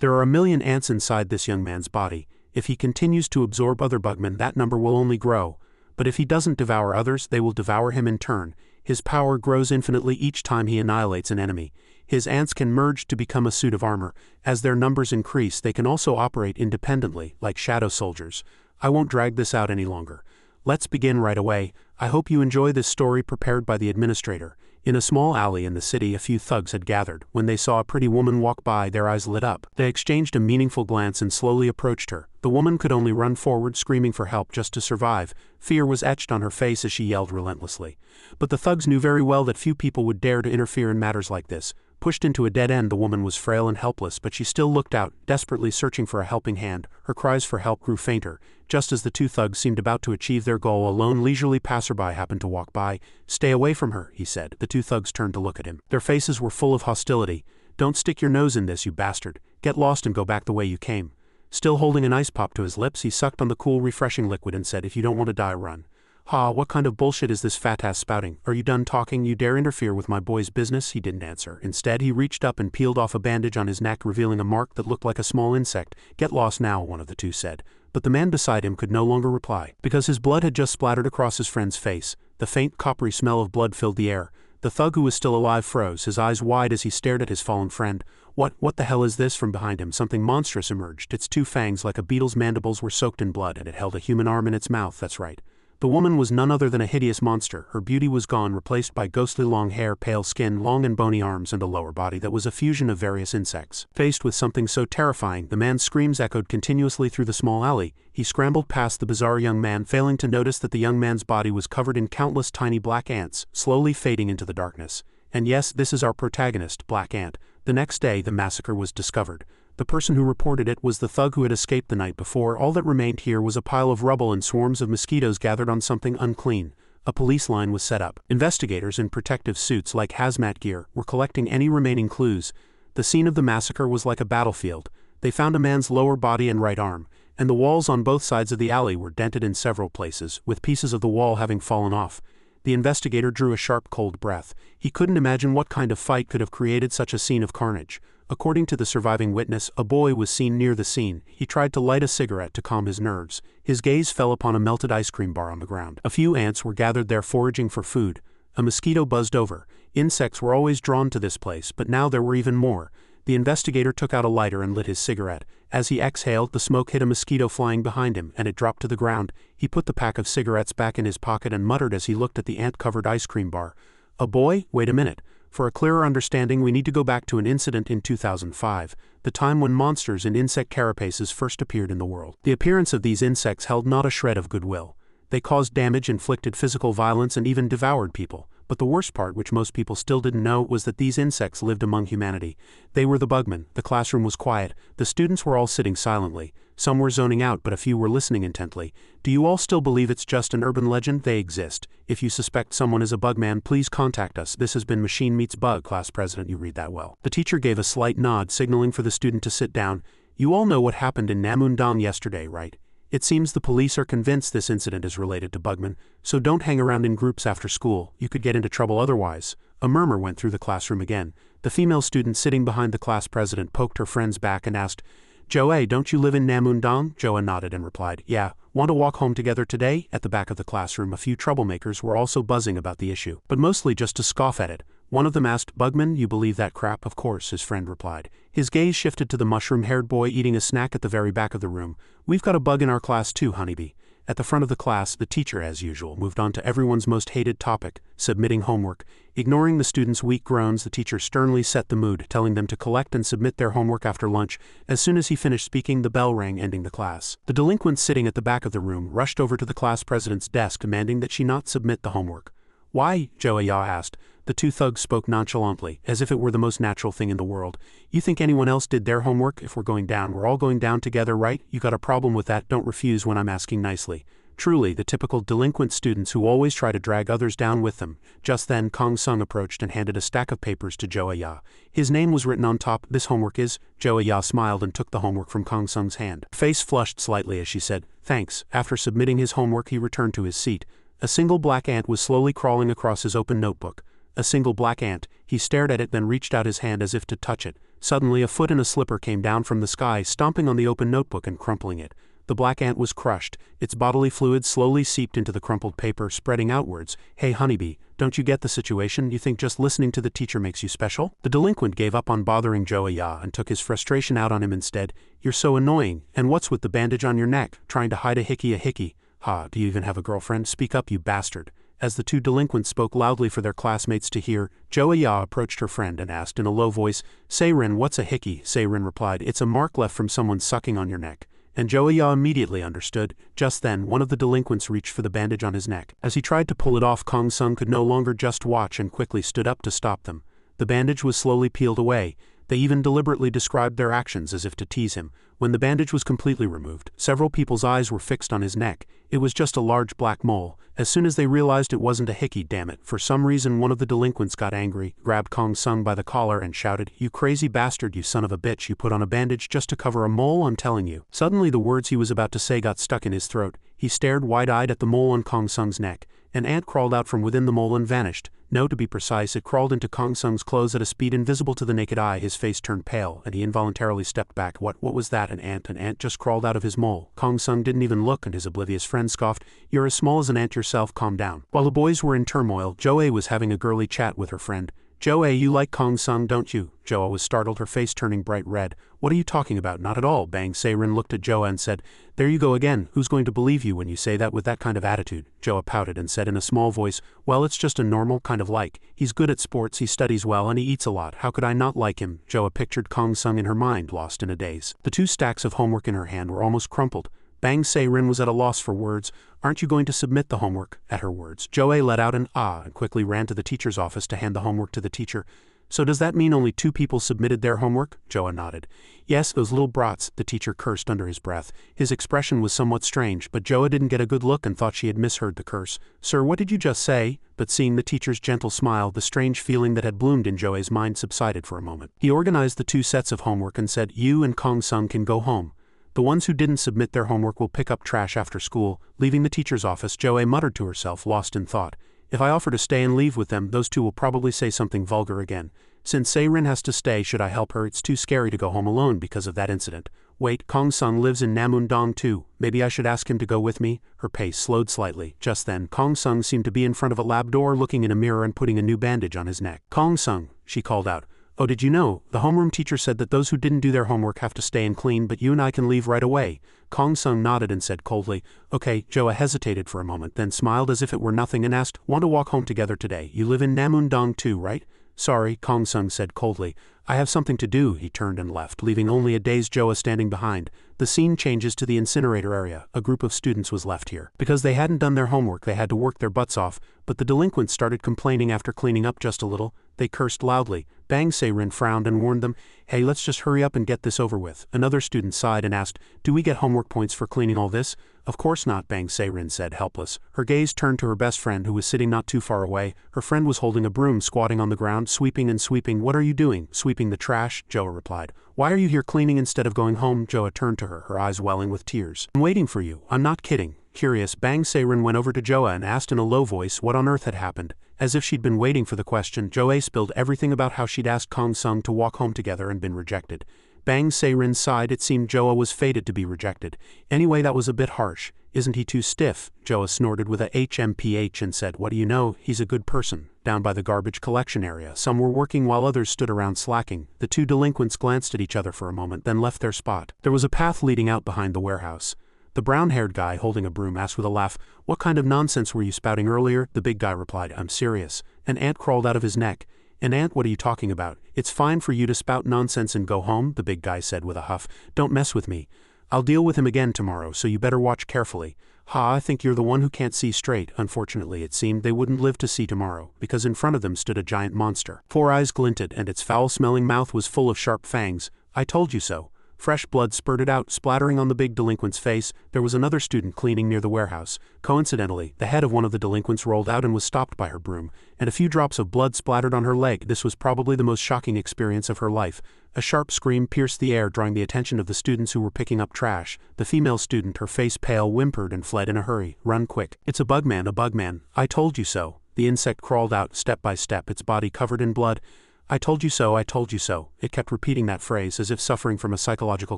There are a million ants inside this young man's body. If he continues to absorb other bugmen, that number will only grow. But if he doesn't devour others, they will devour him in turn. His power grows infinitely each time he annihilates an enemy. His ants can merge to become a suit of armor. As their numbers increase, they can also operate independently, like shadow soldiers. I won't drag this out any longer. Let's begin right away. I hope you enjoy this story prepared by the administrator. In a small alley in the city, a few thugs had gathered. When they saw a pretty woman walk by, their eyes lit up. They exchanged a meaningful glance and slowly approached her. The woman could only run forward, screaming for help just to survive. Fear was etched on her face as she yelled relentlessly. But the thugs knew very well that few people would dare to interfere in matters like this. Pushed into a dead end, the woman was frail and helpless, but she still looked out, desperately searching for a helping hand. Her cries for help grew fainter. Just as the two thugs seemed about to achieve their goal, a lone, leisurely passerby happened to walk by. "Stay away from her," he said. The two thugs turned to look at him. Their faces were full of hostility. "Don't stick your nose in this, you bastard. Get lost and go back the way you came." Still holding an ice pop to his lips, he sucked on the cool, refreshing liquid and said, "If you don't want to die, run." "Ha, what kind of bullshit is this fat ass spouting? Are you done talking? You dare interfere with my boy's business?" He didn't answer. Instead, he reached up and peeled off a bandage on his neck, revealing a mark that looked like a small insect. "Get lost now," one of the two said. But the man beside him could no longer reply, because his blood had just splattered across his friend's face. The faint, coppery smell of blood filled the air. The thug who was still alive froze, his eyes wide as he stared at his fallen friend. What the hell is this?" From behind him, something monstrous emerged. Its two fangs, like a beetle's mandibles, were soaked in blood, and it held a human arm in its mouth. That's right. The woman was none other than a hideous monster. Her beauty was gone, replaced by ghostly long hair, pale skin, long and bony arms, and a lower body that was a fusion of various insects. Faced with something so terrifying, the man's screams echoed continuously through the small alley. He scrambled past the bizarre young man, failing to notice that the young man's body was covered in countless tiny black ants, slowly fading into the darkness. And yes, this is our protagonist, Black Ant. The next day, the massacre was discovered. The person who reported it was the thug who had escaped the night before. All that remained here was a pile of rubble and swarms of mosquitoes gathered on something unclean. A police line was set up. Investigators in protective suits like hazmat gear were collecting any remaining clues. The scene of the massacre was like a battlefield. They found a man's lower body and right arm, and the walls on both sides of the alley were dented in several places, with pieces of the wall having fallen off. The investigator drew a sharp, cold breath. He couldn't imagine what kind of fight could have created such a scene of carnage. According to the surviving witness, a boy was seen near the scene. He tried to light a cigarette to calm his nerves. His gaze fell upon a melted ice cream bar on the ground. A few ants were gathered there foraging for food. A mosquito buzzed over. Insects were always drawn to this place, but now there were even more. The investigator took out a lighter and lit his cigarette. As he exhaled, the smoke hit a mosquito flying behind him, and it dropped to the ground. He put the pack of cigarettes back in his pocket and muttered as he looked at the ant-covered ice cream bar. "A boy? Wait a minute. For a clearer understanding, we need to go back to an incident in 2005, the time when monsters in insect carapaces first appeared in the world. The appearance of these insects held not a shred of goodwill. They caused damage, inflicted physical violence, and even devoured people. But the worst part, which most people still didn't know, was that these insects lived among humanity. They were the bugmen. The classroom was quiet. The students were all sitting silently. Some were zoning out, but a few were listening intently. "Do you all still believe it's just an urban legend? They exist. If you suspect someone is a bugman, please contact us. This has been Machine Meets Bug, class president. You read that well." The teacher gave a slight nod, signaling for the student to sit down. "You all know what happened in Namundong yesterday, right? It seems the police are convinced this incident is related to bugmen, so don't hang around in groups after school. You could get into trouble otherwise." A murmur went through the classroom again. The female student sitting behind the class president poked her friend's back and asked, "Joey, don't you live in Namundong?" Joa nodded and replied, "Yeah. Want to walk home together today?" At the back of the classroom, a few troublemakers were also buzzing about the issue, but mostly just to scoff at it. One of them asked, "Bugman, you believe that crap?" "Of course," his friend replied. His gaze shifted to the mushroom-haired boy eating a snack at the very back of the room. "We've got a bug in our class too, honeybee." At the front of the class, the teacher, as usual, moved on to everyone's most hated topic, submitting homework. Ignoring the students' weak groans, the teacher sternly set the mood, telling them to collect and submit their homework after lunch. As soon as he finished speaking, the bell rang, ending the class. The delinquent sitting at the back of the room rushed over to the class president's desk, demanding that she not submit the homework. "Why?" Joa asked. The two thugs spoke nonchalantly, as if it were the most natural thing in the world. "You think anyone else did their homework? If we're going down, we're all going down together, right? You got a problem with that? Don't refuse when I'm asking nicely." Truly, the typical delinquent students who always try to drag others down with them. Just then, Kong Sung approached and handed a stack of papers to Joa Ya. His name was written on top. "This homework is?" Joa Ya smiled and took the homework from Kong Sung's hand. Her face flushed slightly as she said, "Thanks." After submitting his homework, he returned to his seat. A single black ant was slowly crawling across his open notebook. A single black ant. He stared at it, then reached out his hand as if to touch it. Suddenly a foot in a slipper came down from the sky, stomping on the open notebook and crumpling it. The black ant was crushed. Its bodily fluid slowly seeped into the crumpled paper, spreading outwards. Hey honeybee, don't you get the situation? You think just listening to the teacher makes you special? The delinquent gave up on bothering Joe and took his frustration out on him instead. You're so annoying, and what's with the bandage on your neck? Trying to hide a hickey? Ha, do you even have a girlfriend? Speak up, you bastard. As the two delinquents spoke loudly for their classmates to hear, Joe approached her friend and asked in a low voice, Seirin, what's a hickey? Seirin replied, it's a mark left from someone sucking on your neck. And Joe immediately understood. Just then, one of the delinquents reached for the bandage on his neck. As he tried to pull it off, Kong Sung could no longer just watch and quickly stood up to stop them. The bandage was slowly peeled away. They even deliberately described their actions as if to tease him. When the bandage was completely removed, several people's eyes were fixed on his neck. It was just a large black mole. As soon as they realized it wasn't a hickey, damn it, for some reason one of the delinquents got angry, grabbed Kong Sung by the collar and shouted, You crazy bastard, you son of a bitch, you put on a bandage just to cover a mole, I'm telling you. Suddenly the words he was about to say got stuck in his throat. He stared wide-eyed at the mole on Kong Sung's neck. An ant crawled out from within the mole and vanished. No, to be precise, it crawled into Kong Sung's clothes at a speed invisible to the naked eye. His face turned pale, and he involuntarily stepped back. What was that? An ant just crawled out of his mole. Kong Sung didn't even look, and his oblivious friend scoffed, You're as small as an ant yourself, calm down. While the boys were in turmoil, Joe was having a girly chat with her friend. Joe, you like Kong Sung, don't you? Joe was startled, her face turning bright red. What are you talking about? Not at all. Bang Seirin looked at Joe and said, There you go again. Who's going to believe you when you say that with that kind of attitude? Joe pouted and said in a small voice, Well, it's just a normal kind of like. He's good at sports, he studies well, and he eats a lot. How could I not like him? Joe pictured Kong Sung in her mind, lost in a daze. The two stacks of homework in her hand were almost crumpled. Bang Seirin was at a loss for words. Aren't you going to submit the homework? At her words, Joe let out an and quickly ran to the teacher's office to hand the homework to the teacher. So does that mean only 2 people submitted their homework? Joe nodded. Yes, those little brats, the teacher cursed under his breath. His expression was somewhat strange, but Joe didn't get a good look and thought she had misheard the curse. Sir, what did you just say? But seeing the teacher's gentle smile, the strange feeling that had bloomed in Joe's mind subsided for a moment. He organized the 2 sets of homework and said, You and Kong Sung can go home. The ones who didn't submit their homework will pick up trash after school. Leaving the teacher's office, Joe muttered to herself, lost in thought. If I offer to stay and leave with them, those 2 will probably say something vulgar again. Since Seirin has to stay, should I help her? It's too scary to go home alone because of that incident. Wait, Kong Sung lives in Namundong too. Maybe I should ask him to go with me? Her pace slowed slightly. Just then, Kong Sung seemed to be in front of a lab door looking in a mirror and putting a new bandage on his neck. Kong Sung, she called out. Oh, did you know? The homeroom teacher said that those who didn't do their homework have to stay and clean, but you and I can leave right away. Kong Sung nodded and said coldly, Okay. Joe hesitated for a moment, then smiled as if it were nothing and asked, Want to walk home together today? You live in Namundong too, right? Sorry, Kong Sung said coldly. I have something to do. He turned and left, leaving only a dazed Joe standing behind. The scene changes to the incinerator area. A group of students was left here. Because they hadn't done their homework, they had to work their butts off, but the delinquents started complaining after cleaning up just a little. They cursed loudly. Bang Seirin frowned and warned them, Hey, let's just hurry up and get this over with. Another student sighed and asked, Do we get homework points for cleaning all this? Of course not, Bang Seirin said, helpless. Her gaze turned to her best friend who was sitting not too far away. Her friend was holding a broom, squatting on the ground, sweeping and sweeping. What are you doing? Sweeping the trash, Joe replied. Why are you here cleaning instead of going home? Joe turned to her eyes welling with tears. I'm waiting for you. I'm not kidding. Curious, Bang Seirin went over to Joe and asked in a low voice what on earth had happened. As if she'd been waiting for the question, Joe spilled everything about how she'd asked Kong Sung to walk home together and been rejected. Bang Seirin sighed. It seemed Joe was fated to be rejected. Anyway, that was a bit harsh. Isn't he too stiff? Joe snorted with a HMPH and said, What do you know? He's a good person. Down by the garbage collection area, some were working while others stood around slacking. The 2 delinquents glanced at each other for a moment, then left their spot. There was a path leading out behind the warehouse. The brown-haired guy holding a broom asked with a laugh, What kind of nonsense were you spouting earlier? The big guy replied, I'm serious. An ant crawled out of his neck. An ant? What are you talking about? It's fine for you to spout nonsense and go home, the big guy said with a huff. Don't mess with me. I'll deal with him again tomorrow, so you better watch carefully. Ha, I think you're the one who can't see straight. Unfortunately, it seemed they wouldn't live to see tomorrow, because in front of them stood a giant monster. 4 eyes glinted, and its foul-smelling mouth was full of sharp fangs. I told you so. Fresh blood spurted out, splattering on the big delinquent's face. There was another student cleaning near the warehouse. Coincidentally, the head of one of the delinquents rolled out and was stopped by her broom, and a few drops of blood splattered on her leg. This was probably the most shocking experience of her life. A sharp scream pierced the air, drawing the attention of the students who were picking up trash. The female student, her face pale, whimpered and fled in a hurry. Run quick. It's a bugman, a bugman. I told you so. The insect crawled out, step by step, its body covered in blood. I told you so, I told you so. It kept repeating that phrase as if suffering from a psychological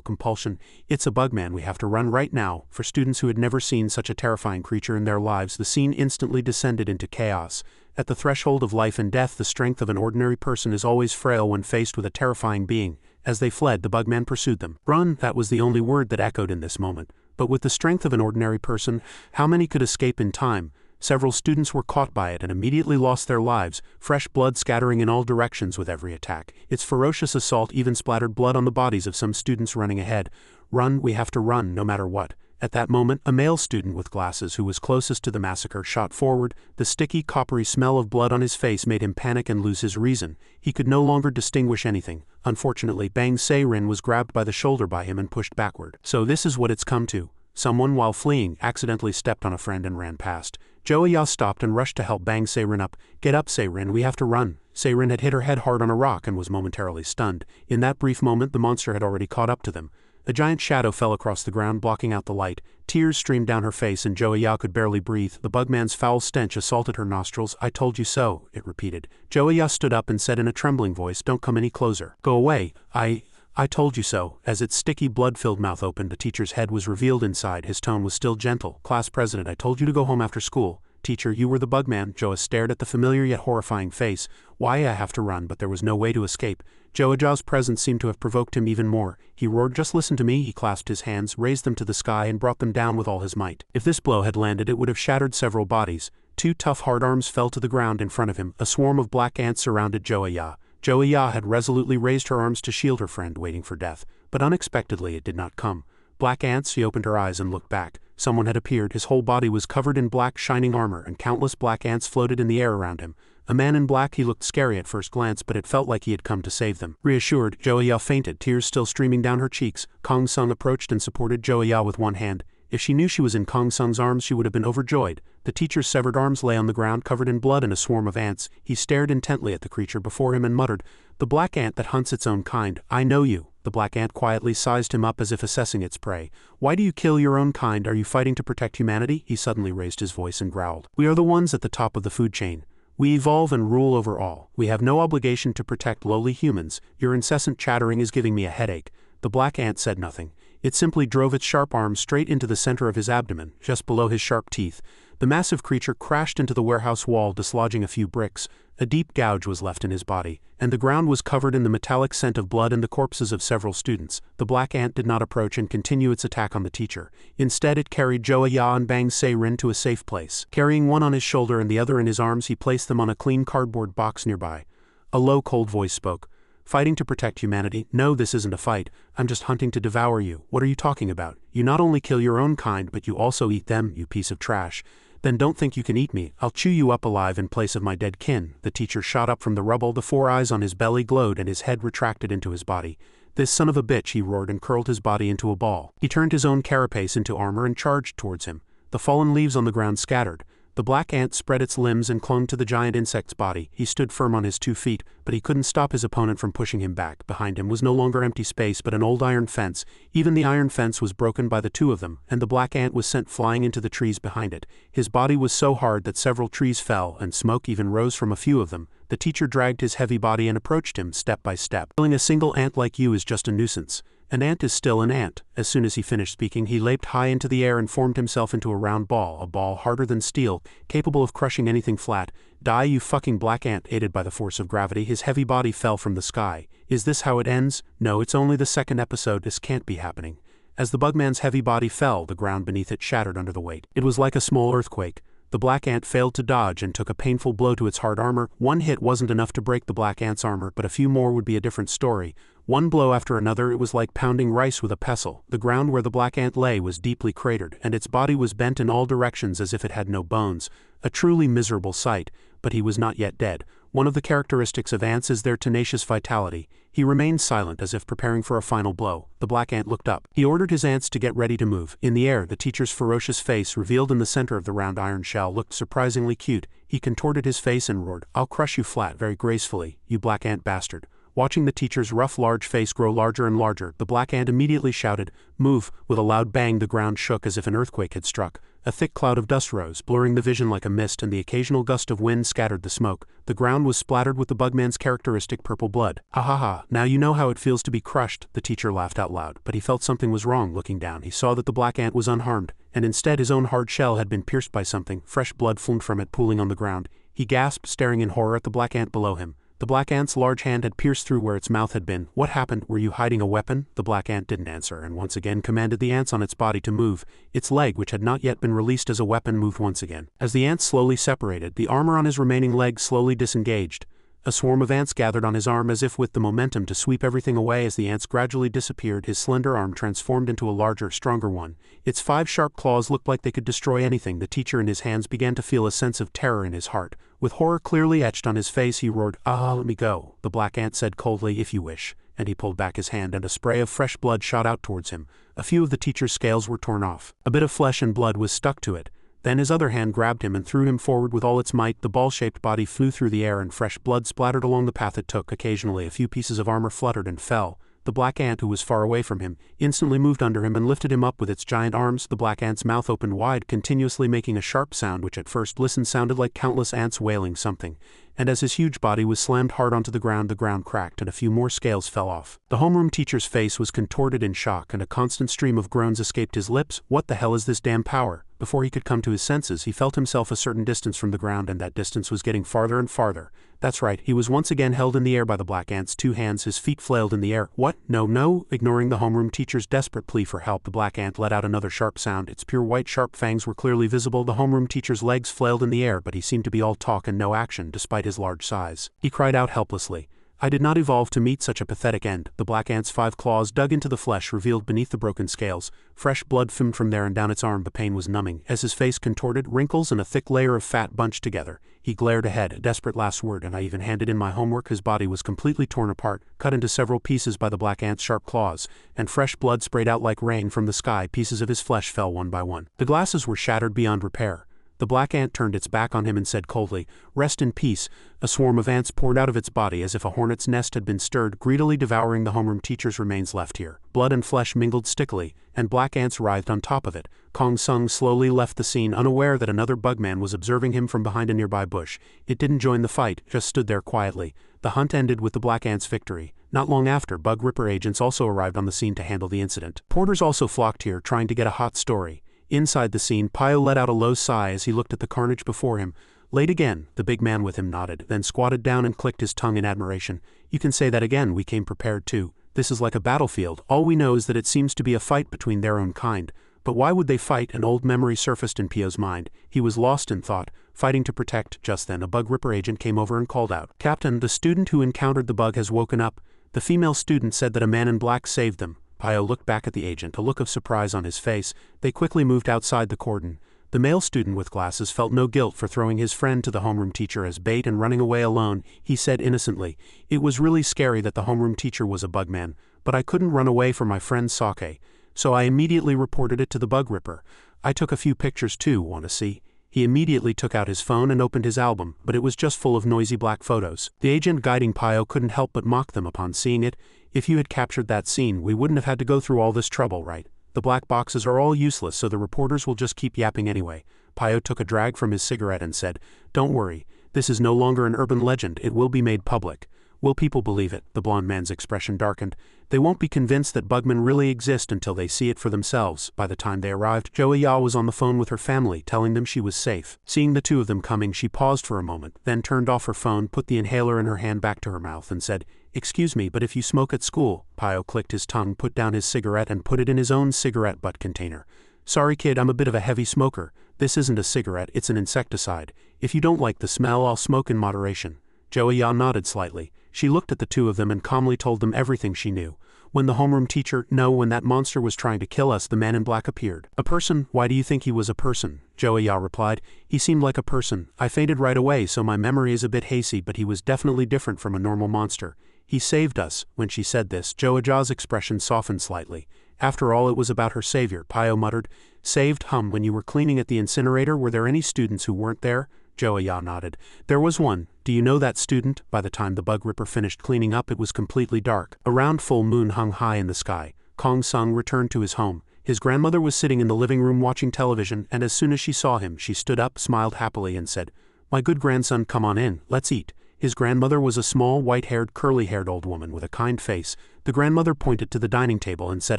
compulsion. It's a bugman, we have to run right now. For students who had never seen such a terrifying creature in their lives, the scene instantly descended into chaos. At the threshold of life and death, the strength of an ordinary person is always frail when faced with a terrifying being. As they fled, the bugman pursued them. Run, that was the only word that echoed in this moment. But with the strength of an ordinary person, how many could escape in time? Several students were caught by it and immediately lost their lives, fresh blood scattering in all directions with every attack. Its ferocious assault even splattered blood on the bodies of some students running ahead. Run, we have to run, no matter what. At that moment, a male student with glasses who was closest to the massacre shot forward. The sticky, coppery smell of blood on his face made him panic and lose his reason. He could no longer distinguish anything. Unfortunately, Bang Se-rin was grabbed by the shoulder by him and pushed backward. So this is what it's come to. Someone, while fleeing, accidentally stepped on a friend and ran past. Joa stopped and rushed to help Bang Se-rin up. Get up, Se-rin, we have to run. Se-rin had hit her head hard on a rock and was momentarily stunned. In that brief moment, the monster had already caught up to them. A giant shadow fell across the ground, blocking out the light. Tears streamed down her face and Joa could barely breathe. The bugman's foul stench assaulted her nostrils. I told you so, it repeated. Joa stood up and said in a trembling voice, don't come any closer. Go away. I told you so. As its sticky, blood-filled mouth opened, the teacher's head was revealed inside. His tone was still gentle. Class president, I told you to go home after school. Teacher, you were the bugman. Joa stared at the familiar yet horrifying face. Why, I have to run, but there was no way to escape. Joa's presence seemed to have provoked him even more. He roared, just listen to me. He clasped his hands, raised them to the sky, and brought them down with all his might. If this blow had landed, it would have shattered several bodies. Two tough hard arms fell to the ground in front of him. A swarm of black ants surrounded Joa. Joa had resolutely raised her arms to shield her friend, waiting for death. But unexpectedly, it did not come. Black ants, she opened her eyes and looked back. Someone had appeared. His whole body was covered in black, shining armor, and countless black ants floated in the air around him. A man in black, he looked scary at first glance, but it felt like he had come to save them. Reassured, Joa fainted, tears still streaming down her cheeks. Kong Sung approached and supported Joa with one hand. If she knew she was in Kong Sung's arms, she would have been overjoyed. The teacher's severed arms lay on the ground, covered in blood and a swarm of ants. He stared intently at the creature before him and muttered, the black ant that hunts its own kind. I know you. The black ant quietly sized him up as if assessing its prey. Why do you kill your own kind? Are you fighting to protect humanity? He suddenly raised his voice and growled. We are the ones at the top of the food chain. We evolve and rule over all. We have no obligation to protect lowly humans. Your incessant chattering is giving me a headache. The black ant said nothing. It simply drove its sharp arms straight into the center of his abdomen, just below his sharp teeth. The massive creature crashed into the warehouse wall, dislodging a few bricks. A deep gouge was left in his body, and the ground was covered in the metallic scent of blood and the corpses of several students. The black ant did not approach and continue its attack on the teacher. Instead, it carried Joa and Bang Se-rin to a safe place. Carrying one on his shoulder and the other in his arms, he placed them on a clean cardboard box nearby. A low, cold voice spoke. Fighting to protect humanity? No, this isn't a fight. I'm just hunting to devour you. What are you talking about? You not only kill your own kind, but you also eat them, you piece of trash. Then don't think you can eat me. I'll chew you up alive in place of my dead kin. The teacher shot up from the rubble. The 4 eyes on his belly glowed and his head retracted into his body. This son of a bitch, he roared and curled his body into a ball. He turned his own carapace into armor and charged towards him. The fallen leaves on the ground scattered. The black ant spread its limbs and clung to the giant insect's body. He stood firm on his 2 feet, but he couldn't stop his opponent from pushing him back. Behind him was no longer empty space, but an old iron fence. Even the iron fence was broken by the 2 of them, and the black ant was sent flying into the trees behind it. His body was so hard that several trees fell, and smoke even rose from a few of them. The teacher dragged his heavy body and approached him step by step. Killing a single ant like you is just a nuisance. An ant is still an ant. As soon as he finished speaking, he leaped high into the air and formed himself into a round ball, a ball harder than steel, capable of crushing anything flat. Die, you fucking black ant. Aided by the force of gravity, his heavy body fell from the sky. Is this how it ends? No, it's only the 2nd episode. This can't be happening. As the bugman's heavy body fell, the ground beneath it shattered under the weight. It was like a small earthquake. The black ant failed to dodge and took a painful blow to its hard armor. One hit wasn't enough to break the black ant's armor, but a few more would be a different story. One blow after another, it was like pounding rice with a pestle. The ground where the black ant lay was deeply cratered, and its body was bent in all directions as if it had no bones. A truly miserable sight, but he was not yet dead. One of the characteristics of ants is their tenacious vitality. He remained silent as if preparing for a final blow. The black ant looked up. He ordered his ants to get ready to move. In the air, the teacher's ferocious face, revealed in the center of the round iron shell, looked surprisingly cute. He contorted his face and roared, I'll crush you flat very gracefully, you black ant bastard. Watching the teacher's rough large face grow larger and larger, the black ant immediately shouted, "Move!" With a loud bang the ground shook as if an earthquake had struck. A thick cloud of dust rose, blurring the vision like a mist, and the occasional gust of wind scattered the smoke. The ground was splattered with the bugman's characteristic purple blood. "Ha ha ha, now you know how it feels to be crushed," the teacher laughed out loud, but he felt something was wrong. Looking down, he saw that the black ant was unharmed, and instead his own hard shell had been pierced by something, fresh blood flowed from it pooling on the ground. He gasped, staring in horror at the black ant below him. The black ant's large hand had pierced through where its mouth had been. "What happened? Were you hiding a weapon?" The black ant didn't answer, and once again commanded the ants on its body to move. Its leg, which had not yet been released as a weapon, moved once again. As the ants slowly separated, the armor on his remaining leg slowly disengaged. A swarm of ants gathered on his arm as if with the momentum to sweep everything away. As the ants gradually disappeared, his slender arm transformed into a larger, stronger one. Its 5 sharp claws looked like they could destroy anything. The teacher in his hands began to feel a sense of terror in his heart. With horror clearly etched on his face, he roared, "Ah, let me go," the black ant said coldly, "if you wish," and he pulled back his hand and a spray of fresh blood shot out towards him. A few of the teacher's scales were torn off. A bit of flesh and blood was stuck to it. Then his other hand grabbed him and threw him forward with all its might. The ball-shaped body flew through the air and fresh blood splattered along the path it took. Occasionally a few pieces of armor fluttered and fell. The black ant, who was far away from him, instantly moved under him and lifted him up with its giant arms. The black ant's mouth opened wide, continuously making a sharp sound which at first listened sounded like countless ants wailing something. And as his huge body was slammed hard onto the ground cracked and a few more scales fell off. The homeroom teacher's face was contorted in shock and a constant stream of groans escaped his lips. "What the hell is this damn power?" Before he could come to his senses, he felt himself a certain distance from the ground, and that distance was getting farther and farther. That's right, he was once again held in the air by the black ant's 2 hands. His feet flailed in the air. "What? No, no!" Ignoring the homeroom teacher's desperate plea for help, the black ant let out another sharp sound. Its pure white sharp fangs were clearly visible. The homeroom teacher's legs flailed in the air, but he seemed to be all talk and no action, despite his large size. He cried out helplessly, "I did not evolve to meet such a pathetic end." The black ant's 5 claws dug into the flesh revealed beneath the broken scales. Fresh blood fumed from there and down its arm. The pain was numbing. As his face contorted, wrinkles and a thick layer of fat bunched together. He glared ahead, a desperate last word, "And I even handed in my homework." His body was completely torn apart, cut into several pieces by the black ant's sharp claws, and fresh blood sprayed out like rain from the sky. Pieces of his flesh fell one by one. The glasses were shattered beyond repair. The black ant turned its back on him and said coldly, "Rest in peace." A swarm of ants poured out of its body as if a hornet's nest had been stirred, greedily devouring the homeroom teacher's remains left here. Blood and flesh mingled stickily, and black ants writhed on top of it. Kong Sung slowly left the scene, unaware that another bugman was observing him from behind a nearby bush. It didn't join the fight, just stood there quietly. The hunt ended with the black ant's victory. Not long after, Bug Ripper agents also arrived on the scene to handle the incident. Porters also flocked here, trying to get a hot story. Inside the scene, Pio let out a low sigh as he looked at the carnage before him. "Late again," the big man with him nodded, then squatted down and clicked his tongue in admiration. "You can say that again, we came prepared too. This is like a battlefield. All we know is that it seems to be a fight between their own kind. But why would they fight?" An old memory surfaced in Pio's mind. He was lost in thought, fighting to protect. Just then a Bug Ripper agent came over and called out, "Captain, the student who encountered the bug has woken up." The female student said that a man in black saved them. Pio looked back at the agent, a look of surprise on his face. They quickly moved outside the cordon. The male student with glasses felt no guilt for throwing his friend to the homeroom teacher as bait and running away alone. He said innocently, "It was really scary that the homeroom teacher was a bugman, but I couldn't run away from my friend Sake, so I immediately reported it to the Bug Ripper. I took a few pictures too, want to see?" He immediately took out his phone and opened his album, but it was just full of noisy black photos. The agent guiding Pio couldn't help but mock them upon seeing it. "If you had captured that scene, we wouldn't have had to go through all this trouble, right? The black boxes are all useless, so the reporters will just keep yapping anyway." Pio took a drag from his cigarette and said, "Don't worry, this is no longer an urban legend, it will be made public." "Will people believe it?" The blond man's expression darkened. "They won't be convinced that bugmen really exist until they see it for themselves." By the time they arrived, Joey Ya was on the phone with her family, telling them she was safe. Seeing the two of them coming, she paused for a moment, then turned off her phone, put the inhaler in her hand back to her mouth, and said, "Excuse me, but if you smoke at school..." Pio clicked his tongue, put down his cigarette, and put it in his own cigarette butt container. "Sorry kid, I'm a bit of a heavy smoker. This isn't a cigarette, it's an insecticide. If you don't like the smell, I'll smoke in moderation." Joey Ya nodded slightly. She looked at the two of them and calmly told them everything she knew. "When the homeroom teacher, no, when that monster was trying to kill us, the man in black appeared." "A person? Why do you think he was a person?" Joey Ya replied. "He seemed like a person. I fainted right away, so my memory is a bit hazy, but he was definitely different from a normal monster. He saved us." When she said this, Joey Ya's expression softened slightly. After all, it was about her savior. Pio muttered, "Saved? When you were cleaning at the incinerator, were there any students who weren't there?" Joa nodded. There was one. Do you know that student? By the time the bug ripper finished cleaning up, it was completely dark. A round full moon hung high in the sky. Kong Sung returned to his home. His grandmother was sitting in the living room watching television, and as soon as she saw him, she stood up, smiled happily, and said, "My good grandson, come on in, let's eat." His grandmother was a small, white-haired, curly-haired old woman with a kind face. The grandmother pointed to the dining table and said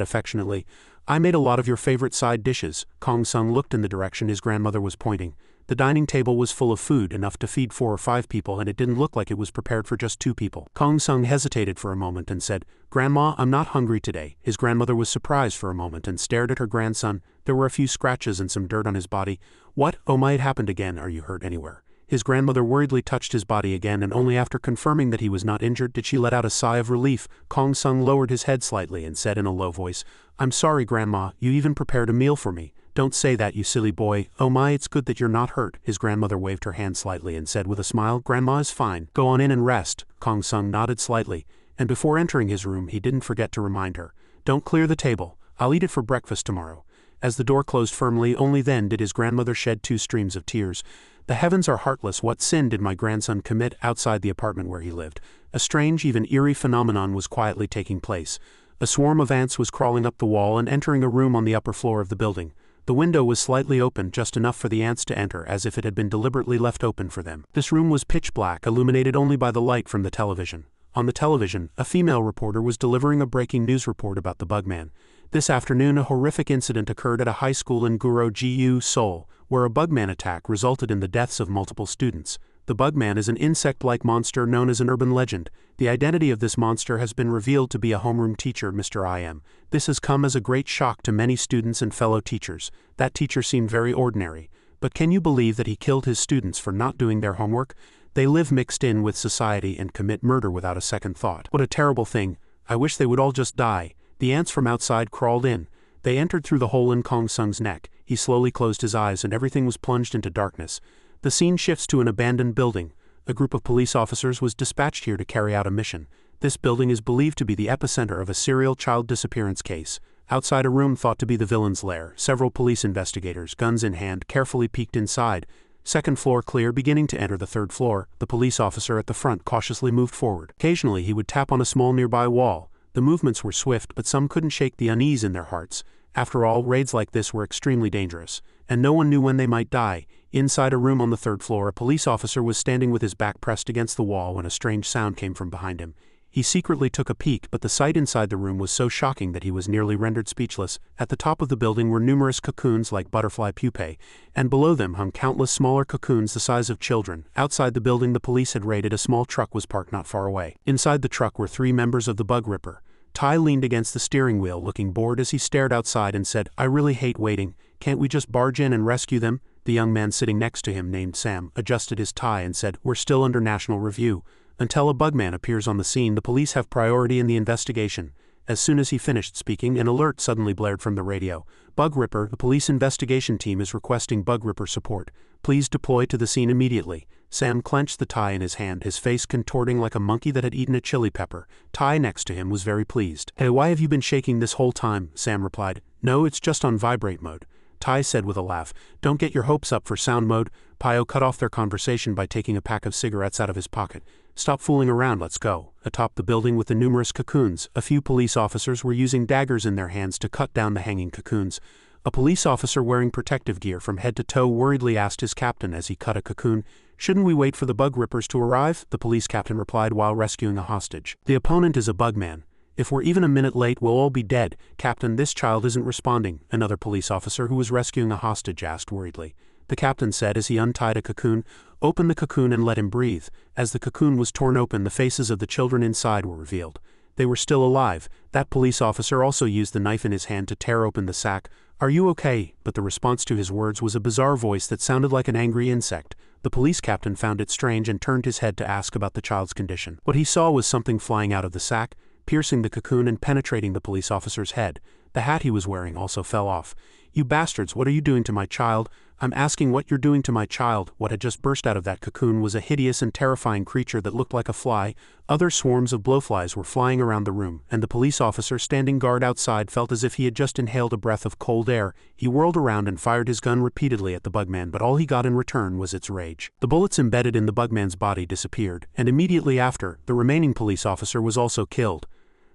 affectionately, "I made a lot of your favorite side dishes." Kong Sung looked in the direction his grandmother was pointing. The dining table was full of food, enough to feed 4 or 5 people, and it didn't look like it was prepared for just 2 people. Kong Sung hesitated for a moment and said, "Grandma, I'm not hungry today." His grandmother was surprised for a moment and stared at her grandson. There were a few scratches and some dirt on his body. "What? Oh my, it happened again. Are you hurt anywhere?" His grandmother worriedly touched his body again, and only after confirming that he was not injured did she let out a sigh of relief. Kong Sung lowered his head slightly and said in a low voice, "I'm sorry, Grandma, you even prepared a meal for me." "Don't say that, you silly boy. Oh my, it's good that you're not hurt." His grandmother waved her hand slightly and said with a smile, "Grandma is fine. Go on in and rest." Kong Sung nodded slightly, and before entering his room he didn't forget to remind her, "Don't clear the table. I'll eat it for breakfast tomorrow." As the door closed firmly, only then did his grandmother shed 2 streams of tears. "The heavens are heartless. What sin did my grandson commit?" Outside the apartment where he lived, a strange, even eerie phenomenon was quietly taking place. A swarm of ants was crawling up the wall and entering a room on the upper floor of the building. The window was slightly open, just enough for the ants to enter, as if it had been deliberately left open for them. This room was pitch black, illuminated only by the light from the television. On the television, a female reporter was delivering a breaking news report about the bugman. This afternoon, a horrific incident occurred at a high school in Guro-gu, Seoul, where a bugman attack resulted in the deaths of multiple students. The bugman is an insect-like monster known as an urban legend. The identity of this monster has been revealed to be a homeroom teacher, Mr. I.M. This has come as a great shock to many students and fellow teachers. That teacher seemed very ordinary. But can you believe that he killed his students for not doing their homework? They live mixed in with society and commit murder without a second thought. What a terrible thing. I wish they would all just die. The ants from outside crawled in. They entered through the hole in Kong Sung's neck. He slowly closed his eyes and everything was plunged into darkness. The scene shifts to an abandoned building. A group of police officers was dispatched here to carry out a mission. This building is believed to be the epicenter of a serial child disappearance case. Outside a room thought to be the villain's lair, several police investigators, guns in hand, carefully peeked inside. Second floor clear, beginning to enter the 3rd floor. The police officer at the front cautiously moved forward. Occasionally he would tap on a small nearby wall. The movements were swift, but some couldn't shake the unease in their hearts. After all, raids like this were extremely dangerous, and no one knew when they might die. Inside a room on the 3rd floor, a police officer was standing with his back pressed against the wall when a strange sound came from behind him. He secretly took a peek, but the sight inside the room was so shocking that he was nearly rendered speechless. At the top of the building were numerous cocoons like butterfly pupae, and below them hung countless smaller cocoons the size of children. Outside the building the police had raided. A small truck was parked not far away. Inside the truck were 3 members of the bug ripper. Tai leaned against the steering wheel, looking bored as he stared outside and said, "I really hate waiting. Can't we just barge in and rescue them?" The young man sitting next to him, named Sam, adjusted his tie and said, "We're still under national review. Until a bugman appears on the scene, the police have priority in the investigation." As soon as he finished speaking, an alert suddenly blared from the radio. "Bug Ripper, the police investigation team is requesting Bug Ripper support. Please deploy to the scene immediately." Sam clenched the tie in his hand, his face contorting like a monkey that had eaten a chili pepper. Tai next to him was very pleased. "Hey, why have you been shaking this whole time?" Sam replied. "No, it's just on vibrate mode." Tai said with a laugh. "Don't get your hopes up for sound mode." Pio cut off their conversation by taking a pack of cigarettes out of his pocket. "Stop fooling around, let's go." Atop the building with the numerous cocoons, a few police officers were using daggers in their hands to cut down the hanging cocoons. A police officer wearing protective gear from head to toe worriedly asked his captain as he cut a cocoon, "Shouldn't we wait for the bug rippers to arrive?" The police captain replied while rescuing a hostage. "The opponent is a bugman. If we're even a minute late, we'll all be dead." "Captain, this child isn't responding," another police officer who was rescuing a hostage asked worriedly. The captain said as he untied a cocoon, "Open the cocoon and let him breathe." As the cocoon was torn open, the faces of the children inside were revealed. They were still alive. That police officer also used the knife in his hand to tear open the sack. "Are you okay?" But the response to his words was a bizarre voice that sounded like an angry insect. The police captain found it strange and turned his head to ask about the child's condition. What he saw was something flying out of the sack, piercing the cocoon and penetrating the police officer's head. The hat he was wearing also fell off. "You bastards, what are you doing to my child?" I'm asking what you're doing to my child." What had just burst out of that cocoon was a hideous and terrifying creature that looked like a fly. Other swarms of blowflies were flying around the room, and the police officer standing guard outside felt as if he had just inhaled a breath of cold air. He whirled around and fired his gun repeatedly at the bugman, but all he got in return was its rage. The bullets embedded in the bugman's body disappeared, and immediately after, the remaining police officer was also killed.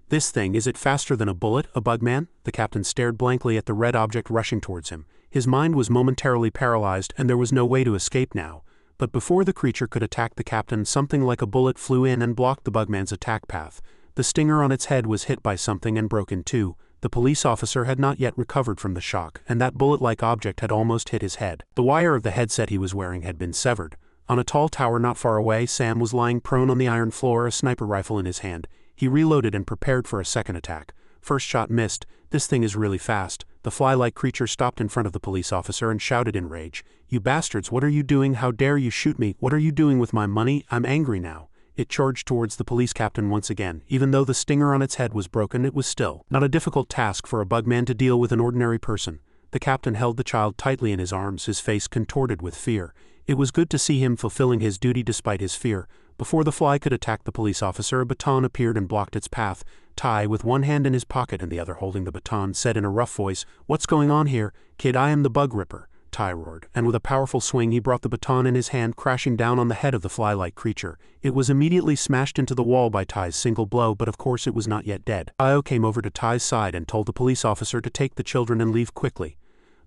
"This thing, is it faster than a bullet, a bugman?" The captain stared blankly at the red object rushing towards him. His mind was momentarily paralyzed, and there was no way to escape now. But before the creature could attack the captain, something like a bullet flew in and blocked the bugman's attack path. The stinger on its head was hit by something and broke in two. The police officer had not yet recovered from the shock, and that bullet-like object had almost hit his head. The wire of the headset he was wearing had been severed. On a tall tower not far away, Sam was lying prone on the iron floor, a sniper rifle in his hand. He reloaded and prepared for a second attack. First shot missed. "This thing is really fast." The fly-like creature stopped in front of the police officer and shouted in rage, "You bastards, what are you doing? How dare you shoot me? What are you doing with my money? I'm angry now." It charged towards the police captain once again. Even though the stinger on its head was broken, it was still not a difficult task for a bugman to deal with an ordinary person. The captain held the child tightly in his arms, his face contorted with fear. It was good to see him fulfilling his duty despite his fear. Before the fly could attack the police officer, a baton appeared and blocked its path. Tai, with one hand in his pocket and the other holding the baton, said in a rough voice, "What's going on here? Kid, I am the bug ripper," Tai roared, and with a powerful swing he brought the baton in his hand crashing down on the head of the fly-like creature. It was immediately smashed into the wall by Tai's single blow, but of course it was not yet dead. Io came over to Tai's side and told the police officer to take the children and leave quickly.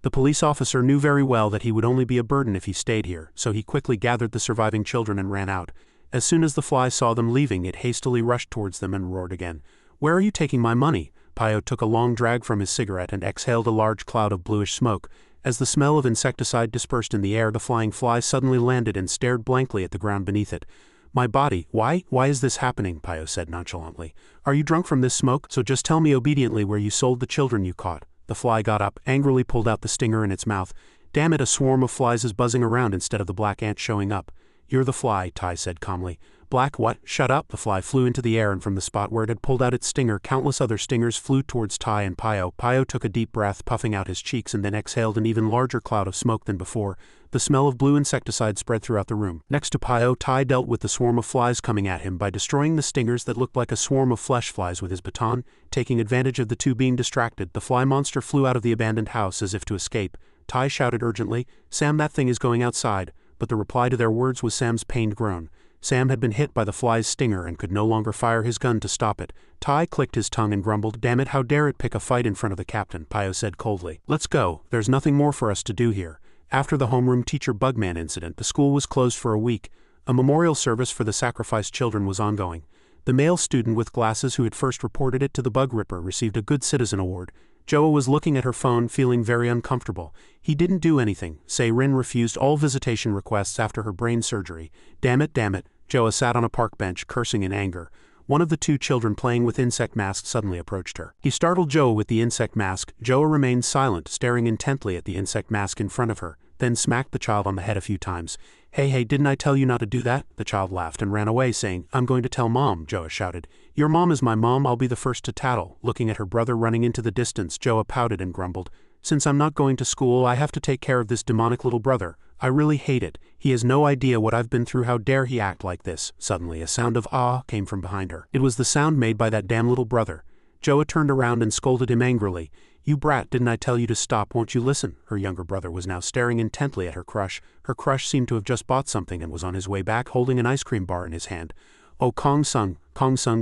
The police officer knew very well that he would only be a burden if he stayed here, so he quickly gathered the surviving children and ran out. As soon as the fly saw them leaving, it hastily rushed towards them and roared again. "Where are you taking my money?" Pio took a long drag from his cigarette and exhaled a large cloud of bluish smoke. As the smell of insecticide dispersed in the air, the flying fly suddenly landed and stared blankly at the ground beneath it. "My body, why is this happening?" Pio said nonchalantly. "Are you drunk from this smoke? So just tell me obediently where you sold the children you caught." The fly got up, angrily pulled out the stinger in its mouth. "Damn it, a swarm of flies is buzzing around instead of the black ant showing up." "You're the fly," Tai said calmly. "Black what? Shut up!" The fly flew into the air, and from the spot where it had pulled out its stinger, countless other stingers flew towards Tai and Pio. Pio took a deep breath, puffing out his cheeks, and then exhaled an even larger cloud of smoke than before. The smell of blue insecticide spread throughout the room. Next to Pio, Tai dealt with the swarm of flies coming at him by destroying the stingers that looked like a swarm of flesh flies with his baton. Taking advantage of the two being distracted, the fly monster flew out of the abandoned house as if to escape. Tai shouted urgently, "Sam, that thing is going outside," but the reply to their words was Sam's pained groan. Sam had been hit by the fly's stinger and could no longer fire his gun to stop it. Tai clicked his tongue and grumbled, "Damn it, how dare it pick a fight in front of the captain," Pio said coldly. "Let's go, there's nothing more for us to do here." After the homeroom teacher bugman incident, the school was closed for a week. A memorial service for the sacrificed children was ongoing. The male student with glasses who had first reported it to the bug ripper received a Good Citizen Award. Joa was looking at her phone, feeling very uncomfortable. He didn't do anything. Se-rin refused all visitation requests after her brain surgery. Damn it. Joa sat on a park bench, cursing in anger. One of the two children playing with insect masks suddenly approached her. He startled Joa with the insect mask. Joa remained silent, staring intently at the insect mask in front of her, then smacked the child on the head a few times. Hey, didn't I tell you not to do that?" The child laughed and ran away, saying, "I'm going to tell Mom," Joa shouted. "Your mom is my mom, I'll be the first to tattle." Looking at her brother running into the distance, Joa pouted and grumbled, "Since I'm not going to school, I have to take care of this demonic little brother. I really hate it. He has no idea what I've been through. How dare he act like this?" Suddenly a sound of "ah" came from behind her. It was the sound made by that damn little brother. Joa turned around and scolded him angrily. "You brat, didn't I tell you to stop? Won't you listen?" Her younger brother was now staring intently at her crush. Her crush seemed to have just bought something and was on his way back holding an ice cream bar in his hand. Oh, Kong Sung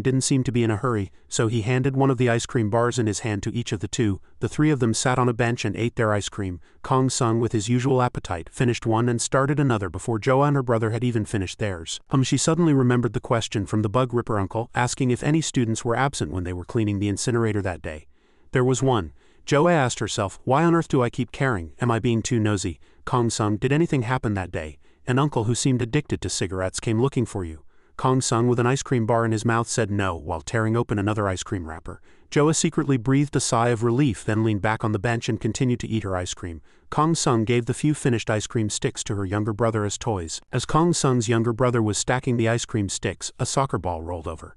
didn't seem to be in a hurry, so he handed one of the ice cream bars in his hand to each of the two. The three of them sat on a bench and ate their ice cream. Kong Sung, with his usual appetite, finished one and started another before Joa and her brother had even finished theirs. She suddenly remembered the question from the bug ripper uncle, asking if any students were absent when they were cleaning the incinerator that day. There was one. Joa asked herself, "Why on earth do I keep caring? Am I being too nosy? Kong Sung, did anything happen that day? An uncle who seemed addicted to cigarettes came looking for you." Kong Sung, with an ice cream bar in his mouth, said no, while tearing open another ice cream wrapper. Joa secretly breathed a sigh of relief, then leaned back on the bench and continued to eat her ice cream. Kong Sung gave the few finished ice cream sticks to her younger brother as toys. As Kong Sung's younger brother was stacking the ice cream sticks, a soccer ball rolled over.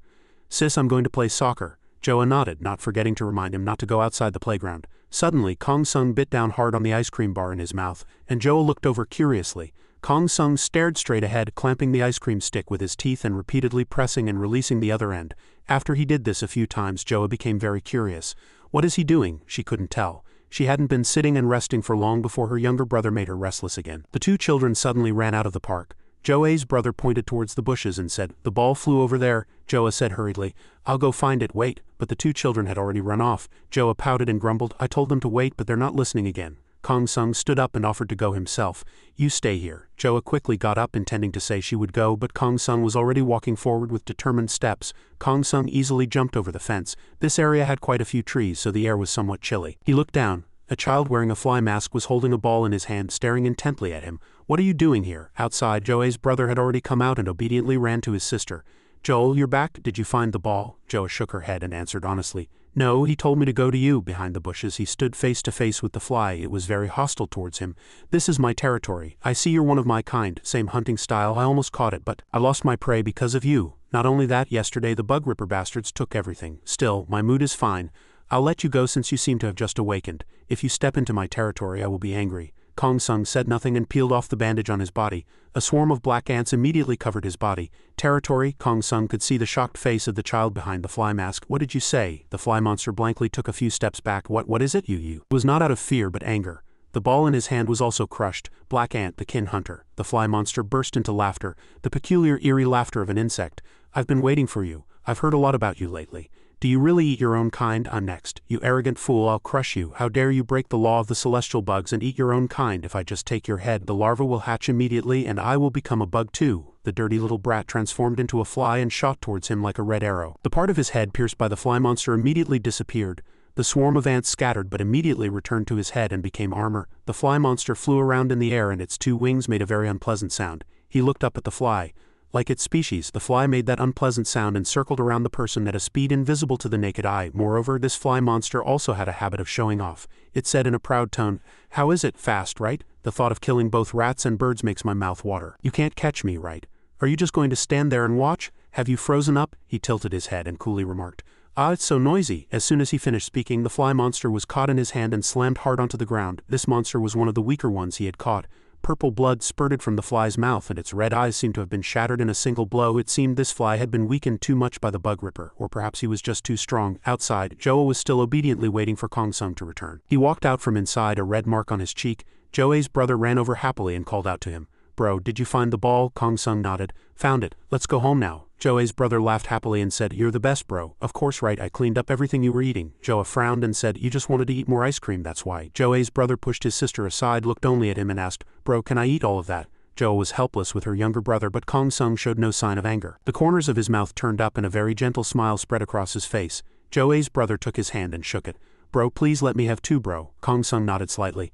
"Sis, I'm going to play soccer." Joa nodded, not forgetting to remind him not to go outside the playground. Suddenly, Kong Sung bit down hard on the ice cream bar in his mouth, and Joa looked over curiously. Kong Sung stared straight ahead, clamping the ice cream stick with his teeth and repeatedly pressing and releasing the other end. After he did this a few times, Joa became very curious. What is he doing? She couldn't tell. She hadn't been sitting and resting for long before her younger brother made her restless again. The two children suddenly ran out of the park. Joa's brother pointed towards the bushes and said, "The ball flew over there," Joa said hurriedly. "I'll go find it, wait," but the two children had already run off. Joa pouted and grumbled, "I told them to wait, but they're not listening again." Kong Sung stood up and offered to go himself. "You stay here." Joa quickly got up, intending to say she would go, but Kong Sung was already walking forward with determined steps. Kong Sung easily jumped over the fence. This area had quite a few trees, so the air was somewhat chilly. He looked down. A child wearing a fly mask was holding a ball in his hand, staring intently at him. "What are you doing here?" Outside, Joa's brother had already come out and obediently ran to his sister. "Joel, you're back. Did you find the ball?" Joa shook her head and answered honestly. "No, he told me to go to you." Behind the bushes, he stood face to face with the fly. It was very hostile towards him. "This is my territory. I see you're one of my kind. Same hunting style. I almost caught it, but I lost my prey because of you. Not only that, yesterday the bug ripper bastards took everything. Still, my mood is fine. I'll let you go since you seem to have just awakened. If you step into my territory, I will be angry." Kong Sung said nothing and peeled off the bandage on his body. A swarm of black ants immediately covered his body. "Territory?" Kong Sung could see the shocked face of the child behind the fly mask. "What did you say?" The fly monster blankly took a few steps back. What is it, you? It was not out of fear but anger. The ball in his hand was also crushed. "Black ant, the kin hunter." The fly monster burst into laughter, the peculiar eerie laughter of an insect. "I've been waiting for you. I've heard a lot about you lately. Do you really eat your own kind? I'm next. You arrogant fool, I'll crush you. How dare you break the law of the celestial bugs and eat your own kind? If I just take your head, the larva will hatch immediately and I will become a bug too." The dirty little brat transformed into a fly and shot towards him like a red arrow. The part of his head pierced by the fly monster immediately disappeared. The swarm of ants scattered but immediately returned to his head and became armor. The fly monster flew around in the air and its two wings made a very unpleasant sound. He looked up at the fly. Like its species, the fly made that unpleasant sound and circled around the person at a speed invisible to the naked eye. Moreover, this fly monster also had a habit of showing off. It said in a proud tone, "How is it? Fast, right? The thought of killing both rats and birds makes my mouth water. You can't catch me, right? Are you just going to stand there and watch? Have you frozen up?" He tilted his head and coolly remarked, "Ah, it's so noisy." As soon as he finished speaking, the fly monster was caught in his hand and slammed hard onto the ground. This monster was one of the weaker ones he had caught. Purple blood spurted from the fly's mouth and its red eyes seemed to have been shattered in a single blow. It seemed this fly had been weakened too much by the bug ripper, or perhaps he was just too strong. Outside, Joa was still obediently waiting for Kong Sung to return. He walked out from inside, a red mark on his cheek. Joa's brother ran over happily and called out to him, "Bro, did you find the ball?" Kong Sung nodded. "Found it. Let's go home now." Joa's brother laughed happily and said, "You're the best, bro." "Of course, right, I cleaned up everything you were eating." Joa frowned and said, "You just wanted to eat more ice cream, that's why." Joa's brother pushed his sister aside, looked only at him and asked, "Bro, can I eat all of that?" Joa was helpless with her younger brother, but Kong Sung showed no sign of anger. The corners of his mouth turned up and a very gentle smile spread across his face. Joa's brother took his hand and shook it. "Bro, please let me have two, bro." Kong Sung nodded slightly.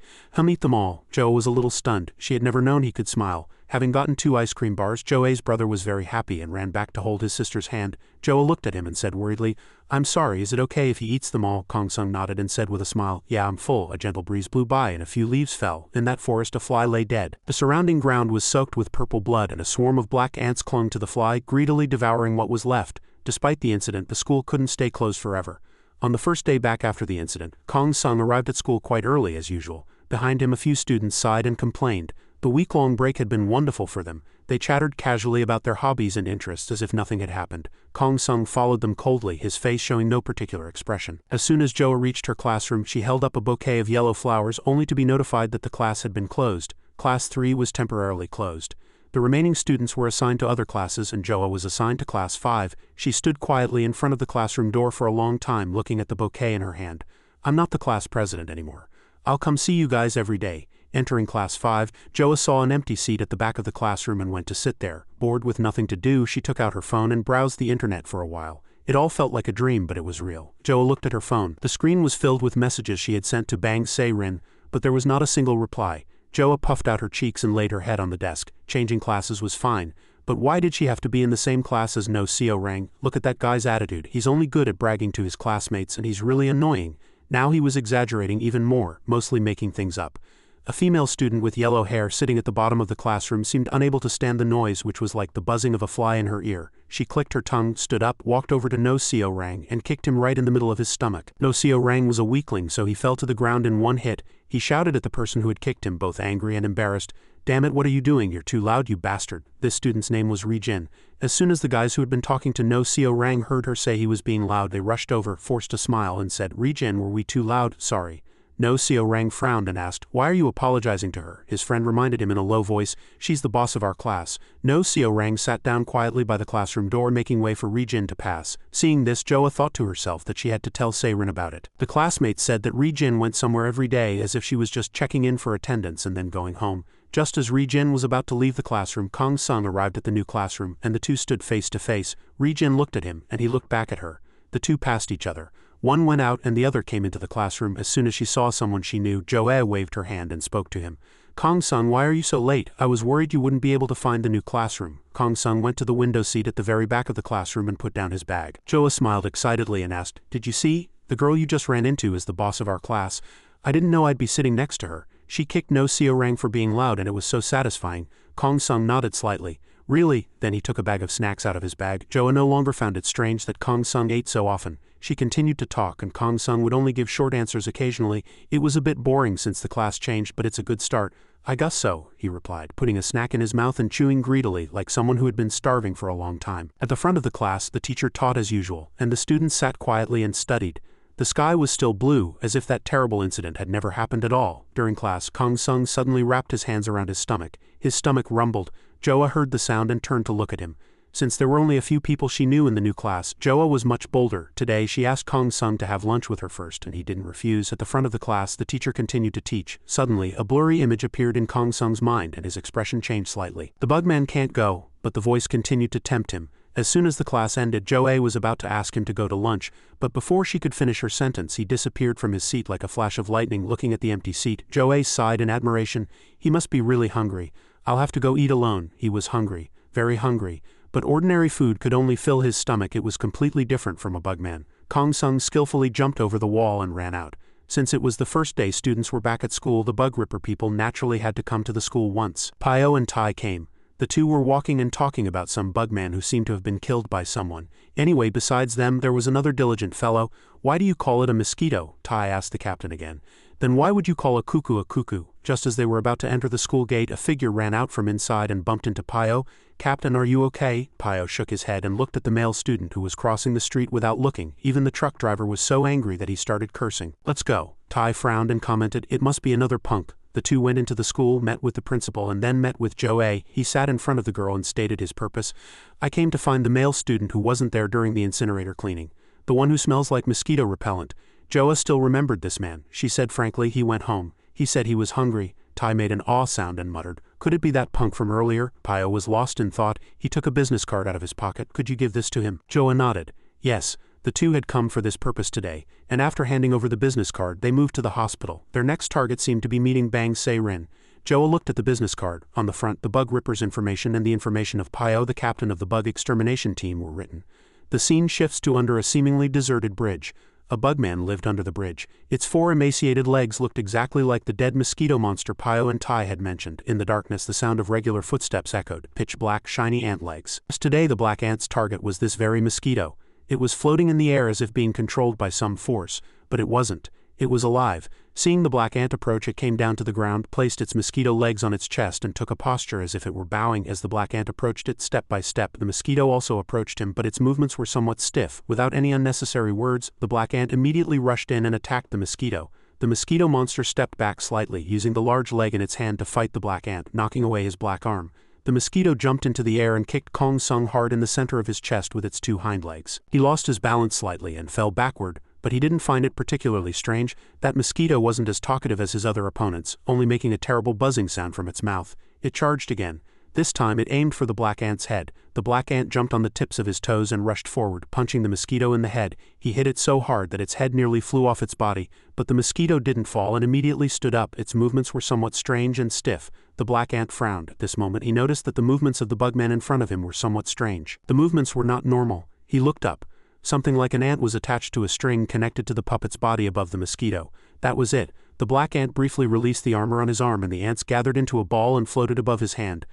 Eat them all." Joa was a little stunned. She had never known he could smile. Having gotten 2 ice cream bars, Joa's brother was very happy and ran back to hold his sister's hand. Joa looked at him and said worriedly, "I'm sorry, is it okay if he eats them all?" Kong Sung nodded and said with a smile, "Yeah, I'm full." A gentle breeze blew by and a few leaves fell. In that forest a fly lay dead. The surrounding ground was soaked with purple blood and a swarm of black ants clung to the fly, greedily devouring what was left. Despite the incident, the school couldn't stay closed forever. On the first day back after the incident, Kong Sung arrived at school quite early as usual. Behind him a few students sighed and complained. The week-long break had been wonderful for them. They chattered casually about their hobbies and interests as if nothing had happened. Kong Sung followed them coldly, his face showing no particular expression. As soon as Joa reached her classroom, she held up a bouquet of yellow flowers only to be notified that the class had been closed. Class 3 was temporarily closed. The remaining students were assigned to other classes and Joa was assigned to class 5. She stood quietly in front of the classroom door for a long time looking at the bouquet in her hand. "I'm not the class president anymore. I'll come see you guys every day." Entering class 5, Joa saw an empty seat at the back of the classroom and went to sit there. Bored with nothing to do, she took out her phone and browsed the internet for a while. It all felt like a dream, but it was real. Joa looked at her phone. The screen was filled with messages she had sent to Bang Se-rin, but there was not a single reply. Joa puffed out her cheeks and laid her head on the desk. Changing classes was fine, but why did she have to be in the same class as No Seo-rang? Look at that guy's attitude. He's only good at bragging to his classmates and he's really annoying. Now he was exaggerating even more, mostly making things up. A female student with yellow hair sitting at the bottom of the classroom seemed unable to stand the noise, which was like the buzzing of a fly in her ear. She clicked her tongue, stood up, walked over to No Seo-rang, and kicked him right in the middle of his stomach. No Seo-rang was a weakling, so he fell to the ground in one hit. He shouted at the person who had kicked him, both angry and embarrassed. "Damn it, what are you doing? You're too loud, you bastard." This student's name was Ri-jin. As soon as the guys who had been talking to No Seo-rang heard her say he was being loud, they rushed over, forced a smile, and said, "Ri-jin, were we too loud? Sorry." No Seo-rang frowned and asked, "Why are you apologizing to her?" His friend reminded him in a low voice, "She's the boss of our class." No Seo-rang sat down quietly by the classroom door, making way for Ri-jin to pass. Seeing this, Joa thought to herself that she had to tell Se-rin about it. The classmates said that Ri-jin went somewhere every day as if she was just checking in for attendance and then going home. Just as Ri-jin was about to leave the classroom, Kong Sung arrived at the new classroom, and the two stood face to face. Ri-jin looked at him, and he looked back at her. The two passed each other. One went out and the other came into the classroom. As soon as she saw someone she knew, Joa waved her hand and spoke to him. "Kong Sung, why are you so late? I was worried you wouldn't be able to find the new classroom." Kong Sung went to the window seat at the very back of the classroom and put down his bag. Joa smiled excitedly and asked, "Did you see? The girl you just ran into is the boss of our class. I didn't know I'd be sitting next to her. She kicked No Seo-rang for being loud and it was so satisfying." Kong Sung nodded slightly. "Really?" Then he took a bag of snacks out of his bag. Joa no longer found it strange that Kong Sung ate so often. She continued to talk, and Kong Sung would only give short answers occasionally. It was a bit boring since the class changed, but it's a good start. "I guess so," he replied, putting a snack in his mouth and chewing greedily like someone who had been starving for a long time. At the front of the class, the teacher taught as usual, and the students sat quietly and studied. The sky was still blue, as if that terrible incident had never happened at all. During class, Kong Sung suddenly wrapped his hands around his stomach. His stomach rumbled. Joa heard the sound and turned to look at him. Since there were only a few people she knew in the new class, Joa was much bolder. Today, she asked Kong Sung to have lunch with her first, and he didn't refuse. At the front of the class, the teacher continued to teach. Suddenly, a blurry image appeared in Kong Sung's mind, and his expression changed slightly. "The bugman can't go," but the voice continued to tempt him. As soon as the class ended, Joa was about to ask him to go to lunch, but before she could finish her sentence, he disappeared from his seat like a flash of lightning. Looking at the empty seat, Joa sighed in admiration. He must be really hungry. "I'll have to go eat alone." He was hungry, very hungry. But ordinary food could only fill his stomach. It was completely different from a bugman. Kong Sung skillfully jumped over the wall and ran out. Since it was the first day students were back at school, the bug ripper people naturally had to come to the school once. Pio and Tai came. The two were walking and talking about some bugman who seemed to have been killed by someone. Anyway, besides them, there was another diligent fellow. "Why do you call it a mosquito?" Tai asked the captain again. "Then why would you call a cuckoo a cuckoo?" Just as they were about to enter the school gate, a figure ran out from inside and bumped into Pio. "Captain, are you okay?" Pio shook his head and looked at the male student who was crossing the street without looking. Even the truck driver was so angry that he started cursing. "Let's go." Tai frowned and commented, "It must be another punk." The two went into the school, met with the principal, and then met with Joa. He sat in front of the girl and stated his purpose. "I came to find the male student who wasn't there during the incinerator cleaning. The one who smells like mosquito repellent." Joa still remembered this man. She said frankly, "He went home. He said he was hungry." Tai made an awe sound and muttered, "Could it be that punk from earlier?" Pio was lost in thought. He took a business card out of his pocket. "Could you give this to him?" Joa nodded. Yes. The two had come for this purpose today, and after handing over the business card, they moved to the hospital. Their next target seemed to be meeting Bang Se-rin. Joa looked at the business card. On the front, the bug ripper's information and the information of Pio, the captain of the bug extermination team, were written. The scene shifts to under a seemingly deserted bridge. A bugman lived under the bridge. Its 4 emaciated legs looked exactly like the dead mosquito monster Pio and Tai had mentioned. In the darkness, the sound of regular footsteps echoed, pitch black, shiny ant legs. Today, the black ant's target was this very mosquito. It was floating in the air as if being controlled by some force, but it wasn't. It was alive. Seeing the black ant approach, it came down to the ground, placed its mosquito legs on its chest, and took a posture as if it were bowing as the black ant approached it step by step. The mosquito also approached him, but its movements were somewhat stiff. Without any unnecessary words, the black ant immediately rushed in and attacked the mosquito. The mosquito monster stepped back slightly, using the large leg in its hand to fight the black ant, knocking away his black arm. The mosquito jumped into the air and kicked Kong Sung hard in the center of his chest with its 2 hind legs. He lost his balance slightly and fell backward, but he didn't find it particularly strange. That mosquito wasn't as talkative as his other opponents, only making a terrible buzzing sound from its mouth. It charged again. This time it aimed for the black ant's head. The black ant jumped on the tips of his toes and rushed forward, punching the mosquito in the head. He hit it so hard that its head nearly flew off its body, but the mosquito didn't fall and immediately stood up. Its movements were somewhat strange and stiff. The black ant frowned. At this moment he noticed that the movements of the bugman in front of him were somewhat strange. The movements were not normal. He looked up. Something like an ant was attached to a string connected to the puppet's body above the mosquito. That was it. The black ant briefly released the armor on his arm and the ants gathered into a ball and floated above his hand.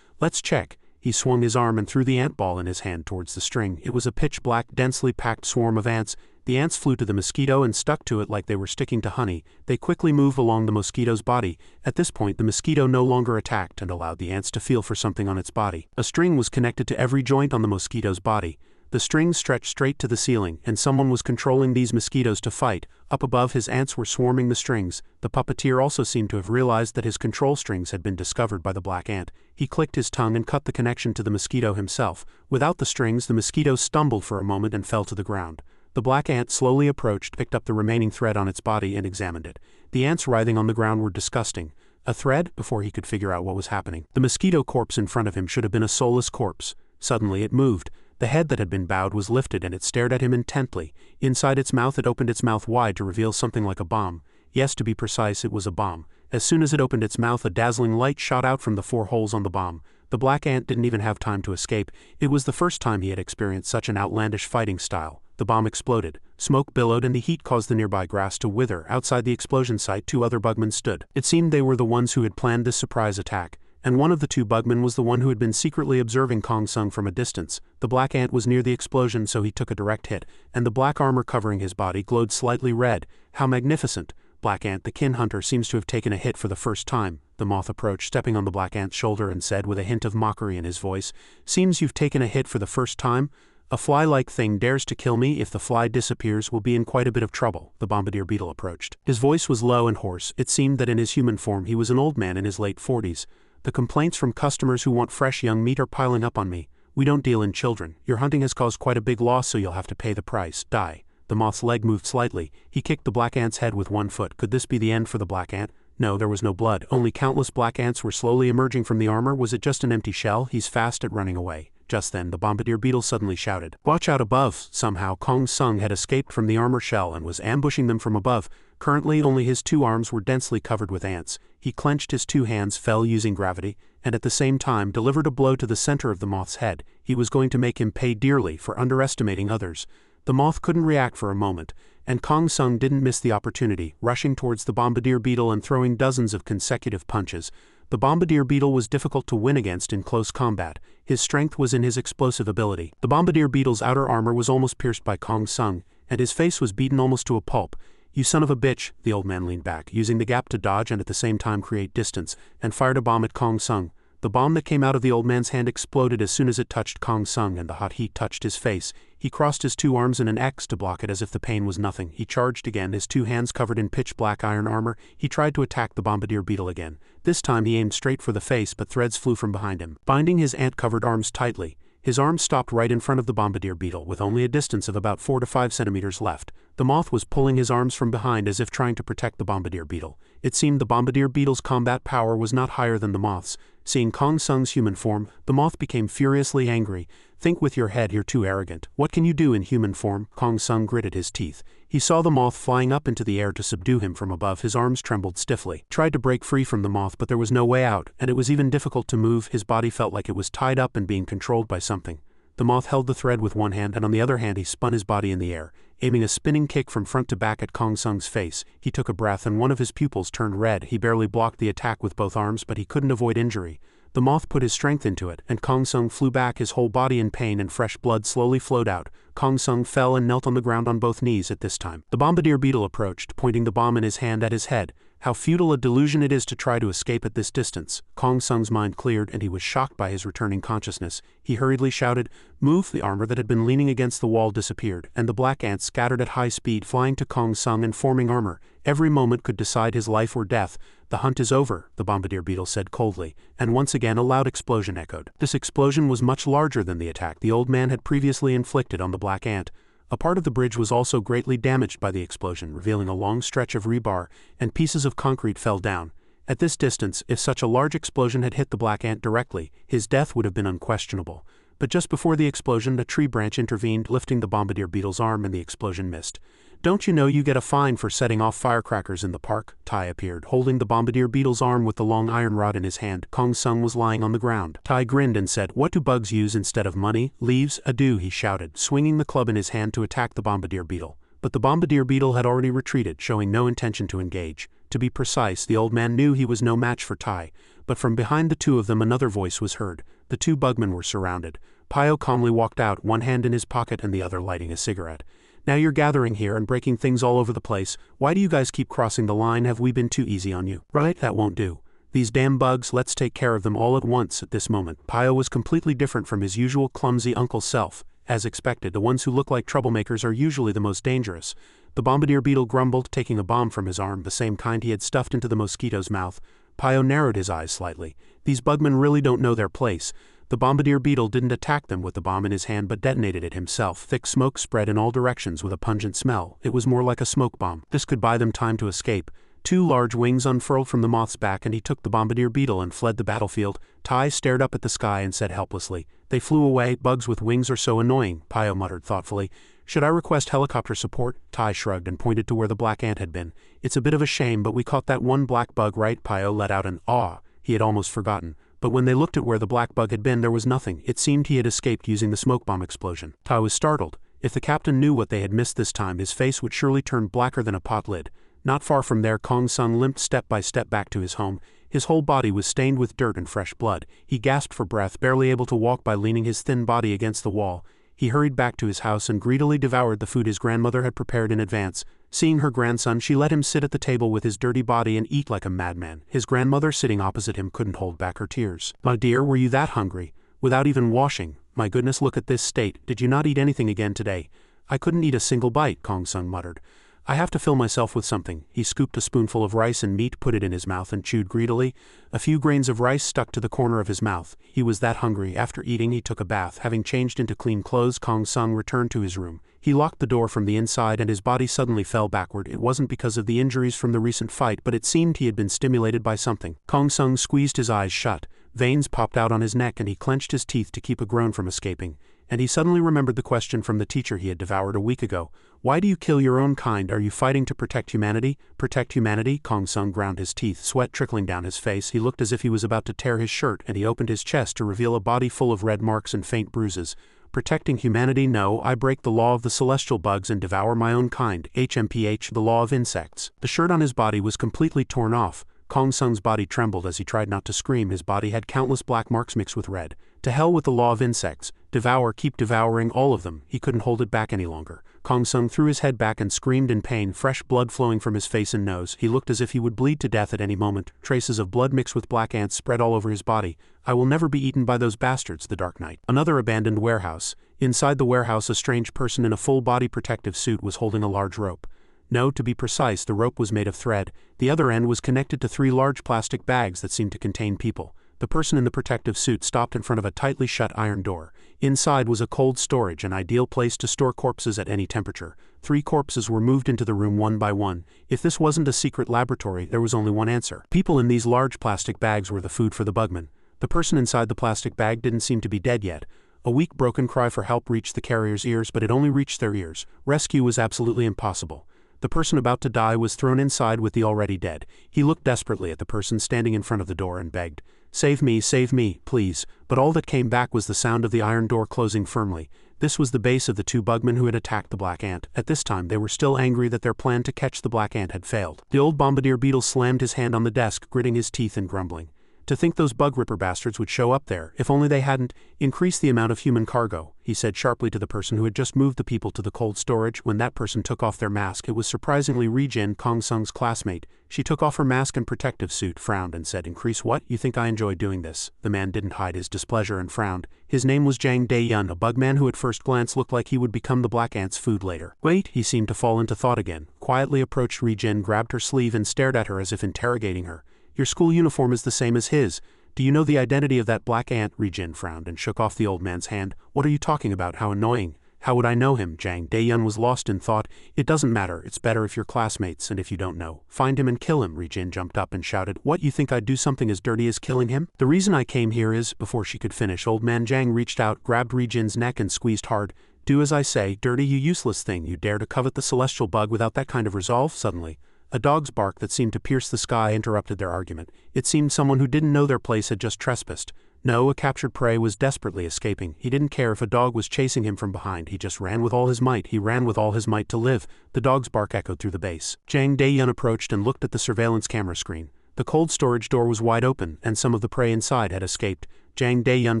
"Let's check." He swung his arm and threw the ant ball in his hand towards the string. It was a pitch-black, densely packed swarm of ants. The ants flew to the mosquito and stuck to it like they were sticking to honey. They quickly moved along the mosquito's body. At this point, the mosquito no longer attacked and allowed the ants to feel for something on its body. A string was connected to every joint on the mosquito's body. The strings stretched straight to the ceiling, and someone was controlling these mosquitoes to fight. Up above, his ants were swarming the strings. The puppeteer also seemed to have realized that his control strings had been discovered by the black ant. He clicked his tongue and cut the connection to the mosquito himself. Without the strings, the mosquito stumbled for a moment and fell to the ground. The black ant slowly approached, picked up the remaining thread on its body, and examined it. The ants writhing on the ground were disgusting. A thread? Before he could figure out what was happening. The mosquito corpse in front of him should have been a soulless corpse. Suddenly it moved. The head that had been bowed was lifted and it stared at him intently. Inside its mouth it opened its mouth wide to reveal something like a bomb. Yes, to be precise, it was a bomb. As soon as it opened its mouth, a dazzling light shot out from the 4 holes on the bomb. The black ant didn't even have time to escape. It was the first time he had experienced such an outlandish fighting style. The bomb exploded. Smoke billowed and the heat caused the nearby grass to wither. Outside the explosion site, 2 other bugmen stood. It seemed they were the ones who had planned this surprise attack, and one of the 2 bugmen was the one who had been secretly observing Kong Sung from a distance. The black ant was near the explosion, so he took a direct hit, and the black armor covering his body glowed slightly red. How magnificent! Black ant, the kin hunter, seems to have taken a hit for the first time. The moth approached, stepping on the black ant's shoulder, and said with a hint of mockery in his voice, "Seems you've taken a hit for the first time? A fly-like thing dares to kill me. If the fly disappears, we'll be in quite a bit of trouble." The bombardier beetle approached. His voice was low and hoarse. It seemed that in his human form he was an old man in his late 40s. "The complaints from customers who want fresh young meat are piling up on me. We don't deal in children. Your hunting has caused quite a big loss, so you'll have to pay the price. Die." The moth's leg moved slightly. He kicked the black ant's head with 1 foot. Could this be the end for the black ant? No, there was no blood. Only countless black ants were slowly emerging from the armor. Was it just an empty shell? He's fast at running away. Just then, the bombardier beetle suddenly shouted, "Watch out above!" Somehow, Kong Sung had escaped from the armor shell and was ambushing them from above. Currently, only his 2 arms were densely covered with ants. He clenched his 2 hands, fell using gravity, and at the same time delivered a blow to the center of the moth's head. He was going to make him pay dearly for underestimating others. The moth couldn't react for a moment, and Kong Sung didn't miss the opportunity, rushing towards the bombardier beetle and throwing dozens of consecutive punches. The bombardier beetle was difficult to win against in close combat. His strength was in his explosive ability. The bombardier beetle's outer armor was almost pierced by Kong Sung, and his face was beaten almost to a pulp. "You son of a bitch!" The old man leaned back, using the gap to dodge and at the same time create distance, and fired a bomb at Kong Sung. The bomb that came out of the old man's hand exploded as soon as it touched Kong Sung, and the hot heat touched his face. He crossed his 2 arms in an X to block it as if the pain was nothing. He charged again, his 2 hands covered in pitch-black iron armor. He tried to attack the bombardier beetle again. This time he aimed straight for the face, but threads flew from behind him, binding his ant-covered arms tightly. His arms stopped right in front of the bombardier beetle, with only a distance of about 4 to 5 centimeters left. The moth was pulling his arms from behind as if trying to protect the bombardier beetle. It seemed the bombardier beetle's combat power was not higher than the moth's. Seeing Kong Sung's human form, the moth became furiously angry. "Think with your head, you're too arrogant. What can you do in human form?" Kong Sung gritted his teeth. He saw the moth flying up into the air to subdue him from above. His arms trembled stiffly. Tried to break free from the moth, but there was no way out, and it was even difficult to move. His body felt like it was tied up and being controlled by something. The moth held the thread with one hand, and on the other hand he spun his body in the air, aiming a spinning kick from front to back at Kong Sung's face. He took a breath and one of his pupils turned red. He barely blocked the attack with both arms, but he couldn't avoid injury. The moth put his strength into it, and Kong Sung flew back, his whole body in pain, and fresh blood slowly flowed out. Kong Sung fell and knelt on the ground on both knees at this time. The bombardier beetle approached, pointing the bomb in his hand at his head. How futile a delusion it is to try to escape at this distance. Kong Sung's mind cleared, and he was shocked by his returning consciousness. He hurriedly shouted, "Move!" The armor that had been leaning against the wall disappeared, and the black ants scattered at high speed, flying to Kong Sung and forming armor. Every moment could decide his life or death. "The hunt is over," the bombardier beetle said coldly, and once again a loud explosion echoed. This explosion was much larger than the attack the old man had previously inflicted on the black ant. A part of the bridge was also greatly damaged by the explosion, revealing a long stretch of rebar, and pieces of concrete fell down. At this distance, if such a large explosion had hit the black ant directly, his death would have been unquestionable. But just before the explosion, a tree branch intervened, lifting the bombardier beetle's arm, and the explosion missed. "Don't you know you get a fine for setting off firecrackers in the park?" Tai appeared, holding the bombardier beetle's arm with the long iron rod in his hand. Kong Sung was lying on the ground. Tai grinned and said, "What do bugs use instead of money? Leaves? Adieu," he shouted, swinging the club in his hand to attack the bombardier beetle. But the bombardier beetle had already retreated, showing no intention to engage. To be precise, the old man knew he was no match for Tai, but from behind the two of them another voice was heard. The two bugmen were surrounded. Pio calmly walked out, one hand in his pocket and the other lighting a cigarette. Now you're gathering here and breaking things all over the place. Why do you guys keep crossing the line? Have we been too easy on you? Right, that won't do. These damn bugs, let's take care of them all at once. At this moment, Pio was completely different from his usual clumsy uncle self. As expected, the ones who look like troublemakers are usually the most dangerous. The bombardier beetle grumbled, taking a bomb from his arm, the same kind he had stuffed into the mosquito's mouth. Pio narrowed his eyes slightly. These bugmen really don't know their place. The bombardier beetle didn't attack them with the bomb in his hand but detonated it himself. Thick smoke spread in all directions with a pungent smell. It was more like a smoke bomb. This could buy them time to escape. Two large wings unfurled from the moth's back and he took the bombardier beetle and fled the battlefield. Tai stared up at the sky and said helplessly, "They flew away. Bugs with wings are so annoying," Pio muttered thoughtfully. "Should I request helicopter support?" Tai shrugged and pointed to where the black ant had been. "It's a bit of a shame, but we caught that one black bug, right?" Pio let out an "ah" he had almost forgotten. But when they looked at where the black bug had been, there was nothing. It seemed he had escaped using the smoke bomb explosion. Tai was startled. If the captain knew what they had missed this time, his face would surely turn blacker than a pot lid. Not far from there, Kong Sung limped step by step back to his home. His whole body was stained with dirt and fresh blood. He gasped for breath, barely able to walk by leaning his thin body against the wall. He hurried back to his house and greedily devoured the food his grandmother had prepared in advance. Seeing her grandson, she let him sit at the table with his dirty body and eat like a madman. His grandmother, sitting opposite him, couldn't hold back her tears. "My dear, were you that hungry? Without even washing? My goodness, look at this state. Did you not eat anything again today?" "I couldn't eat a single bite," Kong Sung muttered. "I have to fill myself with something." He scooped a spoonful of rice and meat, put it in his mouth and chewed greedily. A few grains of rice stuck to the corner of his mouth. He was that hungry. After eating, he took a bath. Having changed into clean clothes, Kong Sung returned to his room. He locked the door from the inside and his body suddenly fell backward. It wasn't because of the injuries from the recent fight, but it seemed he had been stimulated by something. Kong Sung squeezed his eyes shut. Veins popped out on his neck and he clenched his teeth to keep a groan from escaping. And he suddenly remembered the question from the teacher he had devoured a week ago. "Why do you kill your own kind? Are you fighting to protect humanity?" "Protect humanity?" Kong Sung ground his teeth, sweat trickling down his face. He looked as if he was about to tear his shirt, and he opened his chest to reveal a body full of red marks and faint bruises. "Protecting humanity? No, I break the law of the celestial bugs and devour my own kind. HMPH, the law of insects." The shirt on his body was completely torn off. Kong Sung's body trembled as he tried not to scream. His body had countless black marks mixed with red. To hell with the law of insects. Devour, keep devouring all of them. He couldn't hold it back any longer. Kong Sung threw his head back and screamed in pain, fresh blood flowing from his face and nose. He looked as if he would bleed to death at any moment. Traces of blood mixed with black ants spread all over his body. "I will never be eaten by those bastards." The Dark Knight. Another abandoned warehouse. Inside the warehouse, a strange person in a full-body protective suit was holding a large rope. No, to be precise, the rope was made of thread. The other end was connected to 3 large plastic bags that seemed to contain people. The person in the protective suit stopped in front of a tightly shut iron door. Inside was a cold storage, an ideal place to store corpses at any temperature. 3 corpses were moved into the room one by one. If this wasn't a secret laboratory, there was only one answer. People in these large plastic bags were the food for the bugmen. The person inside the plastic bag didn't seem to be dead yet. A weak, broken cry for help reached the carrier's ears, but it only reached their ears. Rescue was absolutely impossible. The person about to die was thrown inside with the already dead. He looked desperately at the person standing in front of the door and begged, save me, please." But all that came back was the sound of the iron door closing firmly. This was the base of the 2 bugmen who had attacked the black ant. At this time, they were still angry that their plan to catch the black ant had failed. The old bombardier beetle slammed his hand on the desk, gritting his teeth and grumbling. "To think those bug ripper bastards would show up there. If only they hadn't increased the amount of human cargo," he said sharply to the person who had just moved the people to the cold storage. When that person took off their mask, it was surprisingly Ri-Jin, Kong Sung's classmate. She took off her mask and protective suit, frowned and said, "Increase what? You think I enjoy doing this?" The man didn't hide his displeasure and frowned. His name was Jang Dae-yun, a bugman who at first glance looked like he would become the black ant's food later. "Wait," he seemed to fall into thought again. Quietly approached Ri-Jin, grabbed her sleeve and stared at her as if interrogating her. "Your school uniform is the same as his. Do you know the identity of that black ant?" Ri-Jin frowned and shook off the old man's hand. "What are you talking about? How annoying. How would I know him?" Jang Dae-yun was lost in thought. "It doesn't matter. It's better if you're classmates, and if you don't know, find him and kill him." Ri-Jin jumped up and shouted, "What, you think I'd do something as dirty as killing him?" "The reason I came here is—" Before she could finish, old man Jang reached out, grabbed Ri-Jin's neck and squeezed hard. "Do as I say, dirty, you useless thing. You dare to covet the celestial bug without that kind of resolve?" Suddenly, a dog's bark that seemed to pierce the sky interrupted their argument. It seemed someone who didn't know their place had just trespassed. No, a captured prey was desperately escaping. He didn't care if a dog was chasing him from behind. He just ran with all his might. He ran with all his might to live. The dog's bark echoed through the base. Jang Dae-yun approached and looked at the surveillance camera screen. The cold storage door was wide open, and some of the prey inside had escaped. Jang Dae-yun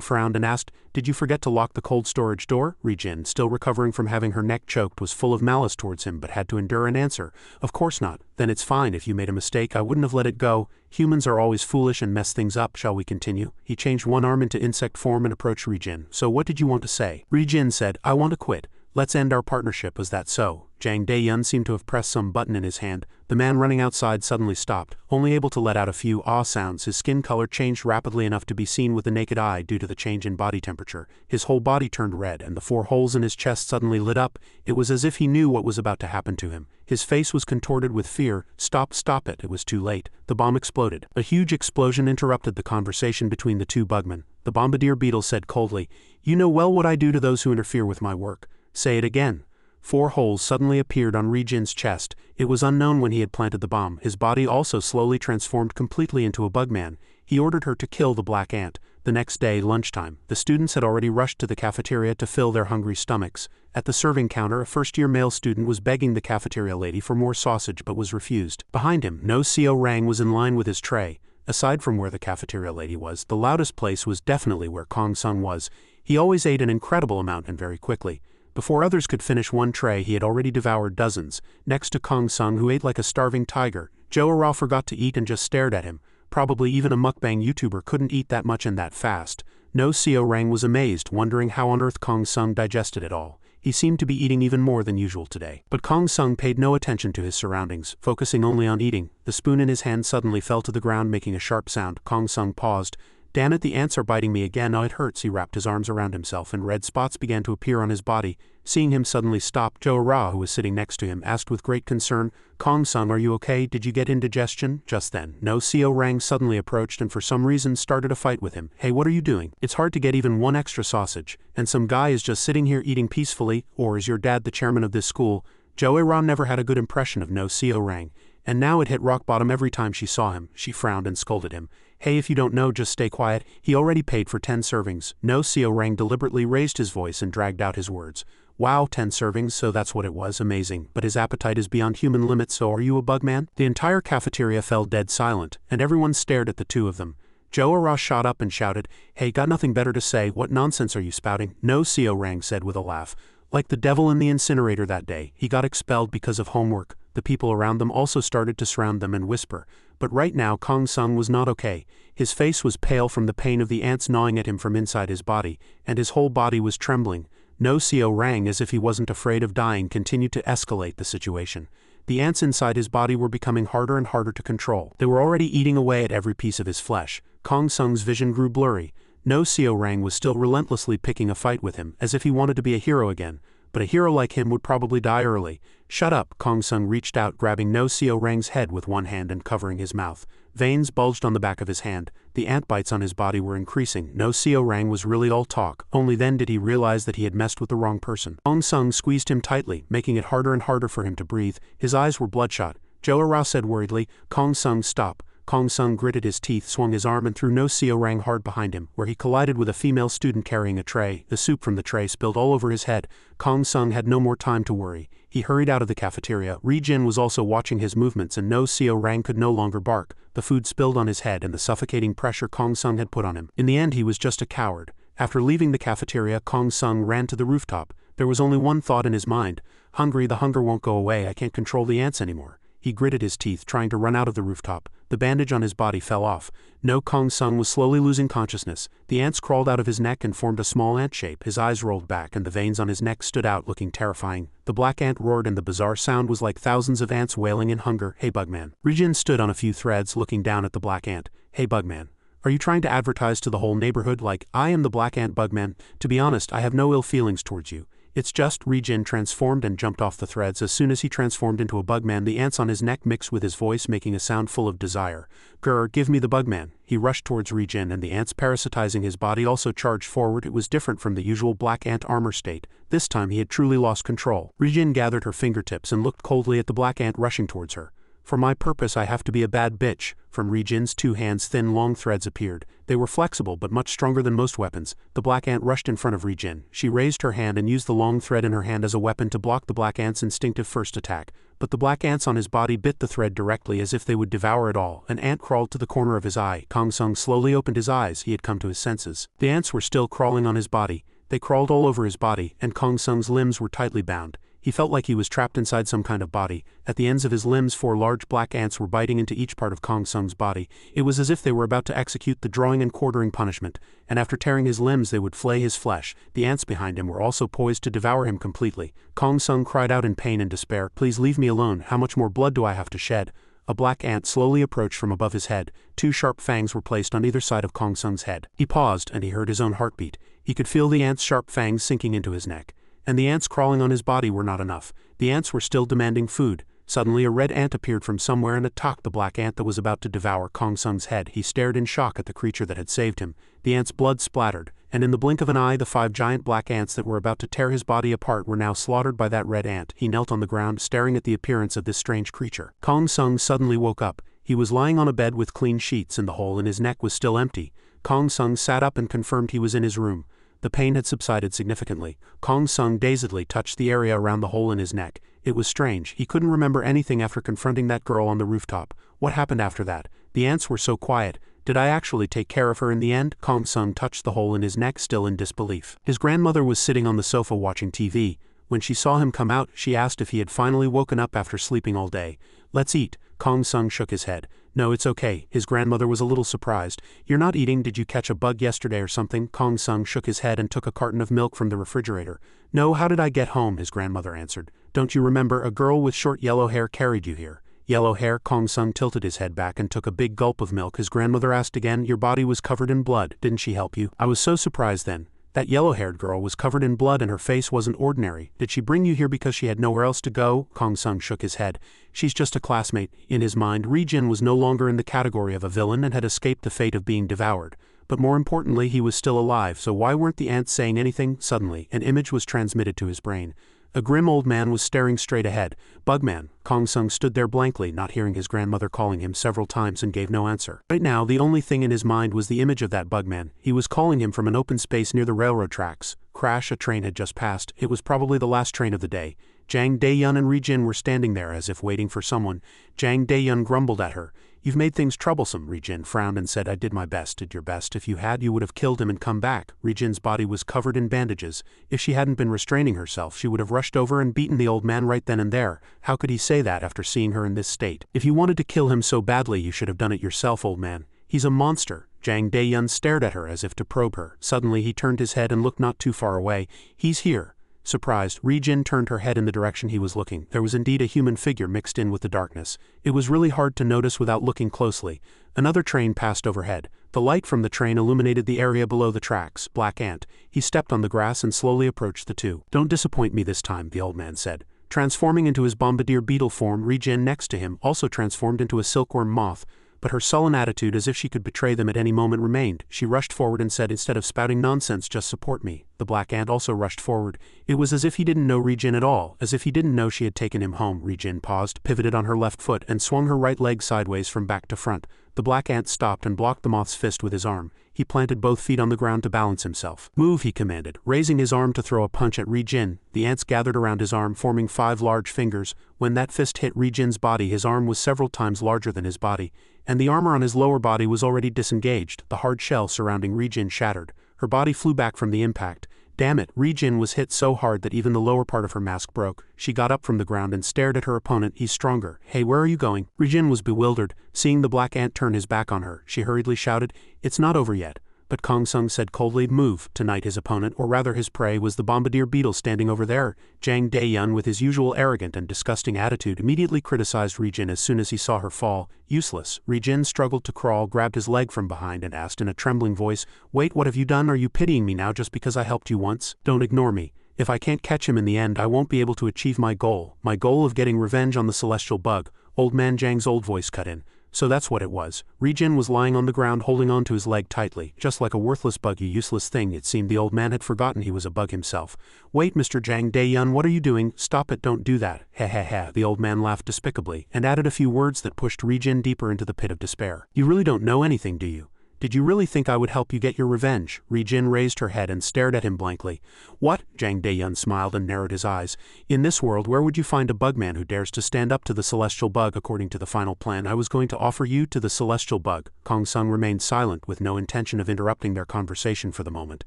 frowned and asked, "Did you forget to lock the cold storage door?" Ri-jin, still recovering from having her neck choked, was full of malice towards him but had to endure an answer. "Of course not." "Then it's fine. If you made a mistake, I wouldn't have let it go. Humans are always foolish and mess things up. Shall we continue?" He changed one arm into insect form and approached Ri-jin. "So what did you want to say?" Ri-jin said, "I want to quit. Let's end our partnership." "Was that so?" Jang Dae-yun seemed to have pressed some button in his hand. The man running outside suddenly stopped, only able to let out a few ah sounds. His skin color changed rapidly enough to be seen with the naked eye due to the change in body temperature. His whole body turned red and the 4 holes in his chest suddenly lit up. It was as if he knew what was about to happen to him. His face was contorted with fear. Stop it. It was too late. The bomb exploded. A huge explosion interrupted the conversation between the two bugmen. The bombardier beetle said coldly, "You know well what I do to those who interfere with my work." "Say it again." 4 holes suddenly appeared on Ri-jin's chest. It was unknown when he had planted the bomb. His body also slowly transformed completely into a bugman. He ordered her to kill the black ant. The next day, lunchtime, the students had already rushed to the cafeteria to fill their hungry stomachs. At the serving counter, a first-year male student was begging the cafeteria lady for more sausage but was refused. Behind him, No Seo Rang was in line with his tray. Aside from where the cafeteria lady was, the loudest place was definitely where Kong Sung was. He always ate an incredible amount and very quickly. Before others could finish one tray, he had already devoured dozens. Next to Kong Sung, who ate like a starving tiger, Jo Ara forgot to eat and just stared at him. Probably even a mukbang YouTuber couldn't eat that much and that fast. No Seo Rang was amazed, wondering how on earth Kong Sung digested it all. He seemed to be eating even more than usual today. But Kong Sung paid no attention to his surroundings, focusing only on eating. The spoon in his hand suddenly fell to the ground, making a sharp sound. Kong Sung paused. "Damn it, the ants are biting me again. Oh, it hurts." He wrapped his arms around himself and red spots began to appear on his body. Seeing him suddenly stop, Jo Ara, who was sitting next to him, asked with great concern, "Kong Sung, are you okay? Did you get indigestion?" Just then, No Seo Rang suddenly approached and for some reason started a fight with him. "Hey, what are you doing? It's hard to get even one extra sausage, and some guy is just sitting here eating peacefully, or is your dad the chairman of this school?" Jo Ara never had a good impression of No Seo Rang, and now it hit rock bottom every time she saw him. She frowned and scolded him. "Hey, if you don't know, just stay quiet. He already paid for 10 servings. No Seo Rang deliberately raised his voice and dragged out his words. "Wow, 10 servings, so that's what it was. Amazing. But his appetite is beyond human limits, so are you a bugman?" The entire cafeteria fell dead silent, and everyone stared at the two of them. Jo Ara shot up and shouted, "Hey, got nothing better to say? What nonsense are you spouting?" No Seo Rang said with a laugh. Like the devil in the incinerator that day, he got expelled because of homework. The people around them also started to surround them and whisper. But right now Kong Sung was not okay. His face was pale from the pain of the ants gnawing at him from inside his body, and his whole body was trembling. No Seo Rang, as if he wasn't afraid of dying, continued to escalate the situation. The ants inside his body were becoming harder and harder to control. They were already eating away at every piece of his flesh. Kong Sung's vision grew blurry. No Seo Rang was still relentlessly picking a fight with him, as if he wanted to be a hero again. But a hero like him would probably die early. "Shut up." Kong Sung reached out, grabbing No Seo Rang's head with one hand and covering his mouth. Veins bulged on the back of his hand. The ant bites on his body were increasing. No Seo Rang was really all talk. Only then did he realize that he had messed with the wrong person. Kong Sung squeezed him tightly, making it harder and harder for him to breathe. His eyes were bloodshot. Jo Ara said worriedly, "Kong Sung, stop." Kong Sung gritted his teeth, swung his arm and threw No Seo Rang hard behind him, where he collided with a female student carrying a tray. The soup from the tray spilled all over his head. Kong Sung had no more time to worry. He hurried out of the cafeteria. Ri-jin was also watching his movements and No Seo Rang could no longer bark. The food spilled on his head and the suffocating pressure Kong Sung had put on him. In the end he was just a coward. After leaving the cafeteria, Kong Sung ran to the rooftop. There was only one thought in his mind. "Hungry, the hunger won't go away. I can't control the ants anymore." He gritted his teeth, trying to run out of the rooftop. The bandage on his body fell off. No Kong Sung was slowly losing consciousness. The ants crawled out of his neck and formed a small ant shape. His eyes rolled back and the veins on his neck stood out, looking terrifying. The black ant roared and the bizarre sound was like thousands of ants wailing in hunger. "Hey, Bugman." Ri-jin stood on a few threads, looking down at the black ant. "Hey, Bugman. Are you trying to advertise to the whole neighborhood like, I am the black ant Bugman? To be honest, I have no ill feelings towards you. It's just." Ri-jin transformed and jumped off the threads. As soon as he transformed into a bugman, the ants on his neck mixed with his voice, making a sound full of desire. "Grr, give me the bugman." He rushed towards Ri-jin and the ants parasitizing his body also charged forward. It was different from the usual black ant armor state. This time he had truly lost control. Ri-jin gathered her fingertips and looked coldly at the black ant rushing towards her. For my purpose I have to be a bad bitch. From Ri-jin's 2 hands thin long threads appeared. They were flexible but much stronger than most weapons. The black ant rushed in front of Ri-jin. She raised her hand and used the long thread in her hand as a weapon to block the black ant's instinctive first attack. But the black ants on his body bit the thread directly as if they would devour it all. An ant crawled to the corner of his eye. Kong Sung slowly opened his eyes. He had come to his senses. The ants were still crawling on his body. They crawled all over his body, and Kong Sung's limbs were tightly bound. He felt like he was trapped inside some kind of body. At the ends of his limbs 4 large black ants were biting into each part of Kong Sung's body. It was as if they were about to execute the drawing and quartering punishment, and after tearing his limbs they would flay his flesh. The ants behind him were also poised to devour him completely. Kong Sung cried out in pain and despair, "Please leave me alone, how much more blood do I have to shed?" A black ant slowly approached from above his head. 2 sharp fangs were placed on either side of Kong Sung's head. He paused, and he heard his own heartbeat. He could feel the ant's sharp fangs sinking into his neck. And the ants crawling on his body were not enough. The ants were still demanding food. Suddenly a red ant appeared from somewhere and attacked the black ant that was about to devour Kong Sung's head. He stared in shock at the creature that had saved him. The ant's blood splattered, and in the blink of an eye the 5 giant black ants that were about to tear his body apart were now slaughtered by that red ant. He knelt on the ground, staring at the appearance of this strange creature. Kong Sung suddenly woke up. He was lying on a bed with clean sheets, and the hole in his neck was still empty. Kong Sung sat up and confirmed he was in his room. The pain had subsided significantly. Kong Sung dazedly touched the area around the hole in his neck. It was strange. He couldn't remember anything after confronting that girl on the rooftop. What happened after that? The ants were so quiet. Did I actually take care of her in the end? Kong Sung touched the hole in his neck, still in disbelief. His grandmother was sitting on the sofa watching TV. When she saw him come out, she asked if he had finally woken up after sleeping all day. "Let's eat." Kong Sung shook his head. "No, it's okay." His grandmother was a little surprised. "You're not eating? Did you catch a bug yesterday or something?" Kong Sung shook his head and took a carton of milk from the refrigerator. "No, how did I get home?" his grandmother answered. "Don't you remember? A girl with short yellow hair carried you here." Yellow hair? Kong Sung tilted his head back and took a big gulp of milk. His grandmother asked again, "Your body was covered in blood. Didn't she help you?" "I was so surprised then. That yellow-haired girl was covered in blood and her face wasn't ordinary. Did she bring you here because she had nowhere else to go?" Kong Sung shook his head. "She's just a classmate." In his mind, Ri-jin was no longer in the category of a villain and had escaped the fate of being devoured. But more importantly, he was still alive, so why weren't the ants saying anything? Suddenly, an image was transmitted to his brain. A grim old man was staring straight ahead. "Bugman." Kong Sung stood there blankly, not hearing his grandmother calling him several times, and gave no answer. Right now, the only thing in his mind was the image of that Bugman. He was calling him from an open space near the railroad tracks. Crash, a train had just passed. It was probably the last train of the day. Jang Dae-yun and Ri-jin were standing there as if waiting for someone. Jang Dae-yun grumbled at her. "You've made things troublesome." Ri-jin frowned and said, "I did my best." "Did your best? If you had, you would have killed him and come back." Ri-jin's body was covered in bandages. If she hadn't been restraining herself, she would have rushed over and beaten the old man right then and there. How could he say that after seeing her in this state? "If you wanted to kill him so badly, you should have done it yourself, old man. He's a monster." Jang Dae-yun stared at her as if to probe her. Suddenly he turned his head and looked not too far away. "He's here." Surprised, Ri-jin turned her head in the direction he was looking. There was indeed a human figure mixed in with the darkness. It was really hard to notice without looking closely. Another train passed overhead. The light from the train illuminated the area below the tracks. Black ant. He stepped on the grass and slowly approached the two. "Don't disappoint me this time," the old man said. Transforming into his bombardier beetle form, Ri-jin next to him also transformed into a silkworm moth. But her sullen attitude, as if she could betray them at any moment, remained. She rushed forward and said, "Instead of spouting nonsense, just support me." The black ant also rushed forward. It was as if he didn't know Ri-jin at all, as if he didn't know she had taken him home. Ri-jin paused, pivoted on her left foot, and swung her right leg sideways from back to front. The black ant stopped and blocked the moth's fist with his arm. He planted both feet on the ground to balance himself. "Move," he commanded, raising his arm to throw a punch at Ri-jin. The ants gathered around his arm, forming 5 large fingers. When that fist hit Ri-jin's body, his arm was several times larger than his body, and the armor on his lower body was already disengaged. The hard shell surrounding Ri-jin shattered. Her body flew back from the impact. Damn it, Ri-jin was hit so hard that even the lower part of her mask broke. She got up from the ground and stared at her opponent. "He's stronger." "Hey, where are you going?" Ri-jin was bewildered. Seeing the black ant turn his back on her, she hurriedly shouted, "It's not over yet." But Kong Sung said coldly, "Move." Tonight his opponent, or rather his prey, was the bombardier beetle standing over there. Jang Dae-yun, with his usual arrogant and disgusting attitude, immediately criticized Ri-jin as soon as he saw her fall. Useless. Ri-jin struggled to crawl, grabbed his leg from behind, and asked in a trembling voice, "Wait, what have you done? Are you pitying me now just because I helped you once? Don't ignore me. If I can't catch him in the end, I won't be able to achieve my goal of getting revenge on the celestial bug." Old man Jang's old voice cut in. So that's what it was. Ri-Jin was lying on the ground holding onto his leg tightly, just like a worthless bug, you useless thing. It seemed the old man had forgotten he was a bug himself. Wait, Mr. Jang Dae-yun, what are you doing? Stop it, don't do that. Heh heh heh. The old man laughed despicably, and added a few words that pushed Ri-Jin deeper into the pit of despair. You really don't know anything, do you? Did you really think I would help you get your revenge? Ri-Jin raised her head and stared at him blankly. What? Jang Dae-yun smiled and narrowed his eyes. In this world, where would you find a bugman who dares to stand up to the celestial bug? According to the final plan I was going to offer you to the celestial bug. Kong Sung remained silent with no intention of interrupting their conversation for the moment.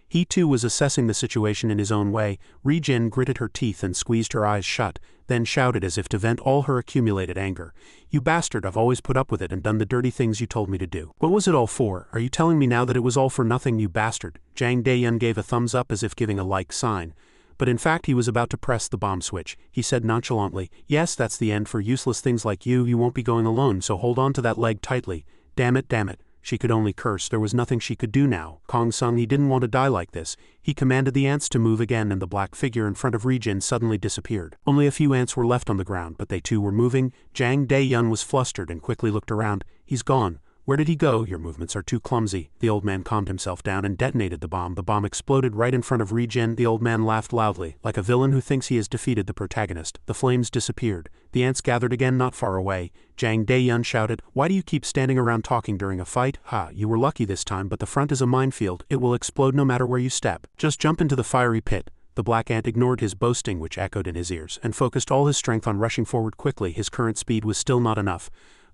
He too was assessing the situation in his own way. Ri-Jin gritted her teeth and squeezed her eyes shut, then shouted as if to vent all her accumulated anger. You bastard, I've always put up with it and done the dirty things you told me to do. What was it all for? Are you telling me now that it was all for nothing, you bastard? Jang Dae-yun gave a thumbs up as if giving a like sign. But in fact he was about to press the bomb switch. He said nonchalantly, yes, that's the end for useless things like you. You won't be going alone, so hold on to that leg tightly. Damn it, damn it. She could only curse. There was nothing she could do now. Kong Sung, he didn't want to die like this. He commanded the ants to move again and the black figure in front of Ri-Jin suddenly disappeared. Only a few ants were left on the ground, but they too were moving. Jang Dae-yun was flustered and quickly looked around. He's gone. Where did he go? Your movements are too clumsy. The old man calmed himself down and detonated the bomb. The bomb exploded right in front of Ri-Jin. The old man laughed loudly, like a villain who thinks he has defeated the protagonist. The flames disappeared. The ants gathered again not far away. Jang Dae-yun shouted, why do you keep standing around talking during a fight? Ha, you were lucky this time, but the front is a minefield. It will explode no matter where you step. Just jump into the fiery pit. The black ant ignored his boasting, which echoed in his ears, and focused all his strength on rushing forward quickly. His current speed was still not enough.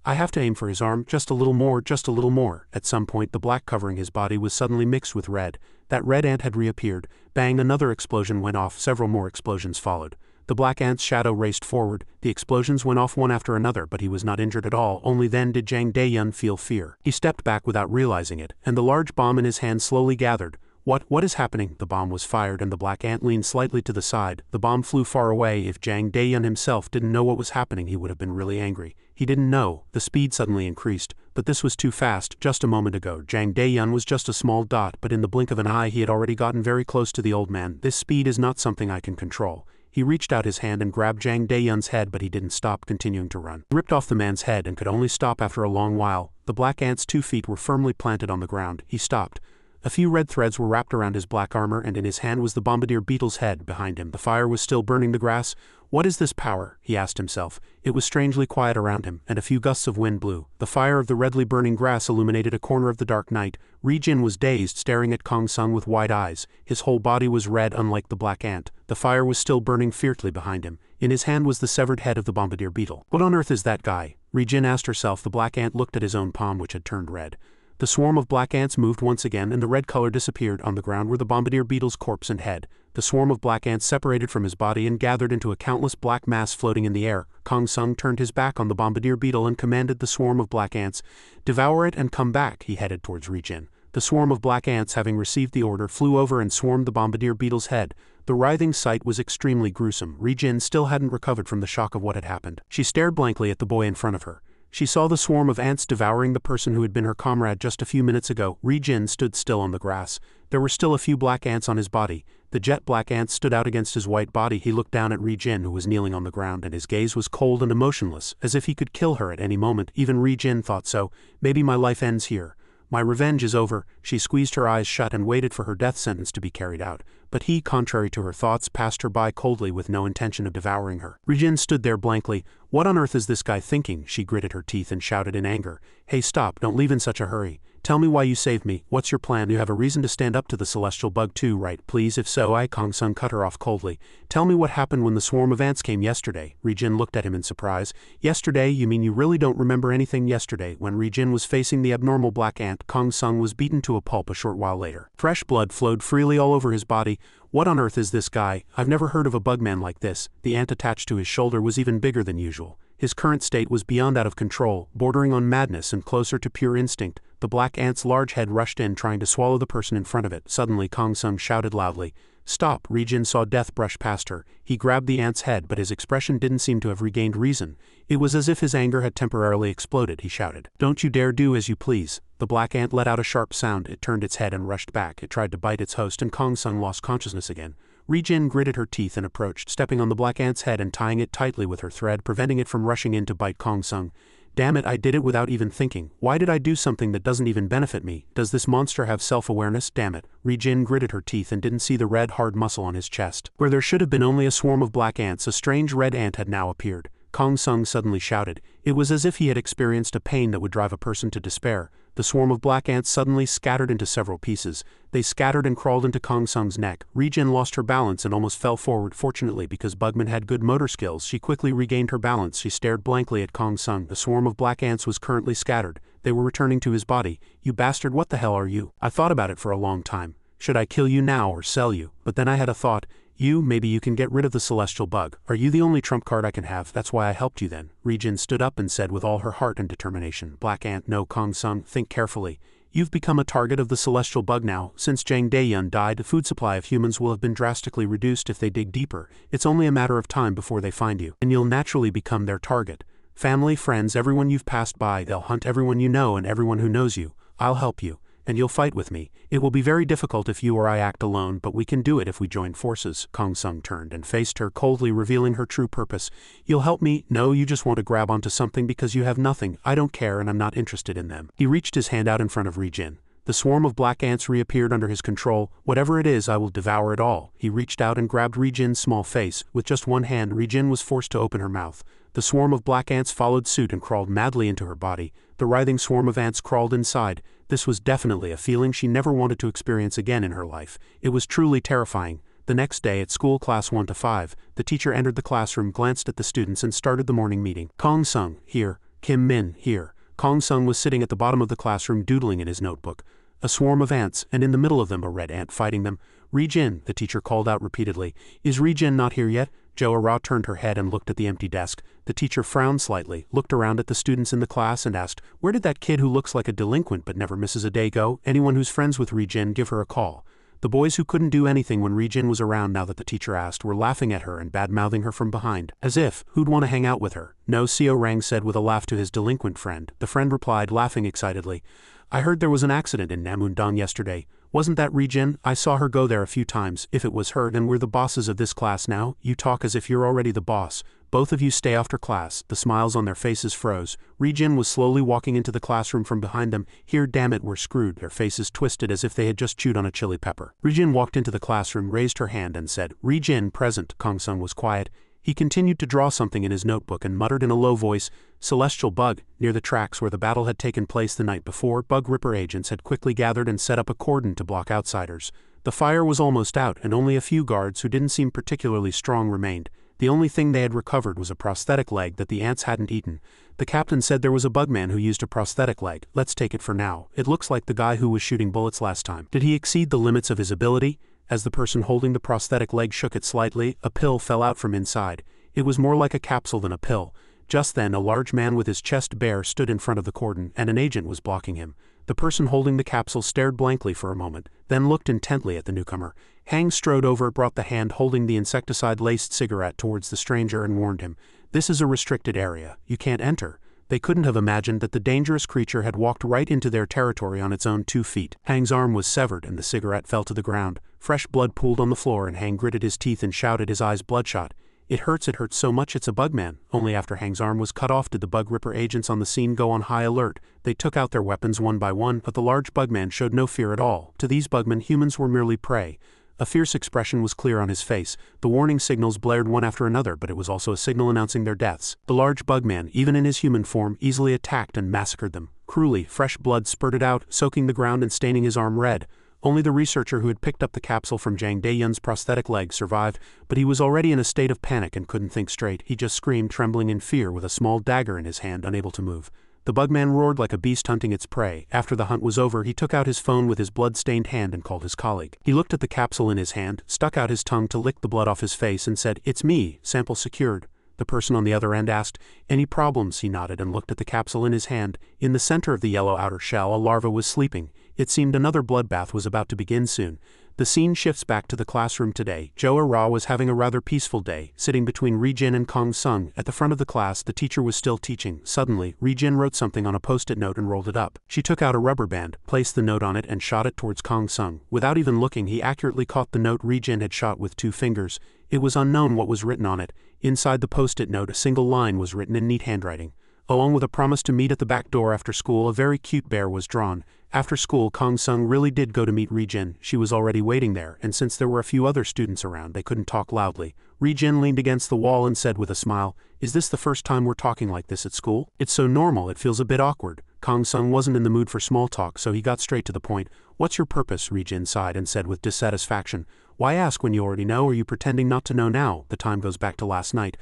I have to aim for his arm, just a little more, just a little more. At some point the black covering his body was suddenly mixed with red. That red ant had reappeared. Bang, another explosion went off. Several more explosions followed. The black ant's shadow raced forward. The explosions went off one after another, but he was not injured at all. Only then did Jang Dae-yun feel fear. He stepped back without realizing it, and the large bomb in his hand slowly gathered. What is happening? The bomb was fired and the black ant leaned slightly to the side. The bomb flew far away. If Jang Dae-yun himself didn't know what was happening, he would have been really angry. He didn't know. The speed suddenly increased, but this was too fast. Just a moment ago, Jang Dae-yun was just a small dot, but in the blink of an eye he had already gotten very close to the old man. This speed is not something I can control. He reached out his hand and grabbed Jang Dae-yun's head, but he didn't stop, continuing to run. He ripped off the man's head and could only stop after a long while. The black ant's 2 feet were firmly planted on the ground. He stopped. A few red threads were wrapped around his black armor, and in his hand was the bombardier beetle's head. Behind him, the fire was still burning the grass. What is this power? He asked himself. It was strangely quiet around him, and a few gusts of wind blew. The fire of the redly burning grass illuminated a corner of the dark night. Ri-Jin was dazed, staring at Kong Sung with wide eyes. His whole body was red, unlike the black ant. The fire was still burning fiercely behind him. In his hand was the severed head of the bombardier beetle. What on earth is that guy? Ri-Jin asked herself. The black ant looked at his own palm, which had turned red. The swarm of black ants moved once again, and the red color disappeared. On the ground were the bombardier beetle's corpse and head. The swarm of black ants separated from his body and gathered into a countless black mass floating in the air. Kong Sung turned his back on the bombardier beetle and commanded the swarm of black ants, devour it and come back. He headed towards Ri-Jin. The swarm of black ants, having received the order, flew over and swarmed the bombardier beetle's head. The writhing sight was extremely gruesome. Ri-Jin still hadn't recovered from the shock of what had happened. She stared blankly at the boy in front of her. She saw the swarm of ants devouring the person who had been her comrade just a few minutes ago. Ri-Jin stood still on the grass. There were still a few black ants on his body. The jet black ants stood out against his white body. He looked down at Ri-Jin, who was kneeling on the ground, and his gaze was cold and emotionless, as if he could kill her at any moment. Even Ri-Jin thought so. Maybe my life ends here. My revenge is over. She squeezed her eyes shut and waited for her death sentence to be carried out. But he, contrary to her thoughts, passed her by coldly with no intention of devouring her. Ri-Jin stood there blankly. What on earth is this guy thinking? She gritted her teeth and shouted in anger. Hey, stop, don't leave in such a hurry. Tell me why you saved me. What's your plan? You have a reason to stand up to the celestial bug too, right? Please, if so, Kong Sung cut her off coldly. Tell me what happened when the swarm of ants came yesterday. Ri-Jin looked at him in surprise. Yesterday? You mean you really don't remember anything? Yesterday, when Ri-Jin was facing the abnormal black ant, Kong Sung was beaten to a pulp a short while later. Fresh blood flowed freely all over his body. What on earth is this guy? I've never heard of a bugman like this. The ant attached to his shoulder was even bigger than usual. His current state was beyond out of control, bordering on madness and closer to pure instinct. The black ant's large head rushed in, trying to swallow the person in front of it. Suddenly, Kong Sung shouted loudly. Stop! Ri-Jin saw death brush past her. He grabbed the ant's head, but his expression didn't seem to have regained reason. It was as if his anger had temporarily exploded. He shouted, Don't you dare do as you please. The black ant let out a sharp sound. It turned its head and rushed back. It tried to bite its host, and Kong Sung lost consciousness again. Ri-Jin gritted her teeth and approached, stepping on the black ant's head and tying it tightly with her thread, preventing it from rushing in to bite Kong Sung. Damn it, I did it without even thinking. Why did I do something that doesn't even benefit me? Does this monster have self-awareness? Damn it. Ri-jin gritted her teeth and didn't see the red hard muscle on his chest. Where there should have been only a swarm of black ants, a strange red ant had now appeared. Kong Sung suddenly shouted. It was as if he had experienced a pain that would drive a person to despair. The swarm of black ants suddenly scattered into several pieces. They scattered and crawled into Kong Sung's neck. Ri-jin lost her balance and almost fell forward. Fortunately, because Bugman had good motor skills, she quickly regained her balance. She stared blankly at Kong Sung. The swarm of black ants was currently scattered. They were returning to his body. You bastard, what the hell are you? I thought about it for a long time. Should I kill you now or sell you? But then I had a thought. Maybe you can get rid of the celestial bug. Are you the only trump card I can have? That's why I helped you then. Ri-jin stood up and said with all her heart and determination. Black ant, no. Kong Sung, think carefully. You've become a target of the celestial bug now. Since Jang Daeyun died, the food supply of humans will have been drastically reduced if they dig deeper. It's only a matter of time before they find you, and you'll naturally become their target. Family, friends, everyone you've passed by, they'll hunt everyone you know and everyone who knows you. I'll help you. And you'll fight with me. It will be very difficult if you or I act alone, but we can do it if we join forces. Kong Sung turned and faced her coldly, revealing her true purpose. You'll help me? No, you just want to grab onto something because you have nothing. I don't care and I'm not interested in them. He reached his hand out in front of Ri-jin. The swarm of black ants reappeared under his control. Whatever it is, I will devour it all. He reached out and grabbed Ri-jin's small face. With just one hand, Ri-jin was forced to open her mouth. The swarm of black ants followed suit and crawled madly into her body. The writhing swarm of ants crawled inside. This was definitely a feeling she never wanted to experience again in her life. It was truly terrifying. The next day at school, class 1 to 5, the teacher entered the classroom, glanced at the students and started the morning meeting. Kong Sung, here. Kim Min, here. Kong Sung was sitting at the bottom of the classroom doodling in his notebook. A swarm of ants, and in the middle of them a red ant fighting them. Ri-jin, the teacher called out repeatedly. Is Ri-jin not here yet? Jo-ra turned her head and looked at the empty desk. The teacher frowned slightly, looked around at the students in the class and asked, where did that kid who looks like a delinquent but never misses a day go? Anyone who's friends with Ri-jin, give her a call. The boys who couldn't do anything when Ri-jin was around now that the teacher asked were laughing at her and bad-mouthing her from behind. As if, who'd want to hang out with her? No, Seo Rang said with a laugh to his delinquent friend. The friend replied, laughing excitedly. I heard there was an accident in Namundong yesterday. Wasn't that Ri-jin? I saw her go there a few times. If it was her, then we're the bosses of this class now. You talk as if you're already the boss. Both of you stay after class. The smiles on their faces froze. Ri-jin was slowly walking into the classroom from behind them. Here, damn it, we're screwed. Their faces twisted as if they had just chewed on a chili pepper. Ri-jin walked into the classroom, raised her hand and said, Ri-jin, present. Kong Sung was quiet. He continued to draw something in his notebook and muttered in a low voice, celestial bug. Near the tracks where the battle had taken place the night before, bug ripper agents had quickly gathered and set up a cordon to block outsiders. The fire was almost out and only a few guards who didn't seem particularly strong remained. The only thing they had recovered was a prosthetic leg that the ants hadn't eaten. The captain said there was a bugman who used a prosthetic leg. Let's take it for now. It looks like the guy who was shooting bullets last time. Did he exceed the limits of his ability? As the person holding the prosthetic leg shook it slightly, a pill fell out from inside. It was more like a capsule than a pill. Just then a large man with his chest bare stood in front of the cordon, and an agent was blocking him. The person holding the capsule stared blankly for a moment, then looked intently at the newcomer. Hang strode over, brought the hand holding the insecticide-laced cigarette towards the stranger and warned him, "This is a restricted area. You can't enter." They couldn't have imagined that the dangerous creature had walked right into their territory on its own 2 feet. Hang's arm was severed and the cigarette fell to the ground. Fresh blood pooled on the floor and Hang gritted his teeth and shouted, his eyes bloodshot. It hurts so much it's a bugman." Only after Hang's arm was cut off did the bug ripper agents on the scene go on high alert. They took out their weapons one by one, but the large bugman showed no fear at all. To these bugmen, humans were merely prey. A fierce expression was clear on his face. The warning signals blared one after another, but it was also a signal announcing their deaths. The large bugman, even in his human form, easily attacked and massacred them. Cruelly, fresh blood spurted out, soaking the ground and staining his arm red. Only the researcher who had picked up the capsule from Jang Daeyun's prosthetic leg survived, but he was already in a state of panic and couldn't think straight. He just screamed, trembling in fear with a small dagger in his hand, unable to move. The bugman roared like a beast hunting its prey. After the hunt was over, he took out his phone with his blood-stained hand and called his colleague. He looked at the capsule in his hand, stuck out his tongue to lick the blood off his face and said, "It's me, sample secured." The person on the other end asked, "Any problems?" He nodded and looked at the capsule in his hand. In the center of the yellow outer shell, a larva was sleeping. It seemed another bloodbath was about to begin soon. The scene shifts back to the classroom today. Jo-ra was having a rather peaceful day, sitting between Ri-jin and Kong Sung. At the front of the class, the teacher was still teaching. Suddenly, Ri-jin wrote something on a post-it note and rolled it up. She took out a rubber band, placed the note on it and shot it towards Kong Sung. Without even looking, he accurately caught the note Ri-jin had shot with 2 fingers. It was unknown what was written on it. Inside the post-it note, a single line was written in neat handwriting. Along with a promise to meet at the back door after school, a very cute bear was drawn. After school, Kong Sung really did go to meet Ri-jin. She was already waiting there, and since there were a few other students around, they couldn't talk loudly. Ri-jin leaned against the wall and said with a smile, "Is this the first time we're talking like this at school? It's so normal, it feels a bit awkward." Kong Sung wasn't in the mood for small talk, so he got straight to the point. "What's your purpose?" Ri-jin sighed and said with dissatisfaction. "Why ask when you already know? Are you pretending not to know now? The time goes back to last night."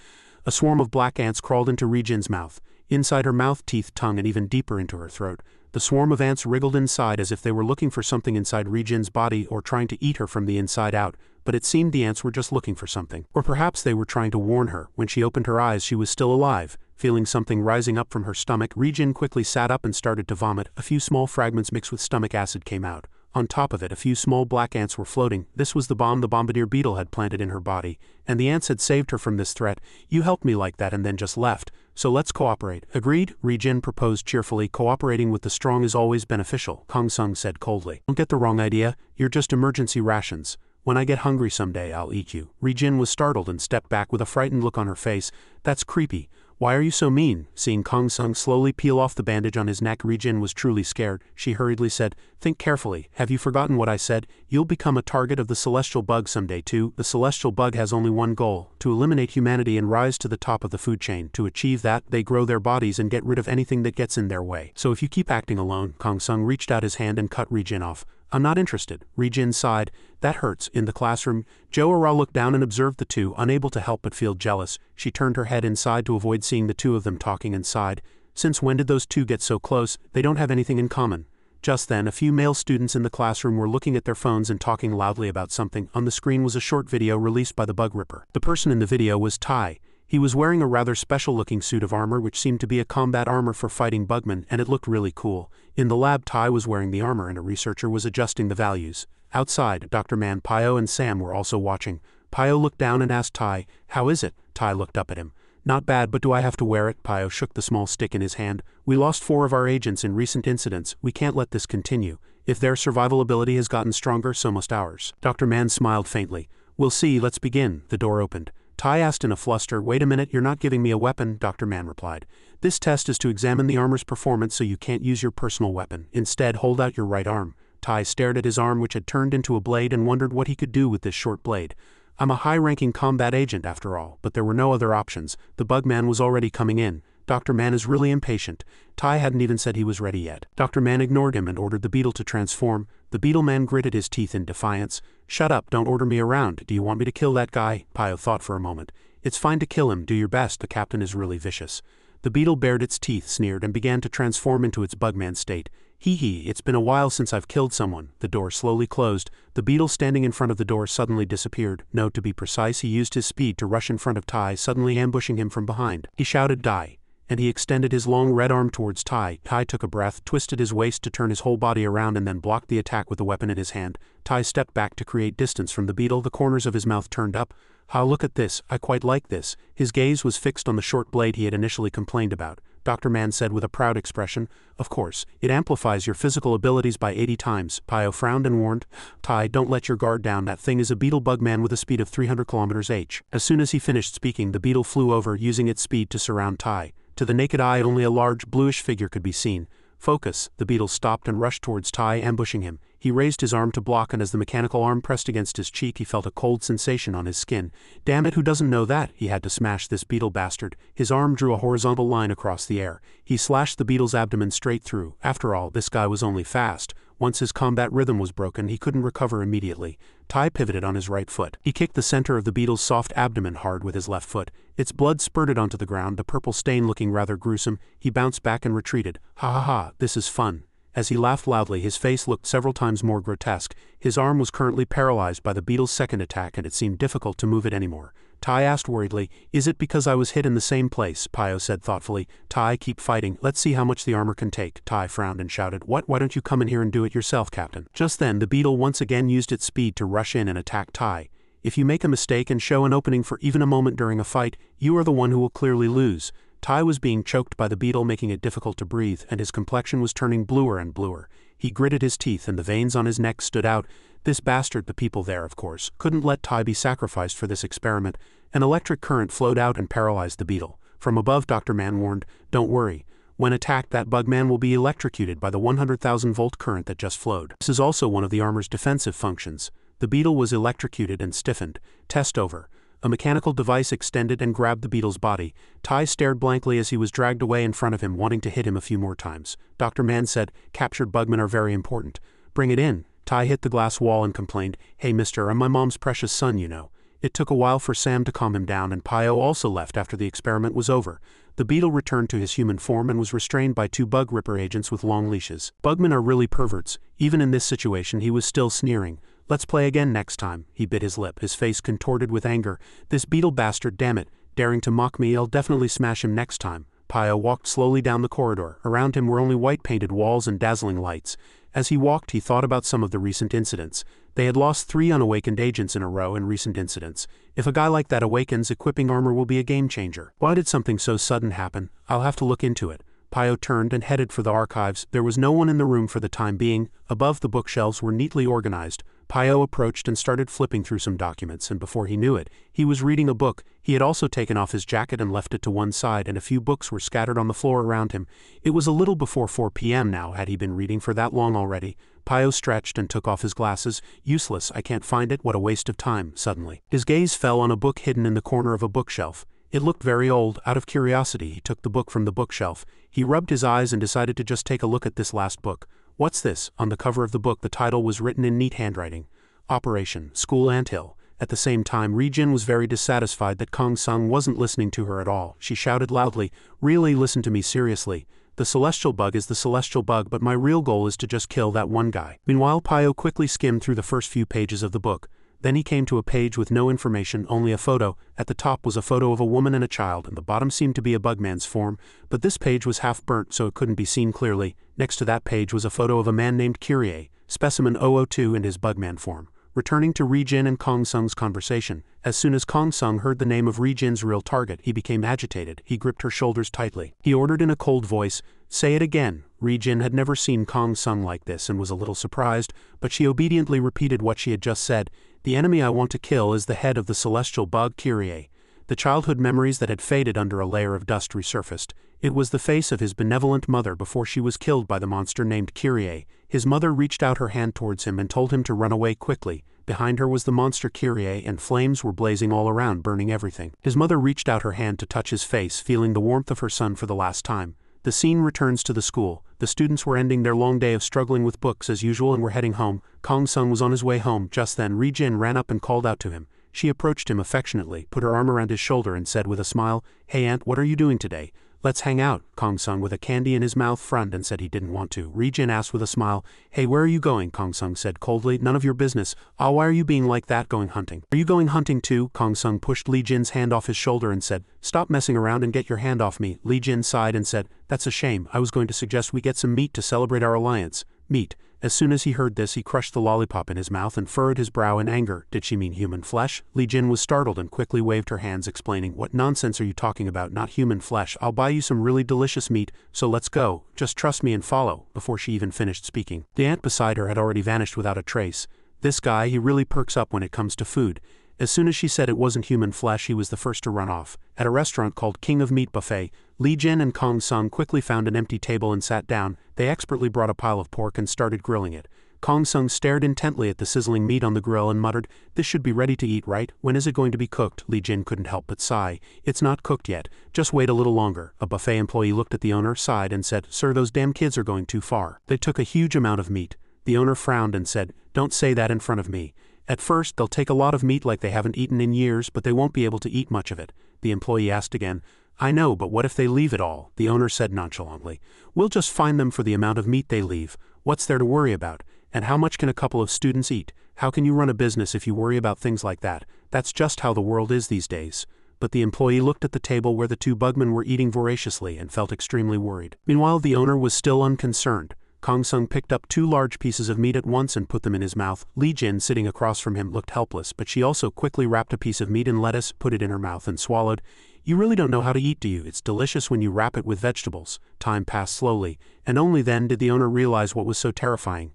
A swarm of black ants crawled into Ri-jin's mouth. Inside her mouth, teeth, tongue, and even deeper into her throat. The swarm of ants wriggled inside as if they were looking for something inside Ri-jin's body or trying to eat her from the inside out, but it seemed the ants were just looking for something. Or perhaps they were trying to warn her. When she opened her eyes, she was still alive. Feeling something rising up from her stomach, Ri-jin quickly sat up and started to vomit. A few small fragments mixed with stomach acid came out. On top of it, a few small black ants were floating. This was the bomb the bombardier beetle had planted in her body, and the ants had saved her from this threat. "You helped me like that and then just left. So let's cooperate." "Agreed," Ri-jin proposed cheerfully. "Cooperating with the strong is always beneficial," Kong Sung said coldly. "Don't get the wrong idea. You're just emergency rations. When I get hungry someday, I'll eat you." Ri-jin was startled and stepped back with a frightened look on her face. "That's creepy. Why are you so mean?" Seeing Kong Sung slowly peel off the bandage on his neck, Ri-jin was truly scared. She hurriedly said, "Think carefully. Have you forgotten what I said? You'll become a target of the celestial bug someday too. The celestial bug has only one goal, to eliminate humanity and rise to the top of the food chain. To achieve that, they grow their bodies and get rid of anything that gets in their way. So if you keep acting alone," Kong Sung reached out his hand and cut Ri-jin off. "I'm not interested." Ri-jin sighed. "That hurts." In the classroom, Jo-ra looked down and observed the two, unable to help but feel jealous. She turned her head inside to avoid seeing the two of them talking and sighed. Since when did those two get so close? They don't have anything in common. Just then, a few male students in the classroom were looking at their phones and talking loudly about something. On the screen was a short video released by the Bug Ripper. The person in the video was Tai. He was wearing a rather special-looking suit of armor which seemed to be a combat armor for fighting bugmen, and it looked really cool. In the lab, Tai was wearing the armor and a researcher was adjusting the values. Outside, Dr. Man, Pio, and Sam were also watching. Pio looked down and asked Tai, "How is it?" Tai looked up at him. "Not bad, but do I have to wear it?" Pio shook the small stick in his hand. "We lost 4 of our agents in recent incidents. We can't let this continue. If their survival ability has gotten stronger, so must ours." Dr. Man smiled faintly. "We'll see, let's begin." The door opened. Tai asked in a fluster, "Wait a minute, you're not giving me a weapon," Dr. Man replied. "This test is to examine the armor's performance, so you can't use your personal weapon. Instead, hold out your right arm." Tai stared at his arm, which had turned into a blade, and wondered what he could do with this short blade. "I'm a high-ranking combat agent after all," but there were no other options. The Bugman was already coming in. Dr. Man is really impatient. Tai hadn't even said he was ready yet. Dr. Man ignored him and ordered the beetle to transform. The beetle man gritted his teeth in defiance. "Shut up, don't order me around. Do you want me to kill that guy?" Pio thought for a moment. "It's fine to kill him, do your best, the captain is really vicious." The beetle bared its teeth, sneered, and began to transform into its bugman state. "Hee, it's been a while since I've killed someone." The door slowly closed. The beetle standing in front of the door suddenly disappeared. No, to be precise, he used his speed to rush in front of Tai, suddenly ambushing him from behind. He shouted, "Die!" and he extended his long red arm towards Tai. Tai took a breath, twisted his waist to turn his whole body around, and then blocked the attack with the weapon in his hand. Tai stepped back to create distance from the beetle, the corners of his mouth turned up. "Ah, look at this, I quite like this." His gaze was fixed on the short blade he had initially complained about. Dr. Man said with a proud expression, "Of course, it amplifies your physical abilities by 80 times. Pio frowned and warned, "Tai, don't let your guard down. That thing is a beetle bugman with a speed of 300 km/h. As soon as he finished speaking, the beetle flew over, using its speed to surround Tai. To the naked eye, only a large, bluish figure could be seen. "Focus." The beetle stopped and rushed towards Tai, ambushing him. He raised his arm to block, and as the mechanical arm pressed against his cheek, he felt a cold sensation on his skin. "Damn it, who doesn't know that?" He had to smash this beetle bastard. His arm drew a horizontal line across the air. He slashed the beetle's abdomen straight through. After all, this guy was only fast. Once his combat rhythm was broken, he couldn't recover immediately. Tai pivoted on his right foot. He kicked the center of the beetle's soft abdomen hard with his left foot. Its blood spurted onto the ground, the purple stain looking rather gruesome. He bounced back and retreated. "Ha ha ha, this is fun." As he laughed loudly, his face looked several times more grotesque. His arm was currently paralyzed by the beetle's second attack, and it seemed difficult to move it anymore. Tai asked worriedly, "Is it because I was hit in the same place?" Pio said thoughtfully, "Tai, keep fighting. Let's see how much the armor can take." Tai frowned and shouted, "What? Why don't you come in here and do it yourself, Captain?" Just then, the beetle once again used its speed to rush in and attack Tai. If you make a mistake and show an opening for even a moment during a fight, you are the one who will clearly lose. Tai was being choked by the beetle, making it difficult to breathe, and his complexion was turning bluer and bluer. He gritted his teeth and the veins on his neck stood out. This bastard, the people there, of course, couldn't let Tai be sacrificed for this experiment. An electric current flowed out and paralyzed the beetle. From above, Dr. Man warned, "Don't worry. When attacked, that bugman will be electrocuted by the 100,000-volt current that just flowed." This is also one of the armor's defensive functions. The beetle was electrocuted and stiffened. Test over. A mechanical device extended and grabbed the beetle's body. Tai stared blankly as he was dragged away in front of him, wanting to hit him a few more times. Dr. Man said, "Captured bugmen are very important. Bring it in." Tai hit the glass wall and complained, "Hey mister, I'm my mom's precious son, you know." It took a while for Sam to calm him down, and Pio also left after the experiment was over. The beetle returned to his human form and was restrained by 2 bug ripper agents with long leashes. Bugmen are really perverts. Even in this situation he was still sneering. "Let's play again next time." He bit his lip, his face contorted with anger. "This beetle bastard, damn it, daring to mock me, I'll definitely smash him next time." Pio walked slowly down the corridor. Around him were only white-painted walls and dazzling lights. As he walked, he thought about some of the recent incidents. They had lost 3 unawakened agents in a row in recent incidents. If a guy like that awakens, equipping armor will be a game-changer. Why did something so sudden happen? I'll have to look into it. Pio turned and headed for the archives. There was no one in the room for the time being. Above, the bookshelves were neatly organized. Pio approached and started flipping through some documents, and before he knew it, he was reading a book. He had also taken off his jacket and left it to one side, and a few books were scattered on the floor around him. It was a little before 4 p.m. now. Had he been reading for that long already? Pio stretched and took off his glasses. "Useless, I can't find it, what a waste of time." Suddenly, his gaze fell on a book hidden in the corner of a bookshelf. It looked very old. Out of curiosity, he took the book from the bookshelf. He rubbed his eyes and decided to just take a look at this last book. What's this? On the cover of the book, the title was written in neat handwriting. Operation School Anthill. At the same time, Ri-jin was very dissatisfied that Kong Sung wasn't listening to her at all. She shouted loudly, "Really, listen to me seriously. The celestial bug is the celestial bug, but my real goal is to just kill that one guy." Meanwhile, Pio quickly skimmed through the first few pages of the book. Then he came to a page with no information, only a photo. At the top was a photo of a woman and a child, and the bottom seemed to be a bugman's form, but this page was half burnt so it couldn't be seen clearly. Next to that page was a photo of a man named Kyrie, specimen 002 in his bugman form. Returning to Ri-jin and Kong Sung's conversation, as soon as Kong Sung heard the name of Ri-jin's real target, he became agitated. He gripped her shoulders tightly. He ordered in a cold voice, "Say it again." Ri-jin had never seen Kong Sung like this and was a little surprised, but she obediently repeated what she had just said. "The enemy I want to kill is the head of the celestial bug Kyrie." The childhood memories that had faded under a layer of dust resurfaced. It was the face of his benevolent mother before she was killed by the monster named Kyrie. His mother reached out her hand towards him and told him to run away quickly. Behind her was the monster Kyrie, and flames were blazing all around, burning everything. His mother reached out her hand to touch his face, feeling the warmth of her son for the last time. The scene returns to the school. The students were ending their long day of struggling with books as usual and were heading home. Kong Sung was on his way home. Just then, Ri-jin ran up and called out to him. She approached him affectionately, put her arm around his shoulder and said with a smile, "Hey aunt, what are you doing today?" "Let's hang out." Kong Sung, with a candy in his mouth, frowned and said he didn't want to. Ri-jin asked with a smile, "Hey, where are you going?" Kong Sung said coldly, "None of your business." "Ah, why are you being like that? Going hunting?" "Are you going hunting too?" Kong Sung pushed Ri-jin's hand off his shoulder and said, "Stop messing around and get your hand off me." Ri-jin sighed and said, "That's a shame. I was going to suggest we get some meat to celebrate our alliance." Meat. As soon as he heard this, he crushed the lollipop in his mouth and furrowed his brow in anger. Did she mean human flesh? Ri-jin was startled and quickly waved her hands, explaining, "What nonsense are you talking about? Not human flesh. I'll buy you some really delicious meat, so let's go. Just trust me and follow." Before she even finished speaking, the ant beside her had already vanished without a trace. This guy, he really perks up when it comes to food. As soon as she said it wasn't human flesh, he was the first to run off. At a restaurant called King of Meat Buffet, Ri-jin and Kong Sung quickly found an empty table and sat down. They expertly brought a pile of pork and started grilling it. Kong Sung stared intently at the sizzling meat on the grill and muttered, "This should be ready to eat, right? When is it going to be cooked?" Ri-jin couldn't help but sigh. "It's not cooked yet. Just wait a little longer." A buffet employee looked at the owner, sighed and said, "Sir, those damn kids are going too far. They took a huge amount of meat." The owner frowned and said, "Don't say that in front of me. At first, they'll take a lot of meat like they haven't eaten in years, but they won't be able to eat much of it." The employee asked again, "I know, but what if they leave it all?" The owner said nonchalantly, "We'll just fine them for the amount of meat they leave. What's there to worry about? And how much can a couple of students eat? How can you run a business if you worry about things like that? That's just how the world is these days." But the employee looked at the table where the 2 bugmen were eating voraciously and felt extremely worried. Meanwhile, the owner was still unconcerned. Kong Sung picked up 2 large pieces of meat at once and put them in his mouth. Ri-jin, sitting across from him, looked helpless, but she also quickly wrapped a piece of meat in lettuce, put it in her mouth and swallowed. "You really don't know how to eat, do you? It's delicious when you wrap it with vegetables." Time passed slowly, and only then did the owner realize what was so terrifying.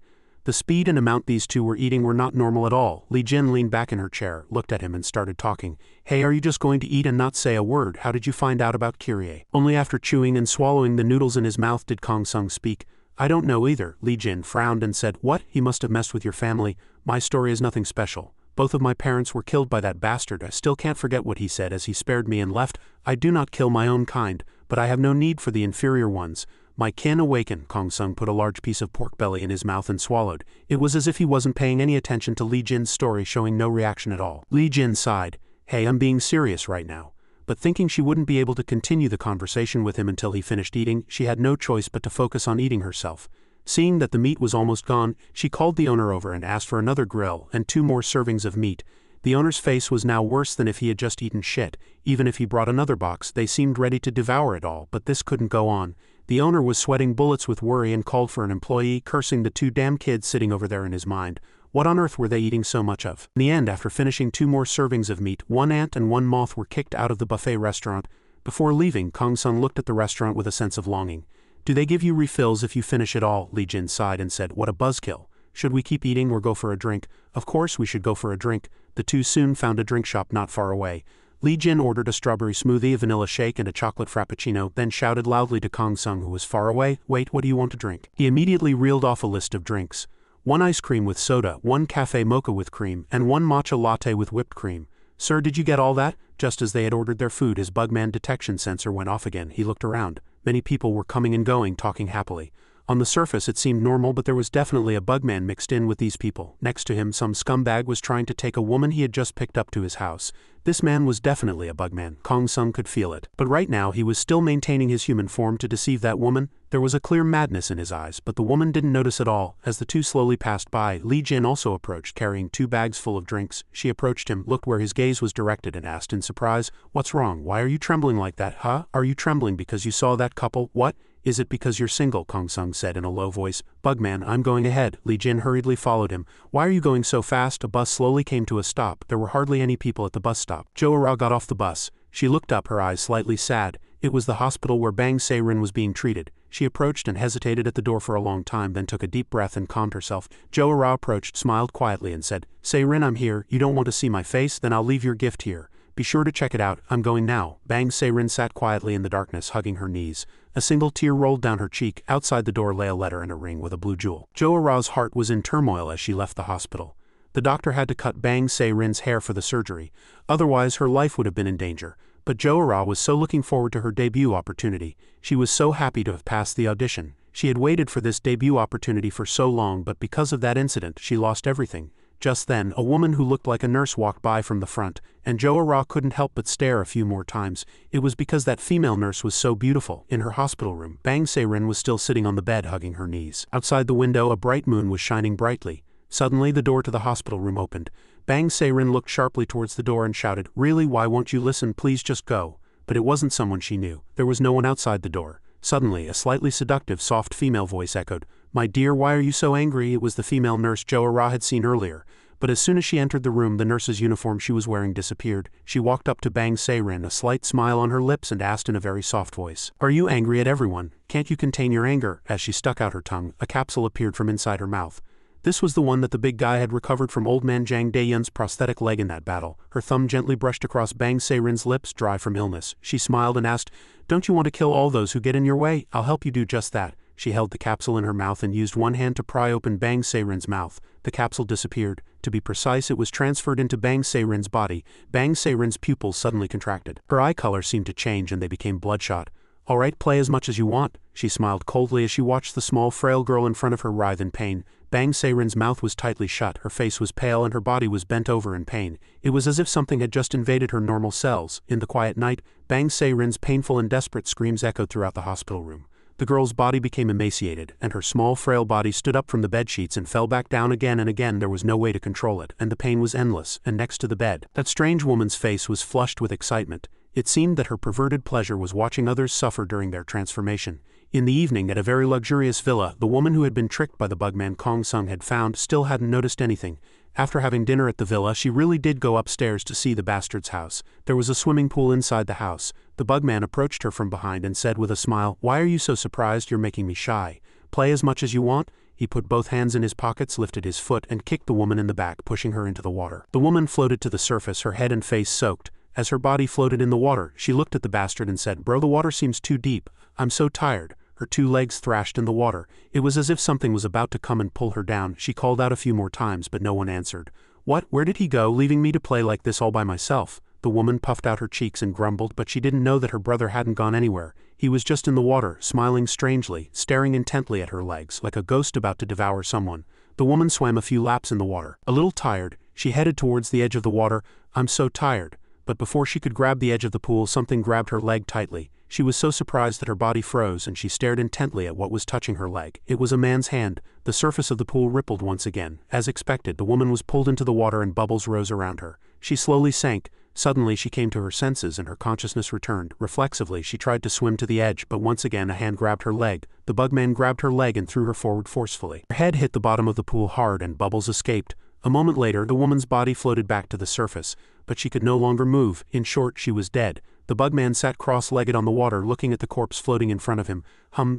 The speed and amount these two were eating were not normal at all. Li Jin leaned back in her chair, looked at him and started talking. Hey, are you just going to eat and not say a word? How did you find out about Kyrie? Only after chewing and swallowing the noodles in his mouth did Kong Sung speak. I don't know either. Li Jin frowned and said, what? He must have messed with your family. My story is nothing special. Both of my parents were killed by that bastard. I still can't forget what he said as he spared me and left. I do not kill my own kind, but I have no need for the inferior ones. My kin awaken. Kong Sung put a large piece of pork belly in his mouth and swallowed. It was as if he wasn't paying any attention to Li Jin's story, showing no reaction at all. Li Jin sighed. Hey, I'm being serious right now. But thinking she wouldn't be able to continue the conversation with him until he finished eating, she had no choice but to focus on eating herself. Seeing that the meat was almost gone, she called the owner over and asked for another grill and 2 more servings of meat. The owner's face was now worse than if he had just eaten shit. Even if he brought another box, they seemed ready to devour it all, but this couldn't go on. The owner was sweating bullets with worry and called for an employee, cursing the 2 damn kids sitting over there in his mind. What on earth were they eating so much of? In the end, after finishing 2 more servings of meat, 1 ant and 1 moth were kicked out of the buffet restaurant. Before leaving, Kong Sung looked at the restaurant with a sense of longing. Do they give you refills if you finish it all? Li Jin sighed and said, what a buzzkill. Should we keep eating or go for a drink? Of course we should go for a drink. The two soon found a drink shop not far away. Li Jin ordered a strawberry smoothie, a vanilla shake and a chocolate frappuccino, then shouted loudly to Kong Sung, who was far away, wait, what do you want to drink? He immediately reeled off a list of drinks. 1 ice cream with soda, 1 cafe mocha with cream, and 1 matcha latte with whipped cream. Sir, did you get all that? Just as they had ordered their food, his bugman detection sensor went off again. He looked around. Many people were coming and going, talking happily. On the surface it seemed normal, but there was definitely a bugman mixed in with these people. Next to him, some scumbag was trying to take a woman he had just picked up to his house. This man was definitely a bugman. Kong Sung could feel it. But right now he was still maintaining his human form to deceive that woman. There was a clear madness in his eyes, but the woman didn't notice at all. As the two slowly passed by, Li Jin also approached, carrying 2 bags full of drinks. She approached him, looked where his gaze was directed and asked in surprise, what's wrong? Why are you trembling like that, huh? Are you trembling because you saw that couple? What? Is it because you're single? Kong Sung said in a low voice. Bugman, I'm going ahead. Li Jin hurriedly followed him. Why are you going so fast? A bus slowly came to a stop. There were hardly any people at the bus stop. Jo-ra got off the bus. She looked up, her eyes slightly sad. It was the hospital where Bang Se-rin was being treated. She approached and hesitated at the door for a long time, then took a deep breath and calmed herself. Jo-ra approached, smiled quietly and said, Se-rin, I'm here. You don't want to see my face? Then I'll leave your gift here. Be sure to check it out. I'm going now. Bang Se-rin sat quietly in the darkness, hugging her knees. A single tear rolled down her cheek. Outside the door lay a letter and a ring with a blue jewel. Jo-ra's heart was in turmoil as she left the hospital. The doctor had to cut Bang Se-rin's hair for the surgery. Otherwise, her life would have been in danger. But Jo-ra was so looking forward to her debut opportunity. She was so happy to have passed the audition. She had waited for this debut opportunity for so long, but because of that incident, she lost everything. Just then, a woman who looked like a nurse walked by from the front, and Jo-ra couldn't help but stare a few more times. It was because that female nurse was so beautiful. In her hospital room, Bang Se-rin was still sitting on the bed hugging her knees. Outside the window, a bright moon was shining brightly. Suddenly, the door to the hospital room opened. Bang Se-rin looked sharply towards the door and shouted, really, why won't you listen? Please just go. But it wasn't someone she knew. There was no one outside the door. Suddenly, a slightly seductive, soft female voice echoed, my dear, why are you so angry? It was the female nurse Jo-ra had seen earlier. But as soon as she entered the room, the nurse's uniform she was wearing disappeared. She walked up to Bang Se-rin, a slight smile on her lips, and asked in a very soft voice, are you angry at everyone? Can't you contain your anger? As she stuck out her tongue, a capsule appeared from inside her mouth. This was the one that the big guy had recovered from old man Jang Dae-yun's prosthetic leg in that battle. Her thumb gently brushed across Bang Se-rin's lips, dry from illness. She smiled and asked, don't you want to kill all those who get in your way? I'll help you do just that. She held the capsule in her mouth and used one hand to pry open Bang Se-rin's mouth. The capsule disappeared. To be precise, it was transferred into Bang Se-rin's body. Bang Se-rin's pupils suddenly contracted. Her eye color seemed to change and they became bloodshot. All right, play as much as you want. She smiled coldly as she watched the small, frail girl in front of her writhe in pain. Bang Se-rin's mouth was tightly shut, her face was pale and her body was bent over in pain. It was as if something had just invaded her normal cells. In the quiet night, Bang Se-rin's painful and desperate screams echoed throughout the hospital room. The girl's body became emaciated, and her small, frail body stood up from the bedsheets and fell back down again and again. There was no way to control it, and the pain was endless. And next to the bed, that strange woman's face was flushed with excitement. It seemed that her perverted pleasure was watching others suffer during their transformation. In the evening, at a very luxurious villa, the woman who had been tricked by the bugman Kong Sung had found still hadn't noticed anything. After having dinner at the villa, she really did go upstairs to see the bastard's house. There was a swimming pool inside the house. The bugman approached her from behind and said with a smile, why are you so surprised? You're making me shy. Play as much as you want. He put both hands in his pockets, lifted his foot, and kicked the woman in the back, pushing her into the water. The woman floated to the surface, her head and face soaked. As her body floated in the water, she looked at the bastard and said, "Bro, the water seems too deep. I'm so tired." Her two legs thrashed in the water. It was as if something was about to come and pull her down. She called out a few more times, but no one answered. "What? Where did he go, leaving me to play like this all by myself?" The woman puffed out her cheeks and grumbled, but she didn't know that her brother hadn't gone anywhere. He was just in the water, smiling strangely, staring intently at her legs, like a ghost about to devour someone. The woman swam a few laps in the water. A little tired, she headed towards the edge of the water. "I'm so tired." But before she could grab the edge of the pool, something grabbed her leg tightly. She was so surprised that her body froze, and she stared intently at what was touching her leg. It was a man's hand. The surface of the pool rippled once again. As expected, the woman was pulled into the water and bubbles rose around her. She slowly sank. Suddenly she came to her senses and her consciousness returned. Reflexively, she tried to swim to the edge, but once again a hand grabbed her leg. The bugman grabbed her leg and threw her forward forcefully. Her head hit the bottom of the pool hard and bubbles escaped. A moment later, the woman's body floated back to the surface, but she could no longer move. In short, she was dead. The bugman sat cross-legged on the water, looking at the corpse floating in front of him.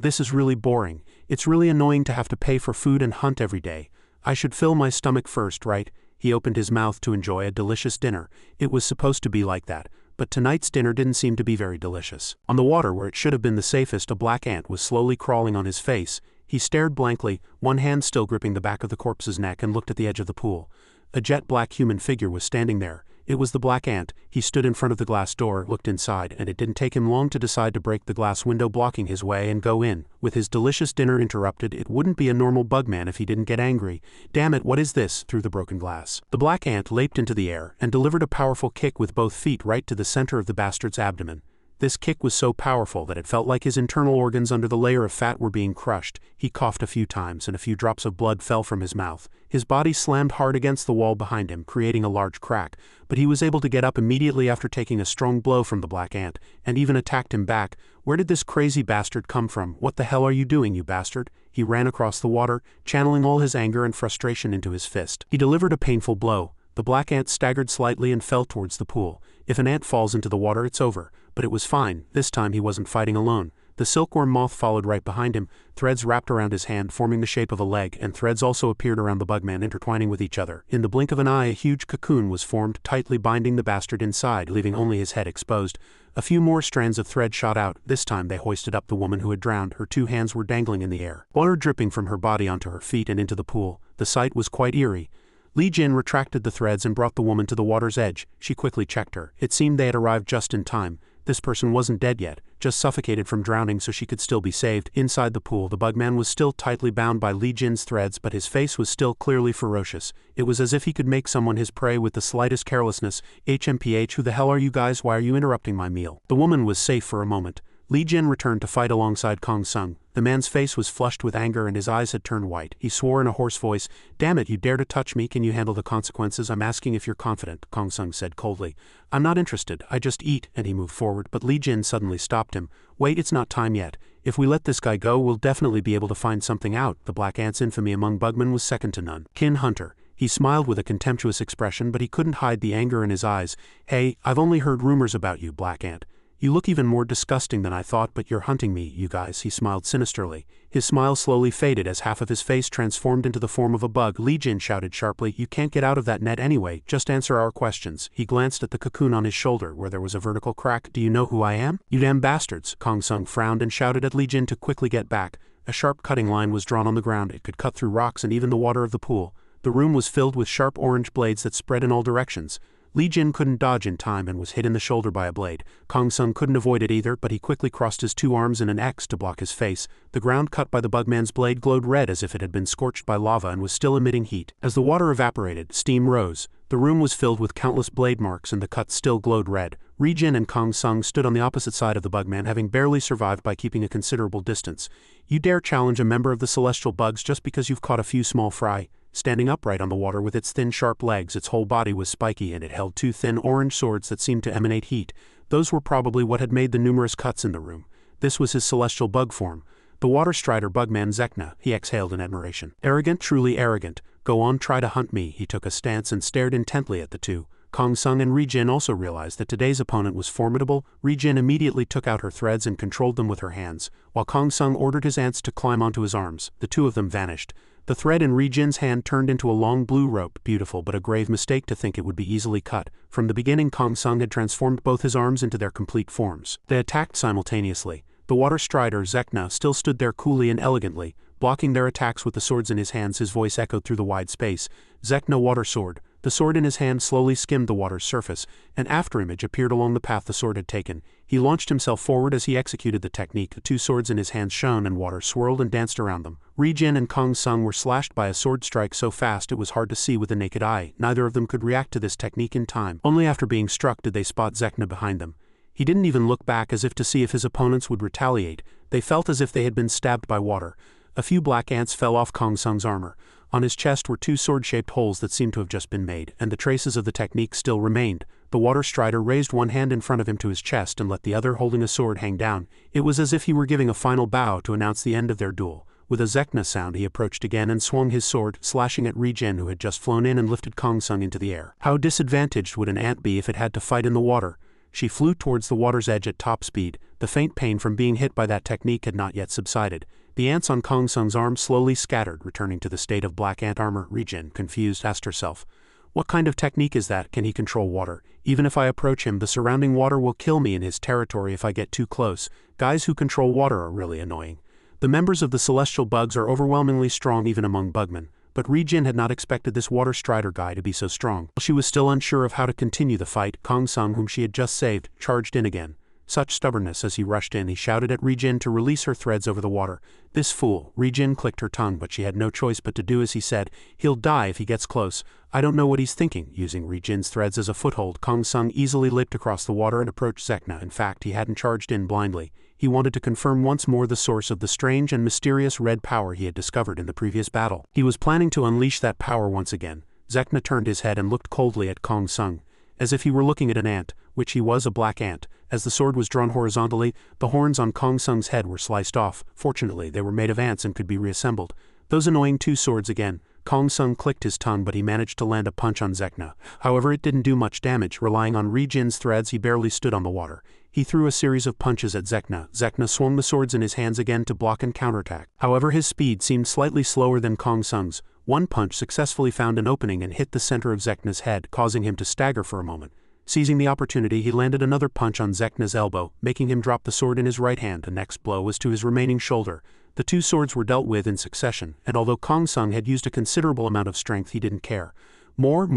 This is really boring. It's really annoying to have to pay for food and hunt every day. I should fill my stomach first, right?" He opened his mouth to enjoy a delicious dinner. It was supposed to be like that, but tonight's dinner didn't seem to be very delicious. On the water, where it should have been the safest, a black ant was slowly crawling on his face. He stared blankly, one hand still gripping the back of the corpse's neck, and looked at the edge of the pool. A jet-black human figure was standing there. It was the black ant. He stood in front of the glass door, looked inside, and it didn't take him long to decide to break the glass window blocking his way and go in. With his delicious dinner interrupted, it wouldn't be a normal bugman if he didn't get angry. "Damn it, what is this?" through the broken glass. The black ant leaped into the air and delivered a powerful kick with both feet right to the center of the bastard's abdomen. This kick was so powerful that it felt like his internal organs under the layer of fat were being crushed. He coughed a few times and a few drops of blood fell from his mouth. His body slammed hard against the wall behind him, creating a large crack, but he was able to get up immediately after taking a strong blow from the black ant, and even attacked him back. "Where did this crazy bastard come from? What the hell are you doing, you bastard?" He ran across the water, channeling all his anger and frustration into his fist. He delivered a painful blow. The black ant staggered slightly and fell towards the pool. If an ant falls into the water, it's over. But it was fine. This time he wasn't fighting alone. The silkworm moth followed right behind him. Threads wrapped around his hand, forming the shape of a leg, and threads also appeared around the bugman, intertwining with each other. In the blink of an eye, a huge cocoon was formed, tightly binding the bastard inside, leaving only his head exposed. A few more strands of thread shot out. This time they hoisted up the woman who had drowned. Her two hands were dangling in the air, water dripping from her body onto her feet and into the pool. The sight was quite eerie. Li Jin retracted the threads and brought the woman to the water's edge. She quickly checked her. It seemed they had arrived just in time. This person wasn't dead yet, just suffocated from drowning, so she could still be saved. Inside the pool, the bugman was still tightly bound by Li Jin's threads, but his face was still clearly ferocious. It was as if he could make someone his prey with the slightest carelessness. "HMPH, who the hell are you guys? Why are you interrupting my meal?" The woman was safe for a moment. Li Jin returned to fight alongside Kong Sung. The man's face was flushed with anger and his eyes had turned white. He swore in a hoarse voice, "Damn it, you dare to touch me? Can you handle the consequences? I'm asking if you're confident," Kong Sung said coldly. "I'm not interested, I just eat," and he moved forward, but Li Jin suddenly stopped him. "Wait, it's not time yet. If we let this guy go, we'll definitely be able to find something out." The black ant's infamy among bugmen was second to none. Kin Hunter. He smiled with a contemptuous expression, but he couldn't hide the anger in his eyes. "Hey, I've only heard rumors about you, black ant. You look even more disgusting than I thought, but you're hunting me, you guys." He smiled sinisterly. His smile slowly faded as half of his face transformed into the form of a bug. Li Jin shouted sharply, "You can't get out of that net anyway, just answer our questions." He glanced at the cocoon on his shoulder, where there was a vertical crack. "Do you know who I am?" "You damn bastards." Kong Sung frowned and shouted at Li Jin to quickly get back. A sharp cutting line was drawn on the ground. It could cut through rocks and even the water of the pool. The room was filled with sharp orange blades that spread in all directions. Li Jin couldn't dodge in time and was hit in the shoulder by a blade. Kong Sung couldn't avoid it either, but he quickly crossed his two arms in an X to block his face. The ground cut by the bugman's blade glowed red as if it had been scorched by lava and was still emitting heat. As the water evaporated, steam rose. The room was filled with countless blade marks and the cuts still glowed red. Li Jin and Kong Sung stood on the opposite side of the bugman, having barely survived by keeping a considerable distance. "You dare challenge a member of the celestial bugs just because you've caught a few small fry?" Standing upright on the water with its thin sharp legs, its whole body was spiky and it held two thin orange swords that seemed to emanate heat. Those were probably what had made the numerous cuts in the room. This was his celestial bug form. The water strider bugman Zekna, he exhaled in admiration. "Arrogant, truly arrogant. Go on, try to hunt me." He took a stance and stared intently at the two. Kong Sung and Ri-jin also realized that today's opponent was formidable. Ri-jin immediately took out her threads and controlled them with her hands, while Kong Sung ordered his ants to climb onto his arms. The two of them vanished. The thread in Ri-jin's hand turned into a long blue rope, beautiful but a grave mistake to think it would be easily cut. From the beginning, Kong Sung had transformed both his arms into their complete forms. They attacked simultaneously. The water strider, Zekna, still stood there coolly and elegantly, blocking their attacks with the swords in his hands. His voice echoed through the wide space. Zekna water sword. The sword in his hand slowly skimmed the water's surface. An afterimage appeared along the path the sword had taken. He launched himself forward as he executed the technique. The two swords in his hands shone and water swirled and danced around them. Ri-jin and Kong Sung were slashed by a sword strike so fast it was hard to see with the naked eye. Neither of them could react to this technique in time. Only after being struck did they spot Zekna behind them. He didn't even look back as if to see if his opponents would retaliate. They felt as if they had been stabbed by water. A few black ants fell off Kong Sung's armor. On his chest were two sword-shaped holes that seemed to have just been made, and the traces of the technique still remained. The water strider raised one hand in front of him to his chest and let the other, holding a sword, hang down. It was as if he were giving a final bow to announce the end of their duel. With a Zekna sound, he approached again and swung his sword, slashing at Ri-jin, who had just flown in and lifted Kong Sung into the air. How disadvantaged would an ant be if it had to fight in the water? She flew towards the water's edge at top speed. The faint pain from being hit by that technique had not yet subsided. The ants on Kong Sung's arm slowly scattered, returning to the state of black ant armor. Ri-jin, confused, asked herself, "What kind of technique is that? Can he control water? Even if I approach him, the surrounding water will kill me in his territory if I get too close. Guys who control water are really annoying." The members of the celestial bugs are overwhelmingly strong even among bugmen, but Ri-jin had not expected this water strider guy to be so strong. She was still unsure of how to continue the fight. Kong Sung, whom she had just saved, charged in again. Such stubbornness. As he rushed in, he shouted at Ri-jin to release her threads over the water. "This fool." Ri-jin clicked her tongue, but she had no choice but to do as he said. "He'll die if he gets close." "I don't know what he's thinking." Using Ri-jin's threads as a foothold, Kong Sung easily leaped across the water and approached Zekna. In fact, he hadn't charged in blindly. He wanted to confirm once more the source of the strange and mysterious red power he had discovered in the previous battle. He was planning to unleash that power once again. Zekna turned his head and looked coldly at Kong Sung, as if he were looking at an ant, which he was, a black ant. As the sword was drawn horizontally, the horns on Kong Sung's head were sliced off. Fortunately, they were made of ants and could be reassembled. Those annoying two swords again. Kong Sung clicked his tongue, but he managed to land a punch on Zekna. However, it didn't do much damage. Relying on Ri-jin's threads, he barely stood on the water. He threw a series of punches at Zekna. Zekna swung the swords in his hands again to block and counterattack. However, his speed seemed slightly slower than Kong Sung's. One punch successfully found an opening and hit the center of Zekna's head, causing him to stagger for a moment. Seizing the opportunity, he landed another punch on Zekna's elbow, making him drop the sword in his right hand. The next blow was to his remaining shoulder. The two swords were dealt with in succession, and although Kong Sung had used a considerable amount of strength, he didn't care. More.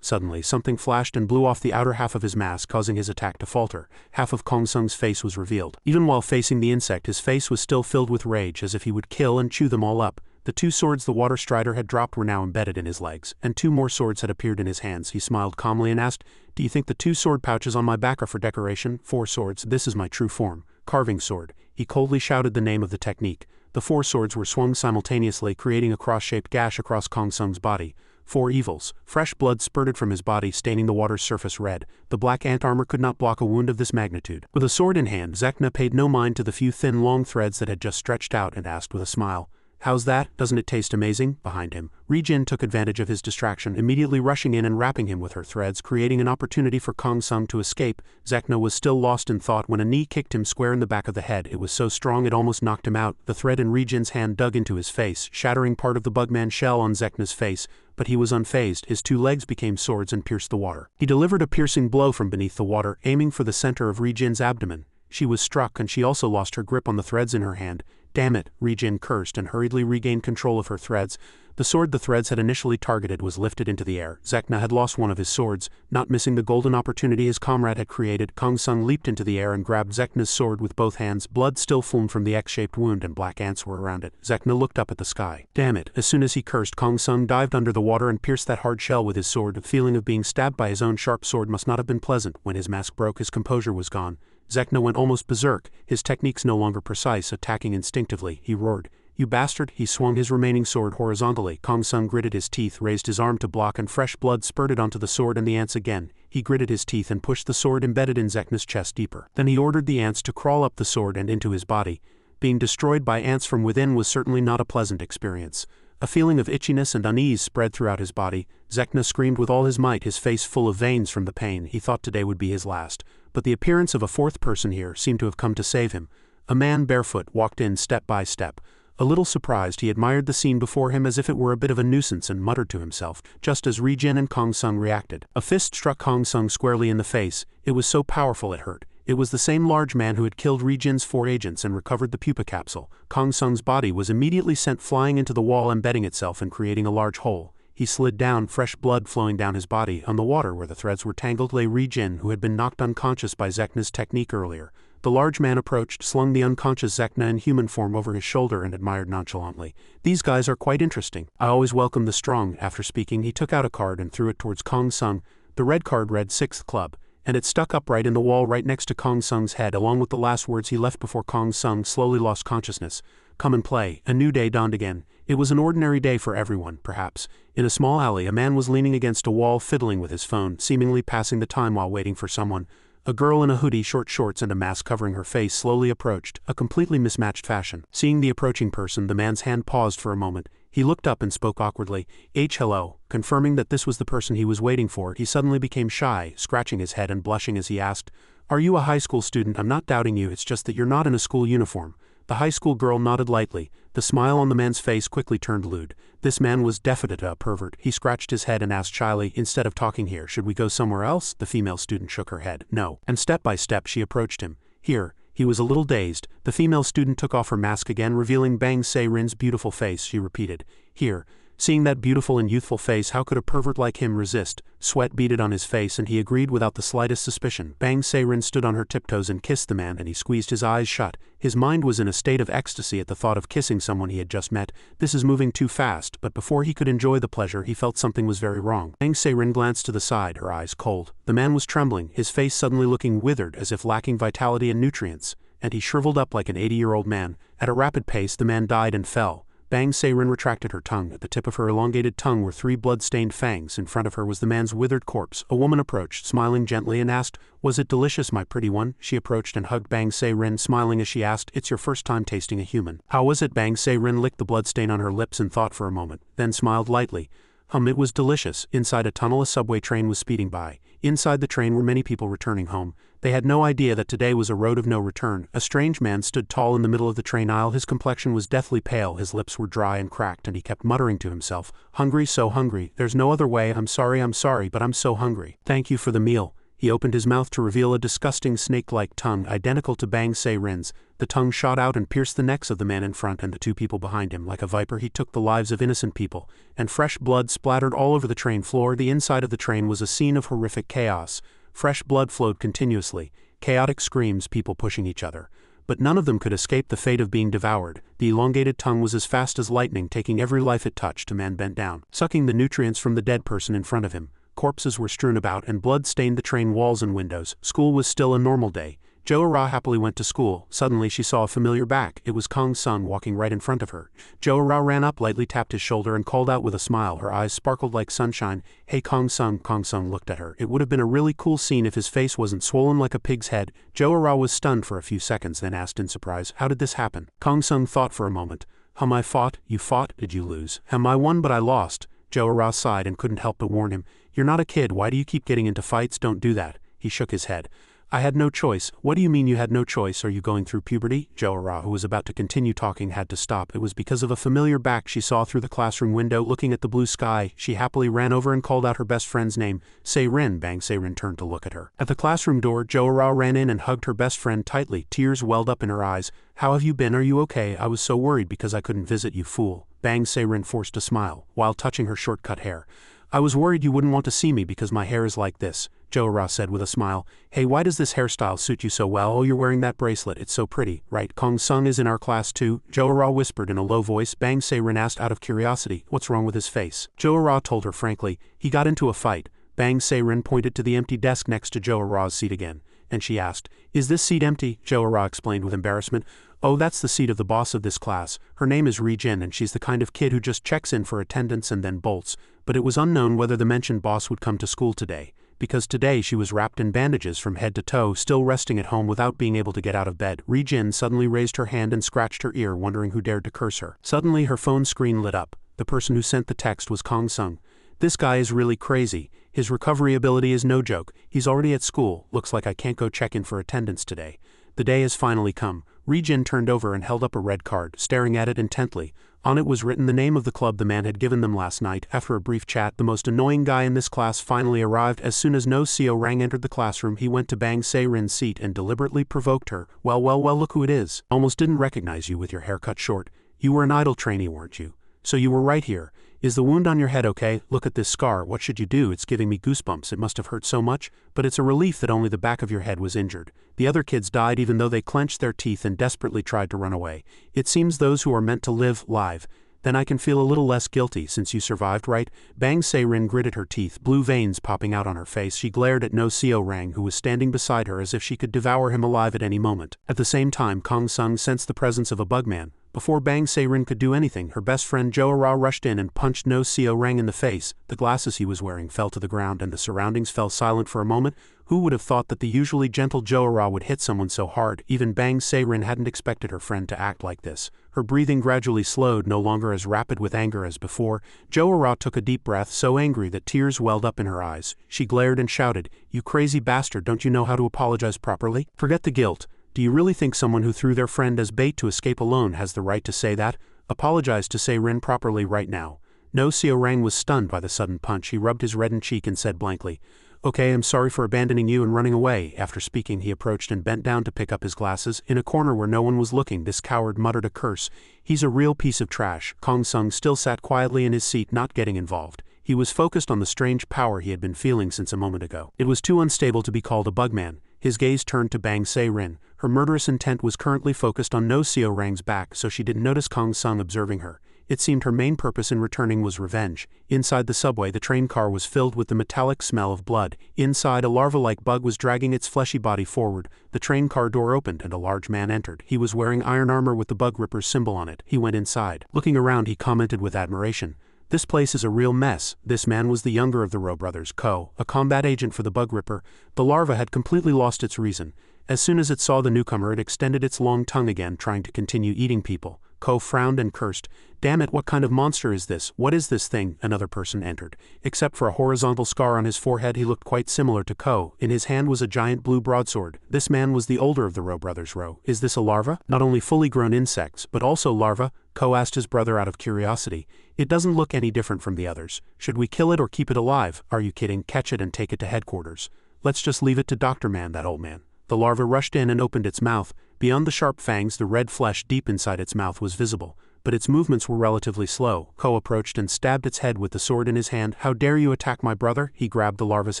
Suddenly, something flashed and blew off the outer half of his mask, causing his attack to falter. Half of Kong Sung's face was revealed. Even while facing the insect, his face was still filled with rage, as if he would kill and chew them all up. The two swords the water strider had dropped were now embedded in his legs, and two more swords had appeared in his hands. He smiled calmly and asked, "Do you think the two sword pouches on my back are for decoration?" "Four swords. This is my true form. Carving sword." He coldly shouted the name of the technique. The four swords were swung simultaneously, creating a cross-shaped gash across Kong Sung's body. Four evils. Fresh blood spurted from his body, staining the water's surface red. The black ant armor could not block a wound of this magnitude. With a sword in hand, Zekna paid no mind to the few thin, long threads that had just stretched out and asked with a smile, "How's that? Doesn't it taste amazing?" Behind him, Ri-jin took advantage of his distraction, immediately rushing in and wrapping him with her threads, creating an opportunity for Kong Sung to escape. Zekna was still lost in thought when a knee kicked him square in the back of the head. It was so strong it almost knocked him out. The thread in Ri-jin's hand dug into his face, shattering part of the bugman shell on Zekna's face, but he was unfazed. His two legs became swords and pierced the water. He delivered a piercing blow from beneath the water, aiming for the center of Ri-jin's abdomen. She was struck, and she also lost her grip on the threads in her hand. "Damn it," Ri-jin cursed and hurriedly regained control of her threads. The sword the threads had initially targeted was lifted into the air. Zekna had lost one of his swords. Not missing the golden opportunity his comrade had created, Kong Sung leaped into the air and grabbed Zekna's sword with both hands. Blood still foamed from the X-shaped wound and black ants were around it. Zekna looked up at the sky. "Damn it." As soon as he cursed, Kong Sung dived under the water and pierced that hard shell with his sword. The feeling of being stabbed by his own sharp sword must not have been pleasant. When his mask broke, his composure was gone. Zekna went almost berserk, his techniques no longer precise, attacking instinctively. He roared, "You bastard!" He swung his remaining sword horizontally. Kong Sung gritted his teeth, raised his arm to block, and fresh blood spurted onto the sword and the ants again. He gritted his teeth and pushed the sword embedded in Zekna's chest deeper. Then he ordered the ants to crawl up the sword and into his body. Being destroyed by ants from within was certainly not a pleasant experience. A feeling of itchiness and unease spread throughout his body. Zekna screamed with all his might, his face full of veins from the pain. He thought today would be his last. But the appearance of a fourth person here seemed to have come to save him. A man barefoot walked in step by step. A little surprised, he admired the scene before him as if it were a bit of a nuisance and muttered to himself, just as Ri-jin and Kong Sung reacted. A fist struck Kong Sung squarely in the face. It was so powerful it hurt. It was the same large man who had killed Ri-jin's 4 agents and recovered the pupa capsule. Kong Sung's body was immediately sent flying into the wall, embedding itself and creating a large hole. He slid down, fresh blood flowing down his body. On the water where the threads were tangled lay Ri-jin, who had been knocked unconscious by Zekna's technique earlier. The large man approached, slung the unconscious Zekna in human form over his shoulder and admired nonchalantly. "These guys are quite interesting. I always welcome the strong." After speaking, he took out a card and threw it towards Kong Sung. The red card read 6th Club, and it stuck upright in the wall right next to Kong Sung's head, along with the last words he left before Kong Sung slowly lost consciousness. "Come and play." A new day dawned again. It was an ordinary day for everyone, perhaps. In a small alley, a man was leaning against a wall, fiddling with his phone, seemingly passing the time while waiting for someone. A girl in a hoodie, short shorts, and a mask covering her face slowly approached, a completely mismatched fashion. Seeing the approaching person, the man's hand paused for a moment. He looked up and spoke awkwardly. Hello." Confirming that this was the person he was waiting for, he suddenly became shy, scratching his head and blushing as he asked, "Are you a high school student?" "I'm not doubting you, it's just that you're not in a school uniform." The high school girl nodded lightly. The smile on the man's face quickly turned lewd. This man was definitely a pervert. He scratched his head and asked shyly, "Instead of talking here, should we go somewhere else?" The female student shook her head. "No." And step by step she approached him. "Here." He was a little dazed. The female student took off her mask again, revealing Bang Se-rin's beautiful face. She repeated, "Here." Seeing that beautiful and youthful face, how could a pervert like him resist? Sweat beaded on his face and he agreed without the slightest suspicion. Bang Se-rin stood on her tiptoes and kissed the man, and he squeezed his eyes shut. His mind was in a state of ecstasy at the thought of kissing someone he had just met. This is moving too fast, but before he could enjoy the pleasure he felt something was very wrong. Bang Se-rin glanced to the side, her eyes cold. The man was trembling, his face suddenly looking withered as if lacking vitality and nutrients, and he shriveled up like an 80-year-old man. At a rapid pace the man died and fell. Bang Se-rin retracted her tongue. At the tip of her elongated tongue were 3 blood-stained fangs. In front of her was the man's withered corpse. A woman approached, smiling gently, and asked, "Was it delicious, my pretty one?" She approached and hugged Bang Se-rin, smiling as she asked, "It's your first time tasting a human. How was it?" Bang Se-rin licked the bloodstain on her lips and thought for a moment, then smiled lightly. It was delicious." Inside a tunnel, a subway train was speeding by. Inside the train were many people returning home. They had no idea that today was a road of no return. A strange man stood tall in the middle of the train aisle. His complexion was deathly pale, his lips were dry and cracked, and he kept muttering to himself, "Hungry, so hungry. There's no other way. I'm sorry, but I'm so hungry. Thank you for the meal." He opened his mouth to reveal a disgusting snake-like tongue, identical to Bang Se-rin's. The tongue shot out and pierced the necks of the man in front and the 2 people behind him. Like a viper, he took the lives of innocent people, and fresh blood splattered all over the train floor. The inside of the train was a scene of horrific chaos. Fresh blood flowed continuously. Chaotic screams, people pushing each other. But none of them could escape the fate of being devoured. The elongated tongue was as fast as lightning, taking every life it touched. A man bent down, sucking the nutrients from the dead person in front of him. Corpses were strewn about, and blood stained the train walls and windows. School was still a normal day. Jo-ra happily went to school. Suddenly she saw a familiar back. It was Kong Sung walking right in front of her. Jo-ra ran up, lightly tapped his shoulder, and called out with a smile. Her eyes sparkled like sunshine. "Hey Kong Sung." Kong Sung looked at her. It would have been a really cool scene if his face wasn't swollen like a pig's head. Jo-ra was stunned for a few seconds, then asked in surprise, "How did this happen?" Kong Sung thought for a moment. I fought." "You fought? Did you lose?" I won, but I lost." Jo-ra sighed and couldn't help but warn him, "You're not a kid, why do you keep getting into fights? Don't do that." He shook his head. "I had no choice." "What do you mean you had no choice? Are you going through puberty?" Jo-ra, who was about to continue talking, had to stop. It was because of a familiar back she saw through the classroom window looking at the blue sky. She happily ran over and called out her best friend's name. Se-rin. Bang Se-rin turned to look at her. At the classroom door, Jo-ra ran in and hugged her best friend tightly. Tears welled up in her eyes. "How have you been? Are you okay? I was so worried because I couldn't visit you, fool." Bang Se-rin forced a smile, while touching her short-cut hair. "I was worried you wouldn't want to see me because my hair is like this," Jo-ra said with a smile. "Hey, why does this hairstyle suit you so well? Oh, you're wearing that bracelet, it's so pretty, right? Kong Sung is in our class too?" Jo-ra whispered in a low voice. Bang Se-rin asked out of curiosity, "What's wrong with his face?" Jo-ra told her frankly, "He got into a fight." Bang Se-rin pointed to the empty desk next to Jo-ra's seat again, and she asked, "Is this seat empty?" Jo-ra explained with embarrassment. "Oh, that's the seat of the boss of this class. Her name is Ri-jin, and she's the kind of kid who just checks in for attendance and then bolts." But it was unknown whether the mentioned boss would come to school today, because today she was wrapped in bandages from head to toe, still resting at home without being able to get out of bed. Ri-jin suddenly raised her hand and scratched her ear, wondering who dared to curse her. Suddenly her phone screen lit up. The person who sent the text was Kong Sung. This guy is really crazy. His recovery ability is no joke. He's already at school. Looks like I can't go check in for attendance today. The day has finally come. Ri-jin turned over and held up a red card, staring at it intently. On it was written the name of the club the man had given them last night. After a brief chat, the most annoying guy in this class finally arrived. As soon as No Seo Rang entered the classroom, he went to Bang Se-rin's seat and deliberately provoked her. Well, look who it is. Almost didn't recognize you with your hair cut short. You were an idol trainee, weren't you? So you were right here. Is the wound on your head okay? Look at this scar. What should you do? It's giving me goosebumps. It must have hurt so much, but it's a relief that only the back of your head was injured. The other kids died even though they clenched their teeth and desperately tried to run away. It seems those who are meant to live, live. Then I can feel a little less guilty since you survived, right? Bang Se-rin gritted her teeth, blue veins popping out on her face. She glared at No Seo Rang, who was standing beside her as if she could devour him alive at any moment. At the same time, Kong Sung sensed the presence of a bugman. Before Bang Se-rin could do anything, her best friend Jo-ra rushed in and punched No Seo Rang in the face. The glasses he was wearing fell to the ground and the surroundings fell silent for a moment. Who would have thought that the usually gentle Jo-ra would hit someone so hard? Even Bang Se-rin hadn't expected her friend to act like this. Her breathing gradually slowed, no longer as rapid with anger as before. Jo-ra took a deep breath, so angry that tears welled up in her eyes. She glared and shouted, "You crazy bastard, don't you know how to apologize properly? Forget the guilt. Do you really think someone who threw their friend as bait to escape alone has the right to say that? Apologize to Se-rin properly right now." No Seo Rang was stunned by the sudden punch. He rubbed his reddened cheek and said blankly, "Okay, I'm sorry for abandoning you and running away." After speaking, he approached and bent down to pick up his glasses. In a corner where no one was looking, this coward muttered a curse. "He's a real piece of trash." Kong Sung still sat quietly in his seat, not getting involved. He was focused on the strange power he had been feeling since a moment ago. It was too unstable to be called a bugman. His gaze turned to Bang Se-rin. Her murderous intent was currently focused on No Seo Rang's back, so she didn't notice Kong Sung observing her. It seemed her main purpose in returning was revenge. Inside the subway, the train car was filled with the metallic smell of blood. Inside, a larva-like bug was dragging its fleshy body forward. The train car door opened and a large man entered. He was wearing iron armor with the bug ripper's symbol on it. He went inside. Looking around, he commented with admiration, "This place is a real mess." This man was the younger of the Rowe brothers, Ko, a combat agent for the bug ripper. The larva had completely lost its reason. As soon as it saw the newcomer, it extended its long tongue again, trying to continue eating people. Ko frowned and cursed. "Damn it, what kind of monster is this? What is this thing?" Another person entered. Except for a horizontal scar on his forehead, he looked quite similar to Ko. In his hand was a giant blue broadsword. This man was the older of the Rowe brothers. "Is this a larva? Not only fully grown insects, but also larva?" Ko asked his brother out of curiosity. "It doesn't look any different from the others. Should we kill it or keep it alive?" "Are you kidding? Catch it and take it to headquarters. Let's just leave it to Dr. Man, that old man." The larva rushed in and opened its mouth. Beyond the sharp fangs, the red flesh deep inside its mouth was visible, but its movements were relatively slow. Ko approached and stabbed its head with the sword in his hand. "How dare you attack my brother?" He grabbed the larva's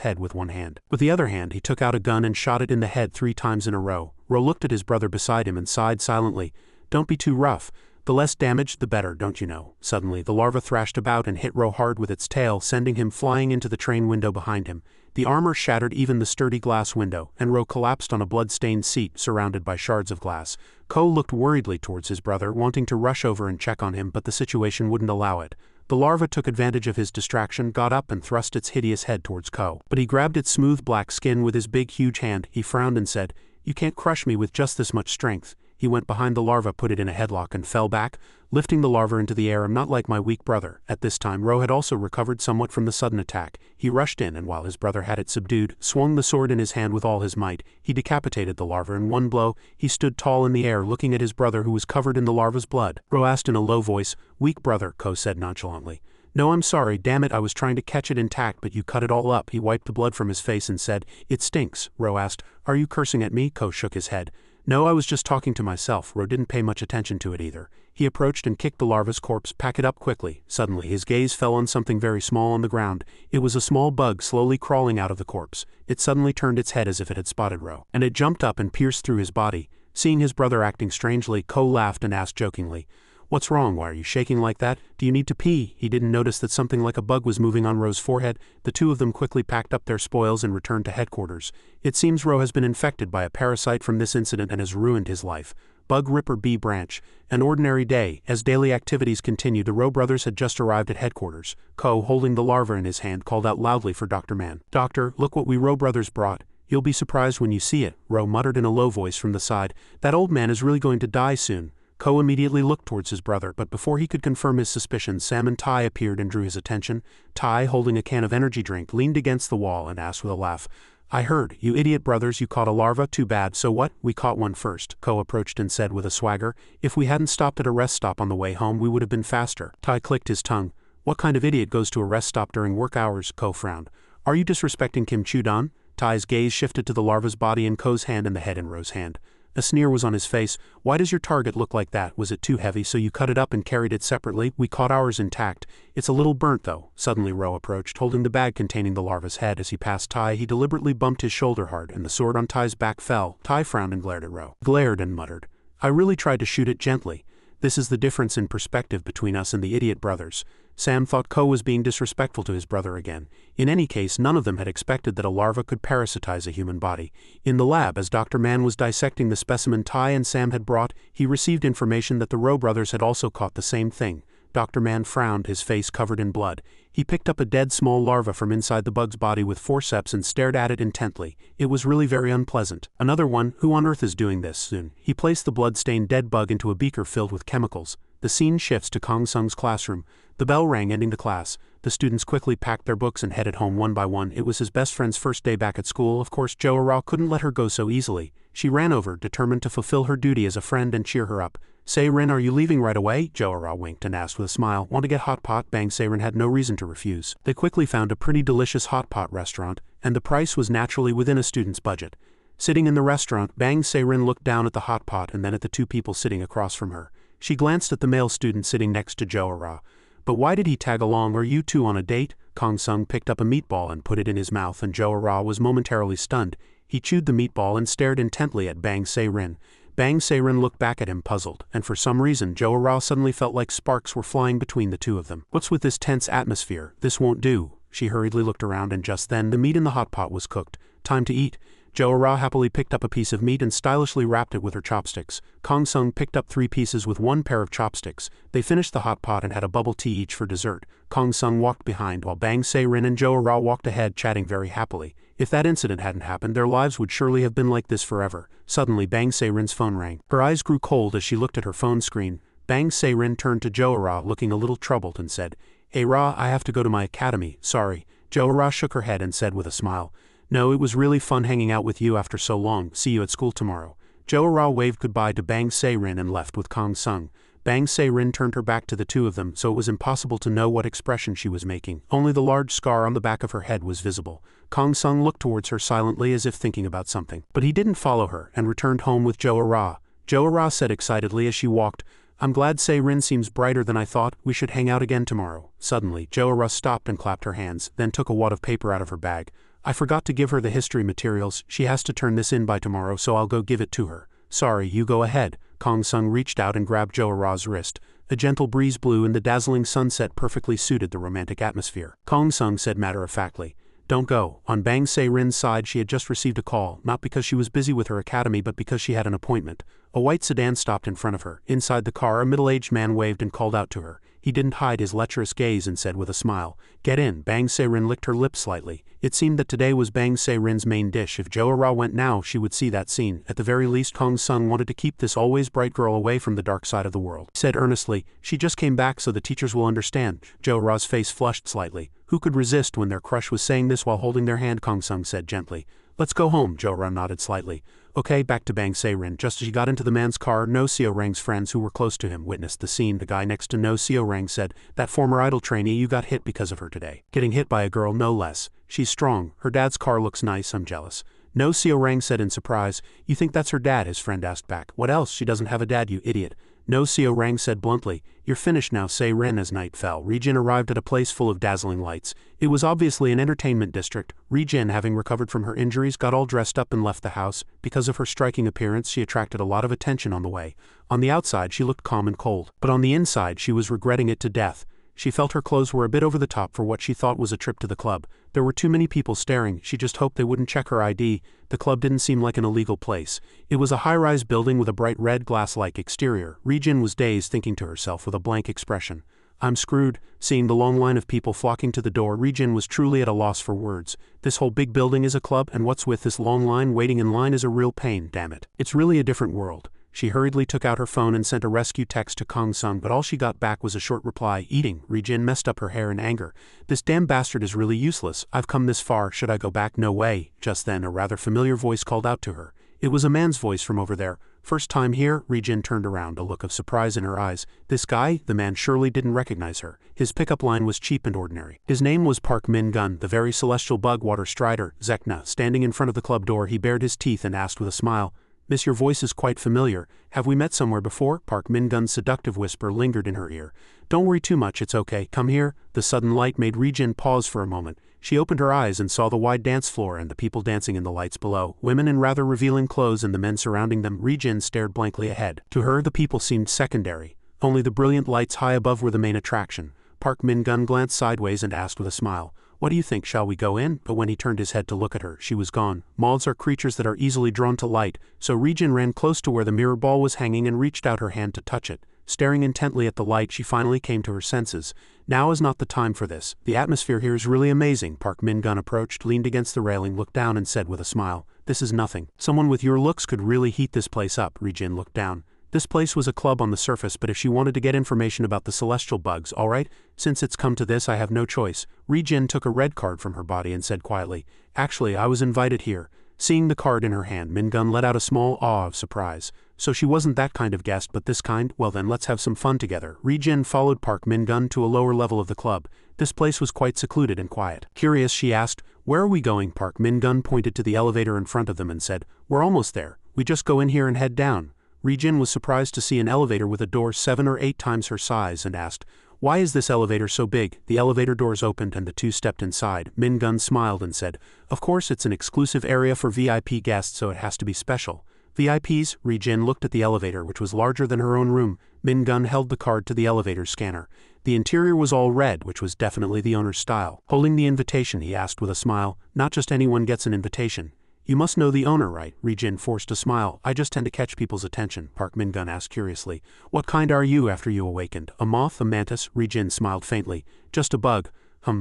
head with one hand. With the other hand, he took out a gun and shot it in the head 3 times in a row. Ro looked at his brother beside him and sighed silently. "Don't be too rough. The less damage, the better, don't you know?" Suddenly, the larva thrashed about and hit Ro hard with its tail, sending him flying into the train window behind him. The armor shattered even the sturdy glass window, and Ro collapsed on a blood-stained seat surrounded by shards of glass. Ko looked worriedly towards his brother, wanting to rush over and check on him, but the situation wouldn't allow it. The larva took advantage of his distraction, got up and thrust its hideous head towards Ko. But he grabbed its smooth black skin with his big huge hand. He frowned and said, "You can't crush me with just this much strength." He went behind the larva, put it in a headlock and fell back, lifting the larva into the air. "I'm not like my weak brother." At this time, Ro had also recovered somewhat from the sudden attack. He rushed in and while his brother had it subdued, swung the sword in his hand with all his might. He decapitated the larva in one blow. He stood tall in the air, looking at his brother who was covered in the larva's blood. Ro asked in a low voice, "Weak brother," Ko said nonchalantly. "No, I'm sorry, damn it, I was trying to catch it intact, but you cut it all up." He wiped the blood from his face and said, "It stinks." Ro asked, "Are you cursing at me?" Ko shook his head. "No, I was just talking to myself." Ro didn't pay much attention to it either. He approached and kicked the larva's corpse. "Pack it up quickly." Suddenly, his gaze fell on something very small on the ground. It was a small bug slowly crawling out of the corpse. It suddenly turned its head as if it had spotted Ro, and it jumped up and pierced through his body. Seeing his brother acting strangely, Ko laughed and asked jokingly, "What's wrong? Why are you shaking like that? Do you need to pee?" He didn't notice that something like a bug was moving on Ro's forehead. The two of them quickly packed up their spoils and returned to headquarters. It seems Ro has been infected by a parasite from this incident and has ruined his life. Bug Ripper B Branch. An ordinary day. As daily activities continued, the Rowe brothers had just arrived at headquarters. Ko, holding the larva in his hand, called out loudly for Dr. Man. "Doctor, look what we Rowe brothers brought. You'll be surprised when you see it," Ro muttered in a low voice from the side. "That old man is really going to die soon." Ko immediately looked towards his brother, but before he could confirm his suspicions, Sam and Tai appeared and drew his attention. Tai, holding a can of energy drink, leaned against the wall and asked with a laugh, "I heard, you idiot brothers, you caught a larva, too bad, so what? We caught one first." Ko approached and said with a swagger, "If we hadn't stopped at a rest stop on the way home, we would have been faster." Tai clicked his tongue. "What kind of idiot goes to a rest stop during work hours?" Ko frowned. "Are you disrespecting Kim Chu-dan?" Tai's gaze shifted to the larva's body in Ko's hand and the head in Ro's hand. A sneer was on his face. "Why does your target look like that? Was it too heavy so you cut it up and carried it separately? We caught ours intact. It's a little burnt though." Suddenly Ro approached, holding the bag containing the larva's head. As he passed Tai, he deliberately bumped his shoulder hard and the sword on Tai's back fell. Tai frowned and glared at Ro. Glared and muttered, "I really tried to shoot it gently. This is the difference in perspective between us and the idiot brothers." Sam thought Ko was being disrespectful to his brother again. In any case, none of them had expected that a larva could parasitize a human body. In the lab, as Dr. Man was dissecting the specimen Tai and Sam had brought, he received information that the Ro brothers had also caught the same thing. Dr. Man frowned, his face covered in blood. He picked up a dead small larva from inside the bug's body with forceps and stared at it intently. It was really very unpleasant. "Another one? Who on earth is doing this?" Soon, he placed the blood-stained dead bug into a beaker filled with chemicals. The scene shifts to Kong Sung's classroom. The bell rang, ending the class. The students quickly packed their books and headed home one by one. It was his best friend's first day back at school. Of course, Jo-ra couldn't let her go so easily. She ran over, determined to fulfill her duty as a friend and cheer her up. "Se-rin, are you leaving right away?" Jo-ra winked and asked with a smile. "Want to get hot pot?" Bang Se-rin had no reason to refuse. They quickly found a pretty delicious hot pot restaurant, and the price was naturally within a student's budget. Sitting in the restaurant, Bang Se-rin looked down at the hot pot and then at the two people sitting across from her. She glanced at the male student sitting next to Jo-ra. "But why did he tag along? Are you two on a date?" Kong Sung picked up a meatball and put it in his mouth, and Jo-ra was momentarily stunned. He chewed the meatball and stared intently at Bang Se-rin. Bang Se-rin looked back at him puzzled, and for some reason Jo-ra suddenly felt like sparks were flying between the two of them. "What's with this tense atmosphere? This won't do." She hurriedly looked around, and just then the meat in the hot pot was cooked. "Time to eat." Jo-ra happily picked up a piece of meat and stylishly wrapped it with her chopsticks. Kong Sung picked up 3 pieces with 1 pair of chopsticks. They finished the hot pot and had a bubble tea each for dessert. Kong Sung walked behind while Bang Se-rin and Jo-ra walked ahead, chatting very happily. If that incident hadn't happened, their lives would surely have been like this forever. Suddenly Bang Se-rin's phone rang. Her eyes grew cold as she looked at her phone screen. Bang Se-rin turned to Jo-ra looking a little troubled and said, "Hey Ra, I have to go to my academy, sorry." Jo-ra shook her head and said with a smile, "No, it was really fun hanging out with you after so long. See you at school tomorrow." Jo-ra waved goodbye to Bang Se-rin and left with Kong Sung. Bang Se-rin turned her back to the two of them, so it was impossible to know what expression she was making. Only the large scar on the back of her head was visible. Kong Sung looked towards her silently as if thinking about something. But he didn't follow her and returned home with Jo-ra. Jo-ra said excitedly as she walked, "I'm glad Se-rin seems brighter than I thought. We should hang out again tomorrow." Suddenly, Jo-ra stopped and clapped her hands, then took a wad of paper out of her bag. "I forgot to give her the history materials. She has to turn this in by tomorrow, so I'll go give it to her." "Sorry, you go ahead." Kong Sung reached out and grabbed Jo-ra's wrist. A gentle breeze blew and the dazzling sunset perfectly suited the romantic atmosphere. Kong Sung said matter-of-factly, "Don't go." On Bang Se-rin's side, she had just received a call, not because she was busy with her academy but because she had an appointment. A white sedan stopped in front of her. Inside the car, a middle-aged man waved and called out to her. He didn't hide his lecherous gaze and said with a smile, "Get in." Bang Se-rin licked her lips slightly. It seemed that today was Bang Se-rin's main dish. If Jo-ra went now, she would see that scene. At the very least, Kong Sung wanted to keep this always bright girl away from the dark side of the world. He said earnestly, "She just came back so the teachers will understand." Jo-ra's face flushed slightly. Who could resist when their crush was saying this while holding their hand? Kong Sung said gently. "Let's go home." Jo-ra nodded slightly. "Okay." Back to Bang Se-rin. Just as he got into the man's car, No Seo-rang's friends who were close to him witnessed the scene. The guy next to No Seo-rang said, "That former idol trainee, you got hit because of her today." "Getting hit by a girl, no less. She's strong. Her dad's car looks nice. I'm jealous." No Seo-rang said in surprise. "You think that's her dad?" his friend asked back. "What else? She doesn't have a dad, you idiot." No Seo-rang said bluntly, "You're finished now." Se-rin. As night fell, Ri-jin arrived at a place full of dazzling lights. It was obviously an entertainment district. Ri-jin, having recovered from her injuries, got all dressed up and left the house. Because of her striking appearance, she attracted a lot of attention on the way. On the outside, she looked calm and cold. But on the inside, she was regretting it to death. She felt her clothes were a bit over the top for what she thought was a trip to the club. There were too many people staring. She just hoped they wouldn't check her ID. The club didn't seem like an illegal place. It was a high-rise building with a bright red glass-like exterior. Ri-jin was dazed, thinking to herself with a blank expression, "I'm screwed." Seeing the long line of people flocking to the door, Ri-jin was truly at a loss for words. This whole big building is a club, and what's with this long line? Waiting in line is a real pain, damn it. It's really a different world. She hurriedly took out her phone and sent a rescue text to Kong Sung, but all she got back was a short reply, eating. Ri-jin messed up her hair in anger. This damn bastard is really useless. I've come this far, should I go back? No way. Just then a rather familiar voice called out to her. It was a man's voice from over there. First time here? Ri-jin turned around, a look of surprise in her eyes. This guy? The man surely didn't recognize her. His pickup line was cheap and ordinary. His name was Park Min-gun, the very celestial bug water strider, Zekna. Standing in front of the club door, he bared his teeth and asked with a smile, "Miss, your voice is quite familiar. Have we met somewhere before?" Park Min-gun's seductive whisper lingered in her ear. "Don't worry too much, it's okay. Come here." The sudden light made Ri-jin pause for a moment. She opened her eyes and saw the wide dance floor and the people dancing in the lights below, women in rather revealing clothes and the men surrounding them. Ri-jin stared blankly ahead. To her, the people seemed secondary. Only the brilliant lights high above were the main attraction. Park Min-gun glanced sideways and asked with a smile, "What do you think, shall we go in?" But when he turned his head to look at her, she was gone. Moths are creatures that are easily drawn to light, so Ri-jin ran close to where the mirror ball was hanging and reached out her hand to touch it. Staring intently at the light, she finally came to her senses. Now is not the time for this. The atmosphere here is really amazing. Park Min-gun approached, leaned against the railing, looked down and said with a smile, "This is nothing. Someone with your looks could really heat this place up." Ri-jin looked down. This place was a club on the surface, but if she wanted to get information about the celestial bugs, all right, since it's come to this I have no choice. Ri-jin took a red card from her body and said quietly, "Actually, I was invited here." Seeing the card in her hand, Min-gun let out a small awe of surprise. So she wasn't that kind of guest, but this kind? Well then, let's have some fun together. Ri-jin followed Park Min-gun to a lower level of the club. This place was quite secluded and quiet. Curious, she asked, "Where are we going?" Park Min-gun pointed to the elevator in front of them and said, "We're almost there. We just go in here and head down." Ri-jin was surprised to see an elevator with a door 7 or 8 times her size and asked, "Why is this elevator so big?" The elevator doors opened and the two stepped inside. Min-gun smiled and said, "Of course it's an exclusive area for VIP guests, so it has to be special." VIPs? Ri-jin looked at the elevator, which was larger than her own room. Min-gun held the card to the elevator scanner. The interior was all red, which was definitely the owner's style. Holding the invitation, he asked with a smile, "Not just anyone gets an invitation. You must know the owner, right?" Ri-jin forced a smile. "I just tend to catch people's attention." Park Min-gun asked curiously, "What kind are you after you awakened? A moth, a mantis?" Ri-jin smiled faintly. "Just a bug."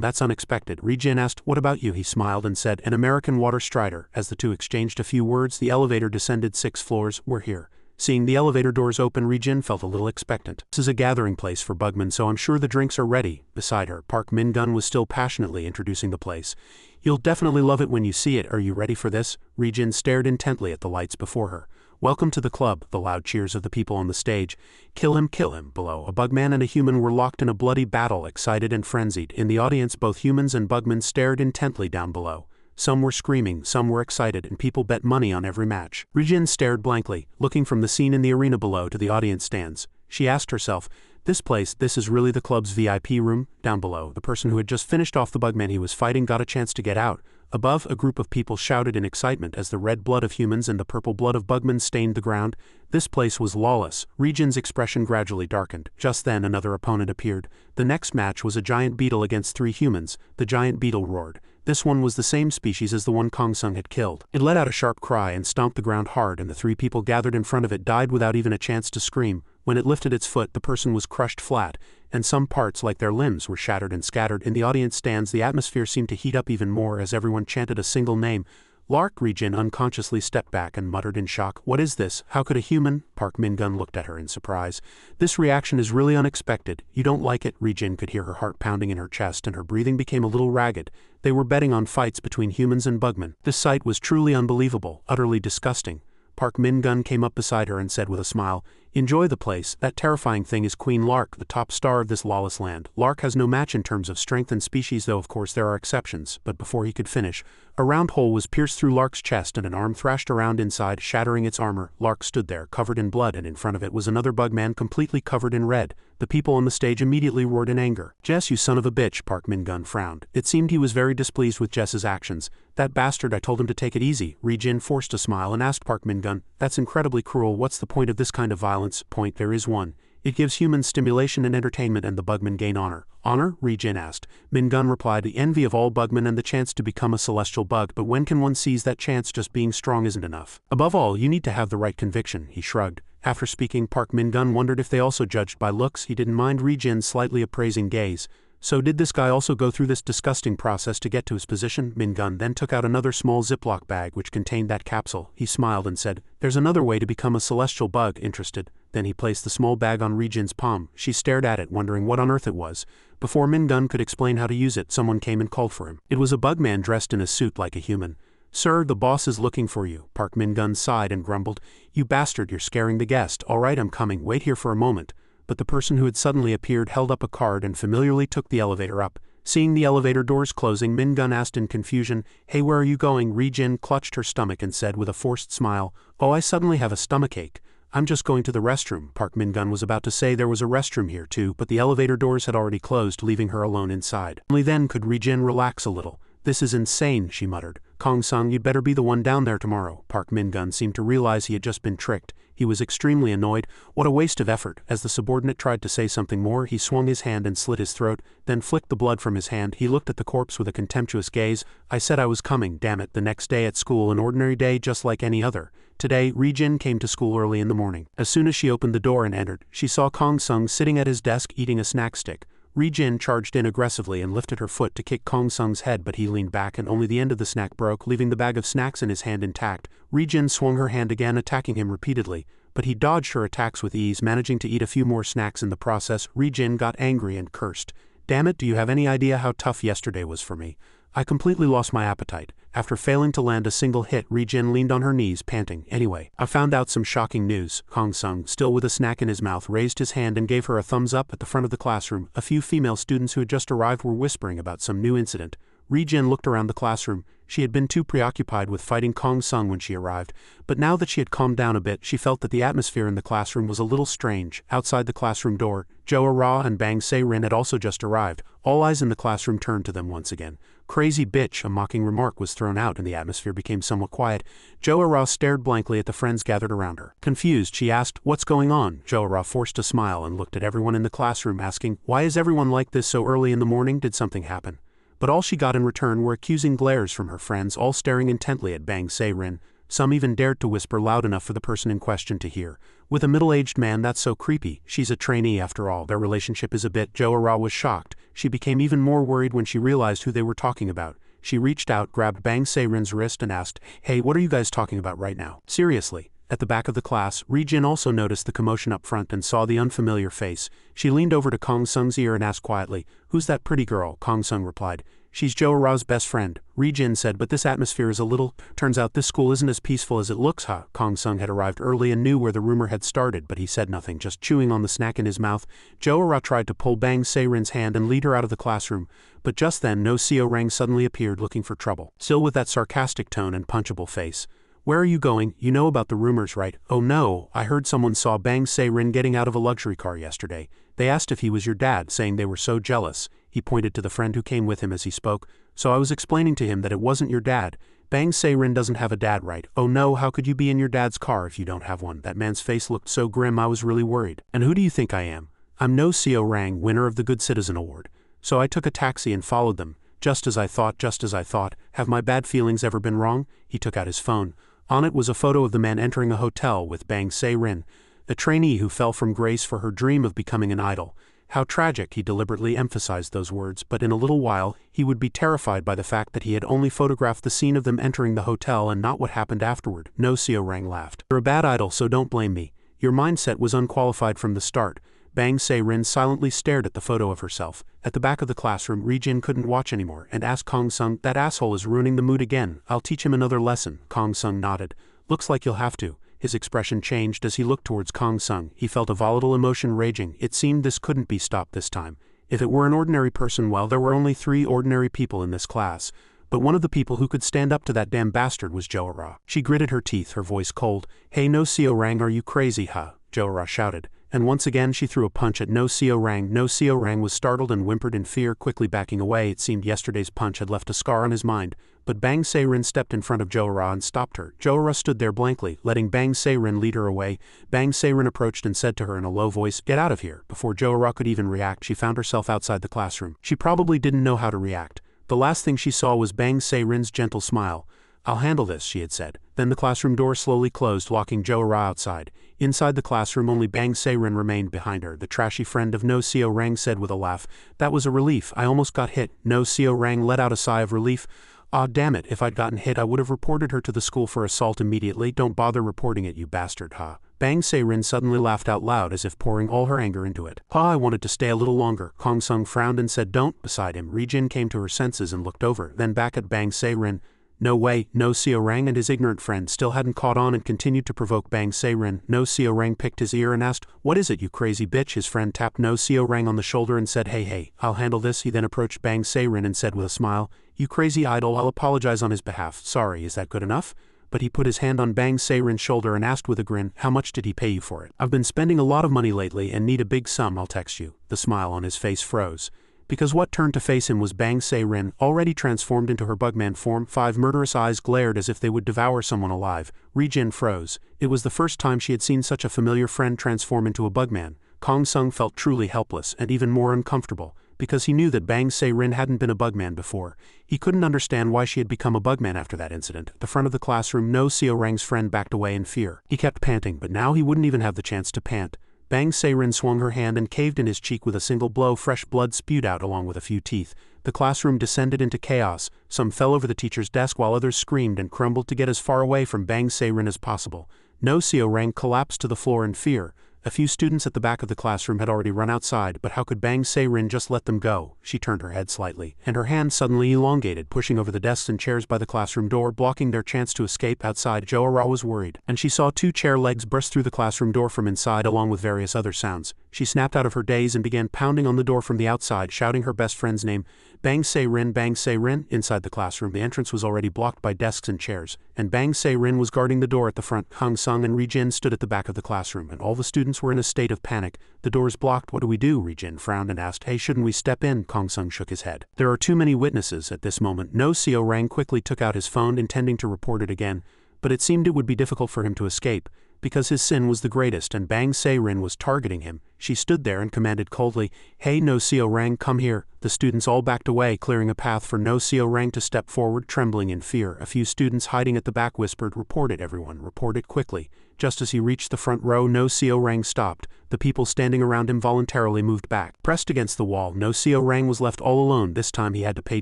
That's unexpected." Ri-jin asked, "What about you?" He smiled and said, "An American water strider." As the two exchanged a few words, the elevator descended 6 floors. "We're here." Seeing the elevator doors open, Ri-jin felt a little expectant. This is a gathering place for bugmen, so I'm sure the drinks are ready. Beside her, Park Min-gun was still passionately introducing the place. "You'll definitely love it when you see it. Are you ready for this?" Ri-jin stared intently at the lights before her. "Welcome to the club." The loud cheers of the people on the stage. "Kill him, kill him." Below, a bugman and a human were locked in a bloody battle, excited and frenzied. In the audience, both humans and bugmen stared intently down below. Some were screaming, some were excited, and people bet money on every match. Ri-jin stared blankly, looking from the scene in the arena below to the audience stands. She asked herself, this is really the club's VIP room?" Down below, the person who had just finished off the bugman he was fighting got a chance to get out. Above, a group of people shouted in excitement as the red blood of humans and the purple blood of bugmen stained the ground. This place was lawless. Ri-jin's expression gradually darkened. Just then, another opponent appeared. The next match was a giant beetle against 3 humans. The giant beetle roared. This one was the same species as the one Kong Sung had killed. It let out a sharp cry and stomped the ground hard, and the 3 people gathered in front of it died without even a chance to scream. When it lifted its foot, the person was crushed flat, and some parts, like their limbs, were shattered and scattered. In the audience stands, the atmosphere seemed to heat up even more as everyone chanted a single name. Lark. Ri-jin unconsciously stepped back and muttered in shock, "What is this? How could a human?" Park Min-gun looked at her in surprise. "This reaction is really unexpected. You don't like it?" Ri-jin could hear her heart pounding in her chest and her breathing became a little ragged. They were betting on fights between humans and bugmen. This sight was truly unbelievable, utterly disgusting. Park Min-gun came up beside her and said with a smile, "Enjoy the place. That terrifying thing is Queen Lark, the top star of this lawless land. Lark has no match in terms of strength and species, though of course there are exceptions." But before he could finish, a round hole was pierced through Lark's chest and an arm thrashed around inside, shattering its armor. Lark stood there, covered in blood, and in front of it was another bugman completely covered in red. The people on the stage immediately roared in anger. "Jess, you son of a bitch," Park Min-gun frowned. It seemed he was very displeased with Jess's actions. "That bastard, I told him to take it easy." Ri-jin forced a smile and asked Park Min-gun, "That's incredibly cruel. What's the point of this kind of violence?" "Point, there is one. It gives humans stimulation and entertainment and the bugmen gain honor." "Honor?" Ri-jin asked. Min-gun replied, "The envy of all bugmen and the chance to become a celestial bug, but when can one seize that chance? Just being strong isn't enough. Above all, you need to have the right conviction." He shrugged. After speaking, Park Min-gun wondered if they also judged by looks. He didn't mind Ri-jin's slightly appraising gaze. So did this guy also go through this disgusting process to get to his position? Min-gun then took out another small Ziploc bag which contained that capsule. He smiled and said, "There's another way to become a celestial bug, interested?" Then he placed the small bag on Ri-jin's palm. She stared at it, wondering what on earth it was. Before Min-gun could explain how to use it, someone came and called for him. It was a bugman dressed in a suit like a human. "Sir, the boss is looking for you." Park Min-gun sighed and grumbled, "You bastard, you're scaring the guest. All right, I'm coming. Wait here for a moment." But the person who had suddenly appeared held up a card and familiarly took the elevator up. Seeing the elevator doors closing, Min-gun asked in confusion, "Hey, where are you going?" Ri-jin clutched her stomach and said with a forced smile, "Oh, I suddenly have a stomachache. I'm just going to the restroom." Park Min-gun was about to say there was a restroom here too, but the elevator doors had already closed, leaving her alone inside. Only then could Ri-jin relax a little. "This is insane," she muttered. "Kong-sung, you'd better be the one down there tomorrow." Park Min-gun seemed to realize he had just been tricked. He was extremely annoyed. What a waste of effort. As the subordinate tried to say something more, he swung his hand and slit his throat, then flicked the blood from his hand. He looked at the corpse with a contemptuous gaze. "I said I was coming, damn it." The next day at school, an ordinary day just like any other. Today, Ri-jin came to school early in the morning. As soon as she opened the door and entered, she saw Kong-sung sitting at his desk eating a snack stick. Ri-jin charged in aggressively and lifted her foot to kick Kong-sung's head, but he leaned back and only the end of the snack broke, leaving the bag of snacks in his hand intact. Ri-jin swung her hand again, attacking him repeatedly, but he dodged her attacks with ease, managing to eat a few more snacks in the process. Ri-jin got angry and cursed. "Damn it, do you have any idea how tough yesterday was for me? I completely lost my appetite." After failing to land a single hit, Ri-jin leaned on her knees, panting. "Anyway, I found out some shocking news." Kong-sung, still with a snack in his mouth, raised his hand and gave her a thumbs up. At the front of the classroom, a few female students who had just arrived were whispering about some new incident. Ri-jin looked around the classroom. She had been too preoccupied with fighting Kong-sung when she arrived, but now that she had calmed down a bit, she felt that the atmosphere in the classroom was a little strange. Outside the classroom door, Jo-ra and Bang Se-rin had also just arrived. All eyes in the classroom turned to them once again. "Crazy bitch," a mocking remark was thrown out and the atmosphere became somewhat quiet. Jo-ra stared blankly at the friends gathered around her. Confused, she asked, "What's going on?" Jo-ra forced a smile and looked at everyone in the classroom, asking, "Why is everyone like this so early in the morning? Did something happen?" But all she got in return were accusing glares from her friends, all staring intently at Bang Se-rin. Some even dared to whisper loud enough for the person in question to hear. "With a middle-aged man, that's so creepy. She's a trainee after all. Their relationship is a bit." Jo-ra was shocked. She became even more worried when she realized who they were talking about. She reached out, grabbed Bang Se-rin's wrist and asked, "Hey, what are you guys talking about right now? Seriously?" At the back of the class, Ri-jin also noticed the commotion up front and saw the unfamiliar face. She leaned over to Kong-sung's ear and asked quietly, "Who's that pretty girl?" Kong-sung replied, "She's Jo-ra's best friend." Ri-jin said, "But this atmosphere is a little... Turns out this school isn't as peaceful as it looks, huh?" Kong-sung had arrived early and knew where the rumor had started, but he said nothing, just chewing on the snack in his mouth. Jo-ra tried to pull Bang Se-rin's hand and lead her out of the classroom, but just then No Seo-rang suddenly appeared looking for trouble. Still with that sarcastic tone and punchable face. "Where are you going? You know about the rumors, right?" "Oh no, I heard someone saw Bang Se-rin getting out of a luxury car yesterday. They asked if he was your dad, saying they were so jealous." He pointed to the friend who came with him as he spoke. "So I was explaining to him that it wasn't your dad. Bang Se-rin doesn't have a dad, right?" "Oh no, how could you be in your dad's car if you don't have one?" That man's face looked so grim I was really worried. "And who do you think I am?" "I'm No Seo-rang, winner of the Good Citizen Award. So I took a taxi and followed them. Just as I thought, just as I thought. Have my bad feelings ever been wrong?" He took out his phone. On it was a photo of the man entering a hotel with Bang Se-rin, the trainee who fell from grace for her dream of becoming an idol. How tragic, he deliberately emphasized those words, but in a little while, he would be terrified by the fact that he had only photographed the scene of them entering the hotel and not what happened afterward. No Seo-rang laughed. "You're a bad idol, so don't blame me. Your mindset was unqualified from the start." Bang Se-rin silently stared at the photo of herself. At the back of the classroom, Ri-jin couldn't watch anymore and asked Kong-sung, "That asshole is ruining the mood again. I'll teach him another lesson." Kong-sung nodded. "Looks like you'll have to." His expression changed as he looked towards Kong-sung. He felt a volatile emotion raging. It seemed this couldn't be stopped this time. If it were an ordinary person, well, there were only 3 ordinary people in this class. But one of the people who could stand up to that damn bastard was Jo-ra. She gritted her teeth, her voice cold. "Hey, No Seo-rang, are you crazy, huh?" Jo-ra shouted. And once again she threw a punch at No Seo-rang. No Seo-rang was startled and whimpered in fear, quickly backing away. It seemed yesterday's punch had left a scar on his mind. But Bang Se-rin stepped in front of Jo-ra and stopped her. Jo-ra stood there blankly, letting Bang Se-rin lead her away. Bang Se-rin approached and said to her in a low voice, "Get out of here." Before Jo-ra could even react, she found herself outside the classroom. She probably didn't know how to react. The last thing she saw was Bang Se-rin's gentle smile. "I'll handle this," she had said. Then the classroom door slowly closed, locking Jo-ra outside. Inside the classroom only Bang Se-rin remained behind her. The trashy friend of No Seo-rang said with a laugh. "That was a relief. I almost got hit." No Seo-rang let out a sigh of relief. "Aw, damn it, if I'd gotten hit I would have reported her to the school for assault immediately. Don't bother reporting it, you bastard, ha." Bang Se-rin suddenly laughed out loud as if pouring all her anger into it. "Ha, I wanted to stay a little longer." Kong Sung frowned and said don't. Beside him, Ri-jin came to her senses and looked over, then back at Bang Se-rin. No way, No Seo-rang and his ignorant friend still hadn't caught on and continued to provoke Bang Se-rin. No Seo-rang picked his ear and asked, "What is it, you crazy bitch?" His friend tapped No Seo-rang on the shoulder and said, Hey, I'll handle this." He then approached Bang Se-rin and said with a smile, "You crazy idol, I'll apologize on his behalf. Sorry, is that good enough?" But he put his hand on Bang Se-rin's shoulder and asked with a grin, "How much did he pay you for it?" "I've been spending a lot of money lately and need a big sum, I'll text you." The smile on his face froze. Because what turned to face him was Bang Se-rin, already transformed into her bugman form. 5 murderous eyes glared as if they would devour someone alive. Ri-jin froze. It was the first time she had seen such a familiar friend transform into a bugman. Kong Sung felt truly helpless and even more uncomfortable, because he knew that Bang Se-rin hadn't been a bugman before. He couldn't understand why she had become a bugman after that incident. At the front of the classroom, No Seo-rang's friend backed away in fear. He kept panting, but now he wouldn't even have the chance to pant. Bang Se-rin swung her hand and caved in his cheek with a single blow. Fresh blood spewed out along with a few teeth. The classroom descended into chaos. Some fell over the teacher's desk while others screamed and crumbled to get as far away from Bang Se-rin as possible. No Seo-rang collapsed to the floor in fear. A few students at the back of the classroom had already run outside, but how could Bang Se-rin just let them go? She turned her head slightly, and her hand suddenly elongated, pushing over the desks and chairs by the classroom door, blocking their chance to escape. Outside, Jo-ra was worried, and she saw 2 chair legs burst through the classroom door from inside along with various other sounds. She snapped out of her daze and began pounding on the door from the outside, shouting her best friend's name. "Bang Se-rin, Bang Se-rin." Inside the classroom, the entrance was already blocked by desks and chairs, and Bang Se-rin was guarding the door at the front. Kong Sung and Ri-jin stood at the back of the classroom, and all the students were in a state of panic. "The door's blocked, what do we do?" Ri-jin frowned and asked. "Hey, shouldn't we step in?" Kong Sung shook his head. "There are too many witnesses." At this moment, No Seo-rang quickly took out his phone, intending to report it again, but it seemed it would be difficult for him to escape, because his sin was the greatest and Bang Se-rin was targeting him. She stood there and commanded coldly, "Hey, No Seo-rang, come here." The students all backed away, clearing a path for No Seo-rang to step forward, trembling in fear. A few students hiding at the back whispered, "Report it, everyone, report it quickly." Just as he reached the front row, No Seo-rang stopped. The people standing around him voluntarily moved back. Pressed against the wall, No Seo-rang was left all alone. This time he had to pay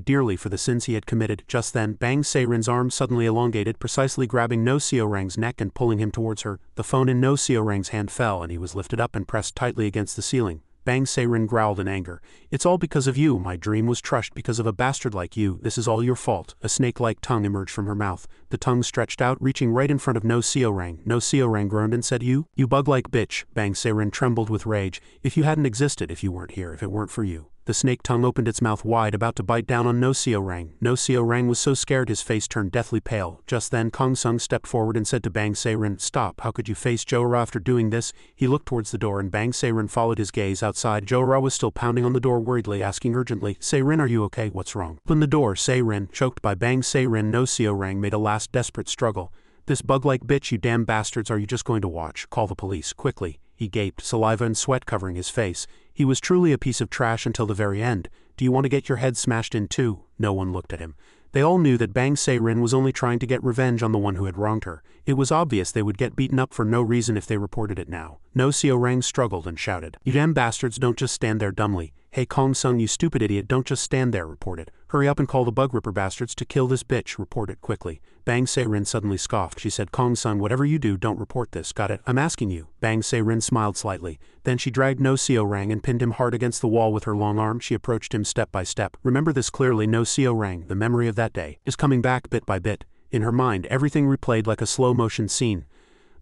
dearly for the sins he had committed. Just then, Bang Se-rin's arm suddenly elongated, precisely grabbing No Seo-rang's neck and pulling him towards her. The phone in No Seo-rang's hand fell and he was lifted up and pressed tightly against the ceiling. Bang Se-rin growled in anger. "It's all because of you. My dream was crushed because of a bastard like you. This is all your fault." A snake-like tongue emerged from her mouth. The tongue stretched out, reaching right in front of No Seo-rang. No Seo-rang groaned and said, You bug-like bitch." Bang Se-rin trembled with rage. "If you hadn't existed, if you weren't here, if it weren't for you." The snake tongue opened its mouth wide, about to bite down on No Seo-rang. No Seo-rang was so scared his face turned deathly pale. Just then Kong Sung stepped forward and said to Bang Se-rin, "Stop, how could you face Jo-ra after doing this?" He looked towards the door and Bang Se-rin followed his gaze. Outside, Jo-ra was still pounding on the door worriedly, asking urgently, "Se-rin, are you okay? What's wrong?" "Open the door, Se-rin." Choked by Bang Se-rin, No Seo-rang made a last desperate struggle. "This bug-like bitch, you damn bastards, are you just going to watch? Call the police, quickly." He gaped, saliva and sweat covering his face. He was truly a piece of trash until the very end. "Do you want to get your head smashed in too?" No one looked at him. They all knew that Bang Se-rin was only trying to get revenge on the one who had wronged her. It was obvious they would get beaten up for no reason if they reported it now. No Seo-rang struggled and shouted, "You damn bastards, don't just stand there dumbly. Hey Kong Sung, you stupid idiot, don't just stand there, report it. Hurry up and call the bug ripper bastards to kill this bitch, report it quickly." Bang Se-rin suddenly scoffed. She said, "Kong Sung, whatever you do, don't report this, got it? I'm asking you." Bang Se-rin smiled slightly. Then she dragged No Seo-rang and pinned him hard against the wall with her long arm. She approached him step by step. "Remember this clearly, No Seo-rang. The memory of that day is coming back bit by bit." In her mind, everything replayed like a slow-motion scene.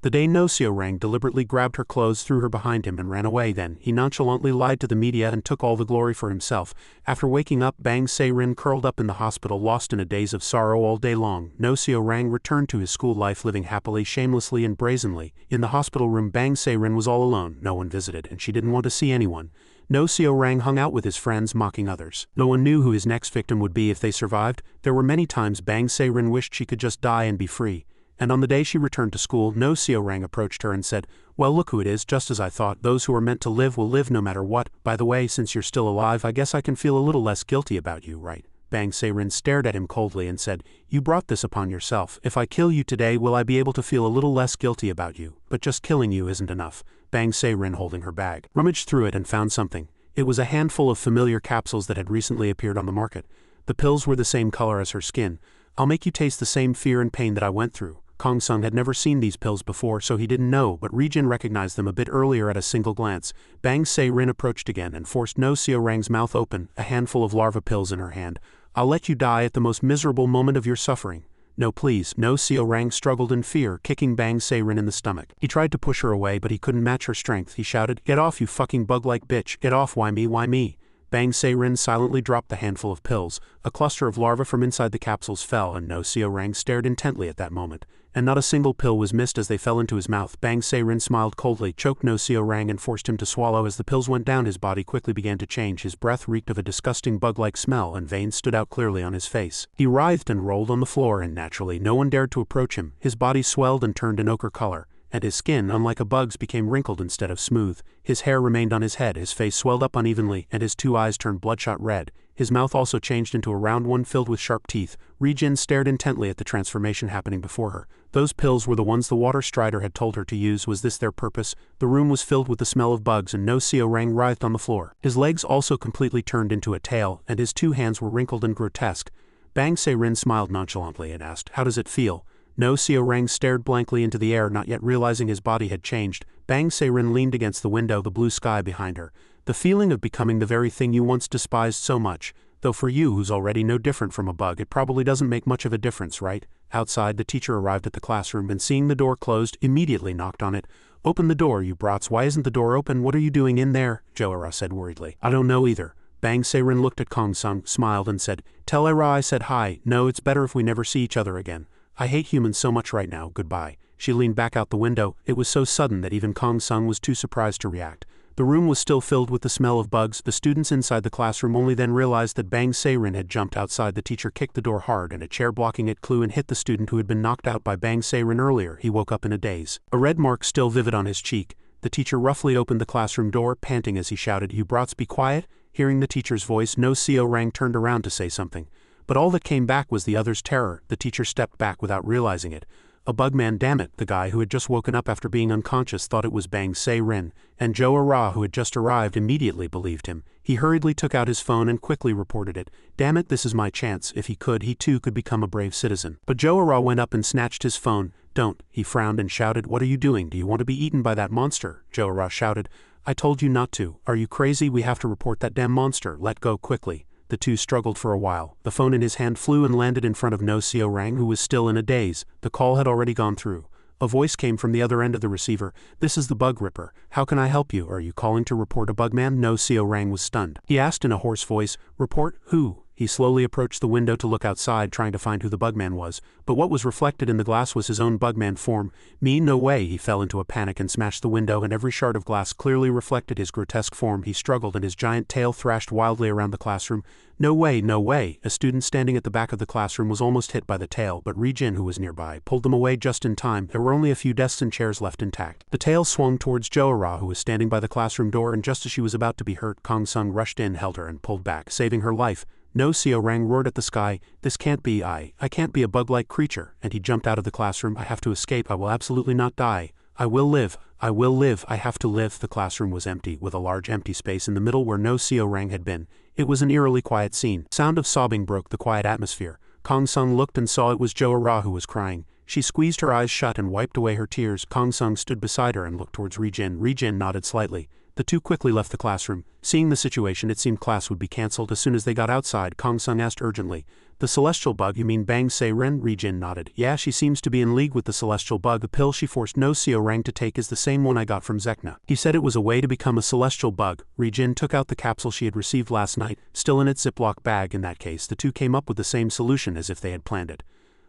The day No Seo-rang deliberately grabbed her clothes, threw her behind him and ran away. Then he nonchalantly lied to the media and took all the glory for himself. After waking up, Bang Se-rin curled up in the hospital, lost in a daze of sorrow all day long. No Seo-rang returned to his school life, living happily, shamelessly and brazenly. In the hospital room, Bang Se-rin was all alone. No one visited, and she didn't want to see anyone. No Seo-rang hung out with his friends, mocking others. No one knew who his next victim would be if they survived. There were many times Bang Se-rin wished she could just die and be free. And on the day she returned to school, No Seo-rang approached her and said, "Well, look who it is, just as I thought. Those who are meant to live will live no matter what. By the way, since you're still alive, I guess I can feel a little less guilty about you, right?" Bang Se-rin stared at him coldly and said, "You brought this upon yourself. If I kill you today, will I be able to feel a little less guilty about you? But just killing you isn't enough." Bang Se-rin, holding her bag, rummaged through it and found something. It was a handful of familiar capsules that had recently appeared on the market. The pills were the same color as her skin. "I'll make you taste the same fear and pain that I went through." Kong Sung had never seen these pills before, so he didn't know, but Ri-jin recognized them a bit earlier at a single glance. Bang Se-rin approached again and forced No Seo-rang's mouth open, a handful of larva pills in her hand. "I'll let you die at the most miserable moment of your suffering." "No, please." No Seo-rang struggled in fear, kicking Bang Se-rin in the stomach. He tried to push her away, but he couldn't match her strength. He shouted, "Get off, you fucking bug-like bitch! Get off, why me, why me?" Bang Se-rin silently dropped the handful of pills. A cluster of larvae from inside the capsules fell, and No Seo-rang stared intently at that moment. And not a single pill was missed as they fell into his mouth. Bang Se-rin smiled coldly, choked No Seo-rang and forced him to swallow. As the pills went down, his body quickly began to change. His breath reeked of a disgusting bug-like smell, and veins stood out clearly on his face. He writhed and rolled on the floor, and naturally no one dared to approach him. His body swelled and turned an ochre color, and his skin, unlike a bug's, became wrinkled instead of smooth. His hair remained on his head, his face swelled up unevenly, and his two eyes turned bloodshot red. His mouth also changed into a round one filled with sharp teeth. Ri-jin stared intently at the transformation happening before her. Those pills were the ones the water strider had told her to use. Was this their purpose? The room was filled with the smell of bugs, and No Seo-rang writhed on the floor. His legs also completely turned into a tail, and his two hands were wrinkled and grotesque. Bang Se-rin smiled nonchalantly and asked, "How does it feel?" No Seo-rang stared blankly into the air, not yet realizing his body had changed. Bang Se-rin leaned against the window, the blue sky behind her. "The feeling of becoming the very thing you once despised so much. Though for you, who's already no different from a bug, it probably doesn't make much of a difference, right?" Outside, the teacher arrived at the classroom and, seeing the door closed, immediately knocked on it. "Open the door, you brats. Why isn't the door open? What are you doing in there?" Jo-ra said worriedly. "I don't know either." Bang Se-rin looked at Kong Sung, smiled and said, "Tell Era I said hi. No, it's better if we never see each other again. I hate humans so much right now. Goodbye." She leaned back out the window. It was so sudden that even Kong Sung was too surprised to react. The room was still filled with the smell of bugs. The students inside the classroom only then realized that Bang Se-rin had jumped outside. The teacher kicked the door hard, and a chair blocking it flew and hit the student who had been knocked out by Bang Se-rin earlier. He woke up in a daze, a red mark still vivid on his cheek. The teacher roughly opened the classroom door, panting as he shouted, "You brats, be quiet." Hearing the teacher's voice, No Seo-rang turned around to say something. But all that came back was the other's terror. The teacher stepped back without realizing it. A bugman, damn it, the guy who had just woken up after being unconscious thought it was Bang Se-rin, and Jo-ra, who had just arrived, immediately believed him. He hurriedly took out his phone and quickly reported it. "Damn it, this is my chance." If he could, he too could become a brave citizen. But Jo-ra went up and snatched his phone. "Don't." He frowned and shouted, "What are you doing? Do you want to be eaten by that monster?" Jo-ra shouted, "I told you not to. Are you crazy? We have to report that damn monster. Let go quickly." The two struggled for a while. The phone in his hand flew and landed in front of No Seo-rang, who was still in a daze. The call had already gone through. A voice came from the other end of the receiver. "This is the Bug Ripper. How can I help you? Are you calling to report a bugman?" No Seo-rang was stunned. He asked in a hoarse voice, "Report who?" He slowly approached the window to look outside, trying to find who the bugman was, but what was reflected in the glass was his own bugman form. "Me? No way." He fell into a panic and smashed the window, and every shard of glass clearly reflected his grotesque form. He struggled, and his giant tail thrashed wildly around the classroom. "No way, no way." A student standing at the back of the classroom was almost hit by the tail, but Ri-jin, who was nearby, pulled them away just in time. There were only a few desks and chairs left intact. The tail swung towards Jo-ra, who was standing by the classroom door, and just as she was about to be hurt, Kong Sung rushed in, held her, and pulled back, saving her life. No Seo-rang roared at the sky, "This can't be. I can't be a bug-like creature," and he jumped out of the classroom. "I have to escape. I will absolutely not die. I will live. I will live. I have to live." The classroom was empty, with a large empty space in the middle where No Seo-rang had been. It was an eerily quiet scene. Sound of sobbing broke the quiet atmosphere. Kong Sung looked and saw it was Jo-ra who was crying. She squeezed her eyes shut and wiped away her tears. Kong Sung stood beside her and looked towards Ri-jin. Ri-jin nodded slightly. The two quickly left the classroom. Seeing the situation, it seemed class would be cancelled. As soon as they got outside, Kong Sung asked urgently, "The celestial bug, you mean Bang Se-rin?" Ri-jin nodded. "Yeah, she seems to be in league with the celestial bug. The pill she forced No Seo-rang to take is the same one I got from Zekna. He said it was a way to become a celestial bug." Ri-jin took out the capsule she had received last night, still in its Ziploc bag. In that case, the two came up with the same solution as if they had planned it.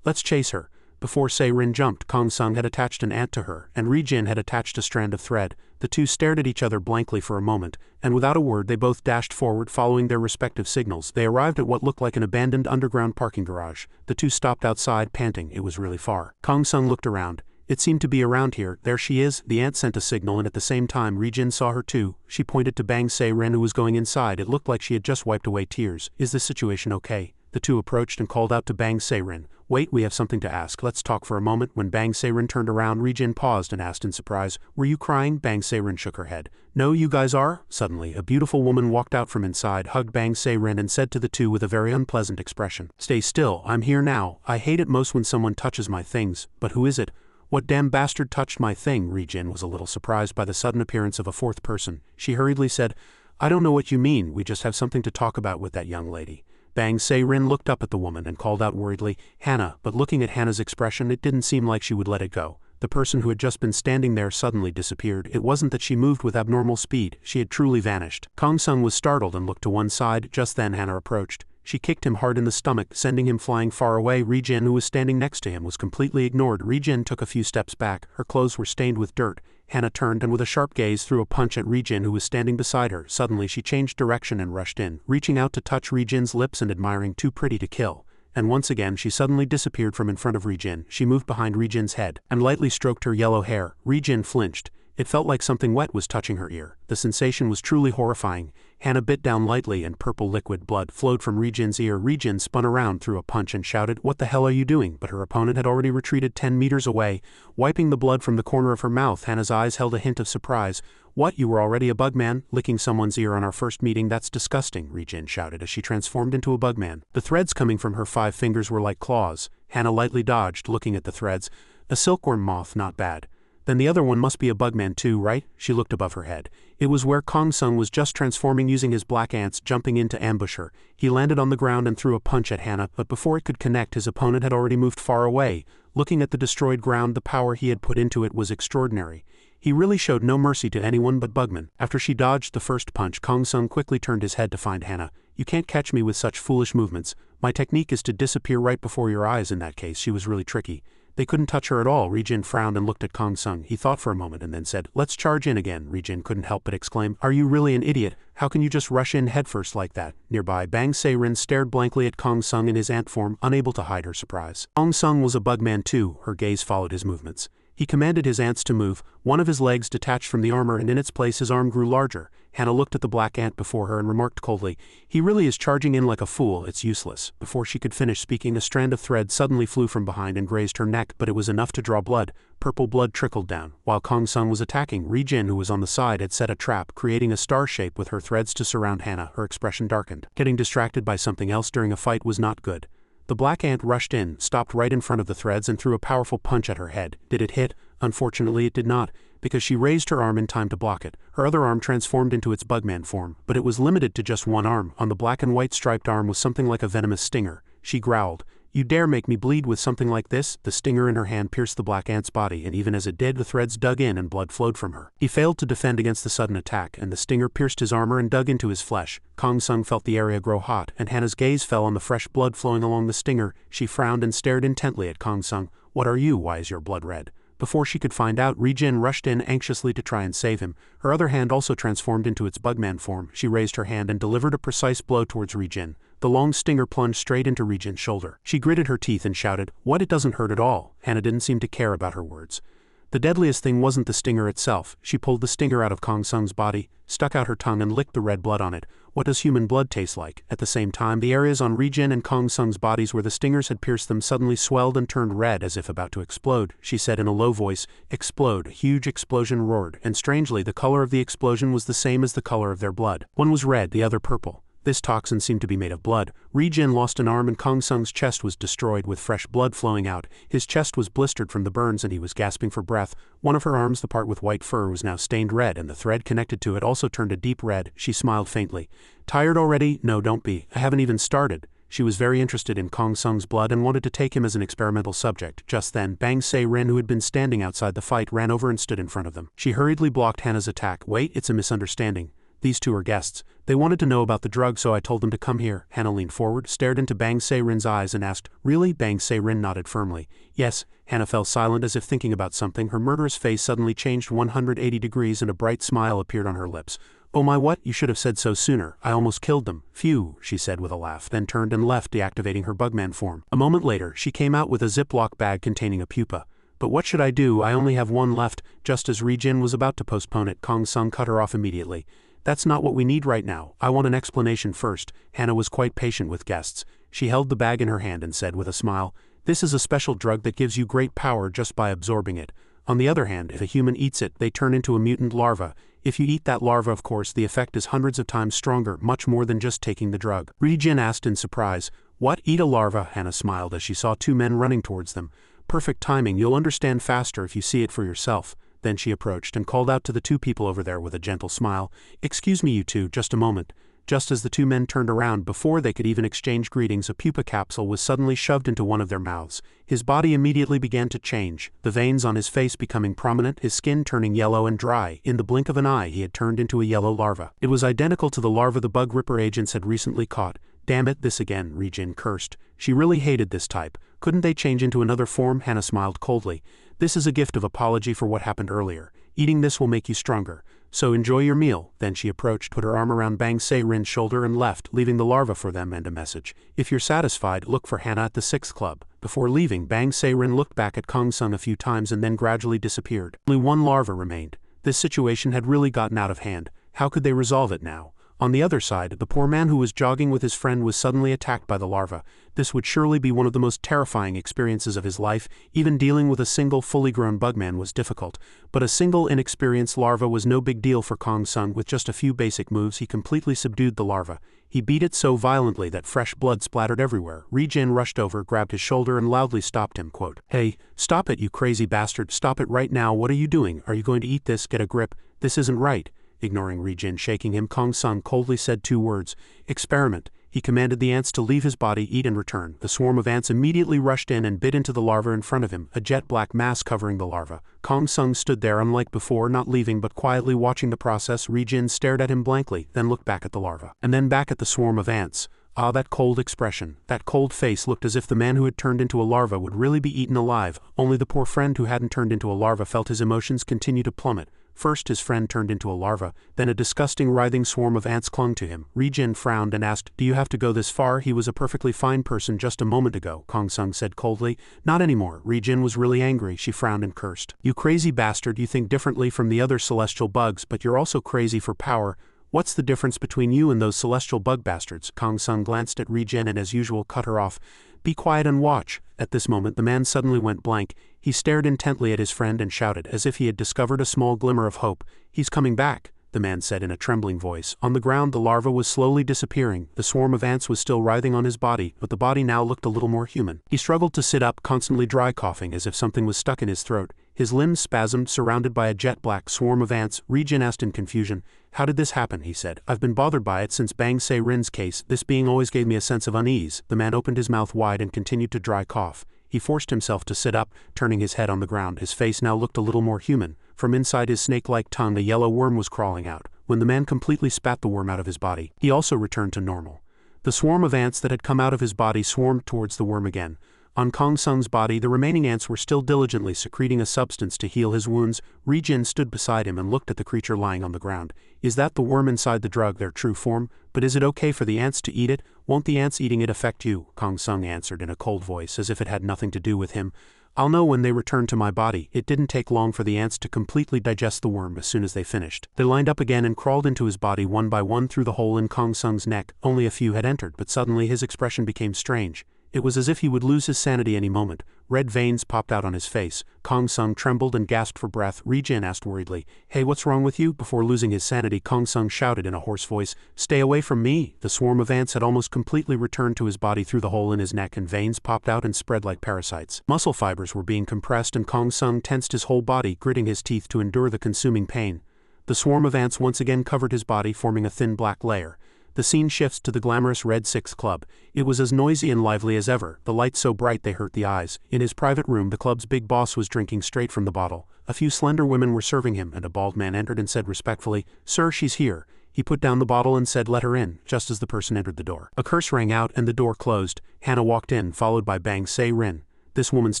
"Let's chase her." Before Se-rin jumped, Kong Sung had attached an ant to her, and Ri-jin had attached a strand of thread. The two stared at each other blankly for a moment, and without a word they both dashed forward, following their respective signals. They arrived at what looked like an abandoned underground parking garage. The two stopped outside, panting. It was really far. Kong Sung looked around. "It seemed to be around here. There she is." The ant sent a signal, and at the same time Ri-jin saw her too. She pointed to Bang Se-rin, who was going inside. It looked like she had just wiped away tears. "Is this situation okay?" The two approached and called out to Bang Se-rin, "Wait, we have something to ask, let's talk for a moment." When Bang Se-rin turned around, Ri-jin paused and asked in surprise, "Were you crying?" Bang Se-rin shook her head. "No, you guys are?" Suddenly, a beautiful woman walked out from inside, hugged Bang Se-rin and said to the two with a very unpleasant expression, "Stay still, I'm here now. I hate it most when someone touches my things, but who is it?" "What damn bastard touched my thing?" Ri-jin was a little surprised by the sudden appearance of a fourth person. She hurriedly said, "I don't know what you mean, we just have something to talk about with that young lady." Bang Se-rin looked up at the woman and called out worriedly, "Hannah," but looking at Hannah's expression it didn't seem like she would let it go. The person who had just been standing there suddenly disappeared. It wasn't that she moved with abnormal speed, she had truly vanished. Kong Sung was startled and looked to one side. Just then Hannah approached. She kicked him hard in the stomach, sending him flying far away. Ri-jin, who was standing next to him, was completely ignored. Ri-jin took a few steps back. Her clothes were stained with dirt. Hannah turned and with a sharp gaze threw a punch at Ri-jin, who was standing beside her. Suddenly she changed direction and rushed in, reaching out to touch Ri-jin's lips and admiring, "Too pretty to kill." And once again she suddenly disappeared from in front of Ri-jin. She moved behind Ri-jin's head and lightly stroked her yellow hair. Ri-jin flinched. It felt like something wet was touching her ear. The sensation was truly horrifying. Hannah bit down lightly and purple liquid blood flowed from Ri-jin's ear. Ri-jin spun around, threw a punch and shouted, "What the hell are you doing?" But her opponent had already retreated 10 meters away, wiping the blood from the corner of her mouth. Hannah's eyes held a hint of surprise. "What, you were already a bugman? Licking someone's ear on our first meeting? That's disgusting," Ri-jin shouted as she transformed into a bugman. The threads coming from her 5 fingers were like claws. Hannah lightly dodged, looking at the threads. "A silkworm moth, not bad. Then the other one must be a bugman too, right?" She looked above her head. It was where Kong Sung was just transforming using his black ants, jumping in to ambush her. He landed on the ground and threw a punch at Hannah, but before it could connect his opponent had already moved far away. Looking at the destroyed ground, the power he had put into it was extraordinary. He really showed no mercy to anyone but bugmen. After she dodged the first punch, Kong Sung quickly turned his head to find Hannah. "You can't catch me with such foolish movements. My technique is to disappear right before your eyes." In that case, she was really tricky. They couldn't touch her at all. Ri-jin frowned and looked at Kong Sung. He thought for a moment and then said, "Let's charge in again." Ri-jin couldn't help but exclaim, "Are you really an idiot? How can you just rush in headfirst like that?" Nearby, Bang Se-rin stared blankly at Kong Sung in his ant form, unable to hide her surprise. Kong Sung was a bugman too. Her gaze followed his movements. He commanded his ants to move. One of his legs detached from the armor and in its place his arm grew larger. Hannah looked at the black ant before her and remarked coldly, "He really is charging in like a fool, it's useless." Before she could finish speaking, a strand of thread suddenly flew from behind and grazed her neck, but it was enough to draw blood. Purple blood trickled down. While Kong Sung was attacking, Ri-jin, who was on the side, had set a trap, creating a star shape with her threads to surround Hannah. Her expression darkened. Getting distracted by something else during a fight was not good. The black ant rushed in, stopped right in front of the threads and threw a powerful punch at her head. Did it hit? Unfortunately it did not, because she raised her arm in time to block it. Her other arm transformed into its bugman form, but it was limited to just one arm. On the black and white striped arm was something like a venomous stinger. She growled, "You dare make me bleed with something like this?" The stinger in her hand pierced the black ant's body, and even as it did, the threads dug in and blood flowed from her. He failed to defend against the sudden attack, and the stinger pierced his armor and dug into his flesh. Kong Sung felt the area grow hot, and Hannah's gaze fell on the fresh blood flowing along the stinger. She frowned and stared intently at Kong Sung. "What are you? Why is your blood red?" Before she could find out, Ri-jin rushed in anxiously to try and save him. Her other hand also transformed into its bugman form. She raised her hand and delivered a precise blow towards Ri-jin. The long stinger plunged straight into Ri-jin's shoulder. She gritted her teeth and shouted, "What? It doesn't hurt at all." Hannah didn't seem to care about her words. The deadliest thing wasn't the stinger itself. She pulled the stinger out of Kong Sung's body, stuck out her tongue and licked the red blood on it. What does human blood taste like? At the same time, the areas on Ri-jin and Kong Sung's bodies where the stingers had pierced them suddenly swelled and turned red as if about to explode. She said in a low voice, "Explode." A huge explosion roared, and strangely the color of the explosion was the same as the color of their blood. One was red, the other purple. This toxin seemed to be made of blood. Ri-jin lost an arm and Kong Sung's chest was destroyed with fresh blood flowing out. His chest was blistered from the burns and he was gasping for breath. One of her arms, the part with white fur, was now stained red and the thread connected to it also turned a deep red. She smiled faintly. "Tired already? No, don't be. I haven't even started." She was very interested in Kong Sung's blood and wanted to take him as an experimental subject. Just then, Bang Se-rin, who had been standing outside the fight, ran over and stood in front of them. She hurriedly blocked Hannah's attack. "Wait, it's a misunderstanding. These two are guests. They wanted to know about the drug, so I told them to come here." Hannah leaned forward, stared into Bang Se-rin's eyes and asked, "Really?" Bang Se-rin nodded firmly. "Yes." Hannah fell silent as if thinking about something. Her murderous face suddenly changed 180 degrees and a bright smile appeared on her lips. "Oh my, what? You should have said so sooner. I almost killed them." "Phew," she said with a laugh, then turned and left, deactivating her bugman form. A moment later, she came out with a Ziploc bag containing a pupa. "But what should I do? I only have one left." Just as Ri-jin was about to postpone it, Kong Sung cut her off immediately. "That's not what we need right now. I want an explanation first." Hannah was quite patient with guests. She held the bag in her hand and said with a smile, "This is a special drug that gives you great power just by absorbing it. On the other hand, if a human eats it, they turn into a mutant larva. If you eat that larva, of course, the effect is hundreds of times stronger, much more than just taking the drug." Ri-jin asked in surprise, "What, eat a larva?" Hannah smiled as she saw two men running towards them. "Perfect timing, you'll understand faster if you see it for yourself." Then she approached and called out to the two people over there with a gentle smile, "Excuse me, you two, just a moment." Just as the two men turned around, before they could even exchange greetings, a pupa capsule was suddenly shoved into one of their mouths. His body immediately began to change, the veins on his face becoming prominent, his skin turning yellow and dry. In the blink of an eye, he had turned into a yellow larva. It was identical to the larva the Bug Ripper agents had recently caught. "Damn it, this again," Ri-jin cursed. She really hated this type. Couldn't they change into another form? Hannah smiled coldly. "This is a gift of apology for what happened earlier. Eating this will make you stronger. So enjoy your meal." Then she approached, put her arm around Bang Se-rin's shoulder and left, leaving the larva for them and a message. "If you're satisfied, look for Hannah at the 6th club." Before leaving, Bang Se-rin looked back at Kong Sung a few times and then gradually disappeared. Only one larva remained. This situation had really gotten out of hand. How could they resolve it now? On the other side, the poor man who was jogging with his friend was suddenly attacked by the larva. This would surely be one of the most terrifying experiences of his life. Even dealing with a single fully grown bugman was difficult, but a single inexperienced larva was no big deal for Kong Sung. With just a few basic moves, he completely subdued the larva. He beat it so violently that fresh blood splattered everywhere. Ri-jin rushed over, grabbed his shoulder and loudly stopped him, quote, "Hey, stop it, you crazy bastard, stop it right now. What are you doing? Are you going to eat this? Get a grip. This isn't right." Ignoring Ri-jin shaking him, Kong Sung coldly said 2 words, "Experiment." He commanded the ants to leave his body, eat and return. The swarm of ants immediately rushed in and bit into the larva in front of him, a jet black mass covering the larva. Kong Sung stood there unlike before, not leaving but quietly watching the process. Ri-jin stared at him blankly, then looked back at the larva, and then back at the swarm of ants. Ah, that cold expression, that cold face looked as if the man who had turned into a larva would really be eaten alive. Only the poor friend who hadn't turned into a larva felt his emotions continue to plummet. First his friend turned into a larva, then a disgusting writhing swarm of ants clung to him. Ri-jin frowned and asked, "Do you have to go this far? He was a perfectly fine person just a moment ago," Kong Sung said coldly. "Not anymore." Ri-jin was really angry. She frowned and cursed. "You crazy bastard, you think differently from the other celestial bugs, but you're also crazy for power. What's the difference between you and those celestial bug bastards?" Kong Sung glanced at Ri-jin and as usual cut her off. "Be quiet and watch." At this moment the man suddenly went blank. He stared intently at his friend and shouted, as if he had discovered a small glimmer of hope, "He's coming back," the man said in a trembling voice. On the ground the larva was slowly disappearing. The swarm of ants was still writhing on his body, but the body now looked a little more human. He struggled to sit up, constantly dry coughing as if something was stuck in his throat. His limbs spasmed, surrounded by a jet-black swarm of ants. Ri-jin asked in confusion, "How did this happen?" he said. "I've been bothered by it since Bang Se-rin's case. This being always gave me a sense of unease." The man opened his mouth wide and continued to dry cough. He forced himself to sit up, turning his head on the ground. His face now looked a little more human. From inside his snake-like tongue a yellow worm was crawling out. When the man completely spat the worm out of his body, he also returned to normal. The swarm of ants that had come out of his body swarmed towards the worm again. On Kong Sung's body, the remaining ants were still diligently secreting a substance to heal his wounds. Ri-jin stood beside him and looked at the creature lying on the ground. "Is that the worm inside the drug, their true form? But is it okay for the ants to eat it? Won't the ants eating it affect you?" Kong Sung answered in a cold voice, as if it had nothing to do with him. "I'll know when they return to my body." It didn't take long for the ants to completely digest the worm as soon as they finished. They lined up again and crawled into his body one by one through the hole in Kong Sung's neck. Only a few had entered, but suddenly his expression became strange. It was as if he would lose his sanity any moment. Red veins popped out on his face. Kong Sung trembled and gasped for breath. Ri-jin asked worriedly, "Hey, what's wrong with you?" Before losing his sanity, Kong Sung shouted in a hoarse voice, "Stay away from me!" The swarm of ants had almost completely returned to his body through the hole in his neck, and veins popped out and spread like parasites. Muscle fibers were being compressed and Kong Sung tensed his whole body, gritting his teeth to endure the consuming pain. The swarm of ants once again covered his body, forming a thin black layer. The scene shifts to the glamorous Red 6 Club. It was as noisy and lively as ever, the lights so bright they hurt the eyes. In his private room, the club's big boss was drinking straight from the bottle. A few slender women were serving him, and a bald man entered and said respectfully, "Sir, she's here." He put down the bottle and said, "Let her in," just as the person entered the door. A curse rang out and the door closed. Hannah walked in, followed by Bang Se-rin. This woman's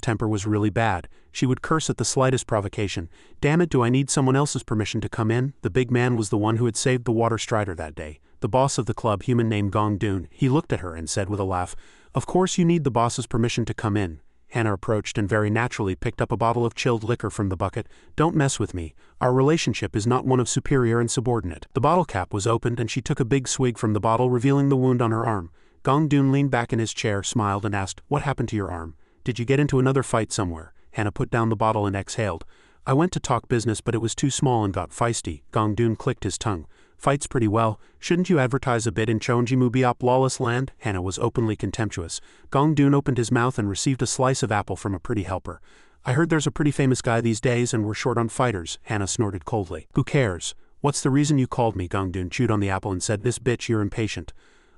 temper was really bad. She would curse at the slightest provocation. "Damn it, do I need someone else's permission to come in?" The big man was the one who had saved the water strider that day. The boss of the club, human named Gong Dun. He looked at her and said with a laugh, "Of course you need the boss's permission to come in." Hannah approached and very naturally picked up a bottle of chilled liquor from the bucket. "Don't mess with me. Our relationship is not one of superior and subordinate." The bottle cap was opened and she took a big swig from the bottle, revealing the wound on her arm. Gongdun leaned back in his chair, smiled and asked, "What happened to your arm? Did you get into another fight somewhere?" Hannah put down the bottle and exhaled. "I went to talk business but it was too small and got feisty." Gongdun clicked his tongue. "Fights pretty well. Shouldn't you advertise a bit in Chonjimubiop lawless land?" Hannah was openly contemptuous. Gongdun opened his mouth and received a slice of apple from a pretty helper. "I heard there's a pretty famous guy these days and we're short on fighters." Hannah snorted coldly. "Who cares? What's the reason you called me?" Gongdun chewed on the apple and said, "This bitch, you're impatient."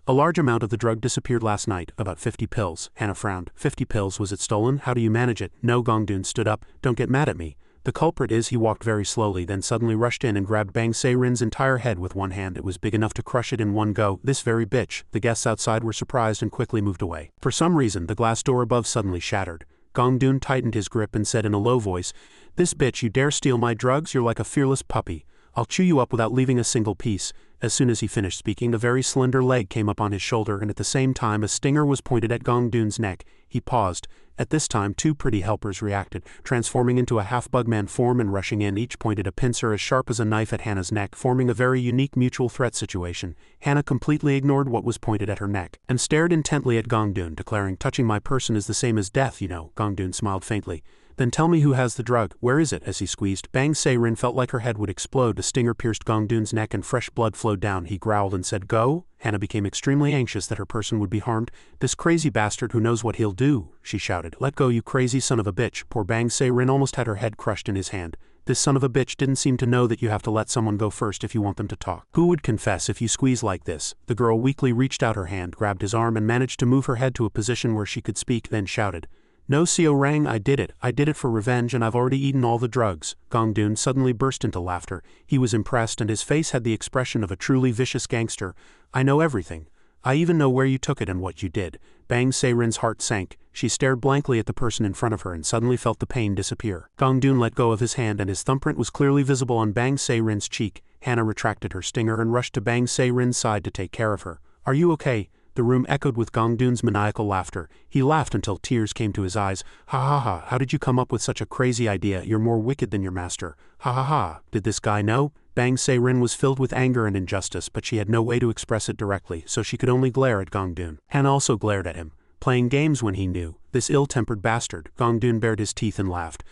"A large amount of the drug disappeared last night, about 50 pills. Hannah frowned. 50 pills, was it stolen? How do you manage it? No, Gongdun stood up. "Don't get mad at me. The culprit is," he walked very slowly, then suddenly rushed in and grabbed Bang Se-rin's entire head with one hand. It was big enough to crush it in one go. "This very bitch." The guests outside were surprised and quickly moved away. For some reason, the glass door above suddenly shattered. Gongdun tightened his grip and said in a low voice, "This bitch, you dare steal my drugs? You're like a fearless puppy. I'll chew you up without leaving a single piece." As soon as he finished speaking, a very slender leg came up on his shoulder and at the same time a stinger was pointed at Gongdun's neck. He paused. At this time 2 pretty helpers reacted, transforming into a half-bugman form and rushing in. Each pointed a pincer as sharp as a knife at Hannah's neck, forming a very unique mutual threat situation. Hannah completely ignored what was pointed at her neck, and stared intently at Gongdun, declaring, "Touching my person is the same as death, you know." Gongdun smiled faintly. "Then tell me who has the drug. Where is it?" As he squeezed, Bang Se-rin felt like her head would explode. The stinger pierced Gongdun's neck and fresh blood flowed down. He growled and said, "Go?" Hannah became extremely anxious that her person would be harmed. "This crazy bastard, who knows what he'll do?" she shouted. "Let go, you crazy son of a bitch." Poor Bang Se-rin almost had her head crushed in his hand. This son of a bitch didn't seem to know that you have to let someone go first if you want them to talk. "Who would confess if you squeeze like this?" The girl weakly reached out her hand, grabbed his arm and managed to move her head to a position where she could speak, then shouted, "No, Seo Rang, I did it. I did it for revenge and I've already eaten all the drugs." Gongdun suddenly burst into laughter. He was impressed and his face had the expression of a truly vicious gangster. "I know everything. I even know where you took it and what you did." Bang Se-rin's heart sank. She stared blankly at the person in front of her and suddenly felt the pain disappear. Gongdun let go of his hand and his thumbprint was clearly visible on Bang Se-rin's cheek. Hannah retracted her stinger and rushed to Bang Se-rin's side to take care of her. "Are you okay?" The room echoed with Gongdun's maniacal laughter. He laughed until tears came to his eyes. "Ha ha ha, how did you come up with such a crazy idea? You're more wicked than your master. Ha ha ha, did this guy know?" Bang Se-rin was filled with anger and injustice, but she had no way to express it directly, so she could only glare at Gongdun. Hannah also glared at him. Playing games when he knew. This ill-tempered bastard. Gongdun bared his teeth and laughed.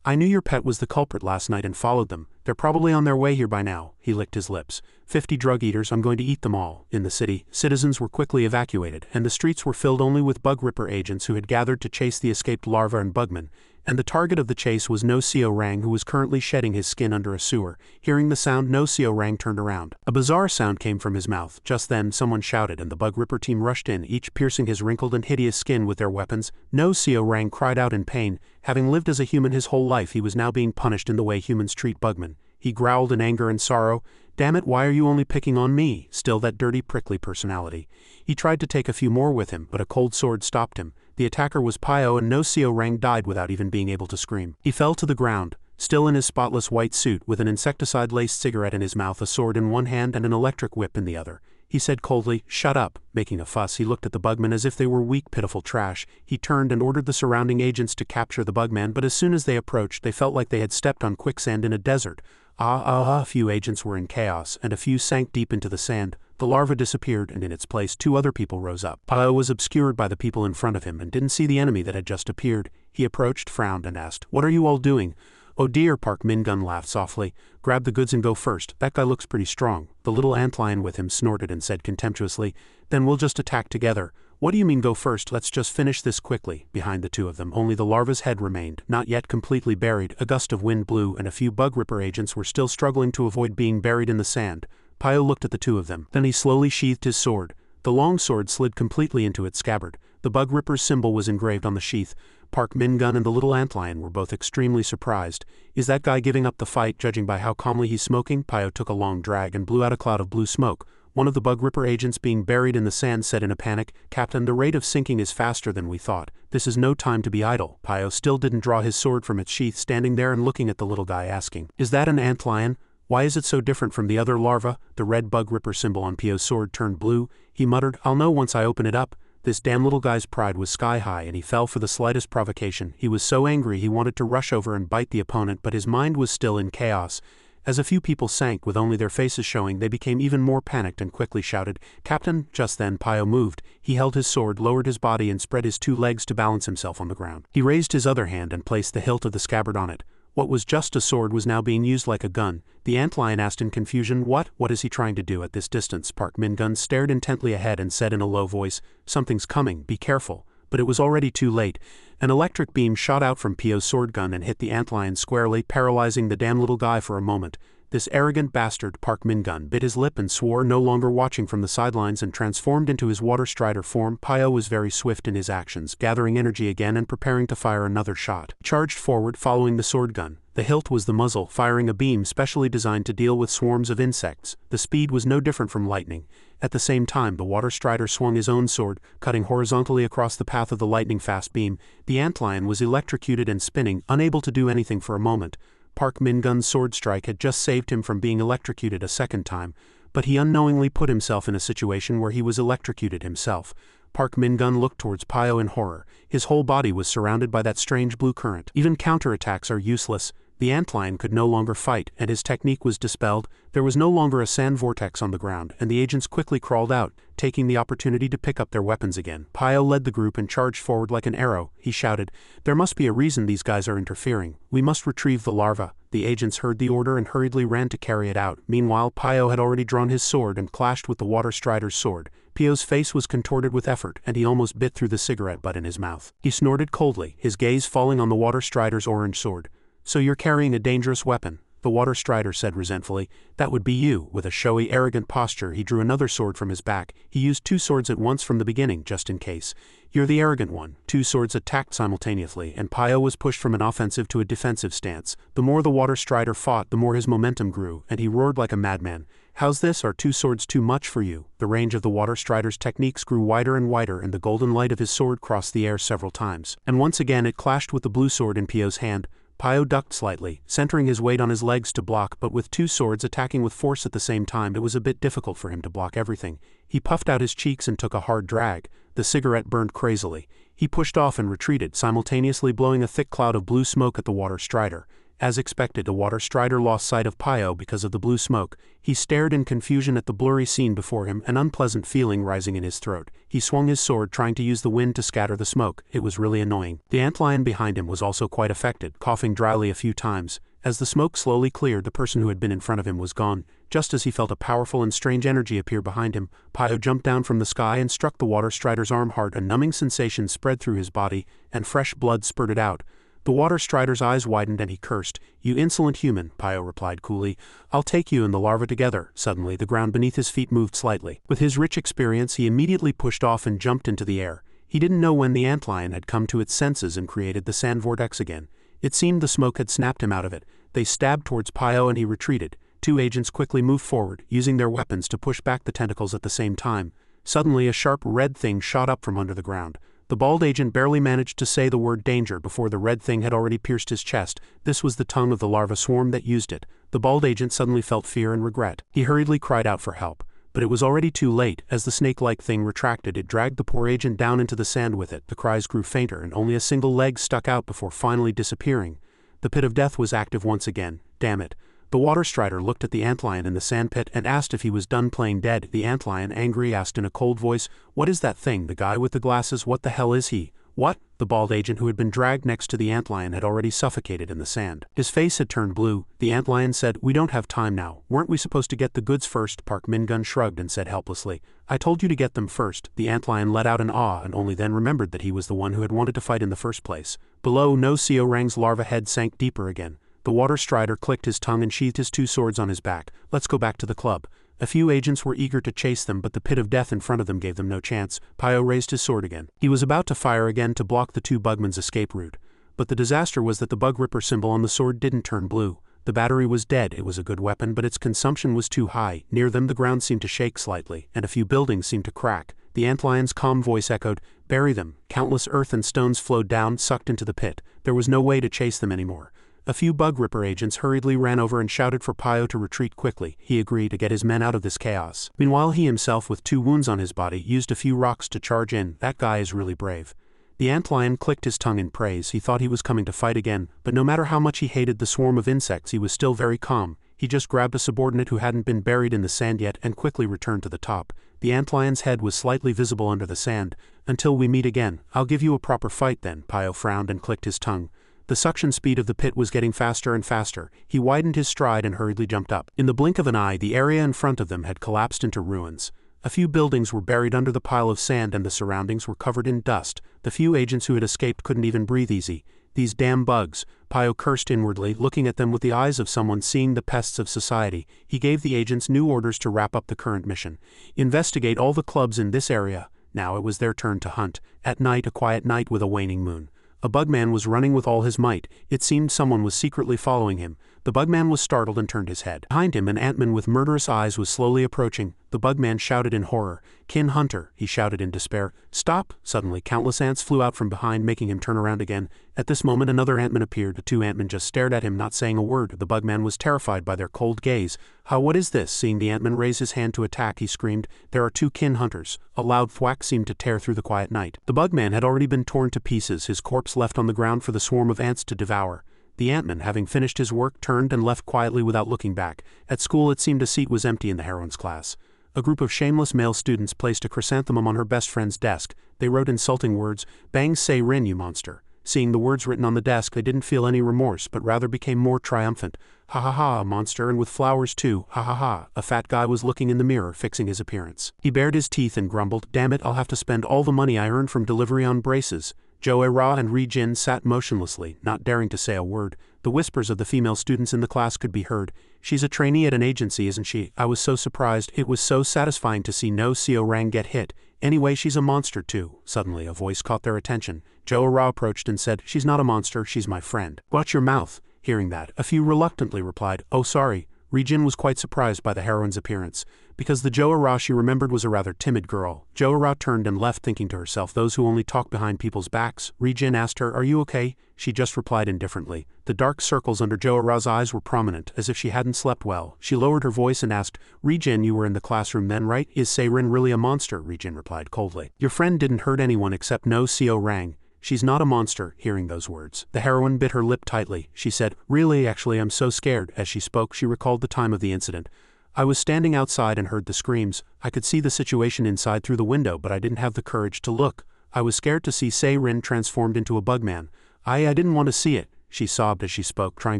"I knew your pet was the culprit last night and followed them. They're probably on their way here by now." He licked his lips. 50 drug eaters, I'm going to eat them all." In the city, citizens were quickly evacuated, and the streets were filled only with bug ripper agents who had gathered to chase the escaped larva and bugmen. And the target of the chase was No Seo Rang, who was currently shedding his skin under a sewer. Hearing the sound, No Seo Rang turned around. A bizarre sound came from his mouth. Just then, someone shouted and the bug ripper team rushed in, each piercing his wrinkled and hideous skin with their weapons. No Seo Rang cried out in pain. Having lived as a human his whole life, he was now being punished in the way humans treat bugmen. He growled in anger and sorrow. "Damn it, why are you only picking on me?" Still that dirty, prickly personality. He tried to take a few more with him, but a cold sword stopped him. The attacker was Pio and No Seo Rang died without even being able to scream. He fell to the ground, still in his spotless white suit, with an insecticide-laced cigarette in his mouth, a sword in one hand and an electric whip in the other. He said coldly, "Shut up." Making a fuss, he looked at the bugmen as if they were weak, pitiful trash. He turned and ordered the surrounding agents to capture the bugman, but as soon as they approached, they felt like they had stepped on quicksand in a desert. A few agents were in chaos, and a few sank deep into the sand. The larva disappeared, and in its place 2 other people rose up. Pio was obscured by the people in front of him and didn't see the enemy that had just appeared. He approached, frowned, and asked, "What are you all doing?" "Oh dear," Park Min-gun laughed softly. "Grab the goods and go first. That guy looks pretty strong." The little antlion with him snorted and said contemptuously, "Then we'll just attack together." "What do you mean go first? Let's just finish this quickly." Behind the 2 of them, only the larva's head remained, not yet completely buried. A gust of wind blew and a few bug ripper agents were still struggling to avoid being buried in the sand. Pio looked at the 2 of them. Then he slowly sheathed his sword. The long sword slid completely into its scabbard. The bug ripper's symbol was engraved on the sheath. Park Min-gun and the little antlion were both extremely surprised. "Is that guy giving up the fight, judging by how calmly he's smoking?" Pio took a long drag and blew out a cloud of blue smoke. One of the bug ripper agents being buried in the sand said in a panic, "Captain, the rate of sinking is faster than we thought. This is no time to be idle." Pio still didn't draw his sword from its sheath, standing there and looking at the little guy, asking, "Is that an antlion? Why is it so different from the other larva?" The red bug ripper symbol on Pio's sword turned blue. He muttered, "I'll know once I open it up." This damn little guy's pride was sky high and he fell for the slightest provocation. He was so angry he wanted to rush over and bite the opponent, but his mind was still in chaos. As a few people sank with only their faces showing, they became even more panicked and quickly shouted, "Captain!" Just then Pio moved. He held his sword, lowered his body and spread his two legs to balance himself on the ground. He raised his other hand and placed the hilt of the scabbard on it. What was just a sword was now being used like a gun. The antlion asked in confusion, What is he trying to do at this distance?" Park Min-gun stared intently ahead and said in a low voice, "Something's coming, be careful." But it was already too late. An electric beam shot out from Pio's sword gun and hit the antlion squarely, paralyzing the damn little guy for a moment. This arrogant bastard, Park Min-gun, bit his lip and swore, no longer watching from the sidelines, and transformed into his water strider form. Pio was very swift in his actions, gathering energy again and preparing to fire another shot. He charged forward, following the sword gun. The hilt was the muzzle, firing a beam specially designed to deal with swarms of insects. The speed was no different from lightning. At the same time, the water strider swung his own sword, cutting horizontally across the path of the lightning-fast beam. The antlion was electrocuted and spinning, unable to do anything for a moment. Park Min-gun's sword strike had just saved him from being electrocuted a second time, but he unknowingly put himself in a situation where he was electrocuted himself. Park Min-gun looked towards Pio in horror. His whole body was surrounded by that strange blue current. Even counterattacks are useless. The antlion could no longer fight, and his technique was dispelled. There was no longer a sand vortex on the ground, and the agents quickly crawled out, taking the opportunity to pick up their weapons again. Pio led the group and charged forward like an arrow. He shouted, "There must be a reason these guys are interfering. We must retrieve the larva." The agents heard the order and hurriedly ran to carry it out. Meanwhile, Pio had already drawn his sword and clashed with the water strider's sword. Pio's face was contorted with effort, and he almost bit through the cigarette butt in his mouth. He snorted coldly, his gaze falling on the water strider's orange sword. "So you're carrying a dangerous weapon," the water strider said resentfully. "That would be you." With a showy, arrogant posture, he drew another sword from his back. He used two swords at once from the beginning, just in case. "You're the arrogant one." Two swords attacked simultaneously, and Pio was pushed from an offensive to a defensive stance. The more the water strider fought, the more his momentum grew, and he roared like a madman. "How's this? Are two swords too much for you?" The range of the water strider's techniques grew wider and wider, and the golden light of his sword crossed the air several times. And once again it clashed with the blue sword in Pio's hand. Pio ducked slightly, centering his weight on his legs to block, but with two swords attacking with force at the same time, it was a bit difficult for him to block everything. He puffed out his cheeks and took a hard drag. The cigarette burned crazily. He pushed off and retreated, simultaneously blowing a thick cloud of blue smoke at the water strider. As expected, the water strider lost sight of Pio because of the blue smoke. He stared in confusion at the blurry scene before him, an unpleasant feeling rising in his throat. He swung his sword, trying to use the wind to scatter the smoke. It was really annoying. The antlion behind him was also quite affected, coughing dryly a few times. As the smoke slowly cleared, the person who had been in front of him was gone. Just as he felt a powerful and strange energy appear behind him, Pio jumped down from the sky and struck the water strider's arm hard. A numbing sensation spread through his body, and fresh blood spurted out. The water strider's eyes widened and he cursed. "You insolent human," Pio replied coolly. "I'll take you and the larva together." Suddenly, the ground beneath his feet moved slightly. With his rich experience, he immediately pushed off and jumped into the air. He didn't know when the antlion had come to its senses and created the sand vortex again. It seemed the smoke had snapped him out of it. They stabbed towards Pio and he retreated. Two agents quickly moved forward, using their weapons to push back the tentacles at the same time. Suddenly, a sharp red thing shot up from under the ground. The bald agent barely managed to say the word danger before the red thing had already pierced his chest. This was the tongue of the larva swarm that used it. The bald agent suddenly felt fear and regret. He hurriedly cried out for help. But it was already too late. As the snake-like thing retracted, it dragged the poor agent down into the sand with it. The cries grew fainter, and only a single leg stuck out before finally disappearing. The pit of death was active once again. Damn it. The water strider looked at the antlion in the sandpit and asked if he was done playing dead. The antlion, angry, asked in a cold voice, "What is that thing? The guy with the glasses? What the hell is he?" "What?" The bald agent who had been dragged next to the antlion had already suffocated in the sand. His face had turned blue. The antlion said, "We don't have time now. Weren't we supposed to get the goods first?" Park Min-gun shrugged and said helplessly, "I told you to get them first." The antlion let out an awe and only then remembered that he was the one who had wanted to fight in the first place. Below, No Seorang's larva head sank deeper again. The water strider clicked his tongue and sheathed his two swords on his back. "Let's go back to the club." A few agents were eager to chase them, but the pit of death in front of them gave them no chance. Pio raised his sword again. He was about to fire again to block the two bugmen's escape route. But the disaster was that the bug ripper symbol on the sword didn't turn blue. The battery was dead. It was a good weapon, but its consumption was too high. Near them the ground seemed to shake slightly, and a few buildings seemed to crack. The antlion's calm voice echoed, "Bury them." Countless earth and stones flowed down, sucked into the pit. There was no way to chase them anymore. A few bug ripper agents hurriedly ran over and shouted for Pio to retreat quickly. He agreed to get his men out of this chaos. Meanwhile, he himself, with two wounds on his body, used a few rocks to charge in. That guy is really brave. The antlion clicked his tongue in praise. He thought he was coming to fight again, but no matter how much he hated the swarm of insects, he was still very calm. he just grabbed a subordinate who hadn't been buried in the sand yet and quickly returned to the top. The antlion's head was slightly visible under the sand. "Until we meet again, I'll give you a proper fight then." Pio frowned and clicked his tongue. The suction speed of the pit was getting faster and faster. He widened his stride and hurriedly jumped up. In the blink of an eye, the area in front of them had collapsed into ruins. A few buildings were buried under the pile of sand and the surroundings were covered in dust. The few agents who had escaped couldn't even breathe easy. "These damn bugs," Pio cursed inwardly, looking at them with the eyes of someone seeing the pests of society. He gave the agents new orders to wrap up the current mission. Investigate all the clubs in this area. Now it was their turn to hunt. At night, a quiet night with a waning moon. A bugman was running with all his might. It seemed someone was secretly following him. The bugman was startled and turned his head. Behind him, an antman with murderous eyes was slowly approaching. The bugman shouted in horror. "Kin Hunter," he shouted in despair. "Stop!" Suddenly, countless ants flew out from behind, making him turn around again. At this moment, another antman appeared. The two antmen just stared at him, not saying a word. The bugman was terrified by their cold gaze. What is this?" Seeing the antman raise his hand to attack, he screamed, "There are two kin hunters." A loud thwack seemed to tear through the quiet night. The bugman had already been torn to pieces, his corpse left on the ground for the swarm of ants to devour. The antman, having finished his work, turned and left quietly without looking back. At school, it seemed a seat was empty in the heroine's class. A group of shameless male students placed a chrysanthemum on her best friend's desk. They wrote insulting words, "Bang say rin, you monster." Seeing the words written on the desk, they didn't feel any remorse, but rather became more triumphant. "Ha ha ha, a monster, and with flowers too, ha ha ha." A fat guy was looking in the mirror, fixing his appearance. He bared his teeth and grumbled, "Damn it, I'll have to spend all the money I earned from delivery on braces." Jo-e-ra and Ri-jin sat motionlessly, not daring to say a word. The whispers of the female students in the class could be heard. "She's a trainee at an agency, isn't she? I was so surprised. It was so satisfying to see no Seo-rang get hit. Anyway, she's a monster too." Suddenly, a voice caught their attention. Jo-e-ra approached and said, "She's not a monster, she's my friend." "Watch your mouth." Hearing that, a few reluctantly replied, "Oh sorry." Ri-jin was quite surprised by the heroine's appearance. Because the Jo-e-ra she remembered was a rather timid girl. Jo-e-ra turned and left, thinking to herself, "Those who only talk behind people's backs." Ri-jin asked her, "Are you okay?" She just replied indifferently. The dark circles under Jo-e-ra's eyes were prominent, as if she hadn't slept well. She lowered her voice and asked, "Ri-jin, you were in the classroom then, right? Is Se-rin really a monster?" Ri-jin replied coldly. "Your friend didn't hurt anyone except no Seo-rang. She's not a monster." Hearing those words, the heroine bit her lip tightly. She said, "Really, actually, I'm so scared." As she spoke, she recalled the time of the incident. "I was standing outside and heard the screams. I could see the situation inside through the window, but I didn't have the courage to look. I was scared to see Se-rin transformed into a bugman. I didn't want to see it." She sobbed as she spoke, trying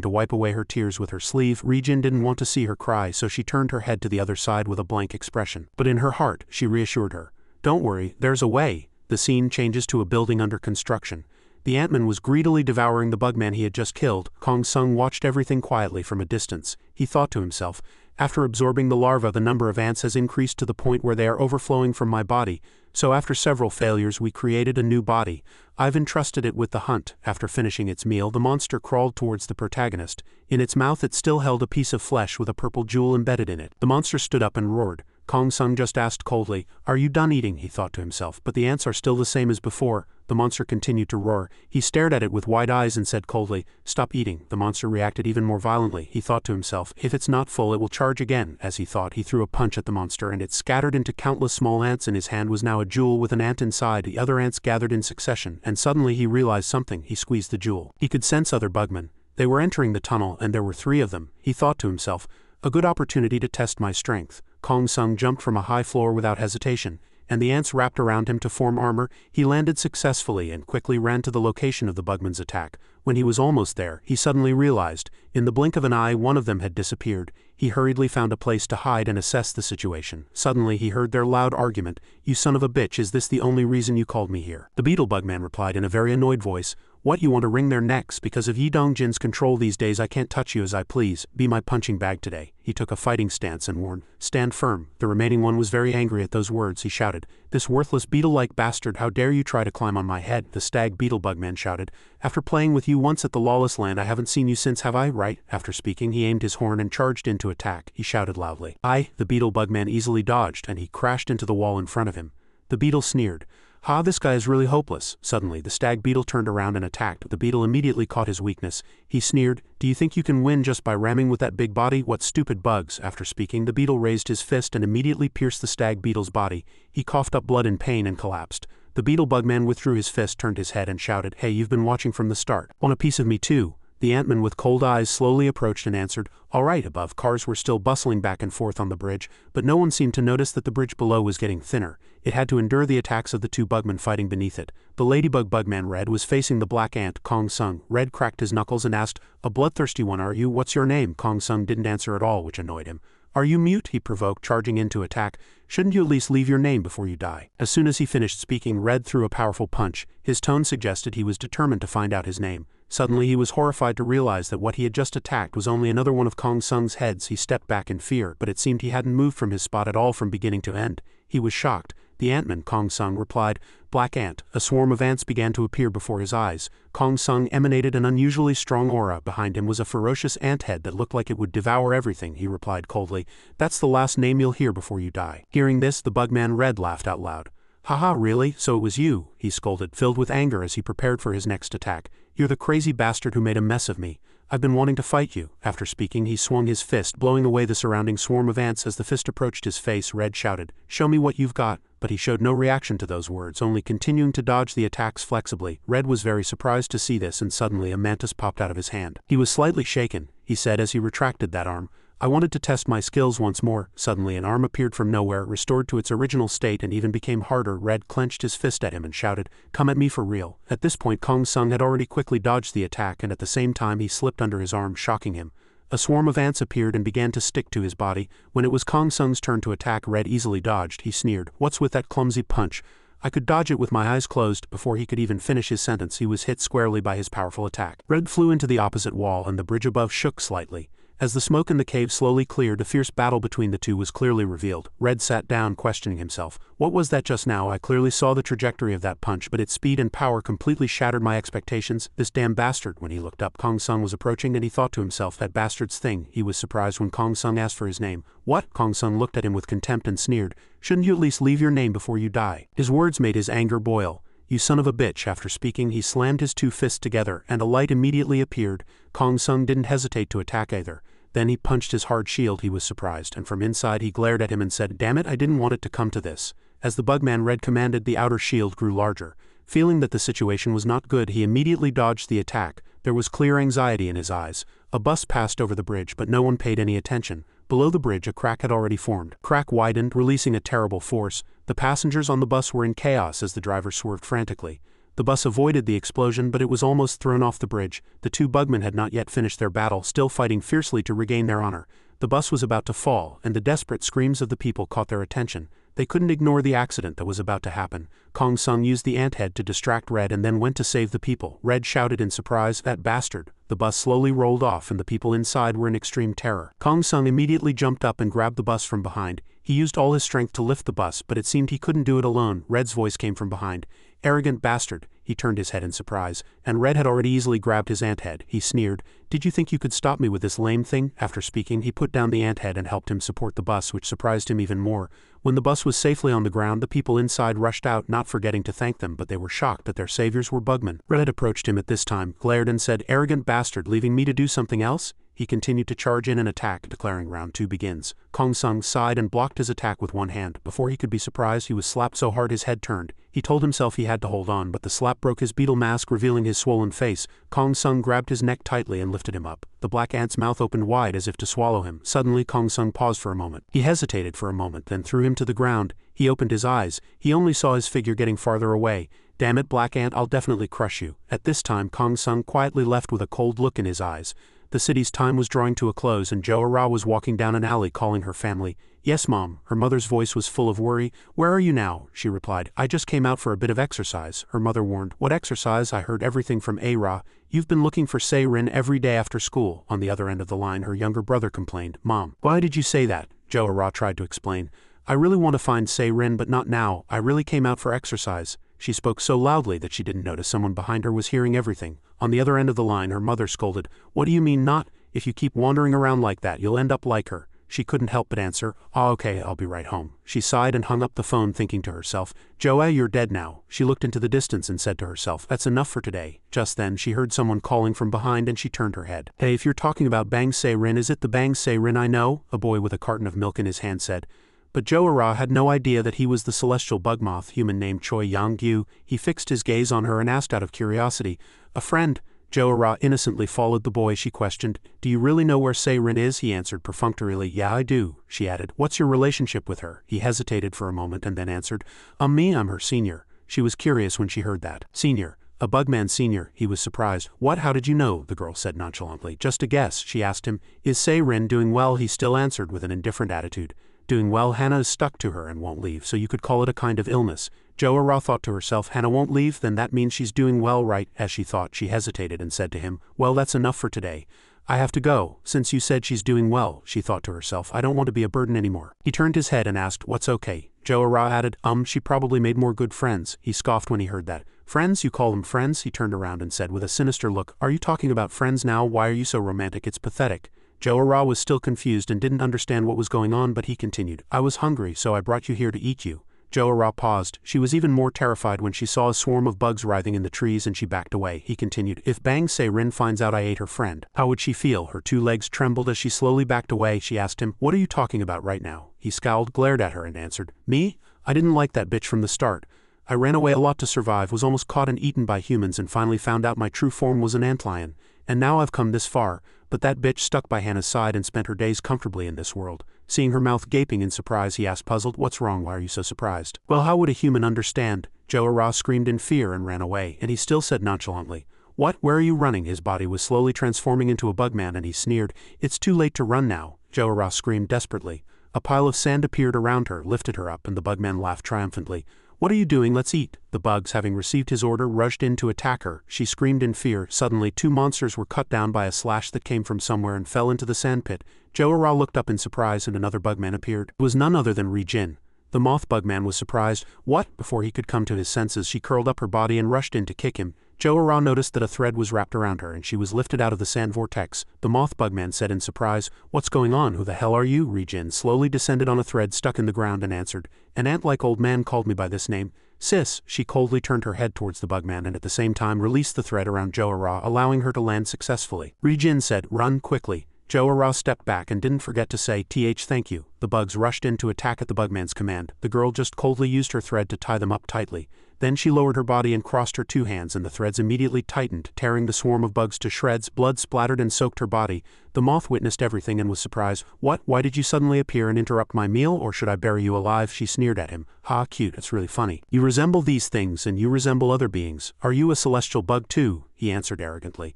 to wipe away her tears with her sleeve. Ri-jin didn't want to see her cry, so she turned her head to the other side with a blank expression. But in her heart, she reassured her. "Don't worry, there's a way." The scene changes to a building under construction. The antman was greedily devouring the bugman he had just killed. Kong Sung watched everything quietly from a distance. He thought to himself, "After absorbing the larva, the number of ants has increased to the point where they are overflowing from my body. So after several failures, we created a new body. I've entrusted it with the hunt." After finishing its meal, the monster crawled towards the protagonist. In its mouth it still held a piece of flesh with a purple jewel embedded in it. The monster stood up and roared. Kong Sung just asked coldly, "Are you done eating?" He thought to himself, "But the ants are still the same as before." The monster continued to roar. He stared at it with wide eyes and said coldly, "Stop eating." The monster reacted even more violently. He thought to himself, "If it's not full, it will charge again." As he thought, he threw a punch at the monster and it scattered into countless small ants. In his hand was now a jewel with an ant inside. The other ants gathered in succession, and suddenly he realized something. He squeezed the jewel. He could sense other bugmen. They were entering the tunnel, and there were 3 of them. He thought to himself, "A good opportunity to test my strength." Kong Sung jumped from a high floor without hesitation, and the ants wrapped around him to form armor. He landed successfully and quickly ran to the location of the bugman's attack. When he was almost there, he suddenly realized, in the blink of an eye, one of them had disappeared. He hurriedly found a place to hide and assess the situation. Suddenly he heard their loud argument. "You son of a bitch, is this the only reason you called me here?" The beetle bugman replied in a very annoyed voice, "What, you want to wring their necks? Because of Yi Dongjin's control these days I can't touch you as I please. Be my punching bag today." He took a fighting stance and warned, "Stand firm." The remaining one was very angry at those words. He shouted, "This worthless beetle-like bastard, how dare you try to climb on my head?" The stag beetle bugman shouted, "After playing with you once at the lawless land, I haven't seen you since, have I, right?" After speaking, he aimed his horn and charged in to attack. He shouted loudly. The beetle bugman easily dodged, and he crashed into the wall in front of him. The beetle sneered, "Ha, this guy is really hopeless." Suddenly, the stag beetle turned around and attacked. The beetle immediately caught his weakness. He sneered, "Do you think you can win just by ramming with that big body? What stupid bugs." After speaking, the beetle raised his fist and immediately pierced the stag beetle's body. He coughed up blood in pain and collapsed. The beetle bugman withdrew his fist, turned his head and shouted, "Hey, you've been watching from the start. Want a piece of me too?" The Ant-Man with cold eyes slowly approached and answered, "All right." Above, cars were still bustling back and forth on the bridge, but no one seemed to notice that the bridge below was getting thinner. It had to endure the attacks of the two bugmen fighting beneath it. The ladybug bugman Red was facing the black ant, Kong Sung. Red cracked his knuckles and asked, "A bloodthirsty one are you? What's your name?" Kong Sung didn't answer at all, which annoyed him. "Are you mute?" he provoked, charging in to attack. "Shouldn't you at least leave your name before you die?" As soon as he finished speaking, Red threw a powerful punch. His tone suggested he was determined to find out his name. Suddenly he was horrified to realize that what he had just attacked was only another one of Kong Sung's heads. He stepped back in fear, but it seemed he hadn't moved from his spot at all from beginning to end. He was shocked. "The Ant-Man," Kong Sung replied. "Black ant." A swarm of ants began to appear before his eyes. Kong Sung emanated an unusually strong aura. Behind him was a ferocious ant head that looked like it would devour everything. He replied coldly, "That's the last name you'll hear before you die." Hearing this, the bugman Red laughed out loud. "Haha, really? So it was you?" he scolded, filled with anger as he prepared for his next attack. "You're the crazy bastard who made a mess of me. I've been wanting to fight you." After speaking, he swung his fist, blowing away the surrounding swarm of ants. As the fist approached his face, Red shouted, "Show me what you've got." But he showed no reaction to those words, only continuing to dodge the attacks flexibly. Red was very surprised to see this, and suddenly a mantis popped out of his hand. He was slightly shaken, he said as he retracted that arm. "I wanted to test my skills once more." Suddenly an arm appeared from nowhere, restored to its original state and even became harder. Red clenched his fist at him and shouted, "Come at me for real." At this point Kong Sung had already quickly dodged the attack, and at the same time he slipped under his arm, shocking him. A swarm of ants appeared and began to stick to his body. When it was Kong Sung's turn to attack, Red easily dodged. He sneered, "What's with that clumsy punch? I could dodge it with my eyes closed." Before he could even finish his sentence, he was hit squarely by his powerful attack. Red flew into the opposite wall and the bridge above shook slightly. As the smoke in the cave slowly cleared, a fierce battle between the two was clearly revealed. Red sat down, questioning himself. "What was that just now? I clearly saw the trajectory of that punch, but its speed and power completely shattered my expectations. This damn bastard." When he looked up, Kong Sung was approaching and he thought to himself, "That bastard's thing." He was surprised when Kong Sung asked for his name. "What?" Kong Sung looked at him with contempt and sneered. "Shouldn't you at least leave your name before you die?" His words made his anger boil. "You son of a bitch." After speaking, he slammed his two fists together, and a light immediately appeared. Kong Sung didn't hesitate to attack either. Then he punched his hard shield. He was surprised, and from inside he glared at him and said, "Damn it, I didn't want it to come to this." As the bugman Red commanded, the outer shield grew larger. Feeling that the situation was not good, he immediately dodged the attack. There was clear anxiety in his eyes. A bus passed over the bridge, but no one paid any attention. Below the bridge, a crack had already formed. Crack widened, releasing a terrible force. The passengers on the bus were in chaos as the driver swerved frantically. The bus avoided the explosion, but it was almost thrown off the bridge. The two bugmen had not yet finished their battle, still fighting fiercely to regain their honor. The bus was about to fall, and the desperate screams of the people caught their attention. They couldn't ignore the accident that was about to happen. Kong Sung used the ant head to distract Red and then went to save the people. Red shouted in surprise, "That bastard!" The bus slowly rolled off and the people inside were in extreme terror. Kong Sung immediately jumped up and grabbed the bus from behind. He used all his strength to lift the bus, but it seemed he couldn't do it alone. Red's voice came from behind. "Arrogant bastard." He turned his head in surprise, and Red had already easily grabbed his ant head. He sneered, "Did you think you could stop me with this lame thing?" After speaking, he put down the ant head and helped him support the bus, which surprised him even more. When the bus was safely on the ground, the people inside rushed out, not forgetting to thank them, but they were shocked that their saviors were bugmen. Red approached him at this time, glared and said, "Arrogant bastard, leaving me to do something else?" He continued to charge in and attack, declaring round 2 begins. Kong Sung sighed and blocked his attack with one hand. Before he could be surprised, he was slapped so hard his head turned. He told himself he had to hold on, but the slap broke his beetle mask, revealing his swollen face. Kong Sung grabbed his neck tightly and lifted him up. The black ant's mouth opened wide as if to swallow him. Suddenly Kong Sung paused for a moment. He hesitated for a moment, then threw him to the ground. He opened his eyes. He only saw his figure getting farther away. "Damn it, black ant, I'll definitely crush you." At this time Kong Sung quietly left with a cold look in his eyes. The city's time was drawing to a close and Jo-Ra was walking down an alley calling her family. "Yes, Mom." Her mother's voice was full of worry. "Where are you now?" she replied. "I just came out for a bit of exercise." Her mother warned, "What exercise? I heard everything from A-Ra. You've been looking for Se-Rin every day after school." On the other end of the line, her younger brother complained. "Mom, why did you say that?" Jo-Ra tried to explain. "I really want to find Se-Rin, but not now. I really came out for exercise." She spoke so loudly that she didn't notice someone behind her was hearing everything. On the other end of the line, her mother scolded, "What do you mean not? If you keep wandering around like that, you'll end up like her." She couldn't help but answer, "Oh, okay, I'll be right home." She sighed and hung up the phone, thinking to herself, "Joa, you're dead now." She looked into the distance and said to herself, "That's enough for today." Just then, she heard someone calling from behind and she turned her head. "Hey, if you're talking about Bang Se-Rin, is it the Bang Se-Rin I know?" A boy with a carton of milk in his hand said. But Jo-Ra had no idea that he was the celestial bugmoth human named Choi Yang-gyu. He fixed his gaze on her and asked out of curiosity, "A friend?" Jo-ra innocently followed the boy. She questioned, "Do you really know where Se-rin is?" He answered perfunctorily, "Yeah, I do," she added. "What's your relationship with her?" He hesitated for a moment and then answered, I'm her senior." She was curious when she heard that. Senior. A bugman senior. He was surprised. "What? How did you know?" the girl said nonchalantly. "Just a guess," she asked him. "Is Se-rin doing well?" He still answered with an indifferent attitude. "Doing well. Hannah is stuck to her and won't leave, so you could call it a kind of illness." Jo-ra thought to herself, "Hannah won't leave, then that means she's doing well, right?" As she thought, she hesitated and said to him, "Well, that's enough for today. I have to go. Since you said she's doing well," she thought to herself, "I don't want to be a burden anymore." He turned his head and asked, "What's okay?" Jo-ra added, She probably made more good friends." He scoffed when he heard that. "Friends? You call them friends?" He turned around and said with a sinister look, "Are you talking about friends now? Why are you so romantic? It's pathetic." Jo-ra was still confused and didn't understand what was going on, but he continued, "I was hungry, so I brought you here to eat you." Jo-ra paused. She was even more terrified when she saw a swarm of bugs writhing in the trees and she backed away. He continued, "If Bang Se-rin finds out I ate her friend, how would she feel?" Her two legs trembled as she slowly backed away. She asked him, "What are you talking about right now?" He scowled, glared at her and answered, "Me? I didn't like that bitch from the start. I ran away a lot to survive, was almost caught and eaten by humans and finally found out my true form was an antlion. And now I've come this far, but that bitch stuck by Hannah's side and spent her days comfortably in this world." Seeing her mouth gaping in surprise, he asked puzzled, "What's wrong? Why are you so surprised?" "Well, how would a human understand?" Jo-ra screamed in fear and ran away, and he still said nonchalantly, "What? Where are you running?" His body was slowly transforming into a bugman and he sneered, "It's too late to run now." Jo-ra screamed desperately. A pile of sand appeared around her, lifted her up, and the bugman laughed triumphantly. "What are you doing? Let's eat." The bugs, having received his order, rushed in to attack her. She screamed in fear. Suddenly, two monsters were cut down by a slash that came from somewhere and fell into the sandpit. Jo-ra looked up in surprise and another bugman appeared. It was none other than Ri-jin. The moth bugman was surprised. "What?" Before he could come to his senses, she curled up her body and rushed in to kick him. Jo-ra noticed that a thread was wrapped around her and she was lifted out of the sand vortex. The moth bugman said in surprise, "What's going on? Who the hell are you?" Ri-jin slowly descended on a thread stuck in the ground and answered, "An ant-like old man called me by this name." "Sis." She coldly turned her head towards the bugman and at the same time released the thread around Jo-ra, allowing her to land successfully. Ri-jin said, "Run quickly." Jo-ra stepped back and didn't forget to say, "Thank you." The bugs rushed in to attack at the bugman's command. The girl just coldly used her thread to tie them up tightly. Then she lowered her body and crossed her two hands and the threads immediately tightened, tearing the swarm of bugs to shreds. Blood splattered and soaked her body. The moth witnessed everything and was surprised. "What? Why did you suddenly appear and interrupt my meal, or should I bury you alive?" She sneered at him. "Ha, cute, it's really funny. You resemble these things and you resemble other beings. Are you a celestial bug too?" He answered arrogantly.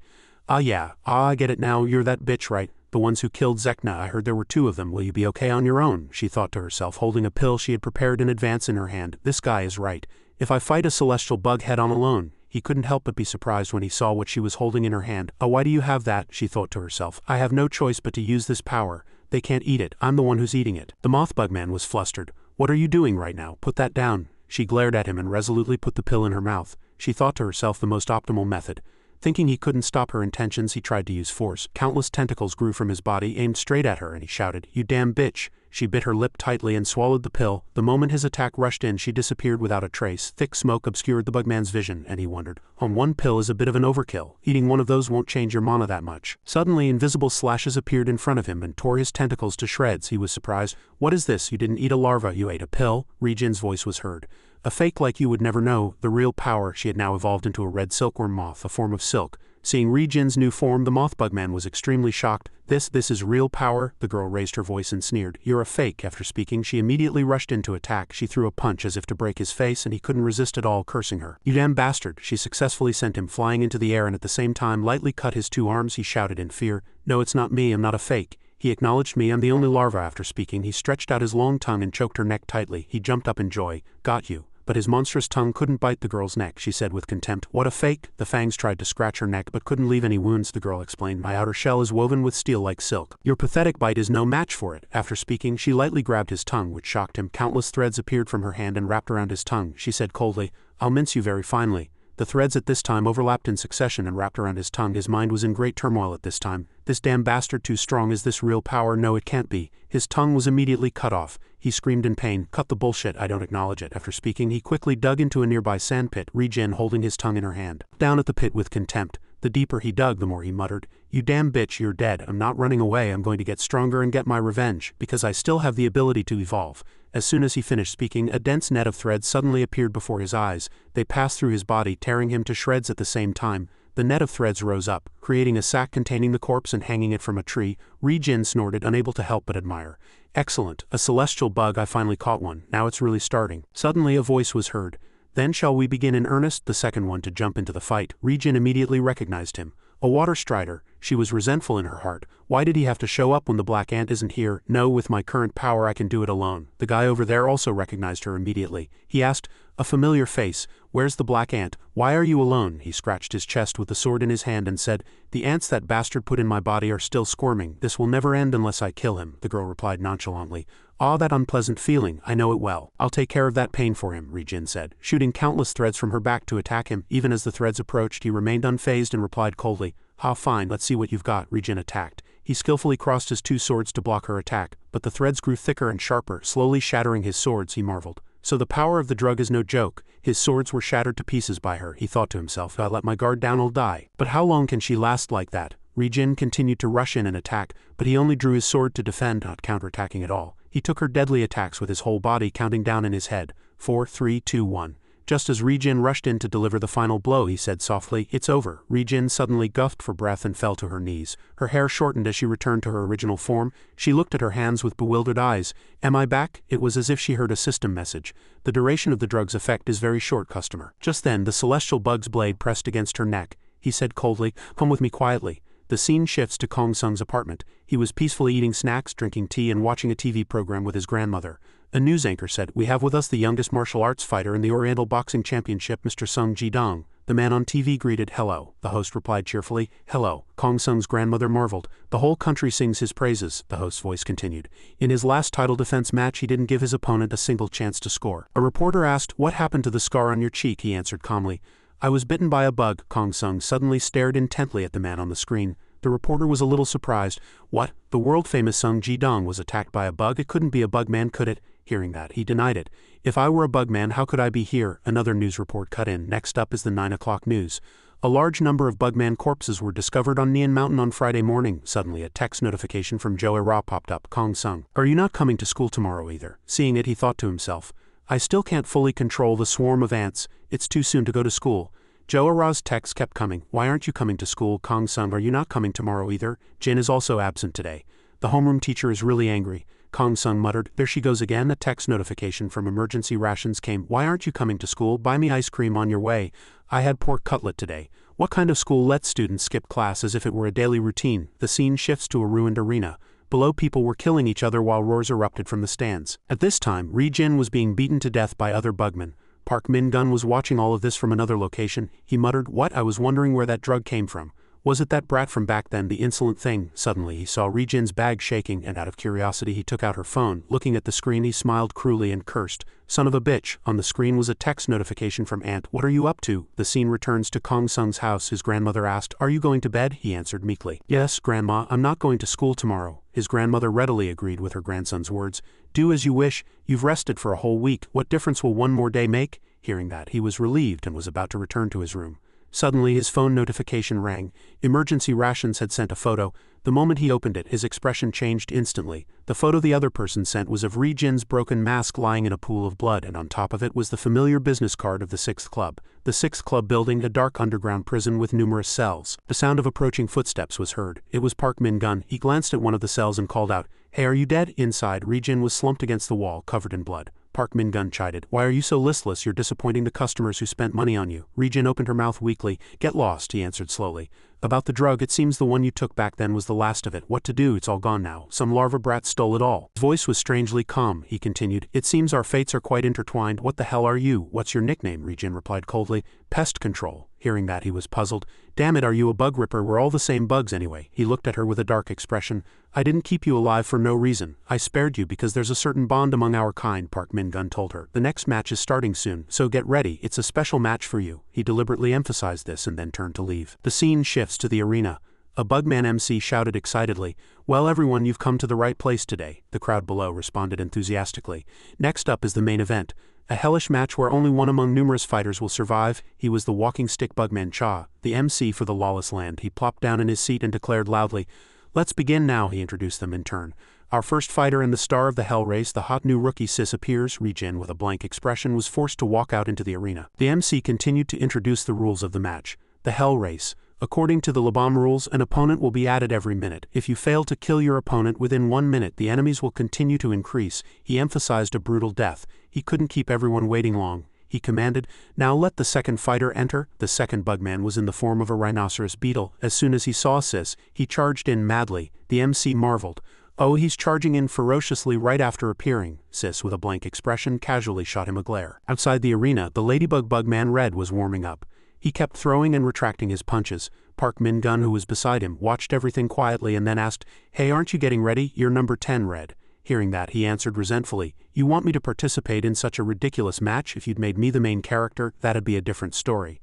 "Ah yeah, I get it now, you're that bitch, right? The ones who killed Zekna. I heard there were two of them. Will you be okay on your own?" she thought to herself, holding a pill she had prepared in advance in her hand. "This guy is right. If I fight a celestial bug head on alone." He couldn't help but be surprised when he saw what she was holding in her hand. "Oh, why do you have that?" she thought to herself. "I have no choice but to use this power. They can't eat it. I'm the one who's eating it." The moth bugman was flustered. "What are you doing right now? Put that down." She glared at him and resolutely put the pill in her mouth. She thought to herself the most optimal method. Thinking he couldn't stop her intentions, he tried to use force. Countless tentacles grew from his body, aimed straight at her, and he shouted, "You damn bitch." She bit her lip tightly and swallowed the pill. The moment his attack rushed in, she disappeared without a trace. Thick smoke obscured the bugman's vision, and he wondered, one pill is a bit of an overkill. Eating one of those won't change your mana that much. Suddenly, invisible slashes appeared in front of him and tore his tentacles to shreds. He was surprised. "What is this? You didn't eat a larva, you ate a pill?" Ri-jin's voice was heard. "A fake like you would never know. The real power." She had now evolved into a red silkworm moth, a form of silk. Seeing Ri-jin's new form, the moth bugman was extremely shocked. This is real power?" The girl raised her voice and sneered, "You're a fake." After speaking, she immediately rushed in to attack. She threw a punch as if to break his face, and he couldn't resist at all, cursing her. "You damn bastard." She successfully sent him flying into the air and at the same time lightly cut his two arms. He shouted in fear, "No, it's not me. I'm not a fake." He acknowledged me. "I'm the only larva." After speaking, he stretched out his long tongue and choked her neck tightly. He jumped up in joy. "Got you." But his monstrous tongue couldn't bite the girl's neck. She said with contempt, "What a fake." The fangs tried to scratch her neck but couldn't leave any wounds. The girl explained, "My outer shell is woven with steel like silk. Your pathetic bite is no match for it." After speaking, she lightly grabbed his tongue, which shocked him. Countless threads appeared from her hand and wrapped around his tongue. She said coldly, "I'll mince you very finely." The threads at this time overlapped in succession and wrapped around his tongue. His mind was in great turmoil at this time. "This damn bastard too strong. Is this real power? No, it can't be." His tongue was immediately cut off. He screamed in pain, "Cut the bullshit, I don't acknowledge it." After speaking, he quickly dug into a nearby sandpit, Ri-jin holding his tongue in her hand. Down at the pit with contempt. The deeper he dug, the more he muttered, "You damn bitch, you're dead. I'm not running away. I'm going to get stronger and get my revenge, because I still have the ability to evolve." As soon as he finished speaking, a dense net of threads suddenly appeared before his eyes. They passed through his body, tearing him to shreds at the same time. The net of threads rose up, creating a sack containing the corpse and hanging it from a tree. Jin snorted, unable to help but admire. Excellent, a celestial bug, I finally caught one, now it's really starting. Suddenly a voice was heard. Then shall we begin in earnest? The second one to jump into the fight. Jin immediately recognized him. A water strider. She was resentful in her heart. Why did he have to show up when the black ant isn't here? No, with my current power I can do it alone. The guy over there also recognized her immediately. He asked, a familiar face, where's the black ant? Why are you alone? He scratched his chest with the sword in his hand and said, the ants that bastard put in my body are still squirming. This will never end unless I kill him, the girl replied nonchalantly. Ah, that unpleasant feeling, I know it well. I'll take care of that pain for him, Jin said, shooting countless threads from her back to attack him. Even as the threads approached, he remained unfazed and replied coldly, ha, fine, let's see what you've got. Jin attacked. He skillfully crossed his two swords to block her attack, but the threads grew thicker and sharper, slowly shattering his swords. He marveled. So the power of the drug is no joke. His swords were shattered to pieces by her. He thought to himself, if I let my guard down I'll die. But how long can she last like that? Jin continued to rush in and attack, but he only drew his sword to defend, not counterattacking at all. He took her deadly attacks with his whole body, counting down in his head. 4, 3, 2, 1. Just as Jin rushed in to deliver the final blow, he said softly, it's over. Jin suddenly gasped for breath and fell to her knees. Her hair shortened as she returned to her original form. She looked at her hands with bewildered eyes. Am I back? It was as if she heard a system message. The duration of the drug's effect is very short, customer. Just then, the celestial bug's blade pressed against her neck. He said coldly, come with me quietly. The scene shifts to Kong Sung's apartment. He was peacefully eating snacks, drinking tea, and watching a TV program with his grandmother. A news anchor said, we have with us the youngest martial arts fighter in the Oriental Boxing Championship, Mr. Sung Ji-dong. The man on TV greeted, hello. The host replied cheerfully, hello. Kong Sung's grandmother marveled. The whole country sings his praises, the host's voice continued. In his last title defense match he didn't give his opponent a single chance to score. A reporter asked, what happened to the scar on your cheek? He answered calmly, I was bitten by a bug. Kong Sung suddenly stared intently at the man on the screen. The reporter was a little surprised. What? The world-famous Sung Ji-dong was attacked by a bug? It couldn't be a bugman, could it? Hearing that, he denied it. If I were a bugman, how could I be here? Another news report cut in. Next up is the 9 o'clock news. A large number of bugman corpses were discovered on Nian Mountain on Friday morning. Suddenly, a text notification from Joe Ra popped up. Kong Sung, are you not coming to school tomorrow either? Seeing it, he thought to himself, I still can't fully control the swarm of ants. It's too soon to go to school. Joe Ra's text kept coming. Why aren't you coming to school? Kong Sung, are you not coming tomorrow either? Jin is also absent today. The homeroom teacher is really angry. Kong Sung muttered, there she goes again. A text notification from emergency rations came. Why aren't you coming to school? Buy me ice cream on your way. I had pork cutlet today. What kind of school lets students skip class as if it were a daily routine? The scene shifts to a ruined arena. Below, people were killing each other while roars erupted from the stands. At this time, Jin was being beaten to death by other bugmen. Park Min-gun was watching all of this from another location. He muttered, what? I was wondering where that drug came from. Was it that brat from back then, the insolent thing? Suddenly he saw Jin's bag shaking, and out of curiosity he took out her phone. Looking at the screen he smiled cruelly and cursed. Son of a bitch. On the screen was a text notification from Aunt. What are you up to? The scene returns to Kong Sung's house. His grandmother asked, are you going to bed? He answered meekly, yes, Grandma, I'm not going to school tomorrow. His grandmother readily agreed with her grandson's words. Do as you wish. You've rested for a whole week. What difference will one more day make? Hearing that, he was relieved and was about to return to his room. Suddenly his phone notification rang. Emergency rations had sent a photo. The moment he opened it, his expression changed instantly. The photo the other person sent was of Jin's broken mask lying in a pool of blood, and on top of it was the familiar business card of the 6th Club. The 6th Club building, a dark underground prison with numerous cells. The sound of approaching footsteps was heard. It was Park Min-gun. He glanced at one of the cells and called out, hey, are you dead? Inside, Jin was slumped against the wall, covered in blood. Park Min-gun chided, why are you so listless? You're disappointing the customers who spent money on you. Jin opened her mouth weakly. Get lost, he answered slowly. About the drug, it seems the one you took back then was the last of it. What to do? It's all gone now. Some larva brat stole it all. His voice was strangely calm. He continued, it seems our fates are quite intertwined. What the hell are you? What's your nickname? Jin replied coldly. Pest control. Hearing that, he was puzzled. Damn it, are you a bug ripper? We're all the same bugs anyway. He looked at her with a dark expression. I didn't keep you alive for no reason. I spared you because there's a certain bond among our kind, Park Min-gun told her. The next match is starting soon, so get ready. It's a special match for you. He deliberately emphasized this and then turned to leave. The scene shifts to the arena. A bugman MC shouted excitedly, well everyone, you've come to the right place today. The crowd below responded enthusiastically. Next up is the main event. A hellish match where only one among numerous fighters will survive. He was the walking stick bugman Cha, the MC for the lawless land. He plopped down in his seat and declared loudly, let's begin now. He introduced them in turn. Our first fighter and the star of the hell race, the hot new rookie Sis appears. Jin, with a blank expression, was forced to walk out into the arena. The MC continued to introduce the rules of the match. The hell race. According to the Labam rules, an opponent will be added every minute. If you fail to kill your opponent within 1 minute, the enemies will continue to increase. He emphasized a brutal death. He couldn't keep everyone waiting long. He commanded, "Now let the second fighter enter." The second bugman was in the form of a rhinoceros beetle. As soon as he saw Sis, he charged in madly. The MC marveled. "Oh, he's charging in ferociously right after appearing." Sis, with a blank expression, casually shot him a glare. Outside the arena, the ladybug bugman Red was warming up. He kept throwing and retracting his punches. Park Min-gun, who was beside him, watched everything quietly and then asked, "Hey, aren't you getting ready? You're number 10, Red." Hearing that, he answered resentfully, "You want me to participate in such a ridiculous match? If you'd made me the main character, that'd be a different story.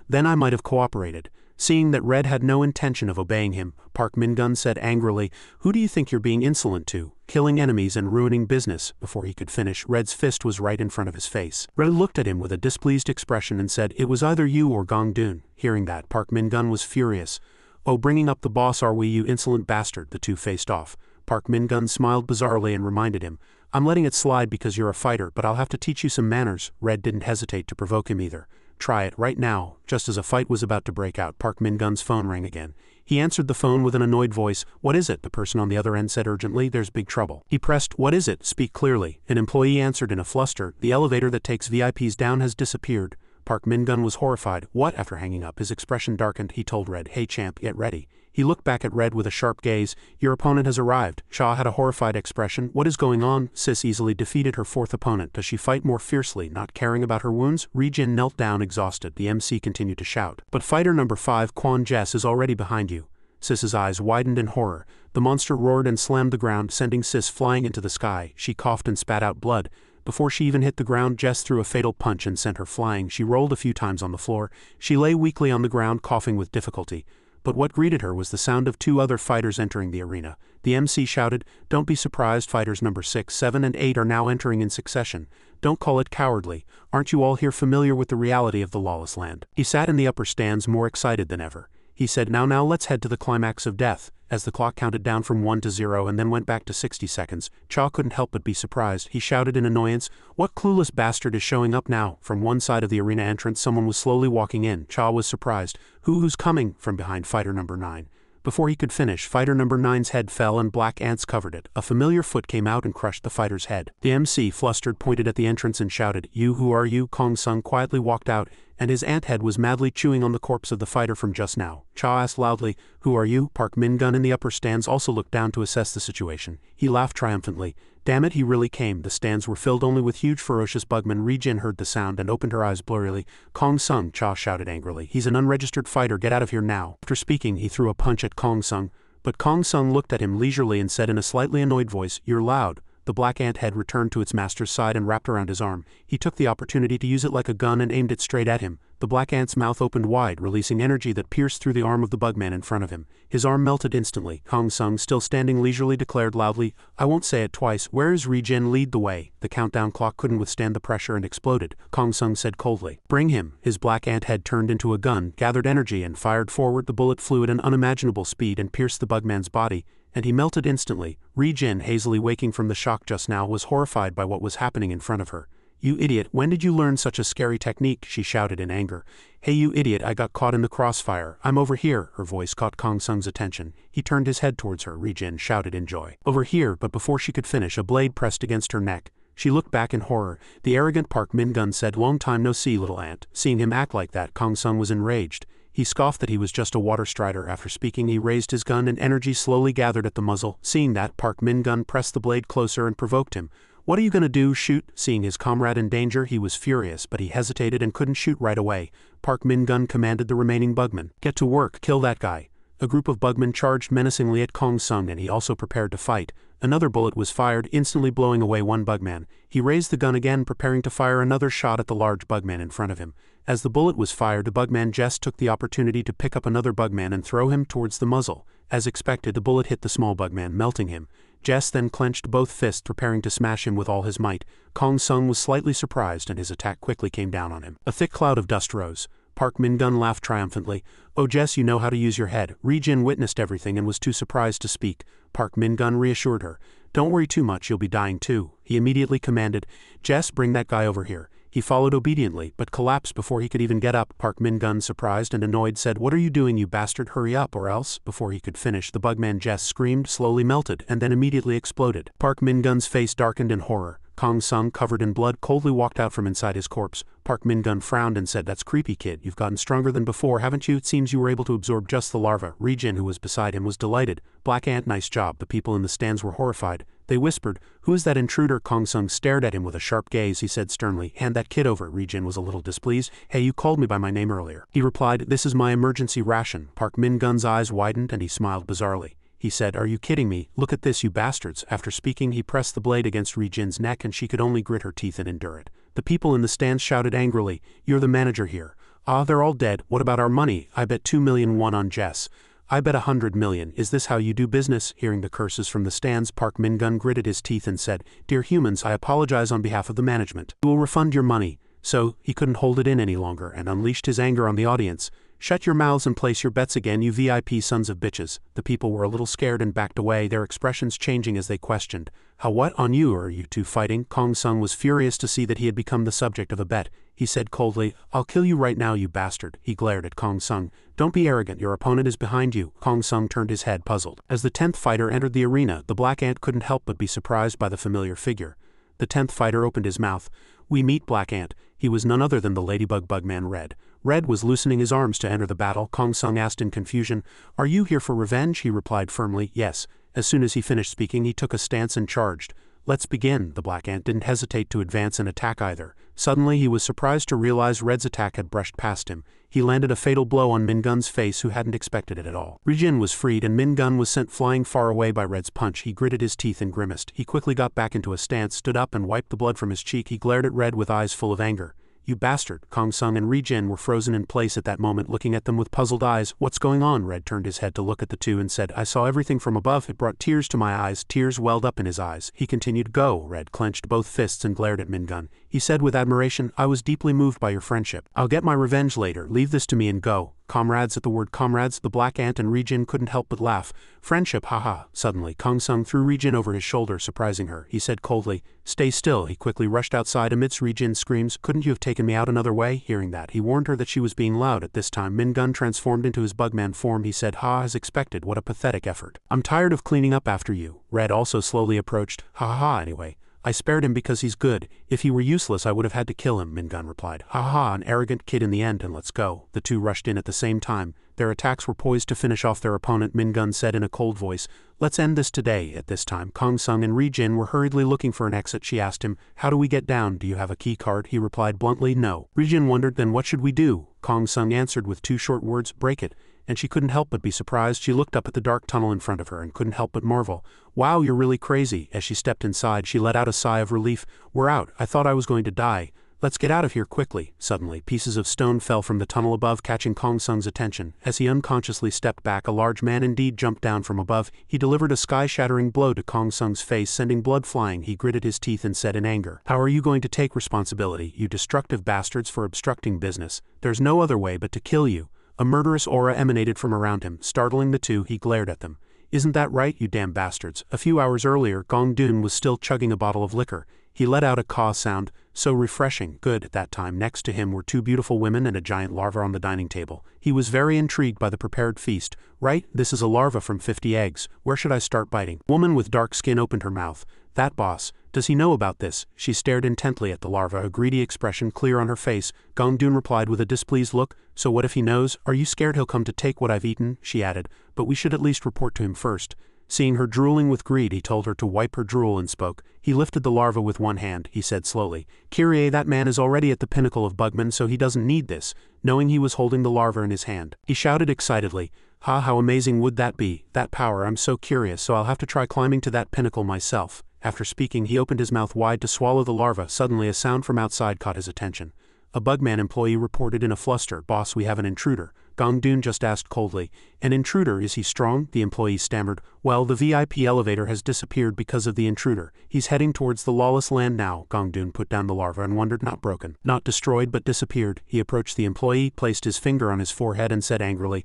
Then I might have cooperated." Seeing that Red had no intention of obeying him, Park Min-gun said angrily, "Who do you think you're being insolent to? Killing enemies and ruining business." Before he could finish, Red's fist was right in front of his face. Red looked at him with a displeased expression and said, "It was either you or Gong-dun." Hearing that, Park Min-gun was furious. "Oh, bringing up the boss are we, you insolent bastard?" The two faced off. Park Min-gun smiled bizarrely and reminded him, "I'm letting it slide because you're a fighter, but I'll have to teach you some manners." Red didn't hesitate to provoke him either. "Try it, right now." Just as a fight was about to break out, Park Min-gun's phone rang again. He answered the phone with an annoyed voice. "What is it?" The person on the other end said urgently. "There's big trouble." He pressed, "What is it? Speak clearly." An employee answered in a fluster, "The elevator that takes VIPs down has disappeared." Park Min-gun was horrified. "What?" After hanging up, his expression darkened. He told Red, "Hey champ, get ready." He looked back at Red with a sharp gaze. "Your opponent has arrived." Cha had a horrified expression. "What is going on?" Sis easily defeated her fourth opponent. Does she fight more fiercely, not caring about her wounds? Ri-jin knelt down exhausted. The MC continued to shout. "But fighter number 5, Quan Jess, is already behind you." Sis's eyes widened in horror. The monster roared and slammed the ground, sending Sis flying into the sky. She coughed and spat out blood. Before she even hit the ground, Jess threw a fatal punch and sent her flying. She rolled a few times on the floor. She lay weakly on the ground, coughing with difficulty. But what greeted her was the sound of 2 other fighters entering the arena. The MC shouted, "Don't be surprised, fighters number 6, 7, and 8 are now entering in succession. Don't call it cowardly. Aren't you all here familiar with the reality of the lawless land?" He sat in the upper stands more excited than ever. He said, Now let's head to the climax of death." As the clock counted down from 1 to 0 and then went back to 60 seconds, Cha couldn't help but be surprised. He shouted in annoyance, "What clueless bastard is showing up now?" From one side of the arena entrance, someone was slowly walking in. Cha was surprised. Who's coming?" From behind fighter number 9. Before he could finish, fighter number 9's head fell and black ants covered it. A familiar foot came out and crushed the fighter's head. The MC, flustered, pointed at the entrance and shouted, Who are you?" Kong Sung quietly walked out, and his ant head was madly chewing on the corpse of the fighter from just now. Cha asked loudly, "Who are you?" Park Min-gun in the upper stands also looked down to assess the situation. He laughed triumphantly. Damn it, he really came. The stands were filled only with huge ferocious bugmen. Ri-jin heard the sound and opened her eyes blurrily. "Kong Sung," Cha shouted angrily. "He's an unregistered fighter. Get out of here now." After speaking, he threw a punch at Kong Sung. But Kong Sung looked at him leisurely and said in a slightly annoyed voice, "You're loud." The black ant head returned to its master's side and wrapped around his arm. He took the opportunity to use it like a gun and aimed it straight at him. The black ant's mouth opened wide, releasing energy that pierced through the arm of the bugman in front of him. His arm melted instantly. Kong Sung, still standing leisurely, declared loudly, "I won't say it twice. Where is Ri-jin? Lead the way." The countdown clock couldn't withstand the pressure and exploded. Kong Sung said coldly, "Bring him." His black ant head turned into a gun, gathered energy and fired forward. The bullet flew at an unimaginable speed and pierced the bugman's body, and he melted instantly. Ri-jin, hazily waking from the shock just now, was horrified by what was happening in front of her. "You idiot, when did you learn such a scary technique?" she shouted in anger. "Hey you idiot, I got caught in the crossfire. I'm over here." Her voice caught Kong Sung's attention. He turned his head towards her. Ri-jin shouted in joy, "Over here," but before she could finish, a blade pressed against her neck. She looked back in horror. The arrogant Park Min-gun said, "Long time no see, little ant." Seeing him act like that, Kong Sung was enraged. He scoffed that he was just a water strider. After speaking, he raised his gun and energy slowly gathered at the muzzle. Seeing that, Park Min-gun pressed the blade closer and provoked him. "What are you gonna do, shoot?" Seeing his comrade in danger, he was furious, but he hesitated and couldn't shoot right away. Park Min-gun commanded the remaining bugmen, "Get to work, kill that guy." A group of bugmen charged menacingly at Kong Sung and he also prepared to fight. Another bullet was fired, instantly blowing away one bugman. He raised the gun again, preparing to fire another shot at the large bugman in front of him. As the bullet was fired, the bugman Jess took the opportunity to pick up another bugman and throw him towards the muzzle. As expected, the bullet hit the small bugman, melting him. Jess then clenched both fists, preparing to smash him with all his might. Kong Sung was slightly surprised and his attack quickly came down on him. A thick cloud of dust rose. Park Min-gun laughed triumphantly. "Oh Jess, you know how to use your head." Ri-jin witnessed everything and was too surprised to speak. Park Min-gun reassured her. "Don't worry too much, you'll be dying too." He immediately commanded, "Jess, bring that guy over here." He followed obediently, but collapsed before he could even get up. Park Min-gun, surprised and annoyed, said, "What are you doing, you bastard? Hurry up, or else." Before he could finish, the bugman Jess screamed, slowly melted, and then immediately exploded. Park Min-gun's face darkened in horror. Kong Sung, covered in blood, coldly walked out from inside his corpse. Park Min-gun frowned and said, "That's creepy, kid. You've gotten stronger than before, haven't you? It seems you were able to absorb just the larva." Ri-jin, who was beside him, was delighted. "Black Ant, nice job." The people in the stands were horrified. They whispered, "Who is that intruder?" Kong Sung stared at him with a sharp gaze. He said sternly, "Hand that kid over." Ri-jin was a little displeased. "Hey, you called me by my name earlier." He replied, "This is my emergency ration." Park Min-gun's eyes widened and he smiled bizarrely. He said, "Are you kidding me? Look at this, you bastards." After speaking, he pressed the blade against Ri-jin's neck and she could only grit her teeth and endure it. The people in the stands shouted angrily, "You're the manager here." "Ah, they're all dead. What about our money? I bet 2,000,000 won on Jess." "I bet 100 million. Is this how you do business?" Hearing the curses from the stands, Park Min-gun gritted his teeth and said, "Dear humans, I apologize on behalf of the management. We will refund your money." So, he couldn't hold it in any longer and unleashed his anger on the audience. "Shut your mouths and place your bets again, you VIP sons of bitches." The people were a little scared and backed away, their expressions changing as they questioned, "How, what, on you, or are you two fighting?" Kong Sung was furious to see that he had become the subject of a bet. He said coldly, "I'll kill you right now, you bastard." He glared at Kong Sung. "Don't be arrogant, your opponent is behind you." Kong Sung turned his head, puzzled. As the 10th fighter entered the arena, the Black Ant couldn't help but be surprised by the familiar figure. The 10th fighter opened his mouth. "We meet Black Ant." He was none other than the ladybug bugman Red. Red was loosening his arms to enter the battle. Kong Sung asked in confusion, "Are you here for revenge?" He replied firmly, "Yes." As soon as he finished speaking, he took a stance and charged. "Let's begin." The Black Ant didn't hesitate to advance and attack either. Suddenly, he was surprised to realize Red's attack had brushed past him. He landed a fatal blow on Min-gun's face, who hadn't expected it at all. Ri-jin was freed and Min-gun was sent flying far away by Red's punch. He gritted his teeth and grimaced. He quickly got back into a stance, stood up and wiped the blood from his cheek. He glared at Red with eyes full of anger. "You bastard." Kong Sung and Ri-jin were frozen in place at that moment, looking at them with puzzled eyes. "What's going on?" Red turned his head to look at the two and said, "I saw everything from above. It brought tears to my eyes." Tears welled up in his eyes. He continued, "Go." Red clenched both fists and glared at Min-gun. He said with admiration, "I was deeply moved by your friendship. I'll get my revenge later. Leave this to me and go." "Comrades." At the word comrades, the Black Ant and Ri-jin couldn't help but laugh. "Friendship, haha." Suddenly, Kong Sung threw Ri-jin over his shoulder, surprising her. He said coldly, "Stay still." He quickly rushed outside amidst Ri-jin's screams. "Couldn't you have taken me out another way?" Hearing that, he warned her that she was being loud. At this time, Min-gun transformed into his bugman form. He said, "Ha, as expected. What a pathetic effort. I'm tired of cleaning up after you." Red also slowly approached. "Ha ha, anyway. I spared him because he's good. If he were useless I would have had to kill him," Min-gun replied. "Ha ha, an arrogant kid in the end, and let's go." The two rushed in at the same time. Their attacks were poised to finish off their opponent. Min-gun said in a cold voice, "Let's end this today." At this time, Kong Sung and Ri-jin were hurriedly looking for an exit. She asked him, "How do we get down? Do you have a key card?" He replied bluntly, "No." Ri-jin wondered, "Then what should we do?" Kong Sung answered with two short words, "Break it." And she couldn't help but be surprised. She looked up at the dark tunnel in front of her and couldn't help but marvel. "Wow, you're really crazy." As she stepped inside, she let out a sigh of relief. "We're out. I thought I was going to die. Let's get out of here quickly." Suddenly, pieces of stone fell from the tunnel above, catching Kong Sung's attention. As he unconsciously stepped back, a large man indeed jumped down from above. He delivered a sky-shattering blow to Kong Sung's face, sending blood flying. He gritted his teeth and said in anger, "How are you going to take responsibility, you destructive bastards, for obstructing business? There's no other way but to kill you." A murderous aura emanated from around him. Startling the two, he glared at them. "Isn't that right, you damn bastards?" A few hours earlier, Gong Dun was still chugging a bottle of liquor. He let out a caw sound, so refreshing, good. At that time, next to him were two beautiful women and a giant larva on the dining table. He was very intrigued by the prepared feast. "Right, this is a larva from 50 eggs. Where should I start biting?" Woman with dark skin opened her mouth. "That boss. Does he know about this?" She stared intently at the larva, a greedy expression clear on her face. Gong Dun replied with a displeased look, "So what if he knows? Are you scared he'll come to take what I've eaten?" She added, "But we should at least report to him first." Seeing her drooling with greed, he told her to wipe her drool and spoke. He lifted the larva with one hand. He said slowly, "Kyrie, that man is already at the pinnacle of bugmen, so he doesn't need this," knowing he was holding the larva in his hand. He shouted excitedly, "Ha, how amazing would that be? That power, I'm so curious, so I'll have to try climbing to that pinnacle myself." After speaking, he opened his mouth wide to swallow the larva. Suddenly, a sound from outside caught his attention. A bugman employee reported in a fluster, "Boss, we have an intruder." Gong Dun just asked coldly, "An intruder? Is he strong?" The employee stammered, "Well, the VIP elevator has disappeared because of the intruder. He's heading towards the lawless land now." Gong Dun put down the larva and wondered, "Not broken, not destroyed, but disappeared." He approached the employee, placed his finger on his forehead and said angrily,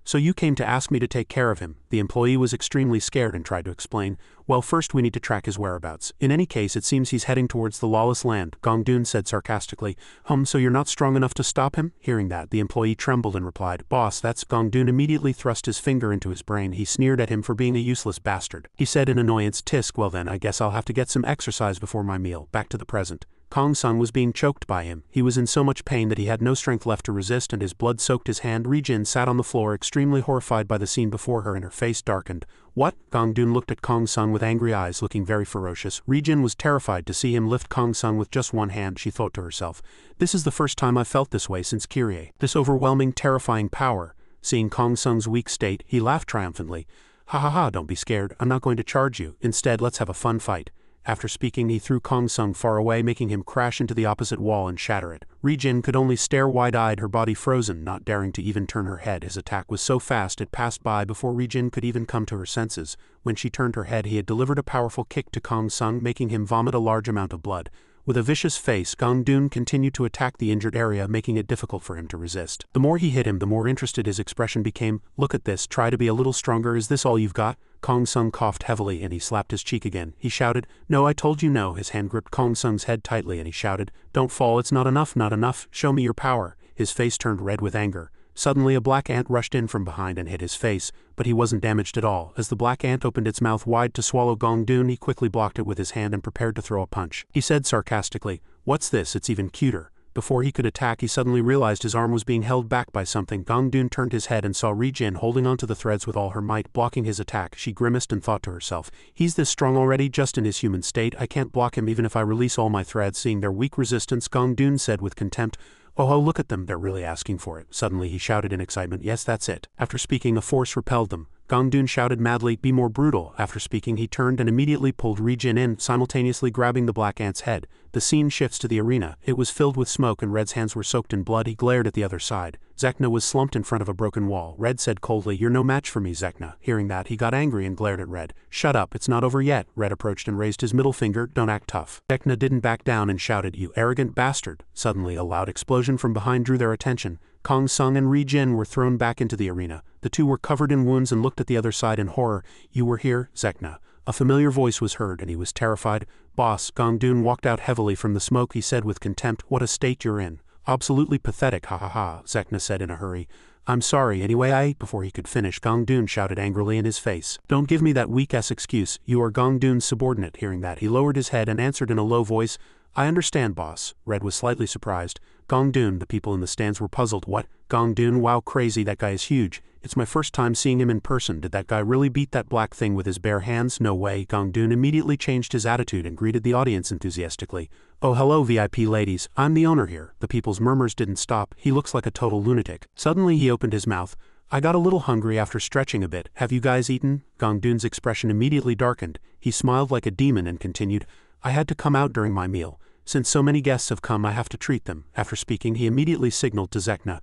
So you came to ask me to take care of him. The employee was extremely scared and tried to explain. Well, first we need to track his whereabouts. In any case, it seems he's heading towards the lawless land, Gongdun said sarcastically. So you're not strong enough to stop him? Hearing that, the employee trembled and replied, Boss, that's Gongdun immediately thrust his finger into his brain. He sneered at him for being a useless bastard. He said in annoyance, Tisk, well then, I guess I'll have to get some exercise before my meal. Back to the present. Kong Sung was being choked by him. He was in so much pain that he had no strength left to resist and his blood soaked his hand. Ri-jin sat on the floor extremely horrified by the scene before her and her face darkened. What? Gongdun looked at Kong Sung with angry eyes looking very ferocious. Ri-jin was terrified to see him lift Kong Sung with just one hand. She thought to herself, this is the first time I've felt this way since Kyrie. This overwhelming, terrifying power. Seeing Kong Sung's weak state, he laughed triumphantly. Ha ha ha, don't be scared. I'm not going to charge you. Instead, let's have a fun fight. After speaking, he threw Kong Sung far away, making him crash into the opposite wall and shatter it. Ri-jin could only stare wide-eyed, her body frozen, not daring to even turn her head. His attack was so fast it passed by before Ri-jin could even come to her senses. When she turned her head, he had delivered a powerful kick to Kong Sung, making him vomit a large amount of blood. With a vicious face, Gongdun continued to attack the injured area, making it difficult for him to resist. The more he hit him, the more interested his expression became. Look at this, try to be a little stronger. Is this all you've got? Kong Sung coughed heavily and he slapped his cheek again. He shouted, No, I told you no. His hand gripped Kong Sung's head tightly and he shouted, Don't fall, it's not enough, not enough. Show me your power. His face turned red with anger. Suddenly a black ant rushed in from behind and hit his face, but he wasn't damaged at all. As the black ant opened its mouth wide to swallow Gongdun, he quickly blocked it with his hand and prepared to throw a punch. He said sarcastically, What's this? It's even cuter. Before he could attack, he suddenly realized his arm was being held back by something. Gongdun turned his head and saw Ri-jin holding onto the threads with all her might, blocking his attack. She grimaced and thought to herself, He's this strong already, just in his human state. I can't block him even if I release all my threads. Seeing their weak resistance, Gongdun said with contempt, Oh, look at them, they're really asking for it. Suddenly he shouted in excitement, Yes, that's it. After speaking, a force repelled them. Gongdun shouted madly, Be more brutal. After speaking, he turned and immediately pulled Ri-jin in, simultaneously grabbing the black ant's head. The scene shifts to the arena. It was filled with smoke and Red's hands were soaked in blood. He glared at the other side. Zekna was slumped in front of a broken wall. Red said coldly, You're no match for me, Zekna. Hearing that, he got angry and glared at Red. Shut up, it's not over yet. Red approached and raised his middle finger, Don't act tough. Zekna didn't back down and shouted, You arrogant bastard. Suddenly, a loud explosion from behind drew their attention. Kong Sung and Ri-jin were thrown back into the arena. The two were covered in wounds and looked at the other side in horror. You were here, Zekna. A familiar voice was heard and he was terrified. Boss, Gongdun walked out heavily from the smoke. He said with contempt, What a state you're in. Absolutely pathetic, ha ha ha, Zekna said in a hurry. I'm sorry, anyway. Before he could finish, Gongdun shouted angrily in his face. Don't give me that weak-ass excuse. You are Gongdun's subordinate. Hearing that, he lowered his head and answered in a low voice, I understand, boss. Red was slightly surprised. Gongdun, the people in the stands were puzzled. What? Gongdun, wow, crazy, that guy is huge. It's my first time seeing him in person. Did that guy really beat that black thing with his bare hands? No way. Gongdun immediately changed his attitude and greeted the audience enthusiastically. Oh, hello, VIP ladies. I'm the owner here. The people's murmurs didn't stop. He looks like a total lunatic. Suddenly he opened his mouth. I got a little hungry after stretching a bit. Have you guys eaten? Gongdun's expression immediately darkened. He smiled like a demon and continued, I had to come out during my meal. Since so many guests have come, I have to treat them. After speaking, he immediately signaled to Zekna.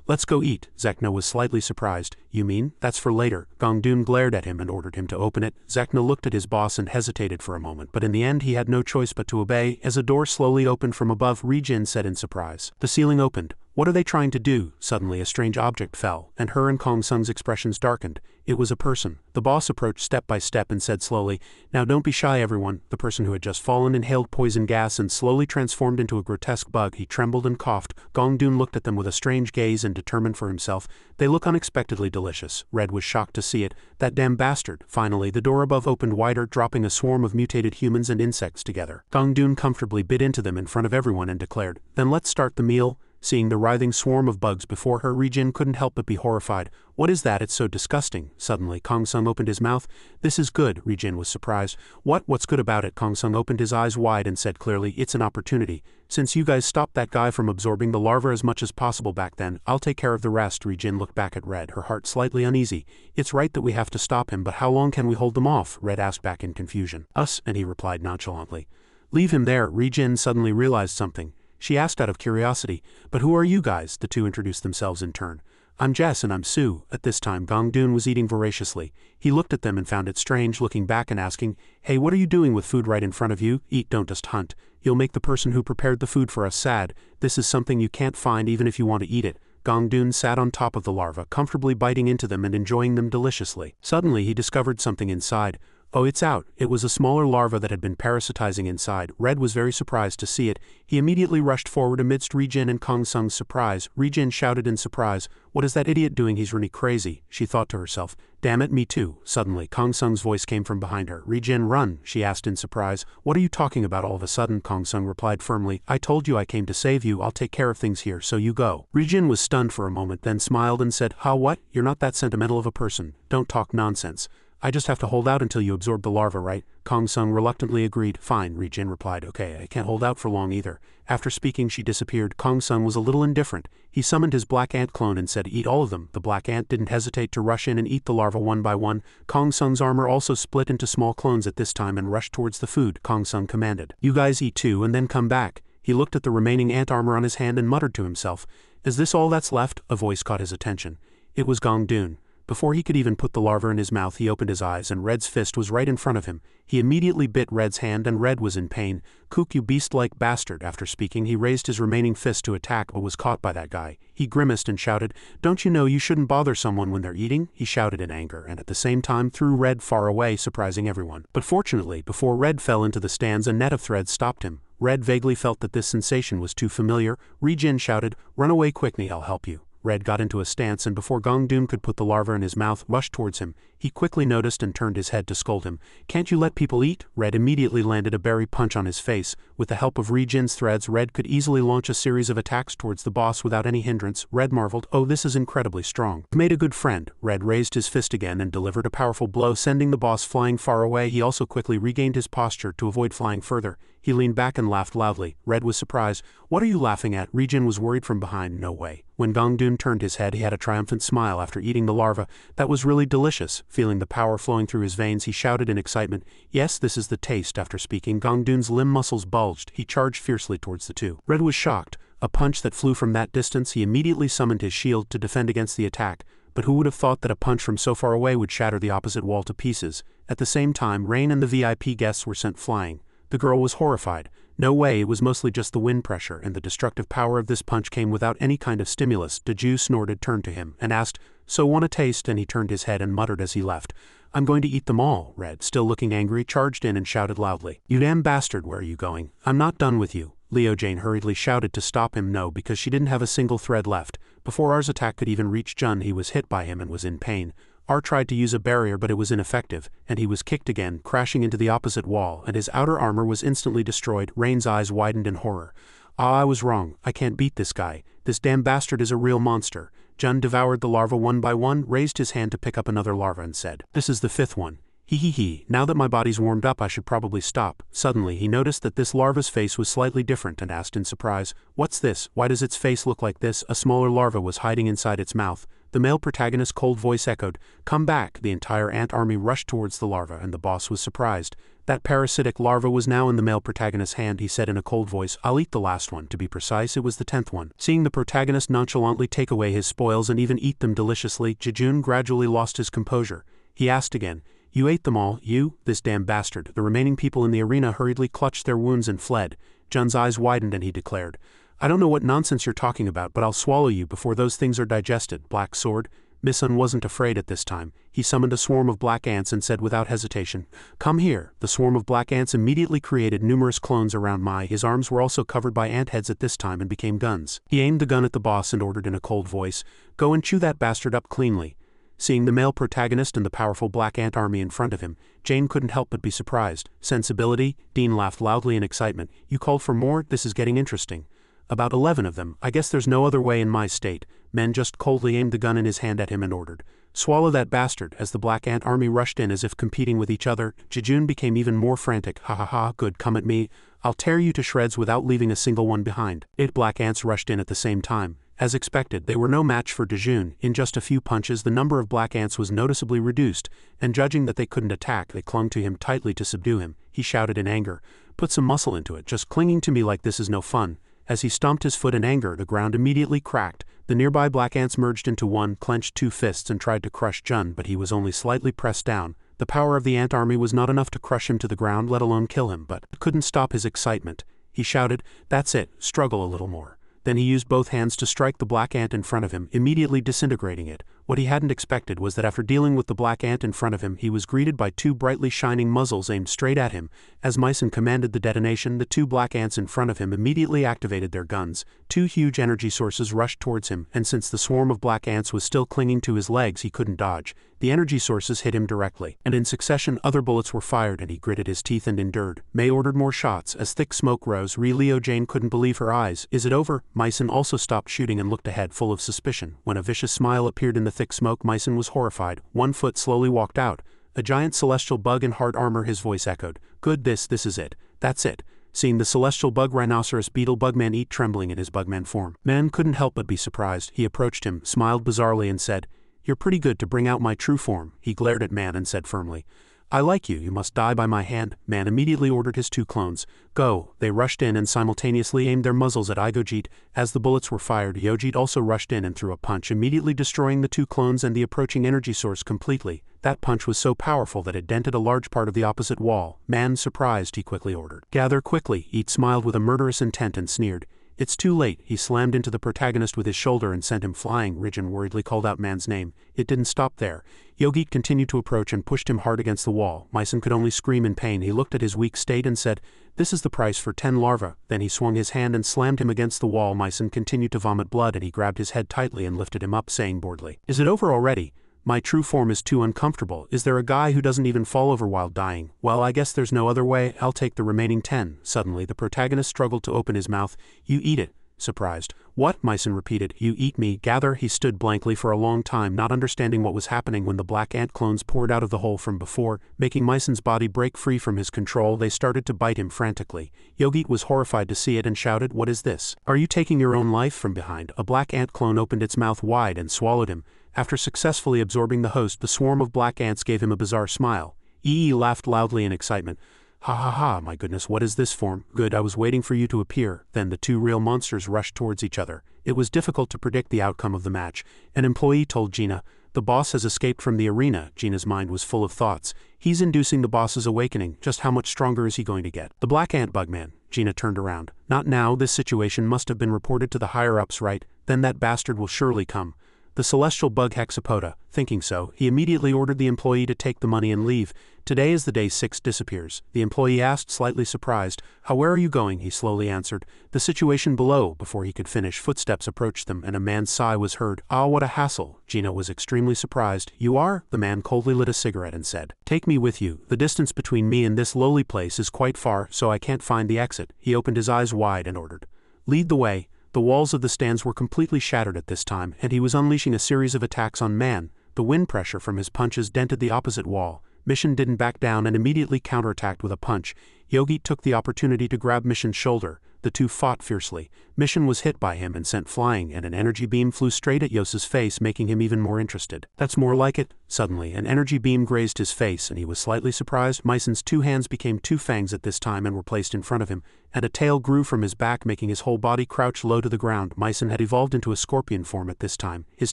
Let's go eat. Zekna was slightly surprised. You mean? That's for later. Gongdun glared at him and ordered him to open it. Zekna looked at his boss and hesitated for a moment, but in the end he had no choice but to obey. As a door slowly opened from above, Ri-jin said in surprise. The ceiling opened. What are they trying to do? Suddenly a strange object fell, and her and Kong Sung's expressions darkened. It was a person. The boss approached step by step and said slowly, Now don't be shy, everyone. The person who had just fallen inhaled poison gas and slowly transformed into a grotesque bug. He trembled and coughed. Gongdun looked at them with a strange gaze and determined for himself. They look unexpectedly delicious. Red was shocked to see it. That damn bastard. Finally, the door above opened wider, dropping a swarm of mutated humans and insects together. Gongdun comfortably bit into them in front of everyone and declared, Then let's start the meal. Seeing the writhing swarm of bugs before her, Ri-jin couldn't help but be horrified. What is that? It's so disgusting. Suddenly, Kong Sung opened his mouth. This is good. Ri-jin was surprised. What's good about it? Kong Sung opened his eyes wide and said clearly, It's an opportunity. Since you guys stopped that guy from absorbing the larva as much as possible back then, I'll take care of the rest. Ri-jin looked back at Red, her heart slightly uneasy. It's right that we have to stop him, but how long can we hold them off? Red asked back in confusion. Us, and he replied nonchalantly. Leave him there. Ri-jin suddenly realized something. She asked out of curiosity, But who are you guys? The two introduced themselves in turn. I'm Jess and I'm Sue. At this time, Gongdun was eating voraciously. He looked at them and found it strange, looking back and asking, Hey, what are you doing with food right in front of you? Eat, don't just hunt. You'll make the person who prepared the food for us sad. This is something you can't find even if you want to eat it. Gongdun sat on top of the larva, comfortably biting into them and enjoying them deliciously. Suddenly he discovered something inside. Oh, it's out. It was a smaller larva that had been parasitizing inside. Red was very surprised to see it. He immediately rushed forward amidst Rijin and Kong Sung's surprise. Rijin shouted in surprise, "What is that idiot doing? He's really crazy," she thought to herself. "Damn it, me too." Suddenly, Kong Sung's voice came from behind her. "Rijin, run," she asked in surprise. "What are you talking about all of a sudden?" Kong Sung replied firmly. "I told you I came to save you. I'll take care of things here, so you go." Rijin was stunned for a moment, then smiled and said, "Ha, what? You're not that sentimental of a person. Don't talk nonsense. I just have to hold out until you absorb the larva, right?" Kong Sung reluctantly agreed. "Fine," Rijin replied. "Okay, I can't hold out for long either." After speaking, she disappeared. Kong Sung was a little indifferent. He summoned his black ant clone and said, "Eat all of them." The black ant didn't hesitate to rush in and eat the larva one by one. Kong Sung's armor also split into small clones at this time and rushed towards the food. Kong Sung commanded, "You guys eat too and then come back." He looked at the remaining ant armor on his hand and muttered to himself, "Is this all that's left?" A voice caught his attention. It was Gongdun. Before he could even put the larva in his mouth, he opened his eyes and Red's fist was right in front of him. He immediately bit Red's hand and Red was in pain. "Kook, you beast-like bastard." After speaking, he raised his remaining fist to attack but was caught by that guy. He grimaced and shouted, "Don't you know you shouldn't bother someone when they're eating?" He shouted in anger and at the same time threw Red far away, surprising everyone. But fortunately, before Red fell into the stands, a net of threads stopped him. Red vaguely felt that this sensation was too familiar. Rijin shouted, "Run away quickly, I'll help you." Red got into a stance and before Gongdun could put the larva in his mouth, rushed towards him. He quickly noticed and turned his head to scold him. "Can't you let people eat?" Red immediately landed a berry punch on his face. With the help of Rijin's threads, Red could easily launch a series of attacks towards the boss without any hindrance. Red marveled, "Oh, this is incredibly strong. I've made a good friend." Red raised his fist again and delivered a powerful blow, sending the boss flying far away. He also quickly regained his posture to avoid flying further. He leaned back and laughed loudly. Red was surprised. "What are you laughing at?" Rijin was worried from behind. "No way." When Gongdun turned his head, he had a triumphant smile after eating the larva. "That was really delicious." Feeling the power flowing through his veins, he shouted in excitement, "Yes, this is the taste." After speaking, Gongdun's limb muscles bulged. He charged fiercely towards the two. Red was shocked. A punch that flew from that distance, he immediately summoned his shield to defend against the attack. But who would have thought that a punch from so far away would shatter the opposite wall to pieces? At the same time, Rain and the VIP guests were sent flying. The girl was horrified. No way, it was mostly just the wind pressure, and the destructive power of this punch came without any kind of stimulus. Deju snorted, turned to him, and asked, "So want a taste?" And he turned his head and muttered as he left, "I'm going to eat them all." Red, still looking angry, charged in and shouted loudly, "You damn bastard, where are you going? I'm not done with you." Leo Jane hurriedly shouted to stop him, no, because she didn't have a single thread left. Before R's attack could even reach Jun, he was hit by him and was in pain. R tried to use a barrier but it was ineffective, and he was kicked again, crashing into the opposite wall, and his outer armor was instantly destroyed. Rain's eyes widened in horror. "Ah, I was wrong. I can't beat this guy. This damn bastard is a real monster." Jun devoured the larva one by one, raised his hand to pick up another larva and said, "This is the fifth one. He. Now that my body's warmed up, I should probably stop." Suddenly, he noticed that this larva's face was slightly different and asked in surprise, "What's this? Why does its face look like this?" A smaller larva was hiding inside its mouth. The male protagonist's cold voice echoed, "Come back." The entire ant army rushed towards the larva and the boss was surprised. That parasitic larva was now in the male protagonist's hand. He said in a cold voice, "I'll eat the last one." To be precise, it was the 10th one. Seeing the protagonist nonchalantly take away his spoils and even eat them deliciously, Jejun gradually lost his composure. He asked again, "You ate them all, you? This damn bastard." The remaining people in the arena hurriedly clutched their wounds and fled. Jun's eyes widened and he declared, "I don't know what nonsense you're talking about, but I'll swallow you before those things are digested." Black Sword. Misun wasn't afraid at this time. He summoned a swarm of black ants and said without hesitation, "Come here." The swarm of black ants immediately created numerous clones around Mai. His arms were also covered by ant heads at this time and became guns. He aimed the gun at the boss and ordered in a cold voice, "Go and chew that bastard up cleanly." Seeing the male protagonist and the powerful black ant army in front of him, Jane couldn't help but be surprised. "Sensibility?" Dean laughed loudly in excitement. "You called for more? This is getting interesting." "About 11 of them. I guess there's no other way in my state." Men just coldly aimed the gun in his hand at him and ordered, "Swallow that bastard." As the black ant army rushed in as if competing with each other, Jejun became even more frantic. "Ha, good, come at me. I'll tear you to shreds without leaving a single one behind." 8 black ants rushed in at the same time. As expected, they were no match for Jejun. In just a few punches, the number of black ants was noticeably reduced, and judging that they couldn't attack, they clung to him tightly to subdue him. He shouted in anger, "Put some muscle into it. Just clinging to me like this is no fun." As he stomped his foot in anger, the ground immediately cracked. The nearby black ants merged into one, clenched 2 fists and tried to crush Jun, but he was only slightly pressed down. The power of the ant army was not enough to crush him to the ground, let alone kill him, but it couldn't stop his excitement. He shouted, "That's it, struggle a little more." Then he used both hands to strike the black ant in front of him, immediately disintegrating it. What he hadn't expected was that after dealing with the black ant in front of him, he was greeted by two brightly shining muzzles aimed straight at him. As Myson commanded the detonation, the two black ants in front of him immediately activated their guns. Two huge energy sources rushed towards him, and since the swarm of black ants was still clinging to his legs, he couldn't dodge. The energy sources hit him directly, and in succession other bullets were fired, and he gritted his teeth and endured. May ordered more shots. As thick smoke rose, Leo Jane couldn't believe her eyes. Is it over? Myson also stopped shooting and looked ahead, full of suspicion. When a vicious smile appeared in the thick smoke, Myson was horrified. 1 foot slowly walked out. A giant celestial bug in hard armor, his voice echoed. Good, this is it. That's it. Seeing the celestial bug rhinoceros beetle bugman eat, trembling in his bugman form. Man couldn't help but be surprised. He approached him, smiled bizarrely and said, "You're pretty good to bring out my true form." He glared at Man and said firmly, "I like you. You must die by my hand." Man immediately ordered his two clones. Go. They rushed in and simultaneously aimed their muzzles at Igojit. As the bullets were fired, Yojit also rushed in and threw a punch, immediately destroying the two clones and the approaching energy source completely. That punch was so powerful that it dented a large part of the opposite wall. Man, surprised, he quickly ordered, "Gather quickly." Eat smiled with a murderous intent and sneered. "It's too late." He slammed into the protagonist with his shoulder and sent him flying. Rijin worriedly called out Man's name. It didn't stop there. Yogit continued to approach and pushed him hard against the wall. Myson could only scream in pain. He looked at his weak state and said, "This is the price for 10 larvae." Then he swung his hand and slammed him against the wall. Myson continued to vomit blood, and he grabbed his head tightly and lifted him up, saying boredly, "Is it over already? My true form is too uncomfortable. Is there a guy who doesn't even fall over while dying? Well, I guess there's no other way. I'll take the remaining 10. Suddenly, the protagonist struggled to open his mouth. "You eat it." Surprised. "What?" Myson repeated. "You eat me." Gather. He stood blankly for a long time, not understanding what was happening when the black ant clones poured out of the hole from before, making Myson's body break free from his control. They started to bite him frantically. Yogit was horrified to see it and shouted, "What is this? Are you taking your own life?" From behind, a black ant clone opened its mouth wide and swallowed him. After successfully absorbing the host, the swarm of black ants gave him a bizarre smile. Yi laughed loudly in excitement. "Ha ha ha, my goodness, what is this form? Good, I was waiting for you to appear." Then the two real monsters rushed towards each other. It was difficult to predict the outcome of the match. An employee told Gina, "The boss has escaped from the arena." Gina's mind was full of thoughts. "He's inducing the boss's awakening. Just how much stronger is he going to get?" "The black ant bugman." Gina turned around. "Not now. This situation must have been reported to the higher-ups, right? Then that bastard will surely come." The celestial bug hexapoda. Thinking so, he immediately ordered the employee to take the money and leave. "Today is the day 6 disappears." The employee asked, slightly surprised. "How, where are you going?" He slowly answered. "The situation below." Before he could finish, footsteps approached them, and a man's sigh was heard. "Ah, what a hassle." Gina was extremely surprised. "You are?" The man coldly lit a cigarette and said, "Take me with you. The distance between me and this lowly place is quite far, so I can't find the exit." He opened his eyes wide and ordered, "Lead the way." The walls of the stands were completely shattered at this time, and he was unleashing a series of attacks on Man. The wind pressure from his punches dented the opposite wall. Mission didn't back down and immediately counterattacked with a punch. Yogit took the opportunity to grab Mission's shoulder. The two fought fiercely. Mission was hit by him and sent flying, and an energy beam flew straight at Yosa's face, making him even more interested. "That's more like it." Suddenly, an energy beam grazed his face, and he was slightly surprised. Myson's two hands became two fangs at this time and were placed in front of him, and a tail grew from his back, making his whole body crouch low to the ground. Myson had evolved into a scorpion form at this time. His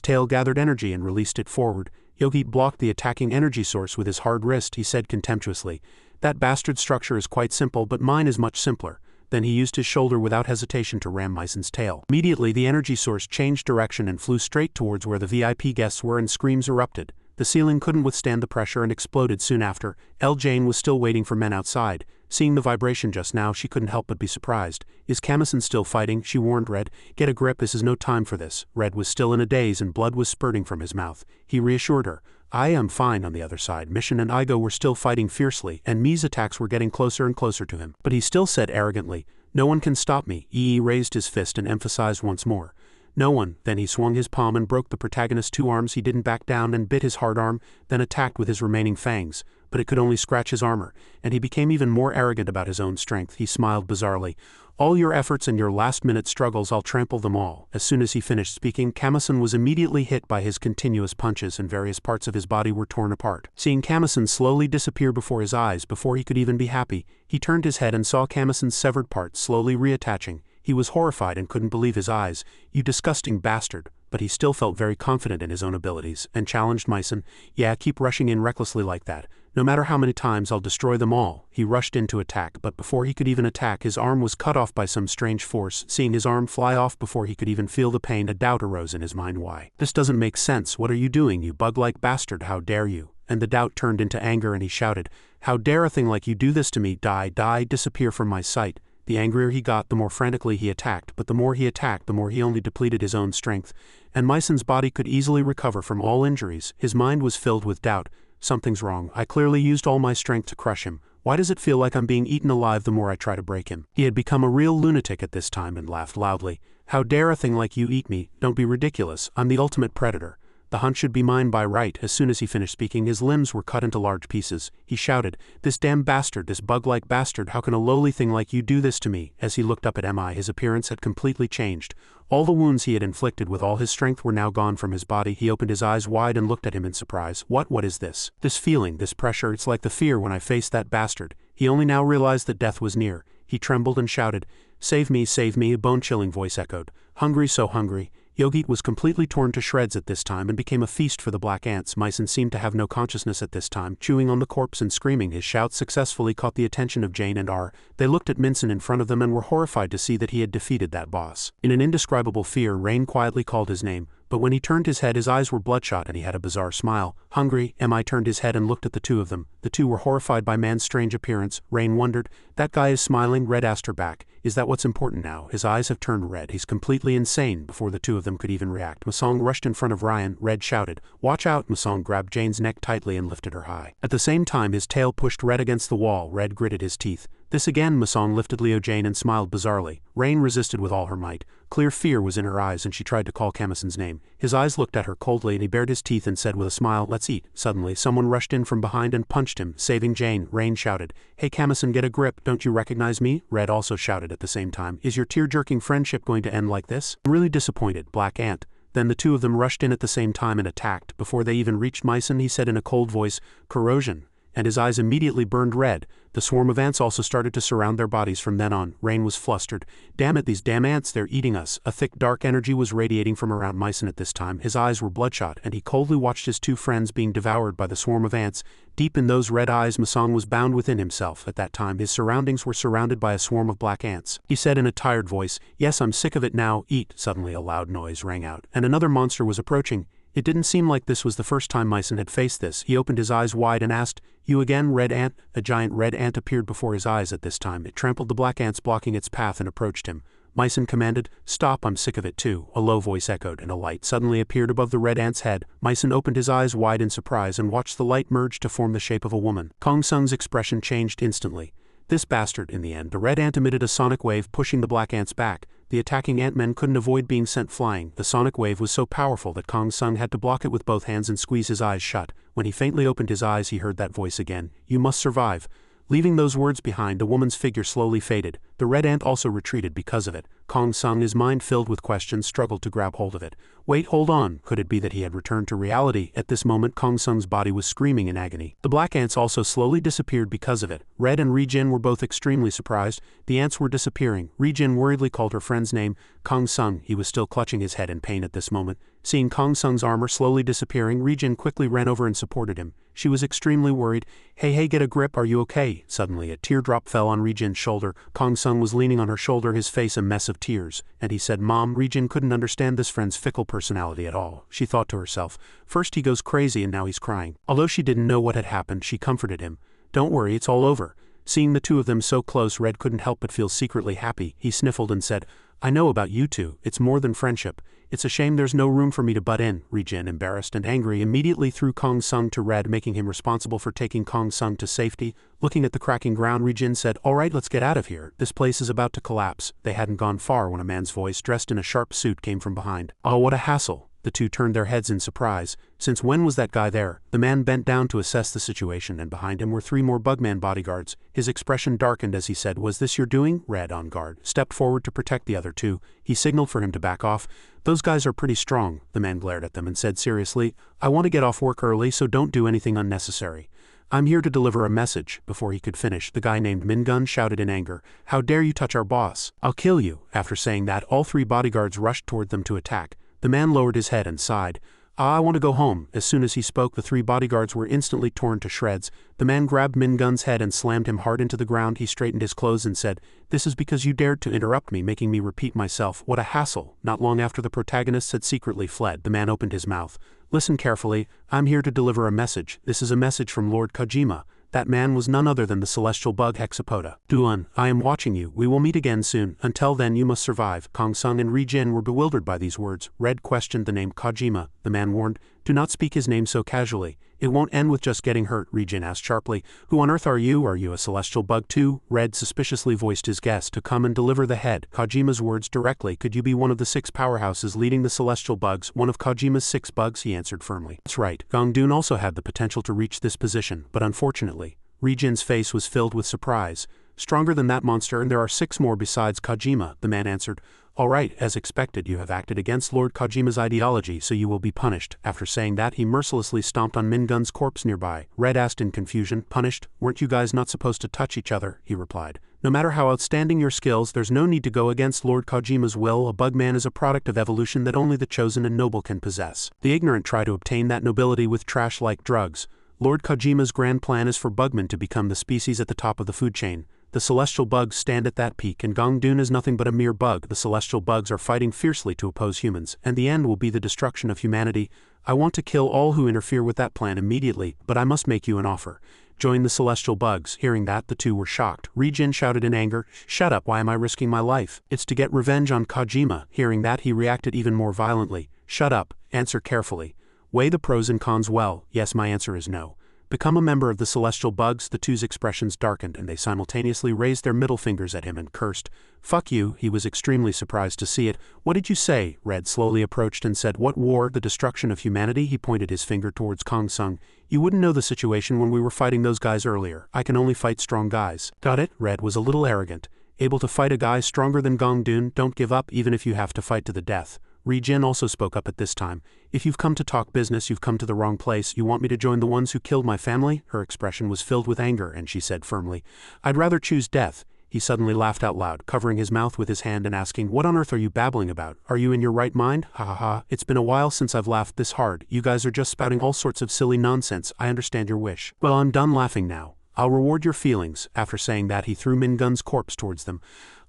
tail gathered energy and released it forward. Yogit blocked the attacking energy source with his hard wrist. He said contemptuously, "That bastard structure is quite simple, but mine is much simpler." Then he used his shoulder without hesitation to ram Myson's tail. Immediately the energy source changed direction and flew straight towards where the VIP guests were, and screams erupted. The ceiling couldn't withstand the pressure and exploded soon after. Jane was still waiting for men outside. Seeing the vibration just now, she couldn't help but be surprised. "Is Kamison still fighting?" she warned Red. "Get a grip, this is no time for this." Red was still in a daze and blood was spurting from his mouth. He reassured her. "I am fine." On the other side, Mission and Igo were still fighting fiercely, and Mi's attacks were getting closer and closer to him. But he still said arrogantly, "No one can stop me." Yi raised his fist and emphasized once more, "No one." Then he swung his palm and broke the protagonist's two arms. He didn't back down and bit his hard arm, then attacked with his remaining fangs. But it could only scratch his armor, and he became even more arrogant about his own strength. He smiled bizarrely. "All your efforts and your last-minute struggles, I'll trample them all." As soon as he finished speaking, Kamison was immediately hit by his continuous punches, and various parts of his body were torn apart. Seeing Kamison slowly disappear before his eyes, before he could even be happy, he turned his head and saw Kamison's severed parts slowly reattaching. He was horrified and couldn't believe his eyes. "You disgusting bastard." But he still felt very confident in his own abilities, and challenged Myson, "Yeah, keep rushing in recklessly like that. No matter how many times I'll destroy them all. He rushed in to attack, but before he could even attack, his arm was cut off by some strange force. Seeing his arm fly off before he could even feel the pain, a doubt arose in his mind. Why? This doesn't make sense. What are you doing, you bug-like bastard? How dare you? And the doubt turned into anger and he shouted, how dare a thing like you do this to me? Die, die, disappear from my sight. The angrier he got, the more frantically he attacked, but the more he attacked, the more he only depleted his own strength. And Myson's body could easily recover from all injuries. His mind was filled with doubt. Something's wrong. I clearly used all my strength to crush him. Why does it feel like I'm being eaten alive the more I try to break him? He had become a real lunatic at this time and laughed loudly. How dare a thing like you eat me? Don't be ridiculous. I'm the ultimate predator. The hunt should be mine by right. As soon as he finished speaking, his limbs were cut into large pieces. He shouted, this damn bastard, this bug-like bastard, how can a lowly thing like you do this to me? As he looked up at Mi, his appearance had completely changed. All the wounds he had inflicted with all his strength were now gone from his body. He opened his eyes wide and looked at him in surprise. What is this? This feeling, this pressure, it's like the fear when I faced that bastard. He only now realized that death was near. He trembled and shouted, save me, a bone-chilling voice echoed. Hungry, so hungry. Yogit was completely torn to shreds at this time and became a feast for the black ants. Myson seemed to have no consciousness at this time, chewing on the corpse and screaming. His shouts successfully caught the attention of Jane and R. They looked at Minson in front of them and were horrified to see that he had defeated that boss. In an indescribable fear, Rain quietly called his name, but when he turned his head, his eyes were bloodshot and he had a bizarre smile. Hungry, Mi turned his head and looked at the two of them. The two were horrified by Man's strange appearance. Rain wondered, that guy is smiling. Red asked her back, is that what's important now? His eyes have turned red. He's completely insane. Before the two of them could even react, Masong rushed in front of Ryan. Red shouted, watch out. Masong grabbed Jane's neck tightly and lifted her high. At the same time, his tail pushed Red against the wall. Red gritted his teeth. This again. Masong lifted Leo Jane and smiled bizarrely. Rain resisted with all her might. Clear fear was in her eyes and she tried to call Kamison's name. His eyes looked at her coldly and he bared his teeth and said with a smile, let's eat. Suddenly, someone rushed in from behind and punched him, saving Jane. Rain shouted, hey Kamison, get a grip. Don't you recognize me? Red also shouted at the same time, is your tear-jerking friendship going to end like this? I'm really disappointed, Black Ant. Then the two of them rushed in at the same time and attacked. Before they even reached Myson, he said in a cold voice, corrosion. And his eyes immediately burned red. The swarm of ants also started to surround their bodies from then on. Rain was flustered. Damn it, these damn ants, they're eating us. A thick dark energy was radiating from around Myson at this time. His eyes were bloodshot, and he coldly watched his two friends being devoured by the swarm of ants. Deep in those red eyes, Masong was bound within himself. At that time, his surroundings were surrounded by a swarm of black ants. He said in a tired voice, yes, I'm sick of it now, eat. Suddenly a loud noise rang out, and another monster was approaching. It didn't seem like this was the first time Myson had faced this. He opened his eyes wide and asked, you again, red ant? A giant red ant appeared before his eyes at this time. It trampled the black ants blocking its path and approached him. Myson commanded, stop, I'm sick of it too. A low voice echoed and a light suddenly appeared above the red ant's head. Myson opened his eyes wide in surprise and watched the light merge to form the shape of a woman. Kong Sung's expression changed instantly. This bastard, in the end. The red ant emitted a sonic wave pushing the black ants back. The attacking ant-men couldn't avoid being sent flying. The sonic wave was so powerful that Kong Sung had to block it with both hands and squeeze his eyes shut. When he faintly opened his eyes, he heard that voice again. You must survive. Leaving those words behind, a woman's figure slowly faded. The red ant also retreated because of it. Kong Sung, his mind filled with questions, struggled to grab hold of it. Wait, hold on. Could it be that he had returned to reality? At this moment, Kong Sung's body was screaming in agony. The black ants also slowly disappeared because of it. Red and Ri-Jin were both extremely surprised. The ants were disappearing. Ri-Jin worriedly called her friend's name, Kong Sung. He was still clutching his head in pain at this moment. Seeing Kong Sung's armor slowly disappearing, Ri-Jin quickly ran over and supported him. She was extremely worried. Hey, get a grip, are you okay? Suddenly, a teardrop fell on Ri-Jin's shoulder. Kong Sung was leaning on her shoulder, his face a mess of tears, and he said, Mom. Ri-Jin couldn't understand this friend's fickle personality at all. She thought to herself, first he goes crazy and now he's crying. Although she didn't know what had happened, she comforted him. Don't worry, it's all over. Seeing the two of them so close, Red couldn't help but feel secretly happy. He sniffled and said, I know about you two. It's more than friendship. It's a shame there's no room for me to butt in. Ri-Jin, embarrassed and angry, immediately threw Kong Sung to Red, making him responsible for taking Kong Sung to safety. Looking at the cracking ground, Ri-Jin said, all right, let's get out of here. This place is about to collapse. They hadn't gone far when a man's voice, dressed in a sharp suit, came from behind. Oh, what a hassle. The two turned their heads in surprise. Since when was that guy there? The man bent down to assess the situation, and behind him were 3 more bugman bodyguards. His expression darkened as he said, was this your doing? Red, on guard, stepped forward to protect the other two. He signaled for him to back off. Those guys are pretty strong. The man glared at them and said seriously, I want to get off work early, so don't do anything unnecessary. I'm here to deliver a message. Before he could finish, the guy named Mingun shouted in anger, how dare you touch our boss? I'll kill you. After saying that, all 3 bodyguards rushed toward them to attack. The man lowered his head and sighed. I want to go home. As soon as he spoke, the 3 bodyguards were instantly torn to shreds. The man grabbed Min Gun's head and slammed him hard into the ground. He straightened his clothes and said, "This is because you dared to interrupt me, making me repeat myself. What a hassle." Not long after the protagonists had secretly fled, the man opened his mouth. "Listen carefully. I'm here to deliver a message. This is a message from Lord Kojima." That man was none other than the celestial bug Hexapoda. "Duan, I am watching you. We will meet again soon. Until then you must survive." Kong Sung and Ri Jin were bewildered by these words. Red questioned the name Kojima. The man warned, "Do not speak his name so casually. It won't end with just getting hurt." Ri Jin asked sharply, "Who on earth are you? Are you a celestial bug too?" Red suspiciously voiced his guest to come and deliver the head. Kojima's words directly. "Could you be one of the 6 powerhouses leading the celestial bugs? One of Kojima's 6 bugs?" He answered firmly. "That's right. Gongdun also had the potential to reach this position, but unfortunately." Ri Jin's face was filled with surprise. "Stronger than that monster, and there are 6 more besides Kojima," the man answered. "All right, as expected, you have acted against Lord Kojima's ideology, so you will be punished." After saying that, he mercilessly stomped on Min Gun's corpse nearby. Red asked in confusion, "Punished? Weren't you guys not supposed to touch each other?" He replied, "No matter how outstanding your skills, there's no need to go against Lord Kojima's will. A bugman is a product of evolution that only the chosen and noble can possess. The ignorant try to obtain that nobility with trash-like drugs. Lord Kojima's grand plan is for bugmen to become the species at the top of the food chain. The celestial bugs stand at that peak, and Gongdun is nothing but a mere bug. The celestial bugs are fighting fiercely to oppose humans, and the end will be the destruction of humanity. I want to kill all who interfere with that plan immediately, but I must make you an offer. Join the celestial bugs." Hearing that, the 2 were shocked. Ri Jin shouted in anger, "Shut up, why am I risking my life? It's to get revenge on Kojima." Hearing that, he reacted even more violently. "Shut up, answer carefully. Weigh the pros and cons well." "Yes, my answer is no." "Become a member of the celestial bugs." The 2's expressions darkened, and they simultaneously raised their middle fingers at him and cursed. "Fuck you." He was extremely surprised to see it. "What did you say?" Red slowly approached and said, "What war? The destruction of humanity?" He pointed his finger towards Kong Sung. "You wouldn't know the situation when we were fighting those guys earlier. I can only fight strong guys." "Got it?" Red was a little arrogant. "Able to fight a guy stronger than Gongdun? Don't give up, even if you have to fight to the death." Ri Jin also spoke up at this time. "If you've come to talk business, you've come to the wrong place. You want me to join the ones who killed my family?" Her expression was filled with anger, and she said firmly, "I'd rather choose death." He suddenly laughed out loud, covering his mouth with his hand and asking, "What on earth are you babbling about? Are you in your right mind? Ha ha ha, it's been a while since I've laughed this hard. You guys are just spouting all sorts of silly nonsense. I understand your wish. Well, I'm done laughing now. I'll reward your feelings." After saying that, he threw Min Gun's corpse towards them.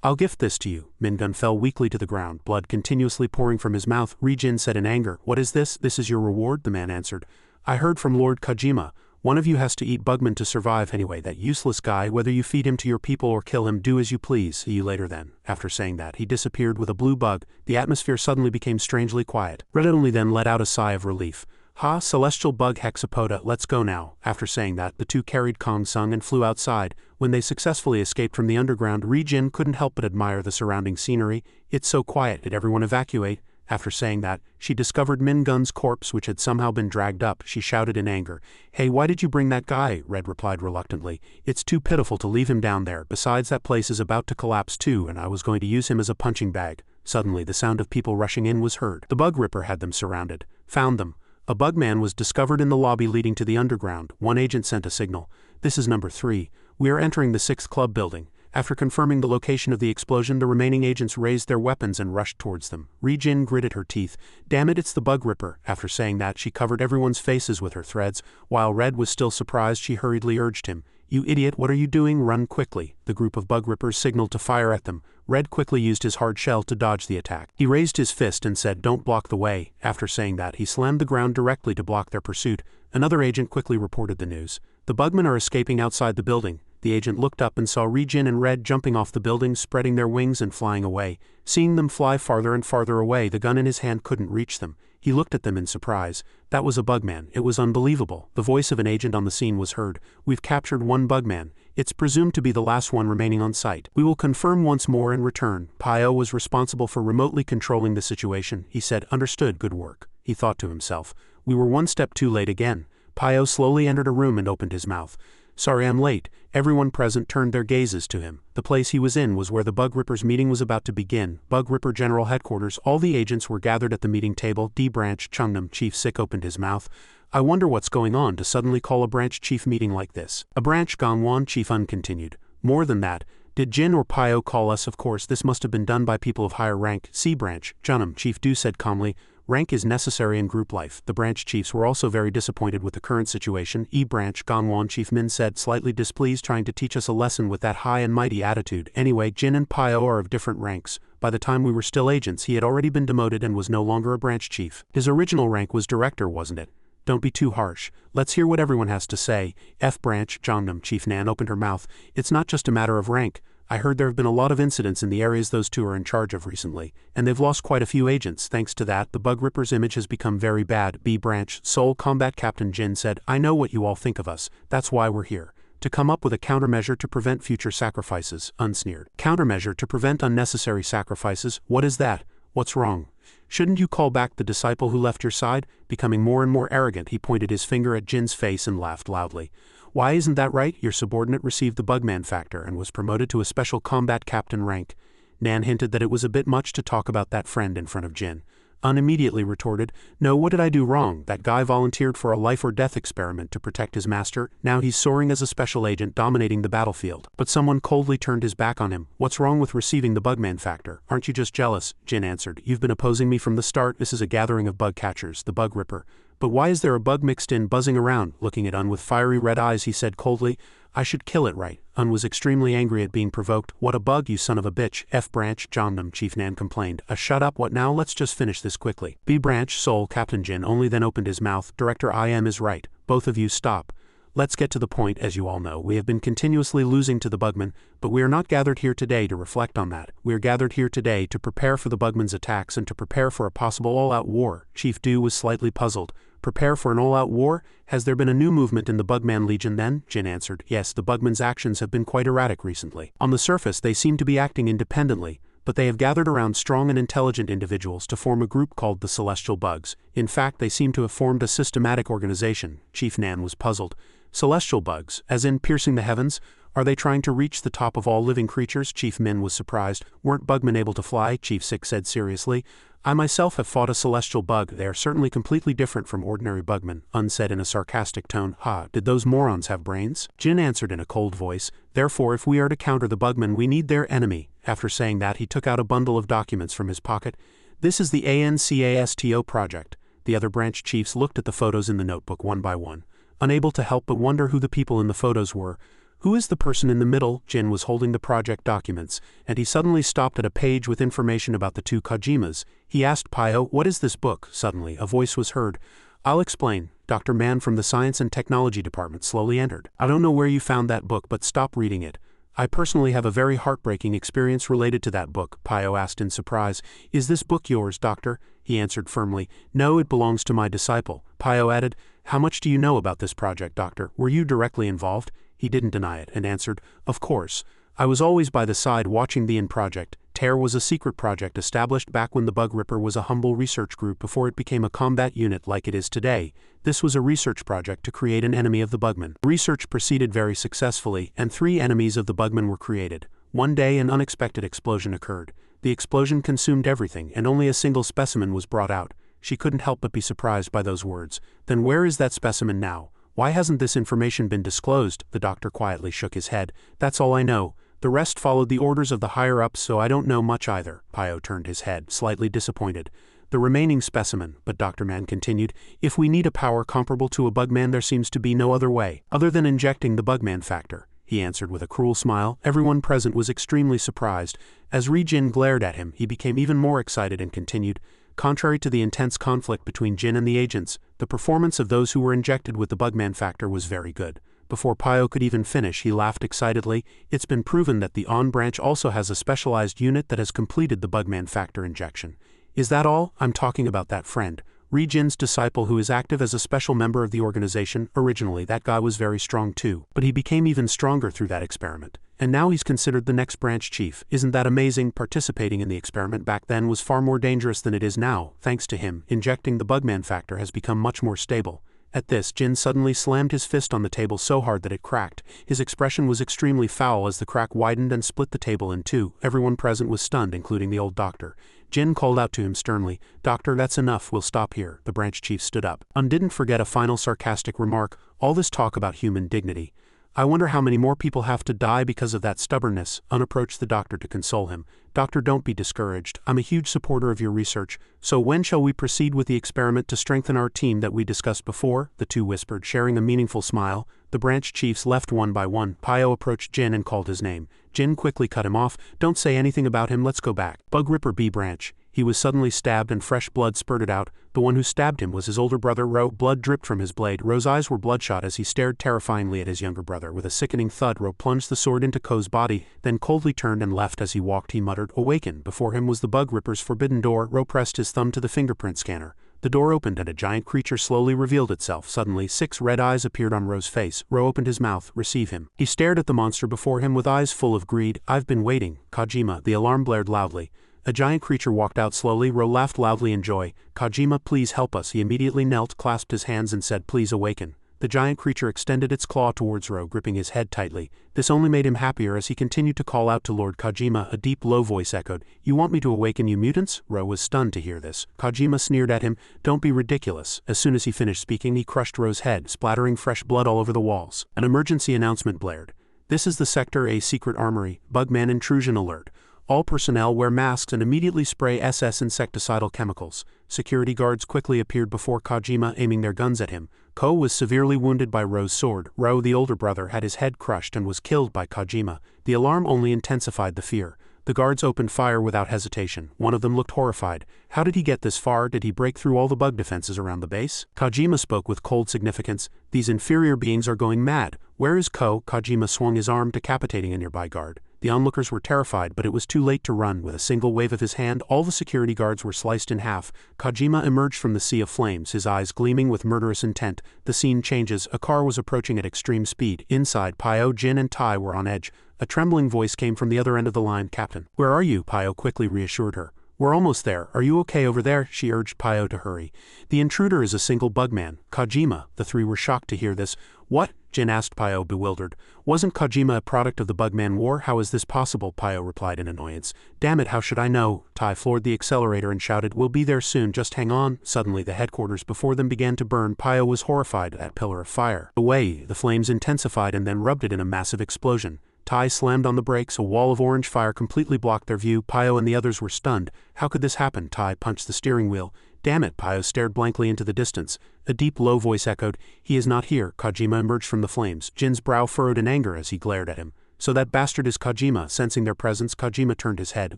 "I'll gift this to you." Min Gun fell weakly to the ground, blood continuously pouring from his mouth. Ri Jin said in anger, "What is this?" "This is your reward," the man answered. "I heard from Lord Kojima. One of you has to eat bugmen to survive anyway. That useless guy, whether you feed him to your people or kill him, do as you please. See you later then." After saying that, he disappeared with a blue bug. The atmosphere suddenly became strangely quiet. Red only then let out a sigh of relief. "Ha, celestial bug Hexapoda, let's go now." After saying that, the 2 carried Kong Sung and flew outside. When they successfully escaped from the underground, Ri Jin couldn't help but admire the surrounding scenery. "It's so quiet. Did everyone evacuate?" After saying that, she discovered Min Gun's corpse, which had somehow been dragged up. She shouted in anger, "Hey, why did you bring that guy?" Red replied reluctantly, "It's too pitiful to leave him down there. Besides, that place is about to collapse too, and I was going to use him as a punching bag." Suddenly, the sound of people rushing in was heard. The bug ripper had them surrounded. "Found them." A bugman was discovered in the lobby leading to the underground. One agent sent a signal. "This is number 3. We are entering the 6th club building." After confirming the location of the explosion, the remaining agents raised their weapons and rushed towards them. Ri Jin gritted her teeth. "Damn it, it's the bug ripper." After saying that, she covered everyone's faces with her threads. While Red was still surprised, she hurriedly urged him, "You idiot, what are you doing? Run quickly." The group of bug rippers signaled to fire at them. Red quickly used his hard shell to dodge the attack. He raised his fist and said, "Don't block the way." After saying that, he slammed the ground directly to block their pursuit. Another agent quickly reported the news. "The bugmen are escaping outside the building." The agent looked up and saw Ri Jin and Red jumping off the building, spreading their wings and flying away. Seeing them fly farther and farther away, the gun in his hand couldn't reach them. He looked at them in surprise. That was a bugman. It was unbelievable. The voice of an agent on the scene was heard. "We've captured one bugman. It's presumed to be the last one remaining on site. We will confirm once more and return." Pio was responsible for remotely controlling the situation. He said, "Understood, good work." He thought to himself, "We were one step too late again." Pio slowly entered a room and opened his mouth. "Sorry I'm late." Everyone present turned their gazes to him. The place he was in was where the Bug Rippers' meeting was about to begin. Bug Ripper General Headquarters. All the agents were gathered at the meeting table. D Branch Chungnam Chief Sick opened his mouth. "I wonder what's going on to suddenly call a branch chief meeting like this." A branch Gongwan Chief Un continued. "More than that, did Jin or Pio call us? Of course, this must have been done by people of higher rank." C Branch Junam Chief Du said calmly. Rank is necessary in group life. The branch chiefs were also very disappointed with the current situation. Branch Gangwon Chief Min said, slightly displeased, trying to teach us a lesson with that high and mighty attitude. Anyway, Jin and Pio are of different ranks. By the time we were still agents, he had already been demoted and was no longer a branch chief. His original rank was director, wasn't it? Don't be too harsh. Let's hear what everyone has to say. Branch Jongnam Chief Nan opened her mouth. It's not just a matter of rank. I heard there have been a lot of incidents in the areas those two are in charge of recently, and they've lost quite a few agents. Thanks to that, the Bug Ripper's image has become very bad. Branch Seoul Combat Captain Jin said, I know what you all think of us. That's why we're here. To come up with a countermeasure to prevent future sacrifices, unsneered. Countermeasure to prevent unnecessary sacrifices? What is that? What's wrong? Shouldn't you call back the disciple who left your side? Becoming more and more arrogant, he pointed his finger at Jin's face and laughed loudly. Why isn't that right? Your subordinate received the Bugman factor and was promoted to a special combat captain rank. Nan hinted that it was a bit much to talk about that friend in front of Jin. Immediately retorted, no, what did I do wrong? That guy volunteered for a life-or-death experiment to protect his master. Now he's soaring as a special agent dominating the battlefield. But someone coldly turned his back on him. What's wrong with receiving the Bugman factor? Aren't you just jealous? Jin answered, you've been opposing me from the start. This is a gathering of bug catchers, the Bug Ripper. But why is there a bug mixed in, buzzing around? Looking at Un with fiery red eyes, he said coldly, I should kill it, right? Un was extremely angry at being provoked. What a bug, you son of a bitch. Branch Jongnam Chief Nan complained. Shut up, what now? Let's just finish this quickly. Branch Seoul Captain Jin only then opened his mouth. Director IM is right. Both of you stop. Let's get to the point. As you all know, we have been continuously losing to the Bugmen, but we are not gathered here today to reflect on that. We are gathered here today to prepare for the Bugmen's attacks and to prepare for a possible all-out war. Chief Du was slightly puzzled. Prepare for an all-out war? Has there been a new movement in the Bugman Legion then? Jin answered, yes, the Bugman's actions have been quite erratic recently. On the surface they seem to be acting independently, but they have gathered around strong and intelligent individuals to form a group called the Celestial Bugs. In fact, they seem to have formed a systematic organization. Chief Nan was puzzled. Celestial Bugs, as in piercing the heavens? Are they trying to reach the top of all living creatures? Chief Min was surprised. Weren't Bugmen able to fly? Chief Sik said seriously. I myself have fought a celestial bug. They are certainly completely different from ordinary bugmen, Un said in a sarcastic tone. Ha, did those morons have brains? Jin answered in a cold voice. Therefore, if we are to counter the bugmen, we need their enemy. After saying that, he took out a bundle of documents from his pocket. This is the ANCASTO project. The other branch chiefs looked at the photos in the notebook one by one, unable to help but wonder who the people in the photos were. Who is the person in the middle? Jin was holding the project documents, and he suddenly stopped at a page with information about the two Kojimas. He asked Pio, what is this book? Suddenly, a voice was heard. I'll explain. Dr. Man from the Science and Technology Department slowly entered. I don't know where you found that book, but stop reading it. I personally have a very heartbreaking experience related to that book, Pio asked in surprise. Is this book yours, Doctor? He answered firmly. No, it belongs to my disciple. Pio added, how much do you know about this project, Doctor? Were you directly involved? He didn't deny it and answered, of course. I was always by the side watching the project. TER was a secret project established back when the Bug Ripper was a humble research group before it became a combat unit like it is today. This was a research project to create an enemy of the Bugmen. Research proceeded very successfully, and 3 enemies of the Bugmen were created. One day an unexpected explosion occurred. The explosion consumed everything, and only a single specimen was brought out. She couldn't help but be surprised by those words. Then where is that specimen now? Why hasn't this information been disclosed? The doctor quietly shook his head. That's all I know. The rest followed the orders of the higher-ups, so I don't know much either. Pio turned his head, slightly disappointed. The remaining specimen, but Dr. Man continued, if we need a power comparable to a Bugman, there seems to be no other way, other than injecting the Bugman factor. He answered with a cruel smile. Everyone present was extremely surprised. As Jin glared at him, he became even more excited and continued, contrary to the intense conflict between Jin and the agents, the performance of those who were injected with the Bugman factor was very good. Before Pio could even finish, he laughed excitedly. It's been proven that the ON branch also has a specialized unit that has completed the Bugman factor injection. Is that all? I'm talking about that friend. Jin's disciple who is active as a special member of the organization. Originally, that guy was very strong too, but he became even stronger through that experiment. And now he's considered the next branch chief. Isn't that amazing? Participating in the experiment back then was far more dangerous than it is now. Thanks to him, injecting the Bugman factor has become much more stable. At this, Jin suddenly slammed his fist on the table so hard that it cracked. His expression was extremely foul as the crack widened and split the table in two. Everyone present was stunned, including the old doctor. Jin called out to him sternly, Doctor, that's enough, we'll stop here. The branch chief stood up. Didn't forget a final sarcastic remark, all this talk about human dignity. I wonder how many more people have to die because of that stubbornness. Approached the doctor to console him. Doctor, don't be discouraged. I'm a huge supporter of your research. So when shall we proceed with the experiment to strengthen our team that we discussed before? The two whispered, sharing a meaningful smile. The branch chiefs left one by one. Pio approached Jin and called his name. Jin quickly cut him off. Don't say anything about him, let's go back. Bug Ripper B branch. He was suddenly stabbed and fresh blood spurted out. The one who stabbed him was his older brother Ro. Blood dripped from his blade. Ro's eyes were bloodshot as he stared terrifyingly at his younger brother. With a sickening thud, Ro plunged the sword into Ko's body, then coldly turned and left. As he walked, he muttered, "Awaken." Before him was the Bug Ripper's forbidden door. Ro pressed his thumb to the fingerprint scanner. The door opened and a giant creature slowly revealed itself. Suddenly, 6 red eyes appeared on Ro's face. Ro opened his mouth. Receive him. He stared at the monster before him with eyes full of greed. I've been waiting. Kojima. The alarm blared loudly. A giant creature walked out slowly. Ro laughed loudly in joy. Kojima, please help us. He immediately knelt, clasped his hands and said, please awaken. The giant creature extended its claw towards Ro, gripping his head tightly. This only made him happier as he continued to call out to Lord Kojima. A deep, low voice echoed, "You want me to awaken you mutants?" Ro was stunned to hear this. Kojima sneered at him, "Don't be ridiculous." As soon as he finished speaking, he crushed Ro's head, splattering fresh blood all over the walls. An emergency announcement blared. This is the Sector A secret armory. Bugman intrusion alert. All personnel wear masks and immediately spray SS insecticidal chemicals. Security guards quickly appeared before Kojima, aiming their guns at him. Ko was severely wounded by Ro's sword. Ro, the older brother, had his head crushed and was killed by Kojima. The alarm only intensified the fear. The guards opened fire without hesitation. One of them looked horrified. How did he get this far? Did he break through all the bug defenses around the base? Kojima spoke with cold significance. These inferior beings are going mad. Where is Ko? Kojima swung his arm, decapitating a nearby guard. The onlookers were terrified, but it was too late to run. With a single wave of his hand, all the security guards were sliced in half. Kojima emerged from the sea of flames, his eyes gleaming with murderous intent. The scene changes. A car was approaching at extreme speed. Inside, Pio, Jin, and Tai were on edge. A trembling voice came from the other end of the line. "Captain." "Where are you?" Pio quickly reassured her. "We're almost there. Are you okay over there?" she urged Pio to hurry. "The intruder is a single bugman. Kojima." The three were shocked to hear this. "What?" Jin asked Pio, bewildered. "Wasn't Kojima a product of the Bugman War? How is this possible?" Pio replied in annoyance. "Damn it, how should I know?" Tai floored the accelerator and shouted, "We'll be there soon, just hang on." Suddenly the headquarters before them began to burn. Pio was horrified at that pillar of fire. Away, the flames intensified and then erupted in a massive explosion. Tai slammed on the brakes. A wall of orange fire completely blocked their view. Pio and the others were stunned. How could this happen? Tai punched the steering wheel. "Damn it!" Pio stared blankly into the distance. A deep, low voice echoed, "He is not here." Kojima emerged from the flames. Jin's brow furrowed in anger as he glared at him. "So that bastard is Kojima." Sensing their presence, Kojima turned his head.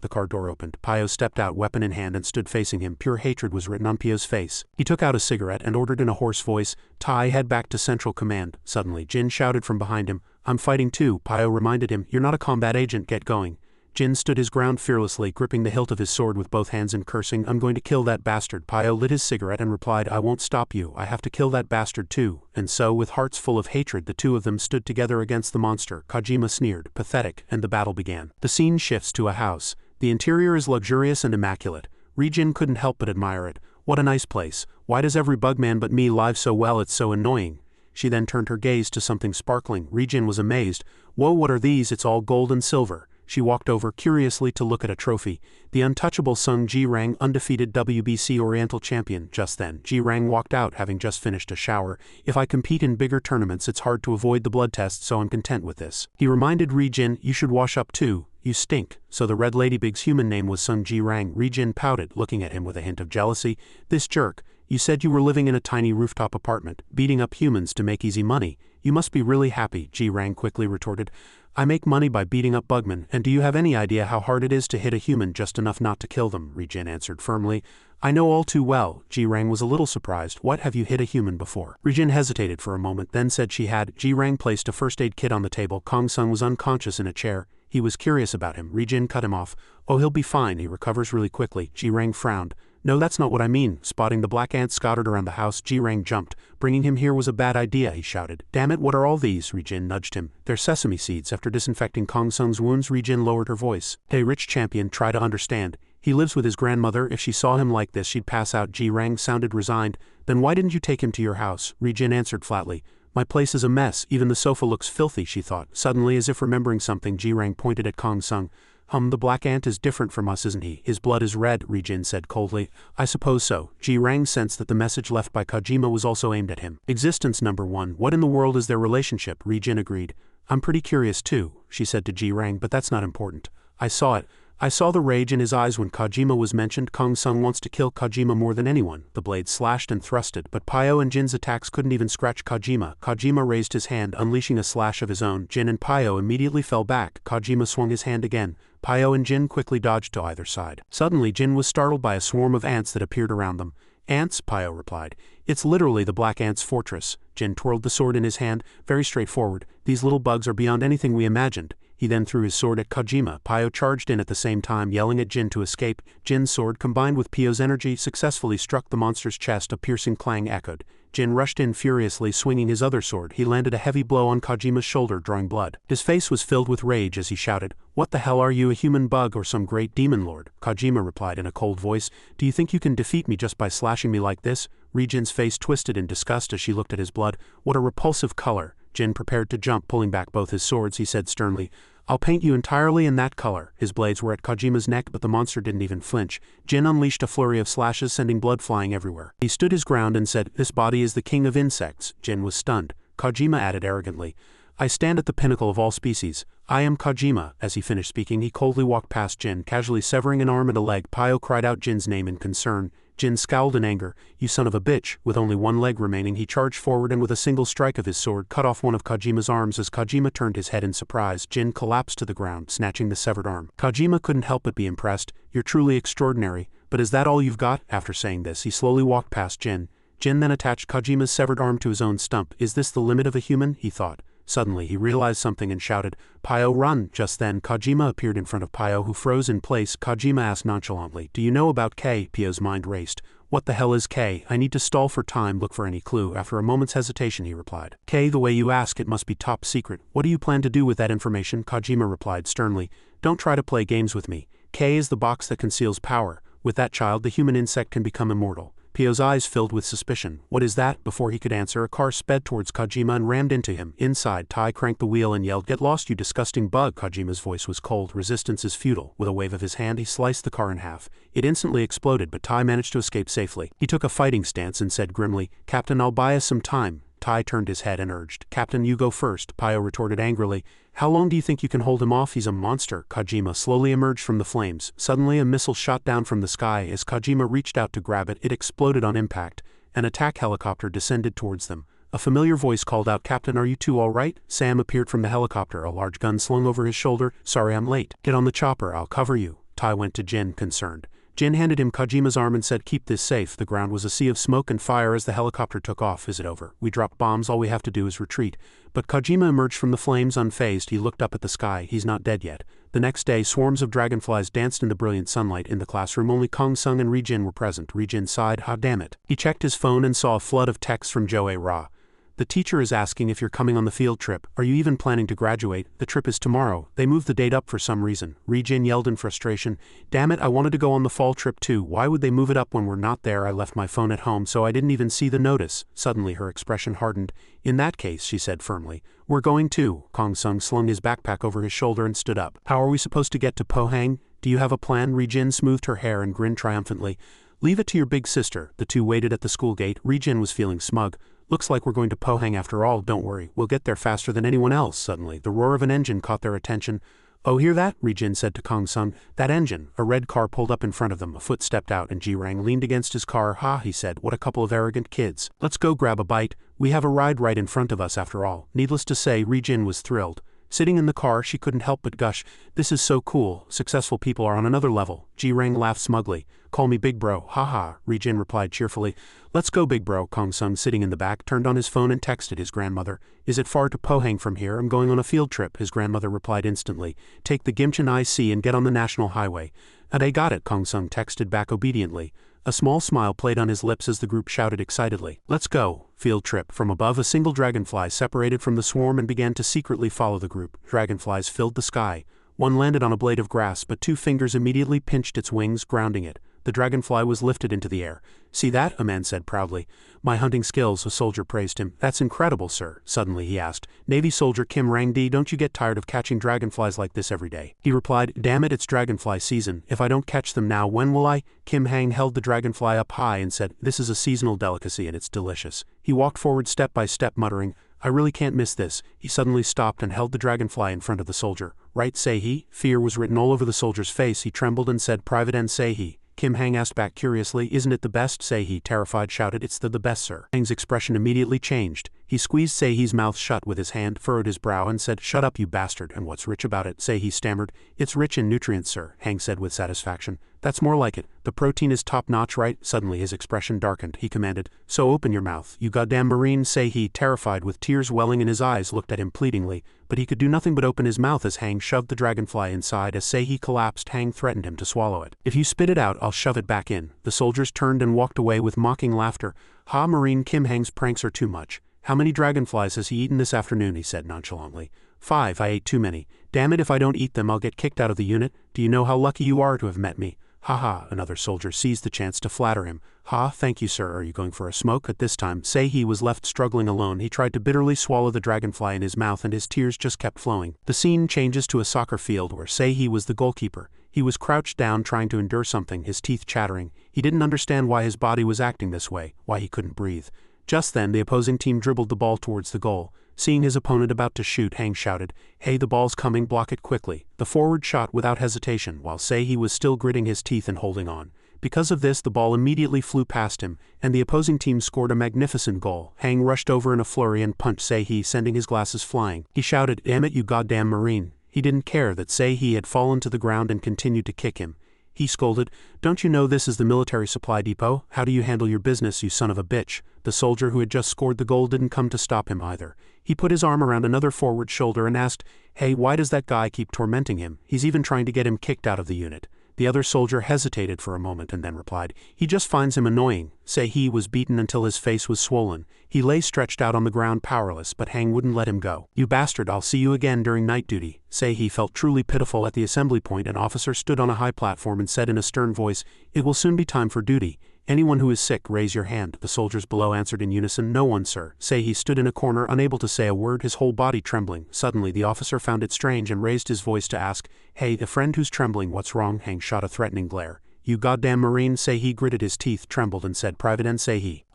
The car door opened. Pio stepped out, weapon in hand, and stood facing him. Pure hatred was written on Pio's face. He took out a cigarette and ordered in a hoarse voice, "Tai, head back to Central Command." Suddenly, Jin shouted from behind him, "I'm fighting too." Pio reminded him, "You're not a combat agent, get going." Jin stood his ground fearlessly, gripping the hilt of his sword with both hands and cursing, "I'm going to kill that bastard." Pio lit his cigarette and replied, "I won't stop you. I have to kill that bastard too." And so, with hearts full of hatred, the two of them stood together against the monster. Kojima sneered, "Pathetic," and the battle began. The scene shifts to a house. The interior is luxurious and immaculate. Jin couldn't help but admire it. "What a nice place. Why does every bugman but me live so well? It's so annoying." She then turned her gaze to something sparkling. Jin was amazed. "Whoa, what are these? It's all gold and silver." She walked over curiously to look at a trophy. The untouchable Sung Ji-Rang, undefeated WBC Oriental champion. Just then, Ji-Rang walked out, having just finished a shower. "If I compete in bigger tournaments, it's hard to avoid the blood test, so I'm content with this." He reminded Jin, "You should wash up too. You stink." So the Red Ladybug's human name was Sung Ji-Rang. Jin pouted, looking at him with a hint of jealousy. "This jerk. You said you were living in a tiny rooftop apartment, beating up humans to make easy money. You must be really happy." Ji-Rang quickly retorted, "I make money by beating up bugmen, and do you have any idea how hard it is to hit a human just enough not to kill them?" Jin answered firmly. "I know all too well." Ji-Rang was a little surprised. "What, have you hit a human before?" Jin hesitated for a moment, then said she had. Ji-Rang placed a first aid kit on the table. Kong Sung was unconscious in a chair. He was curious about him. Jin cut him off. "Oh, he'll be fine. He recovers really quickly." Ji-Rang frowned. "No, that's not what I mean." Spotting the black ants scattered around the house, Ji-Rang jumped. "Bringing him here was a bad idea," he shouted. "Damn it, what are all these?" Jin nudged him. "They're sesame seeds." After disinfecting Kong Sung's wounds, Jin lowered her voice. "Hey, rich champion, try to understand. He lives with his grandmother. If she saw him like this, she'd pass out." Ji-Rang sounded resigned. "Then why didn't you take him to your house?" Jin answered flatly. "My place is a mess. Even the sofa looks filthy," she thought. Suddenly, as if remembering something, Ji-Rang pointed at Kong Sung. The black ant is different from us, isn't he? His blood is red, Ri-jin said coldly. I suppose so. Ji-rang sensed that the message left by Kojima was also aimed at him. Existence number 1, what in the world is their relationship? Ri-jin agreed. I'm pretty curious too, she said to Ji-rang, but that's not important. I saw it. I saw the rage in his eyes when Kojima was mentioned. Kong Sung wants to kill Kojima more than anyone. The blade slashed and thrusted, but Pyo and Jin's attacks couldn't even scratch Kojima. Kojima raised his hand, unleashing a slash of his own. Jin and Pyo immediately fell back. Kojima swung his hand again. Pyo and Jin quickly dodged to either side. Suddenly Jin was startled by a swarm of ants that appeared around them. Ants, Pyo replied. It's literally the Black Ant's fortress. Jin twirled the sword in his hand, very straightforward. These little bugs are beyond anything we imagined. He then threw his sword at Kojima. Pyo charged in at the same time, yelling at Jin to escape. Jin's sword, combined with Pyo's energy, successfully struck the monster's chest. A piercing clang echoed. Jin rushed in furiously, swinging his other sword. He landed a heavy blow on Kojima's shoulder, drawing blood. His face was filled with rage as he shouted, "What the hell are you, a human bug or some great demon lord?" Kojima replied in a cold voice, "Do you think you can defeat me just by slashing me like this?" Ri-jin's face twisted in disgust as she looked at his blood. What a repulsive color. Jin prepared to jump, pulling back both his swords. He said sternly, "I'll paint you entirely in that color." His blades were at Kojima's neck, but the monster didn't even flinch. Jin unleashed a flurry of slashes, sending blood flying everywhere. He stood his ground and said, "This body is the king of insects." Jin was stunned. Kojima added arrogantly, "I stand at the pinnacle of all species. I am Kojima." As he finished speaking, he coldly walked past Jin, casually severing an arm and a leg. Pyo cried out Jin's name in concern. Jin scowled in anger. "You son of a bitch." With only one leg remaining, he charged forward and with a single strike of his sword cut off one of Kojima's arms. As Kojima turned his head in surprise, Jin collapsed to the ground, snatching the severed arm. Kojima couldn't help but be impressed. "You're truly extraordinary, but is that all you've got?" After saying this, he slowly walked past Jin. Jin then attached Kojima's severed arm to his own stump. "Is this the limit of a human?" he thought. Suddenly, he realized something and shouted, "Pyo, run!" Just then, Kojima appeared in front of Pyo, who froze in place. Kojima asked nonchalantly, "Do you know about K?" Pyo's mind raced. "What the hell is K? I need to stall for time, look for any clue." After a moment's hesitation, he replied, "K, the way you ask, it must be top secret. What do you plan to do with that information?" Kojima replied sternly, "Don't try to play games with me. K is the box that conceals power. With that child, the human insect can become immortal." Pyo's eyes filled with suspicion. "What is that?" Before he could answer, a car sped towards Kojima and rammed into him. Inside, Tai cranked the wheel and yelled, "Get lost, you disgusting bug!" Kojima's voice was cold. "Resistance is futile." With a wave of his hand, he sliced the car in half. It instantly exploded, but Tai managed to escape safely. He took a fighting stance and said grimly, "Captain, I'll buy us some time." Tai turned his head and urged, "Captain, you go first." Pyo retorted angrily, "How long do you think you can hold him off? He's a monster." Kojima slowly emerged from the flames. Suddenly a missile shot down from the sky. As Kojima reached out to grab it, it exploded on impact. An attack helicopter descended towards them. A familiar voice called out, "Captain, are you two all right?" Sam appeared from the helicopter, a large gun slung over his shoulder. "Sorry I'm late. Get on the chopper, I'll cover you." Tai went to Jin, concerned. Jin handed him Kojima's arm and said, "Keep this safe." The ground was a sea of smoke and fire as the helicopter took off. "Is it over? We dropped bombs, all we have to do is retreat." But Kojima emerged from the flames unfazed. He looked up at the sky. "He's not dead yet." The next day, swarms of dragonflies danced in the brilliant sunlight. In the classroom, only Kong Sung and Ri-jin were present. Ri-jin sighed, "Ah, damn it." He checked his phone and saw a flood of texts from Joe-ra. "The teacher is asking if you're coming on the field trip. Are you even planning to graduate? The trip is tomorrow. They moved the date up for some reason." Ri-jin yelled in frustration, "Damn it, I wanted to go on the fall trip too. Why would they move it up when we're not there? I left my phone at home, so I didn't even see the notice." Suddenly her expression hardened. "In that case," she said firmly, "we're going too." Kong Sung slung his backpack over his shoulder and stood up. "How are we supposed to get to Pohang? Do you have a plan?" Ri-jin smoothed her hair and grinned triumphantly. "Leave it to your big sister." The two waited at the school gate. Ri-jin was feeling smug. "Looks like we're going to Pohang after all. Don't worry, we'll get there faster than anyone else." Suddenly, the roar of an engine caught their attention. "Oh, hear that?" Ri-jin said to Kong Sung. "That engine." A red car pulled up in front of them. A foot stepped out and Ji-rang leaned against his car. "Ha," he said, "what a couple of arrogant kids. Let's go grab a bite. We have a ride right in front of us after all." Needless to say, Ri-jin was thrilled. Sitting in the car, she couldn't help but gush, "This is so cool. Successful people are on another level." Ji-rang laughed smugly. "Call me big bro, haha," Ri-jin replied cheerfully. "Let's go, big bro." Kong Sung, sitting in the back, turned on his phone and texted his grandmother. "Is it far to Pohang from here? I'm going on a field trip." His grandmother replied instantly, "Take the Gimcheon IC and get on the national highway." "And I got it," Kong Sung texted back obediently. A small smile played on his lips as the group shouted excitedly, "Let's go!" Field trip. From above, a single dragonfly separated from the swarm and began to secretly follow the group. Dragonflies filled the sky. One landed on a blade of grass, but two fingers immediately pinched its wings, grounding it. the dragonfly was lifted into the air. "See that?" a man said proudly. "My hunting skills," a soldier praised him. "That's incredible, sir." Suddenly he asked, "Navy soldier Kim Rang-di, don't you get tired of catching dragonflies like this every day?" He replied, "Damn it, it's dragonfly season. If I don't catch them now, when will I?" Kim Hang held the dragonfly up high and said, "This is a seasonal delicacy and it's delicious." He walked forward step by step, muttering, "I really can't miss this." He suddenly stopped and held the dragonfly in front of the soldier. "Right, Sei-he?" Fear was written all over the soldier's face. He trembled and said, "Private N. Sei-he." Kim Hang asked back curiously, "Isn't it the best?" Sei-he, terrified, shouted, "It's the best, sir." Hang's expression immediately changed. He squeezed Sei-he's mouth shut with his hand, furrowed his brow, and said, "Shut up, you bastard, and what's rich about it?" Sei-he stammered. "It's rich in nutrients, sir," Hang said with satisfaction. "That's more like it. The protein is top-notch, right?" Suddenly his expression darkened. He commanded, "So open your mouth, you goddamn Marine." Sei-he, terrified with tears welling in his eyes, looked at him pleadingly, but he could do nothing but open his mouth as Hang shoved the dragonfly inside. As Sei-he collapsed, Hang threatened him to swallow it. "If you spit it out, I'll shove it back in." The soldiers turned and walked away with mocking laughter. "Ha, Marine, Kim Hang's pranks are too much." "How many dragonflies has he eaten this afternoon?" he said nonchalantly. "5, I ate too many. Damn it, if I don't eat them I'll get kicked out of the unit. Do you know how lucky you are to have met me?" "Ha ha," another soldier seized the chance to flatter him. "Ha, thank you, sir. Are you going for a smoke?" At this time, Sei-he was left struggling alone. He tried to bitterly swallow the dragonfly in his mouth and his tears just kept flowing. The scene changes to a soccer field where Sei-he was the goalkeeper. He was crouched down trying to endure something, his teeth chattering. He didn't understand why his body was acting this way, why he couldn't breathe. Just then, the opposing team dribbled the ball towards the goal. Seeing his opponent about to shoot, Hang shouted, "Hey, the ball's coming, block it quickly." The forward shot without hesitation, while Sei-he was still gritting his teeth and holding on. Because of this, the ball immediately flew past him, and the opposing team scored a magnificent goal. Hang rushed over in a flurry and punched Sei-he, sending his glasses flying. He shouted, "Damn it, you goddamn Marine." He didn't care that Sei-he had fallen to the ground and continued to kick him. He scolded, "Don't you know this is the military supply depot? How do you handle your business, you son of a bitch?" The soldier who had just scored the goal didn't come to stop him either. He put his arm around another forward shoulder and asked, "Hey, why does that guy keep tormenting him? He's even trying to get him kicked out of the unit." The other soldier hesitated for a moment and then replied, "He just finds him annoying." Sei-he was beaten until his face was swollen. He lay stretched out on the ground powerless, but Hang wouldn't let him go. "You bastard, I'll see you again during night duty." Sei-he felt truly pitiful. At the assembly point, an officer stood on a high platform and said in a stern voice, "It will soon be time for duty. Anyone who is sick, raise your hand." The soldiers below answered in unison, "No one, sir." Sei-he stood in a corner, unable to say a word, his whole body trembling. Suddenly the officer found it strange and raised his voice to ask, "Hey, the friend who's trembling, what's wrong?" Hang shot a threatening glare. "You goddamn Marine." Sei-he gritted his teeth, trembled and said, "Private N. Sei-he,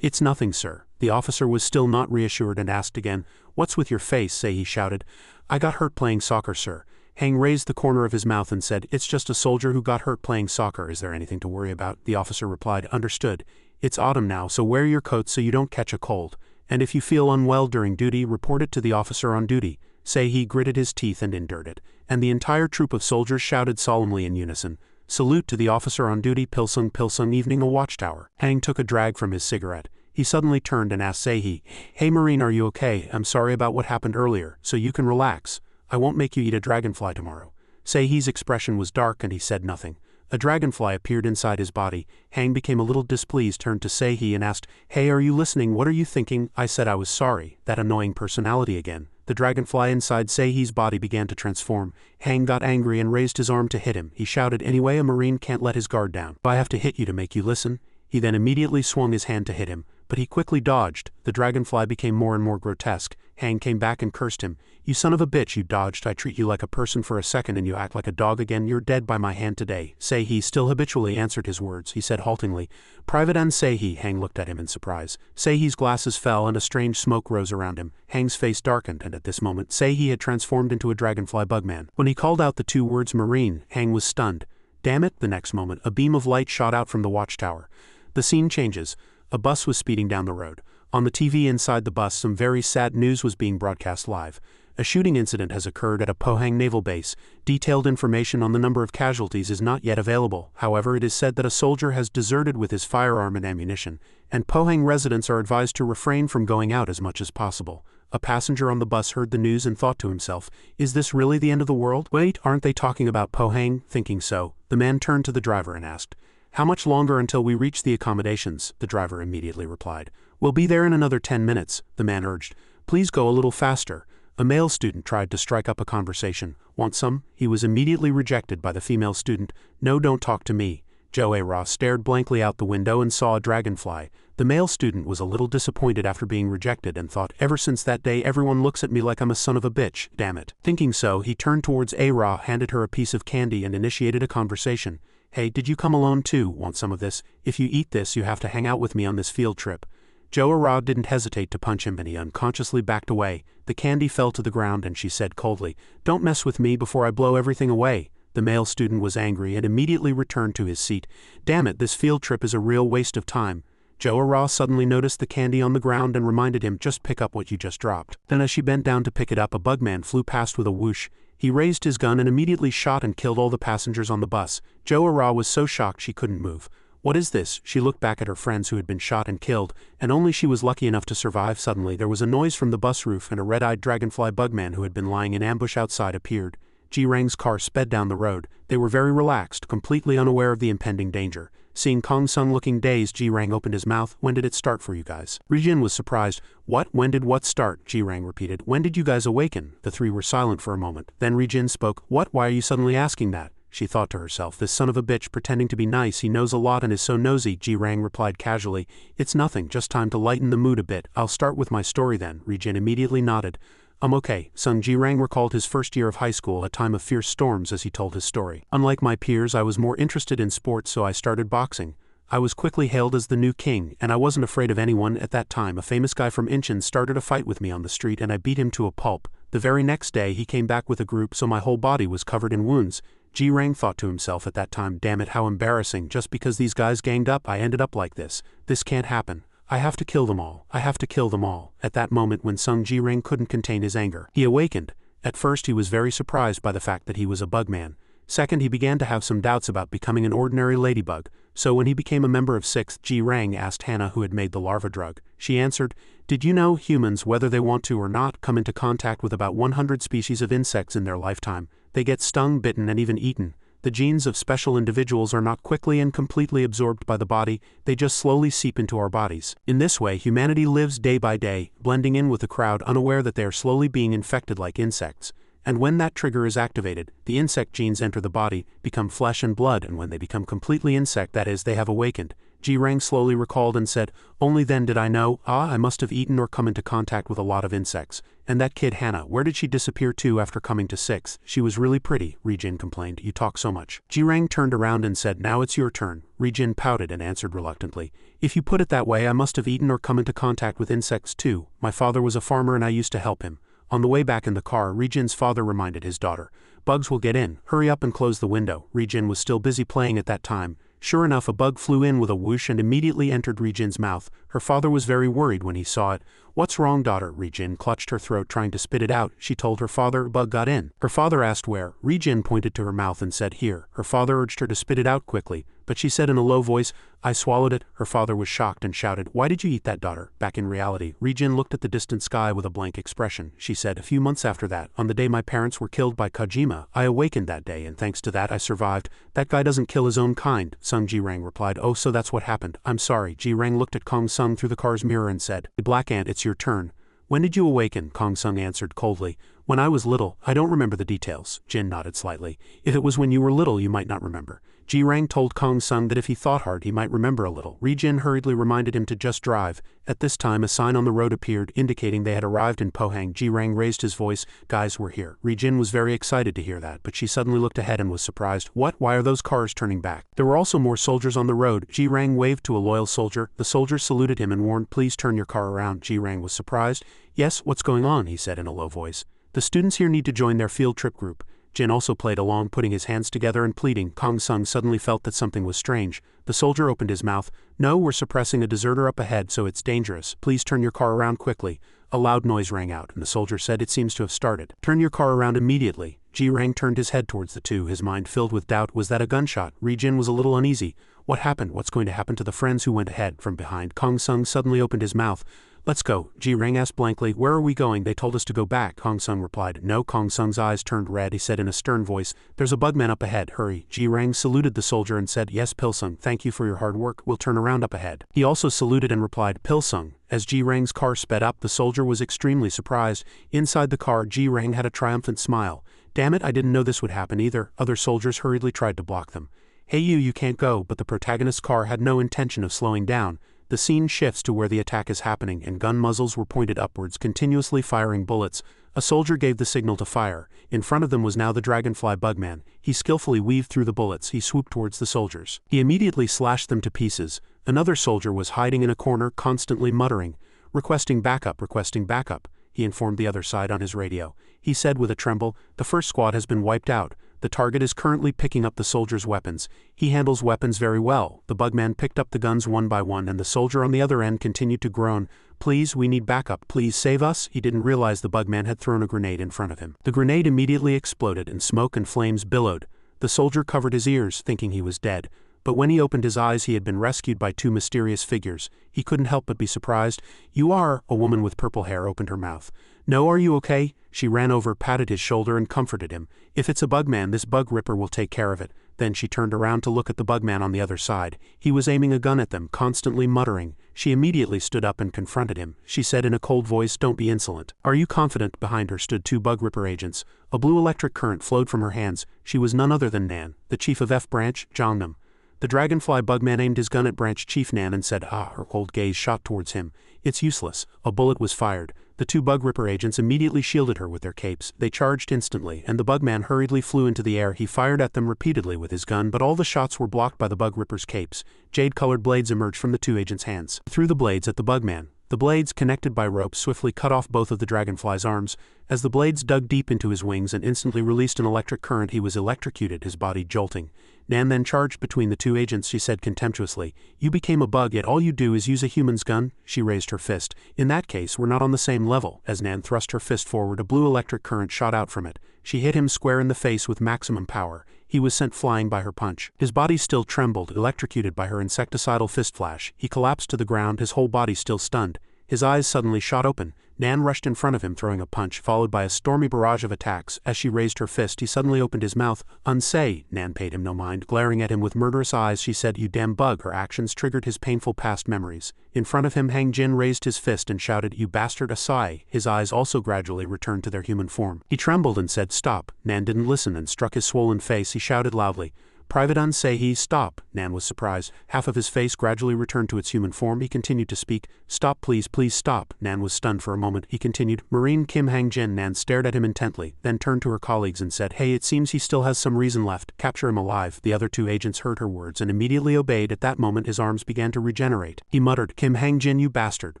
it's nothing, sir." The officer was still not reassured and asked again, "What's with your face?" Sei-he shouted, "I got hurt playing soccer, sir." Hang raised the corner of his mouth and said, "It's just a soldier who got hurt playing soccer. Is there anything to worry about?" The officer replied, "Understood. It's autumn now, so wear your coat so you don't catch a cold. And if you feel unwell during duty, report it to the officer on duty." Sei-he gritted his teeth and endured it. And the entire troop of soldiers shouted solemnly in unison, "Salute to the officer on duty, Pilsung Pilsung, evening a watchtower." Hang took a drag from his cigarette. He suddenly turned and asked Sei-he, "Hey Marine, are you okay? I'm sorry about what happened earlier, so you can relax. I won't make you eat a dragonfly tomorrow." Sei-he's expression was dark and he said nothing. A dragonfly appeared inside his body. Hang became a little displeased, turned to Sei-he and asked, "Hey, are you listening? What are you thinking?" "I said I was sorry." That annoying personality again. The dragonfly inside Sei-he's body began to transform. Hang got angry and raised his arm to hit him. He shouted, "Anyway, a Marine can't let his guard down. I have to hit you to make you listen." He then immediately swung his hand to hit him, but he quickly dodged. The dragonfly became more and more grotesque. Hang came back and cursed him. "You son of a bitch, you dodged. I treat you like a person for a second and you act like a dog again. You're dead by my hand today." Sei-he still habitually answered his words. He said haltingly, "Private N. Sei-he." Hang looked at him in surprise. Sei-he's glasses fell and a strange smoke rose around him. Hang's face darkened, and at this moment Sei-he had transformed into a dragonfly bugman. When he called out the two words Marine, Hang was stunned. Damn it! The next moment, a beam of light shot out from the watchtower. The scene changes. A bus was speeding down the road. On the TV inside the bus, some very sad news was being broadcast live. A shooting incident has occurred at a Pohang naval base. Detailed information on the number of casualties is not yet available. However, it is said that a soldier has deserted with his firearm and ammunition, and Pohang residents are advised to refrain from going out as much as possible. A passenger on the bus heard the news and thought to himself, "Is this really the end of the world? Wait, aren't they talking about Pohang?" Thinking so, the man turned to the driver and asked, "How much longer until we reach the accommodations?" The driver immediately replied, "We'll be there in another 10 minutes. The man urged, "Please go a little faster." A male student tried to strike up a conversation. "Want some?" He was immediately rejected by the female student. "No, don't talk to me." Joe stared blankly out the window and saw a dragonfly. The male student was a little disappointed after being rejected and thought, ever since that day everyone looks at me like I'm a son of a bitch, damn it. Thinking so, he turned towards Ra, handed her a piece of candy and initiated a conversation. Hey, did you come alone too? Want some of this? If you eat this you have to hang out with me on this field trip. Joe didn't hesitate to punch him and he unconsciously backed away. The candy fell to the ground and she said coldly, "Don't mess with me before I blow everything away." The male student was angry and immediately returned to his seat. Damn it, this field trip is a real waste of time. Joe suddenly noticed the candy on the ground and reminded him, just pick up what you just dropped. Then as she bent down to pick it up, a bugman flew past with a whoosh. He raised his gun and immediately shot and killed all the passengers on the bus. Joe was so shocked she couldn't move. What is this? She looked back at her friends who had been shot and killed, and only she was lucky enough to survive. Suddenly there was a noise from the bus roof and a red-eyed dragonfly bugman who had been lying in ambush outside appeared. Ji-Rang's car sped down the road. They were very relaxed, completely unaware of the impending danger. Seeing Kong Sung looking dazed, Ji-Rang opened his mouth. When did it start for you guys? Ri-jin was surprised. What? When did what start? Ji-Rang repeated. When did you guys awaken? The three were silent for a moment. Then Ri-jin spoke. What? Why are you suddenly asking that? She thought to herself, this son of a bitch pretending to be nice, he knows a lot and is so nosy. Ji-Rang replied casually. It's nothing, just time to lighten the mood a bit. I'll start with my story then. Ri-jin immediately nodded. Okay. Sung Ji-Rang recalled his first year of high school, a time of fierce storms, as he told his story. Unlike my peers, I was more interested in sports, so I started boxing. I was quickly hailed as the new king, and I wasn't afraid of anyone at that time. A famous guy from Incheon started a fight with me on the street and I beat him to a pulp. The very next day he came back with a group, so my whole body was covered in wounds. Ji-Rang thought to himself at that time, damn it, how embarrassing, just because these guys ganged up I ended up like this. This can't happen. I have to kill them all. I have to kill them all. At that moment when Sung Ji-Rang couldn't contain his anger, he awakened. At first he was very surprised by the fact that he was a bugman. Second, he began to have some doubts about becoming an ordinary ladybug. So when he became a member of 6th, Ji-Rang asked Hannah who had made the larva drug. She answered, did you know humans, whether they want to or not, come into contact with about 100 species of insects in their lifetime? They get stung, bitten and even eaten. The genes of special individuals are not quickly and completely absorbed by the body, they just slowly seep into our bodies. In this way, humanity lives day by day, blending in with the crowd, unaware that they are slowly being infected like insects. And when that trigger is activated, the insect genes enter the body, become flesh and blood, and when they become completely insect, that is, they have awakened. Ji-Rang slowly recalled and said, only then did I know, I must have eaten or come into contact with a lot of insects. And that kid Hannah, where did she disappear to after coming to 6th? She was really pretty, Ri-jin complained. You talk so much. Ji-Rang turned around and said, now it's your turn. Ri-jin pouted and answered reluctantly, if you put it that way, I must have eaten or come into contact with insects too. My father was a farmer and I used to help him. On the way back in the car, Ri-jin's father reminded his daughter, bugs will get in, hurry up and close the window. Ri-jin was still busy playing at that time. Sure enough, a bug flew in with a whoosh and immediately entered Ri-jin's mouth. Her father was very worried when he saw it. What's wrong, daughter? Ri-jin clutched her throat trying to spit it out. She told her father a bug got in. Her father asked where. Ri-jin pointed to her mouth and said here. Her father urged her to spit it out quickly, but she said in a low voice, I swallowed it. Her father was shocked and shouted, why did you eat that, daughter? Back in reality, Ri-jin looked at the distant sky with a blank expression. She said, a few months after that, on the day my parents were killed by Kojima, I awakened that day and thanks to that I survived. That guy doesn't kill his own kind, Sung Ji-Rang replied. Oh, so that's what happened. I'm sorry. Ji-Rang looked at Kong Sung through the car's mirror and said, Black Ant, it's your turn. When did you awaken? Kong Sung answered coldly. When I was little. I don't remember the details. Jin nodded slightly. If it was when you were little, you might not remember. Ji-Rang told Kong Sung that if he thought hard, he might remember a little. Ri-jin hurriedly reminded him to just drive. At this time, a sign on the road appeared, indicating they had arrived in Pohang. Ji-Rang raised his voice, guys, we're here. Ri-jin was very excited to hear that, but she suddenly looked ahead and was surprised. What? Why are those cars turning back? There were also more soldiers on the road. Ji-Rang waved to a loyal soldier. The soldier saluted him and warned, please turn your car around. Ji-Rang was surprised. Yes, what's going on? He said in a low voice. The students here need to join their field trip group. Jin also played along, putting his hands together and pleading. Kong Sung suddenly felt that something was strange. The soldier opened his mouth. No, we're suppressing a deserter up ahead, so it's dangerous. Please turn your car around quickly. A loud noise rang out, and the soldier said it seems to have started. Turn your car around immediately. Ji-Rang turned his head towards the two, his mind filled with doubt. Was that a gunshot? Ri-jin was a little uneasy. What happened? What's going to happen to the friends who went ahead? From behind, Kong Sung suddenly opened his mouth. Let's go. Ji-Rang asked blankly, where are we going? They told us to go back. Kong Sung replied. No. Kong Sung's eyes turned red. He said in a stern voice, there's a bugman up ahead. Hurry. Ji-Rang saluted the soldier and said, yes, Pilsung, thank you for your hard work. We'll turn around up ahead. He also saluted and replied, Pilsung. As Ji-Rang's car sped up, the soldier was extremely surprised. Inside the car, Ji-Rang had a triumphant smile. Damn it, I didn't know this would happen either. Other soldiers hurriedly tried to block them. "Hey you can't go," but the protagonist's car had no intention of slowing down. The scene shifts to where the attack is happening and gun muzzles were pointed upwards, continuously firing bullets. A soldier gave the signal to fire. In front of them was now the dragonfly bugman. He skillfully weaved through the bullets. He swooped towards the soldiers. He immediately slashed them to pieces. Another soldier was hiding in a corner, constantly muttering, requesting backup, he informed the other side on his radio. He said with a tremble, "The first squad has been wiped out. The target is currently picking up the soldiers' weapons. He handles weapons very well." The bugman picked up the guns one by one and the soldier on the other end continued to groan, "Please, we need backup, please save us." He didn't realize the bugman had thrown a grenade in front of him. The grenade immediately exploded and smoke and flames billowed. The soldier covered his ears, thinking he was dead. But when he opened his eyes he had been rescued by two mysterious figures. He couldn't help but be surprised. "You are?" A woman with purple hair opened her mouth. "No, are you okay?" She ran over, patted his shoulder and comforted him. "If it's a bugman, this bug ripper will take care of it." Then she turned around to look at the bugman on the other side. He was aiming a gun at them, constantly muttering. She immediately stood up and confronted him. She said in a cold voice, "Don't be insolent." "Are you confident?" Behind her stood two bug ripper agents. A blue electric current flowed from her hands. She was none other than Nan, the chief of F Branch, Jongnam. The dragonfly bugman aimed his gun at Branch Chief Nan and said, "Ah." Her cold gaze shot towards him. "It's useless." A bullet was fired. The two bug ripper agents immediately shielded her with their capes. They charged instantly, and the bugman hurriedly flew into the air. He fired at them repeatedly with his gun, but all the shots were blocked by the bug ripper's capes. Jade-colored blades emerged from the two agents' hands. Threw the blades at the bugman. The blades, connected by ropes, swiftly cut off both of the dragonfly's arms. As the blades dug deep into his wings and instantly released an electric current, he was electrocuted, his body jolting. Nan then charged between the two agents. She said contemptuously, "You became a bug, yet all you do is use a human's gun?" She raised her fist. "In that case, we're not on the same level." As Nan thrust her fist forward, a blue electric current shot out from it. She hit him square in the face with maximum power. He was sent flying by her punch. His body still trembled, electrocuted by her insecticidal fist flash. He collapsed to the ground, his whole body still stunned. His eyes suddenly shot open. Nan rushed in front of him, throwing a punch, followed by a stormy barrage of attacks. As she raised her fist, he suddenly opened his mouth. "Unsay." Nan paid him no mind. Glaring at him with murderous eyes, she said, "You damn bug." Her actions triggered his painful past memories. In front of him, Hang Jin raised his fist and shouted, "You bastard, Asai." His eyes also gradually returned to their human form. He trembled and said, "Stop." Nan didn't listen and struck his swollen face. He shouted loudly, "Private Unsay, stop." Nan was surprised. Half of his face gradually returned to its human form. He continued to speak. "Stop, please, please stop." Nan was stunned for a moment. He continued, "Marine Kim Hang Jin." Nan stared at him intently, then turned to her colleagues and said, "Hey, it seems he still has some reason left. Capture him alive." The other two agents heard her words and immediately obeyed. At that moment his arms began to regenerate. He muttered, "Kim Hang Jin, you bastard."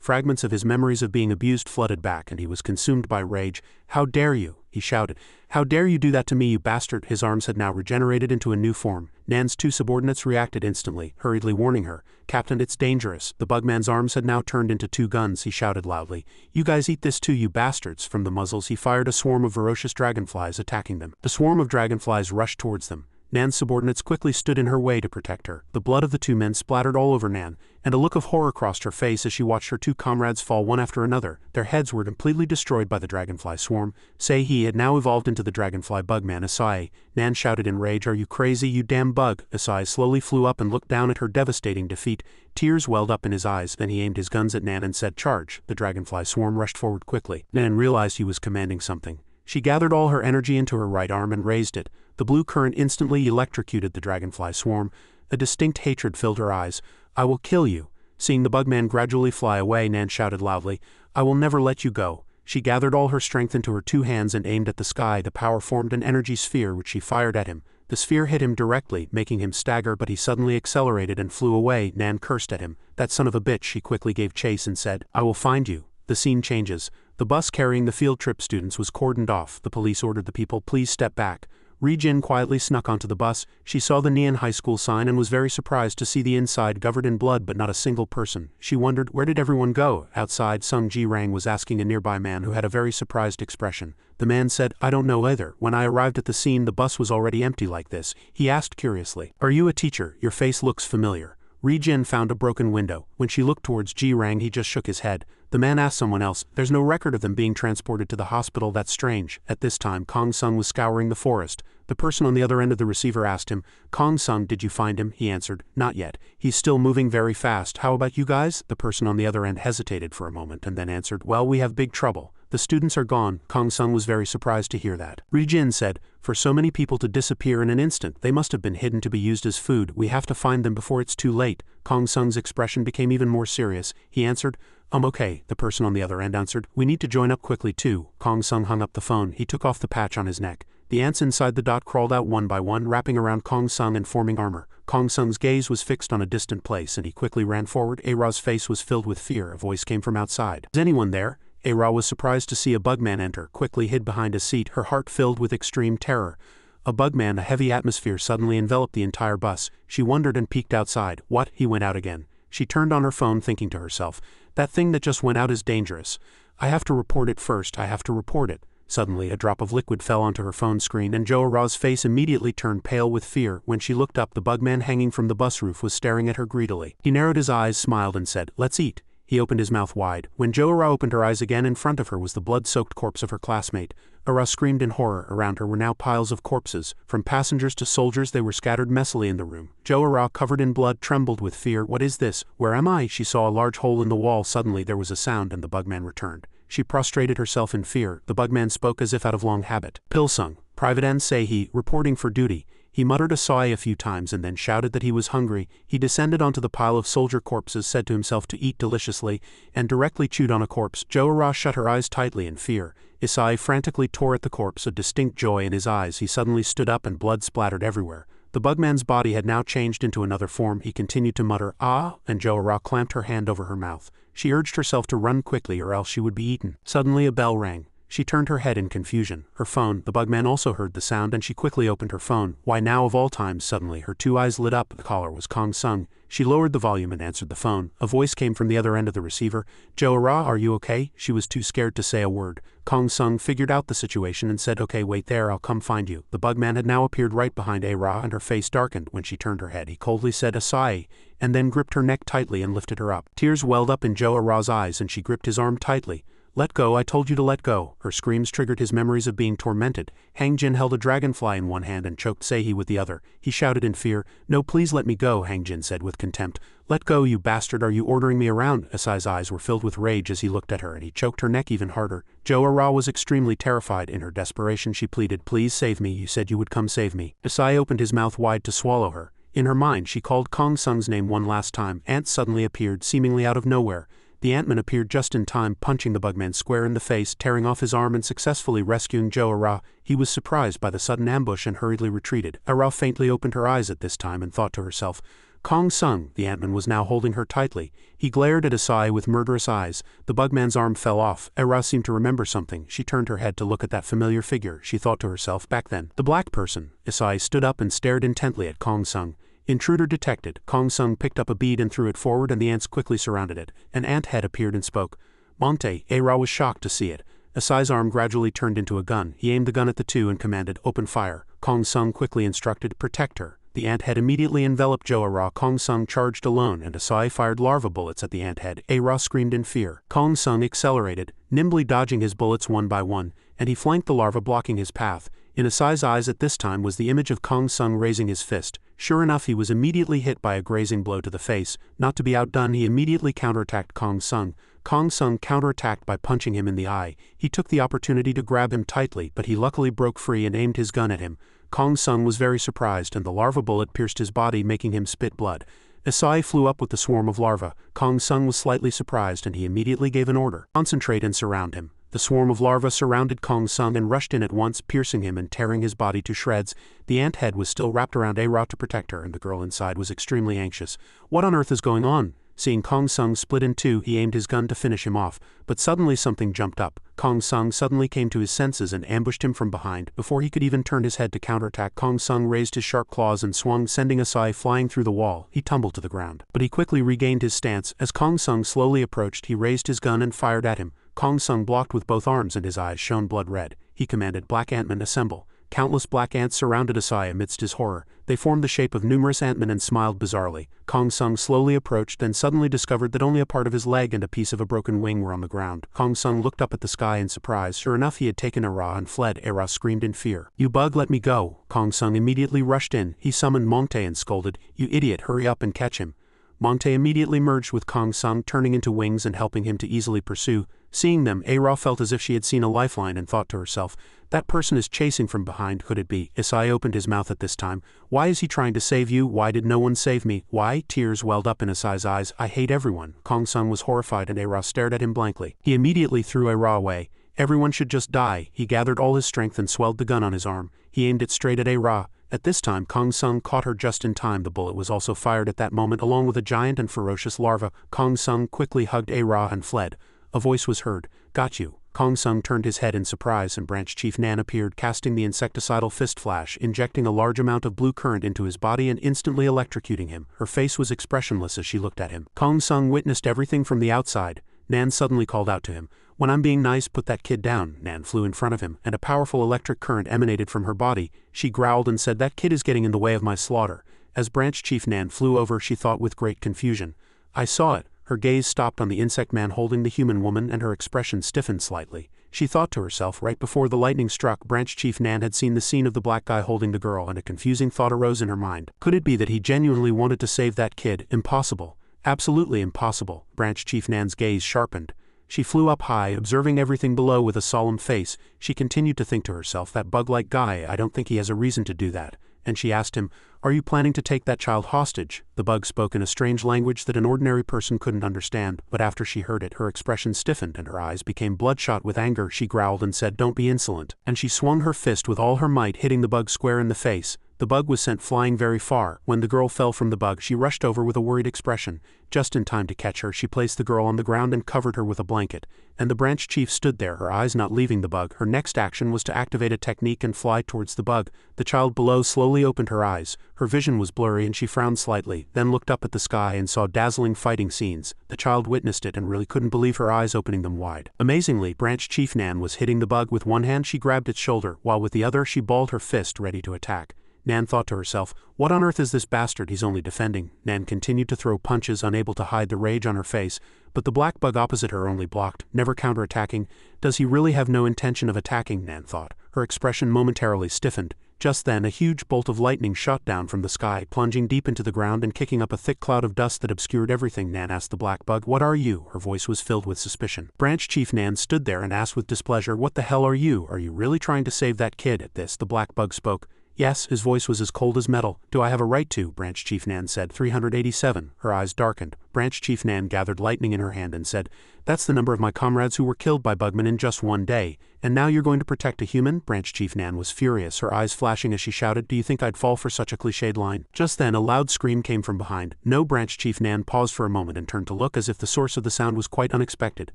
Fragments of his memories of being abused flooded back and he was consumed by rage. "How dare you?" he shouted. "How dare you do that to me, you bastard?" His arms had now regenerated into a new form. Nan's two subordinates reacted instantly, hurriedly warning her, "Captain, it's dangerous." The bugman's arms had now turned into two guns. He shouted loudly, "You guys eat this too, you bastards." From the muzzles he fired a swarm of ferocious dragonflies, attacking them. The swarm of dragonflies rushed towards them. Nan's subordinates quickly stood in her way to protect her. The blood of the two men splattered all over Nan, and a look of horror crossed her face as she watched her two comrades fall one after another. Their heads were completely destroyed by the dragonfly swarm. He had now evolved into the dragonfly bugman, Asai. Nan shouted in rage, "Are you crazy, you damn bug?" Asai slowly flew up and looked down at her devastating defeat. Tears welled up in his eyes. Then he aimed his guns at Nan and said, "Charge." The dragonfly swarm rushed forward quickly. Nan realized he was commanding something. She gathered all her energy into her right arm and raised it. The blue current instantly electrocuted the dragonfly swarm. A distinct hatred filled her eyes. "I will kill you." Seeing the bugman gradually fly away, Nan shouted loudly, "I will never let you go." She gathered all her strength into her two hands and aimed at the sky. The power formed an energy sphere which she fired at him. The sphere hit him directly, making him stagger, but he suddenly accelerated and flew away. Nan cursed at him. "That son of a bitch." She quickly gave chase and said, "I will find you." The scene changes. The bus carrying the field trip students was cordoned off. The police ordered the people, "Please step back." Ri-jin quietly snuck onto the bus. She saw the neon high school sign and was very surprised to see the inside covered in blood but not a single person. She wondered, where did everyone go? Outside, Sung Ji-rang was asking a nearby man who had a very surprised expression. The man said, "I don't know either. When I arrived at the scene, the bus was already empty like this." He asked curiously, "Are you a teacher? Your face looks familiar." Ri-jin found a broken window. When she looked towards Ji-rang, he just shook his head. The man asked someone else, "There's no record of them being transported to the hospital. That's strange." At this time, Kong Sung was scouring the forest. The person on the other end of the receiver asked him, "Kong Sung, did you find him?" He answered, "Not yet. He's still moving very fast. How about you guys?" The person on the other end hesitated for a moment and then answered, "Well, we have big trouble. The students are gone. Kong Sung was very surprised to hear that. Ri Jin said, for so many people to disappear in an instant, they must have been hidden to be used as food. We have to find them before it's too late. Kong Sung's expression became even more serious. He answered, okay, the person on the other end answered. We need to join up quickly too. Kong Sung hung up the phone. He took off the patch on his neck. The ants inside the dot crawled out one by one, wrapping around Kong Sung and forming armor. Kong Sung's gaze was fixed on a distant place and he quickly ran forward. A-Ra's face was filled with fear. A voice came from outside. Is anyone there? A-Ra was surprised to see a bugman enter, quickly hid behind a seat, her heart filled with extreme terror. A bugman, a heavy atmosphere suddenly enveloped the entire bus. She wondered and peeked outside. What? He went out again. She turned on her phone thinking to herself, that thing that just went out is dangerous. I have to report it first. I have to report it. Suddenly, a drop of liquid fell onto her phone screen and Jo-Ra's face immediately turned pale with fear. When she looked up, the bugman hanging from the bus roof was staring at her greedily. He narrowed his eyes, smiled and said, let's eat. He opened his mouth wide. When Jo-Ra opened her eyes again, in front of her was the blood-soaked corpse of her classmate. A-Ra screamed in horror. Around her were now piles of corpses. From passengers to soldiers, they were scattered messily in the room. Jo-Ra, covered in blood, trembled with fear. What is this? Where am I? She saw a large hole in the wall. Suddenly there was a sound and the bugman returned. She prostrated herself in fear. The bugman spoke as if out of long habit. Pilsung, Private N say he, reporting for duty. He muttered asai a few times and then shouted that he was hungry. He descended onto the pile of soldier corpses, said to himself to eat deliciously, and directly chewed on a corpse. Jo-Ra shut her eyes tightly in fear. Isai frantically tore at the corpse, a distinct joy in his eyes. He suddenly stood up and blood splattered everywhere. The bugman's body had now changed into another form. He continued to mutter, ah, and Jo-Ra clamped her hand over her mouth. She urged herself to run quickly or else she would be eaten. Suddenly a bell rang. She turned her head in confusion. Her phone, the bugman also heard the sound and she quickly opened her phone. Why now of all times? Suddenly her two eyes lit up. The caller was Kong Sung. She lowered the volume and answered the phone. A voice came from the other end of the receiver. Jo-Ra, are you okay? She was too scared to say a word. Kong Sung figured out the situation and said, okay, wait there, I'll come find you. The bugman had now appeared right behind A-Ra and her face darkened. When she turned her head, he coldly said, Asai, and then gripped her neck tightly and lifted her up. Tears welled up in Jo-Ra's eyes and she gripped his arm tightly. Let go, I told you to let go. Her screams triggered his memories of being tormented. Hang Jin held a dragonfly in one hand and choked Seihi with the other. He shouted in fear. No, please let me go, Hang Jin said with contempt. Let go, you bastard, are you ordering me around? Asai's eyes were filled with rage as he looked at her and he choked her neck even harder. Jo-Ra was extremely terrified. In her desperation she pleaded, please save me, you said you would come save me. Asai opened his mouth wide to swallow her. In her mind she called Kong Sung's name one last time. Ants suddenly appeared, seemingly out of nowhere. The Ant-Man appeared just in time, punching the bugman square in the face, tearing off his arm and successfully rescuing Jo-Ra. He was surprised by the sudden ambush and hurriedly retreated. A-Ra faintly opened her eyes at this time and thought to herself, Kong Sung. The Ant-Man was now holding her tightly. He glared at Asai with murderous eyes. The bugman's arm fell off. A-Ra seemed to remember something. She turned her head to look at that familiar figure. She thought to herself, back then, the black person. Asai stood up and stared intently at Kong Sung. Intruder detected. Kong Sung picked up a bead and threw it forward and the ants quickly surrounded it. An ant head appeared and spoke. Monte. A-Ra was shocked to see it. Asai's arm gradually turned into a gun. He aimed the gun at the two and commanded, open fire. Kong Sung quickly instructed, protect her. The ant head immediately enveloped Jo-Ra. Kong Sung charged alone and Asai fired larva bullets at the ant head. A-Ra screamed in fear. Kong Sung accelerated, nimbly dodging his bullets one by one, and he flanked the larva, blocking his path. In Asai's eyes at this time was the image of Kong Sung raising his fist. Sure enough, he was immediately hit by a grazing blow to the face. Not to be outdone, he immediately counterattacked Kong Sung. Kong Sung counterattacked by punching him in the eye. He took the opportunity to grab him tightly, but he luckily broke free and aimed his gun at him. Kong Sung was very surprised and the larva bullet pierced his body, making him spit blood. Asai flew up with the swarm of larvae. Kong Sung was slightly surprised and he immediately gave an order. Concentrate and surround him. The swarm of larvae surrounded Kong Sung and rushed in at once, piercing him and tearing his body to shreds. The ant head was still wrapped around A-Ra to protect her and the girl inside was extremely anxious. What on earth is going on? Seeing Kong Sung split in two, he aimed his gun to finish him off, but suddenly something jumped up. Kong Sung suddenly came to his senses and ambushed him from behind. Before he could even turn his head to counterattack, Kong Sung raised his sharp claws and swung, sending Asai flying through the wall. He tumbled to the ground, but he quickly regained his stance. As Kong Sung slowly approached, he raised his gun and fired at him. Kong Sung blocked with both arms and his eyes shone blood red. He commanded, Black Ant-Man, assemble. Countless black ants surrounded Asai amidst his horror. They formed the shape of numerous ant-men and smiled bizarrely. Kong Sung slowly approached, then suddenly discovered that only a part of his leg and a piece of a broken wing were on the ground. Kong Sung looked up at the sky in surprise. Sure enough, he had taken A-Ra and fled. A-Ra screamed in fear. You bug, let me go. Kong Sung immediately rushed in. He summoned Monte and scolded, you idiot, hurry up and catch him. Monte immediately merged with Kong Sung, turning into wings and helping him to easily pursue. Seeing them, A-Ra felt as if she had seen a lifeline and thought to herself, that person is chasing from behind, could it be? Isai opened his mouth at this time. Why is he trying to save you? Why did no one save me? Why? Tears welled up in Isai's eyes. I hate everyone. Kong Sung was horrified and A-Ra stared at him blankly. He immediately threw A-Ra away. Everyone should just die. He gathered all his strength and swelled the gun on his arm. He aimed it straight at A-Ra. At this time, Kong Sung caught her just in time. The bullet was also fired at that moment along with a giant and ferocious larva. Kong Sung quickly hugged A-Ra and fled. A voice was heard. Got you. Kong Sung turned his head in surprise and Branch Chief Nan appeared, casting the insecticidal fist flash, injecting a large amount of blue current into his body and instantly electrocuting him. Her face was expressionless as she looked at him. Kong Sung witnessed everything from the outside. Nan suddenly called out to him. When I'm being nice, put that kid down. Nan flew in front of him, and a powerful electric current emanated from her body. She growled and said, that kid is getting in the way of my slaughter. As Branch Chief Nan flew over, she thought with great confusion. I saw it. Her gaze stopped on the insect man holding the human woman and her expression stiffened slightly. She thought to herself, right before the lightning struck, Branch Chief Nan had seen the scene of the black guy holding the girl, and a confusing thought arose in her mind. Could it be that he genuinely wanted to save that kid? Impossible. Absolutely impossible. Branch Chief Nan's gaze sharpened. She flew up high, observing everything below with a solemn face. She continued to think to herself, that bug-like guy, I don't think he has a reason to do that. And she asked him, are you planning to take that child hostage? The bug spoke in a strange language that an ordinary person couldn't understand, but after she heard it, her expression stiffened and her eyes became bloodshot with anger. She growled and said, don't be insolent. And she swung her fist with all her might, hitting the bug square in the face. The bug was sent flying very far. When the girl fell from the bug, she rushed over with a worried expression. Just in time to catch her, she placed the girl on the ground and covered her with a blanket. And the branch chief stood there, her eyes not leaving the bug. Her next action was to activate a technique and fly towards the bug. The child below slowly opened her eyes. Her vision was blurry and she frowned slightly, then looked up at the sky and saw dazzling fighting scenes. The child witnessed it and really couldn't believe her eyes, opening them wide. Amazingly, Branch Chief Nan was hitting the bug. With one hand she grabbed its shoulder, while with the other she balled her fist ready to attack. Nan thought to herself, what on earth is this bastard? He's only defending. Nan continued to throw punches, unable to hide the rage on her face, but the black bug opposite her only blocked, never counterattacking. Does he really have no intention of attacking? Nan thought. Her expression momentarily stiffened. Just then a huge bolt of lightning shot down from the sky, plunging deep into the ground and kicking up a thick cloud of dust that obscured everything. Nan asked the black bug, what are you? Her voice was filled with suspicion. Branch Chief Nan stood there and asked with displeasure, what the hell are you? Are you really trying to save that kid? At this, the black bug spoke. Yes, his voice was as cold as metal. Do I have a right to? Branch Chief Nan said. 387. Her eyes darkened. Branch Chief Nan gathered lightning in her hand and said, that's the number of my comrades who were killed by bugmen in just one day. And now you're going to protect a human? Branch Chief Nan was furious, her eyes flashing as she shouted, do you think I'd fall for such a cliched line? Just then a loud scream came from behind. No, Branch Chief Nan paused for a moment and turned to look as if the source of the sound was quite unexpected.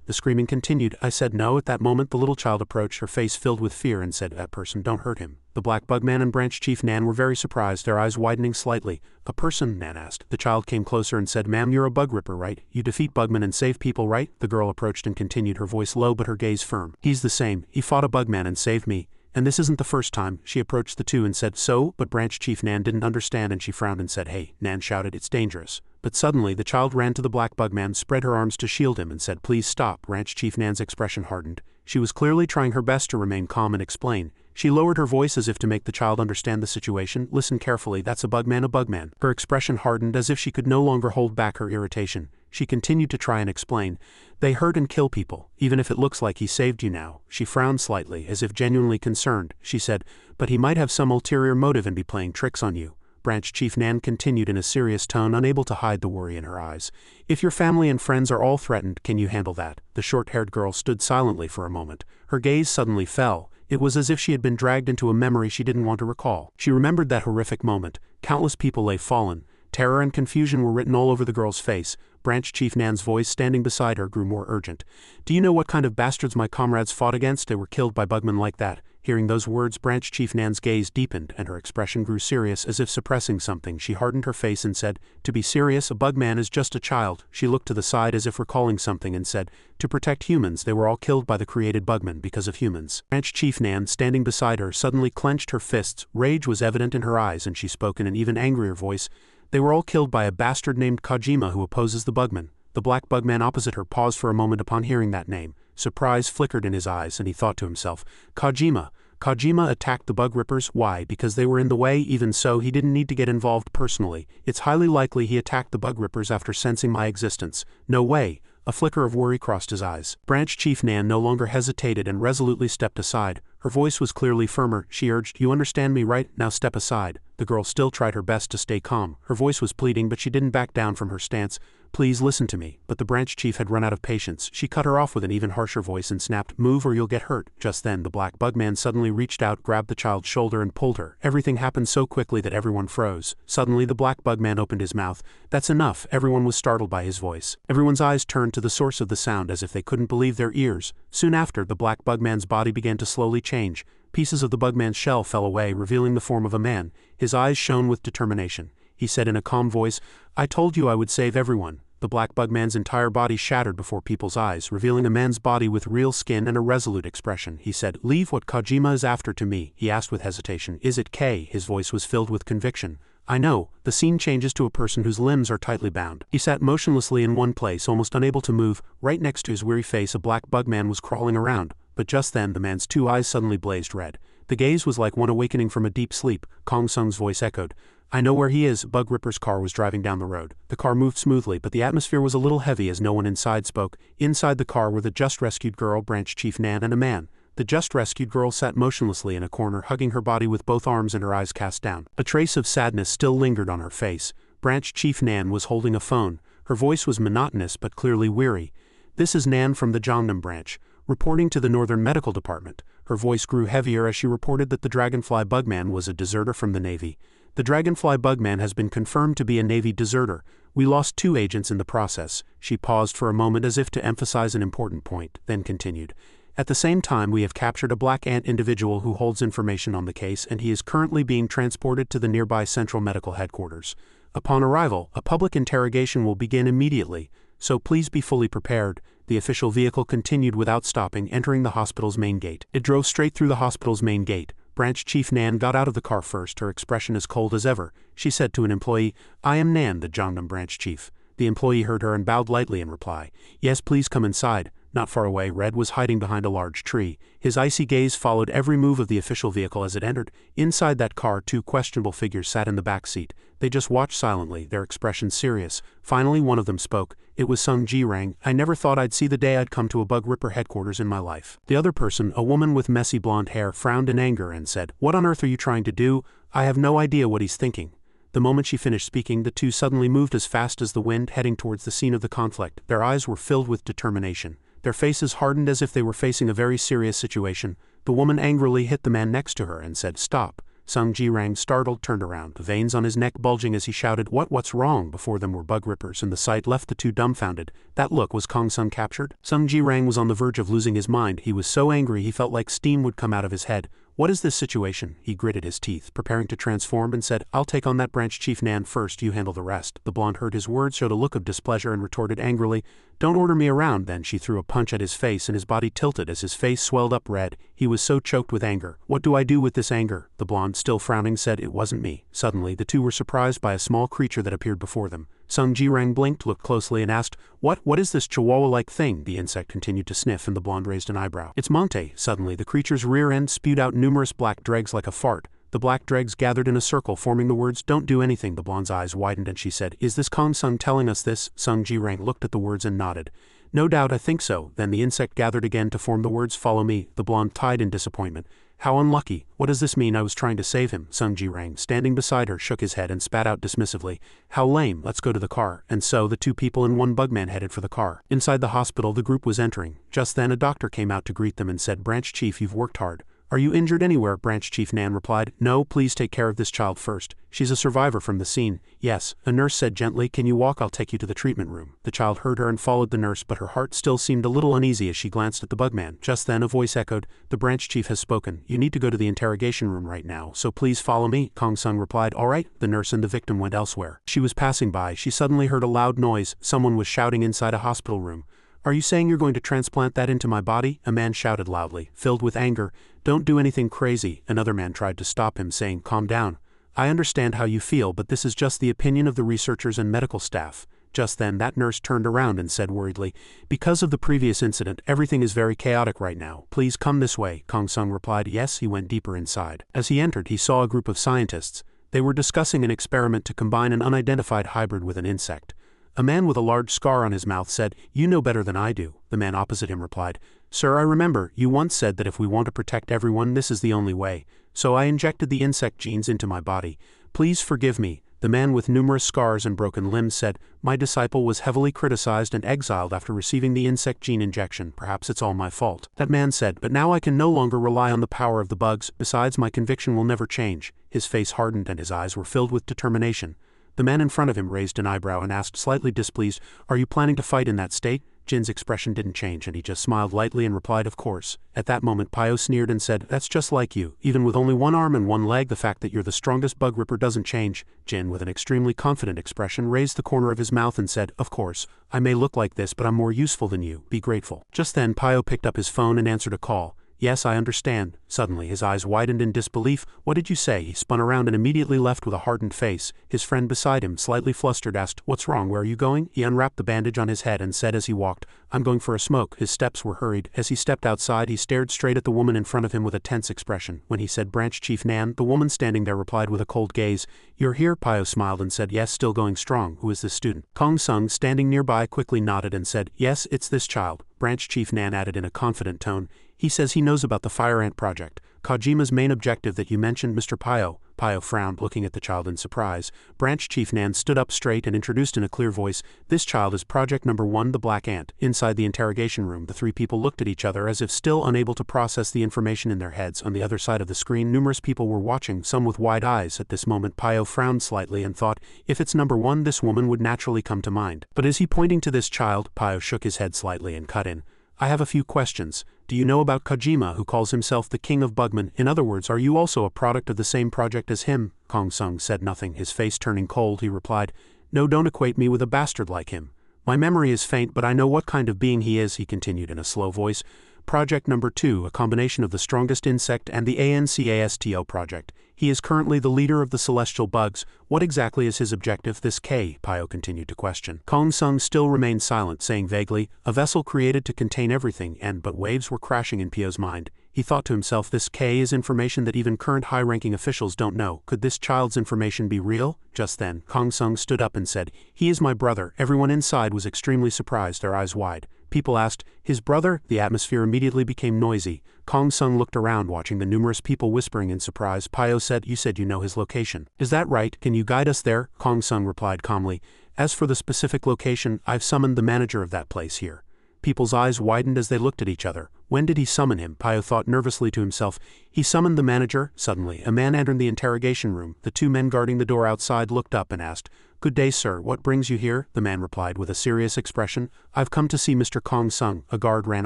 The screaming continued. I said no. At that moment the little child approached, her face filled with fear, and said, that person, don't hurt him. The black bugman and Branch Chief Nan were very surprised, their eyes widening slightly. A person? Nan asked. The child came closer and said, ma'am, you're a bug ripper, right? You defeat bugmen and save people, right? The girl approached and continued, her voice low but her gaze firm. He's the same. He fought a bugman and saved me. And this isn't the first time. She approached the two and said, so? But Branch Chief Nan didn't understand and she frowned and said, hey. Nan shouted, it's dangerous. But suddenly the child ran to the black bugman, spread her arms to shield him and said, please stop. Branch Chief Nan's expression hardened. She was clearly trying her best to remain calm and explain. She lowered her voice as if to make the child understand the situation. Listen carefully, that's a bugman, a bugman. Her expression hardened as if she could no longer hold back her irritation. She continued to try and explain. They hurt and kill people, even if it looks like he saved you now. She frowned slightly, as if genuinely concerned. She said, but he might have some ulterior motive and be playing tricks on you. Branch Chief Nan continued in a serious tone, unable to hide the worry in her eyes. If your family and friends are all threatened, can you handle that? The short-haired girl stood silently for a moment. Her gaze suddenly fell. It was as if she had been dragged into a memory she didn't want to recall. She remembered that horrific moment. Countless people lay fallen. Terror and confusion were written all over the girl's face. Branch Chief Nan's voice, standing beside her, grew more urgent. Do you know what kind of bastards my comrades fought against? They were killed by bugmen like that. Hearing those words, Branch Chief Nan's gaze deepened, and her expression grew serious, as if suppressing something. She hardened her face and said, to be serious, a bugman is just a child. She looked to the side as if recalling something and said, to protect humans, they were all killed by the created bugmen because of humans. Branch Chief Nan, standing beside her, suddenly clenched her fists. Rage was evident in her eyes, and she spoke in an even angrier voice. They were all killed by a bastard named Kojima who opposes the bugmen. The black bugman opposite her paused for a moment upon hearing that name. Surprise flickered in his eyes, and he thought to himself, Kojima. Kojima attacked the bug rippers. Why? Because they were in the way. Even so, he didn't need to get involved personally. It's highly likely he attacked the bug rippers after sensing my existence. No way. A flicker of worry crossed his eyes. Branch Chief Nan no longer hesitated and resolutely stepped aside. Her voice was clearly firmer. She urged, "You understand me, right? Now step aside." The girl still tried her best to stay calm. Her voice was pleading, but she didn't back down from her stance. "Please listen to me." But the branch chief had run out of patience. She cut her off with an even harsher voice and snapped, "Move or you'll get hurt." Just then the black bugman suddenly reached out, grabbed the child's shoulder and pulled her. Everything happened so quickly that everyone froze. Suddenly the black bugman opened his mouth. "That's enough." Everyone was startled by his voice. Everyone's eyes turned to the source of the sound as if they couldn't believe their ears. Soon after, the black bugman's body began to slowly change. Pieces of the bugman's shell fell away, revealing the form of a man. His eyes shone with determination. He said in a calm voice, "I told you I would save everyone." The black bugman's entire body shattered before people's eyes, revealing a man's body with real skin and a resolute expression. He said, "Leave what Kojima is after to me." He asked with hesitation, "Is it K?" His voice was filled with conviction. "I know." The scene changes to a person whose limbs are tightly bound. He sat motionlessly in one place, almost unable to move. Right next to his weary face, a black bugman was crawling around. But just then, the man's two eyes suddenly blazed red. The gaze was like one awakening from a deep sleep. Kong Sung's voice echoed, "I know where he is." Bug Ripper's car was driving down the road. The car moved smoothly, but the atmosphere was a little heavy as no one inside spoke. Inside the car were the just rescued girl, Branch Chief Nan, and a man. The just rescued girl sat motionlessly in a corner, hugging her body with both arms and her eyes cast down. A trace of sadness still lingered on her face. Branch Chief Nan was holding a phone. Her voice was monotonous but clearly weary. "This is Nan from the Jongnam branch, reporting to the Northern Medical Department." Her voice grew heavier as she reported that the Dragonfly Bugman was a deserter from the Navy. "The Dragonfly Bugman has been confirmed to be a Navy deserter. We lost 2 agents in the process." She paused for a moment as if to emphasize an important point, then continued. "At the same time, we have captured a Black Ant individual who holds information on the case, and he is currently being transported to the nearby Central Medical Headquarters. Upon arrival, a public interrogation will begin immediately, so please be fully prepared." The official vehicle continued without stopping, entering the hospital's main gate. It drove straight through the hospital's main gate. Branch Chief Nan got out of the car first, her expression as cold as ever. She said to an employee, "I am Nan, the Jongnam branch chief." The employee heard her and bowed lightly in reply. "Yes, please come inside." Not far away, Red was hiding behind a large tree. His icy gaze followed every move of the official vehicle as it entered. Inside that car, 2 questionable figures sat in the back seat. They just watched silently, their expressions serious. Finally, one of them spoke. It was Sung Ji-rang. "I never thought I'd see the day I'd come to a Bug Ripper headquarters in my life." The other person, a woman with messy blonde hair, frowned in anger and said, "What on earth are you trying to do? I have no idea what he's thinking." The moment she finished speaking, the two suddenly moved as fast as the wind, heading towards the scene of the conflict. Their eyes were filled with determination. Their faces hardened as if they were facing a very serious situation. The woman angrily hit the man next to her and said, "Stop." Sung Ji-rang, startled, turned around, the veins on his neck bulging as he shouted, What's wrong?" Before them were Bug Rippers, and the sight left the two dumbfounded. That look, was Kong Sung captured? Sung Ji-rang was on the verge of losing his mind. He was so angry he felt like steam would come out of his head. "What is this situation?" He gritted his teeth, preparing to transform, and said, "I'll take on that branch chief Nan first, you handle the rest." The blonde heard his words, showed a look of displeasure, and retorted angrily, "Don't order me around." Then she threw a punch at his face, and his body tilted as his face swelled up red. He was so choked with anger. "What do I do with this anger?" The blonde, still frowning, said, "It wasn't me." Suddenly, the two were surprised by a small creature that appeared before them. Sung Ji-rang blinked, looked closely, and asked, What is this chihuahua-like thing?" The insect continued to sniff, and the blonde raised an eyebrow. "It's Monte." Suddenly, the creature's rear end spewed out numerous black dregs like a fart. The black dregs gathered in a circle, forming the words, "Don't do anything." The blonde's eyes widened, and she said, "Is this Kong Sung telling us this?" Sung Ji-rang looked at the words and nodded. "No doubt, I think so." Then the insect gathered again to form the words, "Follow me." The blonde sighed in disappointment. "How unlucky. What does this mean? I was trying to save him." Sung Ji-rang, standing beside her, shook his head and spat out dismissively. "How lame. Let's go to the car." And so the two people and one bugman headed for the car. Inside the hospital, the group was entering. Just then a doctor came out to greet them and said, "Branch Chief, you've worked hard." "Are you injured anywhere?" Branch Chief Nan replied. "No, please take care of this child first. She's a survivor from the scene." "Yes," a nurse said gently. "Can you walk? I'll take you to the treatment room." The child heard her and followed the nurse, but her heart still seemed a little uneasy as she glanced at the bugman. Just then a voice echoed, "The branch chief has spoken. You need to go to the interrogation room right now, so please follow me." Kong Sung replied, "All right." The nurse and the victim went elsewhere. She was passing by. She suddenly heard a loud noise. Someone was shouting inside a hospital room. "Are you saying you're going to transplant that into my body?" A man shouted loudly, filled with anger. "Don't do anything crazy." Another man tried to stop him, saying, "Calm down. I understand how you feel, but this is just the opinion of the researchers and medical staff." Just then that nurse turned around and said worriedly, "Because of the previous incident, everything is very chaotic right now. Please come this way." Kong Sung replied yes. He went deeper inside. As he entered, he saw a group of scientists. They were discussing an experiment to combine an unidentified hybrid with an insect. A man with a large scar on his mouth said, "You know better than I do." The man opposite him replied, "Sir, I remember, you once said that if we want to protect everyone this is the only way, so I injected the insect genes into my body. Please forgive me." The man with numerous scars and broken limbs said, "My disciple was heavily criticized and exiled after receiving the insect gene injection. Perhaps it's all my fault." That man said, "But now I can no longer rely on the power of the bugs, besides my conviction will never change." His face hardened and his eyes were filled with determination. The man in front of him raised an eyebrow and asked, slightly displeased, "Are you planning to fight in that state?" Jin's expression didn't change and he just smiled lightly and replied, "Of course." At that moment Pio sneered and said, "That's just like you. Even with only one arm and one leg, the fact that you're the strongest bug ripper doesn't change." Jin, with an extremely confident expression, raised the corner of his mouth and said, "Of course, I may look like this but I'm more useful than you. Be grateful." Just then Pio picked up his phone and answered a call. "Yes, I understand." Suddenly his eyes widened in disbelief. "What did you say?" He spun around and immediately left with a hardened face. His friend beside him, slightly flustered, asked, "What's wrong? Where are you going?" He unwrapped the bandage on his head and said as he walked, "I'm going for a smoke." His steps were hurried. As he stepped outside he stared straight at the woman in front of him with a tense expression. When he said Branch Chief Nan, the woman standing there replied with a cold gaze, "You're here?" Pio smiled and said, "Yes, still going strong." "Who is this student?" Kong Sung, standing nearby, quickly nodded and said, "Yes, it's this child." Branch Chief Nan added in a confident tone, "He says he knows about the Fire Ant project. Kojima's main objective that you mentioned, Mr. Pio." Pio frowned, looking at the child in surprise. Branch Chief Nan stood up straight and introduced in a clear voice, "This child is Project Number 1, the Black Ant." Inside the interrogation room, the three people looked at each other as if still unable to process the information in their heads. On the other side of the screen, numerous people were watching, some with wide eyes. At this moment Pio frowned slightly and thought, if it's Number 1, this woman would naturally come to mind. But is he pointing to this child? Pio shook his head slightly and cut in, "I have a few questions. Do you know about Kojima, who calls himself the King of Bugmen? In other words, are you also a product of the same project as him?" Kong Sung said nothing. His face turning cold, he replied, "No, don't equate me with a bastard like him. My memory is faint, but I know what kind of being he is," he continued in a slow voice. "Project Number 2, a combination of the strongest insect and the ANCASTO project. He is currently the leader of the celestial bugs. What exactly is his objective, this K?" Pio continued to question. Kong Sung still remained silent, saying vaguely, "A vessel created to contain everything," but waves were crashing in Pio's mind. He thought to himself, this K is information that even current high-ranking officials don't know. Could this child's information be real? Just then, Kong Sung stood up and said, "He is my brother." Everyone inside was extremely surprised, their eyes wide. People asked, "His brother?" The atmosphere immediately became noisy. Kong Sung looked around, watching the numerous people whispering in surprise. Pio said, "You said you know his location. Is that right? Can you guide us there?" Kong Sung replied calmly, "As for the specific location, I've summoned the manager of that place here." People's eyes widened as they looked at each other. When did he summon him? Pio thought nervously to himself. He summoned the manager. Suddenly, a man entered the interrogation room. The two men guarding the door outside looked up and asked, "Good day, sir. What brings you here?" The man replied with a serious expression, "I've come to see Mr. Kong Sung." A guard ran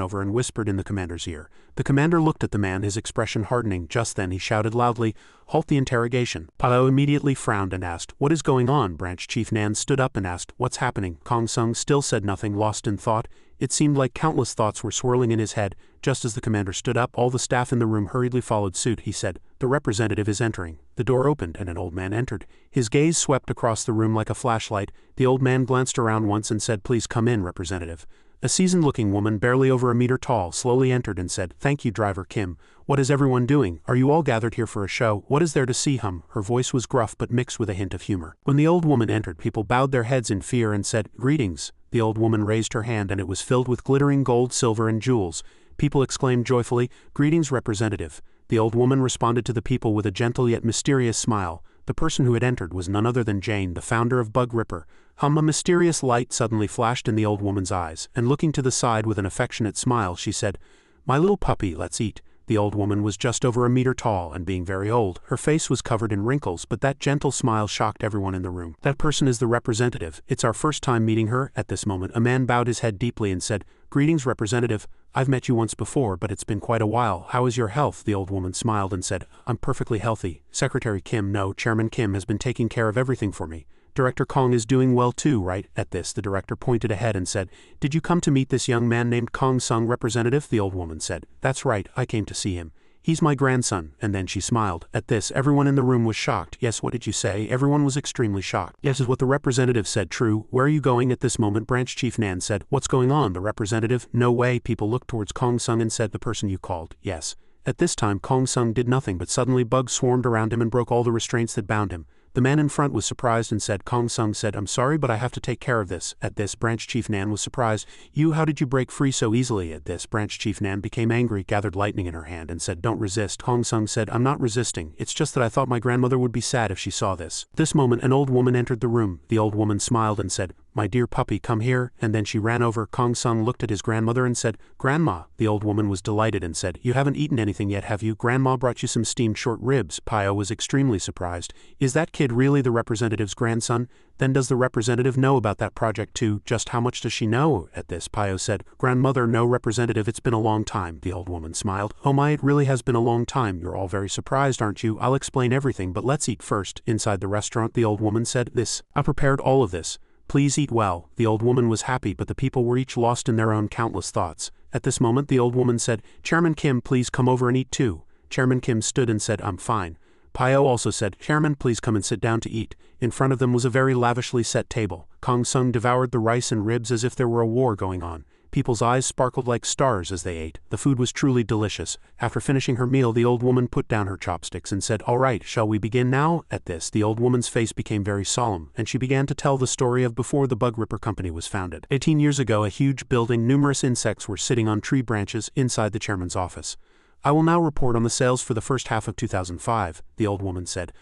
over and whispered in the commander's ear. The commander looked at the man, his expression hardening. Just then he shouted loudly, "Halt the interrogation." Pio immediately frowned and asked, "What is going on?" Branch Chief Nan stood up and asked, "What's happening?" Kong Sung still said nothing, lost in thought. It seemed like countless thoughts were swirling in his head. Just as the commander stood up, all the staff in the room hurriedly followed suit. He said, "The representative is entering." The door opened and an old man entered. His gaze swept across the room like a flashlight. The old man glanced around once and said, "Please come in, representative." A seasoned-looking woman, barely over a meter tall, slowly entered and said, "Thank you, Driver Kim. What is everyone doing? Are you all gathered here for a show? What is there to see, hum?" Her voice was gruff but mixed with a hint of humor. When the old woman entered, people bowed their heads in fear and said, "Greetings." The old woman raised her hand and it was filled with glittering gold, silver, and jewels. People exclaimed joyfully, "Greetings, representative." The old woman responded to the people with a gentle yet mysterious smile. The person who had entered was none other than Jane, the founder of Bug Ripper. A mysterious light suddenly flashed in the old woman's eyes, and looking to the side with an affectionate smile, she said, "My little puppy, let's eat." The old woman was just over a meter tall, and being very old, her face was covered in wrinkles, but that gentle smile shocked everyone in the room. "That person is the representative. It's our first time meeting her." At this moment, a man bowed his head deeply and said, "Greetings, representative. I've met you once before, but it's been quite a while. How is your health?" The old woman smiled and said, "I'm perfectly healthy. Secretary Kim, no, Chairman Kim has been taking care of everything for me. Director Kong is doing well too, right?" At this, the director pointed ahead and said, "Did you come to meet this young man named Kong Sung, representative?" The old woman said, "That's right, I came to see him. He's my grandson." And then she smiled. At this, everyone in the room was shocked. "Yes, what did you say?" Everyone was extremely shocked. "Yes, is what the representative said true? Where are you going?" At this moment, Branch Chief Nan said, "What's going on?" The representative, "No way." People looked towards Kong Sung and said, "The person you called." "Yes." At this time, Kong Sung did nothing, but suddenly bugs swarmed around him and broke all the restraints that bound him. The man in front was surprised and said, Kong Sung said, I'm sorry but I have to take care of this. At this, Branch Chief Nan was surprised. How did you break free so easily? At this, Branch Chief Nan became angry, gathered lightning in her hand and said, don't resist. Kong Sung said, I'm not resisting, it's just that I thought my grandmother would be sad if she saw this. This moment an old woman entered the room. The old woman smiled and said, my dear puppy, come here, and then she ran over. Kong Sung looked at his grandmother and said, Grandma. The old woman was delighted and said, you haven't eaten anything yet, have you? Grandma brought you some steamed short ribs. Pio was extremely surprised. Is that kid really the representative's grandson? Then does the representative know about that project too? Just how much does she know? At this, Pio said, Grandmother, no representative, it's been a long time. The old woman smiled. Oh my, it really has been a long time. You're all very surprised, aren't you? I'll explain everything, but let's eat first. Inside the restaurant, the old woman said, I prepared all of this. Please eat well. The old woman was happy, but the people were each lost in their own countless thoughts. At this moment, the old woman said, Chairman Kim, please come over and eat too. Chairman Kim stood and said, I'm fine. Pio also said, Chairman, please come and sit down to eat. In front of them was a very lavishly set table. Kong Sung devoured the rice and ribs as if there were a war going on. People's eyes sparkled like stars as they ate. The food was truly delicious. After finishing her meal, the old woman put down her chopsticks and said, all right, shall we begin now? At this, the old woman's face became very solemn, and she began to tell the story of before the Bug Ripper Company was founded. 18 years ago, a huge building, numerous insects were sitting on tree branches inside the chairman's office. I will now report on the sales for the first half of 2005, the old woman said.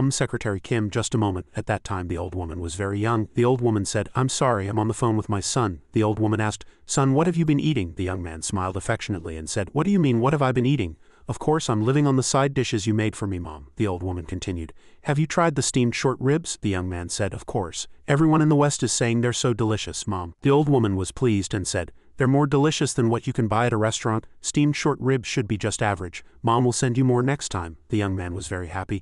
Secretary Kim, just a moment. At that time the old woman was very young. The old woman said, I'm sorry, I'm on the phone with my son. The old woman asked, Son, what have you been eating? The young man smiled affectionately and said, What do you mean, what have I been eating? Of course, I'm living on the side dishes you made for me, Mom. The old woman continued. Have you tried the steamed short ribs? The young man said, Of course. Everyone in the West is saying they're so delicious, Mom. The old woman was pleased and said, They're more delicious than what you can buy at a restaurant. Steamed short ribs should be just average. Mom will send you more next time. The young man was very happy.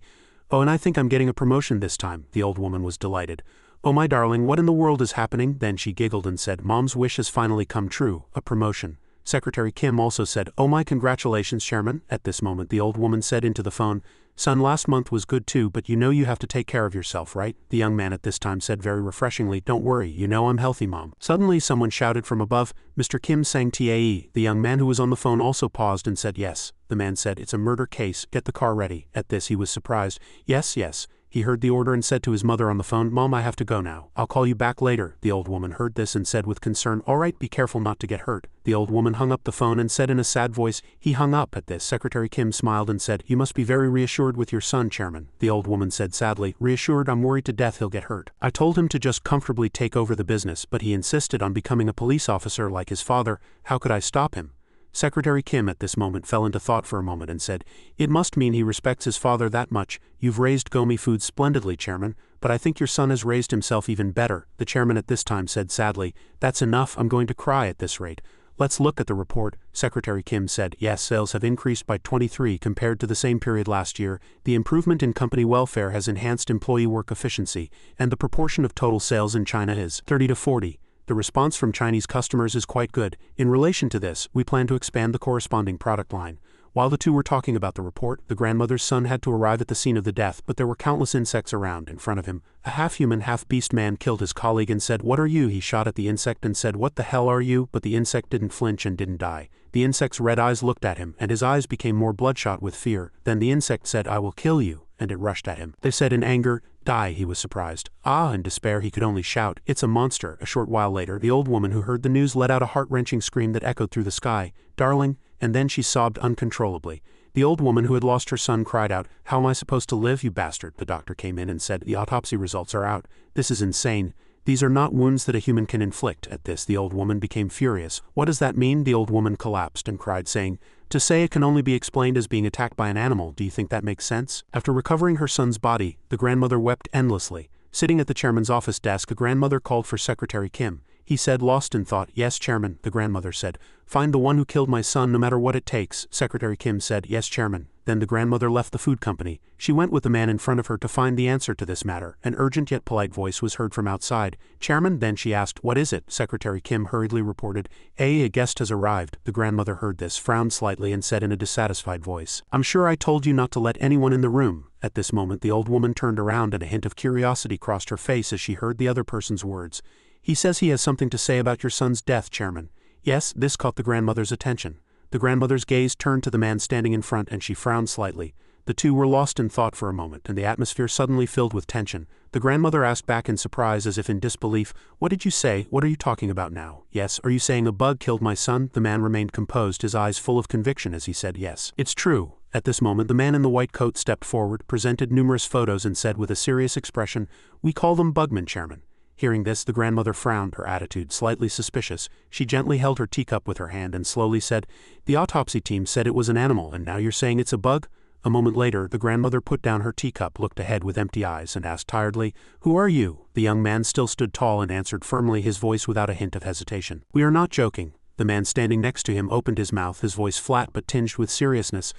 Oh, and I think I'm getting a promotion this time. The old woman was delighted. Oh my darling, what in the world is happening? Then she giggled and said, Mom's wish has finally come true, a promotion. Secretary Kim also said, Oh my, congratulations, Chairman. At this moment the old woman said into the phone, Son, last month was good too, but you know you have to take care of yourself, right? The young man at this time said very refreshingly, Don't worry, you know I'm healthy, Mom. Suddenly someone shouted from above, Mr. Kim sang TAE. The young man who was on the phone also paused and said, Yes. The man said, It's a murder case, get the car ready. At this he was surprised. Yes, yes. He heard the order and said to his mother on the phone, Mom, I have to go now. I'll call you back later. The old woman heard this and said with concern, All right, be careful not to get hurt. The old woman hung up the phone and said in a sad voice, He hung up. At this, Secretary Kim smiled and said, You must be very reassured with your son, Chairman. The old woman said sadly, Reassured, I'm worried to death he'll get hurt. I told him to just comfortably take over the business, but he insisted on becoming a police officer like his father. How could I stop him? Secretary Kim at this moment fell into thought for a moment and said, It must mean he respects his father that much. You've raised Gomi food splendidly, Chairman, but I think your son has raised himself even better. The chairman at this time said sadly, That's enough, I'm going to cry at this rate. Let's look at the report. Secretary Kim said, Yes, sales have increased by 23 compared to the same period last year. The improvement in company welfare has enhanced employee work efficiency, and the proportion of total sales in China is 30 to 40. The response from Chinese customers is quite good. In relation to this, we plan to expand the corresponding product line. While the two were talking about the report, the grandmother's son had to arrive at the scene of the death, but there were countless insects around in front of him. A half-human, half-beast man killed his colleague and said, What are you? He shot at the insect and said, What the hell are you? But the insect didn't flinch and didn't die. The insect's red eyes looked at him, and his eyes became more bloodshot with fear. Then the insect said, I will kill you, and it rushed at him. They said in anger, Die, he was surprised. In despair he could only shout, It's a monster. A short while later, the old woman who heard the news let out a heart-wrenching scream that echoed through the sky, Darling, and then she sobbed uncontrollably. The old woman who had lost her son cried out, How am I supposed to live, you bastard? The doctor came in and said, The autopsy results are out. This is insane. These are not wounds that a human can inflict. At this, the old woman became furious. What does that mean? The old woman collapsed and cried, saying, To say it can only be explained as being attacked by an animal. Do you think that makes sense? After recovering her son's body, the grandmother wept endlessly. Sitting at the chairman's office desk, the grandmother called for Secretary Kim. He said, lost in thought, Yes, Chairman. The grandmother said, Find the one who killed my son no matter what it takes. Secretary Kim said, Yes, Chairman. Then the grandmother left the food company. She went with the man in front of her to find the answer to this matter. An urgent yet polite voice was heard from outside. Chairman, then she asked, What is it? Secretary Kim hurriedly reported, A guest has arrived. The grandmother heard this, frowned slightly and said in a dissatisfied voice, I'm sure I told you not to let anyone in the room. At this moment the old woman turned around and a hint of curiosity crossed her face as she heard the other person's words. He says he has something to say about your son's death, Chairman. Yes, this caught the grandmother's attention. The grandmother's gaze turned to the man standing in front and she frowned slightly. The two were lost in thought for a moment, and the atmosphere suddenly filled with tension. The grandmother asked back in surprise as if in disbelief, "What did you say? What are you talking about now?" "Yes, are you saying a bug killed my son?" The man remained composed, his eyes full of conviction as he said yes. "It's true." At this moment the man in the white coat stepped forward, presented numerous photos and said with a serious expression, "We call them bugmen, Chairman." Hearing this, the grandmother frowned, her attitude slightly suspicious. She gently held her teacup with her hand and slowly said, "The autopsy team said it was an animal, and now you're saying it's a bug?" A moment later, the grandmother put down her teacup, looked ahead with empty eyes, and asked tiredly, "Who are you?" The young man still stood tall and answered firmly, his voice without a hint of hesitation. "We are not joking." The man standing next to him opened his mouth, his voice flat but tinged with seriousness.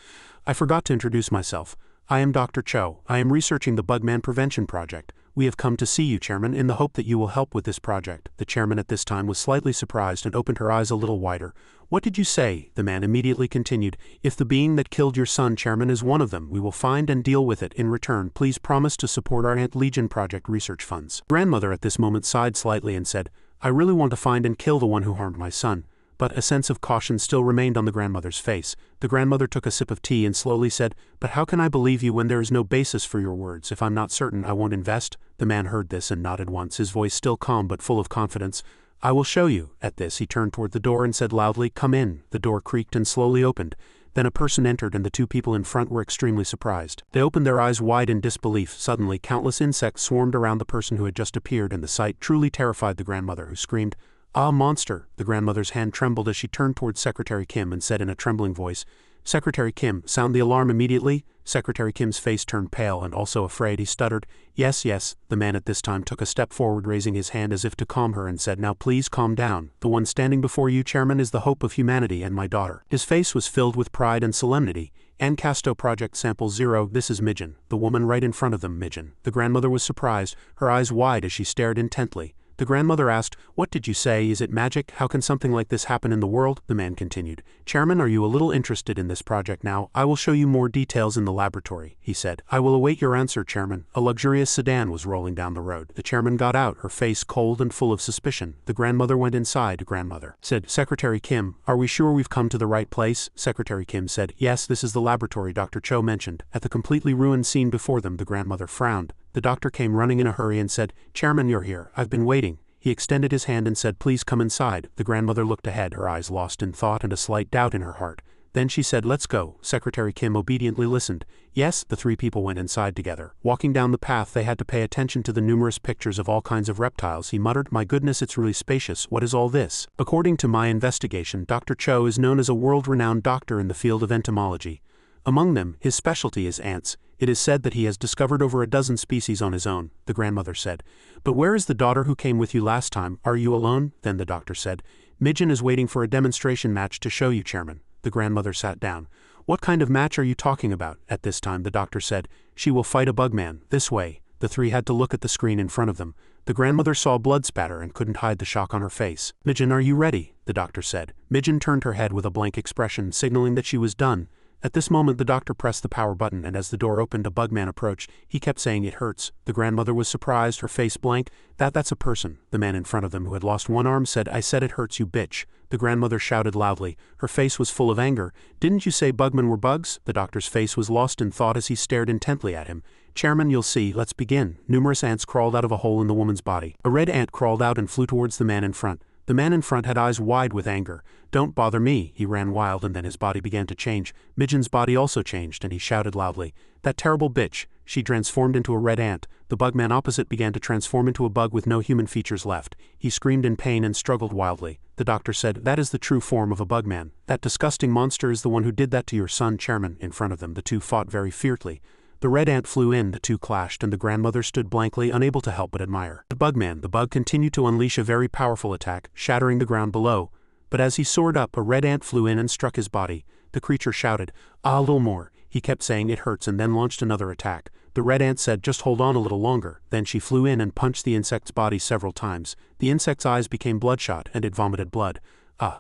"I forgot to introduce myself. I am Dr. Cho. I am researching the Bugman Prevention Project. We have come to see you, Chairman, in the hope that you will help with this project." The chairman at this time was slightly surprised and opened her eyes a little wider. "What did you say?" The man immediately continued, "If the being that killed your son, Chairman, is one of them, we will find and deal with it. In return, please promise to support our Ant Legion Project research funds." Grandmother at this moment sighed slightly and said, "I really want to find and kill the one who harmed my son." But a sense of caution still remained on the grandmother's face. The grandmother took a sip of tea and slowly said, "But how can I believe you when there is no basis for your words? If I'm not certain, I won't invest." The man heard this and nodded once, his voice still calm but full of confidence. "I will show you." At this he turned toward the door and said loudly, "Come in." The door creaked and slowly opened. Then a person entered and the two people in front were extremely surprised. They opened their eyes wide in disbelief. Suddenly countless insects swarmed around the person who had just appeared, and the sight truly terrified the grandmother, who screamed, "Ah, monster!" The grandmother's hand trembled as she turned towards Secretary Kim and said in a trembling voice, "Secretary Kim, sound the alarm immediately." Secretary Kim's face turned pale and also afraid. He stuttered, "Yes, yes." The man at this time took a step forward, raising his hand as if to calm her, and said, "Now please calm down. The one standing before you, Chairman, is the hope of humanity and my daughter." His face was filled with pride and solemnity. "Ancasto Project Sample 0, this is Mijin." The woman right in front of them, Mijin. The grandmother was surprised, her eyes wide as she stared intently. The grandmother asked, "What did you say? Is it magic? How can something like this happen in the world?" The man continued, "Chairman, are you a little interested in this project now? I will show you more details in the laboratory," he said. "I will await your answer, Chairman." A luxurious sedan was rolling down the road. The chairman got out, her face cold and full of suspicion. The grandmother went inside. Grandmother said, "Secretary Kim, are we sure we've come to the right place?" Secretary Kim said, "Yes, this is the laboratory Dr. Cho mentioned." At the completely ruined scene before them, the grandmother frowned. The doctor came running in a hurry and said, "Chairman, you're here. I've been waiting." He extended his hand and said, "Please come inside." The grandmother looked ahead, her eyes lost in thought and a slight doubt in her heart. Then she said, "Let's go." Secretary Kim obediently listened. Yes, the three people went inside together. Walking down the path, they had to pay attention to the numerous pictures of all kinds of reptiles. He muttered, "My goodness, it's really spacious. What is all this?" According to my investigation, Dr. Cho is known as a world-renowned doctor in the field of entomology. Among them, his specialty is ants. It is said that he has discovered over a dozen species on his own, the grandmother said. "But where is the daughter who came with you last time? Are you alone?" Then the doctor said, "Mijin is waiting for a demonstration match to show you, Chairman." The grandmother sat down. "What kind of match are you talking about?" At this time the doctor said, "She will fight a bugman. This way." The three had to look at the screen in front of them. The grandmother saw blood spatter and couldn't hide the shock on her face. "Mijin, are you ready?" the doctor said. Mijin turned her head with a blank expression, signaling that she was done. At this moment the doctor pressed the power button, and as the door opened, a bugman approached. He kept saying, "It hurts." The grandmother was surprised, her face blank. That's a person." The man in front of them, who had lost one arm, said, "I said it hurts, you bitch." The grandmother shouted loudly. Her face was full of anger. "Didn't you say bugmen were bugs?" The doctor's face was lost in thought as he stared intently at him. "Chairman, you'll see. Let's begin." Numerous ants crawled out of a hole in the woman's body. A red ant crawled out and flew towards the man in front. The man in front had eyes wide with anger. "Don't bother me." He ran wild, and then his body began to change. Mijin's body also changed, and he shouted loudly, "That terrible bitch!" She transformed into a red ant. The bugman opposite began to transform into a bug with no human features left. He screamed in pain and struggled wildly. The doctor said, "That is the true form of a bugman. That disgusting monster is the one who did that to your son, Chairman." In front of them, the two fought very fiercely. The red ant flew in, the two clashed, and the grandmother stood blankly, unable to help but admire. The bug continued to unleash a very powerful attack, shattering the ground below. But as he soared up, a red ant flew in and struck his body. The creature shouted, "Ah, a little more." He kept saying, "It hurts," and then launched another attack. The red ant said, "Just hold on a little longer." Then she flew in and punched the insect's body several times. The insect's eyes became bloodshot, and it vomited blood.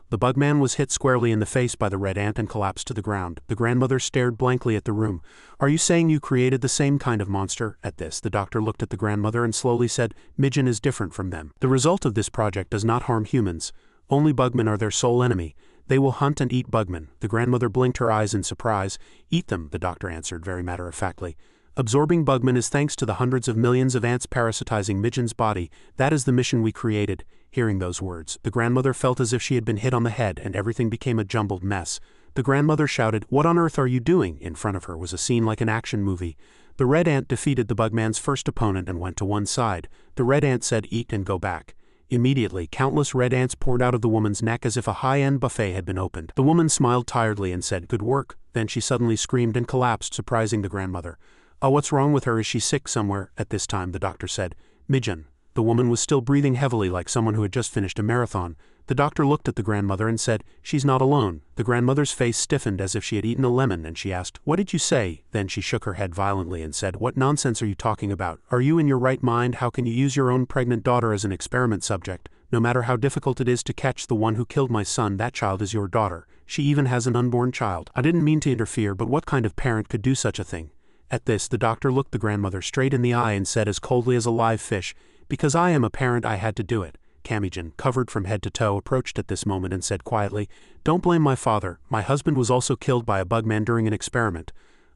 The bugman was hit squarely in the face by the red ant and collapsed to the ground. The grandmother stared blankly at the room. "Are you saying you created the same kind of monster?" At this, the doctor looked at the grandmother and slowly said, "Mijin is different from them. The result of this project does not harm humans. Only bugmen are their sole enemy. They will hunt and eat bugmen. The grandmother blinked her eyes in surprise. Eat them, the doctor answered very matter-of-factly. Absorbing bugmen is thanks to the hundreds of millions of ants parasitizing Midgen's body. That is the mission we created. Hearing those words, the grandmother felt as if she had been hit on the head and everything became a jumbled mess. The grandmother shouted, "What on earth are you doing?" In front of her was a scene like an action movie. The red ant defeated the bugman's first opponent and went to one side. The red ant said, "Eat and go back." Immediately, countless red ants poured out of the woman's neck as if a high-end buffet had been opened. The woman smiled tiredly and said, "Good work." Then she suddenly screamed and collapsed, surprising the grandmother. "Oh, what's wrong with her? Is she sick somewhere?" At this time, the doctor said, "Midgen." The woman was still breathing heavily like someone who had just finished a marathon. The doctor looked at the grandmother and said, "She's not alone." The grandmother's face stiffened as if she had eaten a lemon and she asked, "What did you say?" Then she shook her head violently and said, "What nonsense are you talking about? Are you in your right mind? How can you use your own pregnant daughter as an experiment subject? No matter how difficult it is to catch the one who killed my son, that child is your daughter. She even has an unborn child. I didn't mean to interfere, but what kind of parent could do such a thing?" At this, the doctor looked the grandmother straight in the eye and said as coldly as a live fish, "Because I am a parent, I had to do it." Kamijin, covered from head to toe, approached at this moment and said quietly, "Don't blame my father. My husband was also killed by a bugman during an experiment.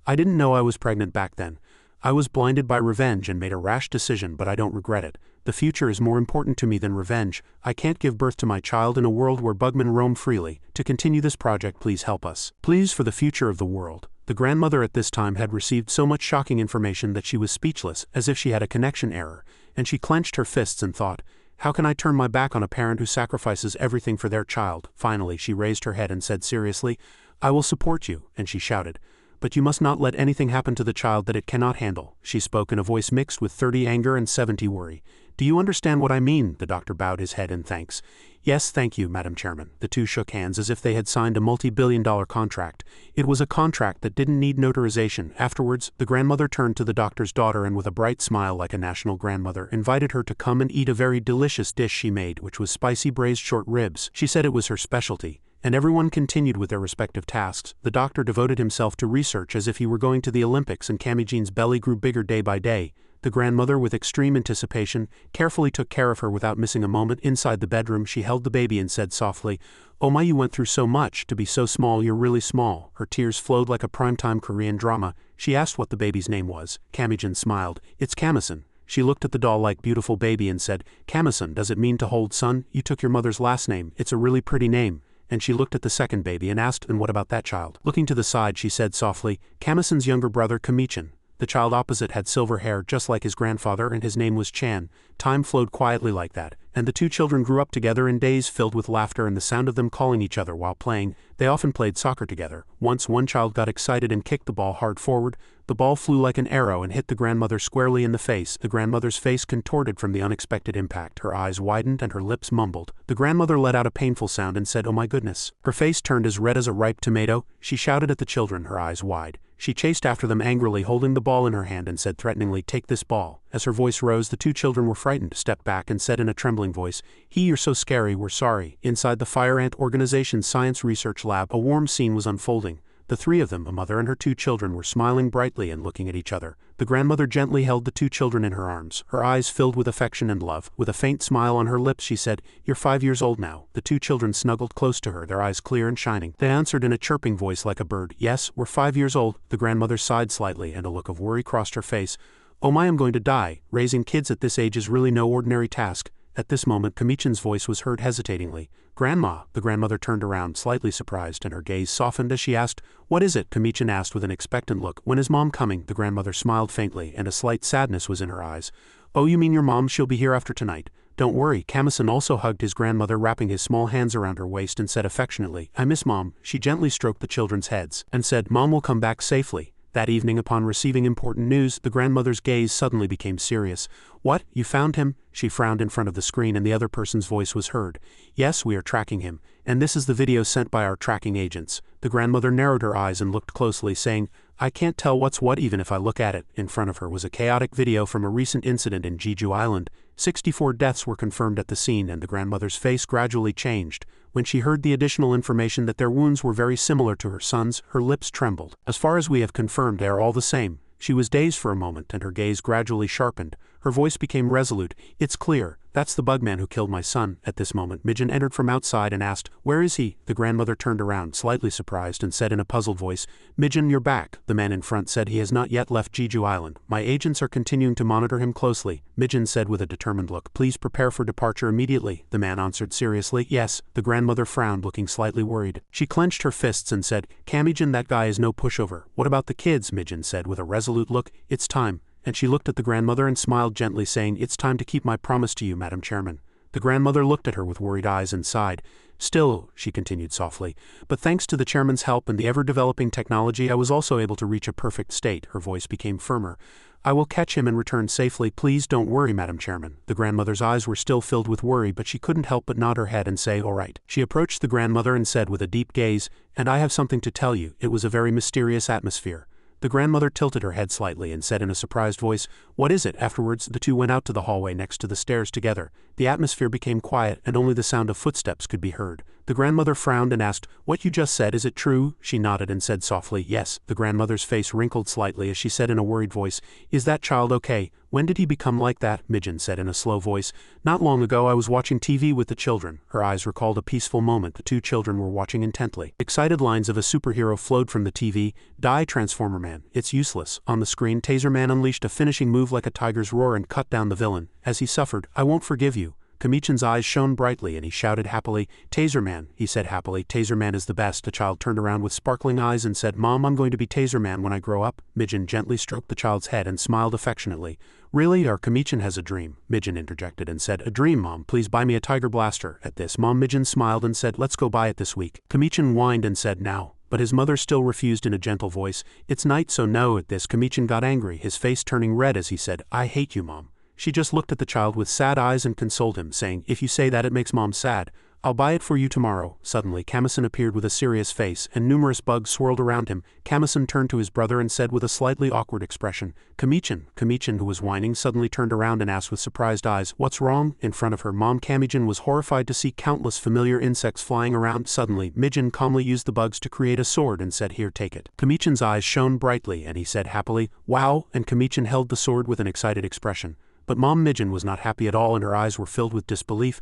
I didn't know I was pregnant back then. I was blinded by revenge and made a rash decision, but I don't regret it. The future is more important to me than revenge. I can't give birth to my child in a world where bugmen roam freely. To continue this project, please help us. Please, for the future of the world." The grandmother at this time had received so much shocking information that she was speechless, as if she had a connection error, and she clenched her fists and thought, "How can I turn my back on a parent who sacrifices everything for their child?" Finally, she raised her head and said seriously, "I will support you," and she shouted, "But you must not let anything happen to the child that it cannot handle." She spoke in a voice mixed with 30 anger and 70 worry. "Do you understand what I mean?" The doctor bowed his head in thanks. "Yes, thank you, Madam Chairman." The two shook hands as if they had signed a multi-billion-dollar contract. It was a contract that didn't need notarization. Afterwards, the grandmother turned to the doctor's daughter and with a bright smile like a national grandmother invited her to come and eat a very delicious dish she made, which was spicy braised short ribs. She said it was her specialty. And everyone continued with their respective tasks. The doctor devoted himself to research as if he were going to the Olympics, and Kamijin's belly grew bigger day by day. The grandmother, with extreme anticipation, carefully took care of her without missing a moment. Inside the bedroom, she held the baby and said softly, "Oh my, you went through so much. To be so small, you're really small." Her tears flowed like a primetime Korean drama. She asked what the baby's name was. Kamijin smiled. "It's Kamasan." She looked at the doll-like beautiful baby and said, "Kamasan, does it mean to hold son? You took your mother's last name. It's a really pretty name." And she looked at the second baby and asked, "And what about that child?" Looking to the side, she said softly, "Kamasan's younger brother, Kamichan." The child opposite had silver hair just like his grandfather and his name was Chan. Time flowed quietly like that, and the two children grew up together in days filled with laughter and the sound of them calling each other while playing. They often played soccer together. Once one child got excited and kicked the ball hard forward. The ball flew like an arrow and hit the grandmother squarely in the face. The grandmother's face contorted from the unexpected impact. Her eyes widened and her lips mumbled. The grandmother let out a painful sound and said, "Oh my goodness." Her face turned as red as a ripe tomato. She shouted at the children, her eyes wide. She chased after them angrily, holding the ball in her hand, and said threateningly, "Take this ball." As her voice rose, the two children were frightened, stepped back, and said in a trembling voice, "You're so scary, we're sorry." Inside the Fire Ant Organization's science research lab, a warm scene was unfolding. The three of them, a mother and her two children, were smiling brightly and looking at each other. The grandmother gently held the two children in her arms, her eyes filled with affection and love. With a faint smile on her lips, she said, "You're 5 years old now." The two children snuggled close to her, their eyes clear and shining. They answered in a chirping voice like a bird, "Yes, we're 5 years old." The grandmother sighed slightly and a look of worry crossed her face. "Oh my, I'm going to die. Raising kids at this age is really no ordinary task." At this moment, Kamichan's voice was heard hesitatingly. "Grandma." The grandmother turned around, slightly surprised, and her gaze softened as she asked, "What is it?" Kamichan asked with an expectant look. "When is Mom coming?" The grandmother smiled faintly, and a slight sadness was in her eyes. "Oh, you mean your mom? She'll be here after tonight. Don't worry." Kamasan also hugged his grandmother, wrapping his small hands around her waist, and said affectionately, "I miss Mom." She gently stroked the children's heads, and said, "Mom will come back safely." That evening, upon receiving important news, the grandmother's gaze suddenly became serious. "What? You found him?" She frowned in front of the screen and the other person's voice was heard. "Yes, we are tracking him. And this is the video sent by our tracking agents." The grandmother narrowed her eyes and looked closely, saying, "I can't tell what's what even if I look at it." In front of her was a chaotic video from a recent incident in Jeju Island. 64 deaths were confirmed at the scene, and the grandmother's face gradually changed. When she heard the additional information that their wounds were very similar to her son's, her lips trembled. "As far as we have confirmed, they are all the same." She was dazed for a moment, and her gaze gradually sharpened. Her voice became resolute. "It's clear. That's the bugman who killed my son. At this moment, Mijin entered from outside and asked, "Where is he?" The grandmother turned around, slightly surprised, and said in a puzzled voice, "Mijin, you're back." The man in front said he has not yet left Jeju Island. My agents are continuing to monitor him closely, Mijin said with a determined look. Please prepare for departure immediately. The man answered seriously. Yes. The grandmother frowned, looking slightly worried. She clenched her fists and said, Kamijin, that guy is no pushover. What about the kids? Mijin said with a resolute look. It's time. And she looked at the grandmother and smiled gently, saying, It's time to keep my promise to you, Madam Chairman. The grandmother looked at her with worried eyes and sighed. Still, she continued softly, but thanks to the chairman's help and the ever-developing technology, I was also able to reach a perfect state. Her voice became firmer. I will catch him and return safely. Please don't worry, Madam Chairman. The grandmother's eyes were still filled with worry, but she couldn't help but nod her head and say, all right. She approached the grandmother and said with a deep gaze, and I have something to tell you. It was a very mysterious atmosphere. The grandmother tilted her head slightly and said in a surprised voice, What is it? Afterwards, the two went out to the hallway next to the stairs together. The atmosphere became quiet and only the sound of footsteps could be heard. The grandmother frowned and asked, What you just said, is it true? She nodded and said softly, Yes. The grandmother's face wrinkled slightly as she said in a worried voice, Is that child okay? When did he become like that? Mijin said in a slow voice. Not long ago I was watching TV with the children. Her eyes recalled a peaceful moment. The two children were watching intently. Excited lines of a superhero flowed from the TV. Die, Transformer Man. It's useless. On the screen, Taser Man unleashed a finishing move like a tiger's roar and cut down the villain. As he suffered, I won't forgive you. Kamichan's eyes shone brightly and he shouted happily, Taser Man, he said happily. Taser Man is the best. The child turned around with sparkling eyes and said, Mom, I'm going to be Taser Man when I grow up. Mijin gently stroked the child's head and smiled affectionately. Really? Our Kamichan has a dream, Mijin interjected and said, A dream, Mom, please buy me a tiger blaster. At this, Mom Mijin smiled and said, Let's go buy it this week. Kamichan whined and said, Now. But his mother still refused in a gentle voice. It's night, so no. At this, Kamichan got angry, his face turning red as he said, I hate you, Mom. She just looked at the child with sad eyes and consoled him, saying, If you say that, it makes Mom sad. I'll buy it for you tomorrow. Suddenly, Kamison appeared with a serious face, and numerous bugs swirled around him. Kamison turned to his brother and said with a slightly awkward expression, Kamichan. Kamichan, who was whining, suddenly turned around and asked with surprised eyes, What's wrong? In front of her, Mom Kamijin was horrified to see countless familiar insects flying around. Suddenly, Mijin calmly used the bugs to create a sword and said, Here, take it. Kamichan's eyes shone brightly, and he said happily, Wow, and Kamichan held the sword with an excited expression. But Mom Mijin was not happy at all and her eyes were filled with disbelief.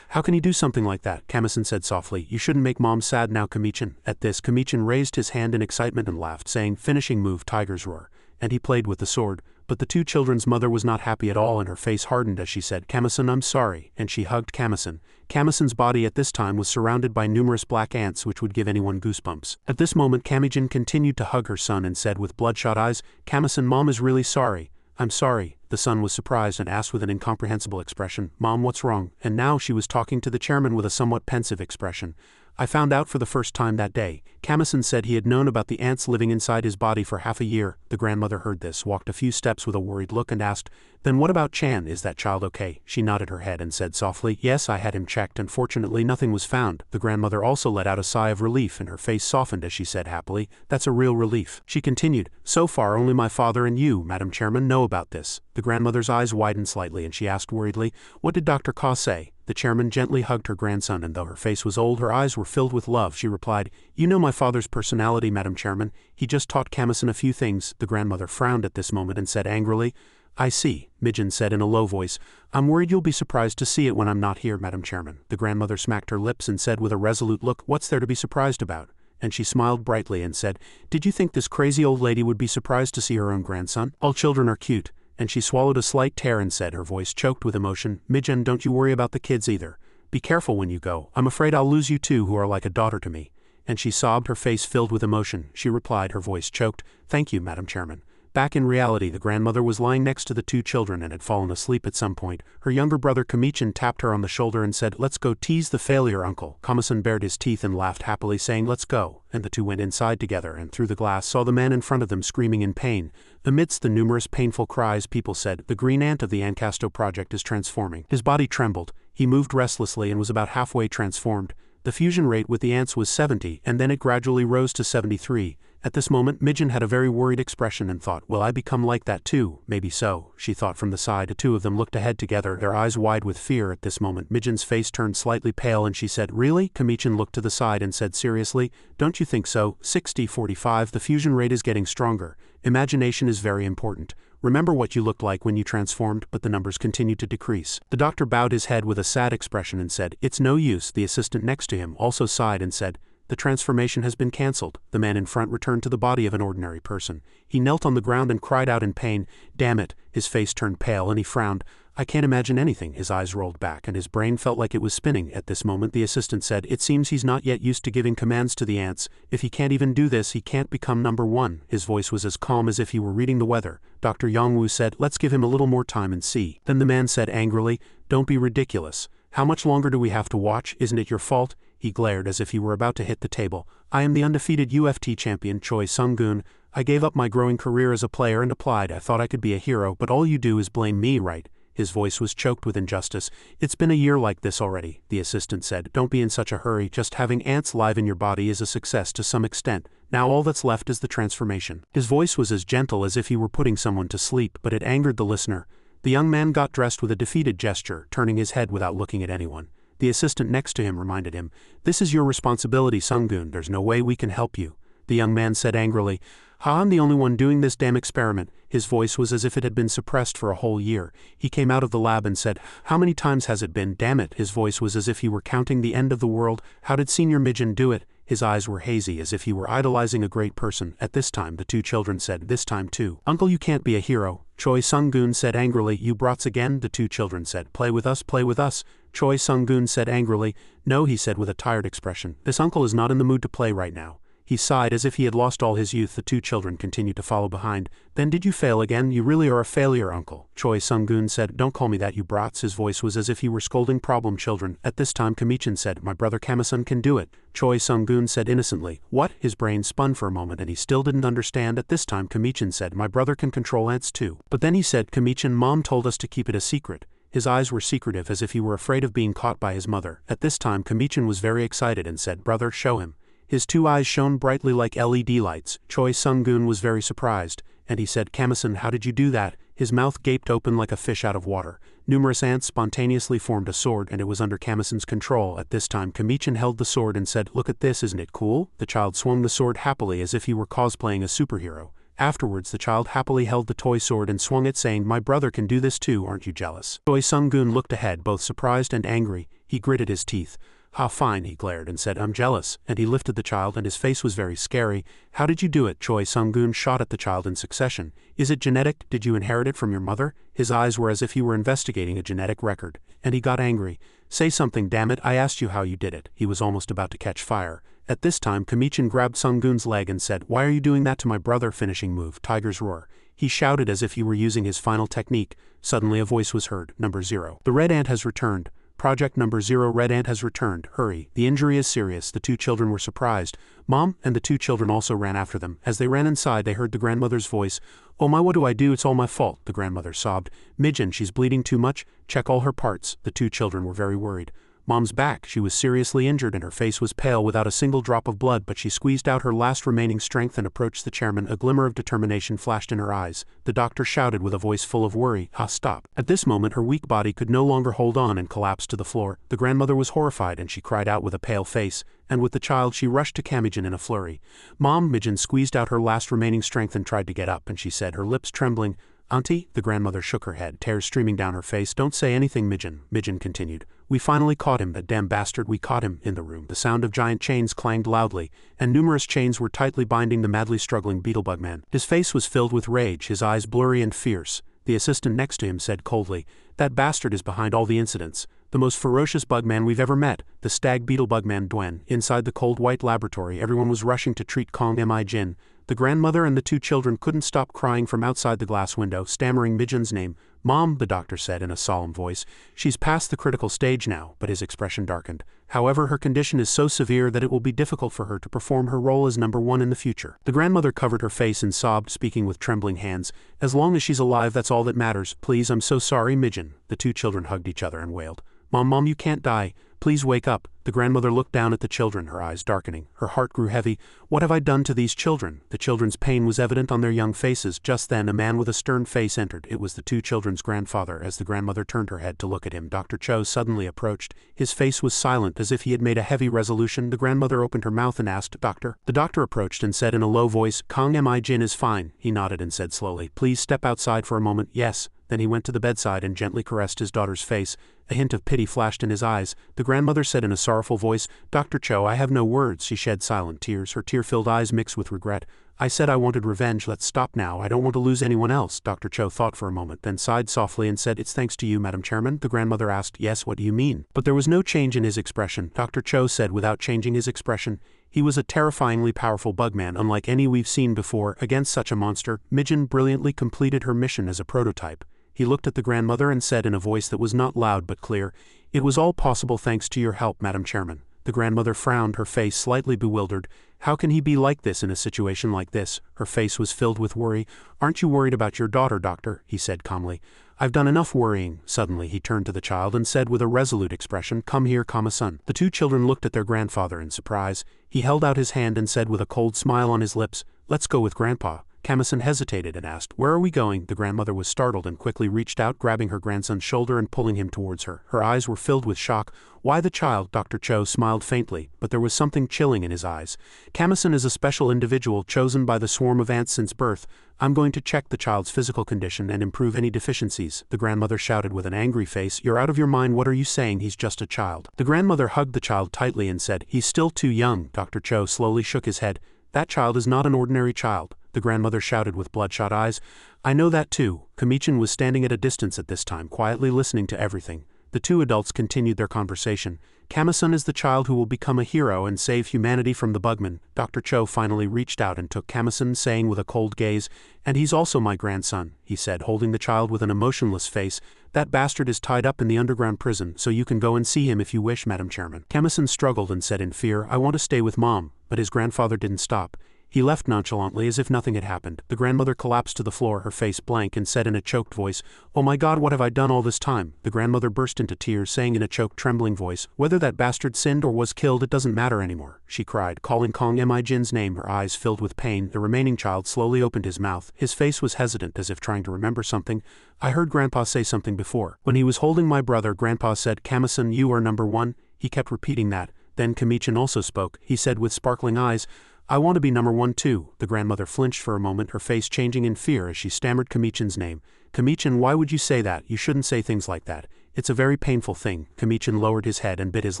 How can he do something like that? Kamison said softly. You shouldn't make Mom sad now, Kamichan. At this, Kamichan raised his hand in excitement and laughed, saying, Finishing move, tiger's roar. And he played with the sword. But the two children's mother was not happy at all and her face hardened as she said, Kamison, I'm sorry. And she hugged Kamison. Kamison's body at this time was surrounded by numerous black ants which would give anyone goosebumps. At this moment, Kamijin continued to hug her son and said with bloodshot eyes, Kamison, Mom is really sorry. I'm sorry. The son was surprised and asked with an incomprehensible expression, Mom, what's wrong? And now she was talking to the chairman with a somewhat pensive expression. I found out for the first time that day. Kamison said he had known about the ants living inside his body for half a year. The grandmother heard this, walked a few steps with a worried look and asked, Then what about Chan? Is that child okay? She nodded her head and said softly, Yes, I had him checked and fortunately nothing was found. The grandmother also let out a sigh of relief and her face softened as she said happily, That's a real relief. She continued, So far only my father and you, Madam Chairman, know about this. The grandmother's eyes widened slightly and she asked worriedly, What did Dr. Ka say? The chairman gently hugged her grandson and though her face was old, her eyes were filled with love. She replied, You know my father's personality, Madam Chairman. He just taught Kamison a few things. The grandmother frowned at this moment and said angrily, I see, Mijin said in a low voice. I'm worried you'll be surprised to see it when I'm not here, Madam Chairman. The grandmother smacked her lips and said with a resolute look, What's there to be surprised about? And she smiled brightly and said, Did you think this crazy old lady would be surprised to see her own grandson? All children are cute. And she swallowed a slight tear and said, her voice choked with emotion, Mijin, don't you worry about the kids either. Be careful when you go. I'm afraid I'll lose you too, who are like a daughter to me. And she sobbed, her face filled with emotion. She replied, her voice choked, Thank you, Madam Chairman. Back in reality, the grandmother was lying next to the two children and had fallen asleep at some point. Her younger brother Kamichan tapped her on the shoulder and said, Let's go tease the failure, uncle. Kamison bared his teeth and laughed happily, saying, Let's go. And the two went inside together and through the glass saw the man in front of them screaming in pain. Amidst the numerous painful cries, people said, The green ant of the Ancasto project is transforming. His body trembled. He moved restlessly and was about halfway transformed. The fusion rate with the ants was 70 and then it gradually rose to 73. At this moment, Mijin had a very worried expression and thought, Will I become like that too? Maybe so, she thought from the side. The two of them looked ahead together, their eyes wide with fear. At this moment, Mijin's face turned slightly pale and she said, Really? Kamichan looked to the side and said seriously, Don't you think so? 60-45, the fusion rate is getting stronger. Imagination is very important. remember what you looked like when you transformed, but the numbers continued to decrease. The doctor bowed his head with a sad expression and said, it's no use. The assistant next to him also sighed and said, the transformation has been cancelled. The man in front returned to the body of an ordinary person. He knelt on the ground and cried out in pain, damn it. His face turned pale and he frowned. I can't imagine anything. His eyes rolled back and his brain felt like it was spinning. At this moment the assistant said, it seems he's not yet used to giving commands to the ants. If he can't even do this, he can't become number one. His voice was as calm as if he were reading the weather. Dr. Yongwu said, let's give him a little more time and see. Then the man said angrily, don't be ridiculous. How much longer do we have to watch? Isn't it your fault? He glared as if he were about to hit the table. I am the undefeated UFT champion Choi Sung-gun. I gave up my growing career as a player and applied. I thought I could be a hero, but all you do is blame me, right? His voice was choked with injustice. It's been a year like this already, the assistant said. Don't be in such a hurry. Just having ants live in your body is a success to some extent. Now all that's left is the transformation. His voice was as gentle as if he were putting someone to sleep, but it angered the listener. The young man got dressed with a defeated gesture, turning his head without looking at anyone. The assistant next to him reminded him, this is your responsibility, Sung-gun. There's no way we can help you. The young man said angrily, I'm the only one doing this damn experiment. His voice was as if it had been suppressed for a whole year. He came out of the lab and said, how many times has it been? Damn it. His voice was as if he were counting the end of the world. How did Senior Mijin do it? His eyes were hazy as if he were idolizing a great person. At this time the two children said, this time too. Uncle, you can't be a hero. Choi Sung-gun said angrily, you brats again? The two children said, play with us, play with us. Choi Sung-gun said angrily, no, he said with a tired expression. This uncle is not in the mood to play right now. He sighed as if he had lost all his youth. The two children continued to follow behind. Then did you fail again? You really are a failure, uncle. Choi Sung-gun said, don't call me that, you brats. His voice was as if he were scolding problem children. At this time Kamichan said, my brother Kamasan can do it. Choi Sung-gun said innocently, what? His brain spun for a moment and he still didn't understand. At this time Kamichan said, my brother can control ants too. But then he said, Kamichan, mom told us to keep it a secret. His eyes were secretive as if he were afraid of being caught by his mother. At this time Kamichan was very excited and said, brother, show him. His two eyes shone brightly like LED lights. Choi Sung-gun was very surprised, and he said, Kamasan, how did you do that? His mouth gaped open like a fish out of water. Numerous ants spontaneously formed a sword and it was under Kamasan's control. At this time Kamichan held the sword and said, look at this, isn't it cool? The child swung the sword happily as if he were cosplaying a superhero. Afterwards the child happily held the toy sword and swung it saying, my brother can do this too, aren't you jealous? Choi Sung-gun looked ahead both surprised and angry. He gritted his teeth. Ha, fine, he glared and said, I'm jealous, and he lifted the child and his face was very scary. How did you do it? Choi Sung-gun shot at the child in succession. Is it genetic? Did you inherit it from your mother? His eyes were as if he were investigating a genetic record, and he got angry. Say something, damn it, I asked you how you did it. He was almost about to catch fire. At this time Kamichan grabbed Sung-gun's leg and said, why are you doing that to my brother? Finishing move, Tiger's Roar. He shouted as if he were using his final technique. Suddenly a voice was heard, number 0. The red ant has returned. Project number 0, red ant has returned. Hurry, the injury is serious. The two children were surprised. Mom, and the two children also ran after them. As they ran inside they heard the grandmother's voice. Oh my, what do I do? It's all my fault. The grandmother sobbed. Mijin, she's bleeding too much. Check all her parts. The two children were very worried. Mom's back. She was seriously injured and her face was pale without a single drop of blood, but she squeezed out her last remaining strength and approached the chairman. A glimmer of determination flashed in her eyes. The doctor shouted with a voice full of worry, stop. At this moment her weak body could no longer hold on and collapsed to the floor. The grandmother was horrified and she cried out with a pale face, and with the child she rushed to Kamijin in a flurry. Mom, Mijin squeezed out her last remaining strength and tried to get up, and she said, her lips trembling, Auntie? The grandmother shook her head, tears streaming down her face. Don't say anything, Mijin. Mijin continued. We finally caught him, that damn bastard, we caught him. In the room the sound of giant chains clanged loudly, and numerous chains were tightly binding the madly struggling beetlebugman. His face was filled with rage, his eyes blurry and fierce. The assistant next to him said coldly, that bastard is behind all the incidents. The most ferocious bugman we've ever met, the stag beetle bugman Duen. Inside the cold white laboratory everyone was rushing to treat Kong Mi Jin. The grandmother and the two children couldn't stop crying from outside the glass window, stammering Mijin's name. Mom, the doctor said in a solemn voice, she's past the critical stage now, but his expression darkened. However, her condition is so severe that it will be difficult for her to perform her role as number 1 in the future. The grandmother covered her face and sobbed, speaking with trembling hands. As long as she's alive, that's all that matters. Please, I'm so sorry, Mijin. The two children hugged each other and wailed. Mom, you can't die. please wake up. The grandmother looked down at the children, her eyes darkening. Her heart grew heavy. What have I done to these children? The children's pain was evident on their young faces. Just then a man with a stern face entered. It was the two children's grandfather. As the grandmother turned her head to look at him, Dr. Cho suddenly approached. His face was silent, as if he had made a heavy resolution. The grandmother opened her mouth and asked, "Doctor?" The doctor approached and said in a low voice, "Kong Mi Jin is fine." He nodded and said slowly, "Please step outside for a moment." "Yes." Then he went to the bedside and gently caressed his daughter's face. A hint of pity flashed in his eyes. The grandmother said in a sorrowful voice, "Dr. Cho, I have no words." She shed silent tears, her tear-filled eyes mixed with regret. "I said I wanted revenge. Let's stop now. I don't want to lose anyone else." Dr. Cho thought for a moment, then sighed softly and said, "It's thanks to you, Madam Chairman." The grandmother asked, "Yes, what do you mean?" But there was no change in his expression. Dr. Cho said without changing his expression, "He was a terrifyingly powerful bugman, unlike any we've seen before. Against such a monster, Mijin brilliantly completed her mission as a prototype." He looked at the grandmother and said in a voice that was not loud but clear, "It was all possible thanks to your help, Madam Chairman." The grandmother frowned, her face slightly bewildered. How can he be like this in a situation like this? Her face was filled with worry. "Aren't you worried about your daughter, doctor?" he said calmly. "I've done enough worrying." Suddenly he turned to the child and said with a resolute expression, "Come here, Kama-san." The two children looked at their grandfather in surprise. He held out his hand and said with a cold smile on his lips, "Let's go with Grandpa." Kama-san hesitated and asked, "Where are we going?" The grandmother was startled and quickly reached out, grabbing her grandson's shoulder and pulling him towards her. Her eyes were filled with shock. "Why the child?" Dr. Cho smiled faintly, but there was something chilling in his eyes. "Kama-san is a special individual chosen by the swarm of ants since birth. I'm going to check the child's physical condition and improve any deficiencies." The grandmother shouted with an angry face, "You're out of your mind. What are you saying? He's just a child." The grandmother hugged the child tightly and said, "He's still too young." Dr. Cho slowly shook his head. "That child is not an ordinary child." The grandmother shouted with bloodshot eyes, "I know that too." Kamichin was standing at a distance at this time, quietly listening to everything. The two adults continued their conversation. "Kama-san is the child who will become a hero and save humanity from the bugmen." Dr. Cho finally reached out and took Kama-san, saying with a cold gaze, "And he's also my grandson," he said, holding the child with an emotionless face. "That bastard is tied up in the underground prison, so you can go and see him if you wish, Madam Chairman." Kama-san struggled and said in fear, "I want to stay with Mom." But his grandfather didn't stop. He left nonchalantly as if nothing had happened. The grandmother collapsed to the floor, her face blank, and said in a choked voice, "Oh my God, what have I done all this time?" The grandmother burst into tears, saying in a choked, trembling voice, "Whether that bastard sinned or was killed, it doesn't matter anymore." She cried, calling Kong Mi Jin's name, her eyes filled with pain. The remaining child slowly opened his mouth. His face was hesitant, as if trying to remember something. "I heard Grandpa say something before. When he was holding my brother, Grandpa said, 'Kama-san, you are number one.'" He kept repeating that. Then Kamichin also spoke. He said with sparkling eyes, "I want to be number one too." The grandmother flinched for a moment, her face changing in fear as she stammered Kamichin's name. "Kamichin, why would you say that? You shouldn't say things like that. It's a very painful thing." Kamichin lowered his head and bit his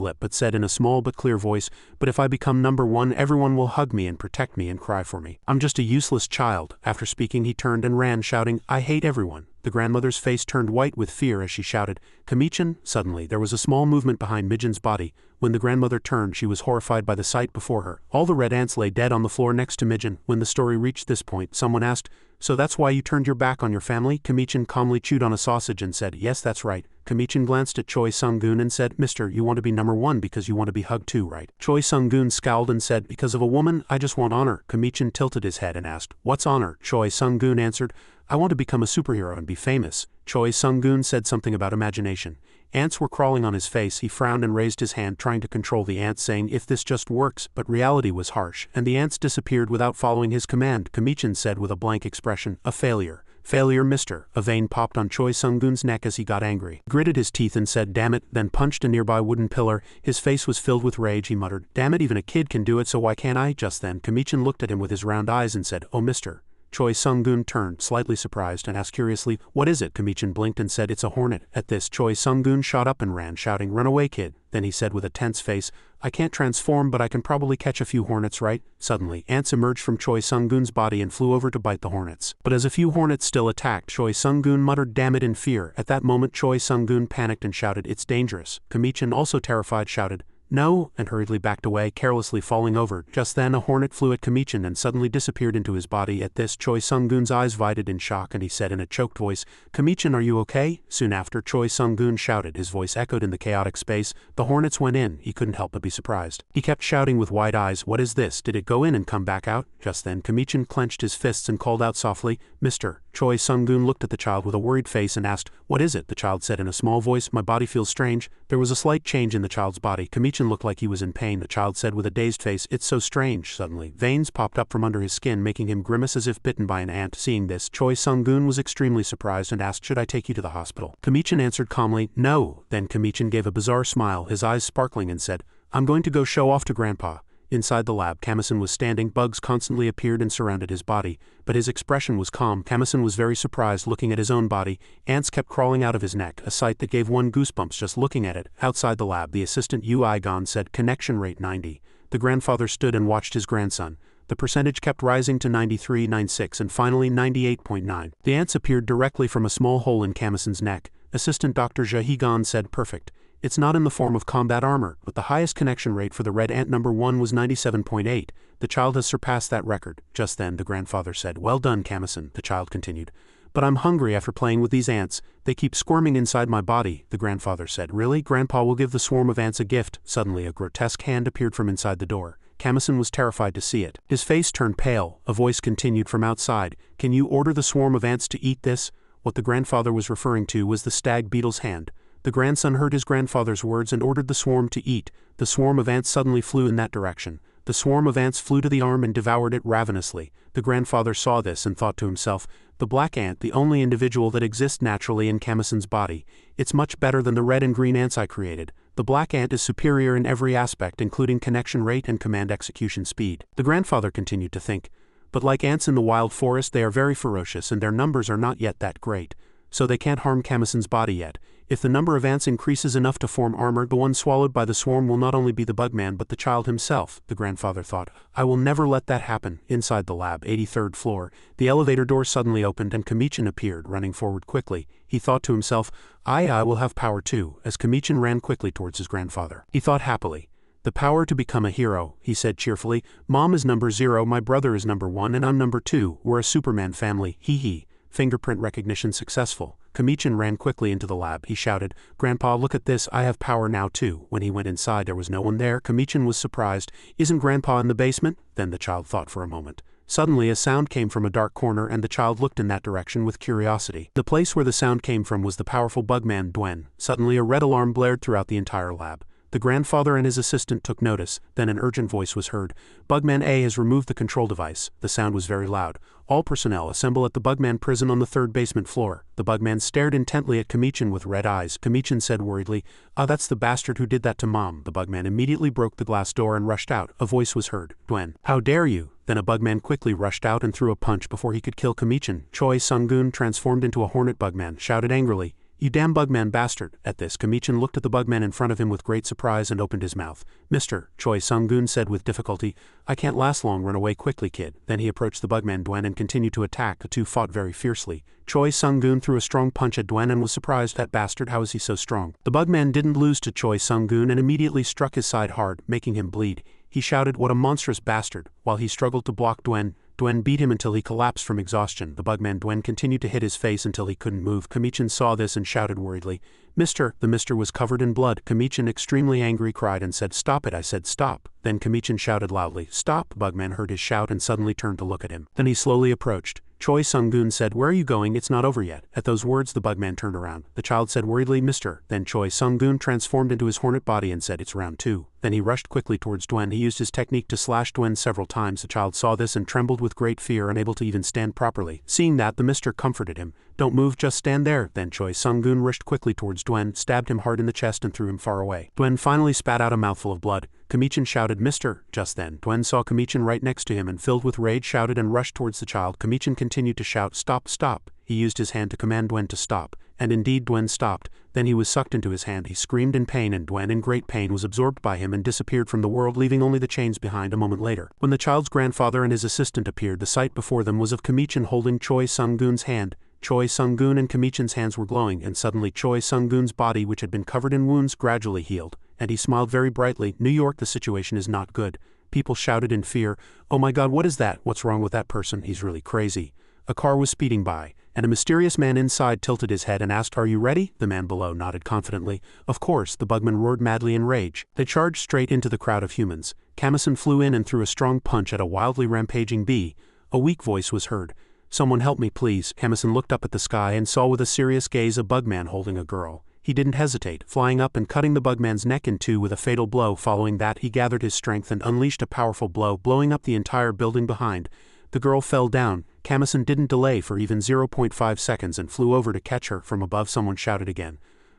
lip, but said in a small but clear voice, "But if I become number one, everyone will hug me and protect me and cry for me. I'm just a useless child." After speaking, he turned and ran, shouting, "I hate everyone." The grandmother's face turned white with fear as she shouted, "Kamichin!" Suddenly, there was a small movement behind Mijin's body. When the grandmother turned, she was horrified by the sight before her. All the red ants lay dead on the floor next to Mijin. When the story reached this point, someone asked, "So that's why you turned your back on your family?" Kamichin calmly chewed on a sausage and said, "Yes, that's right." Kamichin glanced at Choi Sung-gun and said, "Mister, you want to be number one because you want to be hugged too, right?" Choi Sung-gun scowled and said, "Because of a woman, I just want honor." Kamichin tilted his head and asked, "What's honor?" Choi Sung-gun answered, "I want to become a superhero and be famous." Choi Sung-gun said something about imagination. Ants were crawling on his face. He frowned and raised his hand, trying to control the ants, saying, "If this just works," but reality was harsh, and the ants disappeared without following his command. Kamichin said with a blank expression, "A failure." "Failure, mister." A vein popped on Choi Sung-gun's neck as he got angry. He gritted his teeth and said, "Damn it," then punched a nearby wooden pillar. His face was filled with rage. He muttered, "Damn it, even a kid can do it, so why can't I?" Just then, Kamichin looked at him with his round eyes and said, "Oh, mister." Choi Sung-gun turned, slightly surprised, and asked curiously, "What is it?" Kamichin blinked and said, "It's a hornet." At this, Choi Sung-gun shot up and ran, shouting, "Run away, kid." Then he said with a tense face, "I can't transform, but I can probably catch a few hornets, right?" Suddenly, ants emerged from Choi Sung-gun's body and flew over to bite the hornets. But as a few hornets still attacked, Choi Sung-gun muttered, "Damn it," in fear. At that moment, Choi Sung-gun panicked and shouted, "It's dangerous." Kamichin, also terrified, shouted, "No," and hurriedly backed away, carelessly falling over. Just then a hornet flew at Kamichin and suddenly disappeared into his body. At this, Choi Sung-gun's eyes widened in shock and he said in a choked voice, "Kamichin, are you okay?" Soon after, Choi Sung-gun shouted. His voice echoed in the chaotic space. "The hornets went in." He couldn't help but be surprised. He kept shouting with wide eyes, "What is this? Did it go in and come back out?" Just then Kamichin clenched his fists and called out softly, "Mister." Choi Sung-gun looked at the child with a worried face and asked, "What is it?" The child said in a small voice, "My body feels strange." There was a slight change in the child's body. Kamichin looked like he was in pain. The child said with a dazed face, "It's so strange." Suddenly, veins popped up from under his skin, making him grimace as if bitten by an ant. Seeing this, Choi Sung-gun was extremely surprised and asked, "Should I take you to the hospital?" Kamichin answered calmly, "No." Then Kamichin gave a bizarre smile, his eyes sparkling, and said, "I'm going to go show off to Grandpa." Inside the lab, Kamison was standing. Bugs constantly appeared and surrounded his body, but his expression was calm. Kamison was very surprised looking at his own body. Ants kept crawling out of his neck, a sight that gave one goosebumps just looking at it. Outside the lab, the assistant Yu Igon said, "Connection rate 90. The grandfather stood and watched his grandson. The percentage kept rising to 93, 96, and finally 98.9. The ants appeared directly from a small hole in Kamison's neck. Assistant Dr. Jahigon said, "Perfect. It's not in the form of combat armor, but the highest connection rate for the red ant number 1 was 97.8. The child has surpassed that record." Just then, the grandfather said, "Well done, Kamison." The child continued, "But I'm hungry after playing with these ants. They keep squirming inside my body." The grandfather said, "Really? Grandpa will give the swarm of ants a gift." Suddenly, a grotesque hand appeared from inside the door. Kamison was terrified to see it. His face turned pale. A voice continued from outside, "Can you order the swarm of ants to eat this?" What the grandfather was referring to was the stag beetle's hand. The grandson heard his grandfather's words and ordered the swarm to eat. The swarm of ants suddenly flew in that direction. The swarm of ants flew to the arm and devoured it ravenously. The grandfather saw this and thought to himself, "The black ant, the only individual that exists naturally in Kamison's body. It's much better than the red and green ants I created. The black ant is superior in every aspect, including connection rate and command execution speed." The grandfather continued to think, "But like ants in the wild forest, they are very ferocious and their numbers are not yet that great. So they can't harm Kamison's body yet. If the number of ants increases enough to form armor, the one swallowed by the swarm will not only be the bugman but the child himself." The grandfather thought, "I will never let that happen." Inside the lab, 83rd floor, the elevator door suddenly opened and Kamichin appeared, running forward quickly. He thought to himself, I will have power too." As Kamichin ran quickly towards his grandfather, he thought happily, "The power to become a hero," he said cheerfully. "Mom is number 0, my brother is number 1, and I'm number 2. We're a Superman family, hee hee." Fingerprint recognition successful. Kamichin ran quickly into the lab. He shouted, "Grandpa, look at this, I have power now too." When he went inside, there was no one there. Kamichin was surprised. "Isn't Grandpa in the basement?" Then the child thought for a moment. Suddenly a sound came from a dark corner and the child looked in that direction with curiosity. The place where the sound came from was the powerful bugman Duen. Suddenly a red alarm blared throughout the entire lab. The grandfather and his assistant took notice. Then an urgent voice was heard. "Bugman A has removed the control device." The sound was very loud. "All personnel assemble at the Bugman prison on the 3rd basement floor." The Bugman stared intently at Kamichin with red eyes. Kamichin said worriedly, That's the bastard who did that to Mom." The Bugman immediately broke the glass door and rushed out. A voice was heard. "Duen, how dare you?" Then a Bugman quickly rushed out and threw a punch before he could kill Kamichin. Choi Sung-gun, transformed into a hornet Bugman, shouted angrily, "You damn Bugman bastard." At this, Kamichin looked at the Bugman in front of him with great surprise and opened his mouth. "Mr. Choi Sung-gun said with difficulty, "I can't last long, run away quickly, kid." Then he approached the Bugman Duen and continued to attack. The two fought very fiercely. Choi Sung-gun threw a strong punch at Duen and was surprised. "That bastard, how is he so strong?" The Bugman didn't lose to Choi Sung-gun and immediately struck his side hard, making him bleed. He shouted, "What a monstrous bastard!" While he struggled to block Duen beat him until he collapsed from exhaustion. The Bugman Duen continued to hit his face until he couldn't move. Kamichin saw this and shouted worriedly, "Mister!" The mister was covered in blood. Kamichin, extremely angry, cried and said, "Stop it, I said stop." Then Kamichin shouted loudly, "Stop!" Bugman heard his shout and suddenly turned to look at him. Then he slowly approached. Choi Sung-gun said, "Where are you going? It's not over yet." At those words, the Bugman turned around. The child said worriedly, "Mister." Then Choi Sung-gun transformed into his hornet body and said, "It's round 2. Then he rushed quickly towards Duen. He used his technique to slash Duen several times. The child saw this and trembled with great fear, unable to even stand properly. Seeing that, the mister comforted him. "Don't move, just stand there." Then Choi Sung-gun rushed quickly towards Duen, stabbed him hard in the chest and threw him far away. Duen finally spat out a mouthful of blood. Kamichin shouted, "Mister!" Just then, Duen saw Kamichin right next to him and filled with rage shouted and rushed towards the child. Kamichin continued to shout, "Stop, stop." He used his hand to command Duen to stop. And indeed Duen stopped. Then he was sucked into his hand. He screamed in pain and Duen, in great pain, was absorbed by him and disappeared from the world, leaving only the chains behind. A moment later, when the child's grandfather and his assistant appeared, the sight before them was of Kamichin holding Choi Sung-gun's hand. Choi Sung-gun and Kamichin's hands were glowing, and suddenly Choi Sung-gun's body, which had been covered in wounds, gradually healed, and he smiled very brightly. "New York, the situation is not good." People shouted in fear, "Oh my God, what is that? What's wrong with that person? He's really crazy." A car was speeding by, and a mysterious man inside tilted his head and asked, "Are you ready?" The man below nodded confidently. "Of course." The Bugman roared madly in rage. They charged straight into the crowd of humans. Kamison flew in and threw a strong punch at a wildly rampaging bee. A weak voice was heard. Someone help me please. Emerson looked up at the sky and saw with a serious gaze a bugman holding a girl. He didn't hesitate, flying up and cutting the bugman's neck in two with a fatal blow. Following that, he gathered his strength and unleashed a powerful blow, blowing up the entire building behind. The girl fell down. Emerson didn't delay for even 0.5 seconds and flew over to catch her. From above, someone shouted again.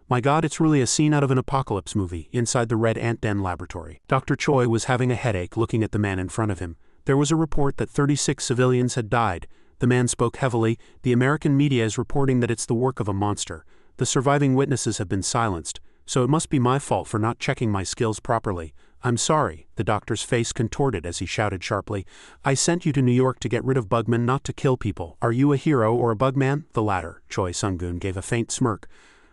My God, it's really a scene out of an apocalypse movie. Inside the Red Ant Den laboratory, Dr. Choi was having a headache looking at the man in front of him. There was a report that 36 civilians had died. The man spoke heavily. The American media is reporting that it's the work of a monster. The surviving witnesses have been silenced, so it must be my fault for not checking my skills properly. I'm sorry. The doctor's face contorted as he shouted sharply. I sent you to New York to get rid of bugmen, not to kill people. Are you a hero or a bugman? The latter. Choi Sung-gun gave a faint smirk.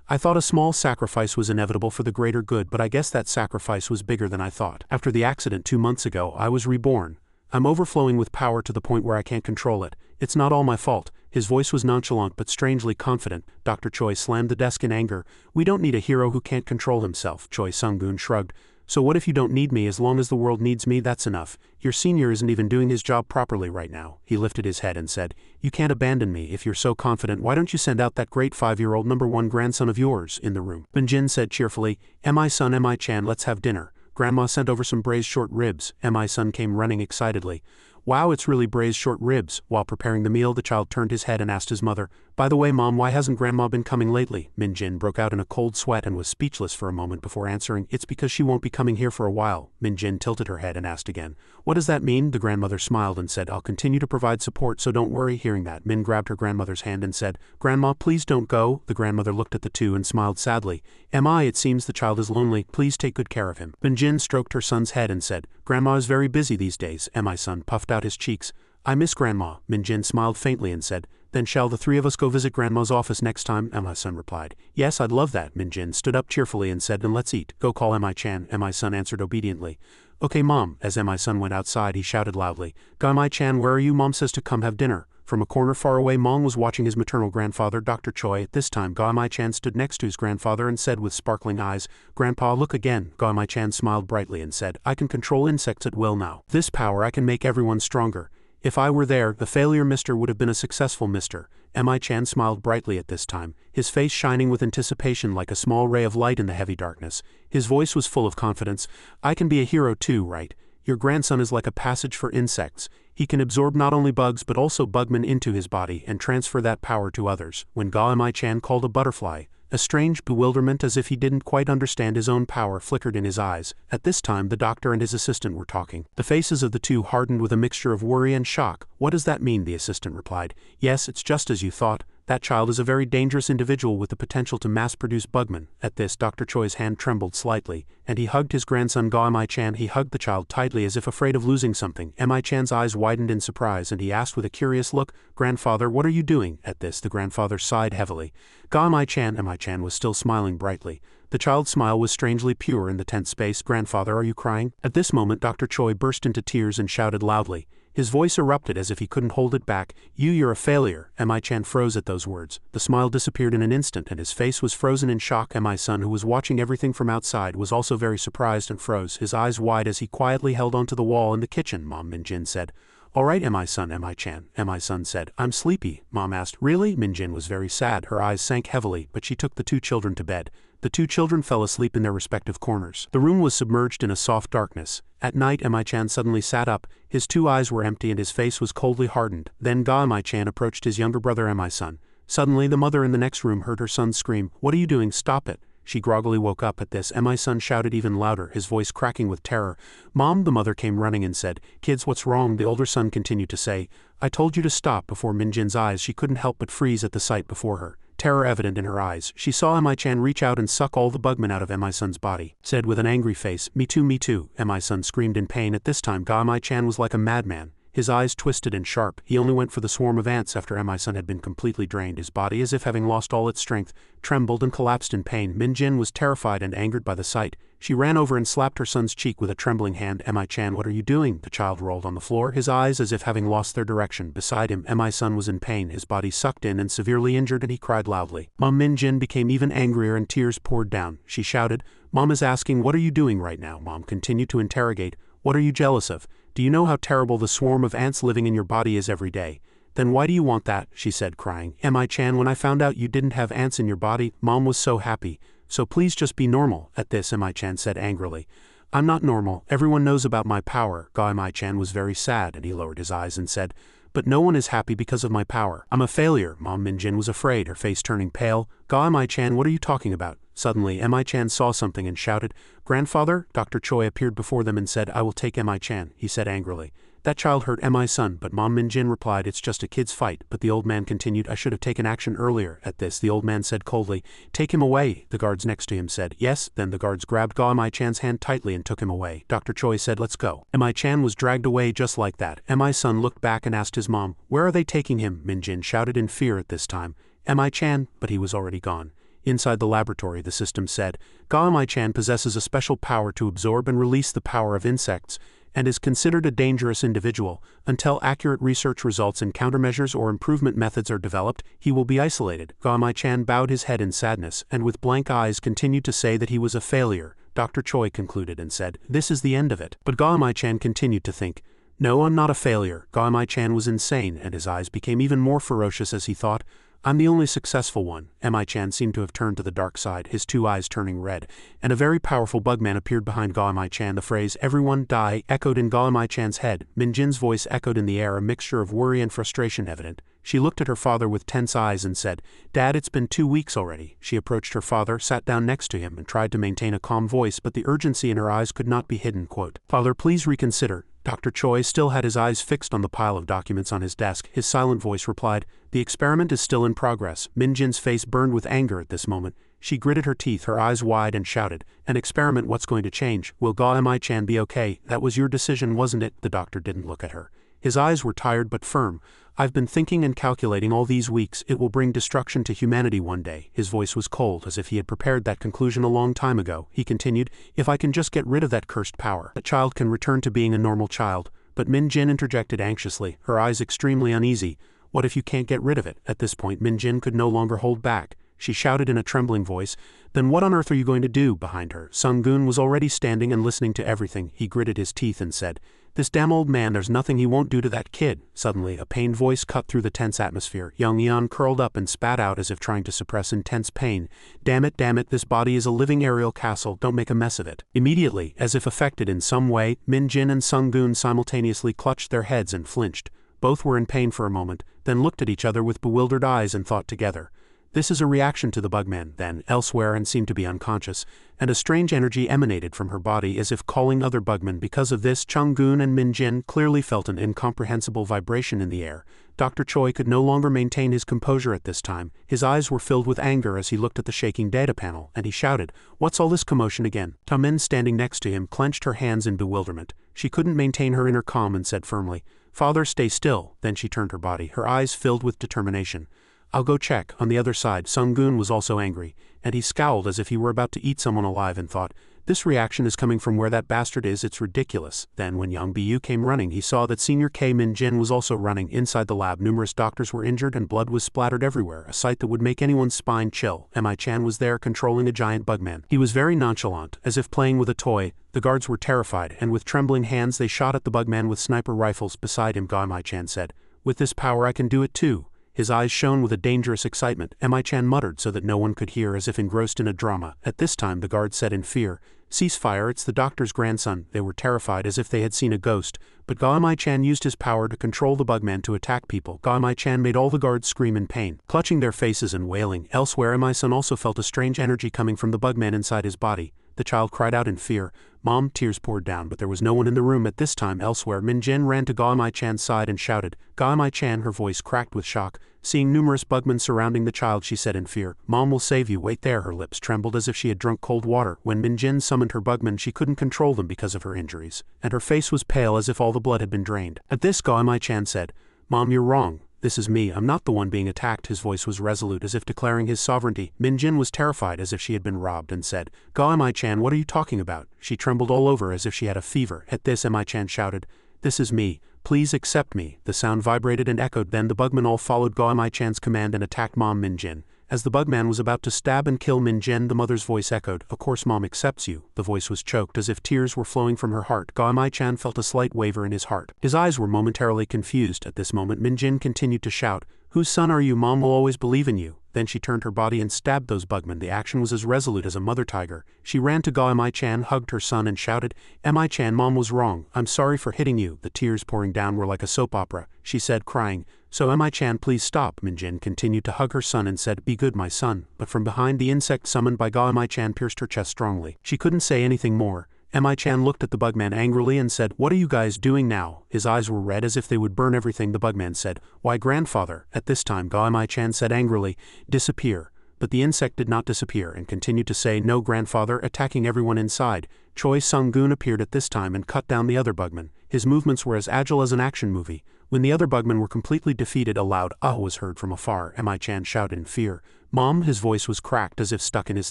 I thought a small sacrifice was inevitable for the greater good, but I guess that sacrifice was bigger than I thought. After the accident 2 months ago, I was reborn. I'm overflowing with power to the point where I can't control it. It's not all my fault. His voice was nonchalant but strangely confident. Dr. Choi slammed the desk in anger. We don't need a hero who can't control himself. Choi Sung-gun shrugged. So what if you don't need me? As long as the world needs me, that's enough. Your senior isn't even doing his job properly right now. He lifted his head and said, You can't abandon me. If you're so confident, why don't you send out that great 5-year-old #1 grandson of yours in the room? Min-jin said cheerfully, Mi-san, Mi-chan, let's have dinner. Grandma sent over some braised short ribs. Mi-san came running excitedly. Wow, it's really braised short ribs. While preparing the meal, the child turned his head and asked his mother, By the way, Mom, why hasn't Grandma been coming lately? Min-jin broke out in a cold sweat and was speechless for a moment before answering, It's because she won't be coming here for a while. Min-jin tilted her head and asked again, What does that mean? The grandmother smiled and said, I'll continue to provide support, so don't worry. Hearing that, Min grabbed her grandmother's hand and said, Grandma, please don't go. The grandmother looked at the two and smiled sadly. It seems the child is lonely. Please take good care of him. Min-jin stroked her son's head and said, Grandma is very busy these days. Mi-san puffed out his cheeks. I miss Grandma. Min-jin smiled faintly and said, Then shall the three of us go visit Grandma's office next time? Mi-san replied. Yes, I'd love that. Min-jin stood up cheerfully and said, Then let's eat. Go call Mi-chan. Mi-san answered obediently. Okay, Mom. As Mi-san went outside, he shouted loudly, Mi-chan, where are you? Mom says to come have dinner. From a corner far away, Mong was watching his maternal grandfather, Dr. Choi. At this time, Mi-chan stood next to his grandfather and said with sparkling eyes, Grandpa, look again. Mi-chan smiled brightly and said, I can control insects at will now. This power, I can make everyone stronger. If I were there, the failure mister would have been a successful mister. Mi-chan smiled brightly at this time, his face shining with anticipation like a small ray of light in the heavy darkness. His voice was full of confidence. I can be a hero too, right? Your grandson is like a passage for insects. He can absorb not only bugs but also bugmen into his body and transfer that power to others. When Mi-chan called a butterfly, a strange bewilderment as if he didn't quite understand his own power flickered in his eyes. At this time the doctor and his assistant were talking. The faces of the two hardened with a mixture of worry and shock. What does that mean? The assistant replied. Yes, it's just as you thought. That child is a very dangerous individual with the potential to mass-produce bugmen. At this, Dr. Choi's hand trembled slightly, and he hugged his grandson Mi-chan. He hugged the child tightly as if afraid of losing something. Mi-chan's eyes widened in surprise and he asked with a curious look, Grandfather, what are you doing? At this, the grandfather sighed heavily. Mi-chan was still smiling brightly. The child's smile was strangely pure in the tense space. Grandfather, are you crying? At this moment, Dr. Choi burst into tears and shouted loudly. His voice erupted as if he couldn't hold it back. You're a failure. Mi-chan froze at those words. The smile disappeared in an instant and his face was frozen in shock. Mi-san, who was watching everything from outside, was also very surprised and froze, his eyes wide as he quietly held onto the wall in the kitchen. Mom, Min-jin said. All right, Mi-san, Mi-chan. Mi-san said, I'm sleepy. Mom asked, Really? Min-jin was very sad. Her eyes sank heavily, but she took the two children to bed. The two children fell asleep in their respective corners. The room was submerged in a soft darkness. At night, Mi-chan suddenly sat up. His two eyes were empty and his face was coldly hardened. Then Mi-chan approached his younger brother Mi-san. Suddenly, the mother in the next room heard her son scream, What are you doing? Stop it. She groggily woke up at this. Mi-san shouted even louder, his voice cracking with terror. Mom, the mother came running and said, Kids, what's wrong? The older son continued to say, I told you to stop. Before Min-jin's eyes, she couldn't help but freeze at the sight before her. Terror evident in her eyes, she saw Mi-chan reach out and suck all the bugmen out of Mi-san's body. Said with an angry face, Me too, me too. Mi-san screamed in pain. At this time, Mi-chan was like a madman. His eyes twisted and sharp. He only went for the swarm of ants after Mi-san had been completely drained. His body, as if having lost all its strength, trembled and collapsed in pain. Min-jin was terrified and angered by the sight. She ran over and slapped her son's cheek with a trembling hand. Mi-chan, what are you doing? The child rolled on the floor, his eyes as if having lost their direction. Beside him, Mi-san was in pain, his body sucked in and severely injured, and he cried loudly. Mom Min-jin became even angrier and tears poured down. She shouted, Mom is asking, what are you doing right now? Mom continued to interrogate, what are you jealous of? Do you know how terrible the swarm of ants living in your body is every day? Then why do you want that, she said crying. Mi-chan, when I found out you didn't have ants in your body, Mom was so happy. So please just be normal. At this, Mi-chan said angrily. I'm not normal, everyone knows about my power. Mi-chan was very sad and he lowered his eyes and said, but no one is happy because of my power. I'm a failure. Mom Min-jin was afraid, her face turning pale. Mi-chan, what are you talking about? Suddenly, Mi-chan saw something and shouted, Grandfather? Dr. Choi appeared before them and said, I will take Mi-chan, he said angrily. That child hurt Mi son, but Mom Min-jin replied, it's just a kid's fight. But the old man continued, I should have taken action earlier. At this, the old man said coldly, take him away. The guards next to him said, yes. Then the guards grabbed Mi-chan's hand tightly and took him away. Dr. Choi said, let's go. Mi-chan was dragged away just like that. Mi son looked back and asked his mom, where are they taking him? Min-jin shouted in fear at this time. Mi-chan, but he was already gone. Inside the laboratory, the system said, Mi-chan possesses a special power to absorb and release the power of insects, and is considered a dangerous individual. Until accurate research results in countermeasures or improvement methods are developed, he will be isolated. Mi-chan bowed his head in sadness, and with blank eyes continued to say that he was a failure. Dr. Choi concluded and said, this is the end of it. But Mi-chan continued to think, no, I'm not a failure. Mi-chan was insane, and his eyes became even more ferocious as he thought, I'm the only successful one. Mi-chan seemed to have turned to the dark side, his two eyes turning red, and a very powerful bugman appeared behind Mi-chan. The phrase, everyone die, echoed in Mi-chan's head. Min-jin's voice echoed in the air, a mixture of worry and frustration evident. She looked at her father with tense eyes and said, Dad, it's been 2 weeks already. She approached her father, sat down next to him, and tried to maintain a calm voice, but the urgency in her eyes could not be hidden. Quote, Father, please reconsider. Dr. Choi still had his eyes fixed on the pile of documents on his desk. His silent voice replied, the experiment is still in progress. Min-jin's face burned with anger at this moment. She gritted her teeth, her eyes wide, and shouted, an experiment, what's going to change? Will Mi-chan be okay? That was your decision, wasn't it? The doctor didn't look at her. His eyes were tired but firm. I've been thinking and calculating all these weeks. It will bring destruction to humanity one day. His voice was cold, as if he had prepared that conclusion a long time ago. He continued, if I can just get rid of that cursed power, that child can return to being a normal child. But Min-jin interjected anxiously, her eyes extremely uneasy. What if you can't get rid of it? At this point, Min-jin could no longer hold back. She shouted in a trembling voice, then what on earth are you going to do? Behind her, Sung-gun was already standing and listening to everything. He gritted his teeth and said, this damn old man, there's nothing he won't do to that kid. Suddenly, a pained voice cut through the tense atmosphere. Young Yeon curled up and spat out as if trying to suppress intense pain. Damn it, this body is a living aerial castle, don't make a mess of it. Immediately, as if affected in some way, Min-jin and Sung-gun simultaneously clutched their heads and flinched. Both were in pain for a moment, then looked at each other with bewildered eyes and thought together. This is a reaction to the bugman, then, elsewhere, and seemed to be unconscious, and a strange energy emanated from her body as if calling other bugmen. Because of this, Chung-gun and Min-jin clearly felt an incomprehensible vibration in the air. Dr. Choi could no longer maintain his composure at this time. His eyes were filled with anger as he looked at the shaking data panel, and he shouted, what's all this commotion again? Ta-min, standing next to him, clenched her hands in bewilderment. She couldn't maintain her inner calm and said firmly, Father, stay still. Then she turned her body, her eyes filled with determination. I'll go check. On the other side, Sung-gun was also angry, and he scowled as if he were about to eat someone alive and thought, this reaction is coming from where that bastard is, it's ridiculous. Then when young Bu came running, he saw that Senior K Min-jin was also running. Inside the lab, numerous doctors were injured and blood was splattered everywhere, a sight that would make anyone's spine chill. Mi-chan was there controlling a giant bugman. He was very nonchalant, as if playing with a toy. The guards were terrified, and with trembling hands they shot at the bugman with sniper rifles beside him. Mi-chan said, with this power I can do it too. His eyes shone with a dangerous excitement. Mi-chan muttered so that no one could hear, as if engrossed in a drama. At this time the guards said in fear, ceasefire, it's the doctor's grandson. They were terrified as if they had seen a ghost, but Mi-chan used his power to control the bugman to attack people. Mi-chan made all the guards scream in pain, clutching their faces and wailing. Elsewhere, Mi-son also felt a strange energy coming from the bugman inside his body. The child cried out in fear. Mom, tears poured down, but there was no one in the room at this time. Elsewhere, Min-jin ran to Mi-chan's side and shouted, Mi-chan, her voice cracked with shock. Seeing numerous bugmen surrounding the child, she said in fear, Mom will save you, wait there. Her lips trembled as if she had drunk cold water. When Min-jin summoned her bugmen, she couldn't control them because of her injuries, and her face was pale as if all the blood had been drained. At this, Mi-chan said, Mom, you're wrong. This is me, I'm not the one being attacked. His voice was resolute, as if declaring his sovereignty. Min-jin was terrified, as if she had been robbed, and said, Mi-chan, what are you talking about? She trembled all over as if she had a fever. At this, Mi-chan shouted, this is me. Please accept me. The sound vibrated and echoed. Then the bugmen all followed Mi-chan's command and attacked Mom Min-jin. As the bugman was about to stab and kill Min Jin, the mother's voice echoed, "Of course mom accepts you." The voice was choked as if tears were flowing from her heart. Gaimai-chan felt a slight waver in his heart. His eyes were momentarily confused. At this moment Min Jin continued to shout, "Whose son are you? Mom will always believe in you." Then she turned her body and stabbed those bugmen. The action was as resolute as a mother tiger. She ran to Gaimai-chan, hugged her son and shouted, "Mi-chan, mom was wrong. I'm sorry for hitting you." The tears pouring down were like a soap opera. She said, crying, "So Mi-chan, please stop." Min Jin continued to hug her son and said, "Be good, my son." But from behind, the insect summoned by Gaimai-chan pierced her chest strongly. She couldn't say anything more. Mi-chan looked at the bugman angrily and said, "What are you guys doing now?" His eyes were red as if they would burn everything. The bugman said, "Why, grandfather?" At this time Gaimai-chan said angrily, "Disappear." But the insect did not disappear and continued to say, "No, grandfather," attacking everyone inside. Choi Sung-gun appeared at this time and cut down the other bugman. His movements were as agile as an action movie. When the other bugmen were completely defeated, a loud "ah" was heard from afar. Mi-chan shouted in fear. "Mom," his voice was cracked as if stuck in his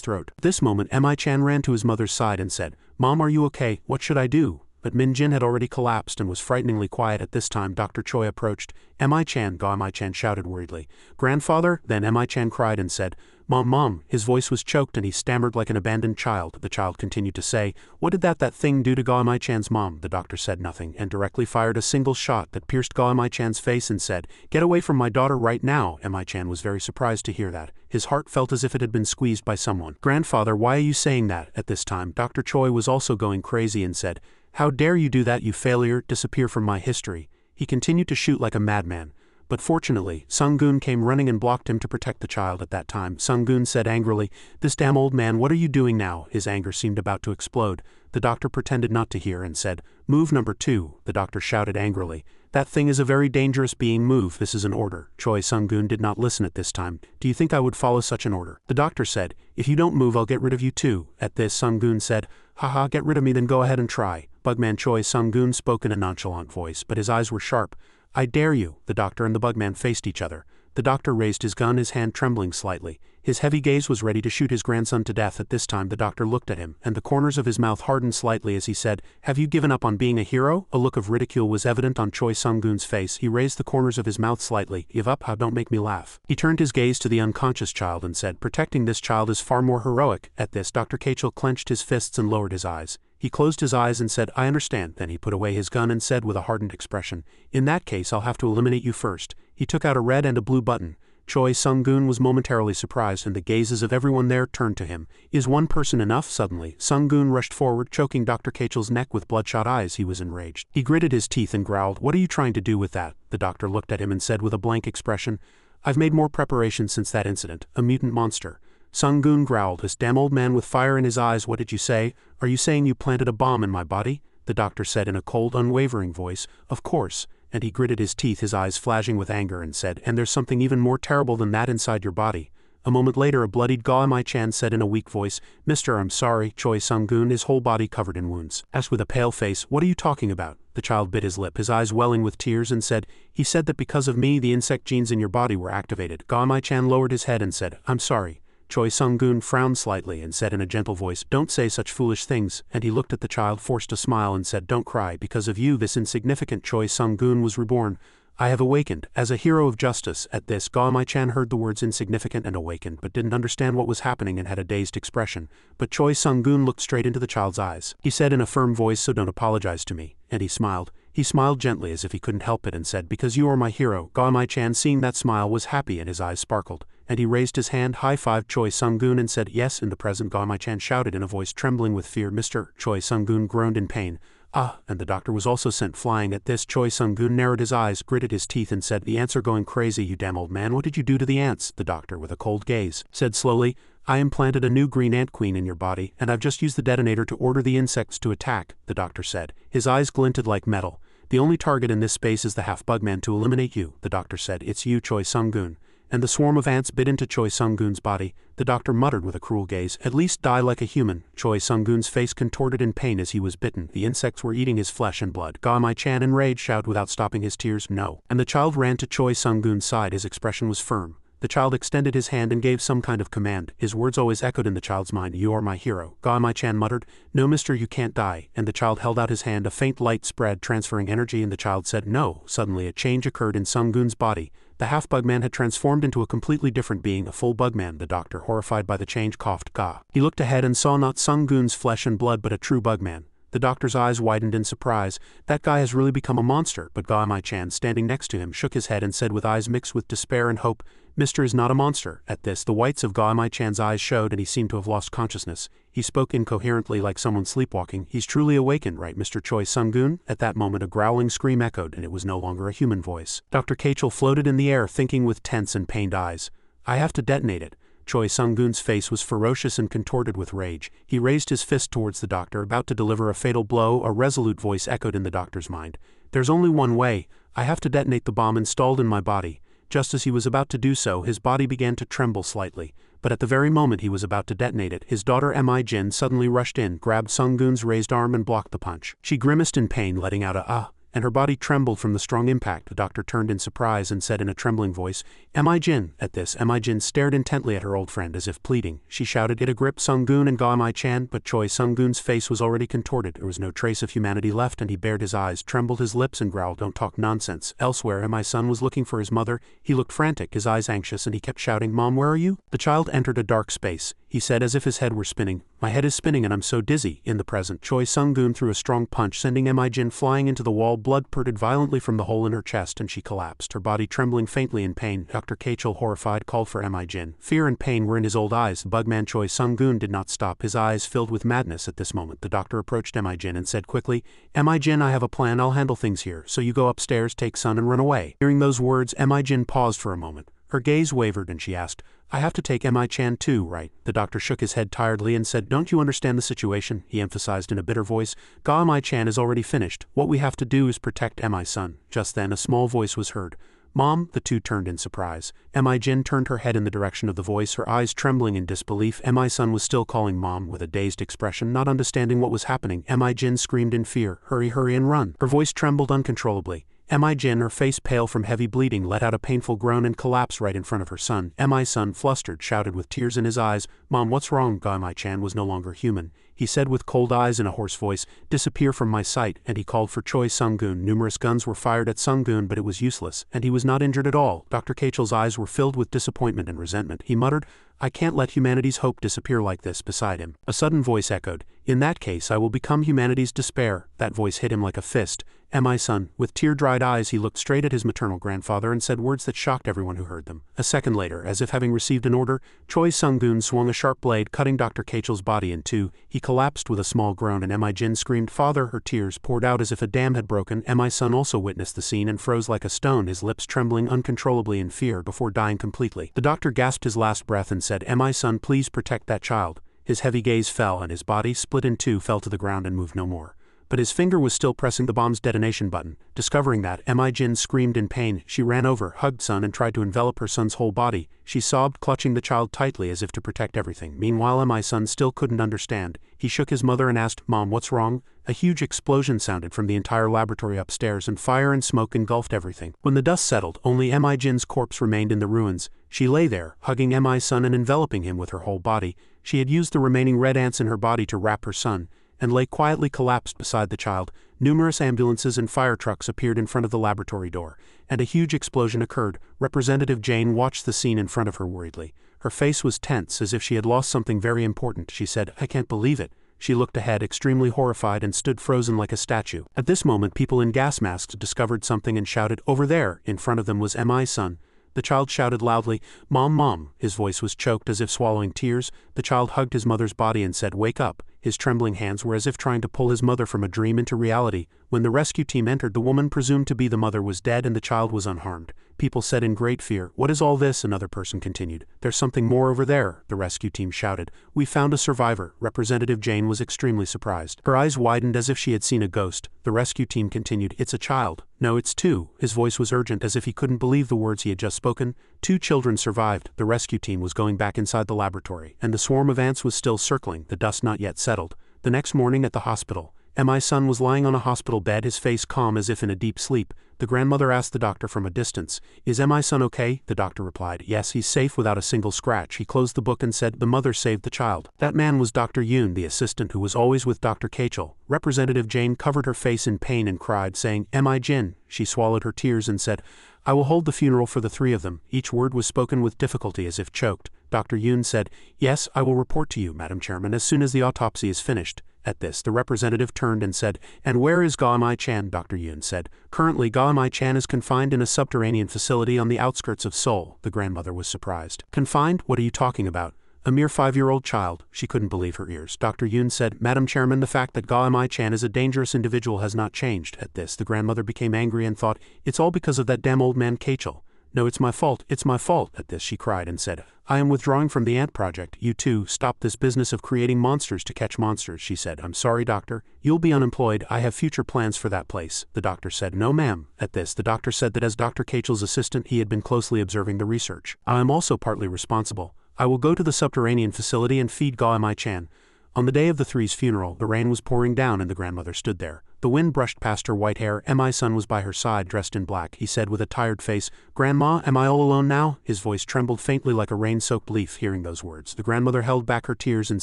throat. At this moment Mi-chan ran to his mother's side and said, "Mom, are you okay? What should I do?" But Min Jin had already collapsed and was frighteningly quiet. At this time Dr. Choi approached. "Mi-chan," Gaimai-chan shouted worriedly. "Grandfather?" Then Mi-chan cried and said, Mom. His voice was choked and he stammered like an abandoned child. The child continued to say, "What did that thing do to Gaimai-chan's mom?" The doctor said nothing and directly fired a single shot that pierced Gaimai-chan's face and said, "Get away from my daughter right now." Mi-chan was very surprised to hear that. His heart felt as if it had been squeezed by someone. "Grandfather, why are you saying that?" At this time Dr. Choi was also going crazy and said, "How dare you do that, you failure? Disappear from my history." He continued to shoot like a madman. But fortunately, Sung-gun came running and blocked him to protect the child. At that time Sung-gun said angrily, "This damn old man, what are you doing now?" His anger seemed about to explode. The doctor pretended not to hear and said, "Move number 2. The doctor shouted angrily, "That thing is a very dangerous being. Move, this is an order." Choi Sung-gun did not listen at this time. "Do you think I would follow such an order?" The doctor said, "If you don't move, I'll get rid of you too." At this Sung-gun said, "Haha, get rid of me, then go ahead and try." Bugman Choi Sung-gun spoke in a nonchalant voice, but his eyes were sharp. "I dare you." The doctor and the bugman faced each other. The doctor raised his gun, his hand trembling slightly. His heavy gaze was ready to shoot his grandson to death. At this time the doctor looked at him, and the corners of his mouth hardened slightly as he said, "Have you given up on being a hero?" A look of ridicule was evident on Choi Sung-gun's face. He raised the corners of his mouth slightly. "Give up? How? Don't make me laugh." He turned his gaze to the unconscious child and said, "Protecting this child is far more heroic." At this Dr. Kachel clenched his fists and lowered his eyes. He closed his eyes and said, "I understand." Then he put away his gun and said with a hardened expression, "In that case I'll have to eliminate you first." He took out a red and a blue button. Choi Sung-gun was momentarily surprised and the gazes of everyone there turned to him. "Is one person enough?" Suddenly, Sung-gun rushed forward, choking Dr. Kachel's neck with bloodshot eyes. He was enraged. He gritted his teeth and growled, "What are you trying to do with that?" The doctor looked at him and said with a blank expression, "I've made more preparations since that incident. A mutant monster." Sung-gun growled, "This damn old man with fire in his eyes, what did you say? Are you saying you planted a bomb in my body?" The doctor said in a cold, unwavering voice, "Of course." And he gritted his teeth, his eyes flashing with anger, and said, "And there's something even more terrible than that inside your body." A moment later a bloodied Gaimai-chan said in a weak voice, "Mister, I'm sorry." Choi Sung-gun, his whole body covered in wounds, asked with a pale face, "What are you talking about?" The child bit his lip, his eyes welling with tears, and said, "He said that because of me the insect genes in your body were activated." Gaimai-chan lowered his head and said, "I'm sorry." Choi Sung-gun frowned slightly and said in a gentle voice, "Don't say such foolish things," and he looked at the child, forced a smile and said, "Don't cry. Because of you this insignificant Choi Sung-gun was reborn. I have awakened, as a hero of justice." At this Gaimai-chan heard the words insignificant and awakened but didn't understand what was happening and had a dazed expression. But Choi Sung-gun looked straight into the child's eyes. He said in a firm voice, "So don't apologize to me." And he smiled. He smiled gently as if he couldn't help it and said, "Because you are my hero." Gaimai-chan, seeing that smile, was happy and his eyes sparkled. And he raised his hand, high-fived Choi Sung-gun and said, "Yes." In the present Gaimai-chan shouted in a voice trembling with fear, "Mr." Choi Sung-gun groaned in pain. "Ah," and the doctor was also sent flying. At this Choi Sung-gun narrowed his eyes, gritted his teeth and said, "The ants are going crazy, you damn old man. What did you do to the ants?" The doctor, with a cold gaze, said slowly, "I implanted a new green ant queen in your body, and I've just used the detonator to order the insects to attack," the doctor said. His eyes glinted like metal. "The only target in this space is the half-bugman to eliminate you," the doctor said. "It's you, Choi Sung-gun." And the swarm of ants bit into Choi Sung-gun's body. The doctor muttered with a cruel gaze, "At least die like a human." Choi Sung-gun's face contorted in pain as he was bitten. The insects were eating his flesh and blood. Gaimai-chan, enraged, shouted without stopping his tears, "No." And the child ran to Choi Sung-gun's side. His expression was firm. The child extended his hand and gave some kind of command. His words always echoed in the child's mind, "You are my hero." Gaimai-chan muttered, "No, mister, you can't die." And the child held out his hand. A faint light spread, transferring energy, and the child said, "No." Suddenly a change occurred in Sung-gun's body. The half-bugman had transformed into a completely different being, a full bugman. The doctor, horrified by the change, coughed. Gah. He looked ahead and saw not Sung-gun's flesh and blood but a true bugman. The doctor's eyes widened in surprise. That guy has really become a monster. But Ga-mi-chan, standing next to him, shook his head and said with eyes mixed with despair and hope, "Mr. is not a monster." At this, the whites of Ga-mi-chan's eyes showed and he seemed to have lost consciousness. He spoke incoherently like someone sleepwalking. "He's truly awakened, right, Mr. Choi Sung-gun?" At that moment a growling scream echoed and it was no longer a human voice. Dr. Kachel floated in the air, thinking with tense and pained eyes. "I have to detonate it." Choi Sung-gun's face was ferocious and contorted with rage. He raised his fist towards the doctor, about to deliver a fatal blow. A resolute voice echoed in the doctor's mind. "There's only one way. I have to detonate the bomb installed in my body." Just as he was about to do so, his body began to tremble slightly. But at the very moment he was about to detonate it, his daughter Mi-jin suddenly rushed in, grabbed Sung-gun's raised arm and blocked the punch. She grimaced in pain, letting out a "ah," and her body trembled from the strong impact. The doctor turned in surprise and said in a trembling voice, "Mi-jin." At this, Mi-jin stared intently at her old friend as if pleading. She shouted, "Get a grip, Sung-gun and Ga-mi-chan," but Choi Sung-gun's face was already contorted. There was no trace of humanity left and he bared his eyes, trembled his lips and growled, "Don't talk nonsense." Elsewhere, my son was looking for his mother. He looked frantic, his eyes anxious, and he kept shouting, "Mom, where are you?" The child entered a dark space. He said as if his head were spinning, "My head is spinning and I'm so dizzy." In the present, Choi Sung-gun threw a strong punch, sending Mi-jin flying into the wall. Blood spurted violently from the hole in her chest and she collapsed, her body trembling faintly in pain. Dr. Kachel, horrified, called for Mi-jin. Fear and pain were in his old eyes. The bugman Choi Sung-gun did not stop, his eyes filled with madness. At this moment, the doctor approached Mi-jin and said quickly, "Mi-jin, I have a plan. I'll handle things here. So you go upstairs, take son and run away." Hearing those words, Mi-jin paused for a moment. Her gaze wavered and she asked, "I have to take Mi-chan too, right?" The doctor shook his head tiredly and said, "Don't you understand the situation?" He emphasized in a bitter voice, "Ga-mi-chan is already finished. What we have to do is protect Mi-son." Just then a small voice was heard. "Mom?" The two turned in surprise. Mi-jin turned her head in the direction of the voice, her eyes trembling in disbelief. Mi-son was still calling Mom with a dazed expression, not understanding what was happening. Mi-jin screamed in fear, "Hurry, hurry and run." Her voice trembled uncontrollably. Mi-jin, her face pale from heavy bleeding, let out a painful groan and collapsed right in front of her son. Mi-son, flustered, shouted with tears in his eyes, "Mom, what's wrong?" Ga-mi-chan was no longer human. He said with cold eyes and a hoarse voice, "Disappear from my sight," and he called for Choi Sung-gun. Numerous guns were fired at Sung-gun, but it was useless, and he was not injured at all. Dr. Kachel's eyes were filled with disappointment and resentment. He muttered, "I can't let humanity's hope disappear like this." Beside him, a sudden voice echoed, "In that case I will become humanity's despair." That voice hit him like a fist. Mi-son, with tear-dried eyes, he looked straight at his maternal grandfather and said words that shocked everyone who heard them. A second later, as if having received an order, Choi Sung-gun swung a sharp blade, cutting Dr. Kachel's body in two. He collapsed with a small groan and Mi-jin screamed, "Father!" Her tears poured out as if a dam had broken. Mi-son also witnessed the scene and froze like a stone, his lips trembling uncontrollably in fear before dying completely. The doctor gasped his last breath and said, Mi-son, please protect that child." His heavy gaze fell and his body, split in two, fell to the ground and moved no more. But his finger was still pressing the bomb's detonation button. Discovering that, Mi-jin screamed in pain. She ran over, hugged son and tried to envelop her son's whole body. She sobbed, clutching the child tightly as if to protect everything. Meanwhile, Mi-son still couldn't understand. He shook his mother and asked, "Mom, what's wrong?" A huge explosion sounded from the entire laboratory upstairs and fire and smoke engulfed everything. When the dust settled, only Mi-jin's corpse remained in the ruins. She lay there, hugging Mi-son and enveloping him with her whole body. She had used the remaining red ants in her body to wrap her son, and lay quietly collapsed beside the child. Numerous ambulances and fire trucks appeared in front of the laboratory door, and a huge explosion occurred. Representative Jane watched the scene in front of her worriedly. Her face was tense, as if she had lost something very important. She said, "I can't believe it." She looked ahead, extremely horrified, and stood frozen like a statue. At this moment, people in gas masks discovered something and shouted, "Over there!" In front of them was Mi-son. The child shouted loudly, "Mom, Mom." His voice was choked as if swallowing tears. The child hugged his mother's body and said, "Wake up." His trembling hands were as if trying to pull his mother from a dream into reality. When the rescue team entered, the woman presumed to be the mother was dead and the child was unharmed. People said in great fear, "What is all this?" Another person continued, "There's something more over there." The rescue team shouted, "We found a survivor." Representative Jane was extremely surprised. Her eyes widened as if she had seen a ghost. The rescue team continued, "It's a child." "No, it's two." His voice was urgent, as if he couldn't believe the words he had just spoken. Two children survived. The rescue team was going back inside the laboratory, and the swarm of ants was still circling, the dust not yet settled. The next morning at the hospital, Mi-son was lying on a hospital bed, his face calm as if in a deep sleep. The grandmother asked the doctor from a distance, "Is Mi-son okay?" The doctor replied, "Yes, he's safe without a single scratch." He closed the book and said, "The mother saved the child." That man was Dr. Yoon, the assistant who was always with Dr. Kachel. Representative Jane covered her face in pain and cried, saying, "Mi-jin." She swallowed her tears and said, I will hold the funeral for the three of them. Each word was spoken with difficulty as if choked. Dr. Yoon said, yes, I will report to you, Madam Chairman, as soon as the autopsy is finished. At this, the representative turned and said, and where is Ga-mi-chan? Dr. Yoon said, currently Ga-mi-chan is confined in a subterranean facility on the outskirts of Seoul. The grandmother was surprised. Confined? What are you talking about? A mere 5-year-old child. She couldn't believe her ears. Dr. Yoon said, Madam Chairman, the fact that Ga-mi-chan is a dangerous individual has not changed. At this, the grandmother became angry and thought, it's all because of that damn old man Kachel. No, it's my fault. It's my fault. At this, she cried and said, I am withdrawing from the ant project. You too, stop this business of creating monsters to catch monsters, she said. I'm sorry, doctor. You'll be unemployed. I have future plans for that place. The doctor said, no, ma'am. At this, the doctor said that as Dr. Kachel's assistant, he had been closely observing the research. I am also partly responsible. I will go to the subterranean facility and feed Ga-mi-chan. On the day of the three's funeral, the rain was pouring down and the grandmother stood there. The wind brushed past her white hair. My son was by her side, dressed in black. He said with a tired face, Grandma, am I all alone now? His voice trembled faintly like a rain-soaked leaf hearing those words. The grandmother held back her tears and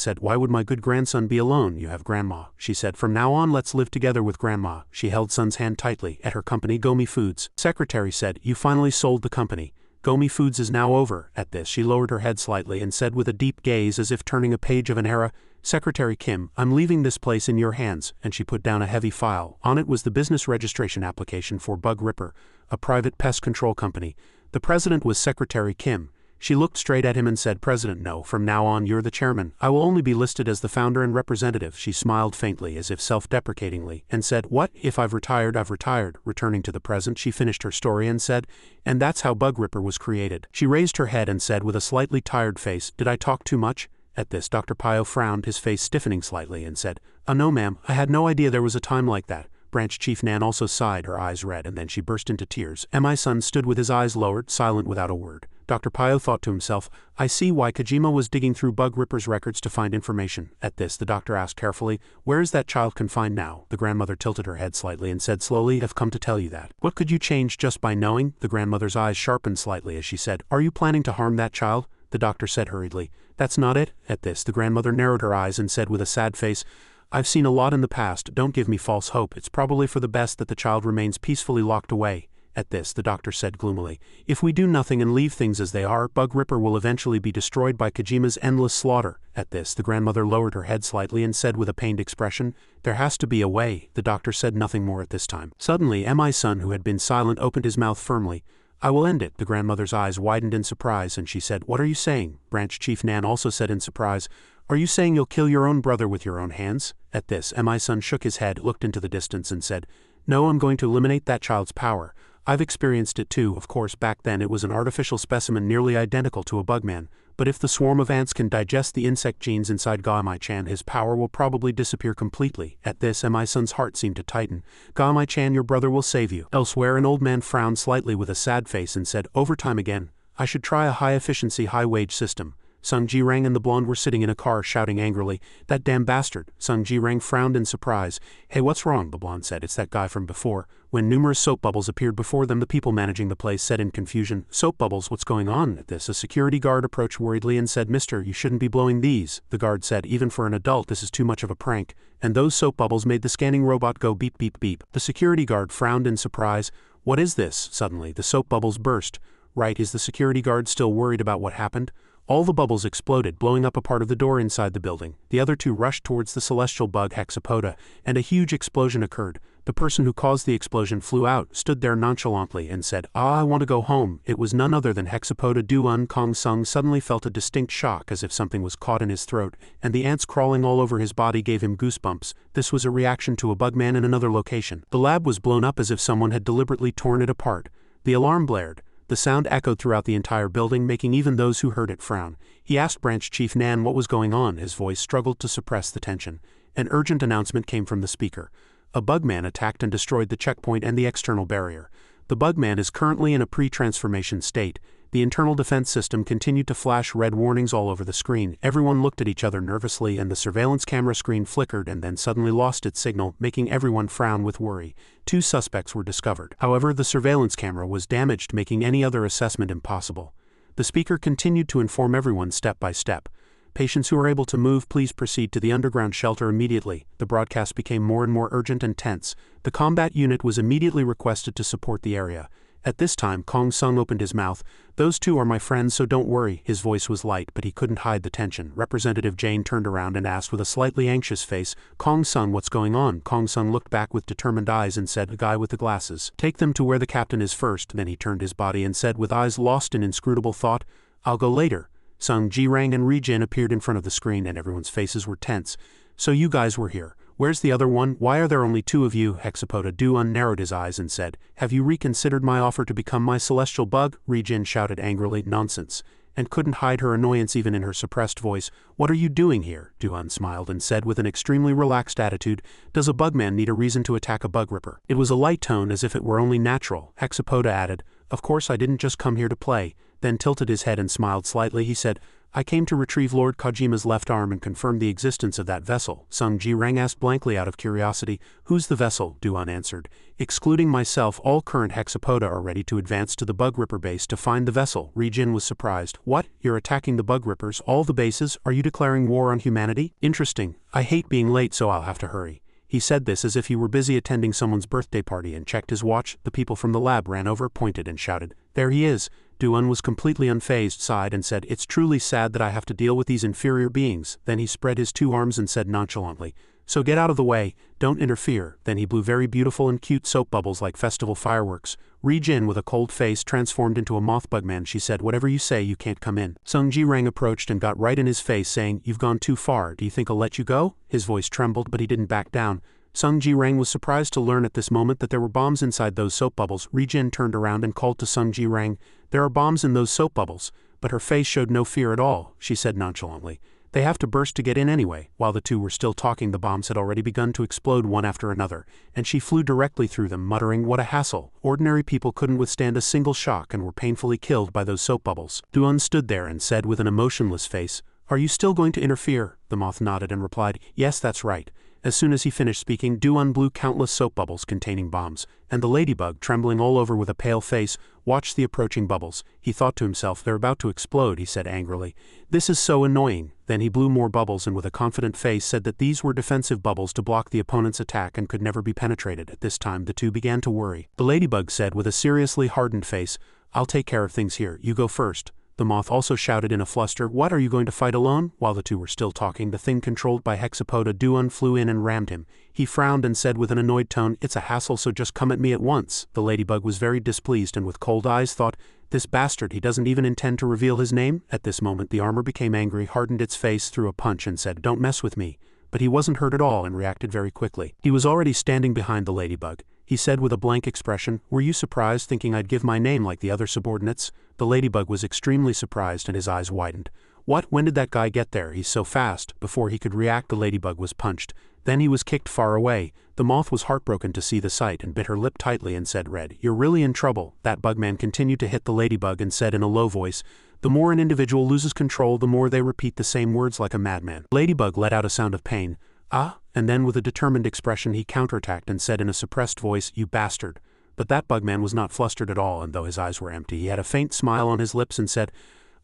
said, why would my good grandson be alone? You have Grandma. She said, from now on let's live together with Grandma. She held son's hand tightly. At her company, Gomi Foods. Secretary said, you finally sold the company. Gomi Foods is now over. At this, she lowered her head slightly and said with a deep gaze as if turning a page of an era, Secretary Kim, I'm leaving this place in your hands, and she put down a heavy file. On it was the business registration application for Bug Ripper, a private pest control company. The president was Secretary Kim. She looked straight at him and said, President, no, from now on you're the chairman. I will only be listed as the founder and representative. She smiled faintly as if self-deprecatingly, and said, what, if I've retired, I've retired. Returning to the present, she finished her story and said, and that's how Bug Ripper was created. She raised her head and said with a slightly tired face, did I talk too much? At this, Dr. Pio frowned, his face stiffening slightly, and said, no ma'am, I had no idea there was a time like that. Branch Chief Nan also sighed, her eyes red, and then she burst into tears. My son stood with his eyes lowered, silent without a word. Dr. Pio thought to himself, I see why Kojima was digging through Bug Ripper's records to find information. At this, the doctor asked carefully, where is that child confined now? The grandmother tilted her head slightly and said slowly, I've come to tell you that. What could you change just by knowing? The grandmother's eyes sharpened slightly as she said, are you planning to harm that child? The doctor said hurriedly, that's not it. At this, the grandmother narrowed her eyes and said with a sad face, I've seen a lot in the past, don't give me false hope. It's probably for the best that the child remains peacefully locked away. At this, the doctor said gloomily, if we do nothing and leave things as they are, Bug Ripper will eventually be destroyed by Kojima's endless slaughter. At this, the grandmother lowered her head slightly and said with a pained expression, there has to be a way. The doctor said nothing more at this time. Suddenly, my son, who had been silent, opened his mouth firmly. I will end it. The grandmother's eyes widened in surprise, and she said, what are you saying? Branch Chief Nan also said in surprise, are you saying you'll kill your own brother with your own hands? At this, my son shook his head, looked into the distance, and said, no, I'm going to eliminate that child's power. I've experienced it too. Of course, back then it was an artificial specimen nearly identical to a bugman, but if the swarm of ants can digest the insect genes inside Ga-mi-chan, his power will probably disappear completely. At this, my son's heart seemed to tighten. Ga-mi-chan, your brother will save you. Elsewhere, an old man frowned slightly with a sad face and said, overtime again. I should try a high-efficiency, high-wage system. Sung Ji-rang and the blonde were sitting in a car shouting angrily, that damn bastard. Sung Ji-rang frowned in surprise. Hey, what's wrong? The blonde said, it's that guy from before. When numerous soap bubbles appeared before them, the people managing the place said in confusion, soap bubbles, what's going on? At this, a security guard approached worriedly and said, mister, you shouldn't be blowing these. The guard said, even for an adult this is too much of a prank. And those soap bubbles made the scanning robot go beep beep beep. The security guard frowned in surprise. What is this? Suddenly, the soap bubbles burst. Right, is the security guard still worried about what happened? All the bubbles exploded, blowing up a part of the door inside the building. The other two rushed towards the celestial bug hexapoda, and a huge explosion occurred. The person who caused the explosion flew out, stood there nonchalantly, and said, I want to go home. It was none other than hexapoda Duan. Kong Sung suddenly felt a distinct shock as if something was caught in his throat, and the ants crawling all over his body gave him goosebumps. This was a reaction to a bugman in another location. The lab was blown up as if someone had deliberately torn it apart. The alarm blared. The sound echoed throughout the entire building, making even those who heard it frown. He asked Branch Chief Nan what was going on. His voice struggled to suppress the tension. An urgent announcement came from the speaker. A bugman attacked and destroyed the checkpoint and the external barrier. The bugman is currently in a pre-transformation state. The internal defense system continued to flash red warnings all over the screen. Everyone looked at each other nervously, and the surveillance camera screen flickered and then suddenly lost its signal, making everyone frown with worry. 2 suspects were discovered. However, the surveillance camera was damaged, making any other assessment impossible. The speaker continued to inform everyone step by step. Patients who are able to move, please proceed to the underground shelter immediately. The broadcast became more and more urgent and tense. The combat unit was immediately requested to support the area. At this time Kong Sung opened his mouth. Those two are my friends, so don't worry. His voice was light, but he couldn't hide the tension. Representative Jane turned around and asked with a slightly anxious face, Kong Sung, what's going on? Kong Sung looked back with determined eyes and said, the guy with the glasses. Take them to where the captain is first. Then he turned his body and said with eyes lost in inscrutable thought, I'll go later. Sung Ji-rang and Ri-jin appeared in front of the screen and everyone's faces were tense. So you guys were here. Where's the other one? Why are there only two of you? Hexapoda Du-un narrowed his eyes and said, have you reconsidered my offer to become my celestial bug? Ri-jin shouted angrily, nonsense, and couldn't hide her annoyance even in her suppressed voice. What are you doing here? Du-un smiled and said with an extremely relaxed attitude, does a bugman need a reason to attack a bug ripper? It was a light tone as if it were only natural. Hexapoda added, of course I didn't just come here to play. Then tilted his head and smiled slightly. He said, I came to retrieve Lord Kojima's left arm and confirm the existence of that vessel. Sung Ji-rang asked blankly out of curiosity, who's the vessel? Du-un answered, excluding myself, all current Hexapoda are ready to advance to the Bug Ripper base to find the vessel. Ri-jin was surprised. What? You're attacking the Bug Rippers, all the bases? Are you declaring war on humanity? Interesting. I hate being late, so I'll have to hurry. He said this as if he were busy attending someone's birthday party and checked his watch. The people from the lab ran over, pointed and shouted, there he is. Du-un was completely unfazed, sighed and said, it's truly sad that I have to deal with these inferior beings. Then he spread his two arms and said nonchalantly, so get out of the way, don't interfere. Then he blew very beautiful and cute soap bubbles like festival fireworks. Ri-jin with a cold face transformed into a moth bugman. She said, whatever you say, you can't come in. Sung Ji-rang approached and got right in his face saying, you've gone too far, do you think I'll let you go? His voice trembled, but he didn't back down. Sung Ji-rang was surprised to learn at this moment that there were bombs inside those soap bubbles. Ri-jin turned around and called to Sung Ji-rang, there are bombs in those soap bubbles, but her face showed no fear at all. She said nonchalantly, they have to burst to get in anyway. While the two were still talking, the bombs had already begun to explode one after another, and she flew directly through them, muttering, what a hassle. Ordinary people couldn't withstand a single shock and were painfully killed by those soap bubbles. Du-un stood there and said with an emotionless face, are you still going to interfere? The moth nodded and replied, yes, that's right. As soon as he finished speaking, Du-un blew countless soap bubbles containing bombs, and the ladybug, trembling all over with a pale face, watched the approaching bubbles. He thought to himself, they're about to explode, he said angrily. This is so annoying. Then he blew more bubbles and with a confident face said that these were defensive bubbles to block the opponent's attack and could never be penetrated. At this time the two began to worry. The ladybug said with a seriously hardened face, I'll take care of things here, you go first. The moth also shouted in a fluster, what, are you going to fight alone? While the two were still talking, the thing controlled by Hexapoda Du-un flew in and rammed him. He frowned and said with an annoyed tone, it's a hassle, so just come at me at once. The ladybug was very displeased and with cold eyes thought, this bastard, he doesn't even intend to reveal his name? At this moment the armor became angry, hardened its face, threw a punch and said, don't mess with me. But he wasn't hurt at all and reacted very quickly. He was already standing behind the ladybug. He said with a blank expression, were you surprised thinking I'd give my name like the other subordinates? The ladybug was extremely surprised and his eyes widened. What? When did that guy get there? He's so fast. Before he could react, the ladybug was punched. Then he was kicked far away. The moth was heartbroken to see the sight and bit her lip tightly and said, Red, you're really in trouble. That bugman continued to hit the ladybug and said in a low voice, the more an individual loses control, the more they repeat the same words like a madman. Ladybug let out a sound of pain. Ah? And then with a determined expression he counterattacked and said in a suppressed voice, you bastard. But that bugman was not flustered at all, and though his eyes were empty, he had a faint smile on his lips and said,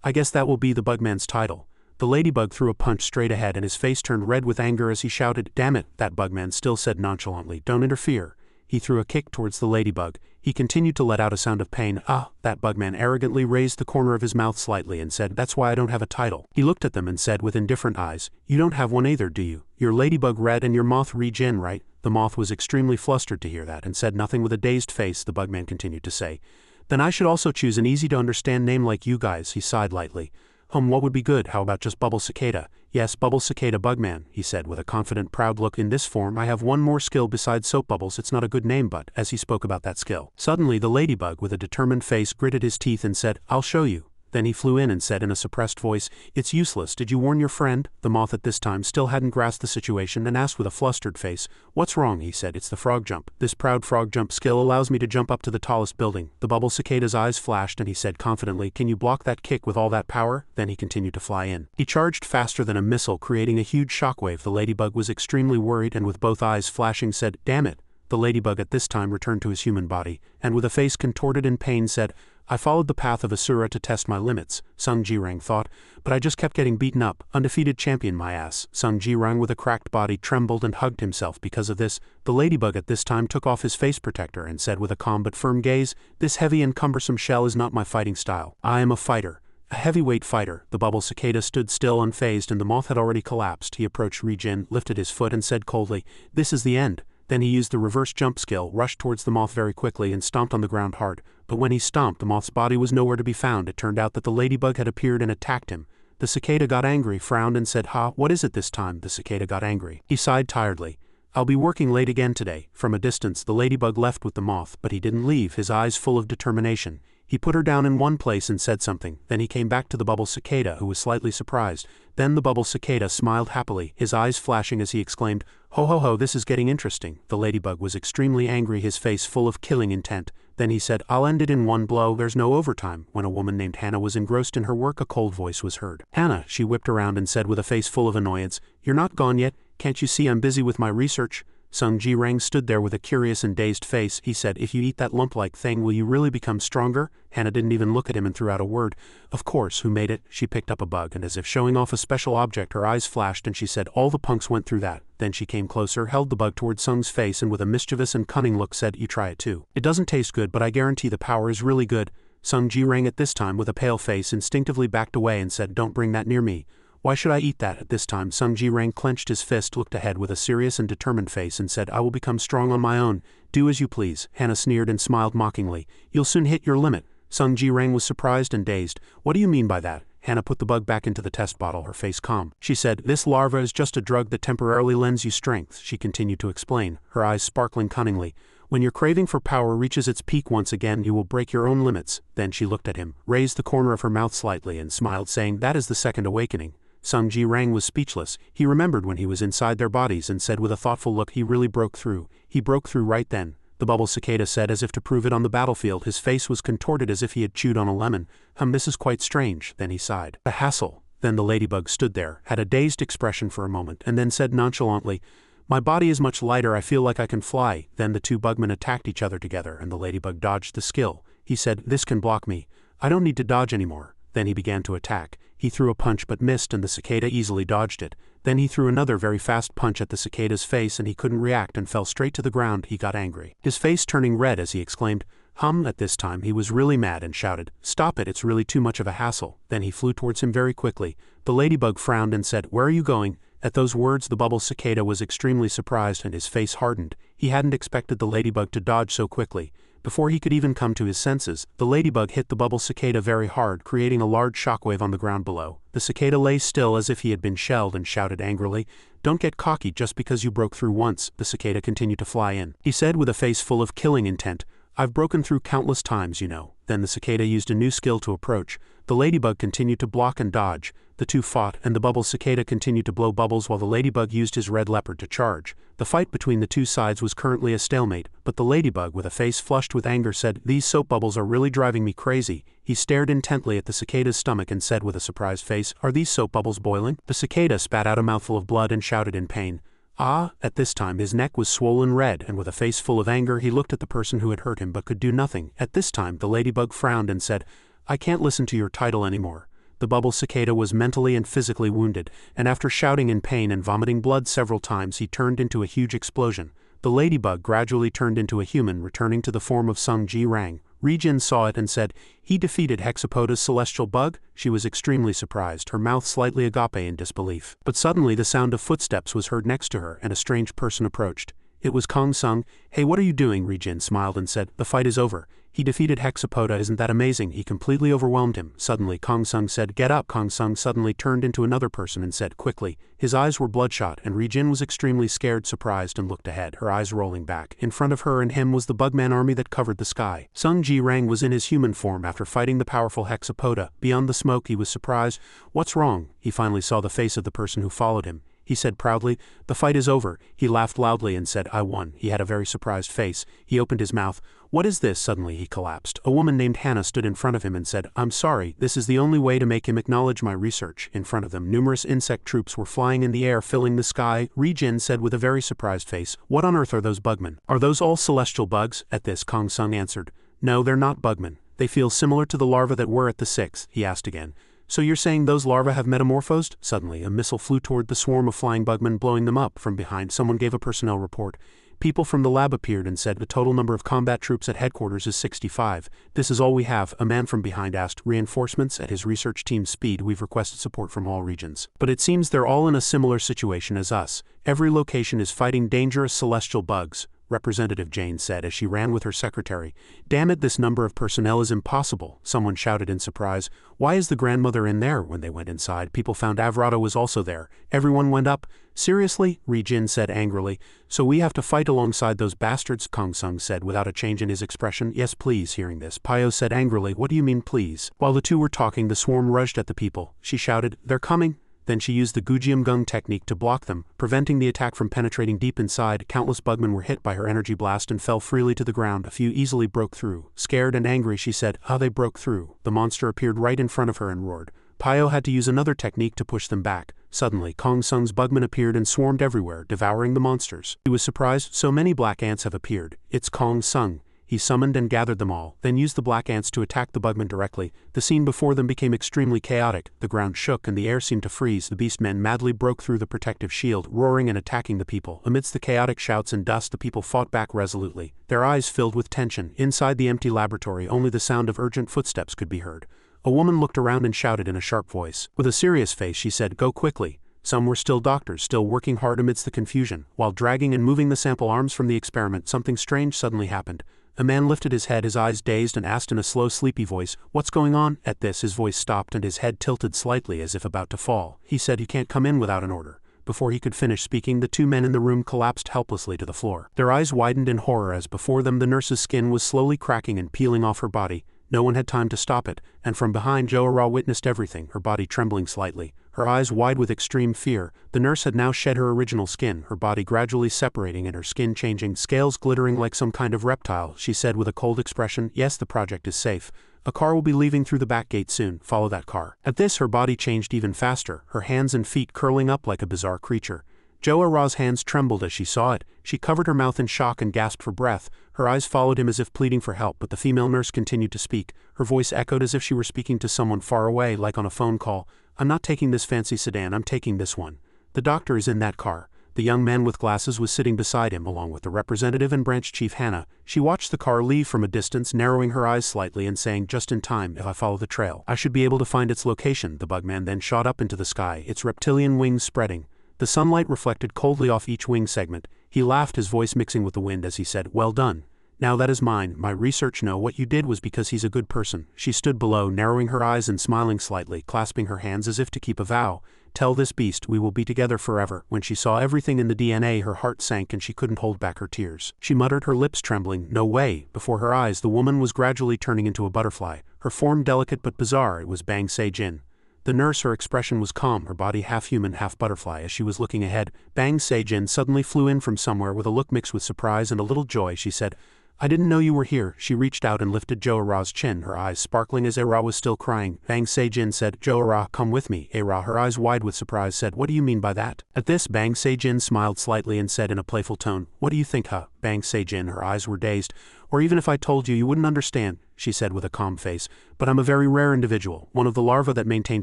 I guess that will be the bugman's title. The ladybug threw a punch straight ahead and his face turned red with anger as he shouted, damn it. That bugman still said nonchalantly, don't interfere. He threw a kick towards the ladybug. He continued to let out a sound of pain. Ah, that bugman arrogantly raised the corner of his mouth slightly and said, that's why I don't have a title. He looked at them and said with indifferent eyes, you don't have one either, do you? You're Ladybug Red and your moth Ri-jin, right? The moth was extremely flustered to hear that and said nothing with a dazed face. The bugman continued to say, then I should also choose an easy-to-understand name like you guys. He sighed lightly. What would be good? How about just Bubble Cicada? Yes, Bubble Cicada Bugman, he said with a confident, proud look. In this form I have one more skill besides soap bubbles. It's not a good name, but, as he spoke about that skill, suddenly the ladybug with a determined face gritted his teeth and said, I'll show you. Then he flew in and said in a suppressed voice, it's useless, did you warn your friend? The moth at this time still hadn't grasped the situation and asked with a flustered face, what's wrong? He said, it's the frog jump. This proud frog jump skill allows me to jump up to the tallest building. The Bubble Cicada's eyes flashed and he said confidently, can you block that kick with all that power? Then he continued to fly in. He charged faster than a missile, creating a huge shockwave. The ladybug was extremely worried and with both eyes flashing said, damn it. The ladybug at this time returned to his human body, and with a face contorted in pain said, I followed the path of Asura to test my limits, Sung Ji-rang thought, but I just kept getting beaten up, undefeated champion my ass. Sung Ji-rang with a cracked body trembled and hugged himself because of this. The ladybug at this time took off his face protector and said with a calm but firm gaze, this heavy and cumbersome shell is not my fighting style. I am a fighter. A heavyweight fighter. The bubble cicada stood still unfazed and the moth had already collapsed. He approached Ri-jin, lifted his foot and said coldly, this is the end. Then he used the reverse jump skill, rushed towards the moth very quickly and stomped on the ground hard. But when he stomped, the moth's body was nowhere to be found. It turned out that the ladybug had appeared and attacked him. The cicada got angry, frowned and said, ha, what is it this time? The cicada got angry. He sighed tiredly. I'll be working late again today. From a distance, the ladybug left with the moth, but he didn't leave, his eyes full of determination. He put her down in one place and said something. Then he came back to the bubble cicada, who was slightly surprised. Then the bubble cicada smiled happily, his eyes flashing as he exclaimed, ho ho ho, this is getting interesting. The ladybug was extremely angry, his face full of killing intent. Then he said, I'll end it in one blow, there's no overtime. When a woman named Hannah was engrossed in her work, a cold voice was heard. Hannah, she whipped around and said with a face full of annoyance, you're not gone yet, can't you see I'm busy with my research? Sung Ji-rang stood there with a curious and dazed face. He said, if you eat that lump-like thing, will you really become stronger? Hannah didn't even look at him and threw out a word. Of course, who made it? She picked up a bug, and as if showing off a special object, her eyes flashed and she said, all the punks went through that. Then she came closer, held the bug towards Sung's face and with a mischievous and cunning look said, you try it too. It doesn't taste good, but I guarantee the power is really good. Sung Ji-rang at this time with a pale face instinctively backed away and said, don't bring that near me. Why should I eat that? At this time Sung Ji-rang clenched his fist, looked ahead with a serious and determined face and said, I will become strong on my own. Do as you please. Hannah sneered and smiled mockingly. You'll soon hit your limit. Sung Ji-rang was surprised and dazed. What do you mean by that? Hannah put the bug back into the test bottle, her face calm. She said, this larva is just a drug that temporarily lends you strength, she continued to explain, her eyes sparkling cunningly. When your craving for power reaches its peak once again, you will break your own limits. Then she looked at him, raised the corner of her mouth slightly and smiled, saying, that is the second awakening. Sung Ji-rang was speechless. He remembered when he was inside their bodies and said with a thoughtful look, he really broke through. He broke through right then. The bubble cicada said as if to prove it on the battlefield. His face was contorted as if he had chewed on a lemon. This is quite strange. Then he sighed. A hassle. Then the ladybug stood there, had a dazed expression for a moment, and then said nonchalantly, my body is much lighter, I feel like I can fly. Then the two bugmen attacked each other together and the ladybug dodged the skill. He said, this can block me. I don't need to dodge anymore. Then he began to attack. He threw a punch but missed and the cicada easily dodged it. Then he threw another very fast punch at the cicada's face and he couldn't react and fell straight to the ground. He got angry, his face turning red as he exclaimed, At this time he was really mad and shouted, stop it, it's really too much of a hassle. Then he flew towards him very quickly. The ladybug frowned and said, where are you going? At those words the bubble cicada was extremely surprised and his face hardened. He hadn't expected the ladybug to dodge so quickly. Before he could even come to his senses, the ladybug hit the bubble cicada very hard, creating a large shockwave on the ground below. The cicada lay still as if he had been shelled and shouted angrily, don't get cocky just because you broke through once. The cicada continued to fly in. He said with a face full of killing intent, I've broken through countless times, you know. Then the cicada used a new skill to approach. The ladybug continued to block and dodge. The two fought, and the bubble cicada continued to blow bubbles while the ladybug used his red leopard to charge. The fight between the two sides was currently a stalemate, but the ladybug, with a face flushed with anger, said, these soap bubbles are really driving me crazy. He stared intently at the cicada's stomach and said with a surprised face, are these soap bubbles boiling? The cicada spat out a mouthful of blood and shouted in pain. At this time his neck was swollen red, and with a face full of anger he looked at the person who had hurt him but could do nothing. At this time the ladybug frowned and said, I can't listen to your title anymore. The bubble cicada was mentally and physically wounded, and after shouting in pain and vomiting blood several times he turned into a huge explosion. The ladybug gradually turned into a human, returning to the form of Sung Ji-rang. Ri-jin saw it and said, he defeated Hexapoda's celestial bug? She was extremely surprised, her mouth slightly agape in disbelief. But suddenly the sound of footsteps was heard next to her and a strange person approached. It was Kong Sung. Hey, what are you doing? Ri-jin smiled and said, the fight is over. He defeated Hexapoda, isn't that amazing? He completely overwhelmed him. Suddenly Kong Sung said, get up. Kong Sung suddenly turned into another person and said quickly. His eyes were bloodshot and Ri-jin was extremely scared, surprised, and looked ahead, her eyes rolling back. In front of her and him was the bugman army that covered the sky. Sung Ji-rang was in his human form after fighting the powerful Hexapoda. Beyond the smoke he was surprised. What's wrong? He finally saw the face of the person who followed him. he said proudly. The fight is over. He laughed loudly and said, I won. He had a very surprised face. He opened his mouth. What is this? Suddenly he collapsed. A woman named Hannah stood in front of him and said, I'm sorry, this is the only way to make him acknowledge my research. In front of them, numerous insect troops were flying in the air, filling the sky. Jin said with a very surprised face, what on earth are those bugmen? Are those all celestial bugs? At this, Kong Sung answered, no, they're not bugmen. They feel similar to the larvae that were at the 6th. He asked again. So you're saying those larvae have metamorphosed? Suddenly, a missile flew toward the swarm of flying bugmen, blowing them up. From behind, someone gave a personnel report. People from the lab appeared and said the total number of combat troops at headquarters is 65. This is all we have, a man from behind asked. Reinforcements at his research team's speed. We've requested support from all regions. But it seems they're all in a similar situation as us. Every location is fighting dangerous celestial bugs, Representative Jane said as she ran with her secretary. Damn it, this number of personnel is impossible, someone shouted in surprise. Why is the grandmother in there? When they went inside, people found Avrado was also there. Everyone went up. Seriously? Jin said angrily. So we have to fight alongside those bastards? Kong Sung said without a change in his expression. Yes, please. Hearing this, Pio said angrily, what do you mean please? While the two were talking, the swarm rushed at the people. She shouted, they're coming. Then she used the Gujiam Gung technique to block them, preventing the attack from penetrating deep inside. Countless bugmen were hit by her energy blast and fell freely to the ground. A few easily broke through. Scared and angry, she said, they broke through. The monster appeared right in front of her and roared. Pio had to use another technique to push them back. Suddenly, Kong Sung's bugmen appeared and swarmed everywhere, devouring the monsters. He was surprised. So many black ants have appeared. It's Kong Sung. He summoned and gathered them all, then used the black ants to attack the bugmen directly. The scene before them became extremely chaotic. The ground shook and the air seemed to freeze. The beastmen madly broke through the protective shield, roaring and attacking the people. Amidst the chaotic shouts and dust, the people fought back resolutely, their eyes filled with tension. Inside the empty laboratory, only the sound of urgent footsteps could be heard. A woman looked around and shouted in a sharp voice. With a serious face, she said, go quickly. Some were still doctors, still working hard amidst the confusion. While dragging and moving the sample arms from the experiment, something strange suddenly happened. A man lifted his head, his eyes dazed, and asked in a slow, sleepy voice, what's going on? At this, his voice stopped and his head tilted slightly as if about to fall. He said, you can't come in without an order. Before he could finish speaking, the two men in the room collapsed helplessly to the floor. Their eyes widened in horror as before them the nurse's skin was slowly cracking and peeling off her body. No one had time to stop it, and from behind Joara witnessed everything, her body trembling slightly, her eyes wide with extreme fear. The nurse had now shed her original skin, her body gradually separating and her skin changing, scales glittering like some kind of reptile. She said with a cold expression, yes, the project is safe. A car will be leaving through the back gate soon, follow that car. At this, her body changed even faster, her hands and feet curling up like a bizarre creature. Joara's hands trembled as she saw it. She covered her mouth in shock and gasped for breath. Her eyes followed him as if pleading for help, but the female nurse continued to speak. Her voice echoed as if she were speaking to someone far away, like on a phone call. I'm not taking this fancy sedan, I'm taking this one. The doctor is in that car. The young man with glasses was sitting beside him, along with the representative and branch chief Hannah. She watched the car leave from a distance, narrowing her eyes slightly and saying, just in time, if I follow the trail, I should be able to find its location. The bugman then shot up into the sky, its reptilian wings spreading. The sunlight reflected coldly off each wing segment. He laughed, his voice mixing with the wind as he said, well done. Now that is mine. My research know what you did was because he's a good person. She stood below, narrowing her eyes and smiling slightly, clasping her hands as if to keep a vow. Tell this beast we will be together forever. When she saw everything in the DNA, her heart sank and she couldn't hold back her tears. She muttered, her lips trembling, no way. Before her eyes, the woman was gradually turning into a butterfly. Her form delicate but bizarre. It was Bang Se-jin. The nurse, her expression was calm, her body half human, half butterfly. As she was looking ahead, Bang Se-jin suddenly flew in from somewhere with a look mixed with surprise and a little joy. She said, I didn't know you were here. She reached out and lifted Jo-Ara's chin, her eyes sparkling as Ara was still crying. Bang Se-jin said, Jo-Ara, come with me. Ara, her eyes wide with surprise, said, what do you mean by that? At this, Bang Se-jin smiled slightly and said in a playful tone, what do you think, huh? Bang Se-jin, her eyes were dazed. Or even if I told you, you wouldn't understand, she said with a calm face. But I'm a very rare individual, one of the larvae that maintain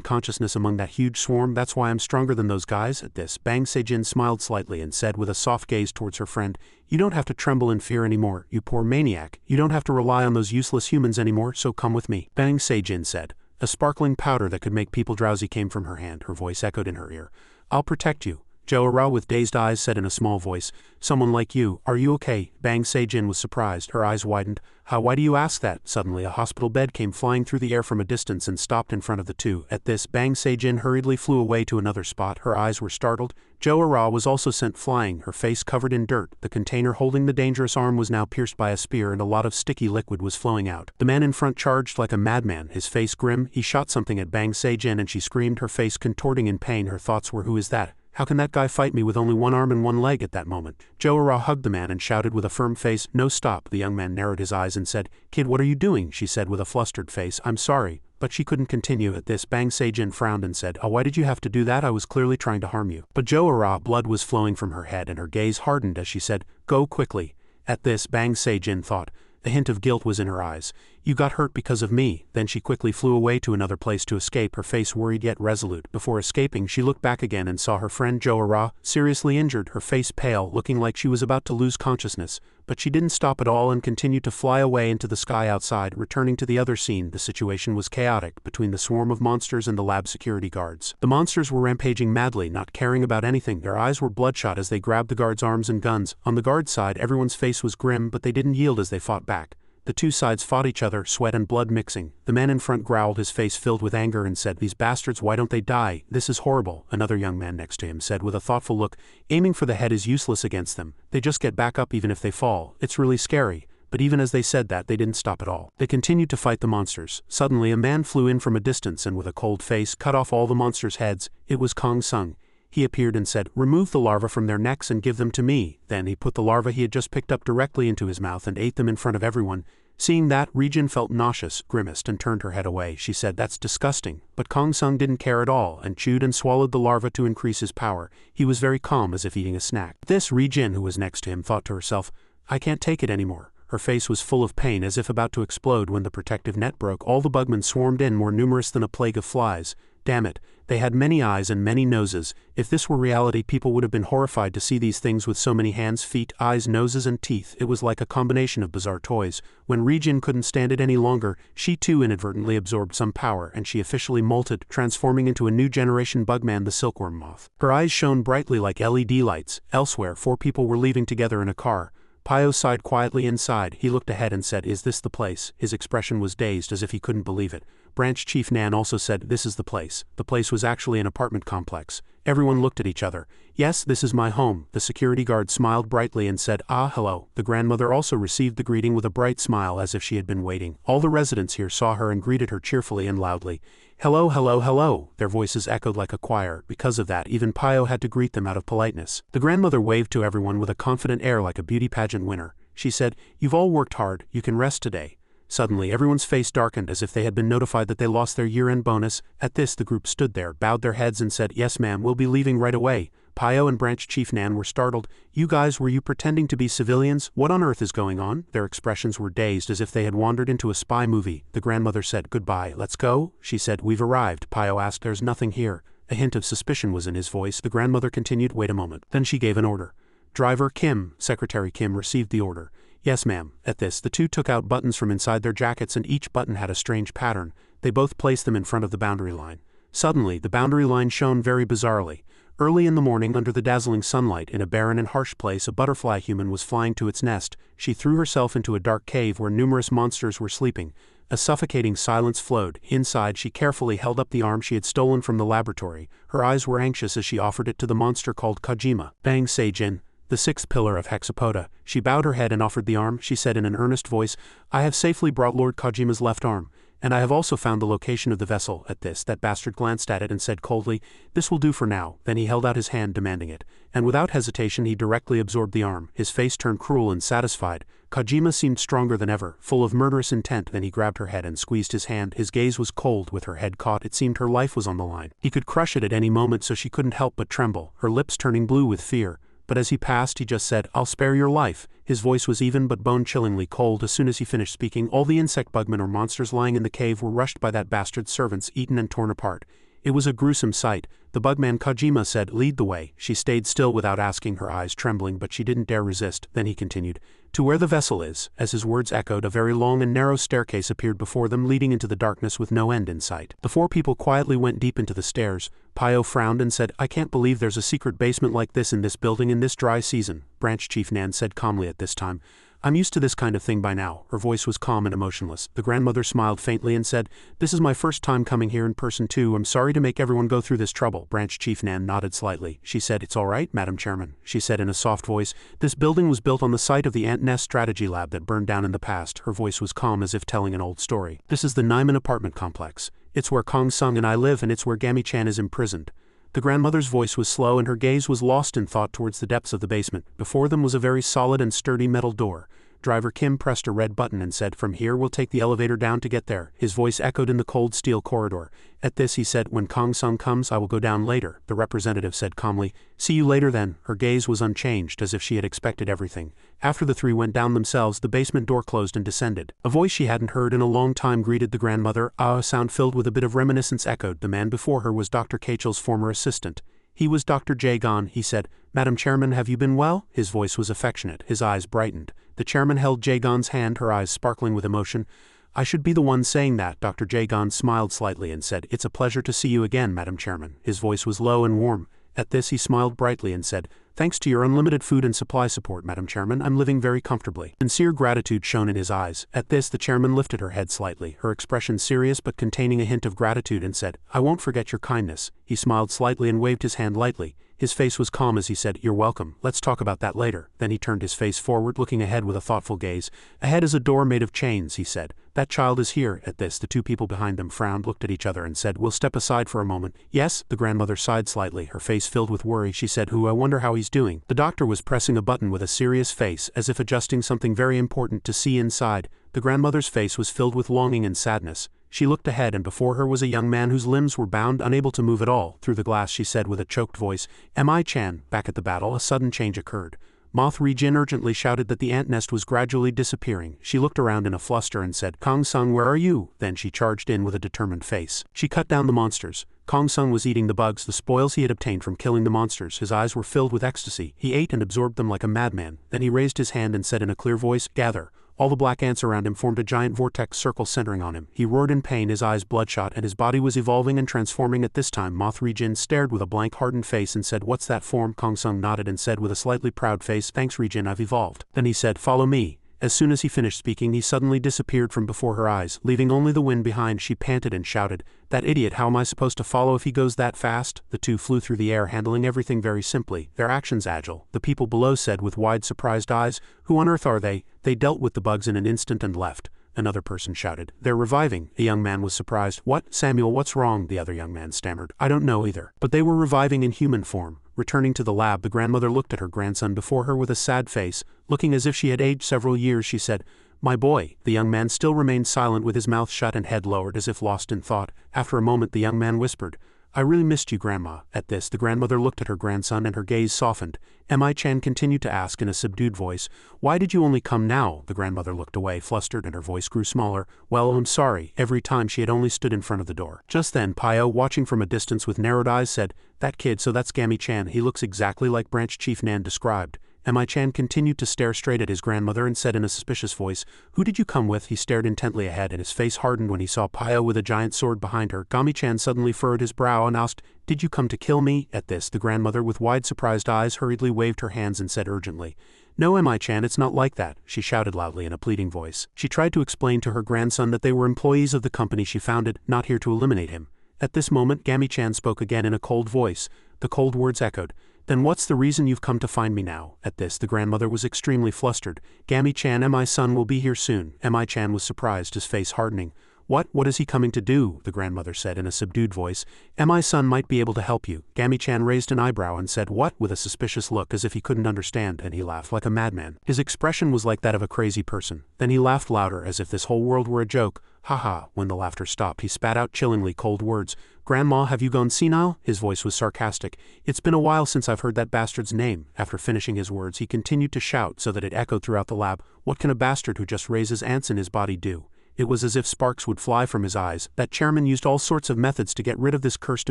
consciousness among that huge swarm. That's why I'm stronger than those guys. At this, Bang Se-jin smiled slightly and said with a soft gaze towards her friend, you don't have to tremble in fear anymore, you poor maniac. You don't have to rely on those useless humans anymore, so come with me. Bang Se-jin said. A sparkling powder that could make people drowsy came from her hand, her voice echoed in her ear. I'll protect you. Jo-Ara with dazed eyes said in a small voice, someone like you, are you okay? Bang Se-jin was surprised, her eyes widened. Why do you ask that? Suddenly a hospital bed came flying through the air from a distance and stopped in front of the two. At this, Bang Se-jin hurriedly flew away to another spot, her eyes were startled. Jo-Ara was also sent flying, her face covered in dirt. The container holding the dangerous arm was now pierced by a spear and a lot of sticky liquid was flowing out. The man in front charged like a madman, his face grim. He shot something at Bang Se-jin and she screamed, her face contorting in pain. Her thoughts were, who is that? How can that guy fight me with only one arm and one leg at that moment? Jo-ra hugged the man and shouted with a firm face, "No, stop." The young man narrowed his eyes and said, "Kid, what are you doing?" She said with a flustered face, "I'm sorry." But she couldn't continue. At this, Bang Se-jin frowned and said, "Oh, why did you have to do that? I was clearly trying to harm you." But Jo-ra, blood was flowing from her head and her gaze hardened as she said, "Go quickly." At this, Bang Se-jin thought. A hint of guilt was in her eyes. "You got hurt because of me." Then she quickly flew away to another place to escape, her face worried yet resolute. Before escaping, she looked back again and saw her friend Jo-ra, seriously injured, her face pale, looking like she was about to lose consciousness. But she didn't stop at all and continued to fly away into the sky outside. Returning to the other scene, the situation was chaotic between the swarm of monsters and the lab security guards. The monsters were rampaging madly, not caring about anything. Their eyes were bloodshot as they grabbed the guards' arms and guns. On the guards' side, everyone's face was grim, but they didn't yield as they fought back. The two sides fought each other, sweat and blood mixing. The man in front growled, his face filled with anger, and said, "These bastards, why don't they die? This is horrible." Another young man next to him said with a thoughtful look, "Aiming for the head is useless against them. They just get back up even if they fall. It's really scary." But even as they said that, they didn't stop at all. They continued to fight the monsters. Suddenly, a man flew in from a distance and with a cold face cut off all the monsters' heads. It was Kong Sung. He appeared and said, "Remove the larvae from their necks and give them to me." Then he put the larvae he had just picked up directly into his mouth and ate them in front of everyone. Seeing that, Ri-jin felt nauseous, grimaced, and turned her head away. She said, "That's disgusting." But Kong Sung didn't care at all, and chewed and swallowed the larva to increase his power. He was very calm, as if eating a snack. This Ri-jin, who was next to him, thought to herself, "I can't take it anymore." Her face was full of pain, as if about to explode. When the protective net broke, all the bugmen swarmed in, more numerous than a plague of flies. Damn it, they had many eyes and many noses. If this were reality, people would have been horrified to see these things with so many hands, feet, eyes, noses, and teeth. It was like a combination of bizarre toys. When Ri-jin couldn't stand it any longer, she too inadvertently absorbed some power, and she officially molted, transforming into a new generation bugman, the silkworm moth. Her eyes shone brightly like LED lights. Elsewhere, 4 people were leaving together in a car. Pio sighed quietly inside. He looked ahead and said, "Is this the place?" His expression was dazed, as if he couldn't believe it. Branch Chief Nan also said, "This is the place." The place was actually an apartment complex. Everyone looked at each other. "Yes, this is my home." The security guard smiled brightly and said, "Ah, hello." The grandmother also received the greeting with a bright smile, as if she had been waiting. All the residents here saw her and greeted her cheerfully and loudly. "Hello, hello, hello." Their voices echoed like a choir. Because of that, even Pio had to greet them out of politeness. The grandmother waved to everyone with a confident air like a beauty pageant winner. She said, "You've all worked hard, you can rest today." Suddenly, everyone's face darkened, as if they had been notified that they lost their year-end bonus. At this, the group stood there, bowed their heads and said, "Yes ma'am, we'll be leaving right away." Pio and Branch Chief Nan were startled. "You guys, were you pretending to be civilians? What on earth is going on?" Their expressions were dazed, as if they had wandered into a spy movie. The grandmother said, "Goodbye, let's go?" She said, "We've arrived." Pio asked, "There's nothing here." A hint of suspicion was in his voice. The grandmother continued, "Wait a moment." Then she gave an order. "Driver Kim." Secretary Kim received the order. "Yes ma'am." At this, the two took out buttons from inside their jackets, and each button had a strange pattern. They both placed them in front of the boundary line. Suddenly, the boundary line shone very bizarrely. Early in the morning, under the dazzling sunlight, in a barren and harsh place, a butterfly human was flying to its nest. She threw herself into a dark cave where numerous monsters were sleeping. A suffocating silence flowed. Inside, she carefully held up the arm she had stolen from the laboratory. Her eyes were anxious as she offered it to the monster called Kojima. Bang Se-jin, the 6th pillar of Hexapoda. She bowed her head and offered the arm. She said in an earnest voice, "I have safely brought Lord Kojima's left arm, and I have also found the location of the vessel." At this, that bastard glanced at it and said coldly, "This will do for now." Then he held out his hand demanding it, and without hesitation he directly absorbed the arm. His face turned cruel and satisfied. Kojima seemed stronger than ever, full of murderous intent. Then he grabbed her head and squeezed his hand. His gaze was cold. With her head caught, it seemed her life was on the line. He could crush it at any moment, so she couldn't help but tremble, her lips turning blue with fear. But as he passed, he just said, "I'll spare your life." His voice was even but bone-chillingly cold. As soon as he finished speaking, all the insect bugmen or monsters lying in the cave were rushed by that bastard's servants, eaten and torn apart. It was a gruesome sight. The bugman Kojima said, "Lead the way." She stayed still without asking, her eyes trembling, but she didn't dare resist. Then he continued, "To where the vessel is." As his words echoed, a very long and narrow staircase appeared before them, leading into the darkness with no end in sight. The 4 people quietly went deep into the stairs. Pio frowned and said, "I can't believe there's a secret basement like this in this building in this dry season." Branch Chief Nan said calmly at this time, "I'm used to this kind of thing by now." Her voice was calm and emotionless. The grandmother smiled faintly and said, "This is my first time coming here in person too. I'm sorry to make everyone go through this trouble." Branch Chief Nan nodded slightly. She said, "It's all right, Madam Chairman." She said in a soft voice, "This building was built on the site of the Ant Nest Strategy Lab that burned down in the past." Her voice was calm, as if telling an old story. "This is the Naiman apartment complex. It's where Kong Sung and I live, and it's where Gami-chan is imprisoned." The grandmother's voice was slow and her gaze was lost in thought towards the depths of the basement. Before them was a very solid and sturdy metal door. Driver Kim pressed a red button and said, "From here we'll take the elevator down to get there." His voice echoed in the cold steel corridor. At this he said, "When Kong Sung comes I will go down later." The representative said calmly, "See you later then." Her gaze was unchanged, as if she had expected everything. After the three went down themselves, the basement door closed and descended. A voice she hadn't heard in a long time greeted the grandmother. A sound filled with a bit of reminiscence echoed. The man before her was Dr. Kachel's former assistant. He was Dr. Jae-gon. He said, "Madam Chairman, have you been well?" His voice was affectionate. His eyes brightened. The chairman held Jae-gon's hand, her eyes sparkling with emotion. "I should be the one saying that." Dr. Jae-gon smiled slightly and said, "It's a pleasure to see you again, Madam Chairman." His voice was low and warm. At this he smiled brightly and said, "Thanks to your unlimited food and supply support, Madam Chairman, I'm living very comfortably." Sincere gratitude shone in his eyes. At this the chairman lifted her head slightly, her expression serious but containing a hint of gratitude, and said, "I won't forget your kindness." He smiled slightly and waved his hand lightly. His face was calm as he said, "You're welcome. Let's talk about that later." Then he turned his face forward, looking ahead with a thoughtful gaze. "Ahead is a door made of chains," he said. "That child is here." At this the two people behind them frowned, looked at each other and said, "We'll step aside for a moment." "Yes?" The grandmother sighed slightly, her face filled with worry. She said, "Who? I wonder how he's doing." The doctor was pressing a button with a serious face, as if adjusting something very important to see inside. The grandmother's face was filled with longing and sadness. She looked ahead, and before her was a young man whose limbs were bound, unable to move at all. Through the glass she said with a choked voice, "Mi-chan." Back at the battle, a sudden change occurred. Moth Ri-jin urgently shouted that the ant nest was gradually disappearing. She looked around in a fluster and said, "Kong Sung, where are you?" Then she charged in with a determined face. She cut down the monsters. Kong Sung was eating the bugs, the spoils he had obtained from killing the monsters. His eyes were filled with ecstasy. He ate and absorbed them like a madman. Then he raised his hand and said in a clear voice, "Gather." All the black ants around him formed a giant vortex circle centering on him. He roared in pain, his eyes bloodshot, and his body was evolving and transforming. At this time Moth Ri-jin stared with a blank hardened face and said, "What's that form?" Kong Sung nodded and said with a slightly proud face, "Thanks Ri-jin, I've evolved." Then he said, "Follow me." As soon as he finished speaking, he suddenly disappeared from before her eyes, leaving only the wind behind. She panted and shouted, "That idiot, how am I supposed to follow if he goes that fast?" The two flew through the air, handling everything very simply, their actions agile. The people below said with wide surprised eyes, "Who on earth are they?" "They dealt with the bugs in an instant and left." Another person shouted, "They're reviving." A young man was surprised. "What, Samuel, what's wrong?" The other young man stammered, "I don't know either." But they were reviving in human form. Returning to the lab, the grandmother looked at her grandson before her with a sad face. Looking as if she had aged several years, she said, "My boy." The young man still remained silent with his mouth shut and head lowered as if lost in thought. After a moment the young man whispered, "I really missed you, Grandma." At this the grandmother looked at her grandson and her gaze softened. Mi-chan continued to ask in a subdued voice, "Why did you only come now?" The grandmother looked away, flustered, and her voice grew smaller. "Well, I'm sorry." Every time she had only stood in front of the door. Just then Pio, watching from a distance with narrowed eyes, said, "That kid, so that's Gami-chan. He looks exactly like Branch Chief Nan described." Mi-chan continued to stare straight at his grandmother and said in a suspicious voice, "Who did you come with?" He stared intently ahead and his face hardened when he saw Pio with a giant sword behind her. Gami-chan suddenly furrowed his brow and asked, "Did you come to kill me?" At this the grandmother with wide surprised eyes hurriedly waved her hands and said urgently, "No, Mi-chan, it's not like that." She shouted loudly in a pleading voice. She tried to explain to her grandson that they were employees of the company she founded, not here to eliminate him. At this moment Gami-chan spoke again in a cold voice. The cold words echoed, "Then what's the reason you've come to find me now?" At this the grandmother was extremely flustered. "Gami-chan, my son will be here soon." Mi-chan was surprised, his face hardening. What is he coming to do?" the grandmother said in a subdued voice. "My son might be able to help you." Gami-chan raised an eyebrow and said, "What?" with a suspicious look as if he couldn't understand, and he laughed like a madman. His expression was like that of a crazy person. Then he laughed louder, as if this whole world were a joke. "Ha ha." When the laughter stopped, he spat out chillingly cold words. "Grandma, have you gone senile?" His voice was sarcastic. "It's been a while since I've heard that bastard's name." After finishing his words, he continued to shout so that it echoed throughout the lab, "What can a bastard who just raises ants in his body do?" It was as if sparks would fly from his eyes. That chairman used all sorts of methods to get rid of this cursed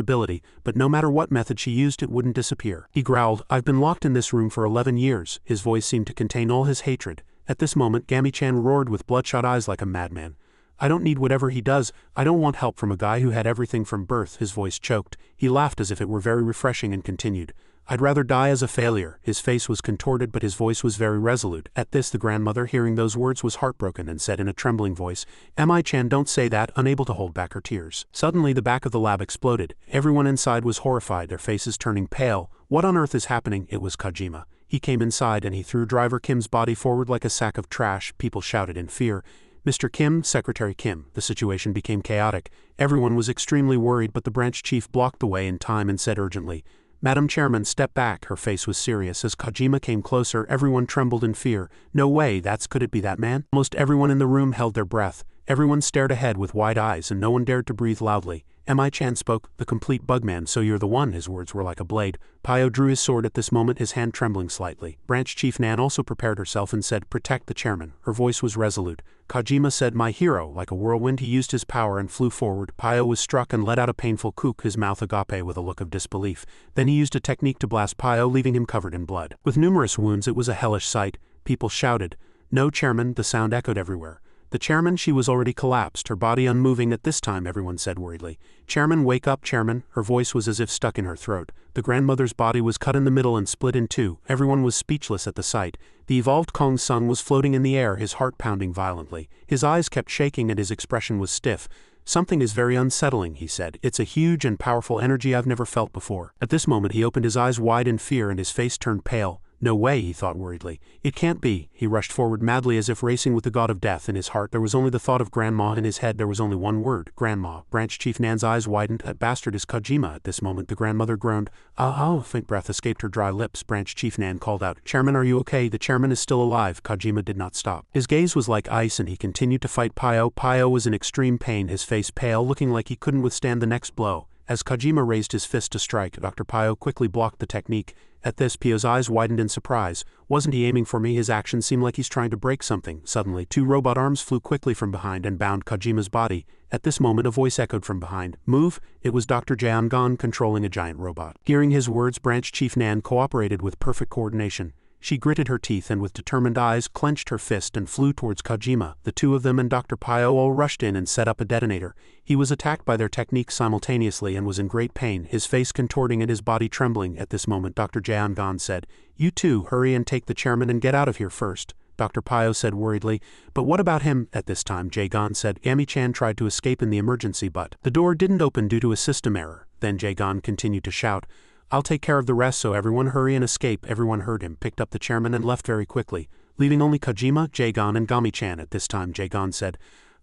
ability, but no matter what method she used, it wouldn't disappear. He growled, "I've been locked in this room for 11 years. His voice seemed to contain all his hatred. At this moment Gami-chan roared with bloodshot eyes like a madman. "I don't need whatever he does. I don't want help from a guy who had everything from birth." His voice choked. He laughed as if it were very refreshing and continued, "I'd rather die as a failure." His face was contorted but his voice was very resolute. At this the grandmother, hearing those words, was heartbroken and said in a trembling voice, "Mi-chan, don't say that," unable to hold back her tears. Suddenly the back of the lab exploded. Everyone inside was horrified, their faces turning pale. "What on earth is happening?" It was Kojima. He came inside and he threw Driver Kim's body forward like a sack of trash. People shouted in fear. Mr. Kim, Secretary Kim. The situation became chaotic. Everyone was extremely worried, but the branch chief blocked the way in time and said urgently, "Madam Chairman, step back." Her face was serious. As Kojima came closer, everyone trembled in fear. "No way, could it be that man?" Almost everyone in the room held their breath. Everyone stared ahead with wide eyes and no one dared to breathe loudly. Mi-chan spoke, "The complete bugman, so you're the one." His words were like a blade. Pio drew his sword at this moment, his hand trembling slightly. Branch Chief Nan also prepared herself and said, "Protect the chairman." Her voice was resolute. Kojima said, "My hero." Like a whirlwind he used his power and flew forward. Pio was struck and let out a painful kook, his mouth agape with a look of disbelief. Then he used a technique to blast Pio, leaving him covered in blood. With numerous wounds, it was a hellish sight. People shouted, "No, chairman!" The sound echoed everywhere. The chairman, she was already collapsed, her body unmoving at this time, everyone said worriedly. "Chairman, wake up, chairman." Her voice was as if stuck in her throat. The grandmother's body was cut in the middle and split in two. Everyone was speechless at the sight. The evolved Kong Sung was floating in the air, his heart pounding violently. His eyes kept shaking and his expression was stiff. "Something is very unsettling," he said. "It's a huge and powerful energy I've never felt before." At this moment he opened his eyes wide in fear and his face turned pale. "No way," he thought worriedly. "It can't be." He rushed forward madly as if racing with the god of death. In his heart there was only the thought of grandma. In his head there was only one word, grandma. Branch Chief Nan's eyes widened. "That bastard is Kojima." At this moment the grandmother groaned. "Ah!" Faint breath escaped her dry lips. Branch Chief Nan called out, "Chairman, are you okay?" "The chairman is still alive." Kojima did not stop. His gaze was like ice and he continued to fight Pio. Pio was in extreme pain, his face pale, looking like he couldn't withstand the next blow. As Kojima raised his fist to strike, Dr. Pio quickly blocked the technique. At this, Pio's eyes widened in surprise. "Wasn't he aiming for me?" His actions seemed like he's trying to break something. Suddenly, two robot arms flew quickly from behind and bound Kojima's body. At this moment a voice echoed from behind. "Move!" It was Dr. Jaeon-gon controlling a giant robot. Hearing his words, Branch Chief Nan cooperated with perfect coordination. She gritted her teeth and with determined eyes clenched her fist and flew towards Kojima. The two of them and Dr. Pio all rushed in and set up a detonator. He was attacked by their techniques simultaneously and was in great pain, his face contorting and his body trembling. At this moment Dr. Jaeon-gon said, "You two, hurry and take the chairman and get out of here first." Dr. Pio said worriedly, "But what about him?" At this time Jae-gon said, "Gami-chan tried to escape in the emergency but the door didn't open due to a system error." Then Jae-gon continued to shout, "I'll take care of the rest, so everyone hurry and escape." Everyone heard him, picked up the chairman and left very quickly, leaving only Kojima, Jae-gon and Gami-chan. At this time Jae-gon said,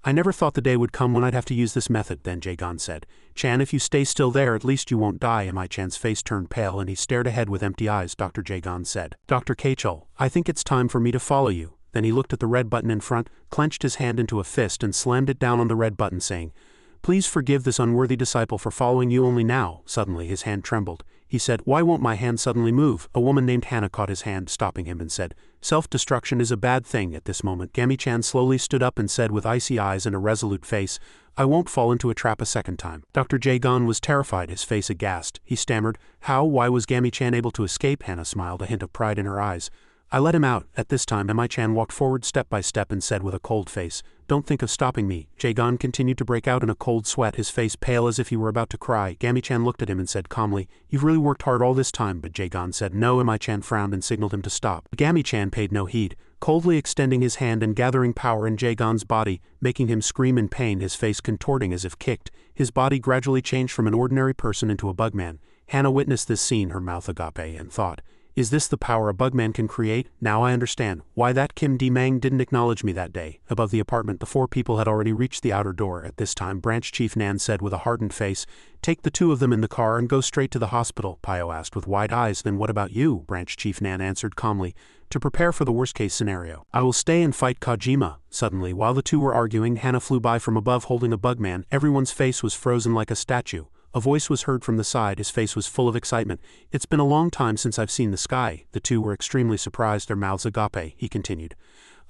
"I never thought the day would come when I'd have to use this method." Then Jae-gon said, "Chan, if you stay still there, at least you won't die." Mi-chan's face turned pale and he stared ahead with empty eyes. Dr. Jae-gon said, "Dr. Kachul, I think it's time for me to follow you." Then he looked at the red button in front, clenched his hand into a fist and slammed it down on the red button, saying, "Please forgive this unworthy disciple for following you only now." Suddenly his hand trembled. He said, "Why won't my hand suddenly move?" A woman named Hannah caught his hand, stopping him, and said, "Self-destruction is a bad thing." At this moment Gami-chan slowly stood up and said with icy eyes and a resolute face, "I won't fall into a trap a second time." Dr. Jae-gon was terrified, his face aghast. He stammered, "How? Why was Gami-chan able to escape?" Hannah smiled, a hint of pride in her eyes. "I let him out." At this time Mi-chan walked forward step by step and said with a cold face, "Don't think of stopping me." Jae-gon continued to break out in a cold sweat, his face pale as if he were about to cry. Gami-chan looked at him and said calmly, "You've really worked hard all this time." But Jae-gon said no, and Mi-chan frowned and signaled him to stop. Gami-chan paid no heed, coldly extending his hand and gathering power in Jae-gon's body, making him scream in pain, his face contorting as if kicked. His body gradually changed from an ordinary person into a bugman. Hannah witnessed this scene, her mouth agape, and thought, "Is this the power a bugman can create? Now I understand why that Kim D-mang didn't acknowledge me that day." Above the apartment the four people had already reached the outer door. At this time Branch Chief Nan said with a hardened face, "Take the two of them in the car and go straight to the hospital." Pio asked with wide eyes, "Then what about you?" Branch Chief Nan answered calmly, "To prepare for the worst-case scenario. I will stay and fight Kojima." Suddenly, while the two were arguing, Hannah flew by from above holding a bugman. Everyone's face was frozen like a statue. A voice was heard from the side, his face was full of excitement. "It's been a long time since I've seen the sky." The two were extremely surprised, their mouths agape. He continued,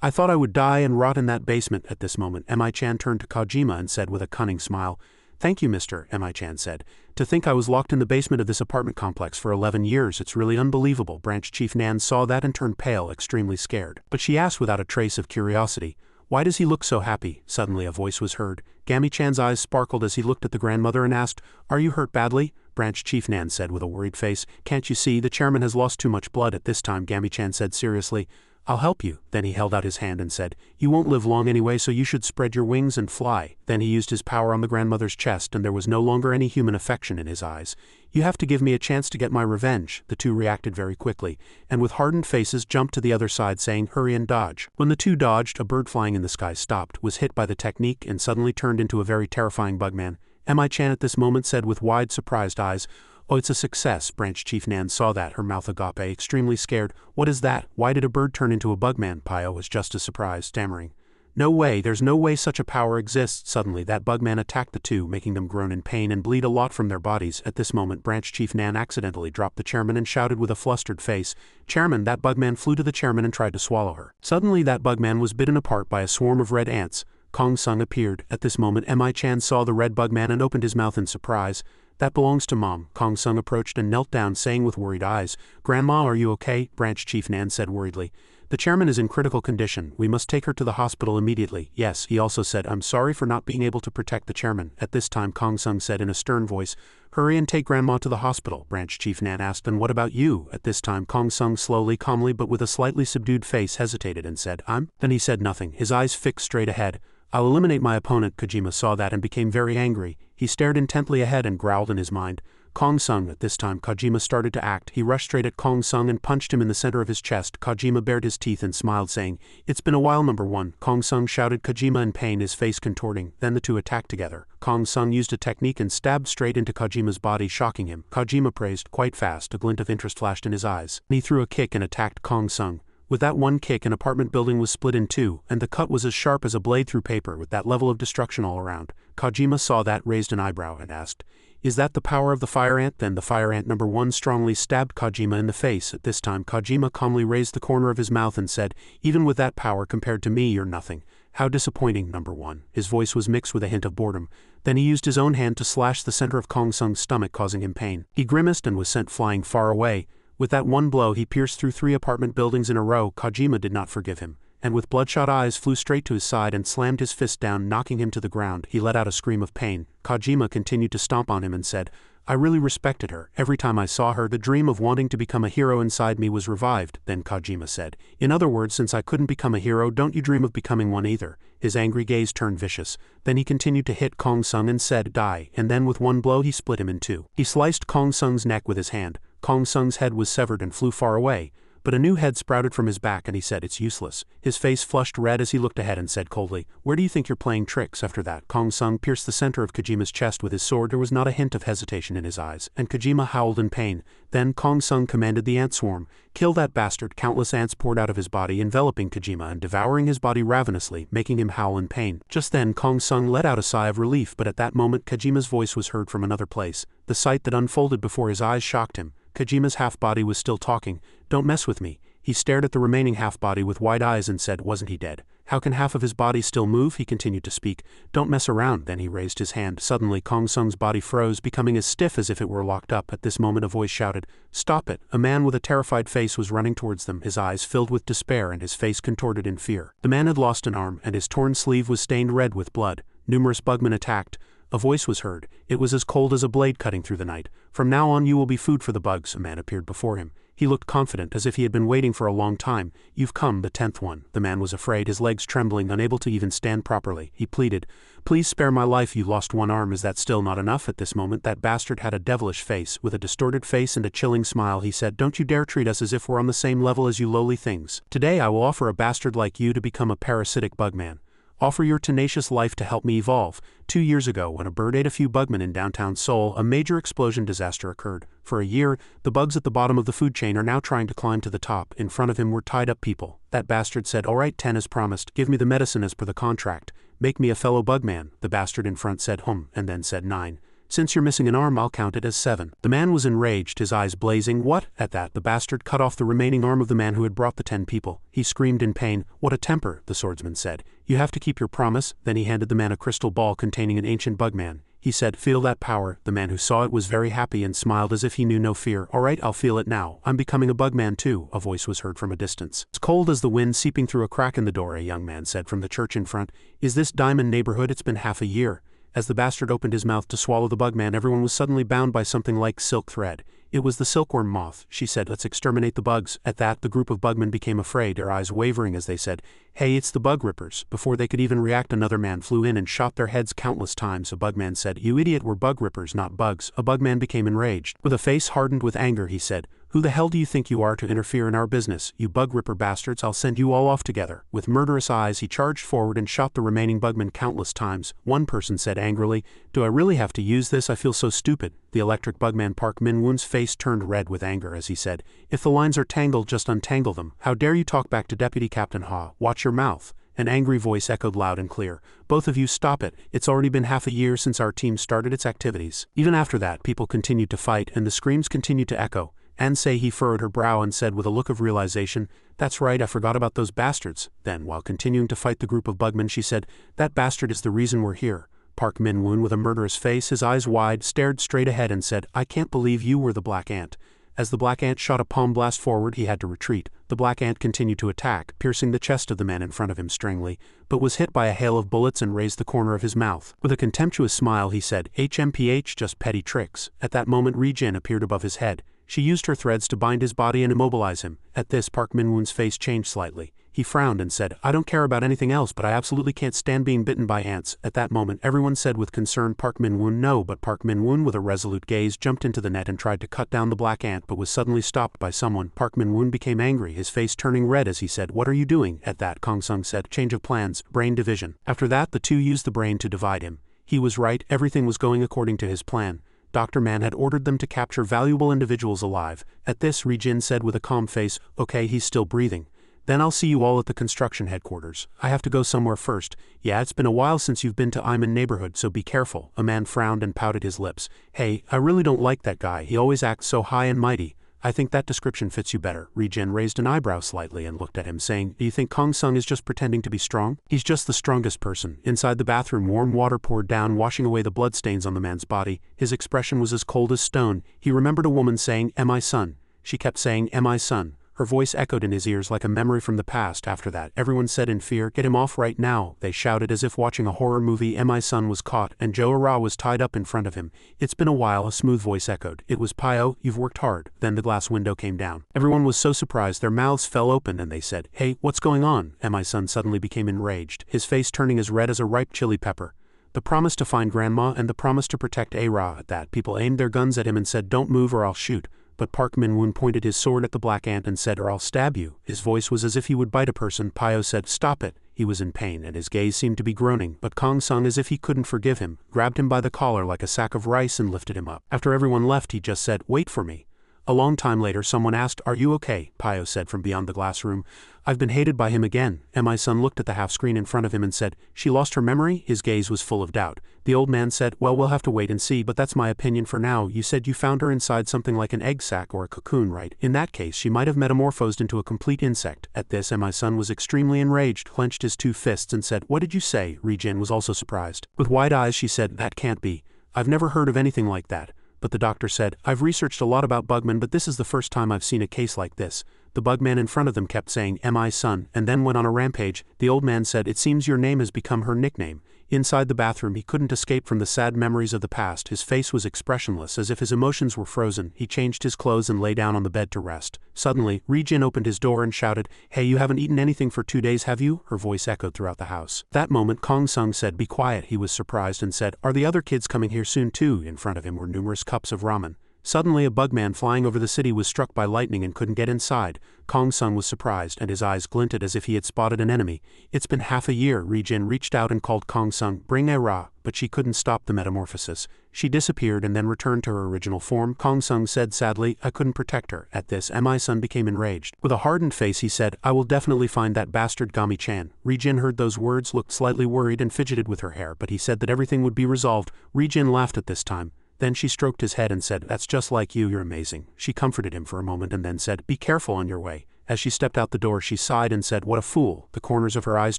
"I thought I would die and rot in that basement." At this moment Mi-chan turned to Kojima and said with a cunning smile, "Thank you, mister," Mi-chan said. "To think I was locked in the basement of this apartment complex for 11 years, it's really unbelievable." Branch Chief Nan saw that and turned pale, extremely scared. But she asked without a trace of curiosity, "Why does he look so happy?" Suddenly a voice was heard. Gami-chan's eyes sparkled as he looked at the grandmother and asked, "Are you hurt badly?" Branch Chief Nan said with a worried face, "Can't you see, the chairman has lost too much blood." At this time Gami-chan said seriously, I'll help you. Then he held out his hand and said, you won't live long anyway, so you should spread your wings and fly. Then he used his power on the grandmother's chest, and there was no longer any human affection in his eyes. You have to give me a chance to get my revenge. The two reacted very quickly, and with hardened faces jumped to the other side saying, hurry and dodge. When the two dodged, a bird flying in the sky stopped, was hit by the technique, and suddenly turned into a very terrifying bugman. Mi-chan at this moment said with wide surprised eyes, oh, it's a success. Branch Chief Nan saw that, her mouth agape, extremely scared. What is that? Why did a bird turn into a bugman? Pio was just as surprised, stammering. No way, there's no way such a power exists. Suddenly that bugman attacked the two, making them groan in pain and bleed a lot from their bodies. At this moment Branch Chief Nan accidentally dropped the chairman and shouted with a flustered face, Chairman! That bugman flew to the chairman and tried to swallow her. Suddenly that bugman was bitten apart by a swarm of red ants. Kong Sung appeared. At this moment Mi-chan saw the red bugman and opened his mouth in surprise. That belongs to Mom. Kong Sung approached and knelt down, saying with worried eyes, Grandma, are you okay? Branch Chief Nan said worriedly. The chairman is in critical condition. We must take her to the hospital immediately. Yes, he also said, I'm sorry for not being able to protect the chairman. At this time Kong Sung said in a stern voice, hurry and take Grandma to the hospital. Branch Chief Nan asked, and what about you? At this time Kong Sung slowly, calmly, but with a slightly subdued face hesitated and said, Then he said nothing, his eyes fixed straight ahead. I'll eliminate my opponent. Kojima saw that and became very angry. He stared intently ahead and growled in his mind. Kong Sung. At this time Kojima started to act. He rushed straight at Kong Sung and punched him in the center of his chest. Kojima bared his teeth and smiled, saying, It's been a while, number one. Kong Sung shouted, Kojima in pain, his face contorting. Then the two attacked together. Kong Sung used a technique and stabbed straight into Kojima's body, shocking him. Kojima praised quite fast. A glint of interest flashed in his eyes. He threw a kick and attacked Kong Sung. With that one kick, an apartment building was split in two, and the cut was as sharp as a blade through paper, with that level of destruction all around. Kojima saw that, raised an eyebrow, and asked, Is that the power of the fire ant? Then the fire ant number one strongly stabbed Kojima in the face. At this time Kojima calmly raised the corner of his mouth and said, Even with that power compared to me, you're nothing. How disappointing, number one. His voice was mixed with a hint of boredom. Then he used his own hand to slash the center of Kong Sung's stomach, causing him pain. He grimaced and was sent flying far away. With that one blow he pierced through 3 apartment buildings in a row. Kojima did not forgive him, and with bloodshot eyes flew straight to his side and slammed his fist down, knocking him to the ground. He let out a scream of pain. Kojima continued to stomp on him and said, I really respected her. Every time I saw her, the dream of wanting to become a hero inside me was revived. Then Kojima said, In other words, since I couldn't become a hero, don't you dream of becoming one either. His angry gaze turned vicious. Then he continued to hit Kong Sung and said, Die, and then with one blow he split him in two. He sliced Kong Sung's neck with his hand. Kong Sung's head was severed and flew far away, but a new head sprouted from his back and he said, It's useless. His face flushed red as he looked ahead and said coldly, Where do you think you're playing tricks? After that, Kong Sung pierced the center of Kojima's chest with his sword. There was not a hint of hesitation in his eyes, and Kojima howled in pain. Then Kong Sung commanded the ant swarm, Kill that bastard. Countless ants poured out of his body, enveloping Kojima and devouring his body ravenously, making him howl in pain. Just then Kong Sung let out a sigh of relief, but at that moment Kojima's voice was heard from another place. The sight that unfolded before his eyes shocked him. Kojima's half-body was still talking. Don't mess with me. He stared at the remaining half-body with wide eyes and said, Wasn't he dead? How can half of his body still move? He continued to speak. Don't mess around. Then he raised his hand. Suddenly Kong Sung's body froze, becoming as stiff as if it were locked up. At this moment a voice shouted, Stop it. A man with a terrified face was running towards them, his eyes filled with despair and his face contorted in fear. The man had lost an arm, and his torn sleeve was stained red with blood. Numerous bugmen attacked. A voice was heard. It was as cold as a blade cutting through the night. From now on you will be food for the bugs. A man appeared before him. He looked confident, as if he had been waiting for a long time. You've come, the 10th one. The man was afraid, his legs trembling, unable to even stand properly. He pleaded, Please spare my life, you lost one arm. Is that still not enough? At this moment that bastard had a devilish face. With a distorted face and a chilling smile he said, Don't you dare treat us as if we're on the same level as you lowly things. Today I will offer a bastard like you to become a parasitic bugman. Offer your tenacious life to help me evolve. 2 years ago, when a bird ate a few bugmen in downtown Seoul, a major explosion disaster occurred. For a year, the bugs at the bottom of the food chain are now trying to climb to the top. In front of him were tied up people. That bastard said, All right, 10 as promised. Give me the medicine as per the contract. Make me a fellow bugman. The bastard in front said, and then said 9. Since you're missing an arm, I'll count it as 7. The man was enraged, his eyes blazing. What? At that, the bastard cut off the remaining arm of the man who had brought the 10 people. He screamed in pain. What a temper, the swordsman said. You have to keep your promise. Then he handed the man a crystal ball containing an ancient bugman. He said, Feel that power. The man who saw it was very happy and smiled as if he knew no fear. All right, I'll feel it now. I'm becoming a bugman too. A voice was heard from a distance. It's cold as the wind seeping through a crack in the door, a young man said from the church in front. Is this Diamond neighborhood? It's been half a year. As the bastard opened his mouth to swallow the bugman, everyone was suddenly bound by something like silk thread. It was the silkworm moth, she said. Let's exterminate the bugs. At that, the group of bugmen became afraid, their eyes wavering as they said, hey, it's the bug rippers. Before they could even react, another man flew in and shot their heads countless times. A bugman said, you idiot, we're bug rippers, not bugs. A bugman became enraged. With a face hardened with anger, he said, who the hell do you think you are to interfere in our business? You bug ripper bastards, I'll send you all off together. With murderous eyes, he charged forward and shot the remaining bugmen countless times. One person said angrily, do I really have to use this? I feel so stupid. The electric bugman Park Min-woon's face turned red with anger as he said, if the lines are tangled, just untangle them. How dare you talk back to Deputy Captain Ha? Watch your mouth. An angry voice echoed loud and clear. Both of you stop it. It's already been half a year since our team started its activities. Even after that, people continued to fight and the screams continued to echo. He furrowed her brow and said with a look of realization, that's right, I forgot about those bastards. Then, while continuing to fight the group of bugmen, she said, that bastard is the reason we're here. Park Min-woon, with a murderous face, his eyes wide, stared straight ahead and said, I can't believe you were the black ant. As the black ant shot a palm blast forward, he had to retreat. The black ant continued to attack, piercing the chest of the man in front of him strangely, but was hit by a hail of bullets and raised the corner of his mouth. With a contemptuous smile, he said, HMPH, just petty tricks. At that moment, Ri-jin appeared above his head. She used her threads to bind his body and immobilize him. At this, Park Min-woon's face changed slightly. He frowned and said, I don't care about anything else, but I absolutely can't stand being bitten by ants. At that moment, everyone said with concern, Park Min-woon, no, but Park Min-woon, with a resolute gaze, jumped into the net and tried to cut down the black ant, but was suddenly stopped by someone. Park Min-woon became angry, his face turning red as he said, what are you doing? At that, Kong Sung said, change of plans, brain division. After that, the two used the brain to divide him. He was right, everything was going according to his plan. Dr. Man had ordered them to capture valuable individuals alive. At this, Ri-jin said with a calm face, okay, he's still breathing. Then I'll see you all at the construction headquarters. I have to go somewhere first. Yeah, it's been a while since you've been to Iman neighborhood, so be careful. A man frowned and pouted his lips. Hey, I really don't like that guy. He always acts so high and mighty. I think that description fits you better. Ri-jin raised an eyebrow slightly and looked at him, saying, do you think Kong Sung is just pretending to be strong? He's just the strongest person. Inside the bathroom, warm water poured down, washing away the bloodstains on the man's body. His expression was as cold as stone. He remembered a woman saying, am I son? She kept saying, am I son? Her voice echoed in his ears like a memory from the past. After that, everyone said in fear, get him off right now. They shouted as if watching a horror movie. My son was caught, and Jo-ra was tied up in front of him. It's been a while, a smooth voice echoed. It was Pio, you've worked hard. Then the glass window came down. Everyone was so surprised their mouths fell open and they said, hey, what's going on? My son suddenly became enraged, his face turning as red as a ripe chili pepper. The promise to find Grandma and the promise to protect A-ra. At that, people aimed their guns at him and said, don't move or I'll shoot. But Park Min-woon pointed his sword at the black ant and said, or I'll stab you. His voice was as if he would bite a person. Pio said, stop it. He was in pain and his gaze seemed to be groaning, but Kong Sung, as if he couldn't forgive him, grabbed him by the collar like a sack of rice and lifted him up. After everyone left, he just said, wait for me. A long time later, someone asked, are you okay? Pio said from beyond the glass room, I've been hated by him again. My son looked at the half-screen in front of him and said, she lost her memory? His gaze was full of doubt. The old man said, well, we'll have to wait and see, but that's my opinion for now. You said you found her inside something like an egg sac or a cocoon, right? In that case, she might have metamorphosed into a complete insect. At this, my son was extremely enraged, clenched his two fists and said, what did you say? Ri-jin was also surprised. With wide eyes, she said, that can't be. I've never heard of anything like that. But the doctor said, I've researched a lot about bugmen, but this is the first time I've seen a case like this. The bugman in front of them kept saying, my son, and then went on a rampage. The old man said, it seems your name has become her nickname. Inside the bathroom, he couldn't escape from the sad memories of the past. His face was expressionless, as if his emotions were frozen. He changed his clothes and lay down on the bed to rest. Suddenly, Ri-jin opened his door and shouted, hey, you haven't eaten anything for 2 days, have you? Her voice echoed throughout the house. That moment, Kong Sung said, be quiet. He was surprised and said, are the other kids coming here soon too? In front of him were numerous cups of ramen. Suddenly, a bugman flying over the city was struck by lightning and couldn't get inside. Kong Sung was surprised, and his eyes glinted as if he had spotted an enemy. It's been half a year. Ri-jin reached out and called Kong Sung, bring A-ra, but she couldn't stop the metamorphosis. She disappeared and then returned to her original form. Kong Sung said sadly, I couldn't protect her. At this, my son became enraged. With a hardened face, he said, I will definitely find that bastard Gami-chan. Ri-jin heard those words, looked slightly worried and fidgeted with her hair, but he said that everything would be resolved. Ri-jin laughed at this time. Then she stroked his head and said, that's just like you, you're amazing. She comforted him for a moment and then said, be careful on your way. As she stepped out the door, she sighed and said, what a fool. The corners of her eyes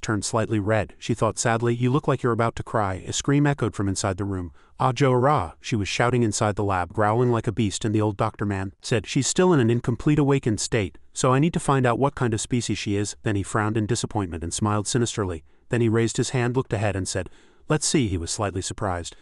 turned slightly red. She thought sadly, you look like you're about to cry. A scream echoed from inside the room. Ah, Jo-ra, she was shouting inside the lab, growling like a beast, and the old doctor man said, she's still in an incomplete awakened state, so I need to find out what kind of species she is. Then he frowned in disappointment and smiled sinisterly. Then he raised his hand, looked ahead and said, let's see. He was slightly surprised.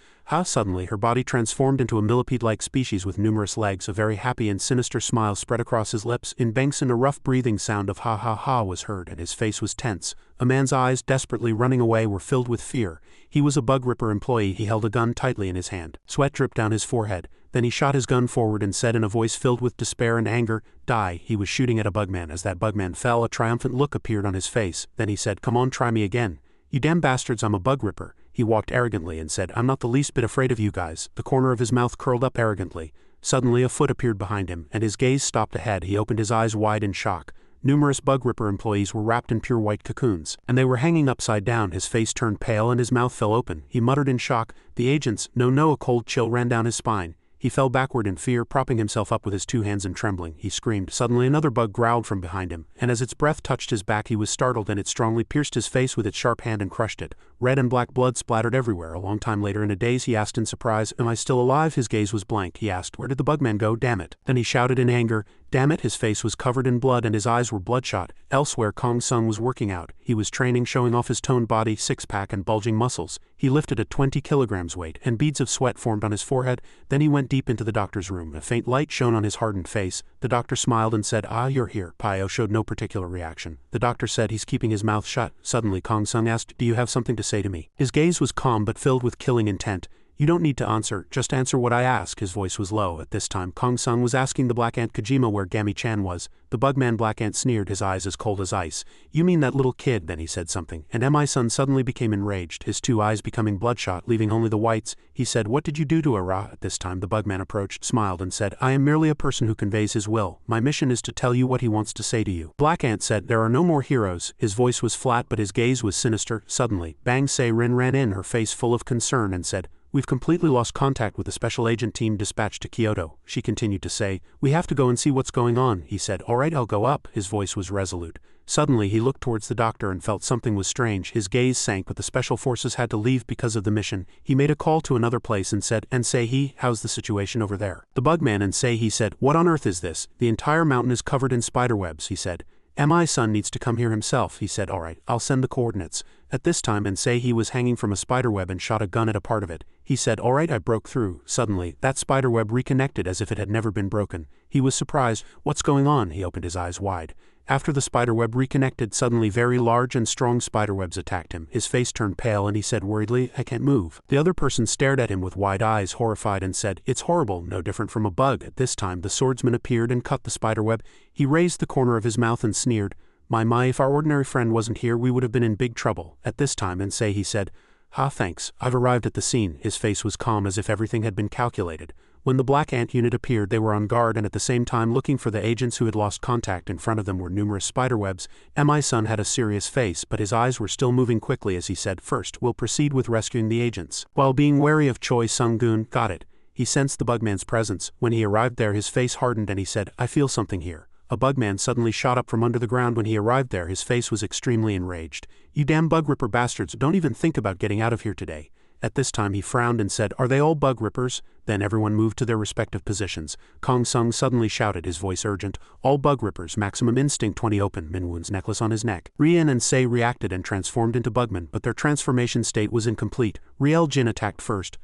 Suddenly her body transformed into a millipede-like species with numerous legs. A very happy and sinister smile spread across his lips. In Bengtson a rough breathing sound of ha ha ha was heard and his face was tense. A man's eyes, desperately running away, were filled with fear. He was a bug ripper employee. He held a gun tightly in his hand. Sweat dripped down his forehead. Then he shot his gun forward and said in a voice filled with despair and anger, "Die." He was shooting at a bugman. As that bugman fell, a triumphant look appeared on his face. Then he said, "Come on, try me again. You damn bastards, I'm a bug ripper." He walked arrogantly and said, "I'm not the least bit afraid of you guys." The corner of his mouth curled up arrogantly. Suddenly a foot appeared behind him, and his gaze stopped ahead. He opened his eyes wide in shock. Numerous bug ripper employees were wrapped in pure white cocoons, and they were hanging upside down. His face turned pale and his mouth fell open. He muttered in shock, "The agents, no." A cold chill ran down his spine. He fell backward in fear, propping himself up with his two hands and trembling. He screamed. Suddenly another bug growled from behind him, and as its breath touched his back he was startled, and it strongly pierced his face with its sharp hand and crushed it. Red and black blood splattered everywhere. A long time later, in a daze, he asked in surprise, "Am I still alive?" His gaze was blank. He asked, "Where did the bugman go? Damn it." Then he shouted in anger, "Damn it." His face was covered in blood and his eyes were bloodshot. Elsewhere, Kong Sung was working out. He was training, showing off his toned body, six-pack and bulging muscles. He lifted a 20 kilograms weight, and beads of sweat formed on his forehead. Then he went deep into the doctor's room. A faint light shone on his hardened face. The doctor smiled and said, "Ah, you're here." Pio showed no particular reaction. The doctor said, "He's keeping his mouth shut." Suddenly Kong Sung asked, "Do you have something to say to me?" His gaze was calm but filled with killing intent. "You don't need to answer, just answer what I ask." His voice was low. At this time Kong Sung was asking the Black Ant Kojima where Gami-chan was. The bugman Black Ant sneered, his eyes as cold as ice. "You mean that little kid?" Then he said something, and Mi-sun suddenly became enraged, his two eyes becoming bloodshot, leaving only the whites. He said, "What did you do to Ara?" At this time the bugman approached, smiled and said, "I am merely a person who conveys his will. My mission is to tell you what he wants to say to you." Black Ant said, "There are no more heroes." His voice was flat but his gaze was sinister. Suddenly, Bang Se-rin ran in, her face full of concern, and said, "We've completely lost contact with the special agent team dispatched to Kyoto." She continued to say, "We have to go and see what's going on." He said, "All right, I'll go up." His voice was resolute. Suddenly he looked towards the doctor and felt something was strange. His gaze sank, but the special forces had to leave because of the mission. He made a call to another place and said, "And Sei-he, how's the situation over there?" The bugman and Sei-he said, "What on earth is this? The entire mountain is covered in spiderwebs." He said, "Mi-sun needs to come here himself." He said, "All right, I'll send the coordinates." At this time Sei-he was hanging from a spiderweb and shot a gun at a part of it. He said, "All right, I broke through." Suddenly, that spiderweb reconnected as if it had never been broken. He was surprised. "What's going on?" He opened his eyes wide. After the spiderweb reconnected, suddenly very large and strong spiderwebs attacked him. His face turned pale and he said worriedly, "I can't move." The other person stared at him with wide eyes, horrified, and said, "It's horrible, no different from a bug." At this time the swordsman appeared and cut the spiderweb. He raised the corner of his mouth and sneered, My, if our ordinary friend wasn't here we would have been in big trouble." At this time he said, Thanks, I've arrived at the scene." His face was calm as if everything had been calculated. When the Black Ant unit appeared they were on guard and at the same time looking for the agents who had lost contact. In front of them were numerous spiderwebs. Mi-sun had a serious face but his eyes were still moving quickly as he said, "First, we'll proceed with rescuing the agents." While being wary of Choi Sung-gun, got it. He sensed the bugman's presence. When he arrived there his face hardened and he said, "I feel something here." A bugman suddenly shot up from under the ground. When he arrived there his face was extremely enraged. "You damn bug ripper bastards, don't even think about getting out of here today." At this time he frowned and said, "Are they all bug rippers?" Then everyone moved to their respective positions. Kong Sung suddenly shouted, his voice urgent, "All bug rippers, maximum instinct 20 open." Minwon's necklace on his neck. Rien and Sei reacted and transformed into bugmen, but their transformation state was incomplete. Riel Jin attacked first.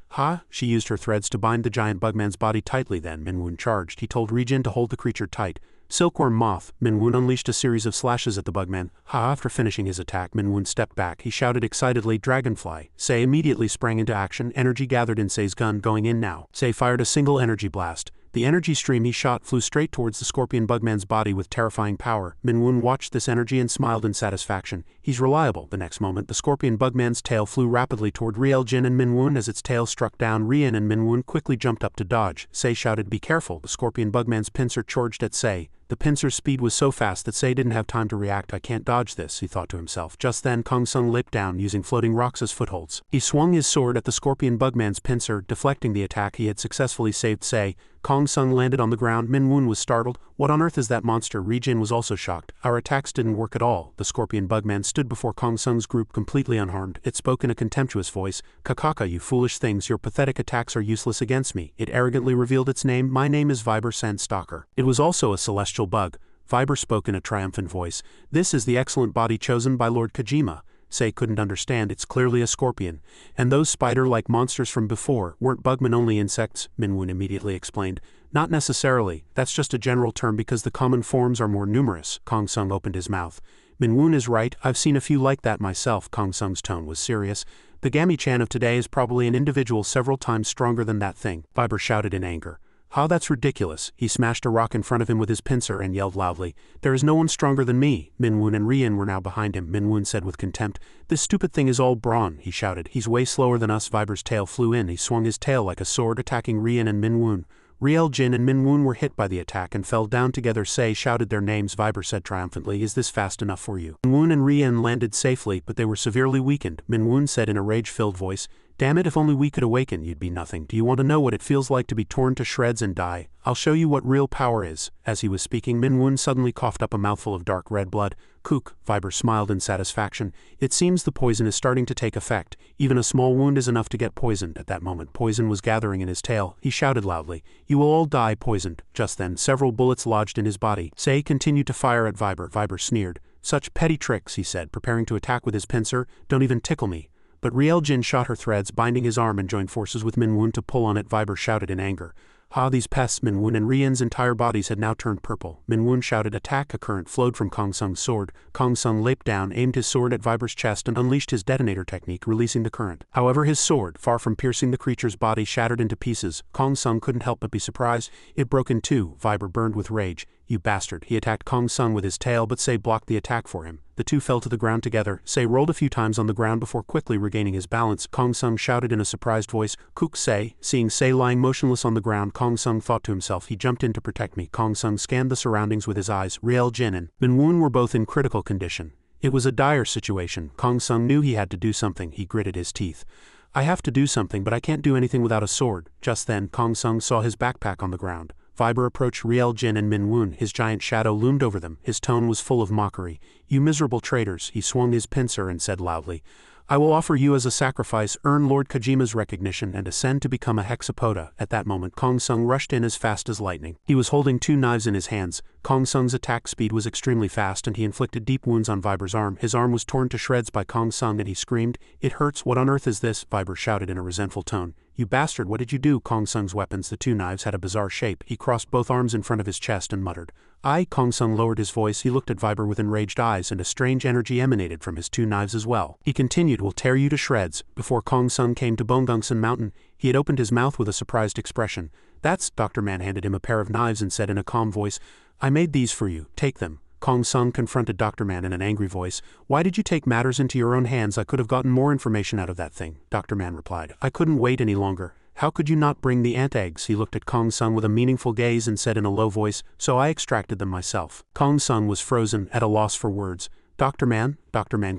She used her threads to bind the giant bugman's body tightly. Then Minwon charged. He told Rijin to hold the creature tight. Silkworm Moth. Minwon unleashed a series of slashes at the bugman. After finishing his attack, Minwon stepped back. He shouted excitedly, "Dragonfly." Sei immediately sprang into action. Energy gathered in Sei's gun, going in now. Sei fired a single energy blast. The energy stream he shot flew straight towards the scorpion bugman's body with terrifying power. Minwon watched this energy and smiled in satisfaction. He's reliable. The next moment, the scorpion bugman's tail flew rapidly toward Riel Jin and Minwon. As its tail struck down, Rien and Minwon quickly jumped up to dodge. Sei shouted, "Be careful." The scorpion bugman's pincer charged at Sei. The pincer's speed was so fast that Sei didn't have time to react. "I can't dodge this," he thought to himself. Just then Kong Sung leaped down, using floating rocks as footholds. He swung his sword at the scorpion bugman's pincer, deflecting the attack. He had successfully saved Sei. Kong Sung landed on the ground. Minwon was startled. "What on earth is that monster?" Rijin was also shocked. "Our attacks didn't work at all." The scorpion bugman stood before Kong Sung's group completely unharmed. It spoke in a contemptuous voice. "Kakaka, you foolish things, your pathetic attacks are useless against me." It arrogantly revealed its name. "My name is Viber Sandstalker." It was also a celestial bug. Viber spoke in a triumphant voice. "This is the excellent body chosen by Lord Kojima." Say couldn't understand. It's clearly a scorpion. And those spider-like monsters from before weren't bugmen only insects, Minwoon immediately explained. Not necessarily, that's just a general term because the common forms are more numerous. Kong Sung opened his mouth. Minwoon is right, I've seen a few like that myself. Kong Sung's tone was serious. The Gammy-chan of today is probably an individual several times stronger than that thing, Viber shouted in anger. Ha, that's ridiculous. He smashed a rock in front of him with his pincer and yelled loudly. There is no one stronger than me. Minwoon and Rian were now behind him. Minwoon said with contempt. This stupid thing is all brawn, he shouted. He's way slower than us. Viber's tail flew in. He swung his tail like a sword, attacking Rian and Minwoon. Riel Jin and Minwoon were hit by the attack and fell down together. Say shouted their names. Viber said triumphantly, is this fast enough for you? Minwoon and Rian landed safely, but they were severely weakened. Minwoon said in a rage-filled voice, damn it, if only we could awaken, you'd be nothing. Do you want to know what it feels like to be torn to shreds and die? I'll show you what real power is. As he was speaking, Minwoon suddenly coughed up a mouthful of dark red blood. Kook, Viber smiled in satisfaction. It seems the poison is starting to take effect. Even a small wound is enough to get poisoned. At that moment, poison was gathering in his tail. He shouted loudly, you will all die poisoned. Just then, several bullets lodged in his body. Say continued to fire at Viber. Viber sneered. Such petty tricks, he said, preparing to attack with his pincer. Don't even tickle me. But Riel Jin shot her threads, binding his arm, and joined forces with Minwoon to pull on it. Viber shouted in anger. Ha, these pests. Minwoon and Rian's entire bodies had now turned purple. Minwoon shouted attack. A current flowed from Kong Sung's sword. Kong Sung leaped down, aimed his sword at Viber's chest, and unleashed his detonator technique, releasing the current. However, his sword, far from piercing the creature's body, shattered into pieces. Kong Sung couldn't help but be surprised. It broke in two. Viber burned with rage. You bastard. He attacked Kong Sung with his tail, but Say blocked the attack for him. The two fell to the ground together. Say rolled a few times on the ground before quickly regaining his balance. Kong Sung shouted in a surprised voice, Kook Say. Seeing Say lying motionless on the ground, Kong Sung thought to himself, he jumped in to protect me. Kong Sung scanned the surroundings with his eyes. Riel Jin and Minwoon were both in critical condition. It was a dire situation. Kong Sung knew he had to do something. He gritted his teeth. I have to do something, but I can't do anything without a sword. Just then, Kong Sung saw his backpack on the ground. Viber approached Riel Jin and Minwoon. His giant shadow loomed over them. His tone was full of mockery. You miserable traitors. He swung his pincer and said loudly, I will offer you as a sacrifice, earn Lord Kojima's recognition, and ascend to become a hexapoda. At that moment, Kong Sung rushed in as fast as lightning. He was holding two knives in his hands. Kong Sung's attack speed was extremely fast, and he inflicted deep wounds on Viber's arm. His arm was torn to shreds by Kong Sung, and he screamed, It hurts. What on earth is this? Viber shouted in a resentful tone. You bastard, what did you do? Kong Sung's weapons, the two knives, had a bizarre shape. He crossed both arms in front of his chest and muttered, Kong Sung lowered his voice. He looked at Viber with enraged eyes, and a strange energy emanated from his two knives as well. He continued, will tear you to shreds. Before Kong Sung came to Bongungsan Mountain, he had opened his mouth with a surprised expression. That's, Dr. Man handed him a pair of knives and said in a calm voice, I made these for you, take them. Kong Sung confronted Dr. Man in an angry voice. Why did you take matters into your own hands? I could have gotten more information out of that thing. Dr. Man replied, I couldn't wait any longer. How could you not bring the ant eggs? He looked at Kong Sung with a meaningful gaze and said in a low voice, so I extracted them myself. Kong Sung was frozen, at a loss for words. Dr. Man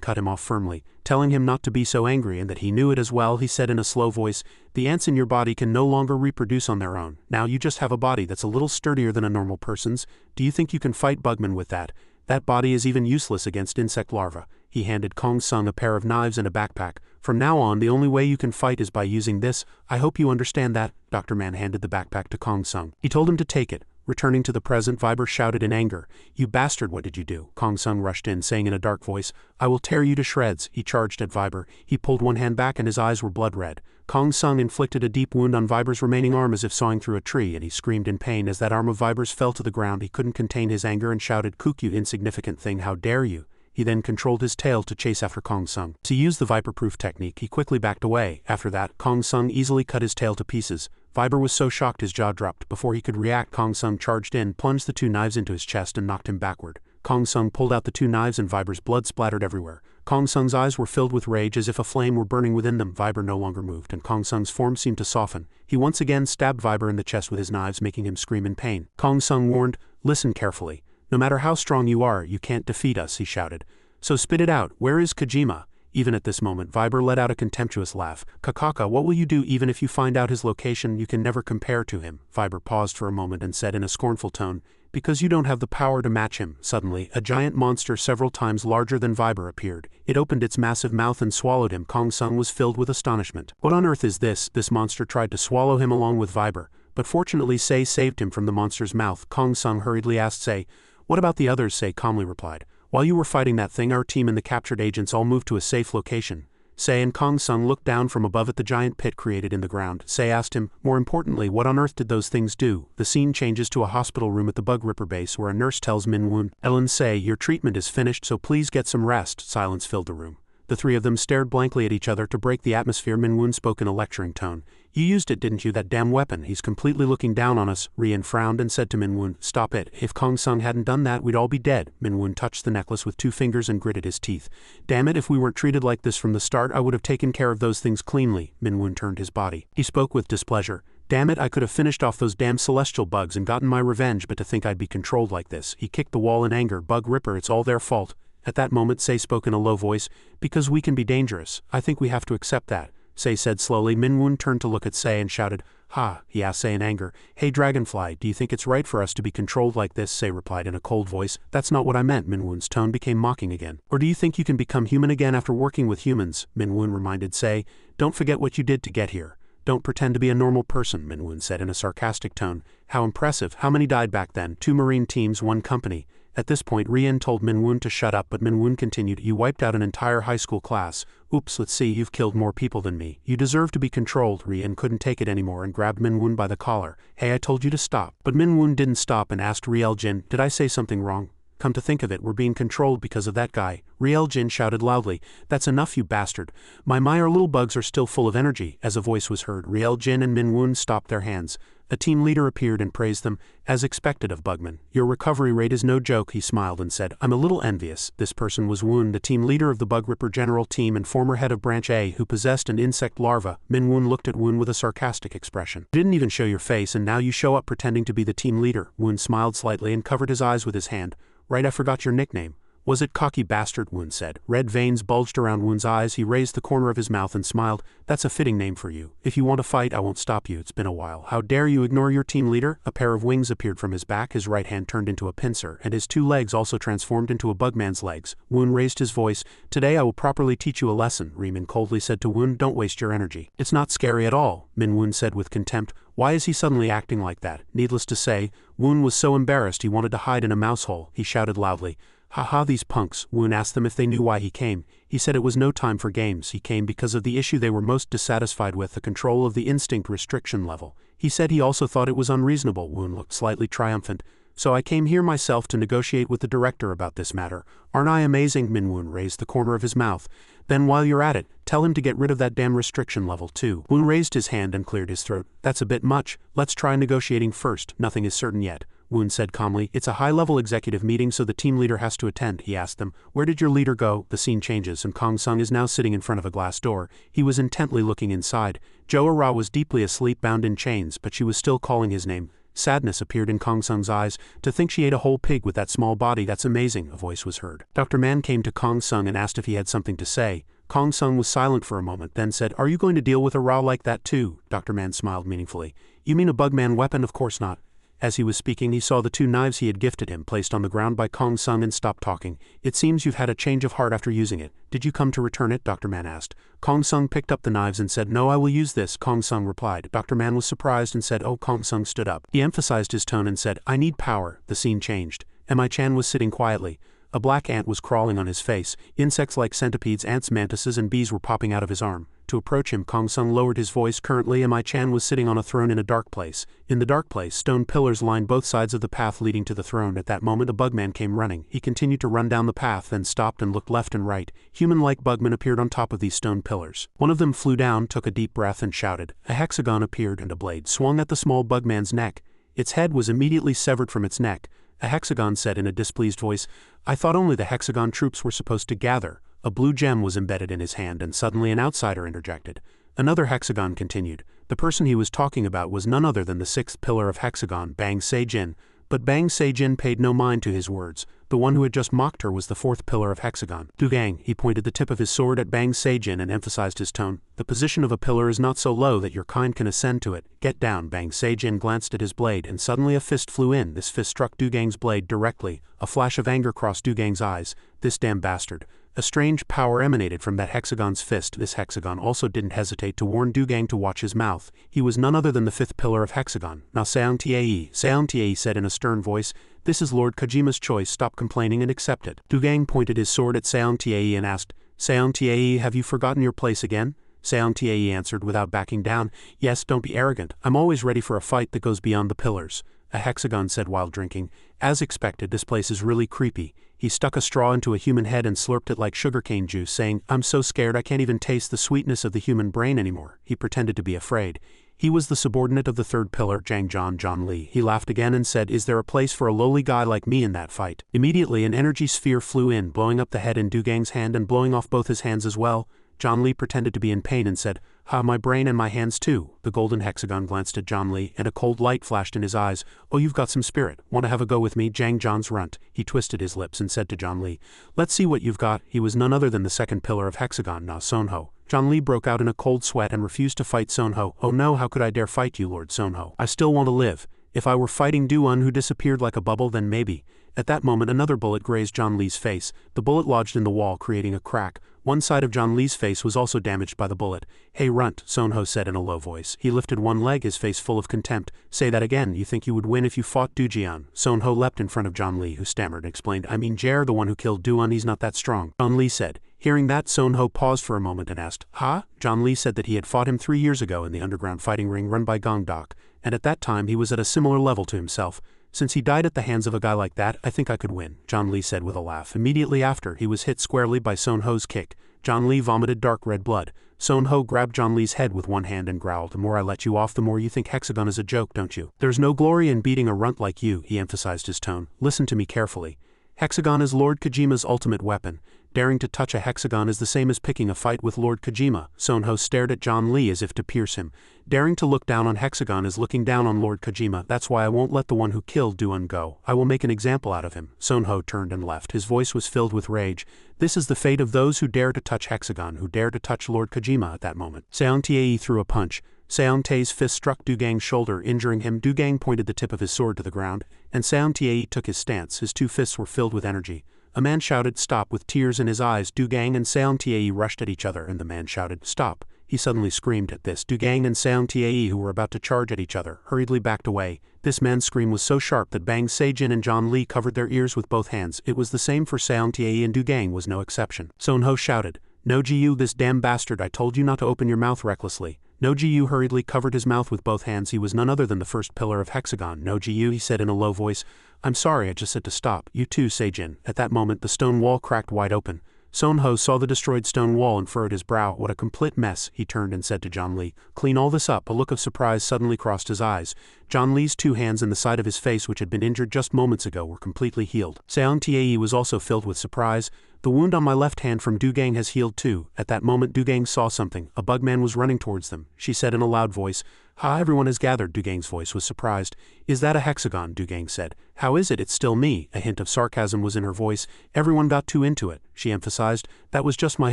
cut him off firmly, telling him not to be so angry and that he knew it as well. He said in a slow voice, the ants in your body can no longer reproduce on their own. Now you just have a body that's a little sturdier than a normal person's. Do you think you can fight bugmen with that? That body is even useless against insect larvae. He handed Kong Sung a pair of knives and a backpack. From now on, the only way you can fight is by using this. I hope you understand that. Dr. Man handed the backpack to Kong Sung. He told him to take it. Returning to the present, Viber shouted in anger, You bastard, what did you do? Kong Sung rushed in, saying in a dark voice, I will tear you to shreds. He charged at Viber. He pulled one hand back and his eyes were blood red. Kong Sung inflicted a deep wound on Viber's remaining arm as if sawing through a tree, and he screamed in pain as that arm of Viber's fell to the ground. He couldn't contain his anger and shouted, Kook, you insignificant thing, how dare you? He then controlled his tail to chase after Kong Sung. To use the viper-proof technique, he quickly backed away. After that, Kong Sung easily cut his tail to pieces. Viber was so shocked his jaw dropped. Before he could react, Kong Sung charged in, plunged the two knives into his chest and knocked him backward. Kong Sung pulled out the two knives and Viber's blood splattered everywhere. Kong Sung's eyes were filled with rage as if a flame were burning within them. Viber no longer moved, and Kong Sung's form seemed to soften. He once again stabbed Viber in the chest with his knives, making him scream in pain. Kong Sung warned, Listen carefully. No matter how strong you are, you can't defeat us, he shouted. So spit it out, where is Kojima? Even at this moment, Viber let out a contemptuous laugh. Kakaka, what will you do even if you find out his location? You can never compare to him. Viber paused for a moment and said in a scornful tone, Because you don't have the power to match him. Suddenly, a giant monster several times larger than Viber appeared. It opened its massive mouth and swallowed him. Kong Sung was filled with astonishment. What on earth is this? This monster tried to swallow him along with Viber, but fortunately Say saved him from the monster's mouth. Kong Sung hurriedly asked Say, What about the others? Say calmly replied, While you were fighting that thing, our team and the captured agents all moved to a safe location. Sei and Kong Sung looked down from above at the giant pit created in the ground. Sei asked him, more importantly, what on earth did those things do? The scene changes to a hospital room at the Bug Ripper base where a nurse tells Min Woon, Ellen Sei, your treatment is finished, so please get some rest. Silence filled the room. The three of them stared blankly at each other. To break the atmosphere, Min Woon spoke in a lecturing tone. You used it, didn't you, that damn weapon? He's completely looking down on us. Rian frowned and said to Min Woon, stop it. If Kong Sung hadn't done that, we'd all be dead. Min Woon touched the necklace with 2 fingers and gritted his teeth. Damn it, if we weren't treated like this from the start, I would have taken care of those things cleanly. Min Woon turned his body. He spoke with displeasure. Damn it, I could have finished off those damn celestial bugs and gotten my revenge, but to think I'd be controlled like this. He kicked the wall in anger. Bug Ripper, it's all their fault. At that moment, Sei spoke in a low voice, because we can be dangerous. I think we have to accept that. Sei said slowly. Min Woon turned to look at Sei and shouted, Ha, he asked Sei in anger. Hey Dragonfly, do you think it's right for us to be controlled like this? Sei replied in a cold voice. That's not what I meant. Min Woon's tone became mocking again. Or do you think you can become human again after working with humans? Min Woon reminded Sei. Don't forget what you did to get here. Don't pretend to be a normal person, Min Woon said in a sarcastic tone. How impressive. How many died back then? 2 Marine teams, 1 company. At this point, Rian told Min Woon to shut up, but Min Woon continued, you wiped out an entire high school class. Oops, let's see, you've killed more people than me. You deserve to be controlled. Rian couldn't take it anymore and grabbed Min Woon by the collar. Hey, I told you to stop. But Min Woon didn't stop and asked Riel Jin, did I say something wrong? Come to think of it, we're being controlled because of that guy. Riel Jin shouted loudly, that's enough, you bastard. My our little bugs are still full of energy. As a voice was heard, Riel Jin and Min Woon stopped their hands. A team leader appeared and praised them, as expected of Bugman. Your recovery rate is no joke, he smiled and said. I'm a little envious. This person was Woon, the team leader of the Bug Ripper General Team and former head of Branch A who possessed an insect larva. Min Woon looked at Woon with a sarcastic expression. You didn't even show your face and now you show up pretending to be the team leader. Woon smiled slightly and covered his eyes with his hand. Right, I forgot your nickname. Was it cocky bastard? Woon said. Red veins bulged around Woon's eyes. He raised the corner of his mouth and smiled. That's a fitting name for you. If you want to fight, I won't stop you. It's been a while. How dare you ignore your team leader? A pair of wings appeared from his back. His right hand turned into a pincer, and his 2 legs also transformed into a bugman's legs. Woon raised his voice. Today I will properly teach you a lesson. Riemann coldly said to Woon, don't waste your energy. It's not scary at all, Min Woon said with contempt. Why is he suddenly acting like that? Needless to say, Woon was so embarrassed he wanted to hide in a mouse hole. He shouted loudly. Haha, these punks. Woon asked them if they knew why he came. He said it was no time for games. He came because of the issue they were most dissatisfied with, the control of the instinct restriction level. He said he also thought it was unreasonable. Woon looked slightly triumphant. So I came here myself to negotiate with the director about this matter. Aren't I amazing? Min Woon raised the corner of his mouth. Then while you're at it, tell him to get rid of that damn restriction level too. Woon raised his hand and cleared his throat. That's a bit much. Let's try negotiating first. Nothing is certain yet. Woon said calmly. It's a high-level executive meeting, so the team leader has to attend. He asked them, where did your leader go? The scene changes and Kong Sung is now sitting in front of a glass door. He was intently looking inside. Jo Ra was deeply asleep, bound in chains, but she was still calling his name. Sadness appeared in Kong Sung's eyes. To think she ate a whole pig with that small body, that's amazing, a voice was heard. Dr. Man came to Kong Sung and asked if he had something to say. Kong Sung was silent for a moment, then said, are you going to deal with a Ra like that too? Dr. Man smiled meaningfully. You mean a bugman weapon? Of course not. As he was speaking, he saw the 2 knives he had gifted him placed on the ground by Kong Sung and stopped talking. It seems you've had a change of heart after using it. Did you come to return it? Dr. Man asked. Kong Sung picked up the knives and said, no, I will use this. Kong Sung replied. Dr. Man was surprised and said, oh. Kong Sung stood up. He emphasized his tone and said, I need power. The scene changed. Mi-chan was sitting quietly. A black ant was crawling on his face. Insects like centipedes, ants, mantises, and bees were popping out of his arm. To approach him, Kong Sung lowered his voice. Currently, Mi-chan was sitting on a throne in a dark place. In the dark place, stone pillars lined both sides of the path leading to the throne. At that moment, a bugman came running. He continued to run down the path, then stopped and looked left and right. Human-like bugmen appeared on top of these stone pillars. One of them flew down, took a deep breath, and shouted. A hexagon appeared, and a blade swung at the small bugman's neck. Its head was immediately severed from its neck. A hexagon said in a displeased voice, I thought only the hexagon troops were supposed to gather. A blue gem was embedded in his hand, and suddenly an outsider interjected. Another hexagon continued. The person he was talking about was none other than the 6th pillar of hexagon, Bang Se-jin. But Bang Se-jin paid no mind to his words. The one who had just mocked her was the 4th pillar of hexagon. Dugang, he pointed the tip of his sword at Bang Se-jin and emphasized his tone. The position of a pillar is not so low that your kind can ascend to it. Get down. Bang Se-jin glanced at his blade and suddenly a fist flew in. This fist struck Dugang's blade directly. A flash of anger crossed Dugang's eyes. This damn bastard. A strange power emanated from that hexagon's fist. This hexagon also didn't hesitate to warn Dugang to watch his mouth. He was none other than the fifth pillar of hexagon. Now Seong Tae said in a stern voice, "This is Lord Kojima's choice, stop complaining and accept it." Dugang pointed his sword at Seong Tae and asked, "Seong Tae, have you forgotten your place again?" Seong Tae answered without backing down, "Yes, don't be arrogant. I'm always ready for a fight that goes beyond the pillars." A hexagon said while drinking, "As expected, this place is really creepy." He stuck a straw into a human head and slurped it like sugarcane juice, saying, "I'm so scared I can't even taste the sweetness of the human brain anymore." He pretended to be afraid. He was the subordinate of the third pillar, John Lee. He laughed again and said, "Is there a place for a lowly guy like me in that fight?" Immediately an energy sphere flew in, blowing up the head in Dugang's hand and blowing off both his hands as well. John Lee pretended to be in pain and said, "Ha, my brain and my hands too." The golden hexagon glanced at John Lee, and a cold light flashed in his eyes. "Oh, you've got some spirit. Want to have a go with me?" John's runt. He twisted his lips and said to John Lee, "Let's see what you've got." He was none other than the second pillar of hexagon, Na Sonho. John Lee broke out in a cold sweat and refused to fight Sonho. "Oh no, how could I dare fight you, Lord Sonho? I still want to live. If I were fighting Duan who disappeared like a bubble, then maybe." At that moment another bullet grazed John Lee's face. The bullet lodged in the wall, creating a crack. One side of John Lee's face was also damaged by the bullet. "Hey runt," Sonho said in a low voice. He lifted one leg, his face full of contempt. "Say that again. You think you would win if you fought Dujian?" Sonho leapt in front of John Lee, who stammered and explained, "I mean Jer, the one who killed Duan, he's not that strong." John Lee said. Hearing that, Sonho paused for a moment and asked, "Ha?" John Lee said that he had fought him 3 years ago in the underground fighting ring run by Gongdok, and at that time he was at a similar level to himself. "Since he died at the hands of a guy like that, I think I could win," John Lee said with a laugh. Immediately after, he was hit squarely by Sonho's kick. John Lee vomited dark red blood. Sonho grabbed John Lee's head with one hand and growled, "The more I let you off, the more you think hexagon is a joke, don't you? There's no glory in beating a runt like you," he emphasized his tone. "Listen to me carefully. Hexagon is Lord Kojima's ultimate weapon. Daring to touch a hexagon is the same as picking a fight with Lord Kojima." Sonho stared at John Lee as if to pierce him. "Daring to look down on hexagon is looking down on Lord Kojima. That's why I won't let the one who killed Duan go. I will make an example out of him." Sonho turned and left. His voice was filled with rage. "This is the fate of those who dare to touch hexagon, who dare to touch Lord Kojima." At that moment, Seong Tae threw a punch. Seong Tae's fist struck Dugang's shoulder, injuring him. Dugang pointed the tip of his sword to the ground, and Seong Tae took his stance. His two fists were filled with energy. A man shouted, "Stop," with tears in his eyes. Dugang and Seong Tae rushed at each other, and the man shouted, "Stop." He suddenly screamed at this. Dugang and Seong Tae, who were about to charge at each other, hurriedly backed away. This man's scream was so sharp that Bang Sejin and John Lee covered their ears with both hands. It was the same for Seong Tae, and Dugang was no exception. Sonho shouted, "No Ji-yu, this damn bastard, I told you not to open your mouth recklessly." No Ji-yu hurriedly covered his mouth with both hands. He was none other than the first pillar of hexagon. "No Ji-yu," he said in a low voice. "I'm sorry, I just said to stop. You too, Sejin." At that moment the stone wall cracked wide open. Sonho saw the destroyed stone wall and furrowed his brow. "What a complete mess." He turned and said to John Lee, "Clean all this up." A look of surprise suddenly crossed his eyes. John Lee's two hands and the side of his face, which had been injured just moments ago, were completely healed. Seong Tae was also filled with surprise. "The wound on my left hand from Dugang has healed too." At that moment Dugang saw something. A bugman was running towards them. She said in a loud voice, "Ha, everyone has gathered." Dugang's voice was surprised. "Is that a hexagon?" Dugang said. "How is it? It's still me." A hint of sarcasm was in her voice. "Everyone got too into it," she emphasized. "That was just my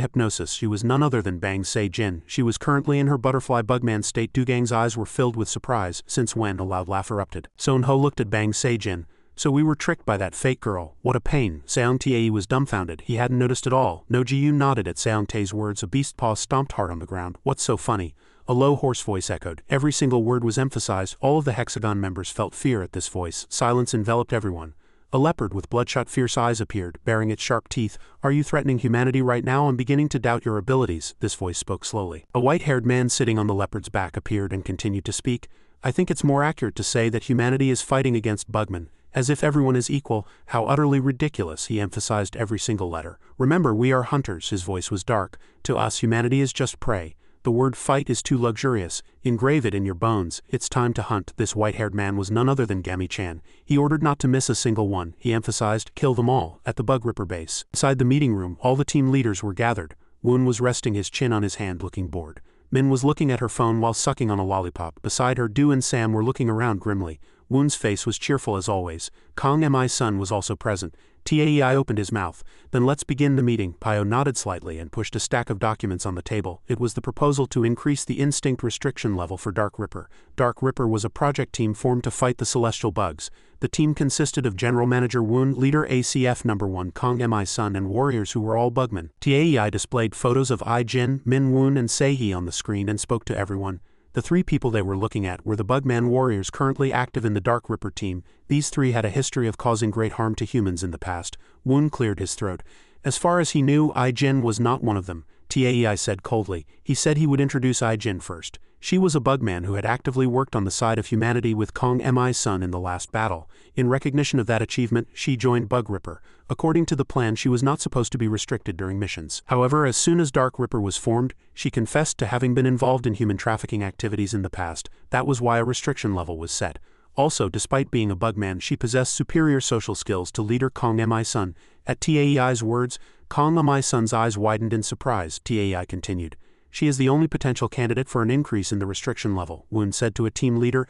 hypnosis." She was none other than Bang Se-jin. She was currently in her butterfly bugman state. Dugang's eyes were filled with surprise. "Since when?" A loud laugh erupted. Sonho looked at Bang Se-jin. "So we were tricked by that fake girl. What a pain." Seong Tae was dumbfounded. He hadn't noticed at all. No Ji-yu nodded at Seong Tae's words. A beast paw stomped hard on the ground. "What's so funny?" A low hoarse voice echoed. Every single word was emphasized. All of the hexagon members felt fear at this voice. Silence enveloped everyone. A leopard with bloodshot fierce eyes appeared, baring its sharp teeth. "Are you threatening humanity right now? I'm beginning to doubt your abilities." This voice spoke slowly. A white-haired man sitting on the leopard's back appeared and continued to speak. "I think it's more accurate to say that humanity is fighting against bugmen. As if everyone is equal. How utterly ridiculous." He emphasized every single letter. "Remember, we are hunters." His voice was dark. "To us, humanity is just prey. The word fight is too luxurious. Engrave it in your bones. It's time to hunt." This white-haired man was none other than Gami-chan. He ordered not to miss a single one. He emphasized, "Kill them all." At the Bug Ripper base, inside the meeting room, all the team leaders were gathered. Woon was resting his chin on his hand, looking bored. Min was looking at her phone while sucking on a lollipop. Beside her, Du and Sam were looking around grimly. Woon's face was cheerful as always. Kong Mi-sun was also present. Taei opened his mouth. Then let's begin the meeting. Pio nodded slightly and pushed a stack of documents on the table. It was the proposal to increase the instinct restriction level for Dark Ripper. Dark Ripper was a project team formed to fight the celestial bugs. The team consisted of General Manager Woon, Leader ACF No. 1 Kong Mi-sun, and warriors who were all bugmen. Taei displayed photos of Jin, Min Woon, and Sei-hee on the screen and spoke to everyone. The three people they were looking at were the Bugman warriors currently active in the Dark Ripper team. These three had a history of causing great harm to humans in the past. Woon cleared his throat. As far as he knew, Jin was not one of them. Taei said coldly. He said he would introduce Jin first. She was a bugman who had actively worked on the side of humanity with Kong Mi-sun in the last battle. In recognition of that achievement, she joined Bug Ripper. According to the plan, she was not supposed to be restricted during missions. However, as soon as Dark Ripper was formed, she confessed to having been involved in human trafficking activities in the past. That was why a restriction level was set. Also, despite being a bugman, she possessed superior social skills to leader Kong Mi-sun. At Taei's words, Kong Mi-sun's eyes widened in surprise. Taei continued. She is the only potential candidate for an increase in the restriction level, Woon said to a team leader.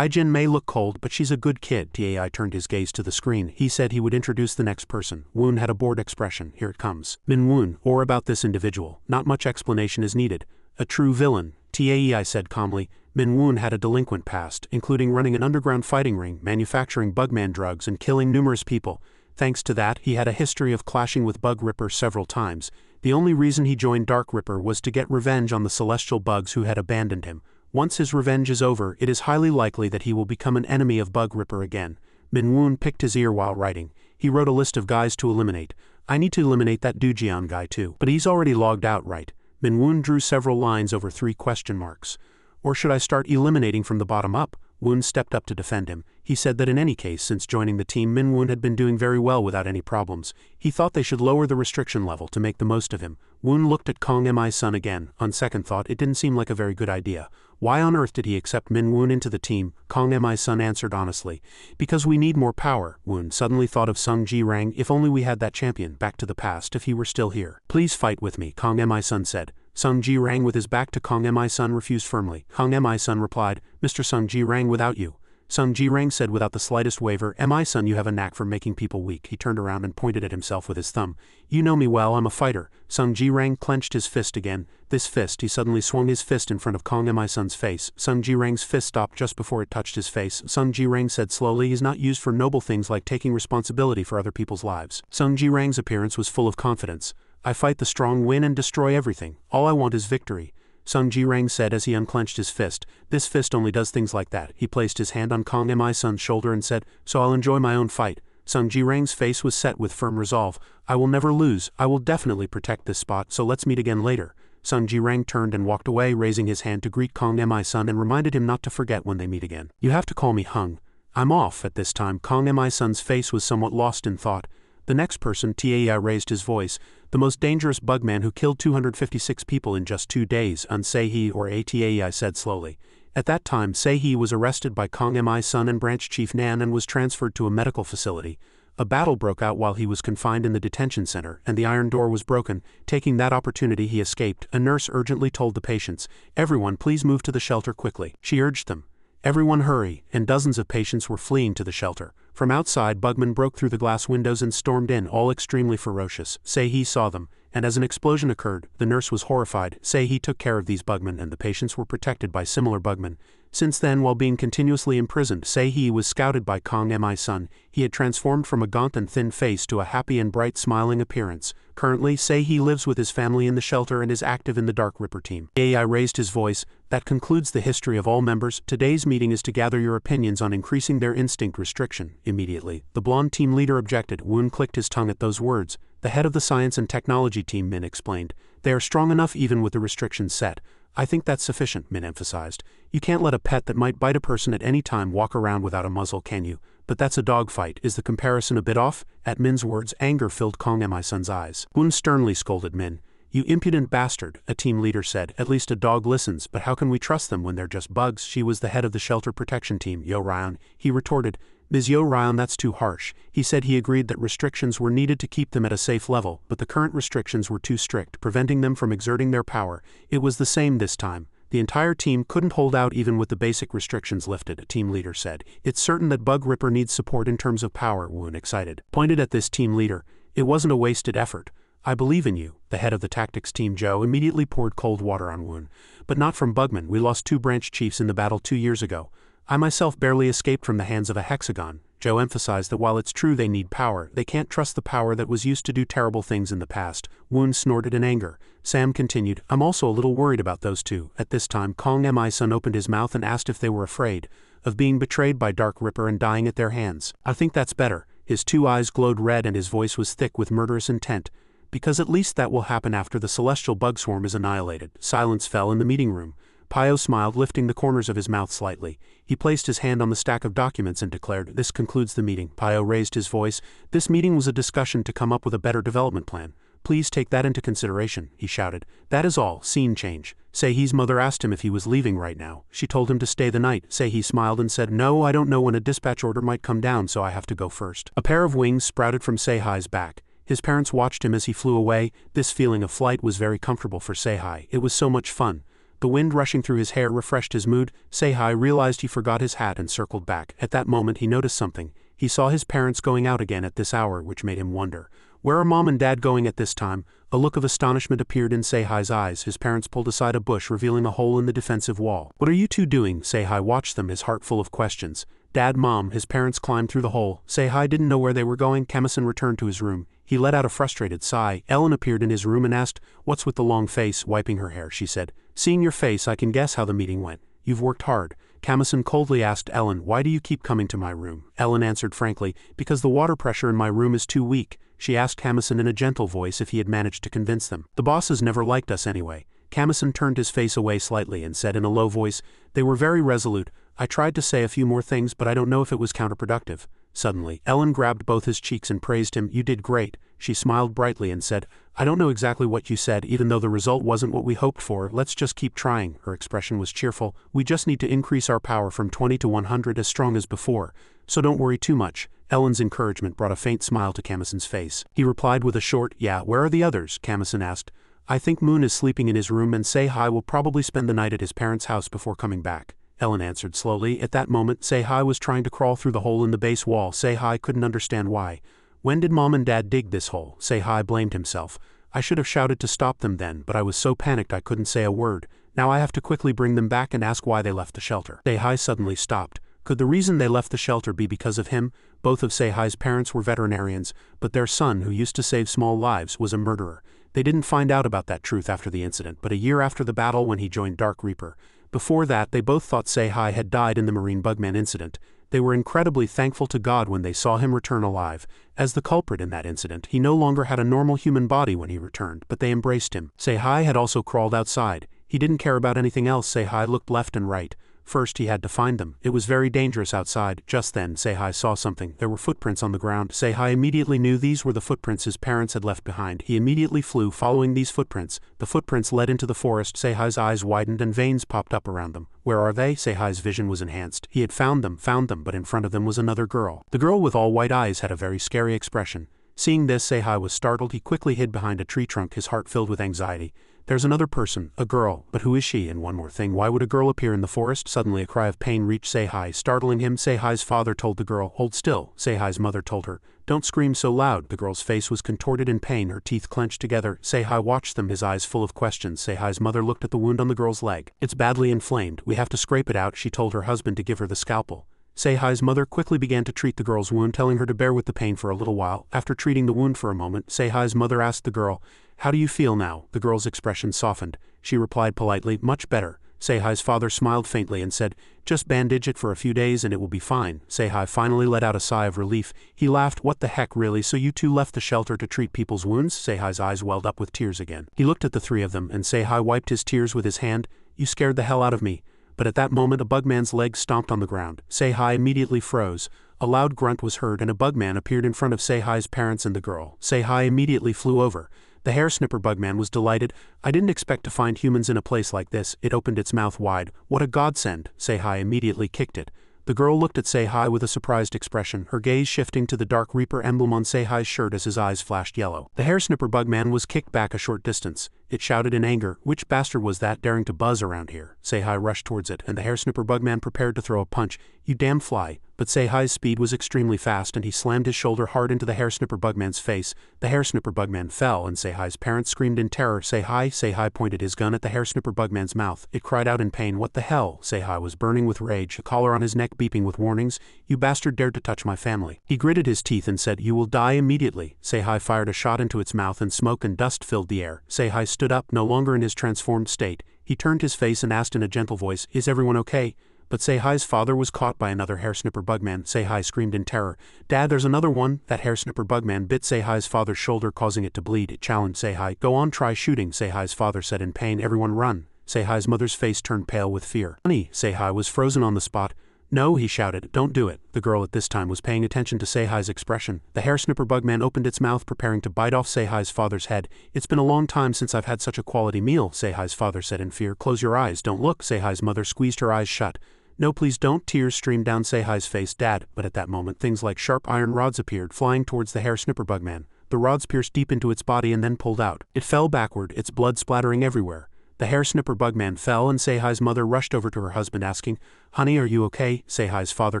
Jin may look cold, but she's a good kid. Taei turned his gaze to the screen. He said he would introduce the next person. Woon had a bored expression. Here it comes. Min Woon, or about this individual. Not much explanation is needed. A true villain, Taei said calmly. Min Woon had a delinquent past, including running an underground fighting ring, manufacturing bugman drugs, and killing numerous people. Thanks to that, he had a history of clashing with Bug Ripper several times. The only reason he joined Dark Ripper was to get revenge on the celestial bugs who had abandoned him. Once his revenge is over, it is highly likely that he will become an enemy of Bug Ripper again. Min Woon picked his ear while writing. He wrote a list of guys to eliminate. I need to eliminate that Dujian guy too. But he's already logged out, right? Min Woon drew several lines over 3 question marks. Or should I start eliminating from the bottom up? Woon stepped up to defend him. He said that in any case, since joining the team, Min Woon had been doing very well without any problems. He thought they should lower the restriction level to make the most of him. Woon looked at Kong Mi-sun again. On second thought, it didn't seem like a very good idea. Why on earth did he accept Min Woon into the team? Kong Mi-sun answered honestly. Because we need more power. Woon suddenly thought of Sung Ji-rang. If only we had that champion, back to the past, if he were still here. Please fight with me, Kong Mi-sun said. Sung Ji-rang with his back to Kong Mi-sun refused firmly. Kong Mi-sun replied, Mr. Sung Ji-rang, without you. Sung Ji-rang said without the slightest waver, Mi-sun, you have a knack for making people weak. He turned around and pointed at himself with his thumb. You know me well, I'm a fighter. Sung Ji-rang clenched his fist again. This fist, he suddenly swung his fist in front of Kong Mi-sun's face. Sung Ji-rang's fist stopped just before it touched his face. Sung Ji-rang said slowly, he's not used for noble things like taking responsibility for other people's lives. Sung Ji-rang's appearance was full of confidence. I fight the strong, win and destroy everything. All I want is victory. Sung Ji-rang said as he unclenched his fist. This fist only does things like that. He placed his hand on Kong Mi-sun's shoulder and said, so I'll enjoy my own fight. Sung Ji-rang's face was set with firm resolve. I will never lose. I will definitely protect this spot, so let's meet again later. Sung Ji-rang turned and walked away, raising his hand to greet Kong Mi-sun and reminded him not to forget when they meet again. You have to call me Hung. I'm off. At this time, Kong Mi-sun's face was somewhat lost in thought. The next person, Taei raised his voice. The most dangerous bugman who killed 256 people in just 2 days, Sei-hee or Taei said slowly. At that time, Sei-hee was arrested by Kong Mi-sun and Branch Chief Nan and was transferred to a medical facility. A battle broke out while he was confined in the detention center, and the iron door was broken. Taking that opportunity, he escaped. A nurse urgently told the patients, everyone please move to the shelter quickly. She urged them. Everyone hurry, and dozens of patients were fleeing to the shelter. From outside, bugmen broke through the glass windows and stormed in, all extremely ferocious. Sei-hee saw them, and as an explosion occurred, the nurse was horrified. Sei-hee took care of these bugmen and the patients were protected by similar bugmen. Since then, while being continuously imprisoned, Sei-hee was scouted by Kong Mi-sun. He had transformed from a gaunt and thin face to a happy and bright smiling appearance. Currently, Sei-hee lives with his family in the shelter and is active in the Dark Ripper team. Taei raised his voice. That concludes the history of all members. Today's meeting is to gather your opinions on increasing their instinct restriction. Immediately, the blonde team leader objected. Woon clicked his tongue at those words. The head of the science and technology team, Min explained. They are strong enough even with the restrictions set. I think that's sufficient, Min emphasized. You can't let a pet that might bite a person at any time walk around without a muzzle, can you? But that's a dogfight. Is the comparison a bit off? At Min's words, anger filled Kong Mi-sun's eyes. Woon sternly scolded Min. You impudent bastard, a team leader said. At least a dog listens, but how can we trust them when they're just bugs? She was the head of the shelter protection team, Yo Ryan. He retorted, Ms. Yo Ryan, that's too harsh. He said he agreed that restrictions were needed to keep them at a safe level, but the current restrictions were too strict, preventing them from exerting their power. It was the same this time. The entire team couldn't hold out even with the basic restrictions lifted, a team leader said. It's certain that Bug Ripper needs support in terms of power, Woon excited pointed at this team leader. It wasn't a wasted effort. I believe in you. The head of the tactics team, Joe, immediately poured cold water on Woon. But not from bugmen. We lost 2 branch chiefs in the battle 2 years ago. I myself barely escaped from the hands of a hexagon. Joe emphasized that while it's true they need power, they can't trust the power that was used to do terrible things in the past. Woon snorted in anger. Sam continued, I'm also a little worried about those two. At this time, Kong Mi-sun opened his mouth and asked if they were afraid of being betrayed by Dark Ripper and dying at their hands. I think that's better. His 2 eyes glowed red and his voice was thick with murderous intent. Because at least that will happen after the celestial bug swarm is annihilated. Silence fell in the meeting room. Pio smiled, lifting the corners of his mouth slightly. He placed his hand on the stack of documents and declared, This concludes the meeting. Pio raised his voice. This meeting was a discussion to come up with a better development plan. Please take that into consideration, he shouted. That is all. Scene change. Seihi's mother asked him if he was leaving right now. She told him to stay the night. Seihi smiled and said, No, I don't know when a dispatch order might come down, so I have to go first. A pair of wings sprouted from Seihi's back. His parents watched him as he flew away. This feeling of flight was very comfortable for Seihi. It was so much fun. The wind rushing through his hair refreshed his mood. Seihi realized he forgot his hat and circled back. At that moment he noticed something. He saw his parents going out again at this hour, which made him wonder. Where are Mom and Dad going at this time? A look of astonishment appeared in Seihi's eyes. His parents pulled aside a bush, revealing a hole in the defensive wall. What are you two doing? Seihi watched them, his heart full of questions. Dad, Mom, his parents climbed through the hole. Seihi didn't know where they were going. Kamasan returned to his room. He let out a frustrated sigh. Ellen appeared in his room and asked, What's with the long face? Wiping her hair, she said. Seeing your face, I can guess how the meeting went. You've worked hard. Kamasan coldly asked Ellen, Why do you keep coming to my room? Ellen answered frankly, Because the water pressure in my room is too weak. She asked Kamasan in a gentle voice if he had managed to convince them. The bosses never liked us anyway. Kamasan turned his face away slightly and said in a low voice, They were very resolute. I tried to say a few more things, but I don't know if it was counterproductive. Suddenly, Ellen grabbed both his cheeks and praised him. You did great. She smiled brightly and said, I don't know exactly what you said, even though the result wasn't what we hoped for. Let's just keep trying. Her expression was cheerful. We just need to increase our power from 20 to 100 as strong as before. So don't worry too much. Ellen's encouragement brought a faint smile to Kamasan's face. He replied with a short, Yeah, where are the others? Kamasan asked. I think Moon is sleeping in his room and Seihi will probably spend the night at his parents' house before coming back. Ellen answered slowly. At that moment, Seihi was trying to crawl through the hole in the base wall. Seihi couldn't understand why. When did Mom and Dad dig this hole? Seihi blamed himself. I should have shouted to stop them then, but I was so panicked I couldn't say a word. Now I have to quickly bring them back and ask why they left the shelter. Seihi suddenly stopped. Could the reason they left the shelter be because of him? Both of Seihi's parents were veterinarians, but their son, who used to save small lives, was a murderer. They didn't find out about that truth after the incident, but a year after the battle when he joined Dark Reaper. Before that, they both thought Seihi had died in the Marine Bugman incident. They were incredibly thankful to God when they saw him return alive. As the culprit in that incident, he no longer had a normal human body when he returned, but they embraced him. Seihi had also crawled outside. He didn't care about anything else. Seihi looked left and right. First he had to find them. It was very dangerous outside. Just then, Seihi saw something. There were footprints on the ground. Seihi immediately knew these were the footprints his parents had left behind. He immediately flew, following these footprints. The footprints led into the forest. Seihi's eyes widened and veins popped up around them. Where are they? Seihi's vision was enhanced. He had found them, but in front of them was another girl. The girl with all white eyes had a very scary expression. Seeing this, Seihi was startled. He quickly hid behind a tree trunk, his heart filled with anxiety. There's another person, a girl, but who is she? And one more thing, why would a girl appear in the forest? Suddenly a cry of pain reached Seihi, startling him. Seihi's father told the girl, Hold still. Seihi's mother told her, Don't scream so loud. The girl's face was contorted in pain, her teeth clenched together. Seihi watched them, his eyes full of questions. Seihi's mother looked at the wound on the girl's leg. It's badly inflamed. We have to scrape it out. She told her husband to give her the scalpel. Seihi's mother quickly began to treat the girl's wound, telling her to bear with the pain for a little while. After treating the wound for a moment, Seihi's mother asked the girl, How do you feel now? The girl's expression softened. She replied politely, Much better. Seihi's father smiled faintly and said, Just bandage it for a few days and it will be fine. Seihi finally let out a sigh of relief. He laughed. What the heck, really? So you two left the shelter to treat people's wounds? Seihi's eyes welled up with tears again. He looked at the three of them and Seihi wiped his tears with his hand. You scared the hell out of me. But at that moment a bugman's leg stomped on the ground. Seihi immediately froze. A loud grunt was heard and a bugman appeared in front of Seihi's parents and the girl. Seihi immediately flew over. The hair snipper bugman was delighted. I didn't expect to find humans in a place like this. It opened its mouth wide. What a godsend. Seihi immediately kicked it. The girl looked at Seihi with a surprised expression, her gaze shifting to the Dark Reaper emblem on Seihi's shirt as his eyes flashed yellow. The hair snipper bugman was kicked back a short distance. it shouted in anger. Which bastard was that daring to buzz around here? Sei-hai rushed towards it, and the hair snipper bugman prepared to throw a punch. You damn fly. But Sei-hai's speed was extremely fast, and he slammed his shoulder hard into the hair snipper bugman's face. The hair snipper bugman fell, and Sei-hai's parents screamed in terror. Sei-hai pointed his gun at the hair snipper bugman's mouth. It cried out in pain. What the hell? Sei-hai was burning with rage, a collar on his neck beeping with warnings. You bastard dared to touch my family. He gritted his teeth and said, you will die immediately. Sei-hai fired a shot into its mouth, and smoke and dust filled the air. Sei-hai stood up, no longer in his transformed state. He turned his face and asked in a gentle voice, is everyone okay? But Sei-hai's father was caught by another hair snipper bugman. Sei-hai screamed in terror. Dad, there's another one. That hair snipper bugman bit Sei-hai's father's shoulder, causing it to bleed. It challenged Sei-hai. Go on, try shooting, Sei-hai's father said in pain. Everyone run. Sei-hai's mother's face turned pale with fear. Honey, Sei-hai was frozen on the spot. No, he shouted, don't do it. The girl at this time was paying attention to Sei-hai's expression. The hair snipper bugman opened its mouth, preparing to bite off Sei-hai's father's head. It's been a long time since I've had such a quality meal, Sei-hai's father said in fear. Close your eyes, don't look. Sei-hai's mother squeezed her eyes shut. No, please don't. Tears streamed down Sei-hai's face. Dad. But at that moment things like sharp iron rods appeared, flying towards the hair snipper bugman. The rods pierced deep into its body and then pulled out. It fell backward, its blood splattering everywhere. The hair snipper bugman fell, and Sei-hai's mother rushed over to her husband asking, Honey, are you okay? Sei-hai's father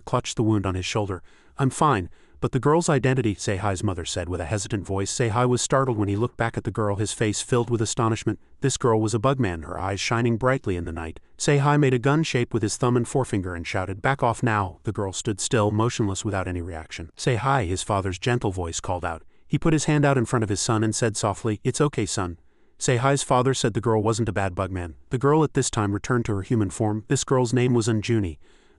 clutched the wound on his shoulder. I'm fine. But the girl's identity, Sei-hai's mother said with a hesitant voice. Sei-hai was startled when he looked back at the girl, his face filled with astonishment. This girl was a bugman, her eyes shining brightly in the night. Sei-hai made a gun shape with his thumb and forefinger and shouted, Back off now. The girl stood still, motionless without any reaction. Sei-hai, his father's gentle voice called out. He put his hand out in front of his son and said softly, It's okay, son. Sei-hai's father said the girl wasn't a bad bugman. The girl at this time returned to her human form. This girl's name was Juni.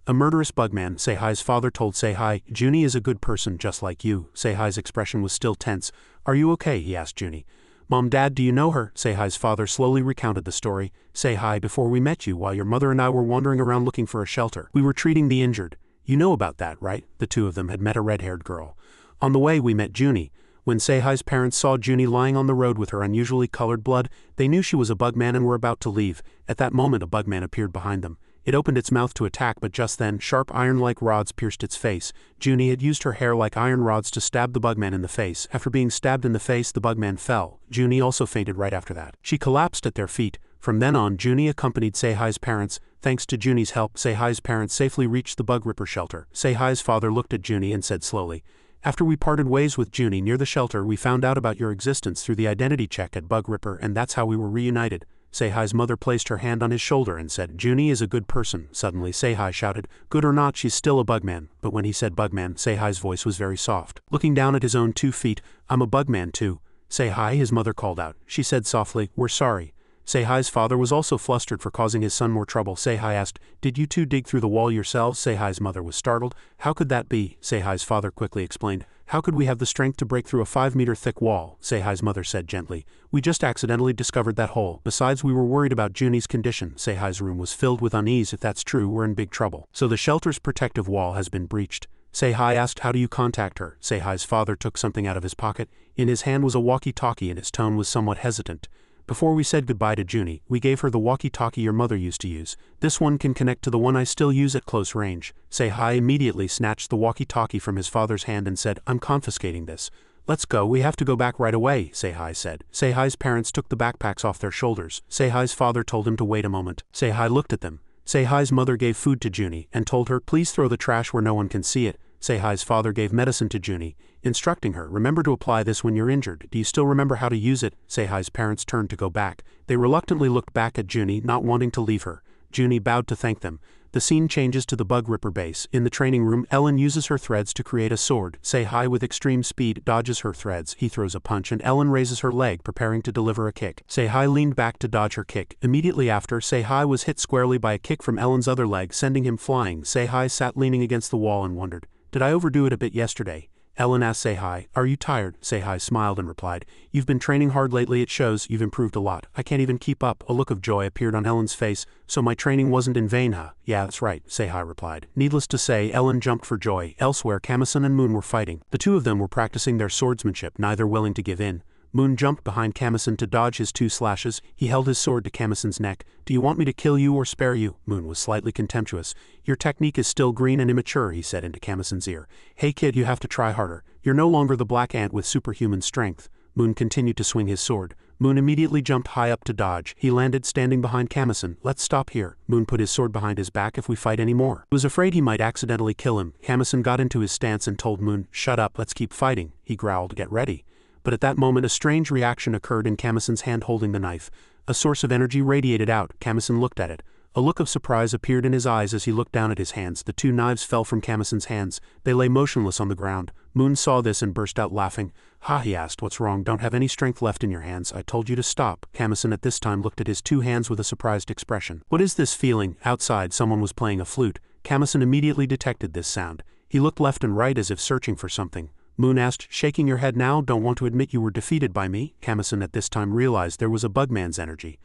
A murderous bugman, Sei-hai's father told Sei-hai. Juni is a good person just like you. Sei-hai's expression was still tense. Are you okay? He asked Juni. Mom, Dad, do you know her? Sei-hai's father slowly recounted the story. Sei-hai, before we met you, while your mother and I were wandering around looking for a shelter, we were treating the injured. You know about that, right? The two of them had met a red-haired girl. On the way we met Juni. When Sei-hai's parents saw Juni lying on the road with her unusually colored blood, they knew she was a bugman and were about to leave. At that moment a bugman appeared behind them. It opened its mouth to attack, but just then, sharp iron-like rods pierced its face. Juni had used her hair like iron rods to stab the bugman in the face. After being stabbed in the face, the bugman fell. Juni also fainted right after that. She collapsed at their feet. From then on, Juni accompanied Sei-hai's parents. Thanks to Juni's help, Sei-hai's parents safely reached the bug ripper shelter. Sei-hai's father looked at Juni and said slowly, After we parted ways with Juni near the shelter, we found out about your existence through the identity check at Bug Ripper, and that's how we were reunited. Sei-hai's mother placed her hand on his shoulder and said, Juni is a good person. Suddenly Sei-hai shouted, Good or not, she's still a bugman. But when he said bugman, Sei-hai's voice was very soft. Looking down at his own 2 feet, I'm a bugman too. Sei-hai, his mother called out. She said softly, We're sorry. Sei-hai's father was also flustered for causing his son more trouble. Sei-hai asked, Did you two dig through the wall yourselves? Sei-hai's mother was startled. How could that be? Sei-hai's father quickly explained. How could we have the strength to break through a 5-meter thick wall? Sei-hai's mother said gently. We just accidentally discovered that hole. Besides, we were worried about Juni's condition. Sei-hai's room was filled with unease. If that's true, we're in big trouble. So the shelter's protective wall has been breached. Sei-hai asked, How do you contact her? Sei-hai's father took something out of his pocket. In his hand was a walkie-talkie and his tone was somewhat hesitant. Before we said goodbye to Juni, we gave her the walkie-talkie your mother used to use. This one can connect to the one I still use at close range. Sei-hai immediately snatched the walkie-talkie from his father's hand and said, I'm confiscating this. Let's go, we have to go back right away, Sei-hai said. Sei-hai's parents took the backpacks off their shoulders. Sei-hai's father told him to wait a moment. Sei-hai looked at them. Sei-hai's mother gave food to Juni and told her, Please throw the trash where no one can see it. Sei-hai's father gave medicine to Juni, instructing her, Remember to apply this when you're injured. Do you still remember how to use it? Sei-hai's parents turned to go back. They reluctantly looked back at Juni, not wanting to leave her. Juni bowed to thank them. The scene changes to the Bug Ripper base. In the training room, Ellen uses her threads to create a sword. Sei-hai, with extreme speed, dodges her threads. He throws a punch and Ellen raises her leg, preparing to deliver a kick. Sei-hai leaned back to dodge her kick. Immediately after, Sei-hai was hit squarely by a kick from Ellen's other leg, sending him flying. Sei-hai sat leaning against the wall and wondered, Did I overdo it a bit yesterday? Ellen asked Sei-hai, Are you tired? Sei-hai smiled and replied, You've been training hard lately, it shows, you've improved a lot. I can't even keep up. A look of joy appeared on Ellen's face. So my training wasn't in vain, huh? Yeah, that's right, Sei-hai replied. Needless to say, Ellen jumped for joy. Elsewhere, Kamasan and Moon were fighting. The two of them were practicing their swordsmanship, neither willing to give in. Moon jumped behind Kamasan to dodge his 2 slashes. He held his sword to Kamasan's neck. Do you want me to kill you or spare you? Moon was slightly contemptuous. Your technique is still green and immature, he said into Kamasan's ear. Hey kid, you have to try harder. You're no longer the black ant with superhuman strength. Moon continued to swing his sword. Moon immediately jumped high up to dodge. He landed standing behind Kamison. Let's stop here. Moon put his sword behind his back if we fight anymore. He was afraid he might accidentally kill him. Kamison got into his stance and told Moon, shut up, let's keep fighting. He growled, get ready. But at that moment a strange reaction occurred in Kamison's hand holding the knife. A source of energy radiated out. Kamison looked at it. A look of surprise appeared in his eyes as he looked down at his hands. The two knives fell from Kamison's hands. They lay motionless on the ground. Moon saw this and burst out laughing. Ha, he asked, what's wrong? Don't have any strength left in your hands. I told you to stop. Kamison at this time looked at his two hands with a surprised expression. What is this feeling? Outside someone was playing a flute. Kamison immediately detected this sound. He looked left and right as if searching for something. Moon asked, shaking your head now? Don't want to admit you were defeated by me? Kamison at this time realized there was a bugman's energy.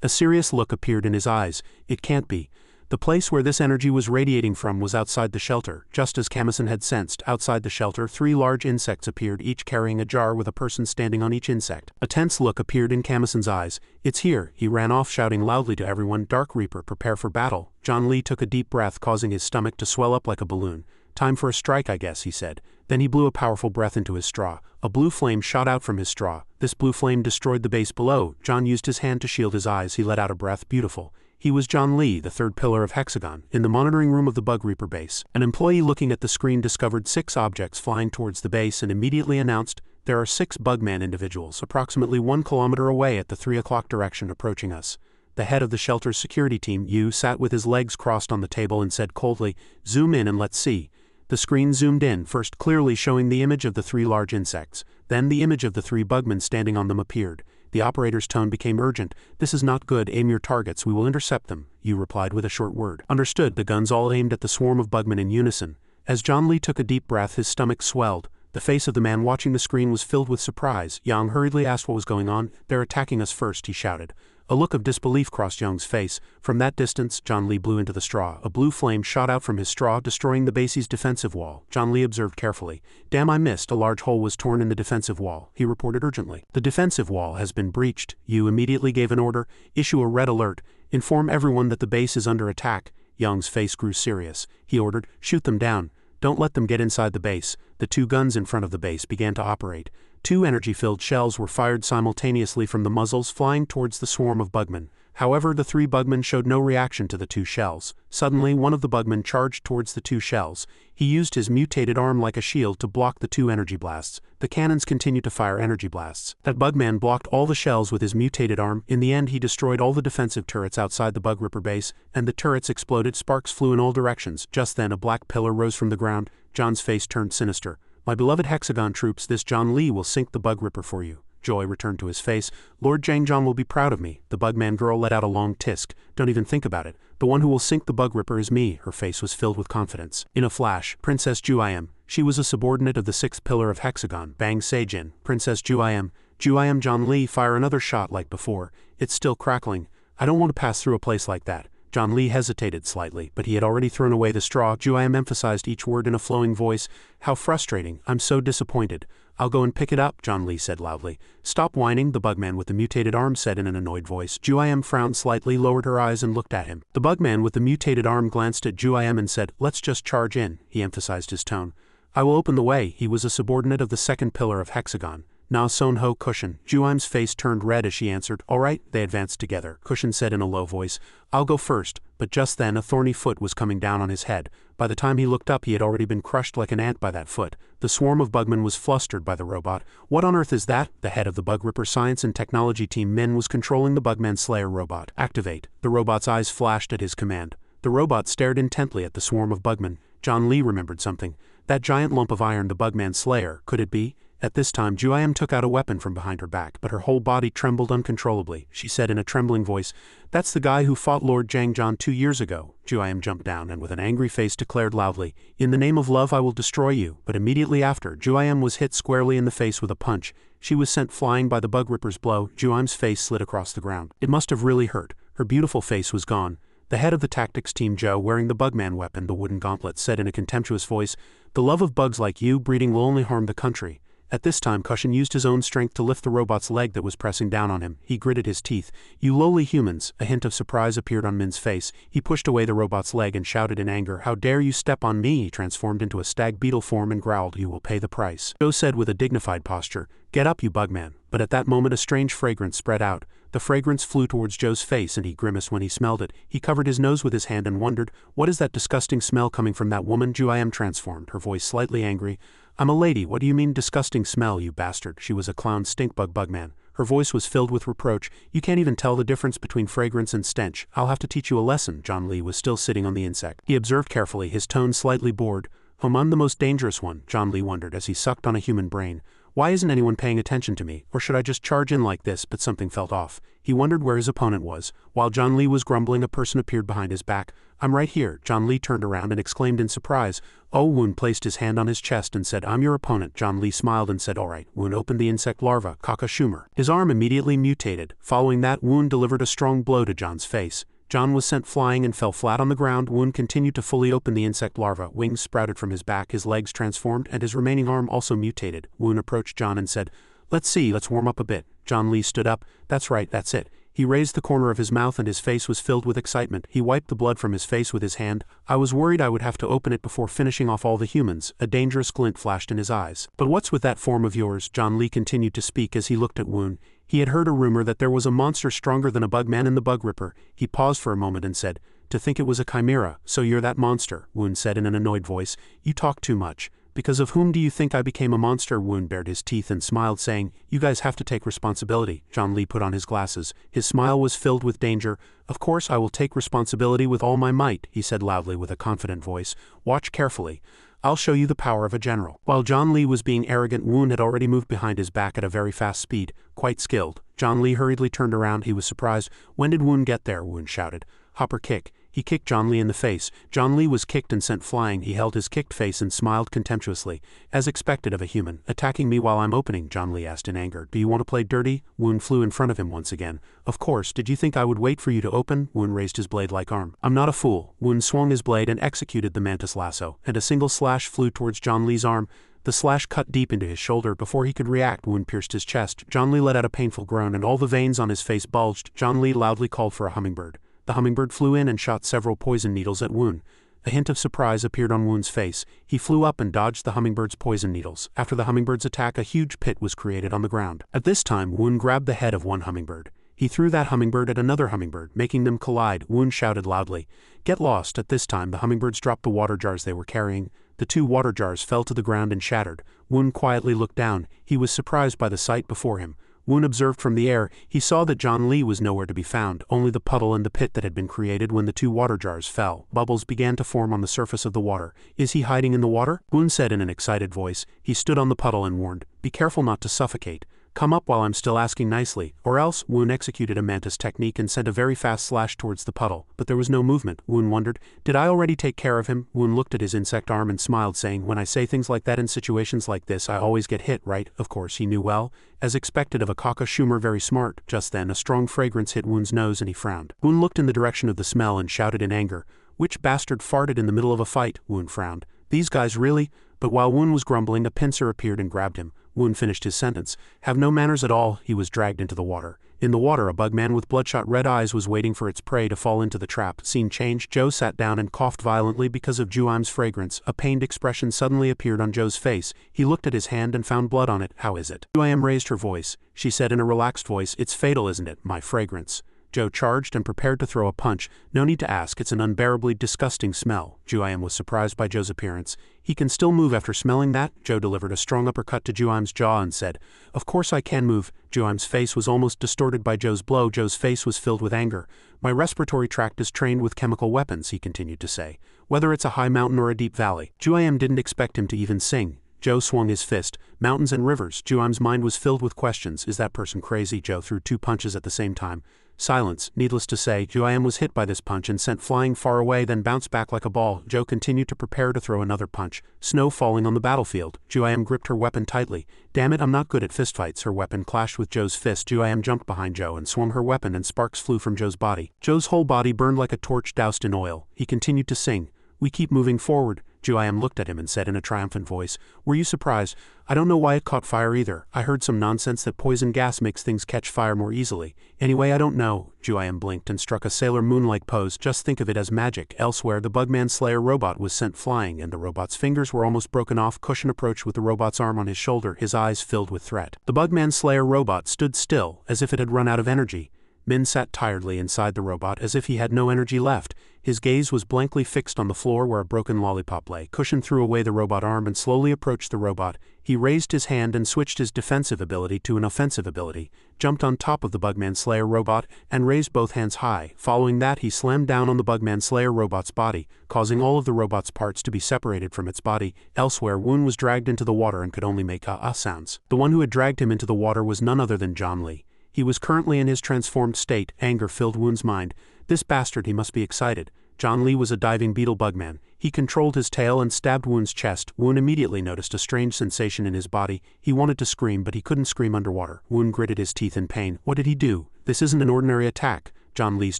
A serious look appeared in his eyes. It can't be. The place where this energy was radiating from was outside the shelter. Just as Kamison had sensed, outside the shelter 3 large insects appeared, each carrying a jar with a person standing on each insect. A tense look appeared in Kamison's eyes. It's here. He ran off shouting loudly to everyone, Dark Reaper, prepare for battle. John Lee took a deep breath, causing his stomach to swell up like a balloon. Time for a strike, I guess, he said. Then he blew a powerful breath into his straw. A blue flame shot out from his straw. This blue flame destroyed the base below. John used his hand to shield his eyes. He let out a breath. Beautiful. He was John Lee, the 3rd pillar of Hexagon, in the monitoring room of the Bug Reaper base. An employee looking at the screen discovered 6 objects flying towards the base and immediately announced, there are 6 bugman individuals approximately 1 kilometer away at the 3 o'clock direction approaching us. The head of the shelter's security team, Yu, sat with his legs crossed on the table and said coldly, zoom in and let's see. The screen zoomed in, first clearly showing the image of the 3 large insects. Then the image of the 3 bugmen standing on them appeared. The operator's tone became urgent. This is not good. Aim your targets. We will intercept them. Yu replied with a short word. Understood. The guns all aimed at the swarm of bugmen in unison. As John Lee took a deep breath, his stomach swelled. The face of the man watching the screen was filled with surprise. Yang hurriedly asked what was going on. They're attacking us first, he shouted. A look of disbelief crossed Young's face. From that distance, John Lee blew into the straw. A blue flame shot out from his straw, destroying the base's defensive wall. John Lee observed carefully. Damn, I missed. A large hole was torn in the defensive wall, he reported urgently. The defensive wall has been breached. Yu immediately gave an order. Issue a red alert. Inform everyone that the base is under attack. Young's face grew serious. He ordered, shoot them down. Don't let them get inside the base. The 2 guns in front of the base began to operate. 2 energy-filled shells were fired simultaneously from the muzzles, flying towards the swarm of bugmen. However, the 3 bugmen showed no reaction to the 2 shells. Suddenly, one of the bugmen charged towards the 2 shells. He used his mutated arm like a shield to block the 2 energy blasts. The cannons continued to fire energy blasts. That bugman blocked all the shells with his mutated arm. In the end, he destroyed all the defensive turrets outside the Bug Ripper base, and the turrets exploded. Sparks flew in all directions. Just then, a black pillar rose from the ground. John's face turned sinister. My beloved Hexagon troops, this John Lee will sink the Bug Ripper for you. Joy returned to his face. Lord Jangjon will be proud of me. The Bugman girl let out a long tisk. Don't even think about it. The one who will sink the Bug Ripper is me. Her face was filled with confidence. In a flash, Princess Juiam. She was a subordinate of the 6th pillar of Hexagon. Bang Seijin. Princess Juiam. Juiam John Lee, fire another shot like before. It's still crackling. I don't want to pass through a place like that. John Lee hesitated slightly, but he had already thrown away the straw. Juiam emphasized each word in a flowing voice. How frustrating. I'm so disappointed. I'll go and pick it up, John Lee said loudly. Stop whining, the bugman with the mutated arm said in an annoyed voice. Juiam frowned slightly, lowered her eyes and looked at him. The bugman with the mutated arm glanced at Juiam and said, let's just charge in, he emphasized his tone. I will open the way. He was a subordinate of the 2nd pillar of Hexagon. Na Son Ho Cushion. Juiam's face turned red as she answered, all right. They advanced together. Cushion said in a low voice, I'll go first. But just then a thorny foot was coming down on his head. By the time he looked up, he had already been crushed like an ant by that foot. The swarm of bugmen was flustered by the robot. What on earth is that? The head of the Bug Ripper Science and Technology Team Min was controlling the Bugman Slayer robot. Activate. The robot's eyes flashed at his command. The robot stared intently at the swarm of bugmen. John Lee remembered something. That giant lump of iron, the Bugman Slayer, could it be? At this time, Juiam took out a weapon from behind her back, but her whole body trembled uncontrollably. She said in a trembling voice, that's the guy who fought Lord Jangjon 2 years ago. Juiam jumped down and with an angry face declared loudly, in the name of love I will destroy you. But immediately after, Juiam was hit squarely in the face with a punch. She was sent flying by the Bug Ripper's blow. Juiam's face slid across the ground. It must have really hurt. Her beautiful face was gone. The head of the tactics team, Joe, wearing the Bugman weapon, the wooden gauntlet, said in a contemptuous voice, the love of bugs like you breeding will only harm the country. At this time Cushion used his own strength to lift the robot's leg that was pressing down on him. He gritted his teeth. "You lowly humans," a hint of surprise appeared on Min's face. He pushed away the robot's leg and shouted in anger, "How dare you step on me!" He transformed into a stag beetle form and growled, "You will pay the price." Joe said with a dignified posture, "Get up, you bugman." But at that moment a strange fragrance spread out. The fragrance flew towards Joe's face and he grimaced when he smelled it. He covered his nose with his hand and wondered, "What is that disgusting smell coming from that woman?" Ju-am transformed, her voice slightly angry. "I'm a lady, what do you mean disgusting smell, you bastard?" She was a clown stinkbug bugman. Her voice was filled with reproach. "You can't even tell the difference between fragrance and stench. I'll have to teach you a lesson." John Lee was still sitting on the insect. He observed carefully, his tone slightly bored. I'm the most dangerous one," John Lee wondered as he sucked on a human brain. "Why isn't anyone paying attention to me? Or should I just charge in like this?" But something felt off. He wondered where his opponent was. While John Lee was grumbling, a person appeared behind his back. "I'm right here." John Lee turned around and exclaimed in surprise. Oh, Woon placed his hand on his chest and said, "I'm your opponent." John Lee smiled and said, "All right." Woon opened the insect larva, Kakashumer. His arm immediately mutated. Following that, Woon delivered a strong blow to John's face. John was sent flying and fell flat on the ground. Woon continued to fully open the insect larva. Wings sprouted from his back, his legs transformed, and his remaining arm also mutated. Woon approached John and said, let's warm up a bit." John Lee stood up. "That's right, that's it." He raised the corner of his mouth and his face was filled with excitement. He wiped the blood from his face with his hand. "I was worried I would have to open it before finishing off all the humans." A dangerous glint flashed in his eyes. "But what's with that form of yours?" John Lee continued to speak as he looked at Woon. He had heard a rumor that there was a monster stronger than a bugman in the Bug Ripper. He paused for a moment and said, "To think it was a chimera, so you're that monster," Woon said in an annoyed voice. "You talk too much." "Because of whom do you think I became a monster?" Woon bared his teeth and smiled, saying, "You guys have to take responsibility." John Lee put on his glasses. His smile was filled with danger. "Of course I will take responsibility with all my might," he said loudly with a confident voice. "Watch carefully. I'll show you the power of a general." While John Lee was being arrogant, Woon had already moved behind his back at a very fast speed, quite skilled. John Lee hurriedly turned around. He was surprised. "When did Woon get there?" Woon shouted. "Hopper kick." He kicked John Lee in the face. John Lee was kicked and sent flying. He held his kicked face and smiled contemptuously. "As expected of a human. Attacking me while I'm opening?" John Lee asked in anger. "Do you want to play dirty?" Woon flew in front of him once again. "Of course, did you think I would wait for you to open?" Woon raised his blade-like arm. "I'm not a fool." Woon swung his blade and executed the mantis lasso, and a single slash flew towards John Lee's arm. The slash cut deep into his shoulder. Before he could react, Woon pierced his chest. John Lee let out a painful groan and all the veins on his face bulged. John Lee loudly called for a hummingbird. The hummingbird flew in and shot several poison needles at Woon. A hint of surprise appeared on Woon's face. He flew up and dodged the hummingbird's poison needles. After the hummingbird's attack, a huge pit was created on the ground. At this time, Woon grabbed the head of one hummingbird. He threw that hummingbird at another hummingbird, making them collide. Woon shouted loudly, "Get lost!" At this time, the hummingbirds dropped the water jars they were carrying. The 2 water jars fell to the ground and shattered. Woon quietly looked down. He was surprised by the sight before him. Woon observed from the air. He saw that John Lee was nowhere to be found, only the puddle and the pit that had been created when the 2 water jars fell. Bubbles began to form on the surface of the water. "Is he hiding in the water?" Woon said in an excited voice. He stood on the puddle and warned, "Be careful not to suffocate. Come up while I'm still asking nicely, or else." Woon executed a mantis technique and sent a very fast slash towards the puddle, but there was no movement. Woon wondered, "Did I already take care of him?" Woon looked at his insect arm and smiled, saying, "When I say things like that in situations like this, I always get hit, right?" Of course, he knew well. As expected of a Kakashumer, very smart. Just then, a strong fragrance hit Woon's nose and he frowned. Woon looked in the direction of the smell and shouted in anger, "Which bastard farted in the middle of a fight?" Woon frowned. "These guys really?" But while Woon was grumbling, a pincer appeared and grabbed him. Woon finished his sentence. "Have no manners at all." He was dragged into the water. In the water, a bugman with bloodshot red eyes was waiting for its prey to fall into the trap. Scene changed. Joe sat down and coughed violently because of Ju-am's fragrance. A pained expression suddenly appeared on Joe's face. He looked at his hand and found blood on it. "How is it?" Ju-am raised her voice. She said in a relaxed voice, "It's fatal, isn't it? My fragrance." Joe charged and prepared to throw a punch. "No need to ask, it's an unbearably disgusting smell." Ju-am was surprised by Joe's appearance. "He can still move after smelling that?" Joe delivered a strong uppercut to Ju-am's jaw and said, "Of course I can move." Ju-am's face was almost distorted by Joe's blow. Joe's face was filled with anger. "My respiratory tract is trained with chemical weapons," he continued to say, "whether it's a high mountain or a deep valley." Ju-am didn't expect him to even sing. Joe swung his fist. "Mountains and rivers." Ju-am's mind was filled with questions. Is that person crazy? Joe threw 2 punches at the same time. Silence. Needless to say, Ju-am was hit by this punch and sent flying far away, then bounced back like a ball. Joe continued to prepare to throw another punch. Snow falling on the battlefield. Ju-am gripped her weapon tightly. "Damn it, I'm not good at fistfights." Her weapon clashed with Joe's fist. Ju-am jumped behind Joe and swung her weapon and sparks flew from Joe's body. Joe's whole body burned like a torch doused in oil. He continued to sing, "We keep moving forward." Ju-am looked at him and said in a triumphant voice, "Were you surprised? I don't know why it caught fire either. I heard some nonsense that poison gas makes things catch fire more easily. Anyway, I don't know." Ju-am blinked and struck a Sailor Moon-like pose. "Just think of it as magic." Elsewhere, the Bugman Slayer robot was sent flying, and the robot's fingers were almost broken off. Cushion approached with the robot's arm on his shoulder, his eyes filled with threat. The Bugman Slayer robot stood still, as if it had run out of energy. Min sat tiredly inside the robot as if he had no energy left. His gaze was blankly fixed on the floor where a broken lollipop lay. Cushion threw away the robot arm and slowly approached the robot. He raised his hand and switched his defensive ability to an offensive ability, jumped on top of the Bugman Slayer robot, and raised both hands high. Following that, he slammed down on the Bugman Slayer robot's body, causing all of the robot's parts to be separated from its body. Elsewhere, Woon was dragged into the water and could only make sounds. The one who had dragged him into the water was none other than John Lee. He was currently in his transformed state. Anger filled Woon's mind. This bastard, he must be excited. John Lee was a diving beetle bugman. He controlled his tail and stabbed Woon's chest. Woon immediately noticed a strange sensation in his body. He wanted to scream, but he couldn't scream underwater. Woon gritted his teeth in pain. What did he do? This isn't an ordinary attack. John Lee's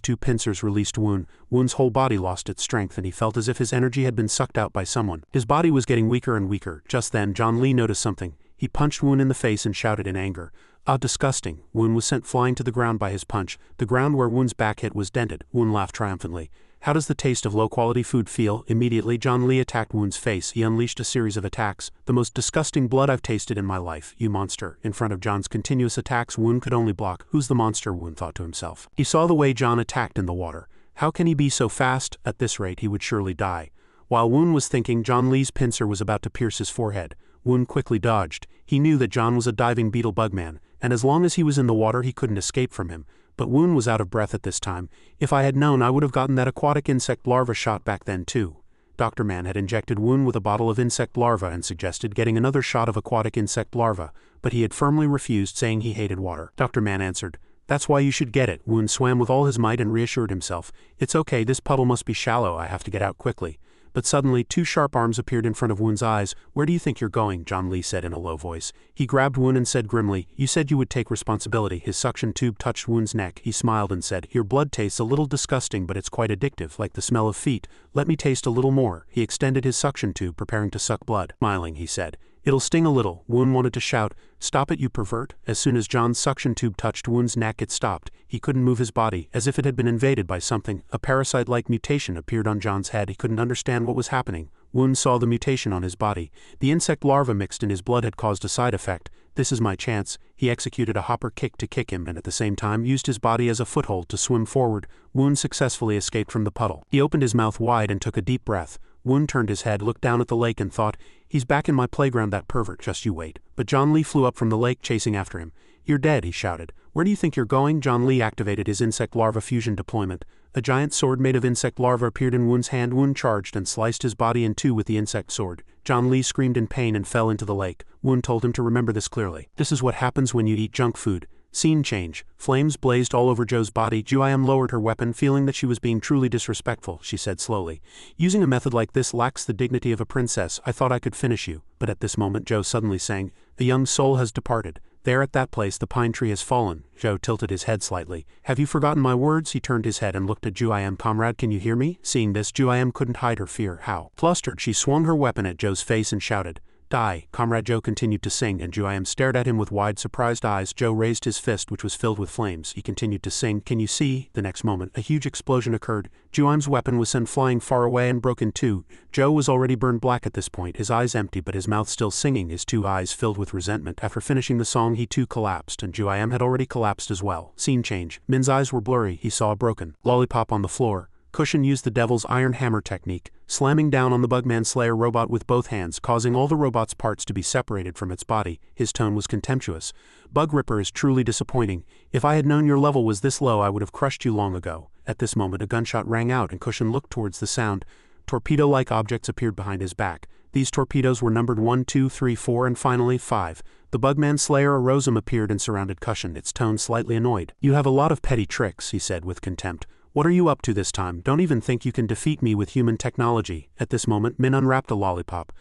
two pincers released Woon. Woon's whole body lost its strength and he felt as if his energy had been sucked out by someone. His body was getting weaker and weaker. Just then, John Lee noticed something. He punched Woon in the face and shouted in anger. "Ah, disgusting." Woon was sent flying to the ground by his punch. The ground where Woon's back hit was dented. Woon laughed triumphantly. "How does the taste of low-quality food feel?" Immediately, John Lee attacked Woon's face. He unleashed a series of attacks. "The most disgusting blood I've tasted in my life, you monster." In front of John's continuous attacks, Woon could only block. Who's the monster? Woon thought to himself. He saw the way John attacked in the water. How can he be so fast? At this rate, he would surely die. While Woon was thinking, John Lee's pincer was about to pierce his forehead. Woon quickly dodged. He knew that John was a diving beetle bugman, and as long as he was in the water he couldn't escape from him. But Woon was out of breath at this time. "If I had known, I would have gotten that aquatic insect larva shot back then too." Dr. Man had injected Woon with a bottle of insect larva and suggested getting another shot of aquatic insect larva, but he had firmly refused, saying he hated water. Dr. Man answered, "That's why you should get it." Woon swam with all his might and reassured himself. "It's okay, this puddle must be shallow, I have to get out quickly." But suddenly, two sharp arms appeared in front of Woon's eyes. "Where do you think you're going?" John Lee said in a low voice. He grabbed Woon and said grimly, "You said you would take responsibility." His suction tube touched Woon's neck. He smiled and said, "Your blood tastes a little disgusting, but it's quite addictive, like the smell of feet. Let me taste a little more." He extended his suction tube, preparing to suck blood. Smiling, he said, "It'll sting a little." Woon wanted to shout, "Stop it, you pervert." As soon as John's suction tube touched Woon's neck, it stopped. He couldn't move his body, as if it had been invaded by something. A parasite-like mutation appeared on John's head. He couldn't understand what was happening. Woon saw the mutation on his body. The insect larva mixed in his blood had caused a side effect. "This is my chance." He executed a hopper kick to kick him and at the same time used his body as a foothold to swim forward. Woon successfully escaped from the puddle. He opened his mouth wide and took a deep breath. Woon turned his head, looked down at the lake and thought, "He's back in my playground, that pervert, just you wait." But John Lee flew up from the lake chasing after him. "You're dead," he shouted. "Where do you think you're going?" John Lee activated his insect larva fusion deployment. A giant sword made of insect larva appeared in Woon's hand. Woon charged and sliced his body in two with the insect sword. John Lee screamed in pain and fell into the lake. Woon told him to remember this clearly. This is what happens when you eat junk food. Scene change. Flames blazed all over Joe's body. Ju-am lowered her weapon, feeling that she was being truly disrespectful. She said slowly, "Using a method like this lacks the dignity of a princess. I thought I could finish you." But at this moment Joe suddenly sang, "A young soul has departed. There at that place the pine tree has fallen." Joe tilted his head slightly. "Have you forgotten my words?" He turned his head and looked at Ju-am. "Comrade, can you hear me?" Seeing this, Ju-am couldn't hide her fear. "How?" Flustered, she swung her weapon at Joe's face and shouted, "Die." Comrade Joe continued to sing, and Ju-am stared at him with wide, surprised eyes. Joe raised his fist, which was filled with flames. He continued to sing, "Can you see?" The next moment, a huge explosion occurred. Ju-am's weapon was sent flying far away and broke in two. Joe was already burned black at this point, his eyes empty but his mouth still singing, his two eyes filled with resentment. After finishing the song, he too collapsed, and Ju-am had already collapsed as well. Scene change. Min's eyes were blurry. He saw a broken lollipop on the floor. Cushion used the devil's iron hammer technique, slamming down on the Bugman Slayer robot with both hands, causing all the robot's parts to be separated from its body. His tone was contemptuous. "Bug Ripper is truly disappointing. If I had known your level was this low, I would have crushed you long ago." At this moment a gunshot rang out and Cushion looked towards the sound. Torpedo-like objects appeared behind his back. These torpedoes were numbered 1, 2, 3, 4 and finally 5. The Bugman Slayer Arosum appeared and surrounded Cushion, its tone slightly annoyed. "You have a lot of petty tricks," he said with contempt. "What are you up to this time? Don't even think you can defeat me with human technology." At this moment, Min unwrapped a lollipop.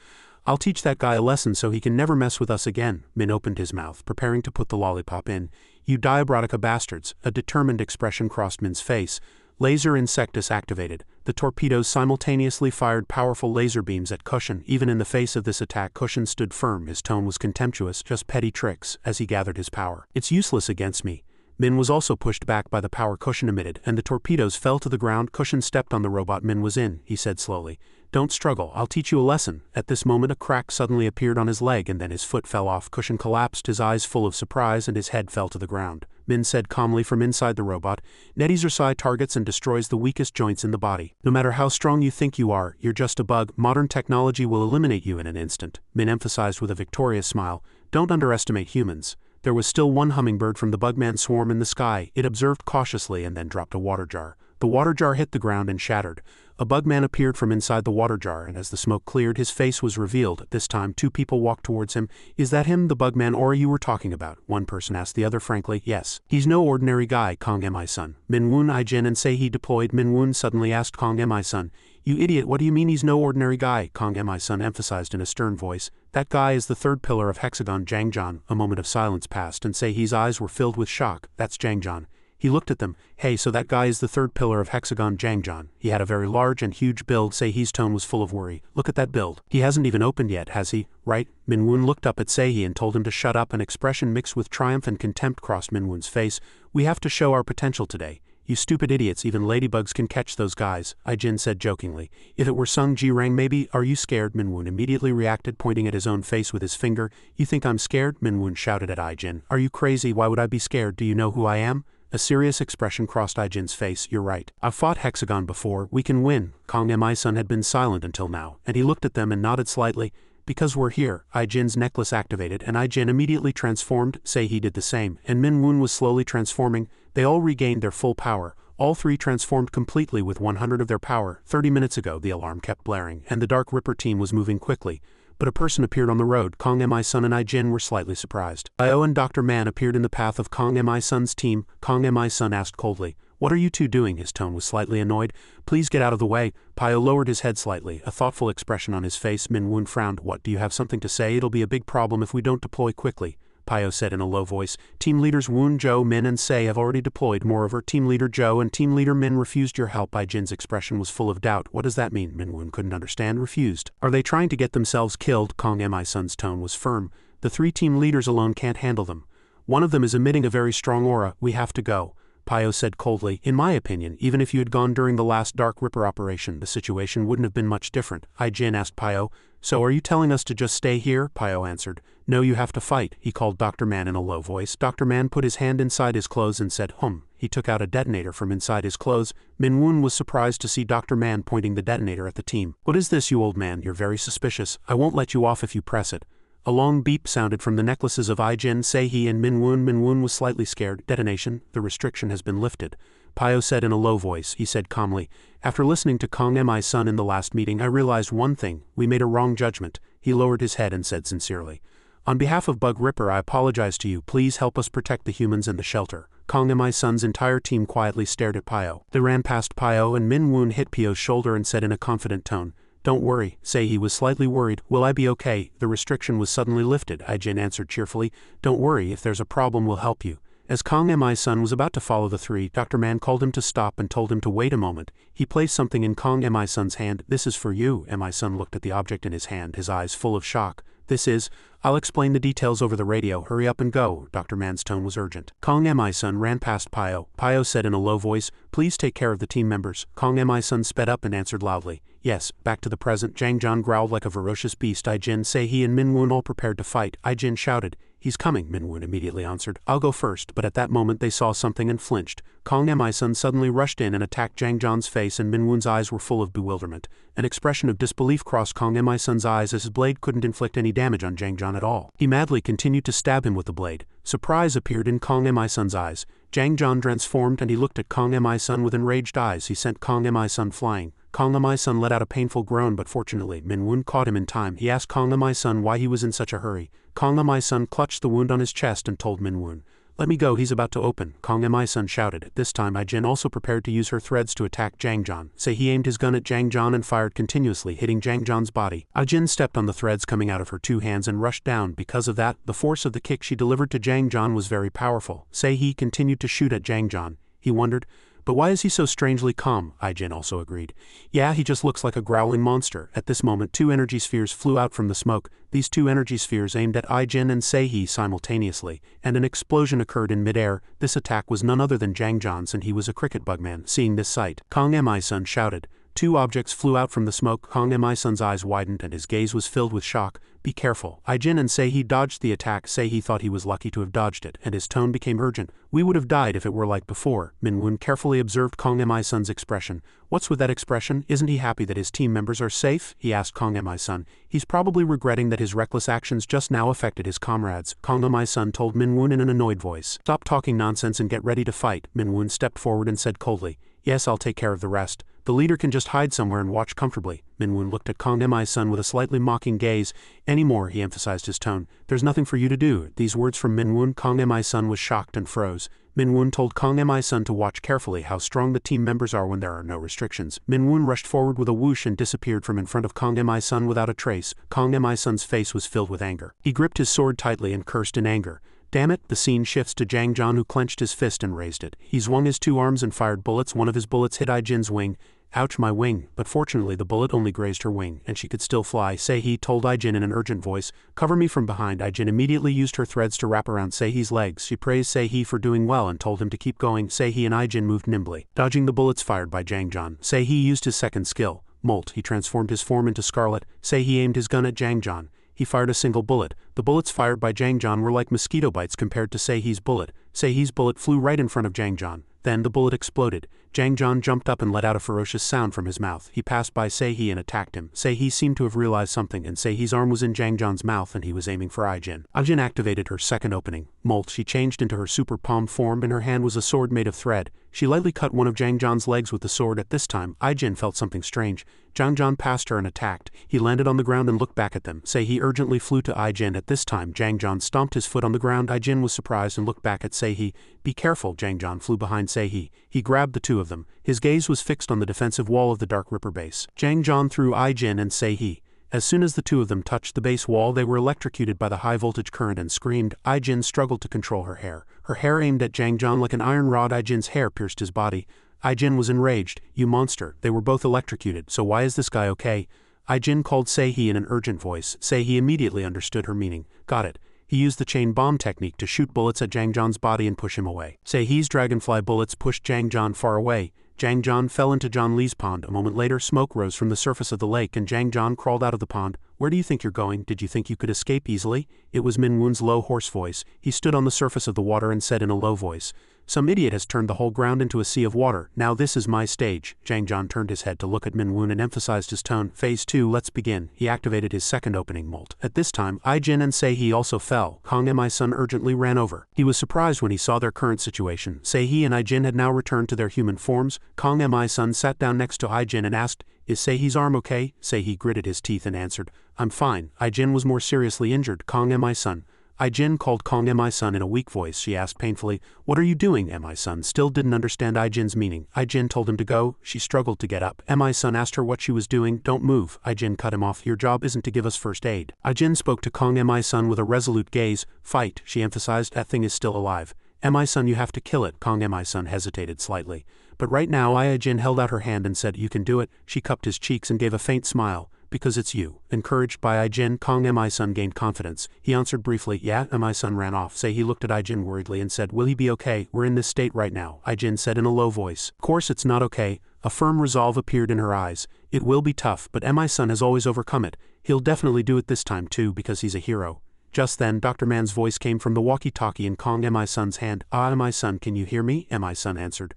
"I'll teach that guy a lesson so he can never mess with us again." Min opened his mouth, preparing to put the lollipop in. "You diabrotica bastards." A determined expression crossed Min's face. Laser Insectus activated. The torpedoes simultaneously fired powerful laser beams at Cushion. Even in the face of this attack, Cushion stood firm. His tone was contemptuous, just petty tricks, as he gathered his power. It's useless against me. Min was also pushed back by the power Cushion emitted, and the torpedoes fell to the ground. Cushion stepped on the robot Min was in. He said slowly, "Don't struggle, I'll teach you a lesson." At this moment a crack suddenly appeared on his leg and then his foot fell off. Cushion collapsed, his eyes full of surprise, and his head fell to the ground. Min said calmly from inside the robot, "Netizersi targets and destroys the weakest joints in the body. No matter how strong you think you are, you're just a bug. Modern technology will eliminate you in an instant." Min emphasized with a victorious smile, "Don't underestimate humans." There was still one hummingbird from the bugman swarm in the sky. It observed cautiously and then dropped a water jar. The water jar hit the ground and shattered. A bugman appeared from inside the water jar, and as the smoke cleared, his face was revealed. This time, two people walked towards him. "Is that him, the bugman Aura you were talking about?" One person asked the other frankly. "Yes. He's no ordinary guy, Kong Mi-sun." Minwoon, Ijin, and Sei-hee deployed. Minwoon suddenly asked Kong Mi-sun, "You idiot, what do you mean he's no ordinary guy?" Kong Mi-sun emphasized in a stern voice, "That guy is the third pillar of Hexagon Jangjan." A moment of silence passed, and Sei-hee's eyes were filled with shock. "That's Jangjan." He looked at them. "Hey, so that guy is the third pillar of Hexagon Jangjan. He had a very large and huge build." Sei-hee's tone was full of worry. "Look at that build. He hasn't even opened yet, has he? Right?" Minwoon looked up at Sei-hee and told him to shut up. An expression mixed with triumph and contempt crossed Minwoon's face. "We have to show our potential today. You stupid idiots, even ladybugs can catch those guys," Ijin said jokingly. "If it were Sung Ji-rang maybe." "Are you scared?" Minwoon immediately reacted, pointing at his own face with his finger. "You think I'm scared?" Minwoon shouted at Ijin. "Are you crazy? Why would I be scared? Do you know who I am?" A serious expression crossed Ijin's face. "You're right. I've fought Hexagon before. We can win." Kong Mi-sun had been silent until now, and he looked at them and nodded slightly. "Because we're here." Ijin's necklace activated, and Ijin immediately transformed. Sei-hee did the same, and Minwoon was slowly transforming. They all regained their full power. All three transformed completely with 100 of their power. 30 minutes ago the alarm kept blaring, and the Dark Ripper team was moving quickly. But a person appeared on the road. Kong Mi-sun and Ijin were slightly surprised. Io and Dr. Man appeared in the path of Kong Mi-sun's team. Kong Mi-sun asked coldly, "What are you two doing?" His tone was slightly annoyed. "Please get out of the way." Pio lowered his head slightly, a thoughtful expression on his face. Minwoon frowned. "What, do you have something to say? It'll be a big problem if we don't deploy quickly." Pio said in a low voice, "Team leaders Woon, Joe, Min and Sei have already deployed. Moreover, Team Leader Joe and Team Leader Min refused your help." Ijin's expression was full of doubt. "What does that mean?" Minwoon couldn't understand. "Refused. Are they trying to get themselves killed?" Kong Mi-sun's tone was firm. "The three team leaders alone can't handle them. One of them is emitting a very strong aura. We have to go." Pio said coldly, "In my opinion, even if you had gone during the last Dark Ripper operation, the situation wouldn't have been much different." Ijin asked Pio, "So are you telling us to just stay here?" Pio answered, "No, you have to fight." He called Dr. Man in a low voice. Dr. Man put his hand inside his clothes and said, He took out a detonator from inside his clothes. Minwoon was surprised to see Dr. Man pointing the detonator at the team. "What is this, you old man? You're very suspicious. I won't let you off if you press it." A long beep sounded from the necklaces of Ijin, Sei-hee and Minwoon. Minwoon was slightly scared. "Detonation, the restriction has been lifted." Pio said in a low voice. He said calmly, "After listening to Kong Mi-sun in the last meeting, I realized one thing. We made a wrong judgment." He lowered his head and said sincerely, "On behalf of Bug Ripper, I apologize to you. Please help us protect the humans and the shelter." Kong Mi-sun's entire team quietly stared at Pio. They ran past Pio and Minwoon hit Pio's shoulder and said in a confident tone, "Don't worry." Sei-hee was slightly worried. "Will I be okay?" The restriction was suddenly lifted. Ijin answered cheerfully, "Don't worry. If there's a problem, we'll help you." As Kong Mi-sun was about to follow the three, Dr. Man called him to stop and told him to wait a moment. He placed something in Kong Mi-sun's hand. "This is for you." Mi-sun looked at the object in his hand, his eyes full of shock. "This is... I'll explain the details over the radio. Hurry up and go." Dr. Man's tone was urgent. Kong Mi-sun ran past Pio. Pio said in a low voice, "Please take care of the team members." Kong Mi-sun sped up and answered loudly, "Yes." Back to the present, Jangjan growled like a ferocious beast. Ijin, Sei-hee and Minwoon all prepared to fight. Ijin shouted, "He's coming." Minwoon immediately answered, "I'll go first." But at that moment they saw something and flinched. Kong Mi-sun suddenly rushed in and attacked Jangjan's face, and Minwoon's eyes were full of bewilderment. An expression of disbelief crossed Kong Mi-sun's eyes as his blade couldn't inflict any damage on Jangjan at all. He madly continued to stab him with the blade. Surprise appeared in Kong Mi-sun's eyes. Jangjan transformed and he looked at Kong Mi-sun with enraged eyes. He sent Kong Mi-sun flying. Kong Mi-sun let out a painful groan, but fortunately Minwoon caught him in time. He asked Kong Mi-sun why he was in such a hurry. Kong Mi-sun clutched the wound on his chest and told Minwoon, "Let me go, he's about to open." Kong Mi-sun shouted. At this time Ijin also prepared to use her threads to attack Jangjan. Sei-hee aimed his gun at Jangjan and fired continuously, hitting Jangjan's body. Ijin stepped on the threads coming out of her two hands and rushed down. Because of that, the force of the kick she delivered to Jangjan was very powerful. Sei-hee continued to shoot at Jangjan. He wondered, But why is he so strangely calm? Ai-jin also agreed. Yeah, he just looks like a growling monster. At this moment 2 energy spheres flew out from the smoke. These 2 energy spheres aimed at Ai-jin and Sei-hee simultaneously, and an explosion occurred in midair. This attack was none other than Jang John's, and he was a cricket bugman. Seeing this sight, Kang Mi-sun shouted. 2 objects flew out from the smoke. Kang Mi-sun's eyes widened and his gaze was filled with shock. Be careful. Ai-jin and Sei-hee dodged the attack. Sei-hee thought he was lucky to have dodged it, and his tone became urgent. We would have died if it were like before. Min-woon carefully observed Kang Mi-sun's expression. What's with that expression? Isn't he happy that his team members are safe? He asked Kang Mi-sun. He's probably regretting that his reckless actions just now affected his comrades. Kang Mi-sun told Min-woon in an annoyed voice. Stop talking nonsense and get ready to fight. Min-woon stepped forward and said coldly. Yes, I'll take care of the rest. The leader can just hide somewhere and watch comfortably. Min-woon looked at Kang Mi-sun with a slightly mocking gaze. Anymore, he emphasized his tone. There's nothing for you to do. These words from Min-woon, Kang Mi-sun was shocked and froze. Min-woon told Kang Mi-sun to watch carefully how strong the team members are when there are no restrictions. Min-woon rushed forward with a whoosh and disappeared from in front of Kang Mi-sun without a trace. Kang Mi-sun's face was filled with anger. He gripped his sword tightly and cursed in anger. Damn it, the scene shifts to Jang John, who clenched his fist and raised it. He swung his 2 arms and fired bullets. One of his bullets hit Ai-jin's wing. Ouch, my wing, but fortunately the bullet only grazed her wing, and she could still fly. Sei-hee told Ai-jin in an urgent voice. Cover me from behind. Ai-jin immediately used her threads to wrap around Sei-hee's legs. She praised Sei-hee for doing well and told him to keep going. Sei-hee and Ai-jin moved nimbly, dodging the bullets fired by Jang John. Sei-hee used his second skill, Molt. He transformed his form into Scarlet. Sei-hee aimed his gun at Jang John. He fired a single bullet. The bullets fired by Jang John were like mosquito bites compared to Sei-hee's bullet. Sei-hee's bullet flew right in front of Jang John. Then the bullet exploded. Jang John jumped up and let out a ferocious sound from his mouth. He passed by Sei-hee and attacked him. Sei-hee seemed to have realized something, and Sei-hee's arm was in Jang John's mouth and he was aiming for Ai-jin. Ai-jin activated her second opening, Molt. She changed into her super palm form. In her hand was a sword made of thread. She lightly cut one of Jang John's legs with the sword. At this time, Ai-jin felt something strange. Jang John passed her and attacked. He landed on the ground and looked back at them. Sei-hee urgently flew to Ai-jin. At this time, Jang John stomped his foot on the ground. Ai-jin was surprised and looked back at Sei-hee. Be careful, Jang John flew behind Sei-hee. He grabbed the 2 of them. His gaze was fixed on the defensive wall of the Dark Ripper base. Jang John threw Ai-jin and Sei-hee. As soon as the 2 of them touched the base wall, they were electrocuted by the high-voltage current and screamed. Ai-jin struggled to control her hair. Her hair aimed at Jang John like an iron rod. Ai-jin's hair pierced his body. Ai-jin was enraged. You monster. They were both electrocuted, so why is this guy okay? Ai-jin called Sei-hee in an urgent voice. Sei-hee immediately understood her meaning. Got it. He used the chain bomb technique to shoot bullets at Jang John's body and push him away. Sei-hee's dragonfly bullets pushed Jang John far away. Jang John fell into John Lee's pond. A moment later, smoke rose from the surface of the lake and Jang John crawled out of the pond. Where do you think you're going? Did you think you could escape easily? It was Min-woon's low, hoarse voice. He stood on the surface of the water and said in a low voice, Some idiot has turned the whole ground into a sea of water. Now this is my stage. Jang John turned his head to look at Min-woon and emphasized his tone. Phase 2, let's begin. He activated his second opening, Molt. At this time, Ai-jin and Sei-hee also fell. Kang Mi-sun urgently ran over. He was surprised when he saw their current situation. Sei-hee and Ai-jin had now returned to their human forms. Kang Mi-sun sat down next to Ai-jin and asked, Is Sei-hee's arm okay? Sei-hee gritted his teeth and answered, I'm fine. Ai-jin was more seriously injured. Kang Mi-sun. Ai-jin called Kang Mi-sun in a weak voice. She asked painfully, What are you doing? Mi-sun still didn't understand Ai-jin's meaning. Ai-jin told him to go. She struggled to get up. Mi-sun asked her what she was doing. Don't move. Ai-jin cut him off. Your job isn't to give us first aid. Ai-jin spoke to Kang Mi-sun with a resolute gaze. Fight, she emphasized. That thing is still alive. Mi-sun, you have to kill it. Kang Mi-sun hesitated slightly. But right now Ai-jin held out her hand and said, You can do it. She cupped his cheeks and gave a faint smile. Because it's you. Encouraged by Ai-jin, Kang Mi-sun gained confidence. He answered briefly, Yeah. Mi-sun ran off. Sei-hee looked at Ai-jin worriedly and said, Will he be okay? We're in this state right now. Ai-jin said in a low voice. Of course it's not okay. A firm resolve appeared in her eyes. It will be tough, but Mi-sun has always overcome it. He'll definitely do it this time too because he's a hero. Just then, Dr. Man's voice came from the walkie-talkie in Kang Mi-sun's hand. Mi-sun, can you hear me? Mi-sun answered.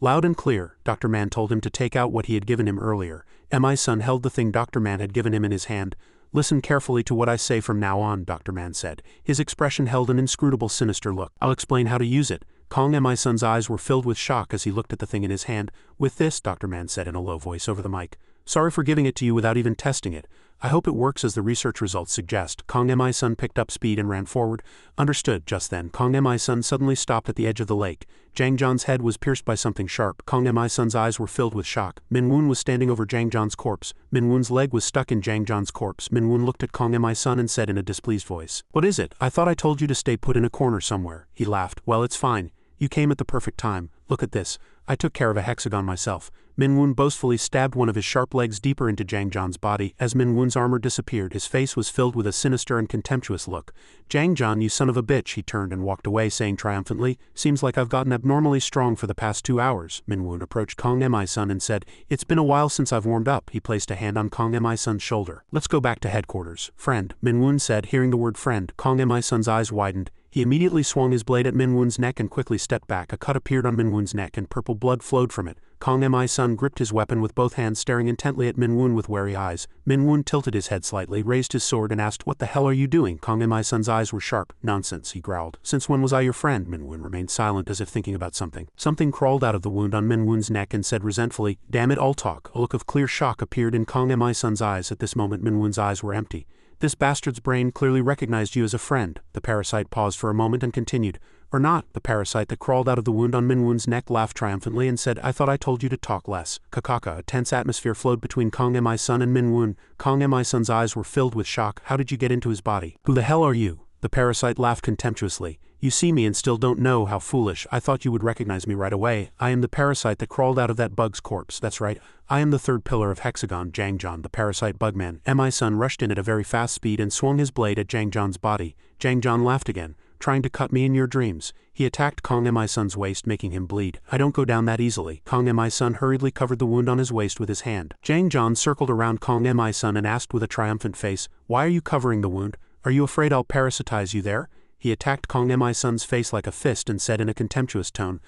Loud and clear, Dr. Man told him to take out what he had given him earlier. Mi-sun held the thing Dr. Man had given him in his hand. Listen carefully to what I say from now on, Dr. Man said. His expression held an inscrutable, sinister look. I'll explain how to use it. Kang Mi-sun's eyes were filled with shock as he looked at the thing in his hand. With this, Dr. Man said in a low voice over the mic. Sorry for giving it to you without even testing it. I hope it works as the research results suggest. Kang Mi-sun picked up speed and ran forward. Understood. Just then, Kang Mi-sun suddenly stopped at the edge of the lake. Jang John's head was pierced by something sharp. Kang Mi-sun's eyes were filled with shock. Min-woon was standing over Jang John's corpse. Min-woon's leg was stuck in Jang John's corpse. Min-woon looked at Kang Mi-sun and said in a displeased voice, What is it? I thought I told you to stay put in a corner somewhere. He laughed. Well, it's fine. You came at the perfect time. Look at this. I took care of a hexagon myself. Minwoo boastfully stabbed one of his sharp legs deeper into Jang John's body. As Minwoo's armor disappeared, his face was filled with a sinister and contemptuous look. Jang John, you son of a bitch, he turned and walked away, saying triumphantly, seems like I've gotten abnormally strong for the past 2 hours. Minwoo approached Kong Mi-sun and said, it's been a while since I've warmed up. He placed a hand on Kong Mi-sun's shoulder. Let's go back to headquarters. Friend, Minwoo said. Hearing the word friend, Kong Mi-sun's eyes widened. He immediately swung his blade at Minwoo's neck and quickly stepped back. A cut appeared on Minwoo's neck and purple blood flowed from it. Kong Mi-sun gripped his weapon with both hands, staring intently at Minwoo with wary eyes. Minwoo tilted his head slightly, raised his sword and asked, what the hell are you doing? Kong Mi-sun's eyes were sharp. Nonsense, he growled. Since when was I your friend? Minwoo remained silent as if thinking about something. Something crawled out of the wound on Minwoo's neck and said resentfully, damn it, all talk. A look of clear shock appeared in Kong Mi-sun's eyes. At this moment Minwoo's eyes were empty. This bastard's brain clearly recognized you as a friend. The parasite paused for a moment and continued. Or not. The parasite that crawled out of the wound on Minwoo's neck laughed triumphantly and said, I thought I told you to talk less. Kakaka. A tense atmosphere flowed between Kong Mi-sun and Minwoo. Kong Mi-sun's eyes were filled with shock. How did you get into his body? Who the hell are you? The parasite laughed contemptuously. You see me and still don't know? How foolish. I thought you would recognize me right away. I am the parasite that crawled out of that bug's corpse. That's right. I am the third pillar of Hexagon, Jang John, the parasite bugman. Mi-sun rushed in at a very fast speed and swung his blade at Jang John's body. Jang John laughed again. Trying to cut me in your dreams. He attacked Kong Mi-sun's waist, making him bleed. I don't go down that easily. Kong Mi-sun hurriedly covered the wound on his waist with his hand. Jang John circled around Kong Mi-sun and asked with a triumphant face, why are you covering the wound? Are you afraid I'll parasitize you there? He attacked Kong Mi-sun's face like a fist and said in a contemptuous tone,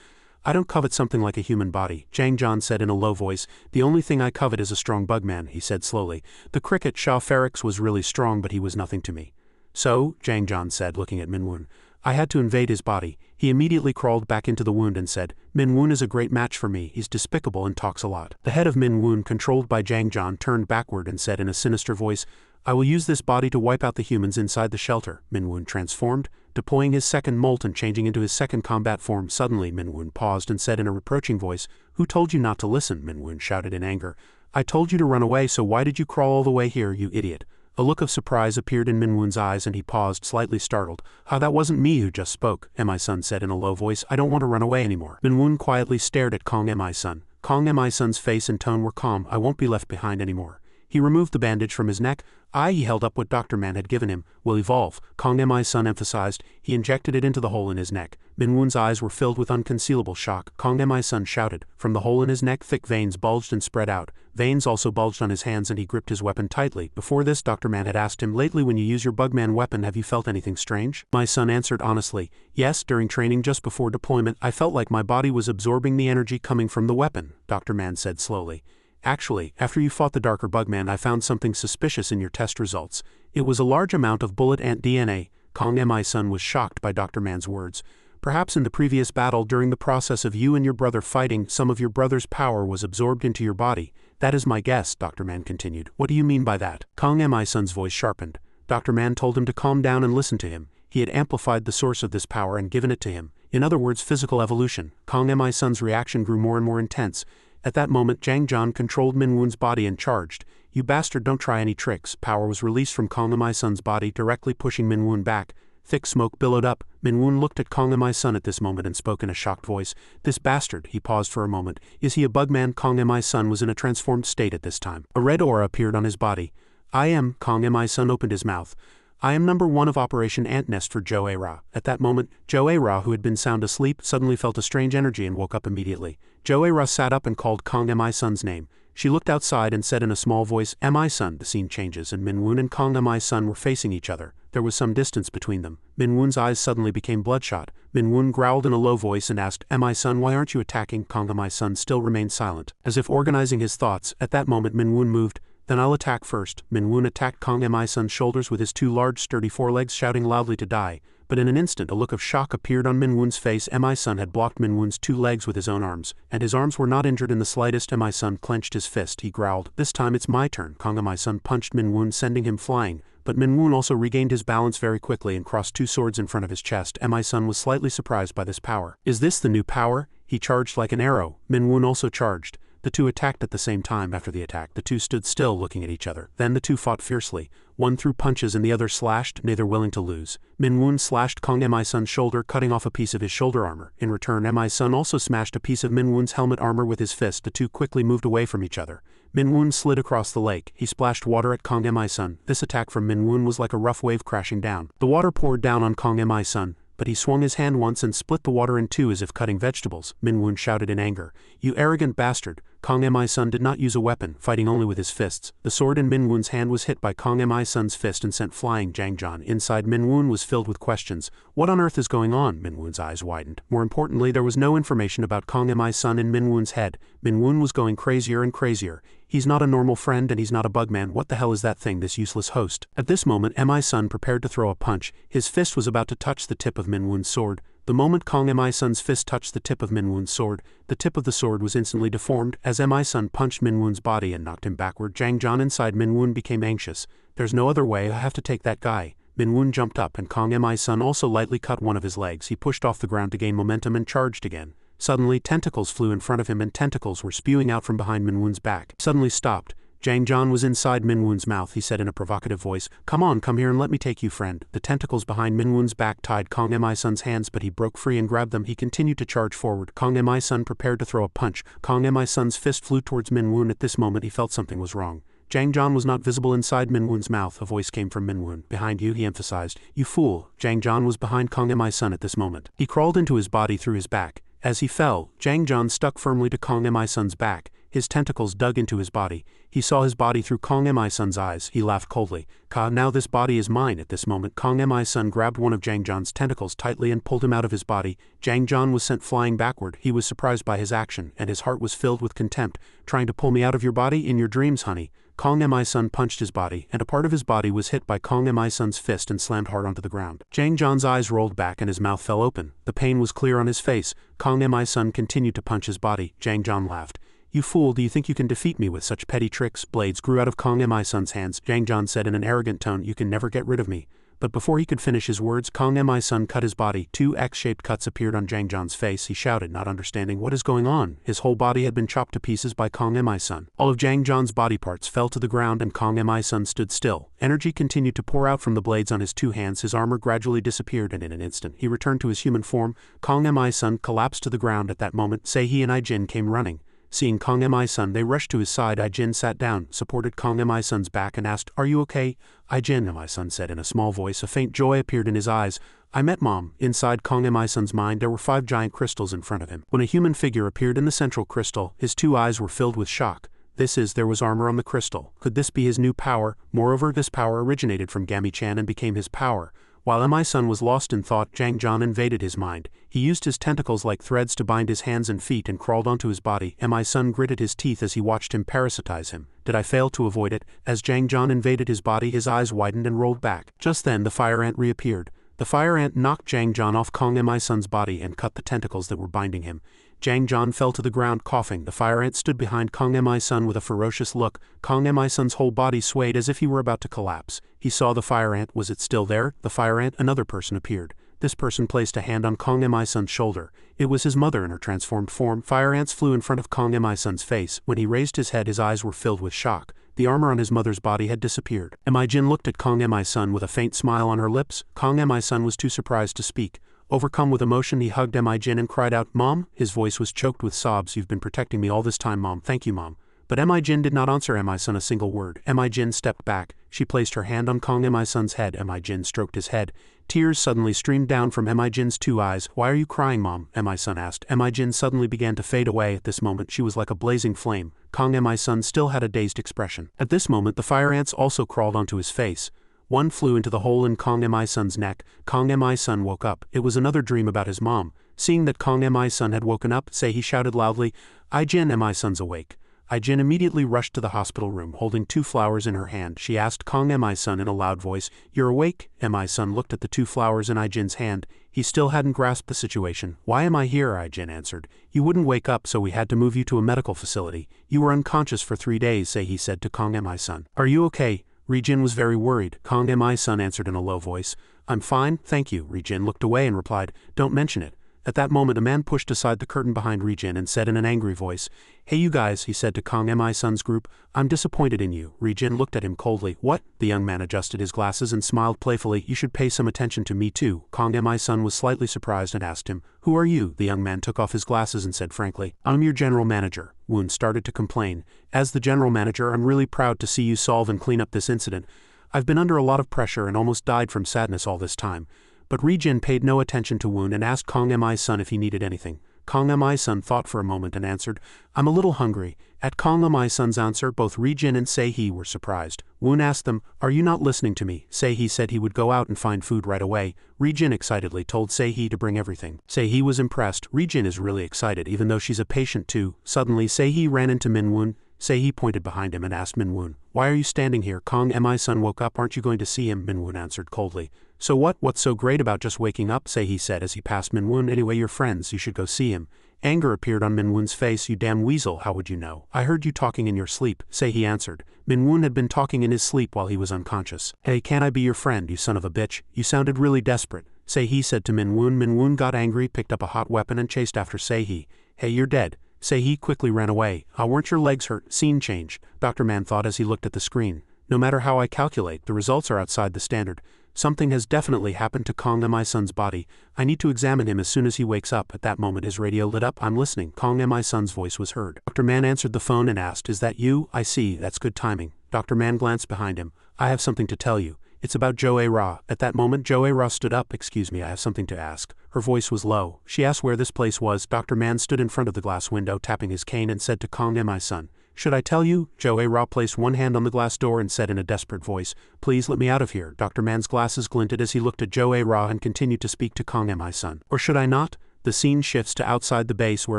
I don't covet something like a human body. Jang John said in a low voice, the only thing I covet is a strong bugman. He said slowly, the cricket Shah Ferrex was really strong, but he was nothing to me. So, Jang John said, looking at Minwoo, I had to invade his body. He immediately crawled back into the wound and said, Minwoo is a great match for me. He's despicable and talks a lot. The head of Minwoo, controlled by Jang John, turned backward and said in a sinister voice, I will use this body to wipe out the humans inside the shelter. Minwoo transformed, deploying his second molt and changing into his second combat form. Suddenly Minwoo paused and said in a reproaching voice, who told you not to listen? Minwoo shouted in anger. I told you to run away, so why did you crawl all the way here, you idiot? A look of surprise appeared in Minwoo's eyes and he paused, slightly startled. That wasn't me who just spoke, Mi-sun said in a low voice. I don't want to run away anymore. Minwoo quietly stared at Kong Mi-sun. Kong Mi-sun's face and tone were calm. I won't be left behind anymore. He removed the bandage from his neck. He held up what Dr. Man had given him. Will evolve, Kong Mi-sun emphasized. He injected it into the hole in his neck. Minwoo's eyes were filled with unconcealable shock. Kong Mi-sun shouted. From the hole in his neck thick veins bulged and spread out. Veins also bulged on his hands and he gripped his weapon tightly. Before this, Dr. Man had asked him, lately when you use your bugman weapon, have you felt anything strange? Mi-sun answered honestly, yes, during training just before deployment, I felt like my body was absorbing the energy coming from the weapon, Dr. Man said slowly. Actually, after you fought the darker bugman, I found something suspicious in your test results. It was a large amount of bullet ant DNA. Kong Mi-sun was shocked by Dr. Man's words. Perhaps in the previous battle, during the process of you and your brother fighting, some of your brother's power was absorbed into your body. That is my guess, Dr. Man continued. What do you mean by that? Kong Mi-sun's voice sharpened. Dr. Man told him to calm down and listen to him. He had amplified the source of this power and given it to him. In other words, physical evolution. Kong Mi-sun's reaction grew more and more intense. At that moment, Jang John controlled Minwoo's body and charged. You bastard, don't try any tricks. Power was released from Kong Mi-sun's body, directly pushing Minwoo back. Thick smoke billowed up. Minwoo looked at Kong Mi-sun at this moment and spoke in a shocked voice. This bastard, he paused for a moment. Is he a bugman? Kong Mi-sun was in a transformed state at this time. A red aura appeared on his body. I am, Kong Mi-sun opened his mouth. I am number 1 of Operation Ant Nest for Jo-A-Ra. At that moment, Jo-A-Ra, who had been sound asleep, suddenly felt a strange energy and woke up immediately. Jo-A-Ra sat up and called Kong Mi-sun's name. She looked outside and said in a small voice, Mi-sun. The scene changes and Minwoo and Kong Mi-sun were facing each other. There was some distance between them. Minwoo's eyes suddenly became bloodshot. Minwoo growled in a low voice and asked, Mi-sun, why aren't you attacking? Kong Mi-sun still remained silent, as if organizing his thoughts. At that moment Minwoo moved. Then I'll attack first. Minwoo attacked Kong Mi-sun's shoulders with his 2 large sturdy forelegs, shouting loudly to die. But in an instant a look of shock appeared on Minwoo's face. Mi-sun had blocked Minwoo's 2 legs with his own arms, and his arms were not injured in the slightest. Mi-sun clenched his fist. He growled, this time it's my turn. Kong Mi-sun punched Minwoo, sending him flying. But Minwoo also regained his balance very quickly and crossed 2 swords in front of his chest. Mi-sun was slightly surprised by this power. Is this the new power? He charged like an arrow. Minwoo also charged. The two attacked at the same time. After the attack, the two stood still looking at each other. Then the two fought fiercely. One threw punches and the other slashed, neither willing to lose. Min-woon slashed Kang Mi-sun's shoulder, cutting off a piece of his shoulder armor. In return, Mi-sun also smashed a piece of Min-woon's helmet armor with his fist. The two quickly moved away from each other. Min-woon slid across the lake. He splashed water at Kang Mi-sun. This attack from Min-woon was like a rough wave crashing down. The water poured down on Kang Mi-sun, but he swung his hand once and split the water in two as if cutting vegetables. Min-woon shouted in anger, "You arrogant bastard!" Kang Mi-sun did not use a weapon, fighting only with his fists. The sword in Min-woon's hand was hit by Kang Mi-sun's fist and sent flying. Jang-jan inside Min-woon was filled with questions. What on earth is going on? Min-woon's eyes widened. More importantly, there was no information about Kang Mi-sun in Min-woon's head. Min-woon was going crazier and crazier. He's not a normal friend and he's not a bugman. What the hell is that thing, this useless host? At this moment, Mi-sun prepared to throw a punch. His fist was about to touch the tip of Min-woon's sword. The moment Kang Mi-sun's fist touched the tip of Min-woon's sword, the tip of the sword was instantly deformed as Mi-sun punched Min-woon's body and knocked him backward. Jang-jan inside Min-woon became anxious. There's no other way, I have to take that guy. Min-woon jumped up and Kang Mi-sun also lightly cut one of his legs. He pushed off the ground to gain momentum and charged again. Suddenly, tentacles flew in front of him and tentacles were spewing out from behind Min-woon's back. Suddenly stopped. Jang-jan was inside Min-woon's mouth. He said in a provocative voice, "Come on, come here and let me take you, friend." The tentacles behind Min-woon's back tied Kang Mi-sun's hands, but he broke free and grabbed them. He continued to charge forward. Kang Mi-sun prepared to throw a punch. Kang Mi-sun's fist flew towards Min-woon. At this moment he felt something was wrong. Jang-jan was not visible inside Min-woon's mouth. A voice came from Min-woon. "Behind you," he emphasized. "You fool." Jang-jan was behind Kang Mi-sun at this moment. He crawled into his body through his back. As he fell, Jang-jan stuck firmly to Kang Mi-sun's back. His tentacles dug into his body. He saw his body through Kang Mi-sun's eyes. He laughed coldly. Now this body is mine." At this moment, Kang Mi-sun grabbed one of Jang-jan's tentacles tightly and pulled him out of his body. Jang-jan was sent flying backward. He was surprised by his action, and his heart was filled with contempt. "Trying to pull me out of your body? In your dreams, honey." Kang Mi-sun punched his body, and a part of his body was hit by Kang Mi-sun's fist and slammed hard onto the ground. Jang-jan's eyes rolled back and his mouth fell open. The pain was clear on his face. Kang Mi-sun continued to punch his body. Jang-jan laughed. "You fool, do you think you can defeat me with such petty tricks?" Blades grew out of Kang Mi-sun's hands. Jang-jan said in an arrogant tone, "You can never get rid of me." But before he could finish his words, Kang Mi-sun cut his body. Two X-shaped cuts appeared on Jang-jan's face. He shouted, not understanding what is going on. His whole body had been chopped to pieces by Kang Mi-sun. All of Jang-jan's body parts fell to the ground and Kang Mi-sun stood still. Energy continued to pour out from the blades on his two hands. His armor gradually disappeared and in an instant he returned to his human form. Kang Mi-sun collapsed to the ground. At that moment, Sei-hee and I-jin came running. Seeing Kang Mi-sun, they rushed to his side. I-jin sat down, supported Kang Mi-sun's back and asked, "Are you okay?" "I-jin," Mi-sun said in a small voice. A faint joy appeared in his eyes. "I met Mom." Inside Kang Mi-sun's mind there were 5 giant crystals in front of him. When a human figure appeared in the central crystal, his 2 eyes were filled with shock. There was armor on the crystal. Could this be his new power? Moreover, this power originated from Gami-chan and became his power. While Mi-sun was lost in thought, Jang-jan invaded his mind. He used his tentacles like threads to bind his hands and feet and crawled onto his body. Mi-sun gritted his teeth as he watched him parasitize him. Did I fail to avoid it? As Jang-jan invaded his body, his eyes widened and rolled back. Just then, the fire ant reappeared. The fire ant knocked Jang-jan off Kang Mi-sun's body and cut the tentacles that were binding him. Jang-jan fell to the ground coughing. The fire ant stood behind Kang Mi-sun with a ferocious look. Kang Mi-sun's whole body swayed as if he were about to collapse. He saw the fire ant. Was it still there? The fire ant, another person appeared. This person placed a hand on Kang Mi-sun's shoulder. It was his mother in her transformed form. Fire ants flew in front of Kang Mi-sun's face. When he raised his head, his eyes were filled with shock. The armor on his mother's body had disappeared. Mi-jin looked at Kang Mi-sun with a faint smile on her lips. Kang Mi-sun was too surprised to speak. Overcome with emotion, he hugged Mi-jin and cried out, "Mom?" His voice was choked with sobs. "You've been protecting me all this time, Mom. Thank you, Mom." But Mi-jin did not answer Mi-sun a single word. Mi-jin stepped back. She placed her hand on Kang Mi-sun's head. Mi-jin stroked his head. Tears suddenly streamed down from Mi-jin's 2 eyes. "Why are you crying, Mom?" Mi-sun asked. Mi-jin suddenly began to fade away. At this moment she was like a blazing flame. Kang Mi-sun still had a dazed expression. At this moment the fire ants also crawled onto his face. One flew into the hole in Kang Mi-sun's neck. Kang Mi-sun woke up. It was another dream about his mom. Seeing that Kang Mi-sun had woken up, Sei-hee shouted loudly, "I-jin, Mi-sun's awake." I-jin immediately rushed to the hospital room, holding 2 flowers in her hand. She asked Kang Mi-sun in a loud voice, "You're awake?" Mi-sun looked at the 2 flowers in I-jin's hand. He still hadn't grasped the situation. "Why am I here?" I-jin answered. "You wouldn't wake up, so we had to move you to a medical facility. You were unconscious for 3 days," Sei-hee said to Kang Mi-sun. "Are you okay?" Ri-jin was very worried. Kang Mi-sun answered in a low voice, "I'm fine, thank you." Ri-jin looked away and replied, "Don't mention it." At that moment a man pushed aside the curtain behind Rejin and said in an angry voice, "Hey you guys," he said to Kong Mi-sun's group, "I'm disappointed in you." Rejin looked at him coldly. "What?" The young man adjusted his glasses and smiled playfully. "You should pay some attention to me too." Kong Mi-sun was slightly surprised and asked him, "Who are you?" The young man took off his glasses and said frankly, "I'm your general manager." Woon started to complain. "As the general manager, I'm really proud to see you solve and clean up this incident. I've been under a lot of pressure and almost died from sadness all this time." But Rejin paid no attention to Woon and asked Kong Mi-sun if he needed anything. Kong Mi-sun thought for a moment and answered, "I'm a little hungry." At Kong Mi-sun's answer, both Rejin and Se-hee were surprised. Woon asked them, "Are you not listening to me?" Se-hee said he would go out and find food right away. Rejin excitedly told Se-hee to bring everything. Se-hee was impressed. Rejin is really excited even though she's a patient too. Suddenly Se-hee ran into Min-woon. Se-hee pointed behind him and asked Min-woon, "Why are you standing here?" Kong Mi-sun woke up. "Aren't you going to see him?" Min-woon answered coldly. "So what's so great about just waking up?" Se-hee said as he passed Min-woon. "Anyway, you're friends, you should go see him." Anger appeared on Min-woon's face. "You damn weasel, how would you know? I heard you talking in your sleep," Se-hee answered. Min-woon had been talking in his sleep while he was unconscious. "Hey, can't I be your friend, you son of a bitch? You sounded really desperate," Se-hee said to Min-woon. Min-woon got angry, picked up a hot weapon and chased after Se-hee. "Hey, you're dead." Se-hee quickly ran away. "Weren't your legs hurt?" Scene change. Dr. Man thought as he looked at the screen. "No matter how I calculate, the results are outside the standard. Something has definitely happened to Kong Mi-sun's body. I need to examine him as soon as he wakes up." At that moment his radio lit up. "I'm listening." Kong Mi-sun's voice was heard. Dr. Man answered the phone and asked, "Is that you?" "I see, that's good timing." Dr. Man glanced behind him. "I have something to tell you. It's about Jo-ra." At that moment Jo-ra stood up. "Excuse me, I have something to ask." Her voice was low. She asked where this place was. Dr. Man stood in front of the glass window tapping his cane and said to Kong Mi-sun, "Should I tell you?" Jo-ra placed one hand on the glass door and said in a desperate voice, "Please let me out of here." Dr. Man's glasses glinted as he looked at Jo-ra and continued to speak to Kong Mi-sun. "Or should I not?" The scene shifts to outside the base where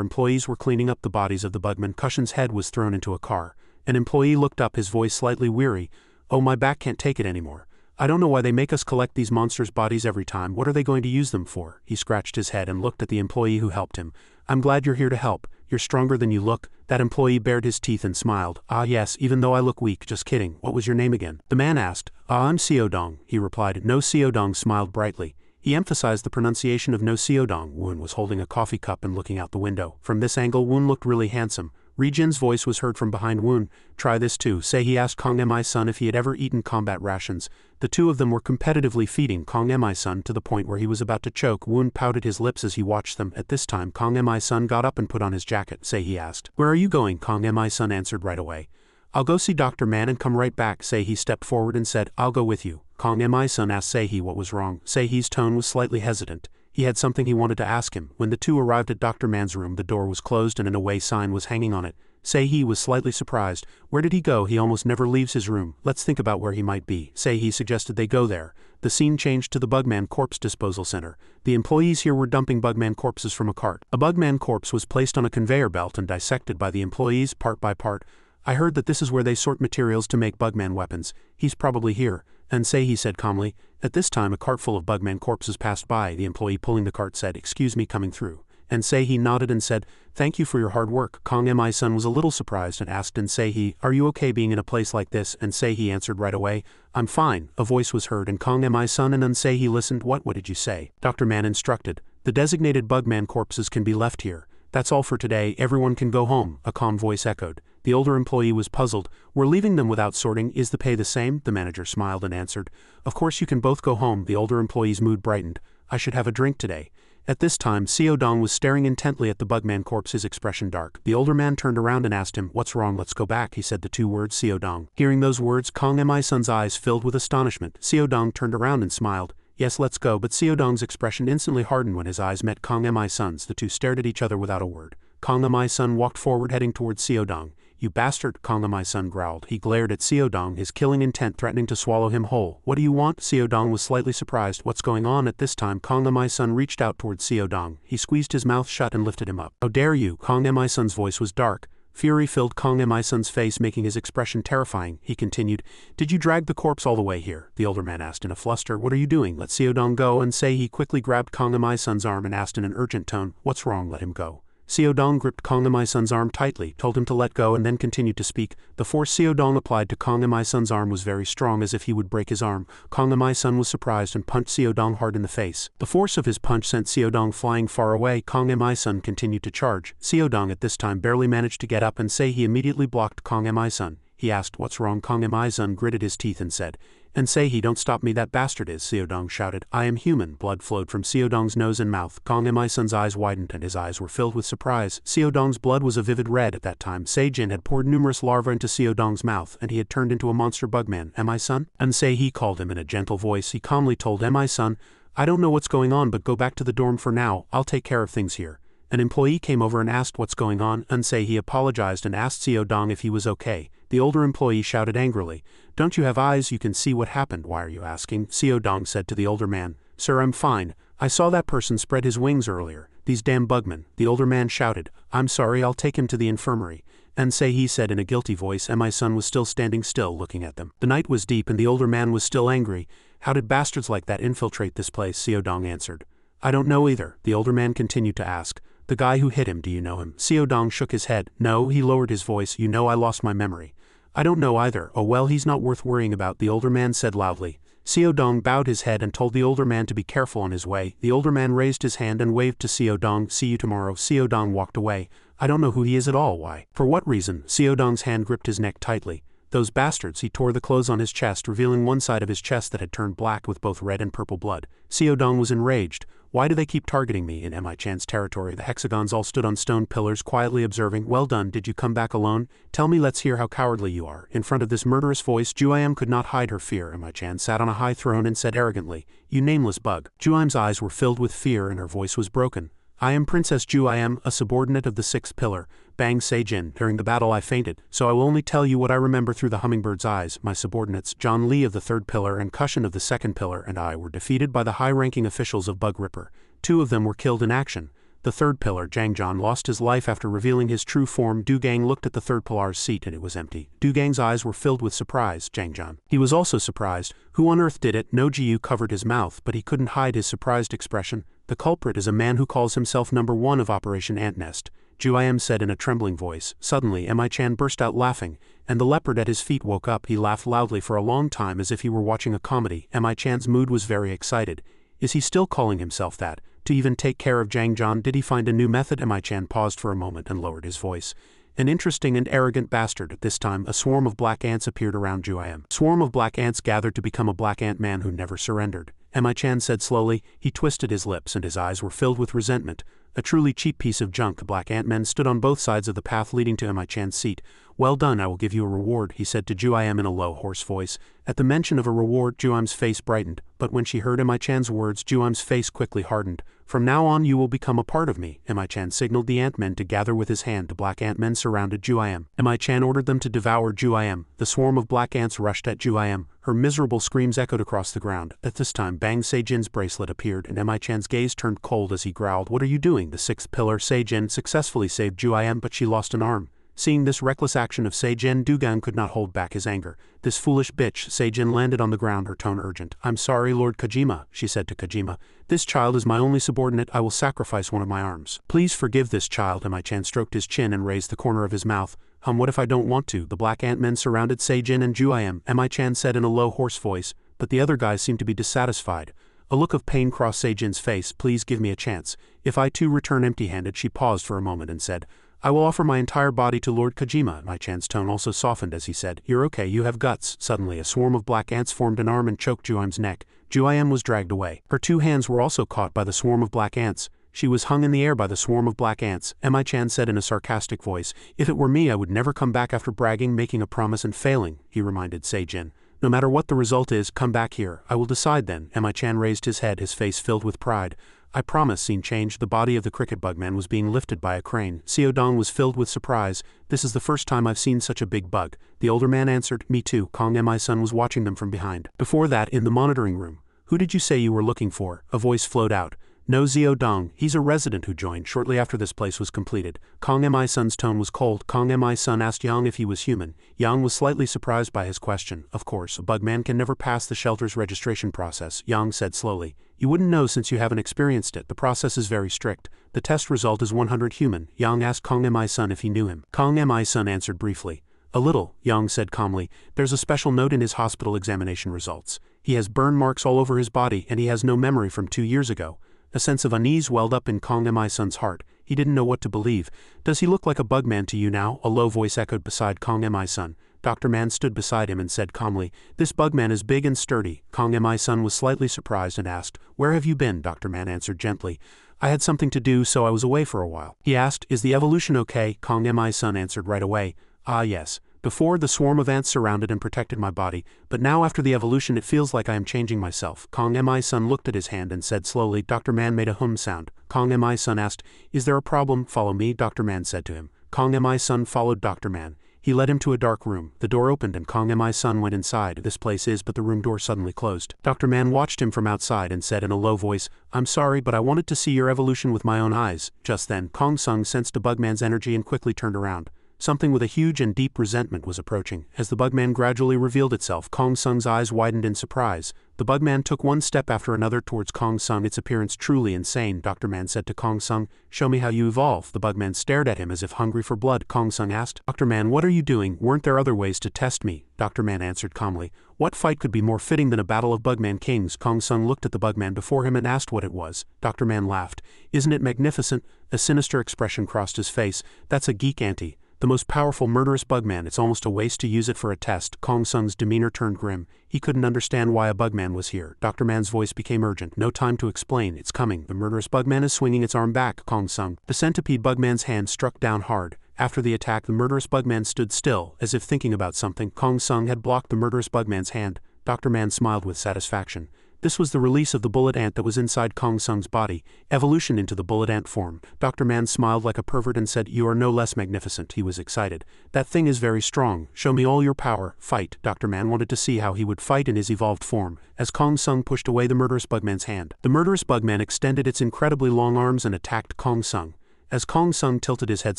employees were cleaning up the bodies of the bugmen. Cushion's head was thrown into a car. An employee looked up, his voice slightly weary. "Oh, my back can't take it anymore. I don't know why they make us collect these monsters' bodies every time. What are they going to use them for?" He scratched his head and looked at the employee who helped him. "I'm glad you're here to help. You're stronger than you look." That employee bared his teeth and smiled. "Ah yes, even though I look weak, just kidding. What was your name again?" The man asked. "I'm Seodong," he replied. No Seodong smiled brightly. He emphasized the pronunciation of No Seodong. Woon was holding a coffee cup and looking out the window. From this angle Woon looked really handsome. Rejin's voice was heard from behind Woon. "Try this too." Se-hee asked Kong Mi-sun if he had ever eaten combat rations. The two of them were competitively feeding Kong Mi-sun to the point where he was about to choke. Woon pouted his lips as he watched them. At this time Kong Mi-sun got up and put on his jacket. Se-hee asked, "Where are you going?" Kong Mi-sun answered right away. "I'll go see Dr. Man and come right back." Se-hee stepped forward and said, "I'll go with you." Kong Mi-sun asked Se-hee what was wrong. Se-hee's tone was slightly hesitant. He had something he wanted to ask him. When the two arrived at Dr. Man's room, the door was closed and an away sign was hanging on it. Se-hee was slightly surprised. "Where did he go? He almost never leaves his room." "Let's think about where he might be." Se-hee suggested they go there. The scene changed to the Bugman Corpse Disposal Center. The employees here were dumping Bugman corpses from a cart. A Bugman corpse was placed on a conveyor belt and dissected by the employees part by part. "I heard that this is where they sort materials to make Bugman weapons. He's probably here." And Se-hee said calmly. At this time a cart full of Bugman corpses passed by. The employee pulling the cart said, "Excuse me, coming through." And Se-hee nodded and said, "Thank you for your hard work." Kong Mi-sun was a little surprised and asked in Se-hee, "Are you okay being in a place like this?" And Se-hee answered right away, "I'm fine." A voice was heard and Kong Mi-sun and Se-hee listened. What did you say?" Dr. Man instructed, "The designated Bugman corpses can be left here. That's all for today, everyone can go home." A calm voice echoed. The older employee was puzzled. "We're leaving them without sorting. Is the pay the same?" The manager smiled and answered, "Of course you can both go home." The older employee's mood brightened. "I should have a drink today." At this time Seodong was staring intently at the Bugman corpse, his expression dark. The older man turned around and asked him, "What's wrong? Let's go back." He said the two words, Seodong. Hearing those words, Kong Mi-sun's eyes filled with astonishment. Seodong turned around and smiled. "Yes, let's go." But Seodong's expression instantly hardened when his eyes met Kong Mi-sun's. The two stared at each other without a word. Kong Mi-sun walked forward heading towards Seodong. "You bastard," Kong Mi-sun growled. He glared at Seodong, his killing intent threatening to swallow him whole. "What do you want?" Seodong was slightly surprised. "What's going on?" At this time Kong Mi-sun reached out towards Seodong. He squeezed his mouth shut and lifted him up. "How dare you!" Kong Mi-sun's voice was dark. Fury filled Kong Mi-sun's face, making his expression terrifying. He continued, "Did you drag the corpse all the way here?" The older man asked in a fluster. "What are you doing?" "Let Seodong go." And Se-hee quickly grabbed Kong Mi-sun's arm and asked in an urgent tone, "What's wrong? Let him go." Seodong gripped Kong Mi-sun's arm tightly, told him to let go and then continued to speak. The force Seodong applied to Kong Mi-sun's arm was very strong, as if he would break his arm. Kong Mi-sun was surprised and punched Seodong hard in the face. The force of his punch sent Seodong flying far away. Kong Mi-sun continued to charge. Seodong at this time barely managed to get up and say he immediately blocked Kong Mi-sun. He asked, "What's wrong?" Kong Mi-sun gritted his teeth and said, "And say he don't stop me, that bastard is," Seodong shouted. "I am human." Blood flowed from Seodong's nose and mouth. Kong Mi-sun's eyes widened and his eyes were filled with surprise. Seodong's blood was a vivid red at that time. Se-jin had poured numerous larvae into Seodong's mouth and he had turned into a monster bugman. "Mi-sun?" And say he called him in a gentle voice. He calmly told Mi-sun, "I don't know what's going on, but go back to the dorm for now. I'll take care of things here." An employee came over and asked what's going on. Say he apologized and asked Seodong if he was okay. The older employee shouted angrily, "Don't you have eyes? You can see what happened. Why are you asking?" Seodong said to the older man, "Sir, I'm fine. I saw that person spread his wings earlier. These damn bugmen." The older man shouted, "I'm sorry, I'll take him to the infirmary." And say he said in a guilty voice. Mi-sun was still standing still looking at them. The night was deep and the older man was still angry. "How did bastards like that infiltrate this place?" Seodong answered. "I don't know either." The older man continued to ask, "The guy who hit him, do you know him?" Seodong shook his head. "No." He lowered his voice. "You know, I lost my memory." "I don't know either." "Oh well, he's not worth worrying about," the older man said loudly. Seodong bowed his head and told the older man to be careful on his way. The older man raised his hand and waved to Seodong. "See you tomorrow." Seodong walked away. "I don't know who he is at all." "Why? For what reason?" Seodong's hand gripped his neck tightly. "Those bastards." He tore the clothes on his chest, revealing one side of his chest that had turned black with both red and purple blood. Seodong was enraged. "Why do they keep targeting me in Mi-chan's territory?" The hexagons all stood on stone pillars, quietly observing. "Well done. Did you come back alone? Tell me, let's hear how cowardly you are." In front of this murderous voice, Juayam could not hide her fear. Mi-chan sat on a high throne and said arrogantly, "You nameless bug." Juayam's eyes were filled with fear and her voice was broken. "I am Princess Juayam, a subordinate of the sixth pillar. Bang Se-jin. During the battle I fainted, so I will only tell you what I remember through the hummingbird's eyes. My subordinates, John Lee of the third pillar and Cushion of the second pillar, and I were defeated by the high-ranking officials of Bug Ripper. 2 of them were killed in action. The third pillar, Jangjan, lost his life after revealing his true form. Dugang looked at the third pillar's seat and it was empty. Dugang's eyes were filled with surprise. Jangjan. He was also surprised. Who on earth did it? No Jiu covered his mouth, but he couldn't hide his surprised expression. The culprit is a man who calls himself number 1 of Operation Ant Nest. Juayam said in a trembling voice. Suddenly Mi-chan burst out laughing, and the leopard at his feet woke up. He laughed loudly for a long time as if he were watching a comedy. Mi-chan's mood was very excited. Is he still calling himself that? To even take care of Jangjan, did he find a new method? Mi-chan paused for a moment and lowered his voice. An interesting and arrogant bastard. At this time, a swarm of black ants appeared around Juayam. A swarm of black ants gathered to become a black ant man who never surrendered. Mi-chan said slowly. He twisted his lips and his eyes were filled with resentment. A truly cheap piece of junk. Black ant-men stood on both sides of the path leading to Mi-chan's seat. "Well done, I will give you a reward," he said to Juayam in a low, hoarse voice. At the mention of a reward, Juayam's face brightened, but when she heard Mi-chan's words, Juayam's face quickly hardened. "From now on you will become a part of me." Mi-chan signaled the ant-men to gather with his hand. The black ant-men surrounded Juayam. Mi-chan ordered them to devour Juayam. The swarm of black ants rushed at Juayam. Her miserable screams echoed across the ground. At this time, Bang Se-jin's bracelet appeared and Mi-chan's gaze turned cold as he growled, "What are you doing?" The sixth pillar, Se-jin, successfully saved Juayam, but she lost an arm. Seeing this reckless action of Se-jin, Dugang could not hold back his anger. "This foolish bitch." Se-jin landed on the ground, her tone urgent. "I'm sorry, Lord Kojima," she said to Kojima. "This child is my only subordinate. I will sacrifice one of my arms. Please forgive this child." Mi-chan stroked his chin and raised the corner of his mouth. What if I don't want to?" The black ant-men surrounded Se-jin and Juayam. Mi-chan said in a low, hoarse voice, but the other guys seemed to be dissatisfied. A look of pain crossed Se-jin's face. "Please give me a chance. If I too return empty-handed." She paused for a moment and said, "I will offer my entire body to Lord Kojima." Mi-chan's tone also softened as he said, "You're okay, you have guts." Suddenly a swarm of black ants formed an arm and choked Juayam's neck. Juayam was dragged away. Her 2 hands were also caught by the swarm of black ants. She was hung in the air by the swarm of black ants. Mi-chan said in a sarcastic voice, "If it were me I would never come back after bragging, making a promise and failing." He reminded Se-jin, "No matter what the result is, come back here. I will decide then." Mi-chan raised his head, his face filled with pride. "I promise." Scene changed. The body of the cricket bugman was being lifted by a crane. Seodong was filled with surprise. "This is the first time I've seen such a big bug." The older man answered, "Me too." Kong Mi-sun was watching them from behind. Before that, in the monitoring room. "Who did you say you were looking for?" A voice flowed out. "No, Seodong. He's a resident who joined shortly after this place was completed." Kong Mi-sun's tone was cold. Kong Mi-sun asked Yang if he was human. Yang was slightly surprised by his question. "Of course, a bugman can never pass the shelter's registration process," Yang said slowly. You wouldn't know since you haven't experienced it. The process is very strict. The test result is 100 human. Yang asked Kong Mi-sun if he knew him. Kong Mi-sun answered briefly. A little, Yang said calmly. There's a special note in his hospital examination results. He has burn marks all over his body and he has no memory from 2 years ago. A sense of unease welled up in Kong Mi-sun's heart. He didn't know what to believe. Does he look like a bugman to you now? A low voice echoed beside Kong Mi-sun. Dr. Man stood beside him and said calmly, this bugman is big and sturdy. Kong Mi-sun was slightly surprised and asked, where have you been? Dr. Man answered gently. I had something to do, so I was away for a while. He asked, is the evolution okay? Kong Mi-sun answered right away. Ah yes. Before, the swarm of ants surrounded and protected my body, but now after the evolution it feels like I am changing myself. Kong Mi-sun looked at his hand and said slowly. Dr. Man made a hum sound. Kong Mi-sun asked, is there a problem? Follow me, Dr. Man said to him. Kong Mi-sun followed Dr. Man. He led him to a dark room. The door opened and Kong Mi-sun went inside. This place is, but the room door suddenly closed. Dr. Man watched him from outside and said in a low voice, I'm sorry, but I wanted to see your evolution with my own eyes. Just then, Kong Sung sensed a bugman's energy and quickly turned around. Something with a huge and deep resentment was approaching. As the bugman gradually revealed itself, Kong Sung's eyes widened in surprise. The bugman took one step after another towards Kong Sung, its appearance truly insane. Dr. Man said to Kong Sung, show me how you evolve. The bugman stared at him as if hungry for blood. Kong Sung asked, Dr. Man, what are you doing? Weren't there other ways to test me? Dr. Man answered calmly, what fight could be more fitting than a battle of bugman kings? Kong Sung looked at the bugman before him and asked what it was. Dr. Man laughed. Isn't it magnificent? A sinister expression crossed his face. That's a geek ante. The most powerful murderous bugman. It's almost a waste to use it for a test. Kong Sung's demeanor turned grim. He couldn't understand why a bugman was here. Dr. Man's voice became urgent. No time to explain. It's coming. The murderous bugman is swinging its arm back. Kong Sung. The centipede bugman's hand struck down hard. After the attack, the murderous bugman stood still, as if thinking about something. Kong Sung had blocked the murderous bugman's hand. Dr. Man smiled with satisfaction. This was the release of the bullet ant that was inside Kong Sung's body, evolution into the bullet ant form. Dr. Man smiled like a pervert and said, you are no less magnificent. He was excited. That thing is very strong. Show me all your power. Fight. Dr. Man wanted to see how he would fight in his evolved form. As Kong Sung pushed away the murderous bugman's hand, the murderous bugman extended its incredibly long arms and attacked Kong Sung. As Kong Sung tilted his head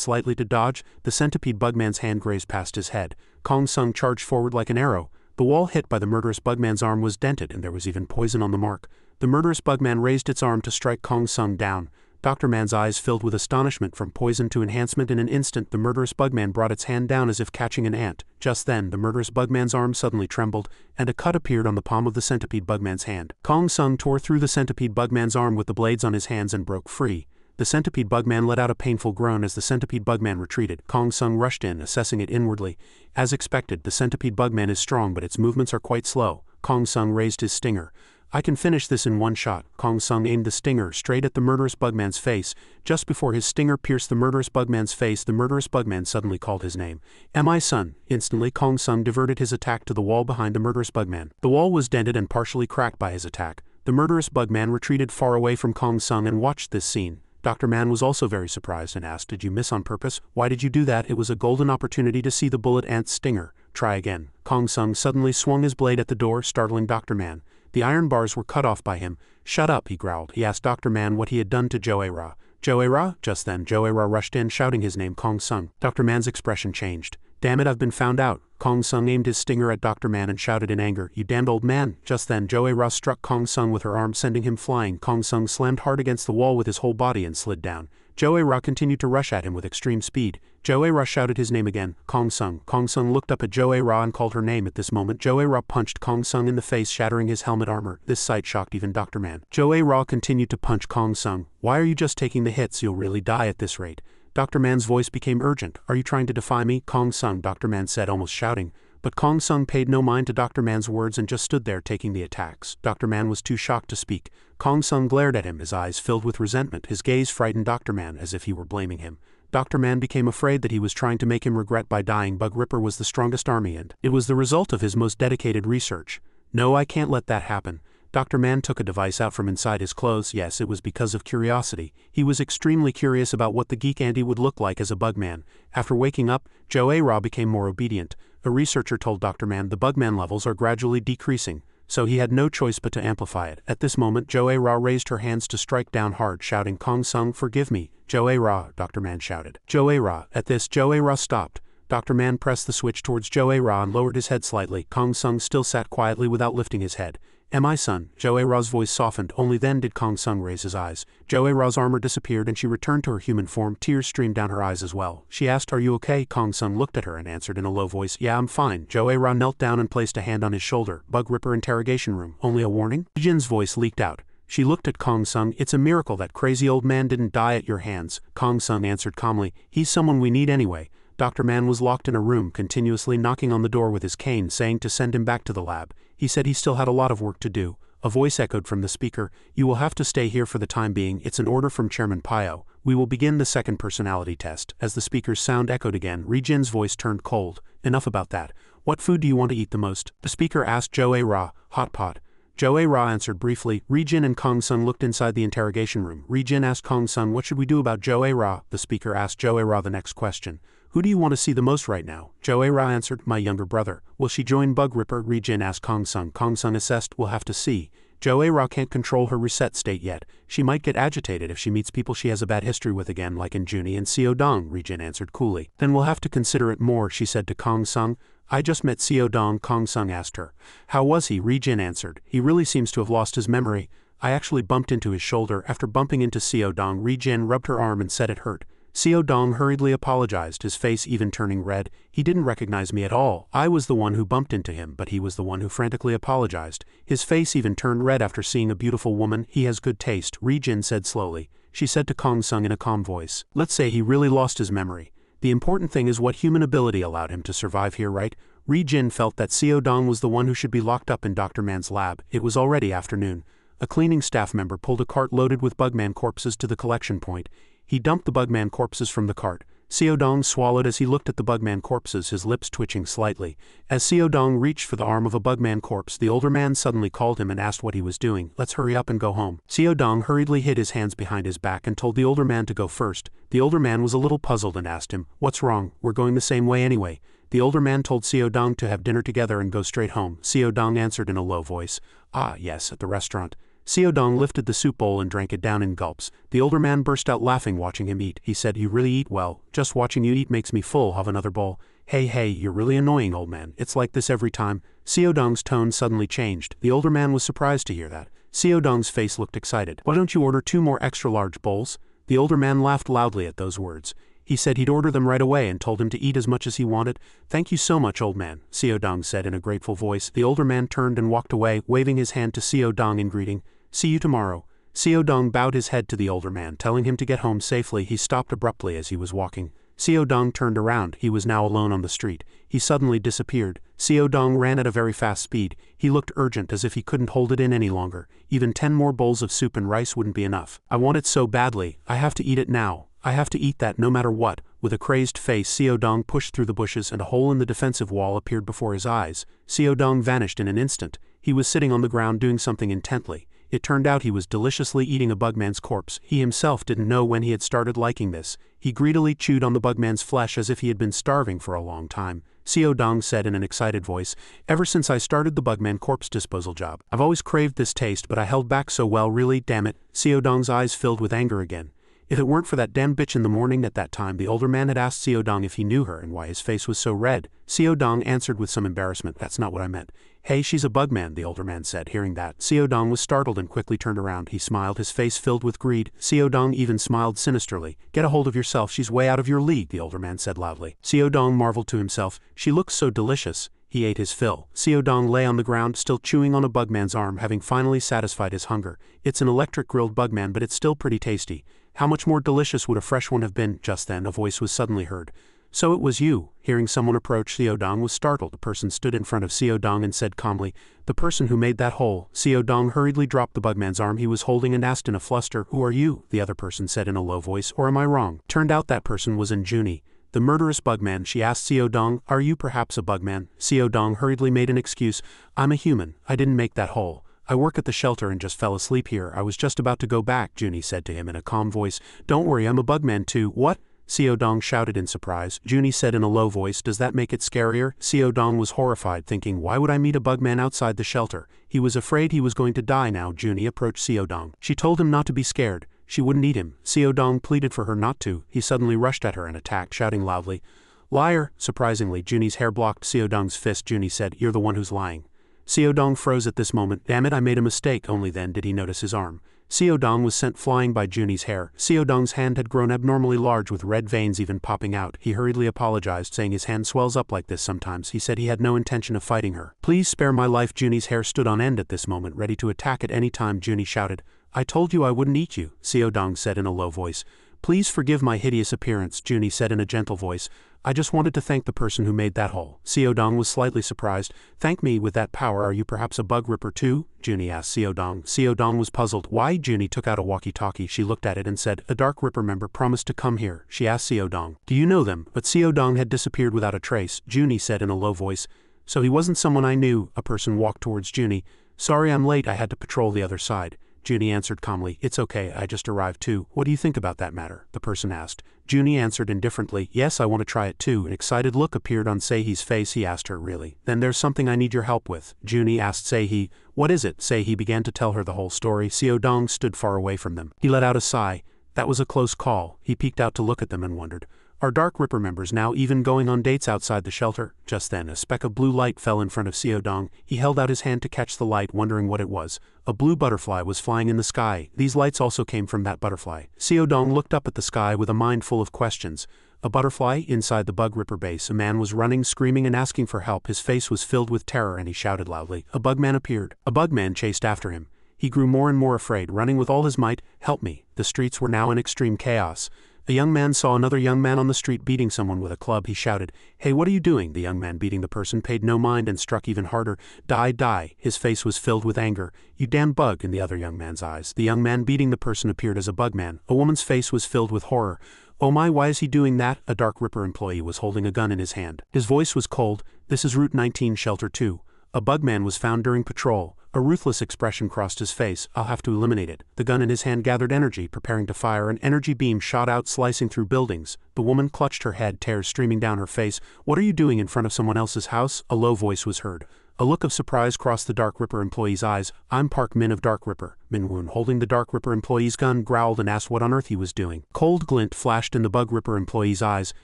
slightly to dodge, the centipede bugman's hand grazed past his head. Kong Sung charged forward like an arrow. The wall hit by the murderous bugman's arm was dented and there was even poison on the mark. The murderous bugman raised its arm to strike Kong Sung down. Dr. Man's eyes filled with astonishment. From poison to enhancement in an instant, the murderous bugman brought its hand down as if catching an ant. Just then, the murderous bugman's arm suddenly trembled, and a cut appeared on the palm of the centipede bugman's hand. Kong Sung tore through the centipede bugman's arm with the blades on his hands and broke free. The centipede bugman let out a painful groan as the centipede bugman retreated. Kong Sung rushed in, assessing it inwardly. As expected, the centipede bugman is strong but its movements are quite slow. Kong Sung raised his stinger. I can finish this in one shot. Kong Sung aimed the stinger straight at the murderous bugman's face. Just before his stinger pierced the murderous bugman's face, the murderous bugman suddenly called his name. Mi-sun. Instantly, Kong Sung diverted his attack to the wall behind the murderous bugman. The wall was dented and partially cracked by his attack. The murderous bugman retreated far away from Kong Sung and watched this scene. Dr. Man was also very surprised and asked, did you miss on purpose? Why did you do that? It was a golden opportunity to see the bullet ant's stinger. Try again. Kong Sung suddenly swung his blade at the door, startling Dr. Man. The iron bars were cut off by him. Shut up, he growled. He asked Dr. Man what he had done to Joe-ra. Joe-ra? Just then, Joe-ra rushed in, shouting his name, Kong Sung. Dr. Man's expression changed. Damn it, I've been found out. Kong Sung aimed his stinger at Dr. Man and shouted in anger, you damned old man. Just then, Joe-ra struck Kong Sung with her arm, sending him flying. Kong Sung slammed hard against the wall with his whole body and slid down. Joe-ra continued to rush at him with extreme speed. Joe-ra shouted his name again, Kong Sung. Kong Sung looked up at Joe-ra and called her name. At this moment, Joe-ra punched Kong Sung in the face, shattering his helmet armor. This sight shocked even Dr. Man. Joe-ra continued to punch Kong Sung. Why are you just taking the hits? You'll really die at this rate. Dr. Man's voice became urgent. Are you trying to defy me? Kong Sung, Dr. Man said, almost shouting. But Kong Sung paid no mind to Dr. Man's words and just stood there taking the attacks. Dr. Man was too shocked to speak. Kong Sung glared at him, his eyes filled with resentment. His gaze frightened Dr. Man as if he were blaming him. Dr. Man became afraid that he was trying to make him regret by dying. Bug Ripper was the strongest army and it was the result of his most dedicated research. No, I can't let that happen. Dr. Man took a device out from inside his clothes. Yes, it was because of curiosity. He was extremely curious about what the geek Andy would look like as a bugman. After waking up, Joe-ra became more obedient. A researcher told Dr. Man the bugman levels are gradually decreasing, so he had no choice but to amplify it. At this moment, Joe-ra raised her hands to strike down hard, shouting, Kong Sung, forgive me. Joe-ra, Dr. Man shouted. Joe-ra. At this, Joe-ra stopped. Dr. Man pressed the switch towards Joe-ra and lowered his head slightly. Kong Sung still sat quietly without lifting his head. Am I, son? Joe-Ra's voice softened. Only then did Kong Sung raise his eyes. Joe-Ra's armor disappeared and she returned to her human form. Tears streamed down her eyes as well. She asked, "Are you okay?" Kong Sung looked at her and answered in a low voice, "Yeah, I'm fine." Joe-Ra knelt down and placed a hand on his shoulder. Bug Ripper interrogation room. Only a warning? Jin's voice leaked out. She looked at Kong Sung. "It's a miracle that crazy old man didn't die at your hands." Kong Sung answered calmly, "He's someone we need anyway." Dr. Man was locked in a room, continuously knocking on the door with his cane, saying to send him back to the lab. He said he still had a lot of work to do. A voice echoed from the speaker, "You will have to stay here for the time being. It's an order from Chairman Pio. We will begin the second personality test." As the speaker's sound echoed again, Ri-Jin's voice turned cold. "Enough about that. What food do you want to eat the most?" The speaker asked Joe-Ra. "Hot pot." Joe-Ra answered briefly. Ri-Jin and Kong Sung looked inside the interrogation room. Ri-Jin asked Kong Sung, "What should we do about Joe-Ra?" The speaker asked Joe-Ra the next question. "Who do you want to see the most right now?" Joe-Ra answered, "My younger brother." "Will she join Bug Ripper?" Ri-Jin asked Kong Sung. Kong Sung assessed, "We'll have to see. Joe-Ra can't control her reset state yet. She might get agitated if she meets people she has a bad history with again, like in Junie and Seo Dong," Ri-Jin answered coolly. "Then we'll have to consider it more," she said to Kong Sung. "I just met Seo Dong," Kong Sung asked her. "How was he?" Ri-Jin answered. "He really seems to have lost his memory. I actually bumped into his shoulder." After bumping into Seo Dong, Ri-Jin rubbed her arm and said it hurt. Seo Dong hurriedly apologized, his face even turning red. "He didn't recognize me at all. I was the one who bumped into him, but he was the one who frantically apologized. His face even turned red after seeing a beautiful woman. He has good taste," Ri-Jin said slowly. She said to Kong Sung in a calm voice, "Let's say he really lost his memory. The important thing is what human ability allowed him to survive here, right?" Ri-Jin felt that Seo Dong was the one who should be locked up in Dr. Man's lab. It was already afternoon. A cleaning staff member pulled a cart loaded with Bugman corpses to the collection point. He dumped the Bugman corpses from the cart. Seo Dong swallowed as he looked at the Bugman corpses, his lips twitching slightly. As Seo Dong reached for the arm of a Bugman corpse, the older man suddenly called him and asked what he was doing. "Let's hurry up and go home." Seo Dong hurriedly hid his hands behind his back and told the older man to go first. The older man was a little puzzled and asked him, "What's wrong? We're going the same way anyway." The older man told Seo Dong to have dinner together and go straight home. Seo Dong answered in a low voice, "Ah, yes, at the restaurant." Seo Dong lifted the soup bowl and drank it down in gulps. The older man burst out laughing watching him eat. He said, "You really eat well. Just watching you eat makes me full. Have another bowl." Hey, you're really annoying, old man. It's like this every time." Seo Dong's tone suddenly changed. The older man was surprised to hear that. Seo Dong's face looked excited. "Why don't you order 2 more extra large bowls?" The older man laughed loudly at those words. He said he'd order them right away and told him to eat as much as he wanted. "Thank you so much, old man," Seo Dong said in a grateful voice. The older man turned and walked away, waving his hand to Seo Dong in greeting. "See you tomorrow." Seo Dong bowed his head to the older man, telling him to get home safely. He stopped abruptly as he was walking. Seo Dong turned around. He was now alone on the street. He suddenly disappeared. Seo Dong ran at a very fast speed. He looked urgent, as if he couldn't hold it in any longer. Even 10 more bowls of soup and rice wouldn't be enough. "I want it so badly. I have to eat it now. I have to eat that no matter what." With a crazed face, Seo Dong pushed through the bushes and a hole in the defensive wall appeared before his eyes. Seo Dong vanished in an instant. He was sitting on the ground doing something intently. It turned out he was deliciously eating a Bugman's corpse. He himself didn't know when he had started liking this. He greedily chewed on the Bugman's flesh as if he had been starving for a long time. Seo Dong said in an excited voice, "Ever since I started the Bugman corpse disposal job, I've always craved this taste, but I held back so well, really, damn it." Seo Dong's eyes filled with anger again. If it weren't for that damn bitch in the morning at that time, the older man had asked Seo Dong if he knew her and why his face was so red. Seo Dong answered with some embarrassment, "That's not what I meant." "Hey, she's a Bugman," the older man said. Hearing that, Seo Dong was startled and quickly turned around. He smiled, his face filled with greed. Seo Dong even smiled sinisterly. "Get a hold of yourself, she's way out of your league," the older man said loudly. Seo Dong marveled to himself. She looks so delicious. He ate his fill. Seo Dong lay on the ground, still chewing on a Bugman's arm, having finally satisfied his hunger. It's an electric grilled Bugman, but it's still pretty tasty. How much more delicious would a fresh one have been? Just then, a voice was suddenly heard. "So it was you." Hearing someone approach, Seo Dong was startled. The person stood in front of Seo Dong and said calmly, "The person who made that hole." Seo Dong hurriedly dropped the Bugman's arm he was holding and asked in a fluster, "Who are you?" The other person said in a low voice, "Or am I wrong?" Turned out that person was in Junie, the murderous Bugman. She asked Seo Dong, "Are you perhaps a Bugman?" Seo Dong hurriedly made an excuse. "I'm a human. I didn't make that hole. I work at the shelter and just fell asleep here. I was just about to go back," Junie said to him in a calm voice. "Don't worry, I'm a Bugman too." "What?" Seo Dong shouted in surprise. Junie said in a low voice, "Does that make it scarier?" Seo Dong was horrified, thinking, why would I meet a Bugman outside the shelter? He was afraid he was going to die now. Junie approached Seo Dong. She told him not to be scared. She wouldn't eat him. Seo Dong pleaded for her not to. He suddenly rushed at her and attacked, shouting loudly, "Liar!" Surprisingly, Junie's hair blocked Seo Dong's fist. Junie said, "You're the one who's lying." Seodong froze at this moment. Damn it, I made a mistake. Only then did he notice his arm. Seodong was sent flying by Junie's hair. Seodong's hand had grown abnormally large with red veins even popping out. He hurriedly apologized, saying his hand swells up like this sometimes. He said he had no intention of fighting her. Please spare my life. Junie's hair stood on end at this moment, ready to attack at any time. Junie shouted. I told you I wouldn't eat you, Seodong said in a low voice. Please forgive my hideous appearance, Junie said in a gentle voice. I just wanted to thank the person who made that hole. Seodong was slightly surprised. Thank me with that power. Are you perhaps a bug ripper too? Junie asked Seodong. Seodong was puzzled. Why? Junie took out a walkie-talkie. She looked at it and said, a dark ripper member promised to come here. She asked Seodong. Do you know them? But Seodong had disappeared without a trace. Junie said in a low voice. So he wasn't someone I knew. A person walked towards Junie. Sorry I'm late. I had to patrol the other side. Junie answered calmly. It's okay, I just arrived too. What do you think about that matter? The person asked. Junie answered indifferently. Yes, I want to try it too. An excited look appeared on Seihi's face. He asked her, really? Then there's something I need your help with. Junie asked Seihi. What is it? Seihi began to tell her the whole story. Seodong stood far away from them. He let out a sigh. That was a close call. He peeked out to look at them and wondered. Are Dark Ripper members now even going on dates outside the shelter? Just then, a speck of blue light fell in front of Seodong. He held out his hand to catch the light, wondering what it was. A blue butterfly was flying in the sky. These lights also came from that butterfly. Seodong looked up at the sky with a mind full of questions. A butterfly inside the Bug Ripper base. A man was running, screaming and asking for help. His face was filled with terror and he shouted loudly. A bugman appeared. A bugman chased after him. He grew more and more afraid, running with all his might. Help me. The streets were now in extreme chaos. A young man saw another young man on the street beating someone with a club. He shouted, Hey, what are you doing? The young man beating the person paid no mind and struck even harder. Die, die. His face was filled with anger. You damn bug, in the other young man's eyes. The young man beating the person appeared as a bugman. A woman's face was filled with horror. Oh my, why is he doing that? A Dark Ripper employee was holding a gun in his hand. His voice was cold. This is Route 19, Shelter 2. A bugman was found during patrol. A ruthless expression crossed his face. I'll have to eliminate it. The gun in his hand gathered energy, preparing to fire. An energy beam shot out, slicing through buildings. The woman clutched her head, tears streaming down her face. What are you doing in front of someone else's house? A low voice was heard. A look of surprise crossed the Dark Ripper employee's eyes. I'm Park Min of Dark Ripper. Minwoon, holding the Dark Ripper employee's gun, growled and asked what on earth he was doing. Cold glint flashed in the Bug Ripper employee's eyes.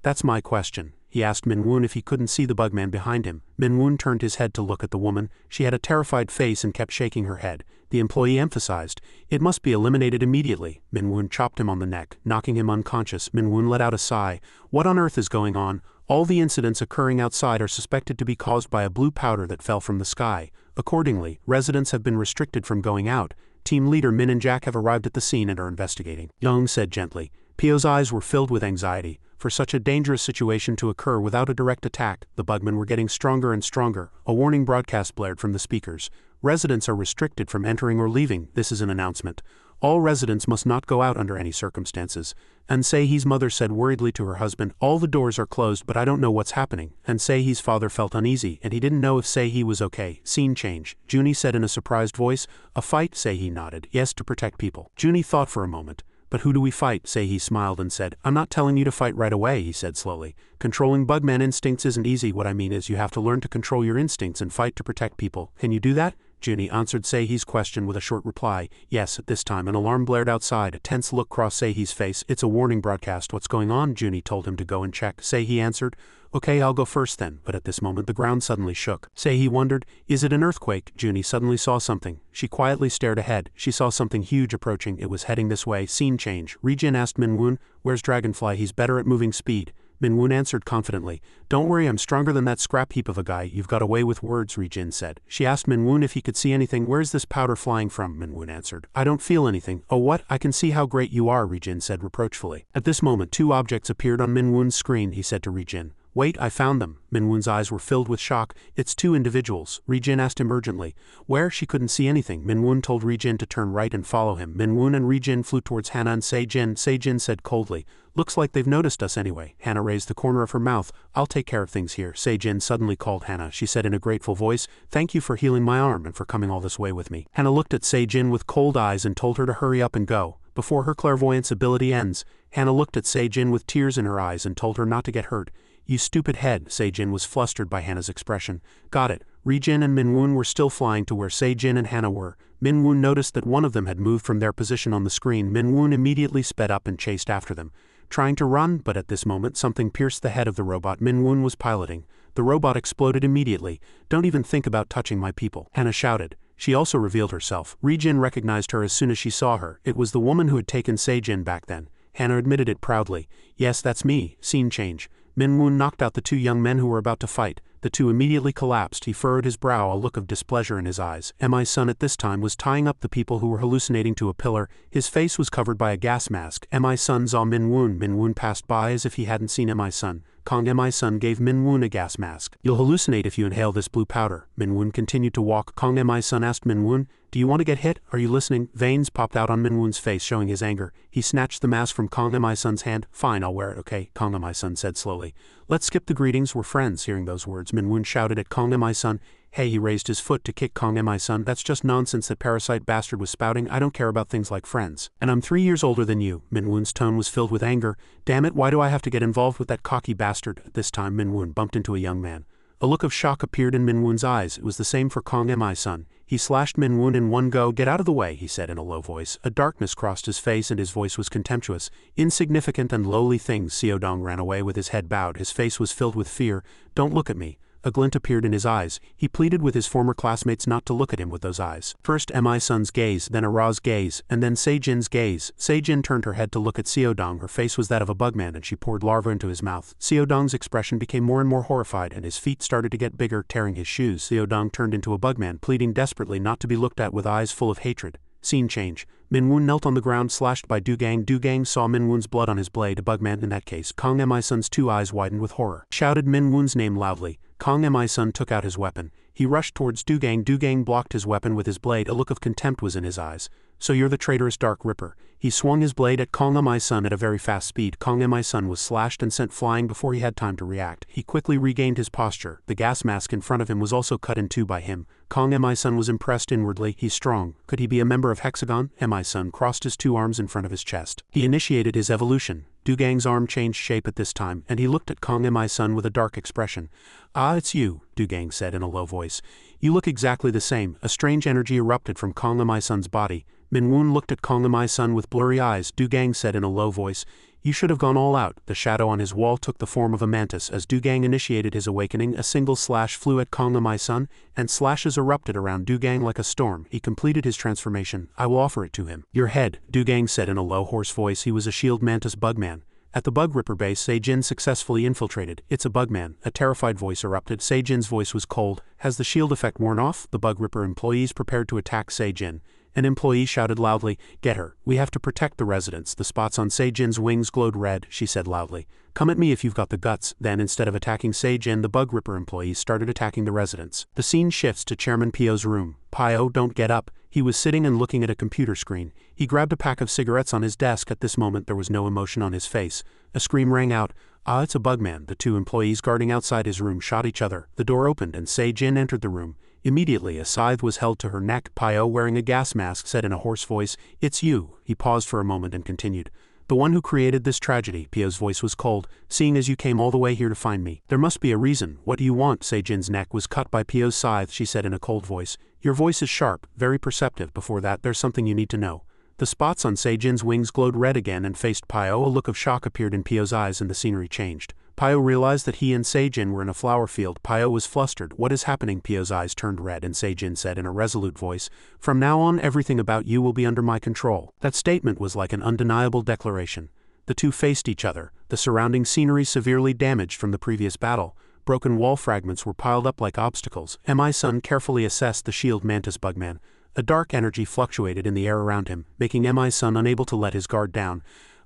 That's my question. He asked Minwoon if he couldn't see the bugman behind him. Minwoon turned his head to look at the woman. She had a terrified face and kept shaking her head. The employee emphasized, It must be eliminated immediately. Minwoon chopped him on the neck, knocking him unconscious. Minwoon let out a sigh. What on earth is going on? All the incidents occurring outside are suspected to be caused by a blue powder that fell from the sky. Accordingly, residents have been restricted from going out. Team leader Min and Jack have arrived at the scene and are investigating. Young said gently. Pio's eyes were filled with anxiety. For such a dangerous situation to occur without a direct attack, the bugmen were getting stronger and stronger. A warning broadcast blared from the speakers. Residents are restricted from entering or leaving. This is an announcement. All residents must not go out under any circumstances. And Seihi's mother said worriedly to her husband, All the doors are closed but I don't know what's happening. And Seihi's father felt uneasy and he didn't know if Seihi was okay. Scene change. Junie said in a surprised voice, A fight? Seihi nodded. Yes, to protect people. Junie thought for a moment. But who do we fight? Seihi smiled and said, I'm not telling you to fight right away, he said slowly. Controlling bugman instincts isn't easy. What I mean is you have to learn to control your instincts and fight to protect people. Can you do that? Junie answered Seihi's question with a short reply. Yes, at this time an alarm blared outside. A tense look crossed Seihi's face. It's a warning broadcast. What's going on? Junie told him to go and check. Seihi answered, Okay, I'll go first then. But at this moment the ground suddenly shook. Seihi wondered, Is it an earthquake? Junie suddenly saw something. She quietly stared ahead. She saw something huge approaching. It was heading this way. Scene change. Rijin asked Minwoon, Where's Dragonfly? He's better at moving speed. Minwoon answered confidently. Don't worry, I'm stronger than that scrap heap of a guy. You've got a way with words, Rijin said. She asked Minwoon if he could see anything. Where's this powder flying from? Minwoon answered. I don't feel anything. Oh what? I can see how great you are, Rijin said reproachfully. At this moment 2 objects appeared on Minwoon's screen. He said to Rijin. Wait, I found them. Minwoon's eyes were filled with shock. It's 2 individuals. Rijin asked him urgently. Where? She couldn't see anything. Minwoon told Rijin to turn right and follow him. Minwoon and Rijin flew towards Hana and Seijin. Seijin said coldly. Looks like they've noticed us anyway. Hana raised the corner of her mouth. I'll take care of things here. Seijin suddenly called Hana. She said in a grateful voice, Thank you for healing my arm and for coming all this way with me. Hana looked at Seijin with cold eyes and told her to hurry up and go. Before her clairvoyance ability ends, Hana looked at Seijin with tears in her eyes and told her not to get hurt. You stupid head. Seijin was flustered by Hana's expression. Got it. Rijin and Minwoon were still flying to where Seijin and Hana were. Minwoon noticed that one of them had moved from their position on the screen. Minwoon immediately sped up and chased after them, trying to run, but at this moment something pierced the head of the robot Minwoon was piloting. The robot exploded immediately. "Don't even think about touching my people," Hannah shouted. She also revealed herself. Ri-jin recognized her as soon as she saw her. It was the woman who had taken Se-jin back then. Hannah admitted it proudly. "Yes, that's me." Scene change. Min-woon knocked out the two young men who were about to fight. The two immediately collapsed. He furrowed his brow, a look of displeasure in his eyes. Mi Sun at this time was tying up the people who were hallucinating to a pillar. His face was covered by a gas mask. Mi Sun saw Min-woon. Min-woon passed by as if he hadn't seen Mi Sun. Mi Sun gave Min-woon a gas mask. "You'll hallucinate if you inhale this blue powder." Min-woon continued to walk. Mi Sun asked Min-woon, "Do you want to get hit? Are you listening?" Veins popped out on Min-woon's face, showing his anger. He snatched the mask from Mi Sun's hand. "Fine, I'll wear it, okay?" Mi Sun said slowly. "Let's skip the greetings, we're friends." Hearing those words, Min-woon shouted at Mi Sun. "Hey," he raised his foot to kick Mi Sun. "That's just nonsense that parasite bastard was spouting. I don't care about things like friends. And I'm 3 years older than you." Min-woon's tone was filled with anger. "Damn it, why do I have to get involved with that cocky bastard?" At this time, Min-woon bumped into a young man. A look of shock appeared in Min-woon's eyes. It was the same for Mi Sun. He slashed Min-woon in one go. "Get out of the way," he said in a low voice. A darkness crossed his face and his voice was contemptuous. "Insignificant and lowly things." Seodong ran away with his head bowed. His face was filled with fear. "Don't look at me." A glint appeared in his eyes. He pleaded with his former classmates not to look at him with those eyes. First Mi Sun's gaze, then Ara's gaze, and then Se-jin's gaze. Se-jin turned her head to look at Seodong. Her face was that of a bugman and she poured larva into his mouth. Seodong's expression became more and more horrified and his feet started to get bigger, tearing his shoes. Seodong turned into a bugman, pleading desperately not to be looked at with eyes full of hatred. Scene change. Min-woon knelt on the ground, slashed by Du-gang. Du-gang saw Min-woon's blood on his blade. A bugman in that case. Mi Sun's two eyes widened with horror. Shouted Min-woon's name loudly. Mi Sun took out his weapon. He rushed towards Du-gang. Du-gang blocked his weapon with his blade. A look of contempt was in his eyes. "So you're the traitorous Dark Ripper." He swung his blade at Mi Sun at a very fast speed. Mi Sun was slashed and sent flying before he had time to react. He quickly regained his posture. The gas mask in front of him was also cut in two by him. Mi Sun was impressed inwardly. He's strong. Could he be a member of Hexagon? Mi Sun crossed his two arms in front of his chest. He initiated his evolution. Du-gang's arm changed shape at this time, and he looked at Mi Sun with a dark expression. "Ah, it's you," Du-gang said in a low voice. "You look exactly the same." A strange energy erupted from Mi Sun's body. Min-woon looked at Mi Sun with blurry eyes. Du-gang said in a low voice, "You should have gone all out." The shadow on his wall took the form of a mantis. As Du-gang initiated his awakening, a single slash flew at Mi Sun, and slashes erupted around Du-gang like a storm. He completed his transformation. "I will offer it to him." "Your head," Du-gang said in a low, hoarse voice. He was a shield mantis bugman. At the Bug Ripper base, Se-jin successfully infiltrated. "It's a bugman." A terrified voice erupted. Se-jin's voice was cold. "Has the shield effect worn off?" The Bug Ripper employees prepared to attack Se-jin. An employee shouted loudly, "Get her. We have to protect the residents." The spots on Se-jin's wings glowed red. She said loudly, "Come at me if you've got the guts." Then, instead of attacking Se-jin, the Bug Ripper employees started attacking the residents. The scene shifts to Chairman Pio's room. "Pio, don't get up." He was sitting and looking at a computer screen. He grabbed a pack of cigarettes on his desk. At this moment there was no emotion on his face. A scream rang out. "Ah, it's a bugman." The two employees guarding outside his room shot each other. The door opened and Se-jin entered the room. Immediately a scythe was held to her neck. Pio, wearing a gas mask, said in a hoarse voice, "It's you." He paused for a moment and continued, "The one who created this tragedy." Pio's voice was cold. "Seeing as you came all the way here to find me, there must be a reason. What do you want?" Se-jin's neck was cut by Pio's scythe. She said in a cold voice, "Your voice is sharp, very perceptive. Before that, there's something you need to know." The spots on Se-jin's wings glowed red again and faced Pio. A look of shock appeared in Pio's eyes and the scenery changed. Pio realized that he and Se-jin were in a flower field. Pio was flustered. "What is happening?" Pio's eyes turned red and Se-jin said in a resolute voice, "From now on, everything about you will be under my control." That statement was like an undeniable declaration. The two faced each other, the surrounding scenery severely damaged from the previous battle. Broken wall fragments were piled up like obstacles. Mi Sun carefully assessed the shield mantis bugman. A dark energy fluctuated in the air around him, making Mi Sun unable to let his guard down.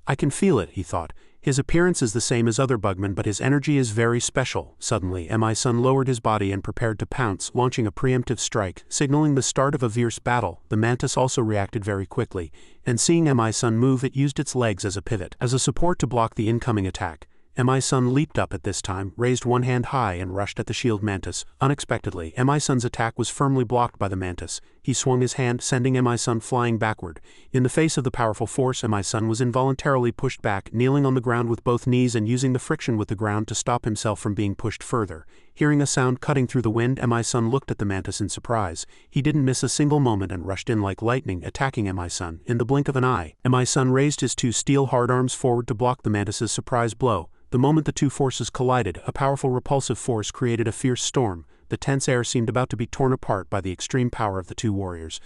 "I can feel it," he thought. "His appearance is the same as other bugmen, but his energy is very special." Suddenly, Mi Sun lowered his body and prepared to pounce, launching a preemptive strike, signaling the start of a fierce battle. The mantis also reacted very quickly, and seeing Mi Sun move, it used its legs as a pivot, as a support to block the incoming attack. Mi Sun leaped up at this time, raised one hand high and rushed at the shield mantis. Unexpectedly, Mi Sun's attack was firmly blocked by the mantis. He swung his hand, sending Mi Sun flying backward. In the face of the powerful force, Mi Sun was involuntarily pushed back, kneeling on the ground with both knees and using the friction with the ground to stop himself from being pushed further. Hearing a sound cutting through the wind, Mi Sun looked at the mantis in surprise. He didn't miss a single moment and rushed in like lightning, attacking Mi Sun. In the blink of an eye, Mi Sun raised his two steel hard arms forward to block the mantis's surprise blow. The moment the two forces collided, a powerful repulsive force created a fierce storm. The tense air seemed about to be torn apart by the extreme power of the two warriors.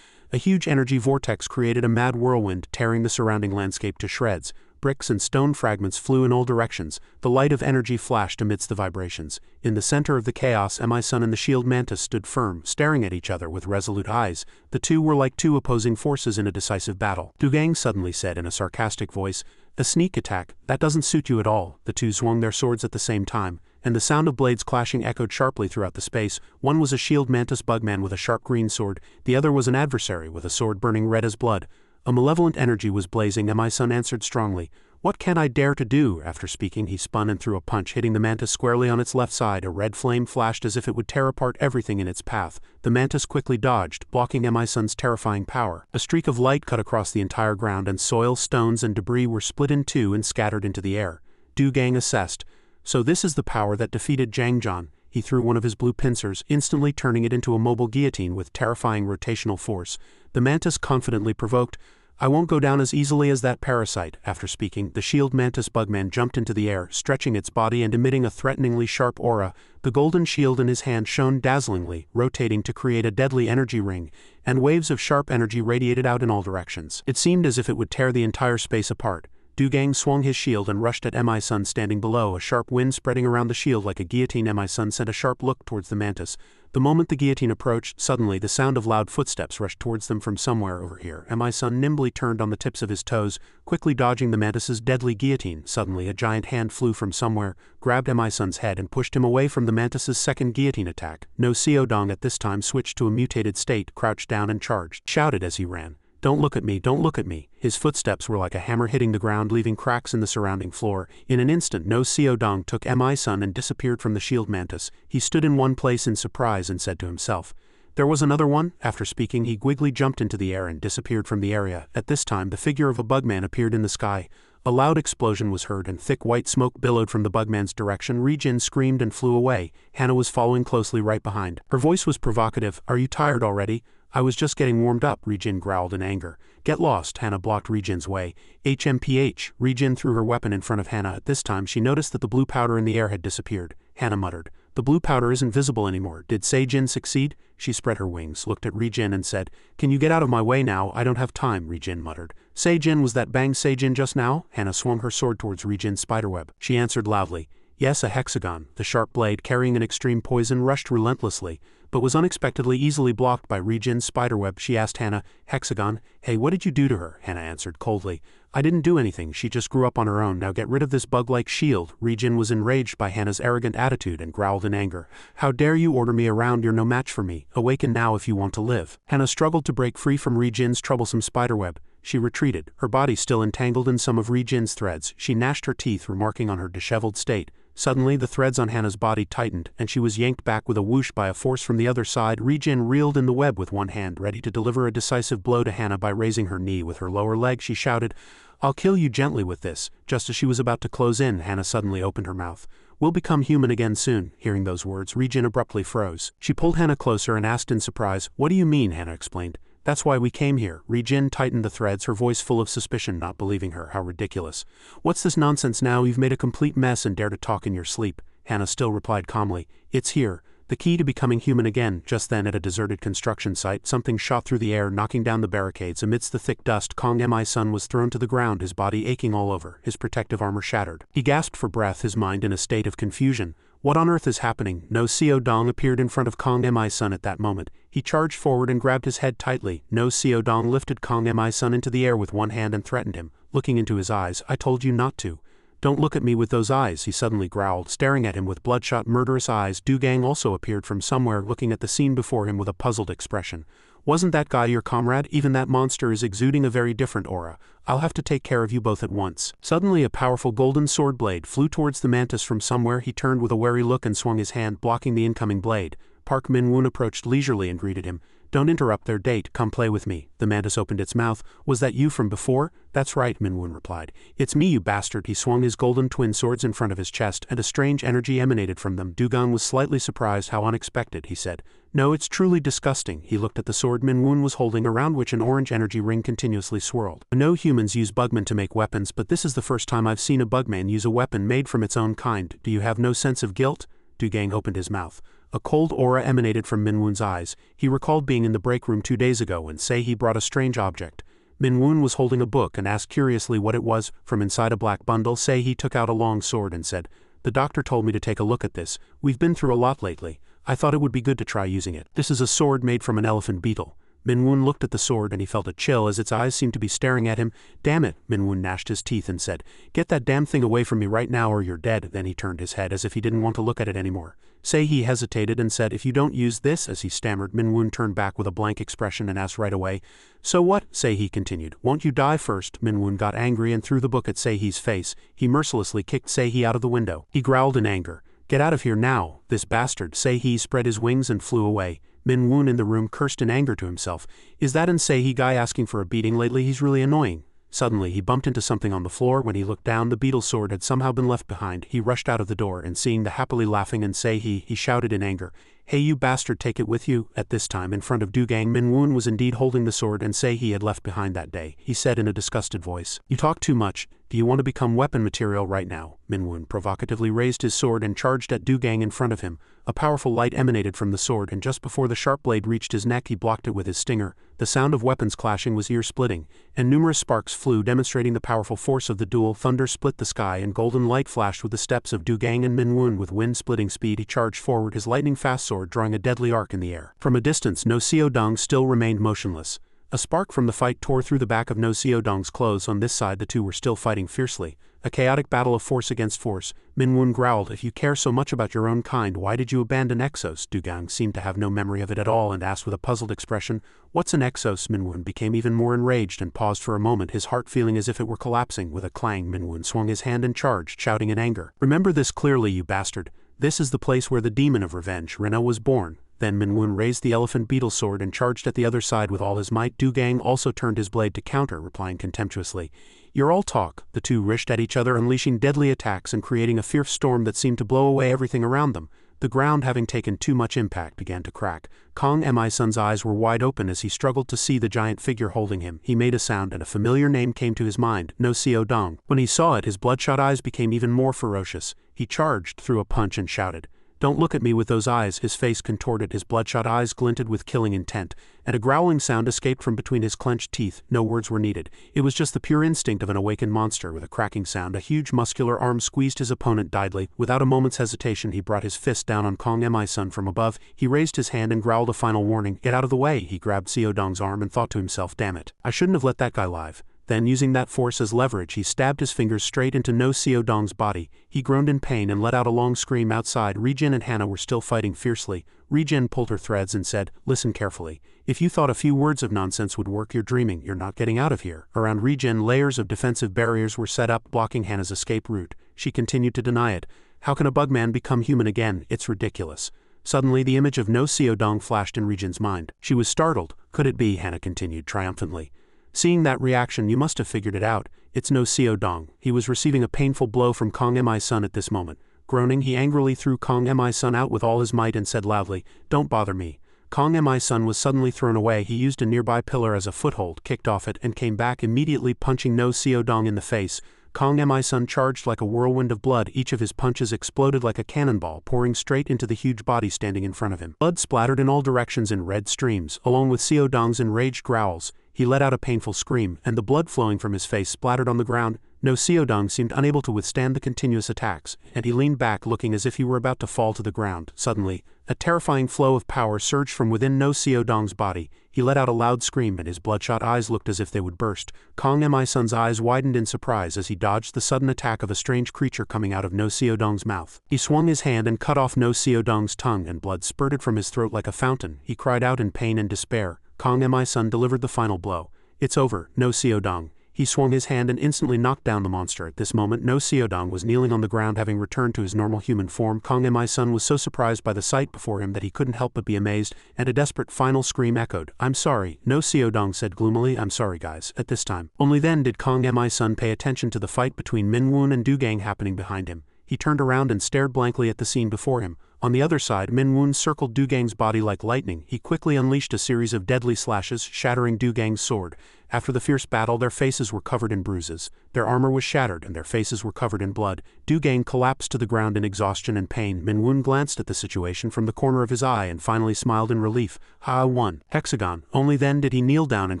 A huge energy vortex created a mad whirlwind, tearing the surrounding landscape to shreds. Bricks and stone fragments flew in all directions. The light of energy flashed amidst the vibrations. In the center of the chaos, Mi-sun and the shield mantis stood firm, staring at each other with resolute eyes. The two were like two opposing forces in a decisive battle. Dugang suddenly said in a sarcastic voice, "A sneak attack, that doesn't suit you at all." The two swung their swords at the same time, and the sound of blades clashing echoed sharply throughout the space. One was a shield mantis bugman with a sharp green sword, the other was an adversary with a sword burning red as blood. A malevolent energy was blazing, and Mi-sun answered strongly, "What can I dare to do?" After speaking, he spun and threw a punch, hitting the mantis squarely on its left side. A red flame flashed as if it would tear apart everything in its path. The mantis quickly dodged, blocking Mi-sun's terrifying power. A streak of light cut across the entire ground, and soil, stones, and debris were split in two and scattered into the air. Dugang assessed, "So this is the power that defeated Jangjan." He threw one of his blue pincers, instantly turning it into a mobile guillotine with terrifying rotational force. The mantis confidently provoked, "I won't go down as easily as that parasite." After speaking, the shield mantis bugman jumped into the air, stretching its body and emitting a threateningly sharp aura. The golden shield in his hand shone dazzlingly, rotating to create a deadly energy ring, and waves of sharp energy radiated out in all directions. It seemed as if it would tear the entire space apart. Dugang swung his shield and rushed at Mi-sun standing below, a sharp wind spreading around the shield like a guillotine. Mi-sun sent a sharp look towards the mantis. The moment the guillotine approached, suddenly the sound of loud footsteps rushed towards them from somewhere over here. Mi-sun nimbly turned on the tips of his toes, quickly dodging the mantis's deadly guillotine. Suddenly a giant hand flew from somewhere, grabbed Mi-sun's head and pushed him away from the mantis's second guillotine attack. No Seodong at this time switched to a mutated state, crouched down and charged, shouted as he ran, "Don't look at me, don't look at me." His footsteps were like a hammer hitting the ground, leaving cracks in the surrounding floor. In an instant, No Seodong took Mi-sun and disappeared from the shield mantis. He stood in one place in surprise and said to himself, "There was another one?" After speaking, he quickly jumped into the air and disappeared from the area. At this time, the figure of a bugman appeared in the sky. A loud explosion was heard and thick white smoke billowed from the bugman's direction. Ri-jin screamed and flew away. Hannah was following closely right behind. Her voice was provocative. "Are you tired already?" "I was just getting warmed up," Ri-jin growled in anger. "Get lost." Hannah blocked Ri-jin's way. HMPH. Ri-jin threw her weapon in front of Hannah. At this time, she noticed that the blue powder in the air had disappeared. Hannah muttered, "The blue powder isn't visible anymore. Did Se-jin succeed?" She spread her wings, looked at Ri-jin and said, "Can you get out of my way now? I don't have time." Ri-jin muttered, "Se-jin, was that Bang Se-jin just now?" Hannah swung her sword towards Ri-jin's spiderweb. She answered loudly, "Yes, a hexagon." The sharp blade, carrying an extreme poison, rushed relentlessly, but was unexpectedly easily blocked by Ri-jin's spiderweb. She asked Hannah, "Hexagon? Hey, what did you do to her?" Hannah answered coldly, "I didn't do anything. She just grew up on her own. Now get rid of this bug-like shield." Ri-jin was enraged by Hannah's arrogant attitude and growled in anger, "How dare you order me around? You're no match for me. Awaken now if you want to live." Hannah struggled to break free from Ri-jin's troublesome spiderweb. She retreated, her body still entangled in some of Ri-jin's threads. She gnashed her teeth, remarking on her disheveled state. Suddenly, the threads on Hannah's body tightened, and she was yanked back with a whoosh by a force from the other side. Ri-jin reeled in the web with one hand, ready to deliver a decisive blow to Hannah by raising her knee with her lower leg. She shouted, "I'll kill you gently with this." Just as she was about to close in, Hannah suddenly opened her mouth. "We'll become human again soon." Hearing those words, Ri-jin abruptly froze. She pulled Hannah closer and asked in surprise, "What do you mean?" Hannah explained, "That's why we came here." Ri-jin tightened the threads, her voice full of suspicion, not believing her. "How ridiculous. What's this nonsense now? You've made a complete mess and dare to talk in your sleep." Hannah still replied calmly, "It's here. The key to becoming human again." Just then, at a deserted construction site, something shot through the air, knocking down the barricades. Amidst the thick dust, Kong Mi-sun was thrown to the ground, his body aching all over, his protective armor shattered. He gasped for breath, his mind in a state of confusion. What on earth is happening? No Seodong appeared in front of Kong Mi-sun at that moment. He charged forward and grabbed his head tightly. No Seodong lifted Kong Mi-sun into the air with one hand and threatened him, looking into his eyes. "I told you not to. Don't look at me with those eyes," he suddenly growled, staring at him with bloodshot, murderous eyes. Dugang also appeared from somewhere, looking at the scene before him with a puzzled expression. "Wasn't that guy your comrade? Even that monster is exuding a very different aura. I'll have to take care of you both at once." Suddenly a powerful golden sword blade flew towards the mantis from somewhere. He turned with a wary look and swung his hand, blocking the incoming blade. Park Min-woon approached leisurely and greeted him. "Don't interrupt their date, come play with me." The mantis opened its mouth. "Was that you from before?" "That's right," Minwoo replied. "It's me, you bastard." He swung his golden twin swords in front of his chest, and a strange energy emanated from them. Dugong was slightly surprised. "How unexpected," he said. "No, it's truly disgusting." He looked at the sword Minwoo was holding, around which an orange energy ring continuously swirled. "I know humans use bugmen to make weapons, but this is the first time I've seen a bugman use a weapon made from its own kind. Do you have no sense of guilt?" Dugong opened his mouth. A cold aura emanated from Minwoo's eyes. He recalled being in the break room 2 days ago and say he brought a strange object. Minwoo was holding a book and asked curiously what it was. From inside a black bundle, say he took out a long sword and said, "The doctor told me to take a look at this. We've been through a lot lately. I thought it would be good to try using it. This is a sword made from an elephant beetle." Minwoo looked at the sword and he felt a chill as its eyes seemed to be staring at him. "Damn it," Minwoo gnashed his teeth and said, "Get that damn thing away from me right now or you're dead." Then he turned his head as if he didn't want to look at it anymore. Say he hesitated and said, "If you don't use this," as he stammered. Minwoo turned back with a blank expression and asked right away, "So what?" Say he continued, "Won't you die first?" Minwoo got angry and threw the book at Say He's face. He mercilessly kicked Say He out of the window. He growled in anger, "Get out of here now, this bastard." Say He spread his wings and flew away. Minwoo in the room cursed in anger to himself. "Is that an Say He guy asking for a beating lately? He's really annoying." Suddenly he bumped into something on the floor. When he looked down, the beetle sword had somehow been left behind. He rushed out of the door and seeing the happily laughing and Say he shouted in anger, "Hey you bastard, take it with you." At this time in front of Dugong, Minwoo was indeed holding the sword and Say he had left behind that day. He said in a disgusted voice, "You talk too much. Do you want to become weapon material right now?" Minwoo provocatively raised his sword and charged at Dugong in front of him. A powerful light emanated from the sword and just before the sharp blade reached his neck he blocked it with his stinger. The sound of weapons clashing was ear-splitting, and numerous sparks flew demonstrating the powerful force of the duel. Thunder split the sky and golden light flashed with the steps of Dugong and Minwoo. With wind-splitting speed he charged forward, his lightning-fast sword drawing a deadly arc in the air. From a distance No Seodong still remained motionless. A spark from the fight tore through the back of No Seodong's clothes. On this side the two were still fighting fiercely. A chaotic battle of force against force. Minwoo growled, "If you care so much about your own kind, why did you abandon Exos?" Dugong seemed to have no memory of it at all and asked with a puzzled expression, "What's an Exos?" Minwoo became even more enraged and paused for a moment, his heart feeling as if it were collapsing. With a clang Minwoo swung his hand and charged, shouting in anger, "Remember this clearly, you bastard. This is the place where the demon of revenge, Rena, was born." Then Minwoo raised the elephant beetle sword and charged at the other side with all his might. Dugong also turned his blade to counter, replying contemptuously, "You're all talk." The two rished at each other, unleashing deadly attacks and creating a fierce storm that seemed to blow away everything around them. The ground, having taken too much impact, began to crack. Kong Mi-sun's eyes were wide open as he struggled to see the giant figure holding him. He made a sound and a familiar name came to his mind, No Seodong. When he saw it, his bloodshot eyes became even more ferocious. He charged, threw a punch and shouted, "Don't look at me with those eyes." His face contorted, his bloodshot eyes glinted with killing intent, and a growling sound escaped from between his clenched teeth. No words were needed. It was just the pure instinct of an awakened monster. With a cracking sound, a huge muscular arm squeezed his opponent deadly. Without a moment's hesitation, he brought his fist down on Kong Mi-sun from above. He raised his hand and growled a final warning. "Get out of the way." He grabbed Seodong's arm and thought to himself, "Damn it. I shouldn't have let that guy live." Then, using that force as leverage, he stabbed his fingers straight into No Seodong's body. He groaned in pain and let out a long scream. Outside, Rijin and Hannah were still fighting fiercely. Rijin pulled her threads and said, "Listen carefully. If you thought a few words of nonsense would work, you're dreaming. You're not getting out of here." Around Rijin, layers of defensive barriers were set up, blocking Hannah's escape route. She continued to deny it. "How can a bugman become human again? It's ridiculous." Suddenly, the image of No Seodong flashed in Rijin's mind. She was startled. "Could it be?" Hannah continued triumphantly. "Seeing that reaction, you must have figured it out. It's No Seodong." He was receiving a painful blow from Kong Mi-sun at this moment. Groaning, he angrily threw Kong Mi-sun out with all his might and said loudly, "Don't bother me." Kong Mi-sun was suddenly thrown away. He used a nearby pillar as a foothold, kicked off it, and came back immediately, punching No Seodong in the face. Kong Mi-sun charged like a whirlwind of blood. Each of his punches exploded like a cannonball, pouring straight into the huge body standing in front of him. Blood splattered in all directions in red streams, along with Seodong's enraged growls. He let out a painful scream, and the blood flowing from his face splattered on the ground. No Seodong seemed unable to withstand the continuous attacks, and he leaned back looking as if he were about to fall to the ground. Suddenly, a terrifying flow of power surged from within No Seodong's body. He let out a loud scream and his bloodshot eyes looked as if they would burst. Kong Mi-sun's eyes widened in surprise as he dodged the sudden attack of a strange creature coming out of No Seodong's mouth. He swung his hand and cut off No Seodong's tongue, and blood spurted from his throat like a fountain. He cried out in pain and despair. Kong Mi-sun delivered the final blow. "It's over, No Seodong." He swung his hand and instantly knocked down the monster. At this moment No Seodong was kneeling on the ground, having returned to his normal human form. Kong Mi-sun was so surprised by the sight before him that he couldn't help but be amazed, and a desperate final scream echoed. "I'm sorry," No Seodong said gloomily. "I'm sorry guys." At this time, only then did Kong Mi-sun pay attention to the fight between Minwoon and Dugang happening behind him. He turned around and stared blankly at the scene before him. On the other side, Minwoon circled Dugang's body like lightning. He quickly unleashed a series of deadly slashes, shattering Dugang's sword. After the fierce battle, their faces were covered in bruises. Their armor was shattered, and their faces were covered in blood. Dugang collapsed to the ground in exhaustion and pain. Minwoon glanced at the situation from the corner of his eye and finally smiled in relief. "Ha, won." Hexagon. Only then did he kneel down and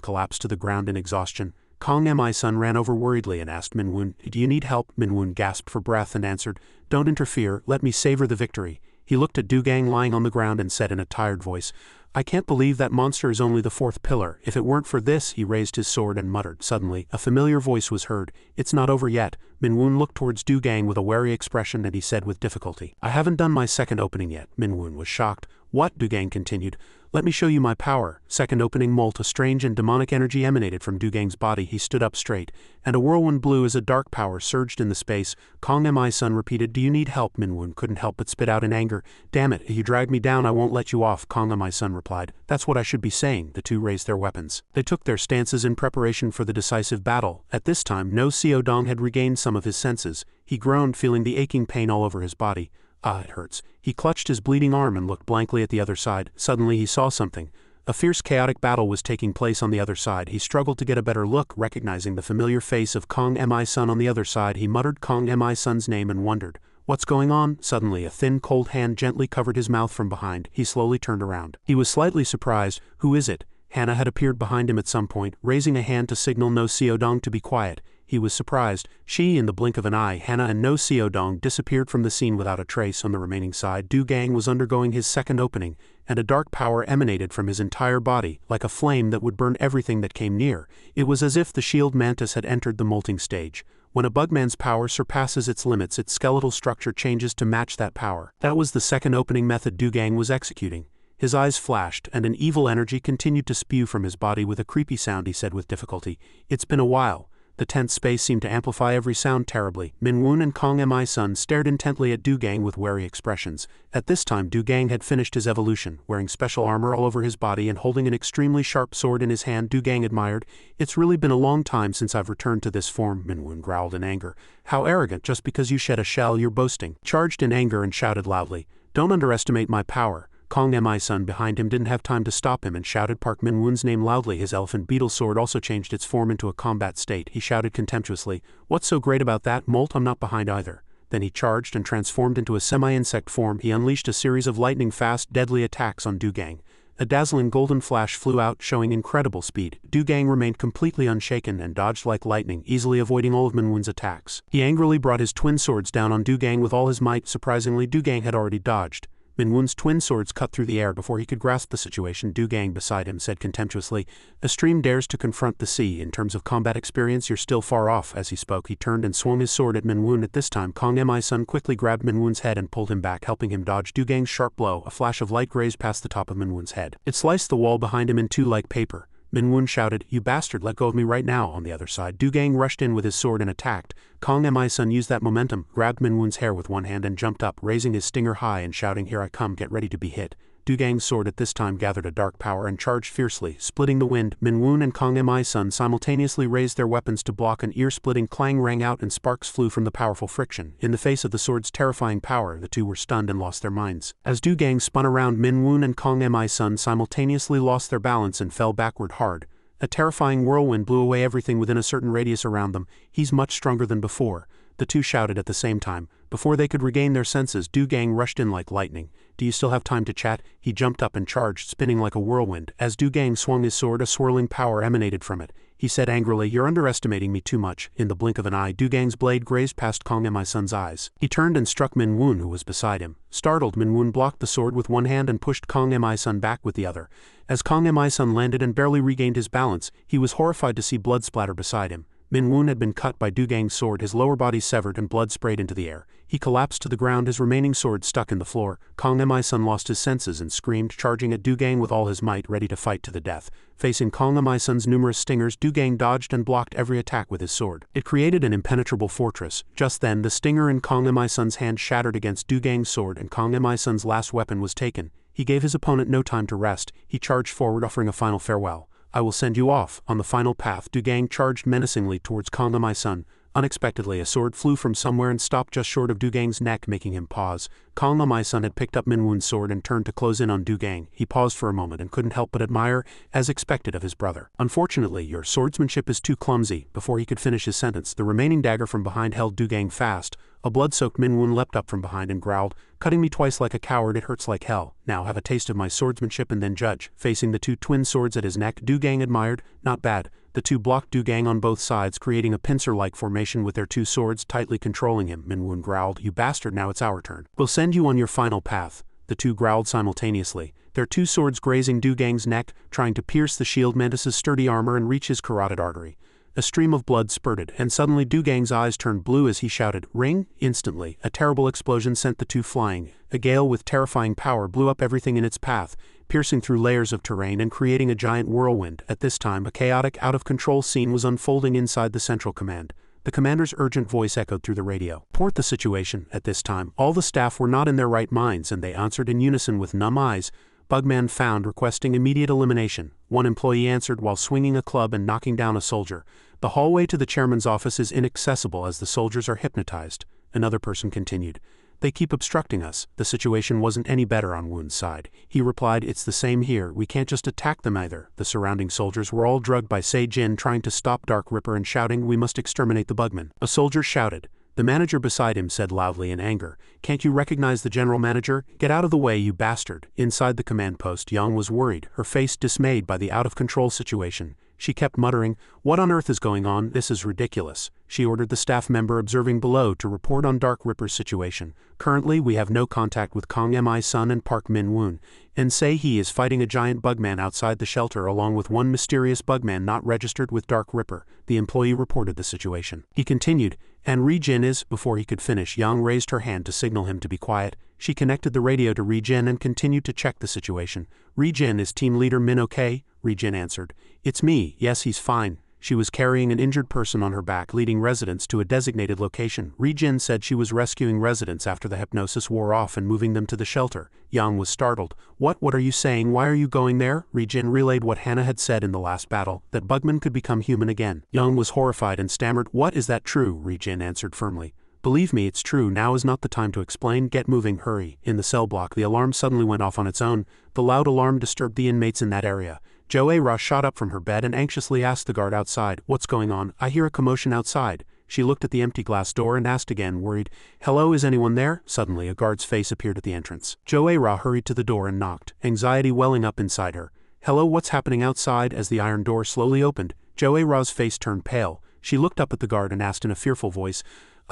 collapse to the ground in exhaustion. Kong Mi-sun ran over worriedly and asked Minwoon, "Do you need help?" Minwoon gasped for breath and answered, "Don't interfere, let me savor the victory." He looked at Dugang lying on the ground and said in a tired voice, "I can't believe that monster is only the fourth pillar. If it weren't for this," he raised his sword and muttered. Suddenly, a familiar voice was heard. "It's not over yet." Minwoon looked towards Dugang with a wary expression and he said with difficulty, "I haven't done my second opening yet." Minwoon was shocked. "What?" Dugang continued. "Let me show you my power." Second opening. A strange and demonic energy emanated from Dugang's body. He stood up straight, and a whirlwind blew as a dark power surged in the space. Kong Mi-sun repeated, "Do you need help?" Minwoon couldn't help but spit out in anger. "Damn it, if you drag me down I won't let you off," Kong Mi-sun replied. "That's what I should be saying." The two raised their weapons. They took their stances in preparation for the decisive battle. At this time No Seodong had regained some of his senses. He groaned, feeling the aching pain all over his body. "Ah, it hurts." He clutched his bleeding arm and looked blankly at the other side. Suddenly he saw something. A fierce chaotic battle was taking place on the other side. He struggled to get a better look, recognizing the familiar face of Kong Mi-sun on the other side. He muttered Kong Mi-sun's name and wondered, "What's going on?" Suddenly a thin cold hand gently covered his mouth from behind. He slowly turned around. He was slightly surprised. "Who is it?" Hannah had appeared behind him at some point, raising a hand to signal No Seodong to be quiet. He was surprised. In the blink of an eye, Hannah and No Seodong disappeared from the scene without a trace. On the remaining side, Dugang was undergoing his second opening, and a dark power emanated from his entire body, like a flame that would burn everything that came near. It was as if the shield mantis had entered the molting stage. When a bugman's power surpasses its limits, its skeletal structure changes to match that power. That was the second opening method Dugang was executing. His eyes flashed, and an evil energy continued to spew from his body. With a creepy sound, he said with difficulty, "It's been a while." The tense space seemed to amplify every sound terribly. Minwoon and Kong Mi-sun stared intently at Dugang with wary expressions. At this time Dugang had finished his evolution, wearing special armor all over his body and holding an extremely sharp sword in his hand. Dugang admired. "It's really been a long time since I've returned to this form," Minwoon growled in anger. "How arrogant, just because you shed a shell you're boasting." Charged in anger and shouted loudly, "Don't underestimate my power." Kong Mi-sun behind him didn't have time to stop him and shouted Park Minwoon's name loudly. His elephant beetle sword also changed its form into a combat state. He shouted contemptuously, "What's so great about that, Molt? I'm not behind either." Then he charged and transformed into a semi-insect form. He unleashed a series of lightning-fast, deadly attacks on Dugang. A dazzling golden flash flew out, showing incredible speed. Dugang remained completely unshaken and dodged like lightning, easily avoiding all of Minwoon's attacks. He angrily brought his twin swords down on Dugang with all his might. Surprisingly, Dugang had already dodged. Minwoon's twin swords cut through the air before he could grasp the situation. Dugang beside him said contemptuously, "A stream dares to confront the sea. In terms of combat experience, you're still far off." As he spoke, he turned and swung his sword at Minwoon. At this time, Kong Mi-sun quickly grabbed Minwoon's head and pulled him back, helping him dodge Dugang's sharp blow. A flash of light grazed past the top of Minwoon's head. It sliced the wall behind him in two like paper. Minwoon shouted, "You bastard, let go of me right now." On the other side, Dugang rushed in with his sword and attacked. Kong Mi-sun used that momentum, grabbed Minwoon's hair with one hand and jumped up, raising his stinger high and shouting, "Here I come, get ready to be hit." Dugang's sword at this time gathered a dark power and charged fiercely, splitting the wind. Minwoon and Kong Mi-sun simultaneously raised their weapons to block. An ear-splitting clang rang out and sparks flew from the powerful friction. In the face of the sword's terrifying power, the two were stunned and lost their minds. As Dugang spun around, Minwoon and Kong Mi-sun simultaneously lost their balance and fell backward hard. A terrifying whirlwind blew away everything within a certain radius around them. "He's much stronger than before." The two shouted at the same time. Before they could regain their senses, Dugang rushed in like lightning. "Do you still have time to chat?" He jumped up and charged, spinning like a whirlwind. As Dugang swung his sword, a swirling power emanated from it. He said angrily, "You're underestimating me too much." In the blink of an eye, Dugang's blade grazed past Kong Mi-sun's eyes. He turned and struck Minwoon, who was beside him. Startled, Minwoon blocked the sword with one hand and pushed Kong Mi-sun back with the other. As Kong Mi-sun landed and barely regained his balance, he was horrified to see blood splatter beside him. Min Woon had been cut by Du Gang's sword, his lower body severed and blood sprayed into the air. He collapsed to the ground, his remaining sword stuck in the floor. Kang Mi-sun lost his senses and screamed, charging at Du Gang with all his might, ready to fight to the death. Facing Kang Mi-sun's numerous stingers, Du Gang dodged and blocked every attack with his sword. It created an impenetrable fortress. Just then, the stinger in Kang Mi-sun's hand shattered against Du Gang's sword, and Kang Mi-sun's last weapon was taken. He gave his opponent no time to rest. He charged forward, offering a final farewell. "I will send you off." On the final path, Du Gang charged menacingly towards Kang Mi-sun. Unexpectedly, a sword flew from somewhere and stopped just short of Du Gang's neck, making him pause. Kang Mi-sun had picked up Min Woon's sword and turned to close in on Du Gang. He paused for a moment and couldn't help but admire, as expected of his brother. "Unfortunately, your swordsmanship is too clumsy." Before he could finish his sentence, the remaining dagger from behind held Du Gang fast. A blood-soaked Min Woon leapt up from behind and growled, "Cutting me twice like a coward, it hurts like hell. Now have a taste of my swordsmanship and then judge." Facing the two twin swords at his neck, Du Gang admired, "Not bad." The two blocked Du Gang on both sides, creating a pincer-like formation with their two swords tightly controlling him. Min Woon growled, "You bastard, now it's our turn. We'll send you on your final path." The two growled simultaneously, their two swords grazing Du Gang's neck, trying to pierce the shield mantis's sturdy armor and reach his carotid artery. A stream of blood spurted, and suddenly Du Gang's eyes turned blue as he shouted, "Ring!" Instantly, a terrible explosion sent the two flying. A gale with terrifying power blew up everything in its path, piercing through layers of terrain and creating a giant whirlwind. At this time, a chaotic, out-of-control scene was unfolding inside the Central Command. The commander's urgent voice echoed through the radio. "Report the situation." At this time, all the staff were not in their right minds, and they answered in unison with numb eyes. "Bugman found, requesting immediate elimination." One employee answered while swinging a club and knocking down a soldier. "The hallway to the chairman's office is inaccessible as the soldiers are hypnotized." Another person continued, "They keep obstructing us." The situation wasn't any better on Woon's side. He replied, "It's the same here. We can't just attack them either." The surrounding soldiers were all drugged by Se-jin trying to stop Dark Ripper and shouting, "We must exterminate the bugmen." A soldier shouted. The manager beside him said loudly in anger, "Can't you recognize the general manager? Get out of the way, you bastard." Inside the command post, Young was worried, her face dismayed by the out-of-control situation. She kept muttering, "What on earth is going on? This is ridiculous." She ordered the staff member observing below to report on Dark Ripper's situation. "Currently, we have no contact with Kang Mi-sun and Park Min Woon, and say he is fighting a giant bugman outside the shelter along with one mysterious bugman not registered with Dark Ripper." The employee reported the situation. He continued, "And Ri-jin is..." Before he could finish, Yang raised her hand to signal him to be quiet. She connected the radio to Ri-jin and continued to check the situation. "Ri-jin, is team leader Min okay?" Ri-jin answered, "It's me. Yes, he's fine." She was carrying an injured person on her back, leading residents to a designated location. Ri-jin said she was rescuing residents after the hypnosis wore off and moving them to the shelter. Yang was startled. What are you saying? Why are you going there?" Ri-jin relayed what Hannah had said in the last battle, that bugmen could become human again. Yang was horrified and stammered, "What, is that true?" Ri-jin answered firmly, "Believe me, it's true. Now is not the time to explain. Get moving, hurry." In the cell block, the alarm suddenly went off on its own. The loud alarm disturbed the inmates in that area. Jo-ae-ra shot up from her bed and anxiously asked the guard outside, "What's going on? I hear a commotion outside." She looked at the empty glass door and asked again, worried, "Hello, is anyone there?" Suddenly, a guard's face appeared at the entrance. Jo-ae-ra hurried to the door and knocked, anxiety welling up inside her. "Hello, what's happening outside?" As the iron door slowly opened, Jo-ae-ra's face turned pale. She looked up at the guard and asked in a fearful voice,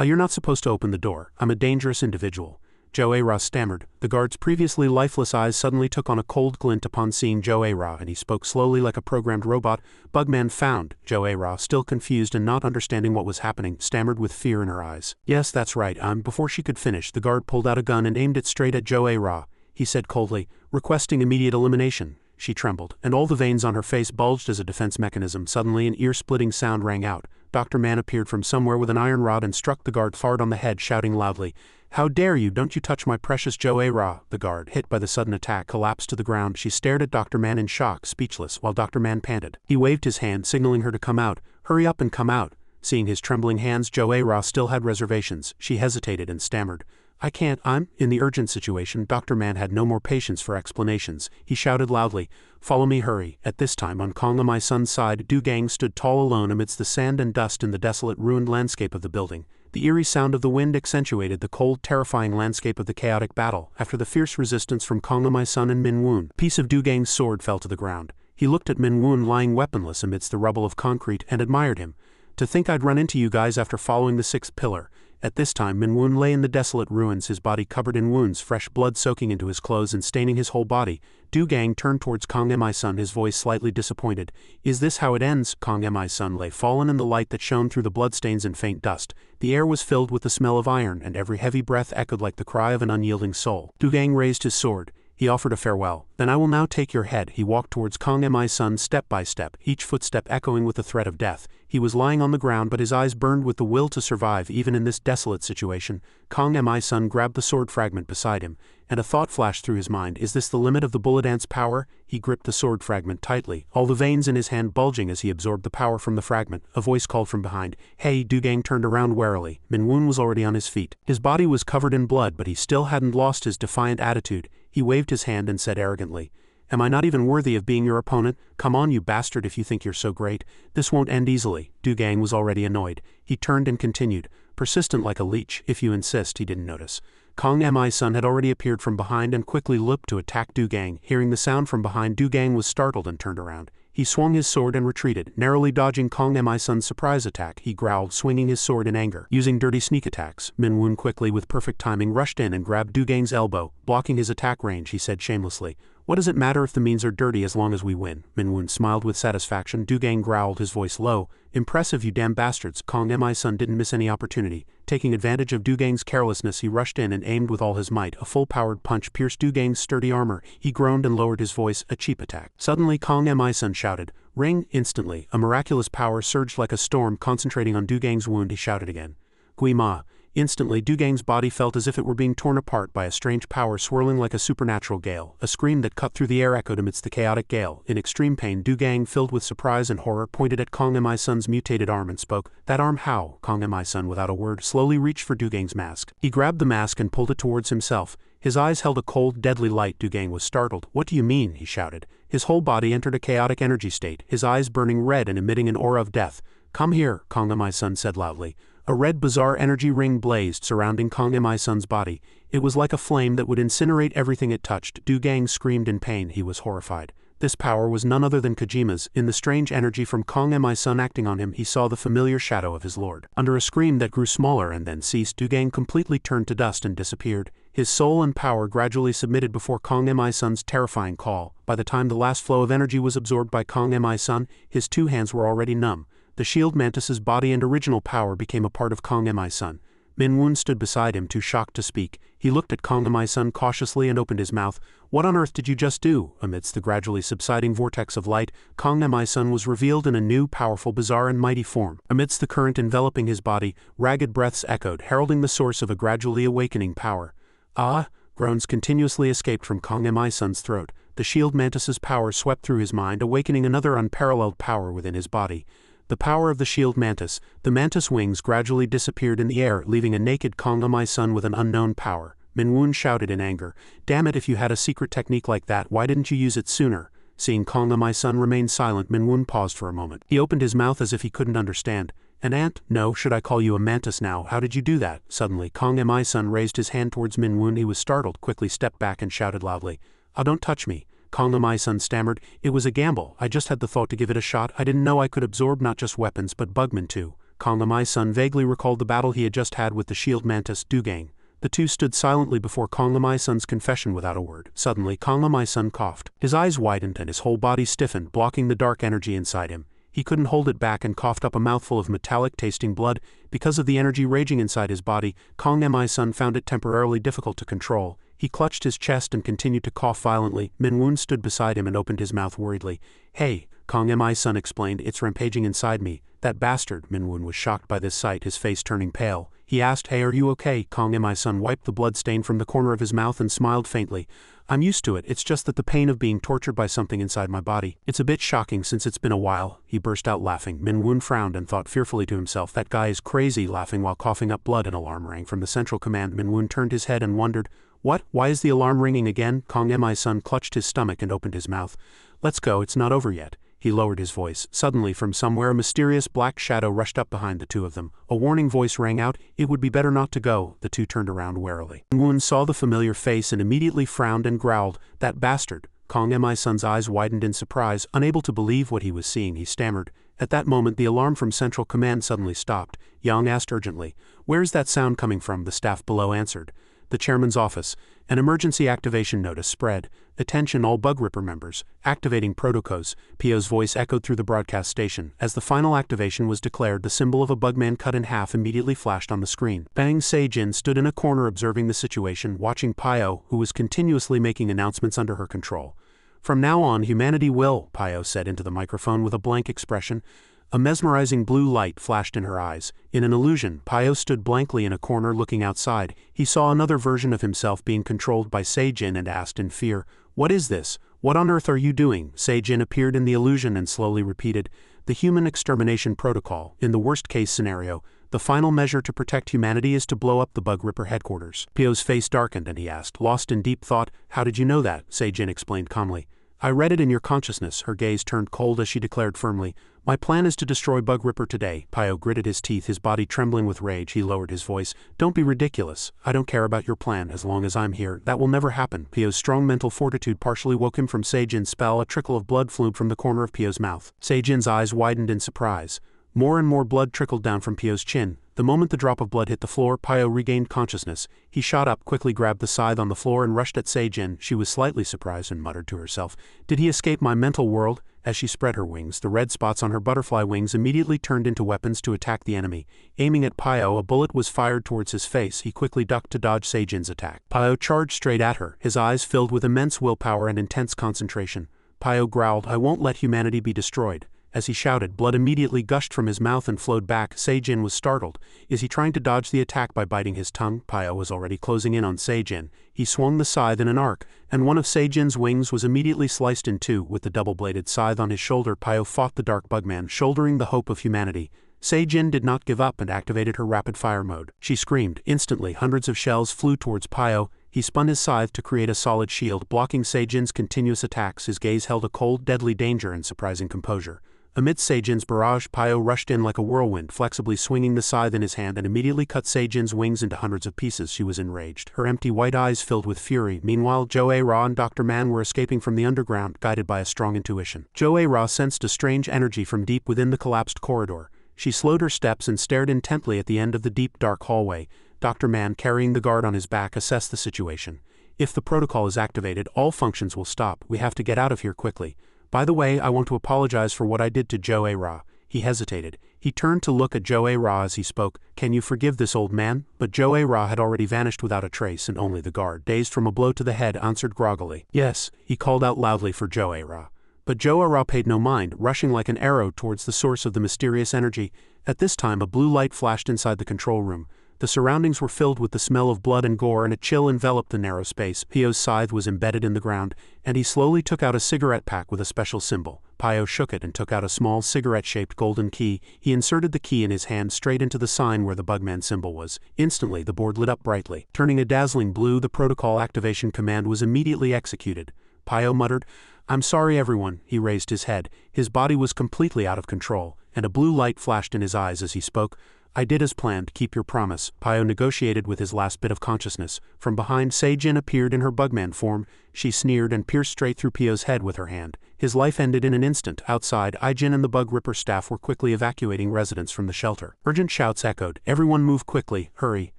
"You're not supposed to open the door. I'm a dangerous individual." Jo-ae-ra stammered. The guard's previously lifeless eyes suddenly took on a cold glint upon seeing Jo-ae-ra, and he spoke slowly like a programmed robot. "Bugman found." Jo-ae-ra, still confused and not understanding what was happening, stammered with fear in her eyes. "Yes, that's right, Before she could finish, the guard pulled out a gun and aimed it straight at Jo-ae-ra. He said coldly, "Requesting immediate elimination." She trembled, and all the veins on her face bulged as a defense mechanism. Suddenly an ear-splitting sound rang out. Dr. Man appeared from somewhere with an iron rod and struck the guard hard on the head, shouting loudly, "How dare you! Don't you touch my precious Jo-ae-ra!" The guard, hit by the sudden attack, collapsed to the ground. She stared at Dr. Man in shock, speechless, while Dr. Man panted. He waved his hand, signaling her to come out. "Hurry up and come out." Seeing his trembling hands, Jo-ae-ra still had reservations. She hesitated and stammered, "I can't, I'm..." In the urgent situation, Dr. Man had no more patience for explanations. He shouted loudly, "Follow me, hurry." At this time, on Kang Mi-sun's side, Du Gang stood tall alone amidst the sand and dust in the desolate, ruined landscape of the building. The eerie sound of the wind accentuated the cold, terrifying landscape of the chaotic battle. After the fierce resistance from Kang Mi-sun and Min Woon, a piece of Du Gang's sword fell to the ground. He looked at Min Woon lying weaponless amidst the rubble of concrete and admired him. "To think I'd run into you guys after following the sixth pillar." At this time Minwoon lay in the desolate ruins, his body covered in wounds, fresh blood soaking into his clothes and staining his whole body. Du Gang turned towards Kong Mi-sun, his voice slightly disappointed. Is this how it ends? Kong Mi-sun lay fallen in the light that shone through the bloodstains and faint dust. The air was filled with the smell of iron, and every heavy breath echoed like the cry of an unyielding soul. Du Gang raised his sword. He offered a farewell. Then I will now take your head. He walked towards Kong Mi-sun step by step, each footstep echoing with the threat of death. He was lying on the ground, but his eyes burned with the will to survive even in this desolate situation. Kong Mi-sun grabbed the sword fragment beside him, and a thought flashed through his mind. Is this the limit of the bullet ant's power? He gripped the sword fragment tightly, all the veins in his hand bulging as he absorbed the power from the fragment. A voice called from behind. Hey! Du Gang turned around warily. Minwoon was already on his feet. His body was covered in blood, but he still hadn't lost his defiant attitude. He waved his hand and said arrogantly, Am I not even worthy of being your opponent? Come on, you bastard, if you think you're so great. This won't end easily. Du Gang was already annoyed. He turned and continued, persistent like a leech. If you insist. He didn't notice. Kong Mi-sun had already appeared from behind and quickly leaped to attack Du Gang. Hearing the sound from behind, Du Gang was startled and turned around. He swung his sword and retreated, narrowly dodging Kong Mi-sun's surprise attack. He growled, swinging his sword in anger. Using dirty sneak attacks, Minwoon quickly, with perfect timing, rushed in and grabbed Du Gang's elbow, blocking his attack range. He said shamelessly, What does it matter if the means are dirty as long as we win? Minwoon smiled with satisfaction. Du Gang growled, his voice low. Impressive, you damn bastards. Kong Mi-sun didn't miss any opportunity. Taking advantage of Du Gang's carelessness, he rushed in and aimed with all his might. A full-powered punch pierced Du Gang's sturdy armor. He groaned and lowered his voice, a cheap attack. Suddenly Kong Mi-sun shouted, Ring! Instantly, a miraculous power surged like a storm, concentrating on Du Gang's wound. He shouted again, Gui Ma! Instantly, Du Gang's body felt as if it were being torn apart by a strange power swirling like a supernatural gale. A scream that cut through the air echoed amidst the chaotic gale. In extreme pain, Du Gang, filled with surprise and horror, pointed at Kong Mi-sun's mutated arm and spoke, That arm how? Kong Mi-sun, without a word, slowly reached for Du Gang's mask. He grabbed the mask and pulled it towards himself. His eyes held a cold, deadly light. Du Gang was startled. What do you mean? He shouted. His whole body entered a chaotic energy state, his eyes burning red and emitting an aura of death. Come here, Kong Mi-sun said loudly. A red, bizarre energy ring blazed, surrounding Kong Mi-sun's body. It was like a flame that would incinerate everything it touched. Du Gang screamed in pain. He was horrified. This power was none other than Kojima's. In the strange energy from Kong Mi-sun acting on him, he saw the familiar shadow of his lord. Under a scream that grew smaller and then ceased, Du Gang completely turned to dust and disappeared. His soul and power gradually submitted before Kong Mi-sun's terrifying call. By the time the last flow of energy was absorbed by Kong Mi-sun, his two hands were already numb. The shield mantis's body and original power became a part of Kong Mi-sun. Minwoon stood beside him, too shocked to speak. He looked at Kong Mi-sun cautiously and opened his mouth. What on earth did you just do? Amidst the gradually subsiding vortex of light, Kong Mi-sun was revealed in a new, powerful, bizarre and mighty form. Amidst the current enveloping his body, ragged breaths echoed, heralding the source of a gradually awakening power. Ah! Groans continuously escaped from Kong Mi-sun's throat. The shield mantis's power swept through his mind, awakening another unparalleled power within his body. The power of the shield mantis. The mantis wings gradually disappeared in the air, leaving a naked Kong Mi-sun with an unknown power. Minwoon shouted in anger, Damn it, if you had a secret technique like that, why didn't you use it sooner? Seeing Kong Mi-sun remain silent, Minwoon paused for a moment. He opened his mouth as if he couldn't understand. An ant? No, should I call you a mantis now? How did you do that? Suddenly, Kong Mi-sun raised his hand towards Minwoon. He was startled, quickly stepped back and shouted loudly, Oh, don't touch me. Kong Mi-sun stammered, It was a gamble. I just had the thought to give it a shot. I didn't know I could absorb not just weapons but bugmen too. Kong Mi-sun vaguely recalled the battle he had just had with the shield mantis, Du Gang. The two stood silently before Kong Mi-sun's confession without a word. Suddenly, Kong Mi-sun coughed. His eyes widened and his whole body stiffened, blocking the dark energy inside him. He couldn't hold it back and coughed up a mouthful of metallic-tasting blood. Because of the energy raging inside his body, Kong Mi-sun found it temporarily difficult to control. He clutched his chest and continued to cough violently. Minwoon stood beside him and opened his mouth worriedly. Hey, Kong Mi-sun explained, It's rampaging inside me. That bastard. Minwoon was shocked by this sight, his face turning pale. He asked, Hey, are you okay? Kong Mi-sun wiped the blood stain from the corner of his mouth and smiled faintly. I'm used to it, it's just that the pain of being tortured by something inside my body. It's a bit shocking since it's been a while. He burst out laughing. Minwoon frowned and thought fearfully to himself, That guy is crazy, laughing while coughing up blood. An alarm rang from the central command. Minwoon turned his head and wondered, What? Why is the alarm ringing again? Kong Mi-sun clutched his stomach and opened his mouth. Let's go, it's not over yet. He lowered his voice. Suddenly, from somewhere, a mysterious black shadow rushed up behind the two of them. A warning voice rang out, It would be better not to go. The two turned around warily. Minwoon saw the familiar face and immediately frowned and growled, That bastard. Kong Mi-sun's eyes widened in surprise. Unable to believe what he was seeing, he stammered, At that moment the alarm from Central Command suddenly stopped. Yang asked urgently, "Where's that sound coming from?" The staff below answered, "The chairman's office." An emergency activation notice spread. "Attention all Bug Ripper members, activating protocols." Pio's voice echoed through the broadcast station. As the final activation was declared, the symbol of a bugman cut in half immediately flashed on the screen. Bang Se-jin stood in a corner observing the situation, watching Pio, who was continuously making announcements under her control. "From now on, humanity will," Pio said into the microphone with a blank expression. A mesmerizing blue light flashed in her eyes. In an illusion, Pio stood blankly in a corner looking outside. He saw another version of himself being controlled by Se-jin and asked in fear, "What is this? What on earth are you doing?" Se-jin appeared in the illusion and slowly repeated, "The human extermination protocol. In the worst-case scenario, the final measure to protect humanity is to blow up the Bug Ripper headquarters." Pio's face darkened and he asked, lost in deep thought, "How did you know that?" Se-jin explained calmly. "I read it in your consciousness." Her gaze turned cold as she declared firmly, "My plan is to destroy Bug Ripper today." Pio gritted his teeth, his body trembling with rage. He lowered his voice. "Don't be ridiculous. I don't care about your plan as long as I'm here. That will never happen." Pio's strong mental fortitude partially woke him from Se-jin's spell. A trickle of blood flowed from the corner of Pio's mouth. Se-jin's eyes widened in surprise. More and more blood trickled down from Pio's chin. The moment the drop of blood hit the floor, Pio regained consciousness. He shot up, quickly grabbed the scythe on the floor and rushed at Se-jin. She was slightly surprised and muttered to herself, "Did he escape my mental world?" As she spread her wings, the red spots on her butterfly wings immediately turned into weapons to attack the enemy. Aiming at Pio, a bullet was fired towards his face. He quickly ducked to dodge Se-jin's attack. Pio charged straight at her, his eyes filled with immense willpower and intense concentration. Pio growled, "I won't let humanity be destroyed." As he shouted, blood immediately gushed from his mouth and flowed back. Se-jin was startled. Is he trying to dodge the attack by biting his tongue? Pio was already closing in on Se-jin. He swung the scythe in an arc, and one of Se-jin's wings was immediately sliced in two. With the double-bladed scythe on his shoulder, Pio fought the dark bugman, shouldering the hope of humanity. Se-jin did not give up and activated her rapid-fire mode. She screamed. Instantly, hundreds of shells flew towards Pio. He spun his scythe to create a solid shield, blocking Se-jin's continuous attacks. His gaze held a cold, deadly danger and surprising composure. Amidst Se-jin's barrage, Pio rushed in like a whirlwind, flexibly swinging the scythe in his hand and immediately cut Se-jin's wings into hundreds of pieces. She was enraged, her empty white eyes filled with fury. Meanwhile, Jo-A-Ra and Dr. Man were escaping from the underground, guided by a strong intuition. Jo-A-Ra sensed a strange energy from deep within the collapsed corridor. She slowed her steps and stared intently at the end of the deep, dark hallway. Dr. Man, carrying the guard on his back, assessed the situation. "If the protocol is activated, all functions will stop. We have to get out of here quickly. By the way, I want to apologize for what I did to Jo-A-Ra." He hesitated. He turned to look at Jo-A-Ra as he spoke. "Can you forgive this old man?" But Jo-A-Ra had already vanished without a trace, and only the guard, dazed from a blow to the head, answered groggily. "Yes." He called out loudly for Jo-A-Ra. But Jo-A-Ra paid no mind, rushing like an arrow towards the source of the mysterious energy. At this time, a blue light flashed inside the control room. The surroundings were filled with the smell of blood and gore, and a chill enveloped the narrow space. Pio's scythe was embedded in the ground, and he slowly took out a cigarette pack with a special symbol. Pio shook it and took out a small cigarette-shaped golden key. He inserted the key in his hand straight into the sign where the bugman symbol was. Instantly, the board lit up brightly. Turning a dazzling blue, the protocol activation command was immediately executed. Pio muttered, "I'm sorry everyone." He raised his head. His body was completely out of control, and a blue light flashed in his eyes as he spoke. "I did as planned. Keep your promise." Pio negotiated with his last bit of consciousness. From behind, Se-jin appeared in her bugman form. She sneered and pierced straight through Pio's head with her hand. His life ended in an instant. Outside, I-jin and the Bug Ripper staff were quickly evacuating residents from the shelter. Urgent shouts echoed. "Everyone move quickly, hurry."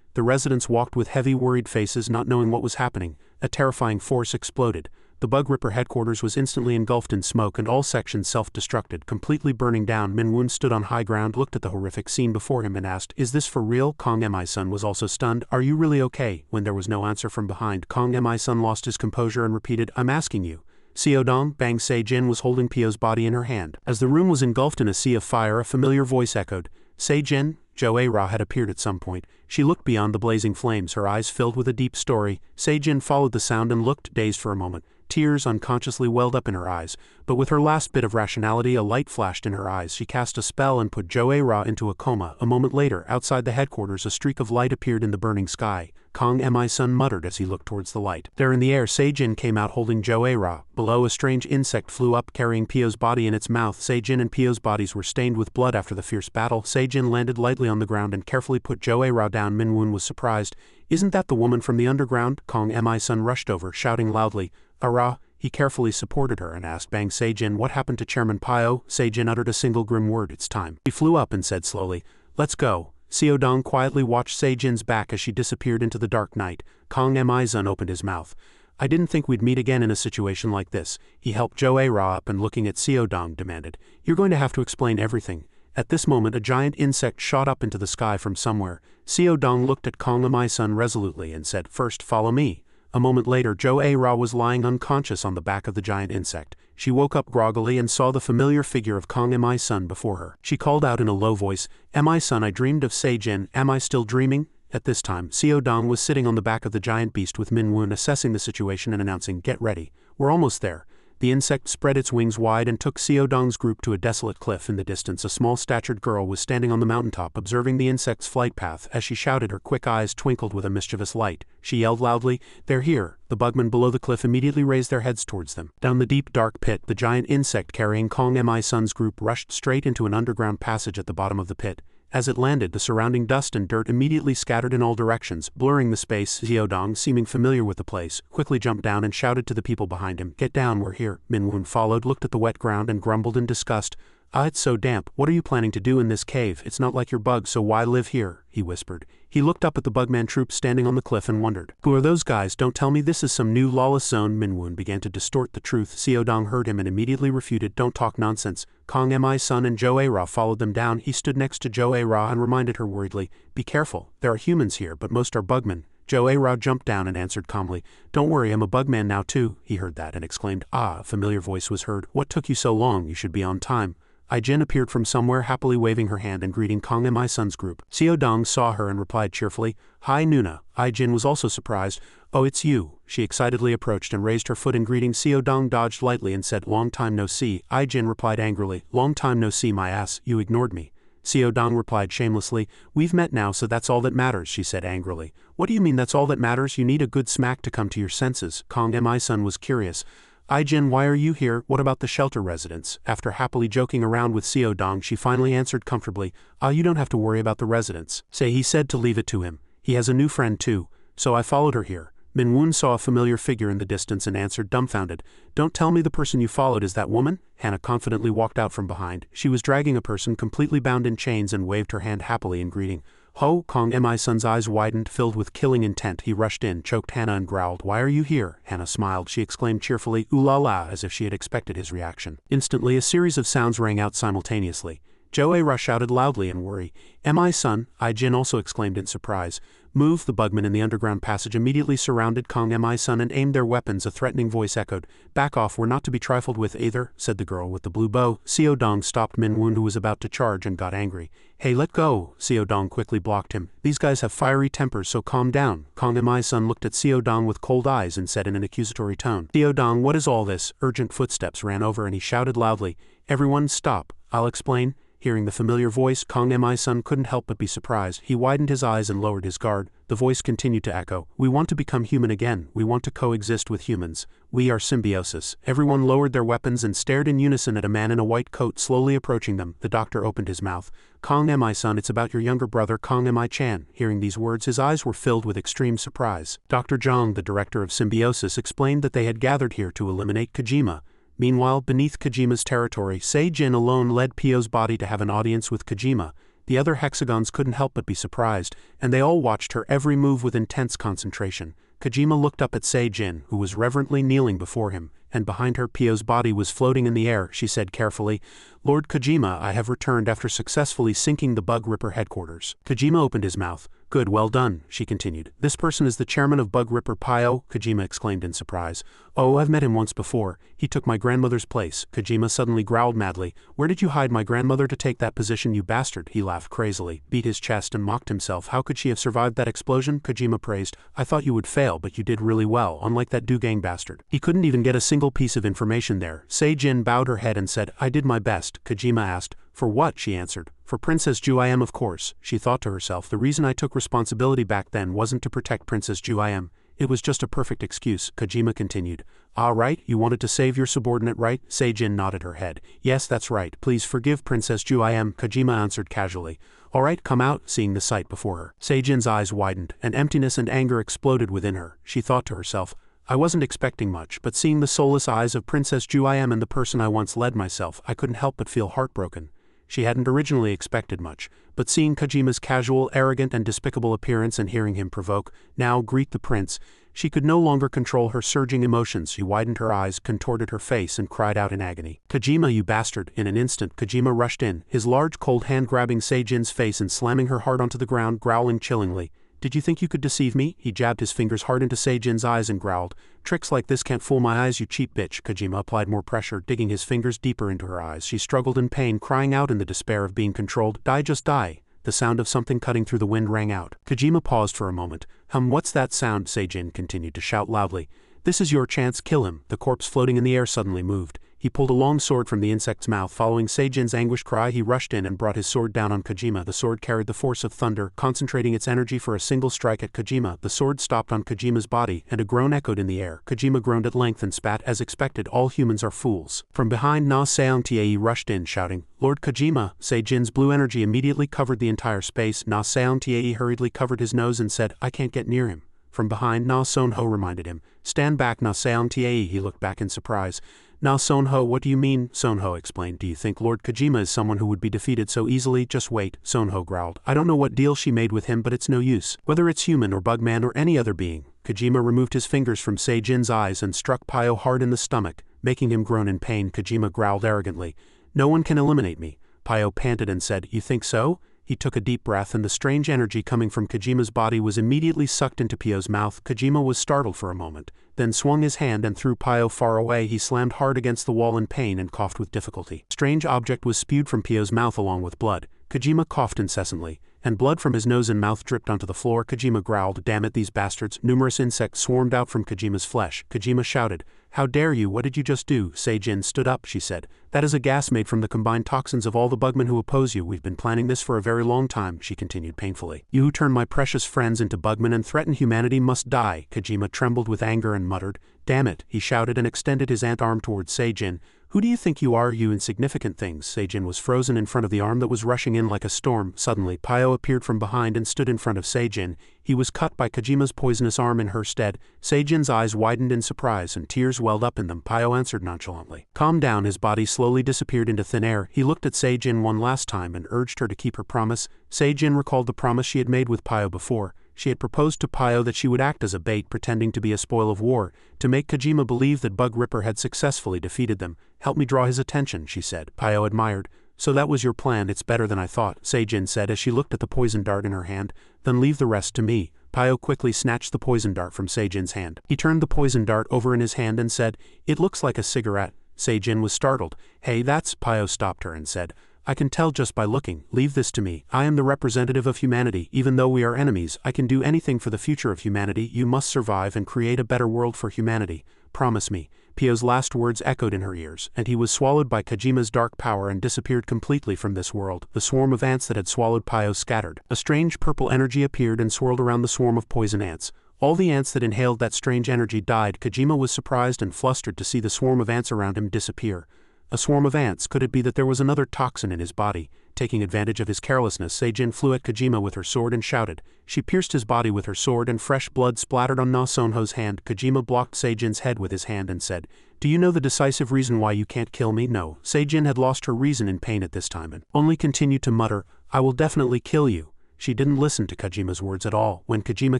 The residents walked with heavy, worried faces, not knowing what was happening. A terrifying force exploded. The Bug Ripper headquarters was instantly engulfed in smoke and all sections self-destructed, completely burning down. Min-woon stood on high ground, looked at the horrific scene before him and asked, "Is this for real?" Kong Mi-sun was also stunned. "Are you really okay?" When there was no answer from behind, Kong Mi-sun lost his composure and repeated, "I'm asking you." Seodong, Bang Se-jin was holding Pio's body in her hand. As the room was engulfed in a sea of fire, a familiar voice echoed, "Se-jin?" Jo-A-Ra had appeared at some point. She looked beyond the blazing flames, her eyes filled with a deep story. Se-jin followed the sound and looked, dazed for a moment. Tears unconsciously welled up in her eyes, but with her last bit of rationality, a light flashed in her eyes. She cast a spell and put Jo-A-Ra into a coma. A moment later, outside the headquarters, a streak of light appeared in the burning sky. Kong Mi-sun muttered as he looked towards the light. There in the air, Se-jin came out holding Jo-A-Ra. Below, a strange insect flew up, carrying Pio's body in its mouth. Se-jin and Pio's bodies were stained with blood after the fierce battle. Se-jin landed lightly on the ground and carefully put Jo-A-Ra down. Min-woon was surprised. "Isn't that the woman from the underground?" Kong Mi-sun rushed over, shouting loudly, "Ara!" He carefully supported her and asked Bang Seijin what happened to Chairman Pio. Seijin uttered a single grim word, "It's time." He flew up and said slowly, "Let's go." Seodong quietly watched Seijin's back as she disappeared into the dark night. Kong Mi-sun opened his mouth. "I didn't think we'd meet again in a situation like this." He helped Jo-ra up and looking at Seodong demanded, "You're going to have to explain everything." At this moment a giant insect shot up into the sky from somewhere. Seodong looked at Kong Mi-sun resolutely and said, "First follow me." A moment later Jo-ra was lying unconscious on the back of the giant insect. She woke up groggily and saw the familiar figure of Kong Mi-sun before her. She called out in a low voice, "Mi-sun, I dreamed of Seijin, am I still dreaming?" At this time, Seodong was sitting on the back of the giant beast with Minwoo assessing the situation and announcing, "Get ready. We're almost there." The insect spread its wings wide and took Seodong's group to a desolate cliff. In the distance a small-statured girl was standing on the mountaintop observing the insect's flight path. As she shouted, her quick eyes twinkled with a mischievous light. She yelled loudly, "They're here!" The bugmen below the cliff immediately raised their heads towards them. Down the deep dark pit, the giant insect carrying Kong Mi-sun's group rushed straight into an underground passage at the bottom of the pit. As it landed, the surrounding dust and dirt immediately scattered in all directions, blurring the space. Seodong, seeming familiar with the place, quickly jumped down and shouted to the people behind him, "Get down, we're here." Minwoo followed, looked at the wet ground and grumbled in disgust. "Ah, it's so damp. What are you planning to do in this cave? It's not like your bugs, so why live here?" he whispered. He looked up at the bugman troop standing on the cliff and wondered, "Who are those guys? Don't tell me this is some new lawless zone." Minwoo began to distort the truth. Seodong heard him and immediately refuted, "Don't talk nonsense." Kong Mi-sun and Jo-ra followed them down. He stood next to Jo-ra and reminded her worriedly, "Be careful. There are humans here, but most are bugmen." Jo-ra jumped down and answered calmly, "Don't worry, I'm a bugman now too." He heard that and exclaimed, "Ah," a familiar voice was heard. "What took you so long? You should be on time." Ai-jin appeared from somewhere, happily waving her hand and greeting Kong Mi-sun's group. Seodong saw her and replied cheerfully, "Hi Nuna." Ai-jin was also surprised. "Oh, it's you." She excitedly approached and raised her foot in greeting. Seodong dodged lightly and said, "Long time no see." Ai-jin replied angrily, "Long time no see my ass, you ignored me." Seodong replied shamelessly, "We've met now, so that's all that matters," she said angrily. "What do you mean that's all that matters? You need a good smack to come to your senses." Kong Mi-sun was curious. "Ai-jin, why are you here? What about the shelter residents?" After happily joking around with Seodong, she finally answered comfortably, "Ah, you don't have to worry about the residents. Say he said to leave it to him. He has a new friend too. So I followed her here." Minwoo saw a familiar figure in the distance and answered dumbfounded, "Don't tell me the person you followed is that woman?" Hannah confidently walked out from behind. She was dragging a person completely bound in chains and waved her hand happily in greeting. "Ho!" Kong Mi-sun's eyes widened, filled with killing intent. He rushed in, choked Hannah and growled, "Why are you here?" Hannah smiled. She exclaimed cheerfully, "Ooh la la," as if she had expected his reaction. Instantly a series of sounds rang out simultaneously. Jo-ra shouted loudly in worry. Mi-sun, Ai-jin also exclaimed in surprise. "Move!" The bugmen in the underground passage immediately surrounded Kong Mi-sun and aimed their weapons. A threatening voice echoed. "Back off, we're not to be trifled with either," said the girl with the blue bow. Seodong stopped Minwoo, who was about to charge, and got angry. "Hey, let go!" Seodong quickly blocked him. "These guys have fiery tempers, so calm down." Kong Mi-sun looked at Seodong with cold eyes and said in an accusatory tone, "Seodong, what is all this?" Urgent footsteps ran over and he shouted loudly, "Everyone stop, I'll explain." Hearing the familiar voice, Kong Mi-sun couldn't help but be surprised. He widened his eyes and lowered his guard. The voice continued to echo, "We want to become human again. We want to coexist with humans. We are symbiosis." Everyone lowered their weapons and stared in unison at a man in a white coat slowly approaching them. The doctor opened his mouth. "Kong Mi-sun, it's about your younger brother Kong Mi-chan." Hearing these words, his eyes were filled with extreme surprise. Dr. Zhang, the director of Symbiosis, explained that they had gathered here to eliminate Kojima. Meanwhile, beneath Kojima's territory, Seijin alone led Pio's body to have an audience with Kojima. The other hexagons couldn't help but be surprised, and they all watched her every move with intense concentration. Kojima looked up at Seijin, who was reverently kneeling before him, and behind her Pio's body was floating in the air. She said carefully, "Lord Kojima, I have returned after successfully sinking the Bug Ripper headquarters." Kojima opened his mouth. "Good, well done," she continued. "This person is the chairman of Bug Ripper Pio," Kojima exclaimed in surprise. "Oh, I've met him once before. He took my grandmother's place." Kojima suddenly growled madly. "Where did you hide my grandmother to take that position, you bastard?" He laughed crazily, beat his chest and mocked himself. How could she have survived that explosion? Kojima praised. "I thought you would fail, but you did really well, unlike that Dugang bastard. He couldn't even get a single piece of information there." Seijin bowed her head and said, "I did my best." Kojima asked, "For what?" she answered. "For Princess Ju-im, of course." She thought to herself, the reason I took responsibility back then wasn't to protect Princess Ju-im. It was just a perfect excuse. Kojima continued. "Ah, right, you wanted to save your subordinate, right?" Seijin nodded her head. "Yes, that's right. Please forgive Princess Ju-im," Kojima answered casually. "All right, come out." Seeing the sight before her, Seijin's eyes widened, and emptiness and anger exploded within her. She thought to herself, I wasn't expecting much, but seeing the soulless eyes of Princess Ju I am and the person I once led myself, I couldn't help but feel heartbroken. She hadn't originally expected much, but seeing Kojima's casual, arrogant and despicable appearance and hearing him provoke, now greet the prince, she could no longer control her surging emotions. She widened her eyes, contorted her face and cried out in agony. "Kojima, you bastard!" In an instant, Kojima rushed in, his large cold hand grabbing Seijin's face and slamming her hard onto the ground, growling chillingly. "Did you think you could deceive me?" He jabbed his fingers hard into Seijin's eyes and growled. "Tricks like this can't fool my eyes, you cheap bitch." Kojima applied more pressure, digging his fingers deeper into her eyes. She struggled in pain, crying out in the despair of being controlled. "Die, just die." The sound of something cutting through the wind rang out. Kojima paused for a moment. What's that sound?" Seijin continued to shout loudly. "This is your chance, kill him." The corpse floating in the air suddenly moved. He pulled a long sword from the insect's mouth. Following Seijin's anguished cry, he rushed in and brought his sword down on Kojima. The sword carried the force of thunder, concentrating its energy for a single strike at Kojima. The sword stopped on Kojima's body, and a groan echoed in the air. Kojima groaned at length and spat. As expected, all humans are fools. From behind, Na Seong-tae rushed in, shouting, "Lord Kojima!" Seijin's blue energy immediately covered the entire space. Na Seong-tae hurriedly covered his nose and said, "I can't get near him." From behind, Na Son-ho reminded him. "Stand back, Na Seong-tae." He looked back in surprise. "Na Son-ho, what do you mean?" Son-ho explained. "Do you think Lord Kojima is someone who would be defeated so easily? Just wait," Son-ho growled. "I don't know what deal she made with him, but it's no use. Whether it's human or bugman or any other being." Kojima removed his fingers from Seijin's eyes and struck Pio hard in the stomach, making him groan in pain. Kojima growled arrogantly. "No one can eliminate me." Pio panted and said, "You think so?" He took a deep breath and the strange energy coming from Kojima's body was immediately sucked into Pio's mouth. Kojima was startled for a moment, then swung his hand and threw Pio far away. He slammed hard against the wall in pain and coughed with difficulty. A strange object was spewed from Pio's mouth along with blood. Kojima coughed incessantly, and blood from his nose and mouth dripped onto the floor. Kojima growled, "Damn it, these bastards." Numerous insects swarmed out from Kojima's flesh. Kojima shouted, "How dare you? What did you just do?" Seijin stood up, she said. "That is a gas made from the combined toxins of all the bugmen who oppose you. We've been planning this for a very long time," she continued painfully. "You who turn my precious friends into bugmen and threaten humanity must die." Kojima trembled with anger and muttered, "Damn it," he shouted and extended his ant-arm towards Seijin. "Who do you think you are, you insignificant things?" Seijin was frozen in front of the arm that was rushing in like a storm. Suddenly, Pio appeared from behind and stood in front of Seijin. He was cut by Kojima's poisonous arm in her stead. Seijin's eyes widened in surprise and tears welled up in them. Pio answered nonchalantly. "Calm down." His body slowly disappeared into thin air. He looked at Seijin one last time and urged her to keep her promise. Seijin recalled the promise she had made with Pio before. She had proposed to Pio that she would act as a bait, pretending to be a spoil of war, to make Kojima believe that Bug Ripper had successfully defeated them. "Help me draw his attention," she said. Pio admired. "So that was your plan. It's better than I thought," Seijin said as she looked at the poison dart in her hand. "Then leave the rest to me." Pio quickly snatched the poison dart from Seijin's hand. He turned the poison dart over in his hand and said, "It looks like a cigarette." Seijin was startled. "Hey, that's..." Pio stopped her and said, "I can tell just by looking. Leave this to me. I am the representative of humanity. Even though we are enemies, I can do anything for the future of humanity. You must survive and create a better world for humanity. Promise me." Pio's last words echoed in her ears, and he was swallowed by Kojima's dark power and disappeared completely from this world. The swarm of ants that had swallowed Pio scattered. A strange purple energy appeared and swirled around the swarm of poison ants. All the ants that inhaled that strange energy died. Kojima was surprised and flustered to see the swarm of ants around him disappear. A swarm of ants? Could it be that there was another toxin in his body? Taking advantage of his carelessness, Seijin flew at Kojima with her sword and shouted. She pierced his body with her sword and fresh blood splattered on Na Son-ho's hand. Kojima blocked Seijin's head with his hand and said, "Do you know the decisive reason why you can't kill me?" No. Seijin had lost her reason in pain at this time and only continued to mutter, "I will definitely kill you." She didn't listen to Kojima's words at all. When Kojima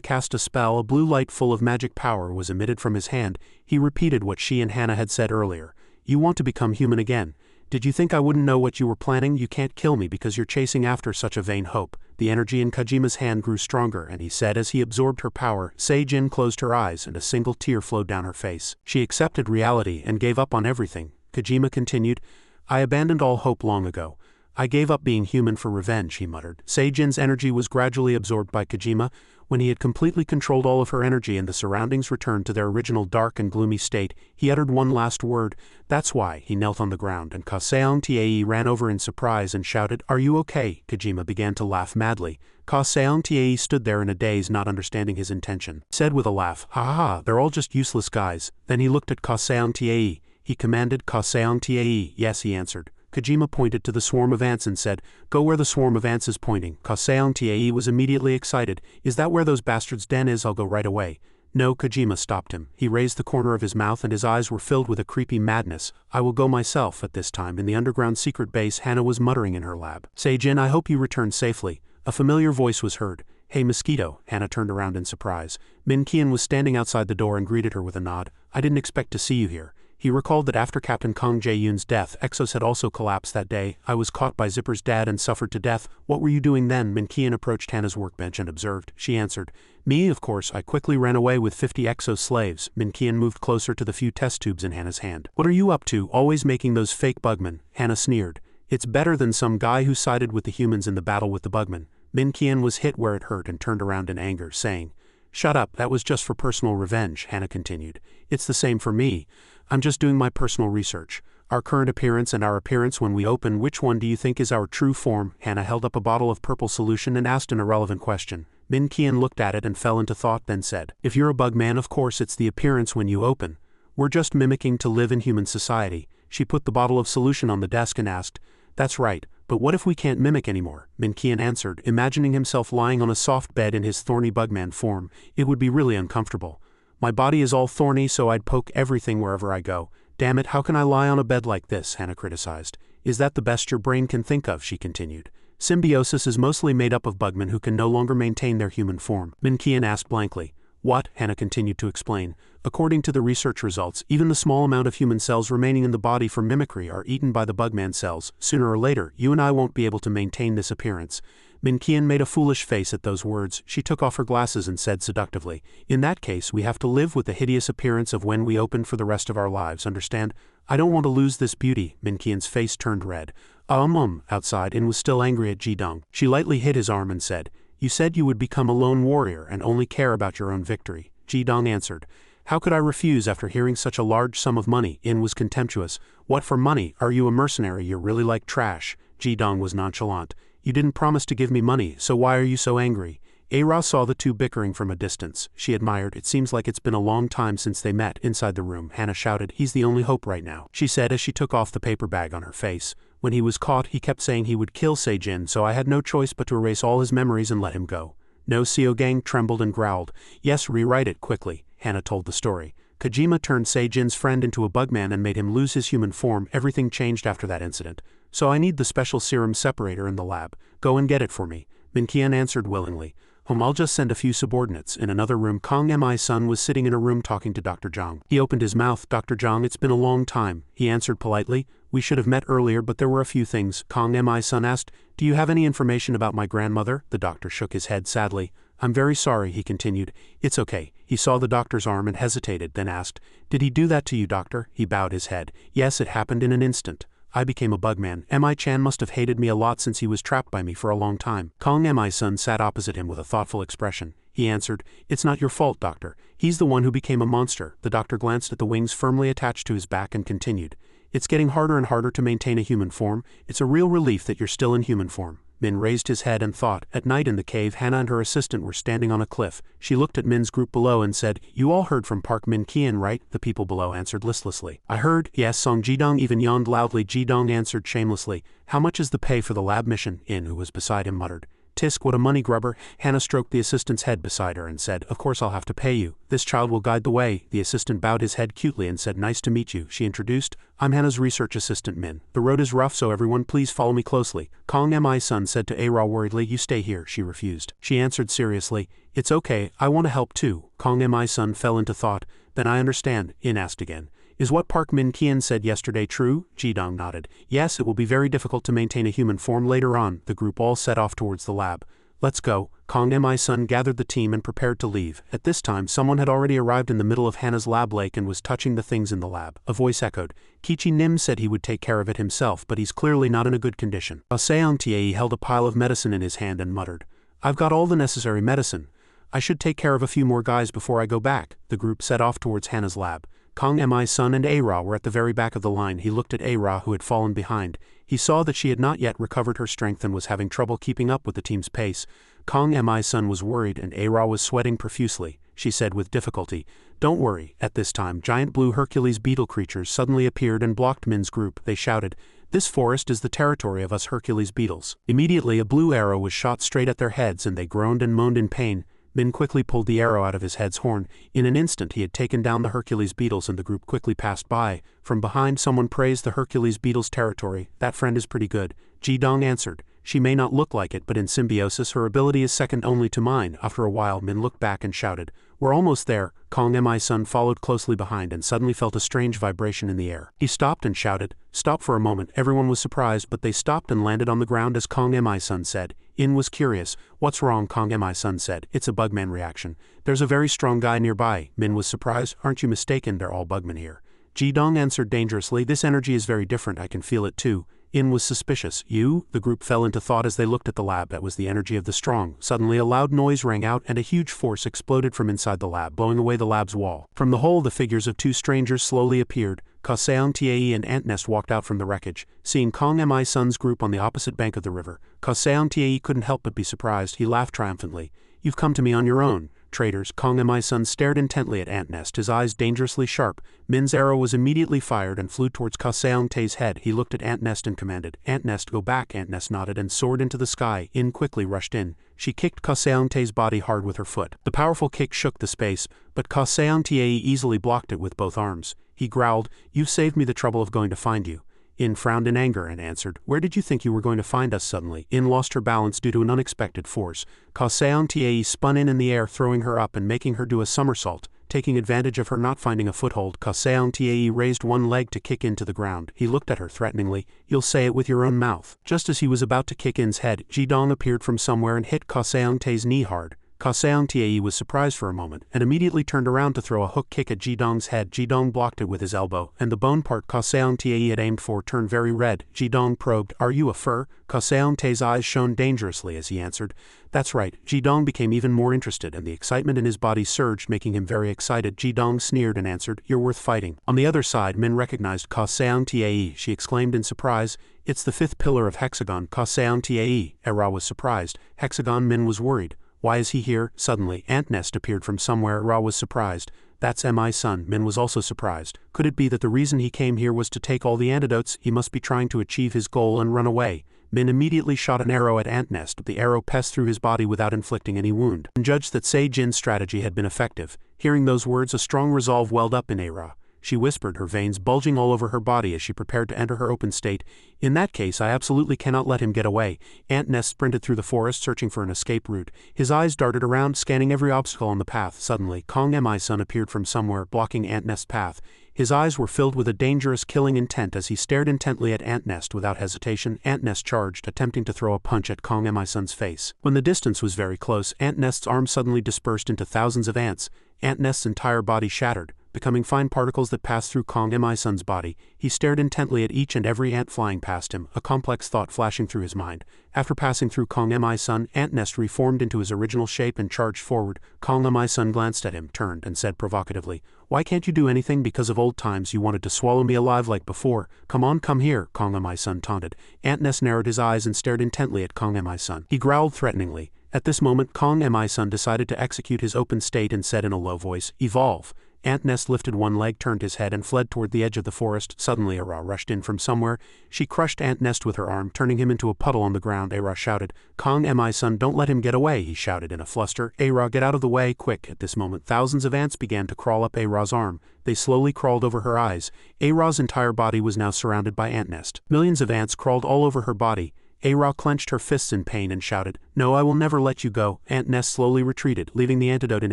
cast a spell, a blue light full of magic power was emitted from his hand. He repeated what she and Hannah had said earlier. "You want to become human again. Did you think I wouldn't know what you were planning? You can't kill me because you're chasing after such a vain hope." The energy in Kojima's hand grew stronger, and he said as he absorbed her power. Seijin closed her eyes and a single tear flowed down her face. She accepted reality and gave up on everything. Kojima continued, "I abandoned all hope long ago. I gave up being human for revenge," he muttered. Seijin's energy was gradually absorbed by Kojima. When he had completely controlled all of her energy and the surroundings returned to their original dark and gloomy state, he uttered one last word. "That's why." He knelt on the ground and Ka-seong-tae ran over in surprise and shouted, "Are you okay?" Kojima began to laugh madly. Ka-seong-tae stood there in a daze, not understanding his intention. Said with a laugh, "Ha ha ha, they're all just useless guys." Then he looked at Ka-seong-tae. He commanded, "Ka-seong-tae." "Yes," he answered. Kojima pointed to the swarm of ants and said, "Go where the swarm of ants is pointing." Ka-seong-tae was immediately excited. "Is that where those bastards' den is? I'll go right away." No, Kojima stopped him. He raised the corner of his mouth and his eyes were filled with a creepy madness. I will go myself. At this time, in the underground secret base, Hana was muttering in her lab. Seijin, I hope you return safely. A familiar voice was heard. Hey Mosquito, Hana turned around in surprise. Min Qian was standing outside the door and greeted her with a nod. I didn't expect to see you here. He recalled that after Captain Kong Jae-yoon's death, Exos had also collapsed that day. I was caught by Zipper's dad and suffered to death. What were you doing then? Min Qian approached Hana's workbench and observed. She answered, me, of course. I quickly ran away with 50 Exos slaves. Min Qian moved closer to the few test tubes in Hana's hand. What are you up to, always making those fake bugmen? Hana sneered. It's better than some guy who sided with the humans in the battle with the bugmen. Min Qian was hit where it hurt and turned around in anger, saying, Shut up, that was just for personal revenge, Hana continued. It's the same for me. I'm just doing my personal research. Our current appearance and our appearance when we open, which one do you think is our true form? Hana held up a bottle of purple solution and asked an irrelevant question. Min Qian looked at it and fell into thought, then said, If you're a bugman, of course it's the appearance when you open. We're just mimicking to live in human society. She put the bottle of solution on the desk and asked, That's right. But what if we can't mimic anymore? Min Qian answered, imagining himself lying on a soft bed in his thorny bugman form. It would be really uncomfortable. My body is all thorny, so I'd poke everything wherever I go. Damn it, how can I lie on a bed like this? Hana criticized. Is that the best your brain can think of? She continued. Symbiosis is mostly made up of bugmen who can no longer maintain their human form. Min Qian asked blankly. What? Hana continued to explain. According to the research results, even the small amount of human cells remaining in the body for mimicry are eaten by the bugman cells. Sooner or later, you and I won't be able to maintain this appearance. Min Qian made a foolish face at those words. She took off her glasses and said seductively, In that case, we have to live with the hideous appearance of when we open for the rest of our lives, understand? I don't want to lose this beauty. Min Qian's face turned red. Outside, In was still angry at Ji-dong. She lightly hit his arm and said, You said you would become a lone warrior and only care about your own victory. Ji-dong answered, How could I refuse after hearing such a large sum of money? In was contemptuous. What for money? Are you a mercenary? You're really like trash. Ji-dong was nonchalant. You didn't promise to give me money, so why are you so angry? Ara saw the two bickering from a distance. She admired. It seems like it's been a long time since they met. Inside the room, Hana shouted, He's the only hope right now, she said as she took off the paper bag on her face. When he was caught, he kept saying he would kill Seijin, so I had no choice but to erase all his memories and let him go. No, Seogang trembled and growled. Yes, rewrite it quickly. Hana told the story. Kojima turned Seijin's friend into a bugman and made him lose his human form. Everything changed after that incident. So I need the special serum separator in the lab. Go and get it for me. Min Qian answered willingly. I'll just send a few subordinates. In another room, Kong Mi Sun was sitting in a room talking to Dr. Zhang. He opened his mouth. Dr. Zhang, it's been a long time. He answered politely. We should have met earlier, but there were a few things. Kong Mi Sun asked, Do you have any information about my grandmother? The doctor shook his head sadly. I'm very sorry, he continued. It's okay. He saw the doctor's arm and hesitated, then asked, Did he do that to you, doctor? He bowed his head. Yes, it happened in an instant. I became a bugman. Mi-chan must have hated me a lot since he was trapped by me for a long time. Kong Mi-sun sat opposite him with a thoughtful expression. He answered, It's not your fault, doctor. He's the one who became a monster. The doctor glanced at the wings firmly attached to his back and continued. It's getting harder and harder to maintain a human form. It's a real relief that you're still in human form. Min raised his head and thought. At night in the cave, Hana and her assistant were standing on a cliff. She looked at Min's group below and said, You all heard from Park Min Qian, right? The people below answered listlessly. I heard. Yes. Song Ji-dong even yawned loudly. Ji-dong answered shamelessly. How much is the pay for the lab mission? In, who was beside him, muttered. Tisk, what a money grubber. Hana stroked the assistant's head beside her and said, Of course I'll have to pay you. This child will guide the way. The assistant bowed his head cutely and said, Nice to meet you. She introduced, I'm Hana's research assistant, Min. The road is rough, so everyone please follow me closely. Kong Mi-sun said to Ara worriedly, You stay here. She refused. She answered seriously, It's okay, I want to help too. Kong Mi-sun fell into thought. Then I understand. In asked again. Is what Park Min Qian said yesterday true? Ji-dong nodded. Yes, it will be very difficult to maintain a human form later on. The group all set off towards the lab. Let's go. Kong Mi-sun gathered the team and prepared to leave. At this time, someone had already arrived in the middle of Hana's lab lake and was touching the things in the lab. A voice echoed. Kichi Nim said he would take care of it himself, but he's clearly not in a good condition. Seong Tae held a pile of medicine in his hand and muttered. I've got all the necessary medicine. I should take care of a few more guys before I go back. The group set off towards Hana's lab. Kong Mi-sun and Ara were at the very back of the line. He looked at Ara, who had fallen behind. He saw that she had not yet recovered her strength and was having trouble keeping up with the team's pace. Kong Mi-sun was worried and Ara was sweating profusely. She said with difficulty, Don't worry. At this time, giant blue Hercules beetle creatures suddenly appeared and blocked Min's group. They shouted, This forest is the territory of us Hercules beetles. Immediately a blue arrow was shot straight at their heads and they groaned and moaned in pain. Min quickly pulled the arrow out of his head's horn. In an instant he had taken down the Hercules beetles and the group quickly passed by. From behind someone praised the Hercules beetles' territory. That friend is pretty good, Ji-dong answered. She may not look like it, but in symbiosis her ability is second only to mine. After a while Min looked back and shouted, "We're almost there." Kong Mi-sun followed closely behind and suddenly felt a strange vibration in the air. He stopped and shouted, "Stop for a moment." Everyone was surprised, but they stopped and landed on the ground as Kong Mi-sun said. In was curious. "What's wrong?" Kong Mi-sun said. "It's a bugman reaction. There's a very strong guy nearby." Min was surprised. "Aren't you mistaken? They're all bugmen here." Ji-dong answered dangerously, "This energy is very different. I can feel it too." In was suspicious. "You?" The group fell into thought as they looked at the lab. That was the energy of the strong. Suddenly a loud noise rang out and a huge force exploded from inside the lab, blowing away the lab's wall. From the hole the figures of two strangers slowly appeared. Kaseong Tae and Antnest walked out from the wreckage. Seeing Kong Mi-sun's group on the opposite bank of the river, Kaseong Tae couldn't help but be surprised. He laughed triumphantly. "You've come to me on your own, traitors." Kong Mi-sun stared intently at Antnest, his eyes dangerously sharp. Min's arrow was immediately fired and flew towards Kaseong Tae's head. He looked at Antnest and commanded, "Antnest, go back." Antnest nodded and soared into the sky. In quickly rushed in. She kicked Kaseong Tae's body hard with her foot. The powerful kick shook the space, but Kaseong Tae easily blocked it with both arms. He growled, "You've saved me the trouble of going to find you." In frowned in anger and answered, "Where did you think you were going to find us suddenly?" In lost her balance due to an unexpected force. Kaseong Tae spun in the air, throwing her up and making her do a somersault. Taking advantage of her not finding a foothold, Kaseong Tae raised one leg to kick into the ground. He looked at her threateningly. "You'll say it with your own mouth." Just as he was about to kick In's head, Ji-dong appeared from somewhere and hit Kaseong Tae's knee hard. Kaseong Tae was surprised for a moment, and immediately turned around to throw a hook kick at Ji-dong's head. Ji-dong blocked it with his elbow, and the bone part Kaseong Tae had aimed for turned very red. Ji-dong probed, "Are you a fur?" Kaseong Tae's eyes shone dangerously as he answered, "That's right." Ji-dong became even more interested, and the excitement in his body surged, making him very excited. Ji-dong sneered and answered, "You're worth fighting." On the other side, Min recognized Kaseong Tae. She exclaimed in surprise, "It's the fifth pillar of Hexagon, Kaseong Tae." Era was surprised. Hexagon. Min was worried. "Why is he here?" Suddenly, Antnest appeared from somewhere. Ra was surprised. "That's Mi-sun." Min was also surprised. Could it be that the reason he came here was to take all the antidotes? He must be trying to achieve his goal and run away. Min immediately shot an arrow at Antnest. The arrow passed through his body without inflicting any wound, and judged that Se-jin's strategy had been effective. Hearing those words, a strong resolve welled up in Era. She whispered, her veins bulging all over her body as she prepared to enter her open state. "In that case, I absolutely cannot let him get away." Antnest sprinted through the forest searching for an escape route. His eyes darted around, scanning every obstacle on the path. Suddenly, Kong Mi-sun appeared from somewhere, blocking Antnest's path. His eyes were filled with a dangerous, killing intent as he stared intently at Antnest. Without hesitation, Antnest charged, attempting to throw a punch at Kong Mi-sun's face. When the distance was very close, Antnest's arms suddenly dispersed into thousands of ants. Antnest's entire body shattered, becoming fine particles that passed through Kong Mi-sun's body. He stared intently at each and every ant flying past him, a complex thought flashing through his mind. After passing through Kong Mi-sun, Antnest reformed into his original shape and charged forward. Kong Mi-sun glanced at him, turned, and said provocatively, "Why can't you do anything? Because of old times you wanted to swallow me alive like before. Come on, come here," Kong Mi-sun taunted. Antnest narrowed his eyes and stared intently at Kong Mi-sun. He growled threateningly. At this moment, Kong Mi-sun decided to execute his open state and said in a low voice, "Evolve." Antnest lifted one leg, turned his head, and fled toward the edge of the forest. Suddenly, Era rushed in from somewhere. She crushed Antnest with her arm, turning him into a puddle on the ground. Era shouted, "Kong Mi-sun, don't let him get away," he shouted in a fluster. "Era, get out of the way, quick." At this moment, thousands of ants began to crawl up Era's arm. They slowly crawled over her eyes. Era's entire body was now surrounded by Antnest. Millions of ants crawled all over her body. Era clenched her fists in pain and shouted, "No, I will never let you go." Antnest slowly retreated, leaving the antidote in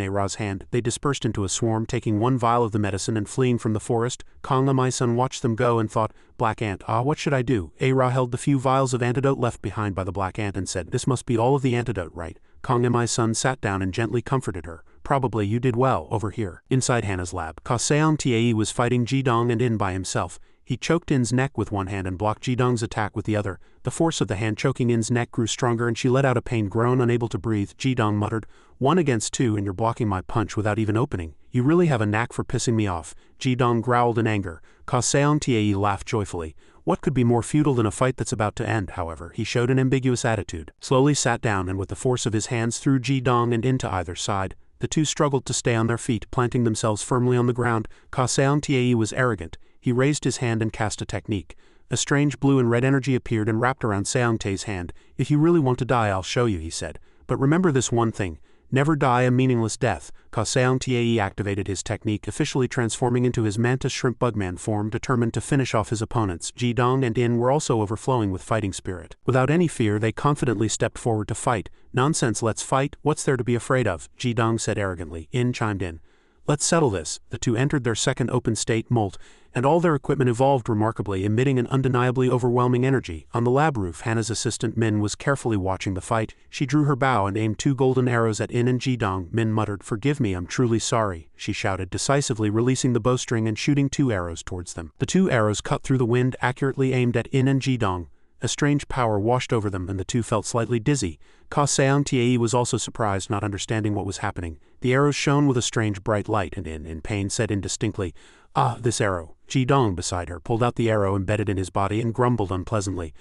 Era's hand. They dispersed into a swarm, taking one vial of the medicine and fleeing from the forest. Kong Mi-sun watched them go and thought, "Black ant, what should I do?" Era held the few vials of antidote left behind by the black ant and said, "This must be all of the antidote, right?" Kong Mi-sun sat down and gently comforted her. "Probably you did well over here." Inside Hannah's lab, Kaseong Tae was fighting Ji-dong and In by himself. He choked In's neck with one hand and blocked Ji-dong's attack with the other. The force of the hand choking In's neck grew stronger and she let out a pained groan, unable to breathe. Ji-dong muttered, "1 against 2 and you're blocking my punch without even opening. You really have a knack for pissing me off." Ji-dong growled in anger. Kaseong Tae laughed joyfully. What could be more futile than a fight that's about to end? However, he showed an ambiguous attitude, slowly sat down and with the force of his hands threw Ji-dong and into either side. The two struggled to stay on their feet, planting themselves firmly on the ground. Kaseong Tae was arrogant. He raised his hand and cast a technique. A strange blue and red energy appeared and wrapped around Seong Tae's hand. "If you really want to die, I'll show you," he said. "But remember this one thing. Never die a meaningless death. Kaseong-tae activated his technique, officially transforming into his mantis shrimp bugman form, determined to finish off his opponents. Ji-dong and In were also overflowing with fighting spirit. Without any fear, they confidently stepped forward to fight. Nonsense, let's fight. What's there to be afraid of? Ji-dong said arrogantly. In chimed in. Let's settle this. The two entered their second open state, molt, and all their equipment evolved remarkably, emitting an undeniably overwhelming energy. On the lab roof, Hannah's assistant Min was carefully watching the fight. She drew her bow and aimed 2 golden arrows at In and Ji-dong. Min muttered, "Forgive me, I'm truly sorry," she shouted, decisively releasing the bowstring and shooting 2 arrows towards them. The 2 arrows cut through the wind, accurately aimed at In and Ji-dong. A strange power washed over them, and the two felt slightly dizzy. Kaseong-tae was also surprised, not understanding what was happening. The arrows shone with a strange bright light, and in pain, said indistinctly, "Ah, this arrow." Ji-dong, beside her, pulled out the arrow embedded in his body and grumbled unpleasantly.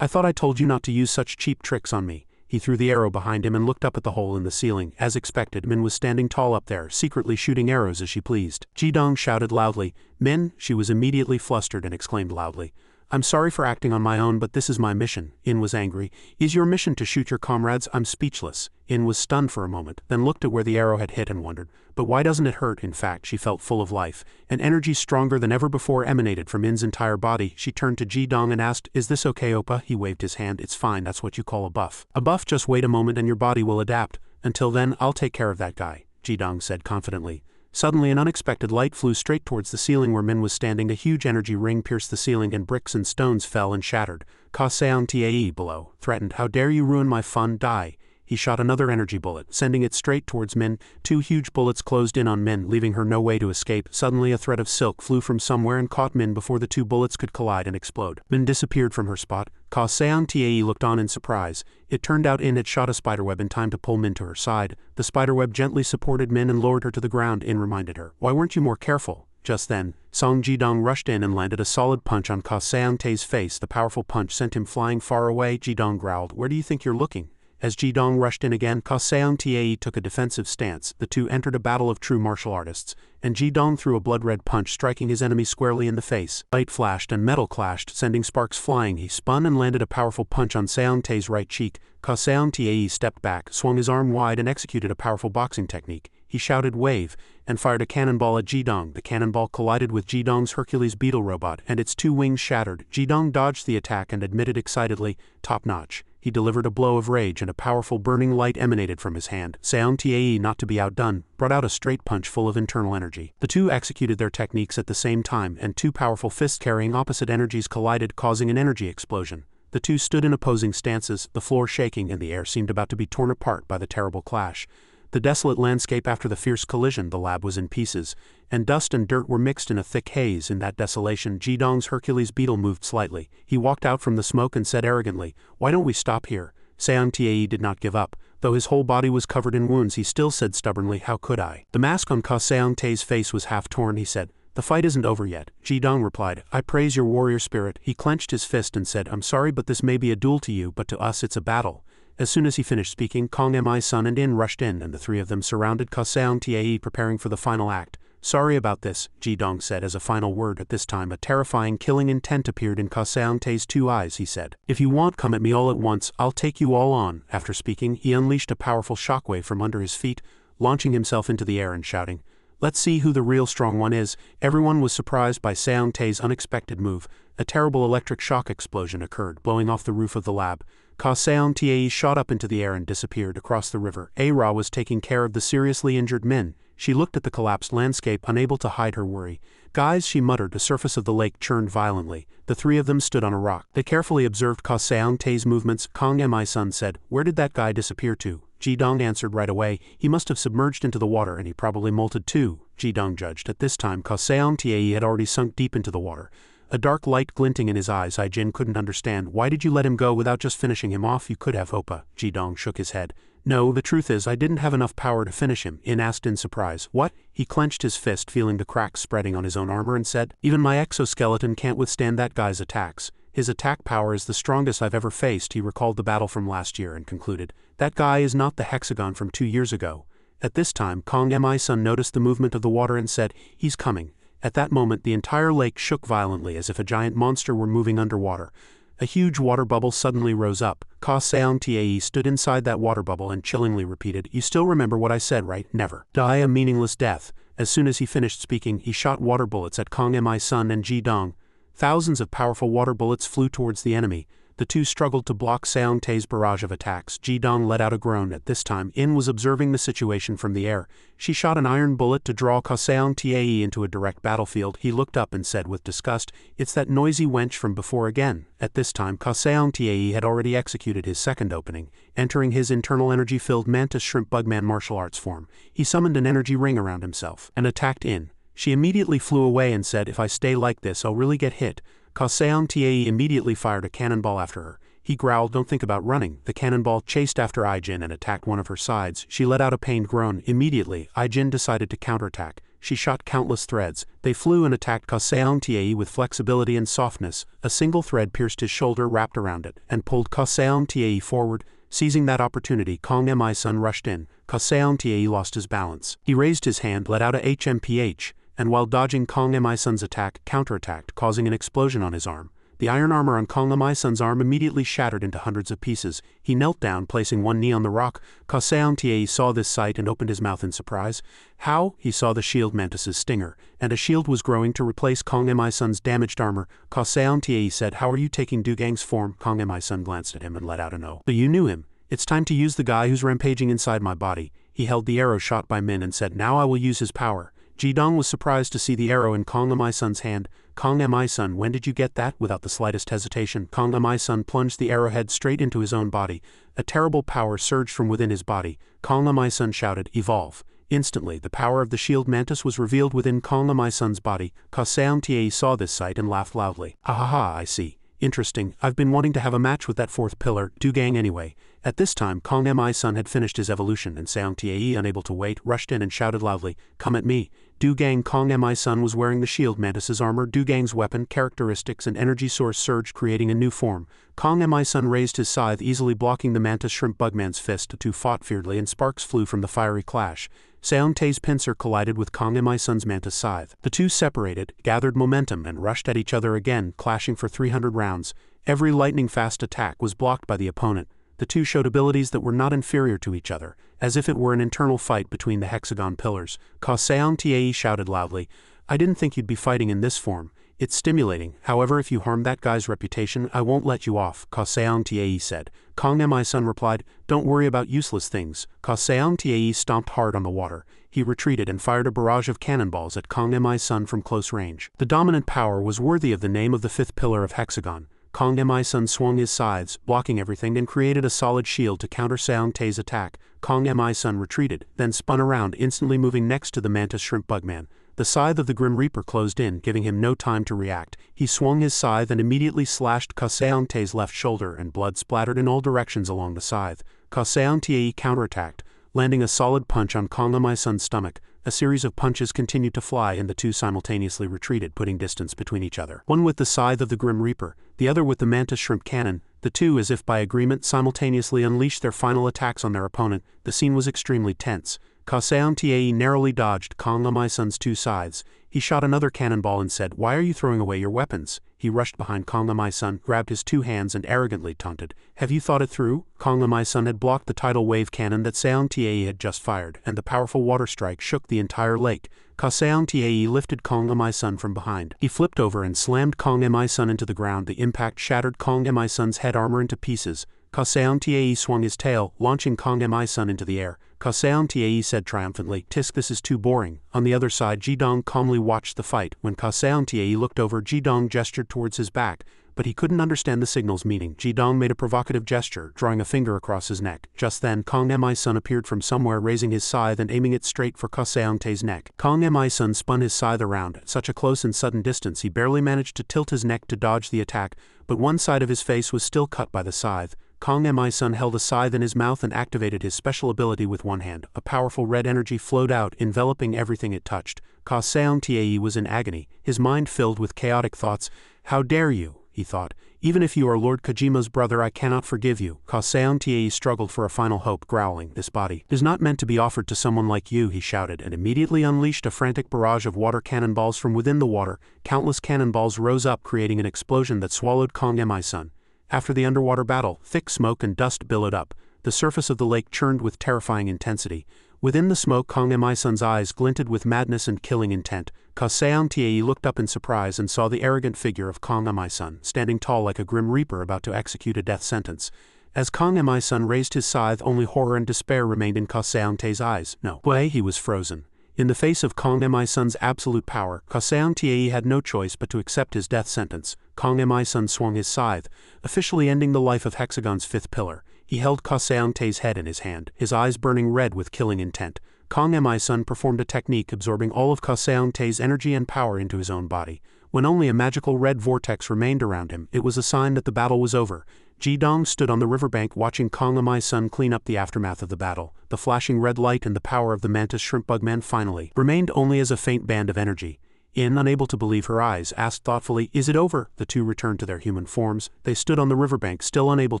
"I thought I told you not to use such cheap tricks on me." He threw the arrow behind him and looked up at the hole in the ceiling. As expected, Min was standing tall up there, secretly shooting arrows as she pleased. Ji-dong shouted loudly, "Min!" She was immediately flustered and exclaimed loudly, "I'm sorry for acting on my own, but this is my mission." In was angry. "Is your mission to shoot your comrades?" "I'm speechless." In was stunned for a moment, then looked at where the arrow had hit and wondered, "But why doesn't it hurt?" In fact, she felt full of life. An energy stronger than ever before emanated from In's entire body. She turned to Ji-dong and asked, "Is this okay, Oppa?" He waved his hand. "It's fine, that's what you call a buff." "A buff? Just wait a moment and your body will adapt. Until then, I'll take care of that guy," Ji-dong said confidently. Suddenly an unexpected light flew straight towards the ceiling where Min was standing. A huge energy ring pierced the ceiling and bricks and stones fell and shattered. Kaseong-tae below threatened, "How dare you ruin my fun? Die." He shot another energy bullet, sending it straight towards Min. 2 huge bullets closed in on Min, leaving her no way to escape. Suddenly a thread of silk flew from somewhere and caught Min before the 2 bullets could collide and explode. Min disappeared from her spot. Kaseong-tae looked on in surprise. It turned out In had shot a spiderweb in time to pull Min to her side. The spiderweb gently supported Min and lowered her to the ground. In reminded her, "Why weren't you more careful?" Just then, Song Ji-dong rushed in and landed a solid punch on Kaseong-tae's face. The powerful punch sent him flying far away. Ji-dong growled, "Where do you think you're looking?" As Ji-dong rushed in again, Kaseong-tae took a defensive stance. The two entered a battle of true martial artists, and Ji-dong threw a blood-red punch, striking his enemy squarely in the face. Light flashed and metal clashed, sending sparks flying. He spun and landed a powerful punch on Seong-tae's right cheek. Kaseong-tae stepped back, swung his arm wide, and executed a powerful boxing technique. He shouted, "Wave," and fired a cannonball at Ji-dong. The cannonball collided with Ji-dong's Hercules beetle robot, and its 2 wings shattered. Ji-dong dodged the attack and admitted excitedly, "Top-notch." He delivered a blow of rage, and a powerful burning light emanated from his hand. Seong-tae, not to be outdone, brought out a straight punch full of internal energy. The two executed their techniques at the same time, and 2 powerful fists carrying opposite energies collided, causing an energy explosion. The two stood in opposing stances, the floor shaking, and the air seemed about to be torn apart by the terrible clash. The desolate landscape after the fierce collision, the lab was in pieces, and dust and dirt were mixed in a thick haze. In that desolation, Ji-dong's Hercules beetle moved slightly. He walked out from the smoke and said arrogantly, "Why don't we stop here?" Seong-tae did not give up. Though his whole body was covered in wounds, he still said stubbornly, "How could I?" The mask on Seong-tae's face was half torn. He said, "The fight isn't over yet." Ji-dong replied, "I praise your warrior spirit." He clenched his fist and said, "I'm sorry, but this may be a duel to you, but to us it's a battle." As soon as he finished speaking, Kong Mi-sun and In rushed in, and the 3 of them surrounded Seong-tae, preparing for the final act. "Sorry about this," Ji-dong said as a final word. At this time, a terrifying, killing intent appeared in Seong-tae's 2 eyes. He said, "If you want, come at me all at once. I'll take you all on." After speaking, he unleashed a powerful shockwave from under his feet, launching himself into the air and shouting, "Let's see who the real strong one is." Everyone was surprised by Seong-tae's unexpected move. A terrible electric shock explosion occurred, blowing off the roof of the lab. Seong-tae shot up into the air and disappeared across the river. A-ra was taking care of the seriously injured Min. She looked at the collapsed landscape, unable to hide her worry. "Guys," she muttered. The surface of the lake churned violently. The 3 of them stood on a rock. They carefully observed Seong-tae's movements. Kong Mi-sun said, "Where did that guy disappear to?" Ji-dong answered right away, "He must have submerged into the water, and he probably molted too." Ji-dong judged. At this time, Seong-tae had already sunk deep into the water. A dark light glinting in his eyes. Jin couldn't understand. "Why did you let him go without just finishing him off?" "You could have, Oppa." Ji-dong shook his head. "No, the truth is I didn't have enough power to finish him." In asked in surprise. "What?" He clenched his fist, feeling the cracks spreading on his own armor, and said, "Even my exoskeleton can't withstand that guy's attacks. His attack power is the strongest I've ever faced." He recalled the battle from last year and concluded, "That guy is not the hexagon from 2 years ago." At this time, Kong Mi-sun noticed the movement of the water and said, "He's coming." At that moment, the entire lake shook violently as if a giant monster were moving underwater. A huge water bubble suddenly rose up. Ka Seong Tae stood inside that water bubble and chillingly repeated, "You still remember what I said, right? Never die a meaningless death." As soon as he finished speaking, he shot water bullets at Kong Mi Sun and Ji Dong. Thousands of powerful water bullets flew towards the enemy. The two struggled to block Seong Tae's barrage of attacks. Ji Dong let out a groan. At this time, In was observing the situation from the air. She shot an iron bullet to draw Ka Seong Tae into a direct battlefield. He looked up and said with disgust, "It's that noisy wench from before again." At this time, Ka Seong Tae had already executed his second opening. Entering his internal energy-filled mantis shrimp bugman martial arts form, he summoned an energy ring around himself and attacked In. She immediately flew away and said, "If I stay like this, I'll really get hit." Ka Seong Tae immediately fired a cannonball after her. He growled, "Don't think about running." The cannonball chased after Ijin and attacked one of her sides. She let out a pained groan. Immediately, Ijin decided to counterattack. She shot countless threads. They flew and attacked Ka Seong Tae with flexibility and softness. A single thread pierced his shoulder, wrapped around it, and pulled Ka Seong Tae forward. Seizing that opportunity, Kong Mi Sun rushed in. Ka Seong Tae lost his balance. He raised his hand, let out a HMPH, and while dodging Kong Mi Sun's attack, counterattacked, causing an explosion on his arm. The iron armor on Kong Mi Sun's arm immediately shattered into hundreds of pieces. He knelt down, placing one knee on the rock. Ka Seong Tae saw this sight and opened his mouth in surprise. How? He saw the shield mantis's stinger, and a shield was growing to replace Kong Mi Sun's damaged armor. Ka Seong Tae said, "How are you taking Dugang's form?" Kong Mi Sun glanced at him and let out a no. "So you knew him. It's time to use the guy who's rampaging inside my body." He held the arrow shot by Min and said, "Now I will use his power." Ji Dong was surprised to see the arrow in Kong Mi Sun's hand. "Kong Mi Sun, when did you get that?" Without the slightest hesitation, Kong Mi Sun plunged the arrowhead straight into his own body. A terrible power surged from within his body. Kong Mi Sun shouted, "Evolve." Instantly, the power of the shield mantis was revealed within Kong Mi Sun's body. Ka Seong Tae saw this sight and laughed loudly. "Ahaha, I see. Interesting. I've been wanting to have a match with that fourth pillar, Dugang anyway." At this time, Kong Mi Sun had finished his evolution, and Seong Tae, unable to wait, rushed in and shouted loudly, "Come at me." Dugang. Kong Mi Sun was wearing the shield mantis's armor. Dugang's weapon, characteristics, and energy source surged, creating a new form. Kong Mi Sun raised his scythe, easily blocking the mantis shrimp bugman's fist. The two fought fiercely, and sparks flew from the fiery clash. Seong Tae's pincer collided with Kong Mi Sun's mantis scythe. The two separated, gathered momentum, and rushed at each other again, clashing for 300 rounds. Every lightning-fast attack was blocked by the opponent. The two showed abilities that were not inferior to each other, as if it were an internal fight between the hexagon pillars. Ka Seong Tae shouted loudly, "I didn't think you'd be fighting in this form. It's stimulating. However, if you harm that guy's reputation, I won't let you off," Ka Seong Tae said. Kong Mi Sun replied, "Don't worry about useless things." Ka Seong Tae stomped hard on the water. He retreated and fired a barrage of cannonballs at Kong Mi Sun from close range. The dominant power was worthy of the name of the fifth pillar of hexagon. Kong Mi Sun swung his scythes, blocking everything, and created a solid shield to counter Seong Tae's attack. Kong Mi Sun retreated, then spun around, instantly moving next to the mantis shrimp bugman. The scythe of the Grim Reaper closed in, giving him no time to react. He swung his scythe and immediately slashed Ka Seong Tae's left shoulder, and blood splattered in all directions along the scythe. Ka Seong Tae counterattacked, landing a solid punch on Kong Mi Sun's stomach. A series of punches continued to fly, and the two simultaneously retreated, putting distance between each other. One with the scythe of the Grim Reaper, the other with the mantis shrimp cannon. The two, as if by agreement, simultaneously unleashed their final attacks on their opponent. The scene was extremely tense. Ka Seong Tae narrowly dodged Kong Mi Sun's two scythes. He shot another cannonball and said, "Why are you throwing away your weapons?" He rushed behind Kong Mi Sun, grabbed his two hands, and arrogantly taunted, "Have you thought it through?" Kong Mi Sun had blocked the tidal wave cannon that Seong Tae had just fired, and the powerful water strike shook the entire lake. Ka Seong Tae lifted Kong Mi Sun from behind. He flipped over and slammed Kong Mi Sun into the ground. The impact shattered Kong Mi Sun's head armor into pieces. Ka Seong Tae swung his tail, launching Kong Mi Sun into the air. Ka Seong Tae said triumphantly, "Tisk, this is too boring." On the other side, Ji Dong calmly watched the fight. When Ka Seong Tae looked over, Ji Dong gestured towards his back, but he couldn't understand the signal's meaning. Ji Dong made a provocative gesture, drawing a finger across his neck. Just then, Kong Mi Sun appeared from somewhere, raising his scythe and aiming it straight for Ka Seong Tae's neck. Kong Mi Sun spun his scythe around. At such a close and sudden distance, he barely managed to tilt his neck to dodge the attack, but one side of his face was still cut by the scythe. Kong Mi Sun held a scythe in his mouth and activated his special ability with one hand. A powerful red energy flowed out, enveloping everything it touched. Ka Seong Tae was in agony, his mind filled with chaotic thoughts. "How dare you?" he thought. "Even if you are Lord Kojima's brother, I cannot forgive you." Ka Seong Tae struggled for a final hope, growling, "This body is not meant to be offered to someone like you," he shouted, and immediately unleashed a frantic barrage of water cannonballs from within the water. Countless cannonballs rose up, creating an explosion that swallowed Kong Mi Sun. After the underwater battle, thick smoke and dust billowed up. The surface of the lake churned with terrifying intensity. Within the smoke, Kong Mi-sun's eyes glinted with madness and killing intent. Kaseong Tae looked up in surprise and saw the arrogant figure of Kong Mi-sun, standing tall like a grim reaper about to execute a death sentence. As Kong Mi-sun raised his scythe, only horror and despair remained in Kaseong Tae's eyes. No way, he was frozen. In the face of Kong Mi-sun's absolute power, Kaseong Tae had no choice but to accept his death sentence. Kong Mi-sun swung his scythe, officially ending the life of Hexagon's fifth pillar. He held Kaseong Tae's head in his hand, his eyes burning red with killing intent. Kong Mi-sun performed a technique absorbing all of Kaseong Tae's energy and power into his own body. When only a magical red vortex remained around him, it was a sign that the battle was over. Ji-dong stood on the riverbank watching Kong Mi-sun clean up the aftermath of the battle. The flashing red light and the power of the mantis shrimp bugman finally remained only as a faint band of energy. In, unable to believe her eyes, asked thoughtfully, "Is it over?" The two returned to their human forms. They stood on the riverbank, still unable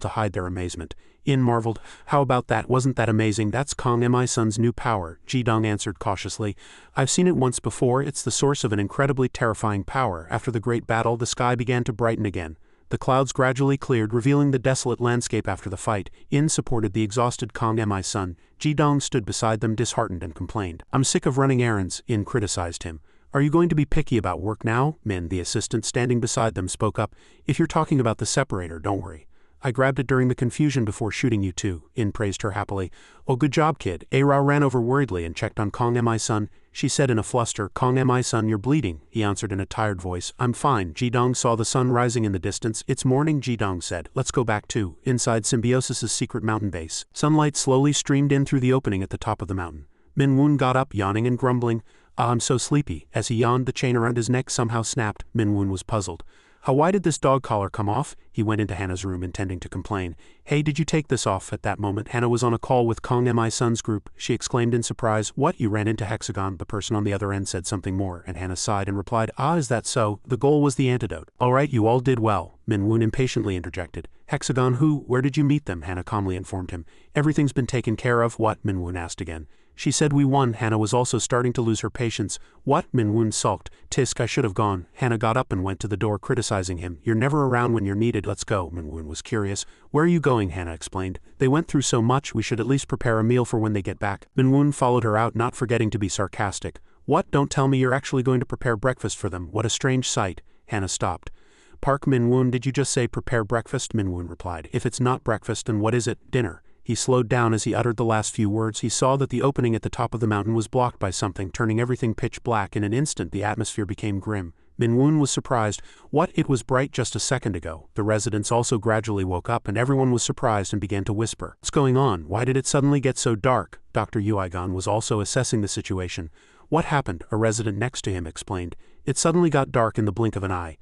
to hide their amazement. In marveled, "How about that? Wasn't that amazing? That's Kong Mi-sun's new power," Ji-dong answered cautiously. "I've seen it once before. It's the source of an incredibly terrifying power." After the great battle, the sky began to brighten again. The clouds gradually cleared, revealing the desolate landscape after the fight. In supported the exhausted Kong Mi-sun. Ji-dong stood beside them disheartened and complained. "I'm sick of running errands," In criticized him. "Are you going to be picky about work now?" Min, the assistant standing beside them, spoke up. "If you're talking about the separator, don't worry. I grabbed it during the confusion before shooting you too," In praised her happily. "Oh, good job, kid." Ara ran over worriedly and checked on Kong Mi-sun. She said in a fluster, "Kong Mi-sun, you're bleeding," he answered in a tired voice. "I'm fine." Ji-dong saw the sun rising in the distance. "It's morning," Ji-dong said. "Let's go back too." Inside Symbiosis's secret mountain base, sunlight slowly streamed in through the opening at the top of the mountain. Min-woon got up, yawning and grumbling. "I'm so sleepy." As he yawned, the chain around his neck somehow snapped. Min-woon was puzzled. Why did this dog collar come off?" He went into Hannah's room intending to complain. "Hey, did you take this off?" At that moment, Hannah was on a call with Kong Mi-sun's group. She exclaimed in surprise, "What, you ran into Hexagon?" The person on the other end said something more, and Hannah sighed and replied, "Is that so? The goal was the antidote." "All right, you all did well," Min-woon impatiently interjected. "Hexagon who? Where did you meet them?" Hannah calmly informed him. "Everything's been taken care of." "What?" Min-woon asked again. "She said we won." Hannah was also starting to lose her patience. "What?" Min-woon sulked. "Tisk, I should have gone." Hannah got up and went to the door, criticizing him. "You're never around when you're needed. Let's go." Min-woon was curious. "Where are you going?" Hannah explained. "They went through so much, we should at least prepare a meal for when they get back." Min-woon followed her out, not forgetting to be sarcastic. "What? Don't tell me you're actually going to prepare breakfast for them. What a strange sight." Hannah stopped. "Park Min-woon, did you just say prepare breakfast?" Min-woon replied. "If it's not breakfast, then what is it? Dinner." He slowed down as he uttered the last few words. He saw that the opening at the top of the mountain was blocked by something, turning everything pitch black. In an instant, the atmosphere became grim. Min-woon was surprised. "What? It was bright just a second ago." The residents also gradually woke up, and everyone was surprised and began to whisper. "What's going on? Why did it suddenly get so dark?" Dr. Yuigon was also assessing the situation. "What happened?" A resident next to him explained. "It suddenly got dark in the blink of an eye."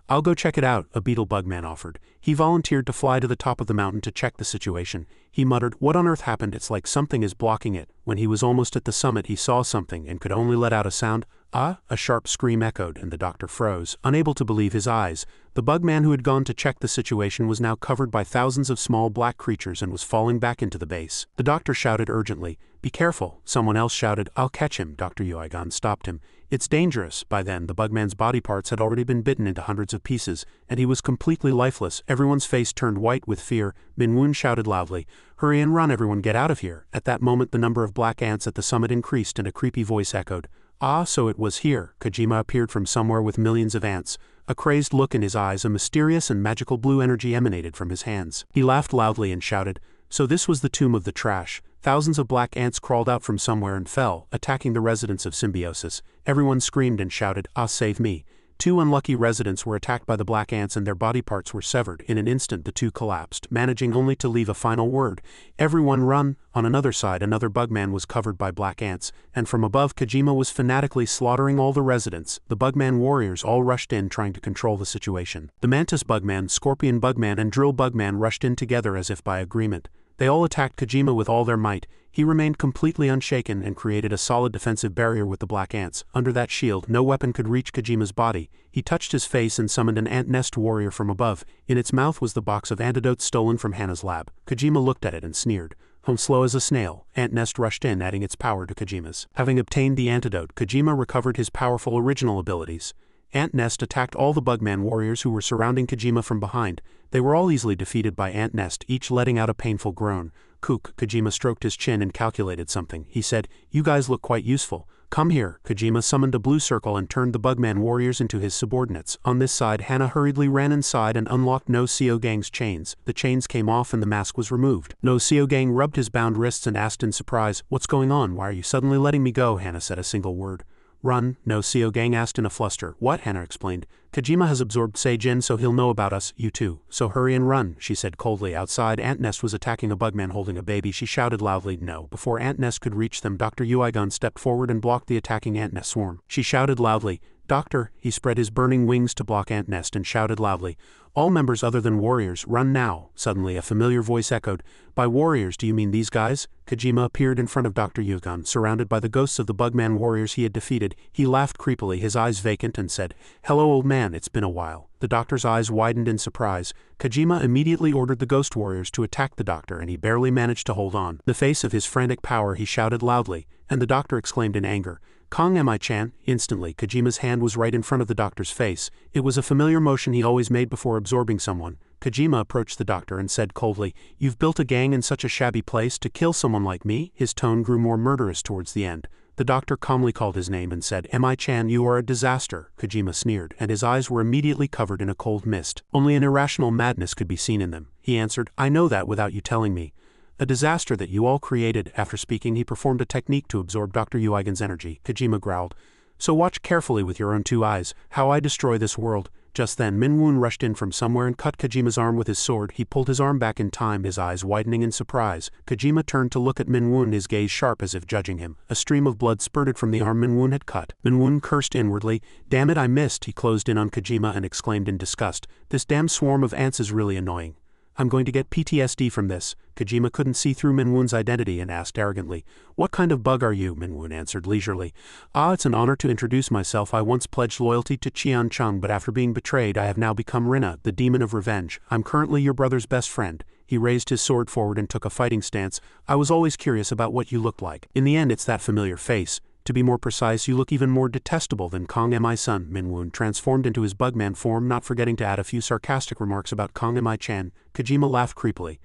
"I'll go check it out," a beetle bugman offered. He volunteered to fly to the top of the mountain to check the situation. He muttered, "What on earth happened? It's like something is blocking it." When he was almost at the summit, he saw something and could only let out a sound. "Ah!" A sharp scream echoed, and the doctor froze, unable to believe his eyes. The bugman who had gone to check the situation was now covered by thousands of small black creatures and was falling back into the base. The doctor shouted urgently, "Be careful." Someone else shouted, "I'll catch him." Dr. Yuigon stopped him. "It's dangerous." By then, the bugman's body parts had already been bitten into hundreds of pieces, and he was completely lifeless. Everyone's face turned white with fear. Min-woon shouted loudly, "Hurry and run, everyone, get out of here." At that moment, the number of black ants at the summit increased and a creepy voice echoed, "Ah, so it was here." Kojima appeared from somewhere with millions of ants. A crazed look in his eyes, a mysterious and magical blue energy emanated from his hands. He laughed loudly and shouted, "So this was the tomb of the trash." Thousands of black ants crawled out from somewhere and fell, attacking the residents of Symbiosis. Everyone screamed and shouted, "Ah, save me." Two unlucky residents were attacked by the black ants and their body parts were severed. In an instant, the two collapsed, managing only to leave a final word, "Everyone run." On another side, another bugman was covered by black ants, and from above, Kojima was fanatically slaughtering all the residents. The bugman warriors all rushed in, trying to control the situation. The mantis bugman, scorpion bugman, and drill bugman rushed in together as if by agreement. They all attacked Kojima with all their might. He remained completely unshaken and created a solid defensive barrier with the black ants. Under that shield, no weapon could reach Kojima's body. He touched his face and summoned an ant nest warrior from above. In its mouth was the box of antidotes stolen from Hannah's lab. Kojima looked at it and sneered. Slow as a snail, Ant Nest rushed in, adding its power to Kojima's. Having obtained the antidote, Kojima recovered his powerful original abilities. Ant Nest attacked all the Bugman warriors who were surrounding Kojima from behind. They were all easily defeated by Ant Nest, each letting out a painful groan. Kojima stroked his chin and calculated something. He said, "You guys look quite useful. Come here." Kojima summoned a blue circle and turned the Bugman warriors into his subordinates. On this side, Hana hurriedly ran inside and unlocked No Seogang's chains. The chains came off and the mask was removed. No Seogang rubbed his bound wrists and asked in surprise, "What's going on? Why are you suddenly letting me go?" Hana said a single word. "Run," No Seogang asked in a fluster. "What?" Hana explained. "Kojima has absorbed Seijin, so he'll know about us, you too. So hurry and run," she said coldly. Outside, Ant Nest was attacking a Bugman holding a baby. She shouted loudly, "No." Before Ant Nest could reach them, Dr. Uigun stepped forward and blocked the attacking Ant Nest swarm. She shouted loudly, "Doctor!" He spread his burning wings to block Ant Nest and shouted loudly, "All members other than warriors, run now." Suddenly a familiar voice echoed, "By warriors, do you mean these guys?" Kojima appeared in front of Dr. Uigun, surrounded by the ghosts of the Bugman warriors he had defeated. He laughed creepily, his eyes vacant, and said, "Hello old man, it's been a while." The doctor's eyes widened in surprise. Kojima immediately ordered the ghost warriors to attack the doctor, and he barely managed to hold on. In the face of his frantic power, he shouted loudly, and the doctor exclaimed in anger, "Kong Mi-chan!" Instantly, Kojima's hand was right in front of the doctor's face. It was a familiar motion he always made before absorbing someone. Kojima approached the doctor and said coldly, "You've built a gang in such a shabby place to kill someone like me?" His tone grew more murderous towards the end. The doctor calmly called his name and said, "Mi-chan, you are a disaster." Kojima sneered, and his eyes were immediately covered in a cold mist. Only an irrational madness could be seen in them. He answered, "I know that without you telling me. A disaster that you all created." After speaking, he performed a technique to absorb Dr. Uigun's energy. Kojima growled, "So watch carefully with your own two eyes, how I destroy this world." Just then Minwoon rushed in from somewhere and cut Kojima's arm with his sword. He pulled his arm back in time, his eyes widening in surprise. Kojima turned to look at Minwoon, his gaze sharp as if judging him. A stream of blood spurted from the arm Minwoon had cut. Minwoon cursed inwardly. "Damn it, I missed." He closed in on Kojima and exclaimed in disgust, "This damn swarm of ants is really annoying. I'm going to get PTSD from this." Kojima couldn't see through Minwoon's identity and asked arrogantly, "What kind of bug are you?" Minwoon answered leisurely, "It's an honor to introduce myself. I once pledged loyalty to Qian Chung, but after being betrayed I have now become Rina, the demon of revenge. I'm currently your brother's best friend." He raised his sword forward and took a fighting stance. "I was always curious about what you looked like. In the end it's that familiar face. To be more precise, you look even more detestable than Kong Mi-san." Minwoon transformed into his Bugman form, not forgetting to add a few sarcastic remarks about Kong Mi-chan. Kojima laughed creepily.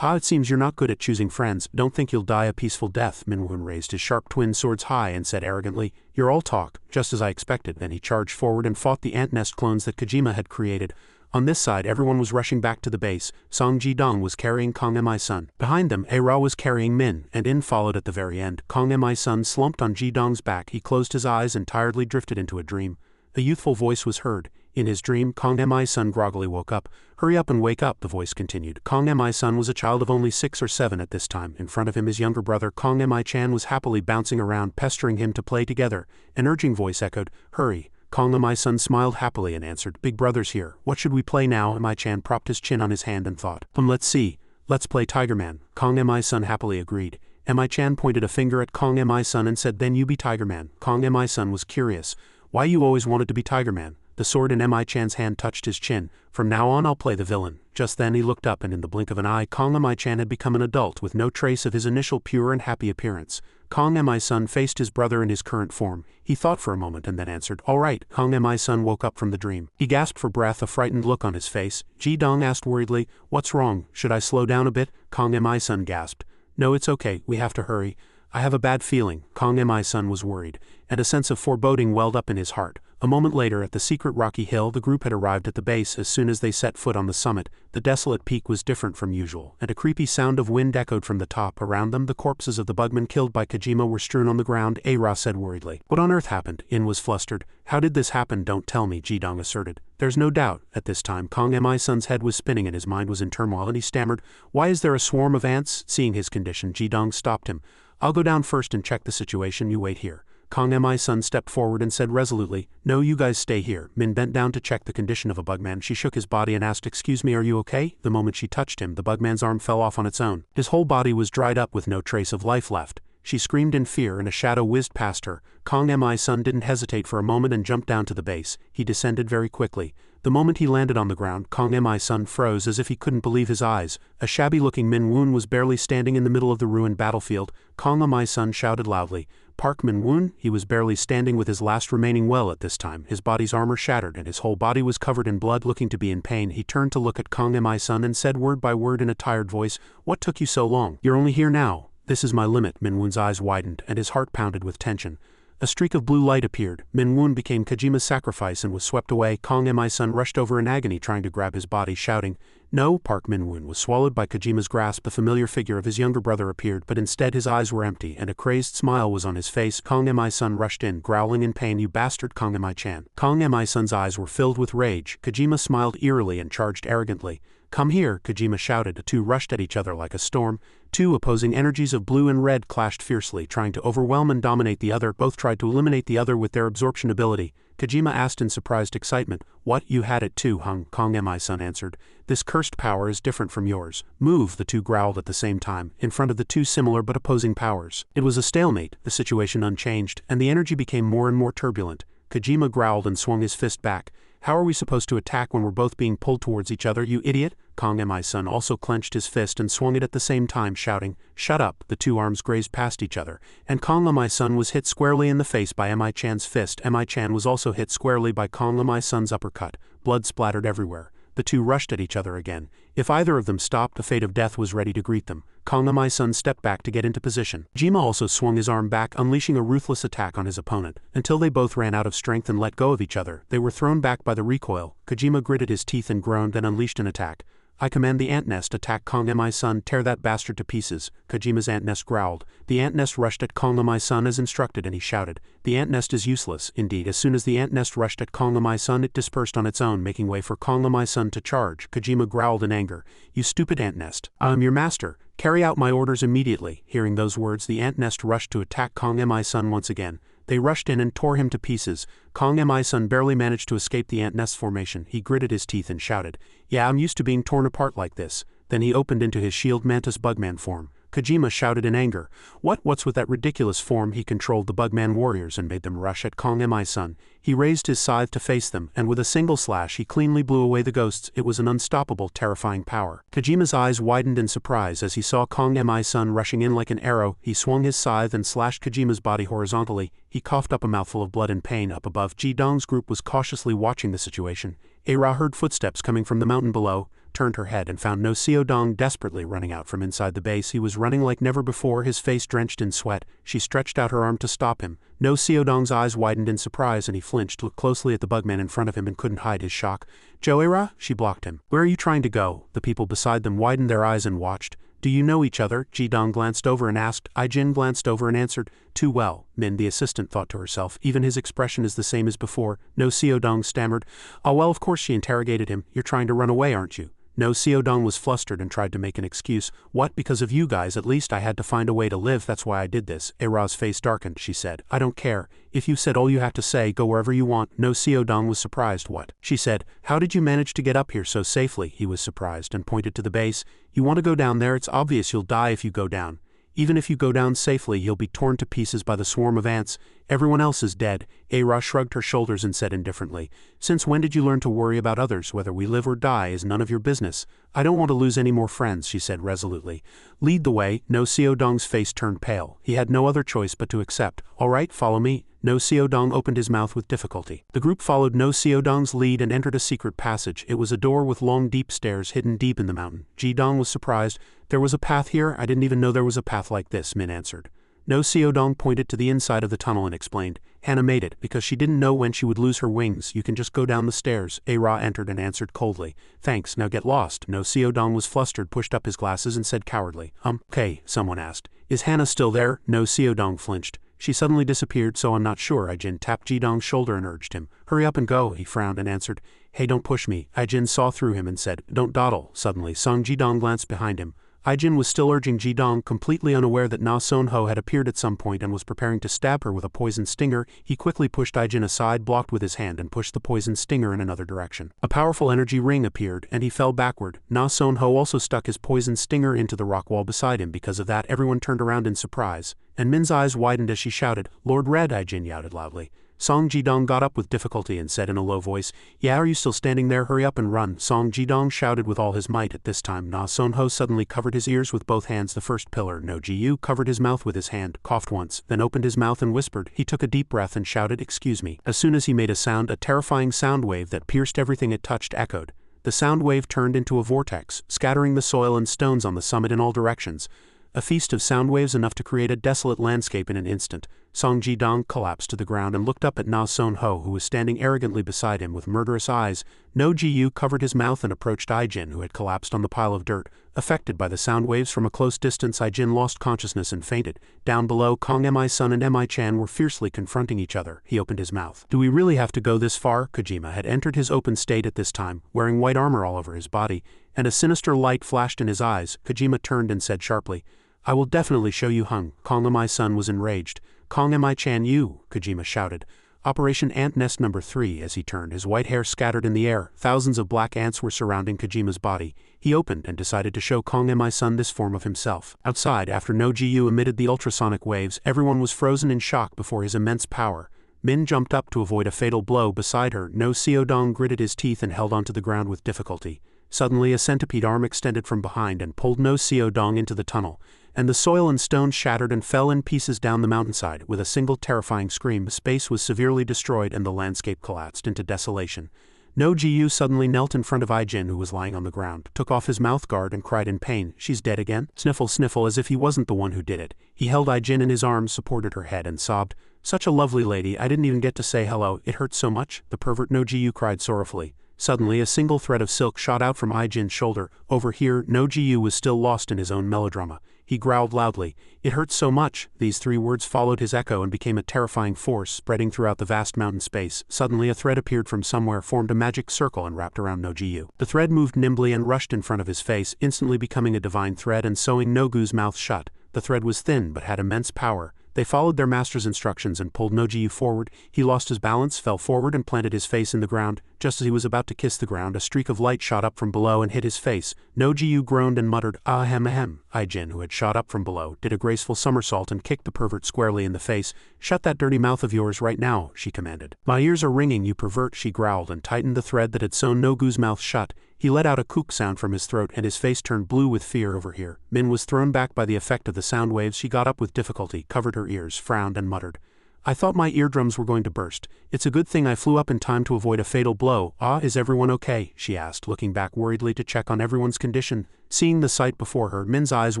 It seems you're not good at choosing friends. Don't think you'll die a peaceful death." Minwoon raised his sharp twin swords high and said arrogantly, "You're all talk, just as I expected." Then he charged forward and fought the ant nest clones that Kojima had created. On this side, everyone was rushing back to the base. Song Ji-dong was carrying Kong Mi-sun. Behind them, A-Ra was carrying Min, and In followed at the very end. Kong Mi-sun slumped on Ji-dong's back. He closed his eyes and tiredly drifted into a dream. A youthful voice was heard. In his dream, Kong Mi-sun groggily woke up. "Hurry up and wake up," the voice continued. Kong Mi-sun was a child of only 6 or 7 at this time. In front of him, his younger brother, Kong Mi-chan, was happily bouncing around, pestering him to play together. An urging voice echoed, "Hurry." Kong Mi-sun smiled happily and answered, "Big brother's here. What should we play now?" Mi-chan propped his chin on his hand and thought, Let's see. Let's play Tiger Man." Kong Mi-sun happily agreed. Mi-chan pointed a finger at Kong Mi-sun and said, "Then you be Tiger Man." Kong Mi-sun was curious. "Why you always wanted to be Tiger Man?" The sword in Mi-chan's hand touched his chin. "From now on I'll play the villain." Just then he looked up, and in the blink of an eye Kong Mi-chan had become an adult with no trace of his initial pure and happy appearance. Kong Mi-sun faced his brother in his current form. He thought for a moment and then answered, "All right." Kong Mi-sun woke up from the dream. He gasped for breath, a frightened look on his face. Ji-dong asked worriedly, "What's wrong? Should I slow down a bit?" Kong Mi-sun gasped, "No, it's okay. We have to hurry. I have a bad feeling." Kong Mi-sun was worried, and a sense of foreboding welled up in his heart. A moment later, at the secret rocky hill, the group had arrived at the base. As soon as they set foot on the summit, the desolate peak was different from usual, and a creepy sound of wind echoed from the top. Around them, the corpses of the bugmen killed by Kojima were strewn on the ground. A-Ra said worriedly, "What on earth happened?" In was flustered. "How did this happen? Don't tell me," Ji-dong asserted. There's no doubt. At this time, Kong Mi-sun's head was spinning and his mind was in turmoil, and he stammered, "Why is there a swarm of ants?" Seeing his condition, Ji-dong stopped him. "I'll go down first and check the situation. You wait here." Kong Mi-sun stepped forward and said resolutely, "No, you guys stay here." Min bent down to check the condition of a bugman. She shook his body and asked, "Excuse me, are you okay?" The moment she touched him, the bugman's arm fell off on its own. His whole body was dried up with no trace of life left. She screamed in fear and a shadow whizzed past her. Kong Mi-sun didn't hesitate for a moment and jumped down to the base. He descended very quickly. The moment he landed on the ground, Kong Mi-sun froze as if he couldn't believe his eyes. A shabby-looking Min Woon was barely standing in the middle of the ruined battlefield. Kong Mi-sun shouted loudly, Park Min-woon? He was barely standing with his last remaining will at this time. His body's armor shattered and his whole body was covered in blood. Looking to be in pain, he turned to look at Kang Mi-sun and said word by word in a tired voice, "What took you so long? You're only here now." "This is my limit." Min-woon's eyes widened and his heart pounded with tension. A streak of blue light appeared. Min-woon became Kojima's sacrifice and was swept away. Kang Mi-sun rushed over in agony trying to grab his body, shouting, "No!" Park Min-woon was swallowed by Kojima's grasp. The familiar figure of his younger brother appeared, but instead his eyes were empty and a crazed smile was on his face. Kang Mi-sun rushed in, growling in pain, "You bastard, Kang Mi-chan." Kang Mi-sun's eyes were filled with rage. Kojima smiled eerily and charged arrogantly. "Come here," Kojima shouted. The two rushed at each other like a storm. Two opposing energies of blue and red clashed fiercely, trying to overwhelm and dominate the other. Both tried to eliminate the other with their absorption ability. Kojima asked in surprised excitement, "What, you had it too, huh?" Kang Mi-sun answered, "This cursed power is different from yours." "Move," the two growled at the same time, in front of the two similar but opposing powers. It was a stalemate, the situation unchanged, and the energy became more and more turbulent. Kojima growled and swung his fist back. "How are we supposed to attack when we're both being pulled towards each other, you idiot?" Kang Mi-sun also clenched his fist and swung it at the same time, shouting, "Shut up!" The two arms grazed past each other, and Kang Mi-sun was hit squarely in the face by Mi-chan's fist. Mi-chan was also hit squarely by Kang Mi-sun's uppercut. Blood splattered everywhere. The two rushed at each other again. If either of them stopped, the fate of death was ready to greet them. Kang Mi-sun stepped back to get into position. Kojima also swung his arm back, unleashing a ruthless attack on his opponent. Until they both ran out of strength and let go of each other, they were thrown back by the recoil. Kojima gritted his teeth and groaned, then unleashed an attack. "I command the ant nest, attack Kang Mi-sun, tear that bastard to pieces." Kojima's ant nest growled. The ant nest rushed at Kang Mi-sun as instructed and he shouted, "The ant nest is useless." Indeed, as soon as the ant nest rushed at Kang Mi-sun, it dispersed on its own, making way for Kang Mi-sun to charge. Kojima growled in anger, "You stupid ant nest. I am your master. Carry out my orders immediately." Hearing those words, the ant nest rushed to attack Kang Mi-sun once again. They rushed in and tore him to pieces. Kang Mi-sun barely managed to escape the ant nest formation. He gritted his teeth and shouted, "Yeah, I'm used to being torn apart like this." Then he opened into his shield mantis bugman form. Kojima shouted in anger, What's with that ridiculous form?" He controlled the bugman warriors and made them rush at Kang Mi-sun. He raised his scythe to face them, and with a single slash he cleanly blew away the ghosts. It was an unstoppable, terrifying power. Kojima's eyes widened in surprise as he saw Kang Mi-sun rushing in like an arrow. He swung his scythe and slashed Kojima's body horizontally. He coughed up a mouthful of blood in pain. Up above, Ji-dong's group was cautiously watching the situation. Era heard footsteps coming from the mountain below, turned her head and found No Seo-dong desperately running out from inside the base. He was running like never before, his face drenched in sweat. She stretched out her arm to stop him. No Seo-dong's eyes widened in surprise and he flinched, looked closely at the bugman in front of him and couldn't hide his shock. "Jo Era?" She blocked him. "Where are you trying to go?" The people beside them widened their eyes and watched. "Do you know each other?" Ji-dong glanced over and asked. Ai-jin glanced over and answered, "Too well." Min, the assistant, thought to herself, even his expression is the same as before. No Seo-dong stammered, "Oh well, of course." She interrogated him. "You're trying to run away, aren't you?" No Seo-dong was flustered and tried to make an excuse. "What, because of you guys? At least I had to find a way to live, that's why I did this." Era's face darkened. She said, "I don't care. If you said all you have to say, go wherever you want." No Seo-dong was surprised. "What?" She said, "How did you manage to get up here so safely?" He was surprised and pointed to the base. "You want to go down there? It's obvious you'll die if you go down. Even if you go down safely, you'll be torn to pieces by the swarm of ants. Everyone else is dead." Era shrugged her shoulders and said indifferently, "Since when did you learn to worry about others? Whether we live or die is none of your business." "I don't want to lose any more friends," she said resolutely. "Lead the way." No Seo-dong's face turned pale. He had no other choice but to accept. "All right, follow me." No Seo-dong opened his mouth with difficulty. The group followed No Seo-dong's lead and entered a secret passage. It was a door with long deep stairs hidden deep in the mountain. Ji-dong was surprised. "There was a path here? I didn't even know there was a path like this," Min answered. No Seo-dong pointed to the inside of the tunnel and explained, "Hannah made it, because she didn't know when she would lose her wings. You can just go down the stairs." Era entered and answered coldly, "Thanks, now get lost." No Seo-dong was flustered, pushed up his glasses and said cowardly, Okay," someone asked. "Is Hannah still there?" No Seo-dong flinched. "She suddenly disappeared, so I'm not sure." Ai-jin tapped Ji-dong's shoulder and urged him. "Hurry up and go." He frowned and answered, "Hey, don't push me." Ai-jin saw through him and said, "Don't dawdle." Suddenly, Song Ji-dong glanced behind him. Ai-jin was still urging Ji-dong, completely unaware that Na Son-ho had appeared at some point and was preparing to stab her with a poison stinger. He quickly pushed Ai-jin aside, blocked with his hand, and pushed the poison stinger in another direction. A powerful energy ring appeared, and he fell backward. Na Son-ho also stuck his poison stinger into the rock wall beside him. Because of that, everyone turned around in surprise, and Min's eyes widened as she shouted, "Lord Red!" Ai-jin yelled loudly. Song Jidong got up with difficulty and said in a low voice, "Yeah, are you still standing there? Hurry up and run." Song Jidong shouted with all his might. At this time, Na Sonho suddenly covered his ears with both hands. The first pillar, No Ji-yu, covered his mouth with his hand, coughed once, then opened his mouth and whispered. He took a deep breath and shouted, "Excuse me." As soon as he made a sound, a terrifying sound wave that pierced everything it touched echoed. The sound wave turned into a vortex, scattering the soil and stones on the summit in all directions. A feast of sound waves enough to create a desolate landscape in an instant. Song Jidong collapsed to the ground and looked up at Na Sonho, who was standing arrogantly beside him with murderous eyes. No Ji-yu covered his mouth and approached Ai-jin, who had collapsed on the pile of dirt. Affected by the sound waves from a close distance, Ai-jin lost consciousness and fainted. Down below, Kong Mi-sun and Mi-chan were fiercely confronting each other. He opened his mouth. "Do we really have to go this far?" Kojima had entered his open state at this time, wearing white armor all over his body, and a sinister light flashed in his eyes. Kojima turned and said sharply, "I will definitely show you Hung." Kong Mi-sun was enraged. "Kong Mi-chan, you!" Kojima shouted. Operation Ant Nest number 3. As he turned, his white hair scattered in the air. Thousands of black ants were surrounding Kojima's body. He opened and decided to show Kong Mi-sun this form of himself. Outside, after No Ji-yu emitted the ultrasonic waves, everyone was frozen in shock before his immense power. Min jumped up to avoid a fatal blow beside her. No Seodong gritted his teeth and held onto the ground with difficulty. Suddenly a centipede arm extended from behind and pulled No Seodong into the tunnel, and the soil and stones shattered and fell in pieces down the mountainside. With a single terrifying scream, space was severely destroyed and the landscape collapsed into desolation. No Ji-yu suddenly knelt in front of Ai-jin, who was lying on the ground, took off his mouth guard and cried in pain, "She's dead again?" Sniffle, sniffle, as if he wasn't the one who did it. He held Ai-jin in his arms, supported her head and sobbed, "Such a lovely lady, I didn't even get to say hello, it hurts so much." The pervert No Ji-yu cried sorrowfully. Suddenly a single thread of silk shot out from Ai-jin's shoulder. Over here, No Ji-yu was still lost in his own melodrama. He growled loudly, "It hurts so much." These 3 words followed his echo and became a terrifying force, spreading throughout the vast mountain space. Suddenly a thread appeared from somewhere, formed a magic circle and wrapped around No Ji-yu. The thread moved nimbly and rushed in front of his face, instantly becoming a divine thread and sewing Nogu's mouth shut. The thread was thin but had immense power. They followed their master's instructions and pulled No Ji-yu forward. He lost his balance, fell forward and planted his face in the ground. Just as he was about to kiss the ground, a streak of light shot up from below and hit his face. No Ji-yu groaned and muttered, "Ahem ahem." Ai-jin, who had shot up from below, did a graceful somersault and kicked the pervert squarely in the face. "Shut that dirty mouth of yours right now," she commanded. "My ears are ringing, you pervert," she growled and tightened the thread that had sewn Nogu's mouth shut. He let out a kook sound from his throat and his face turned blue with fear. Over here, Min was thrown back by the effect of the sound waves. She got up with difficulty, covered her ears, frowned and muttered, "I thought my eardrums were going to burst. It's a good thing I flew up in time to avoid a fatal blow." "Ah, is everyone okay?" she asked, looking back worriedly to check on everyone's condition. Seeing the sight before her, Min's eyes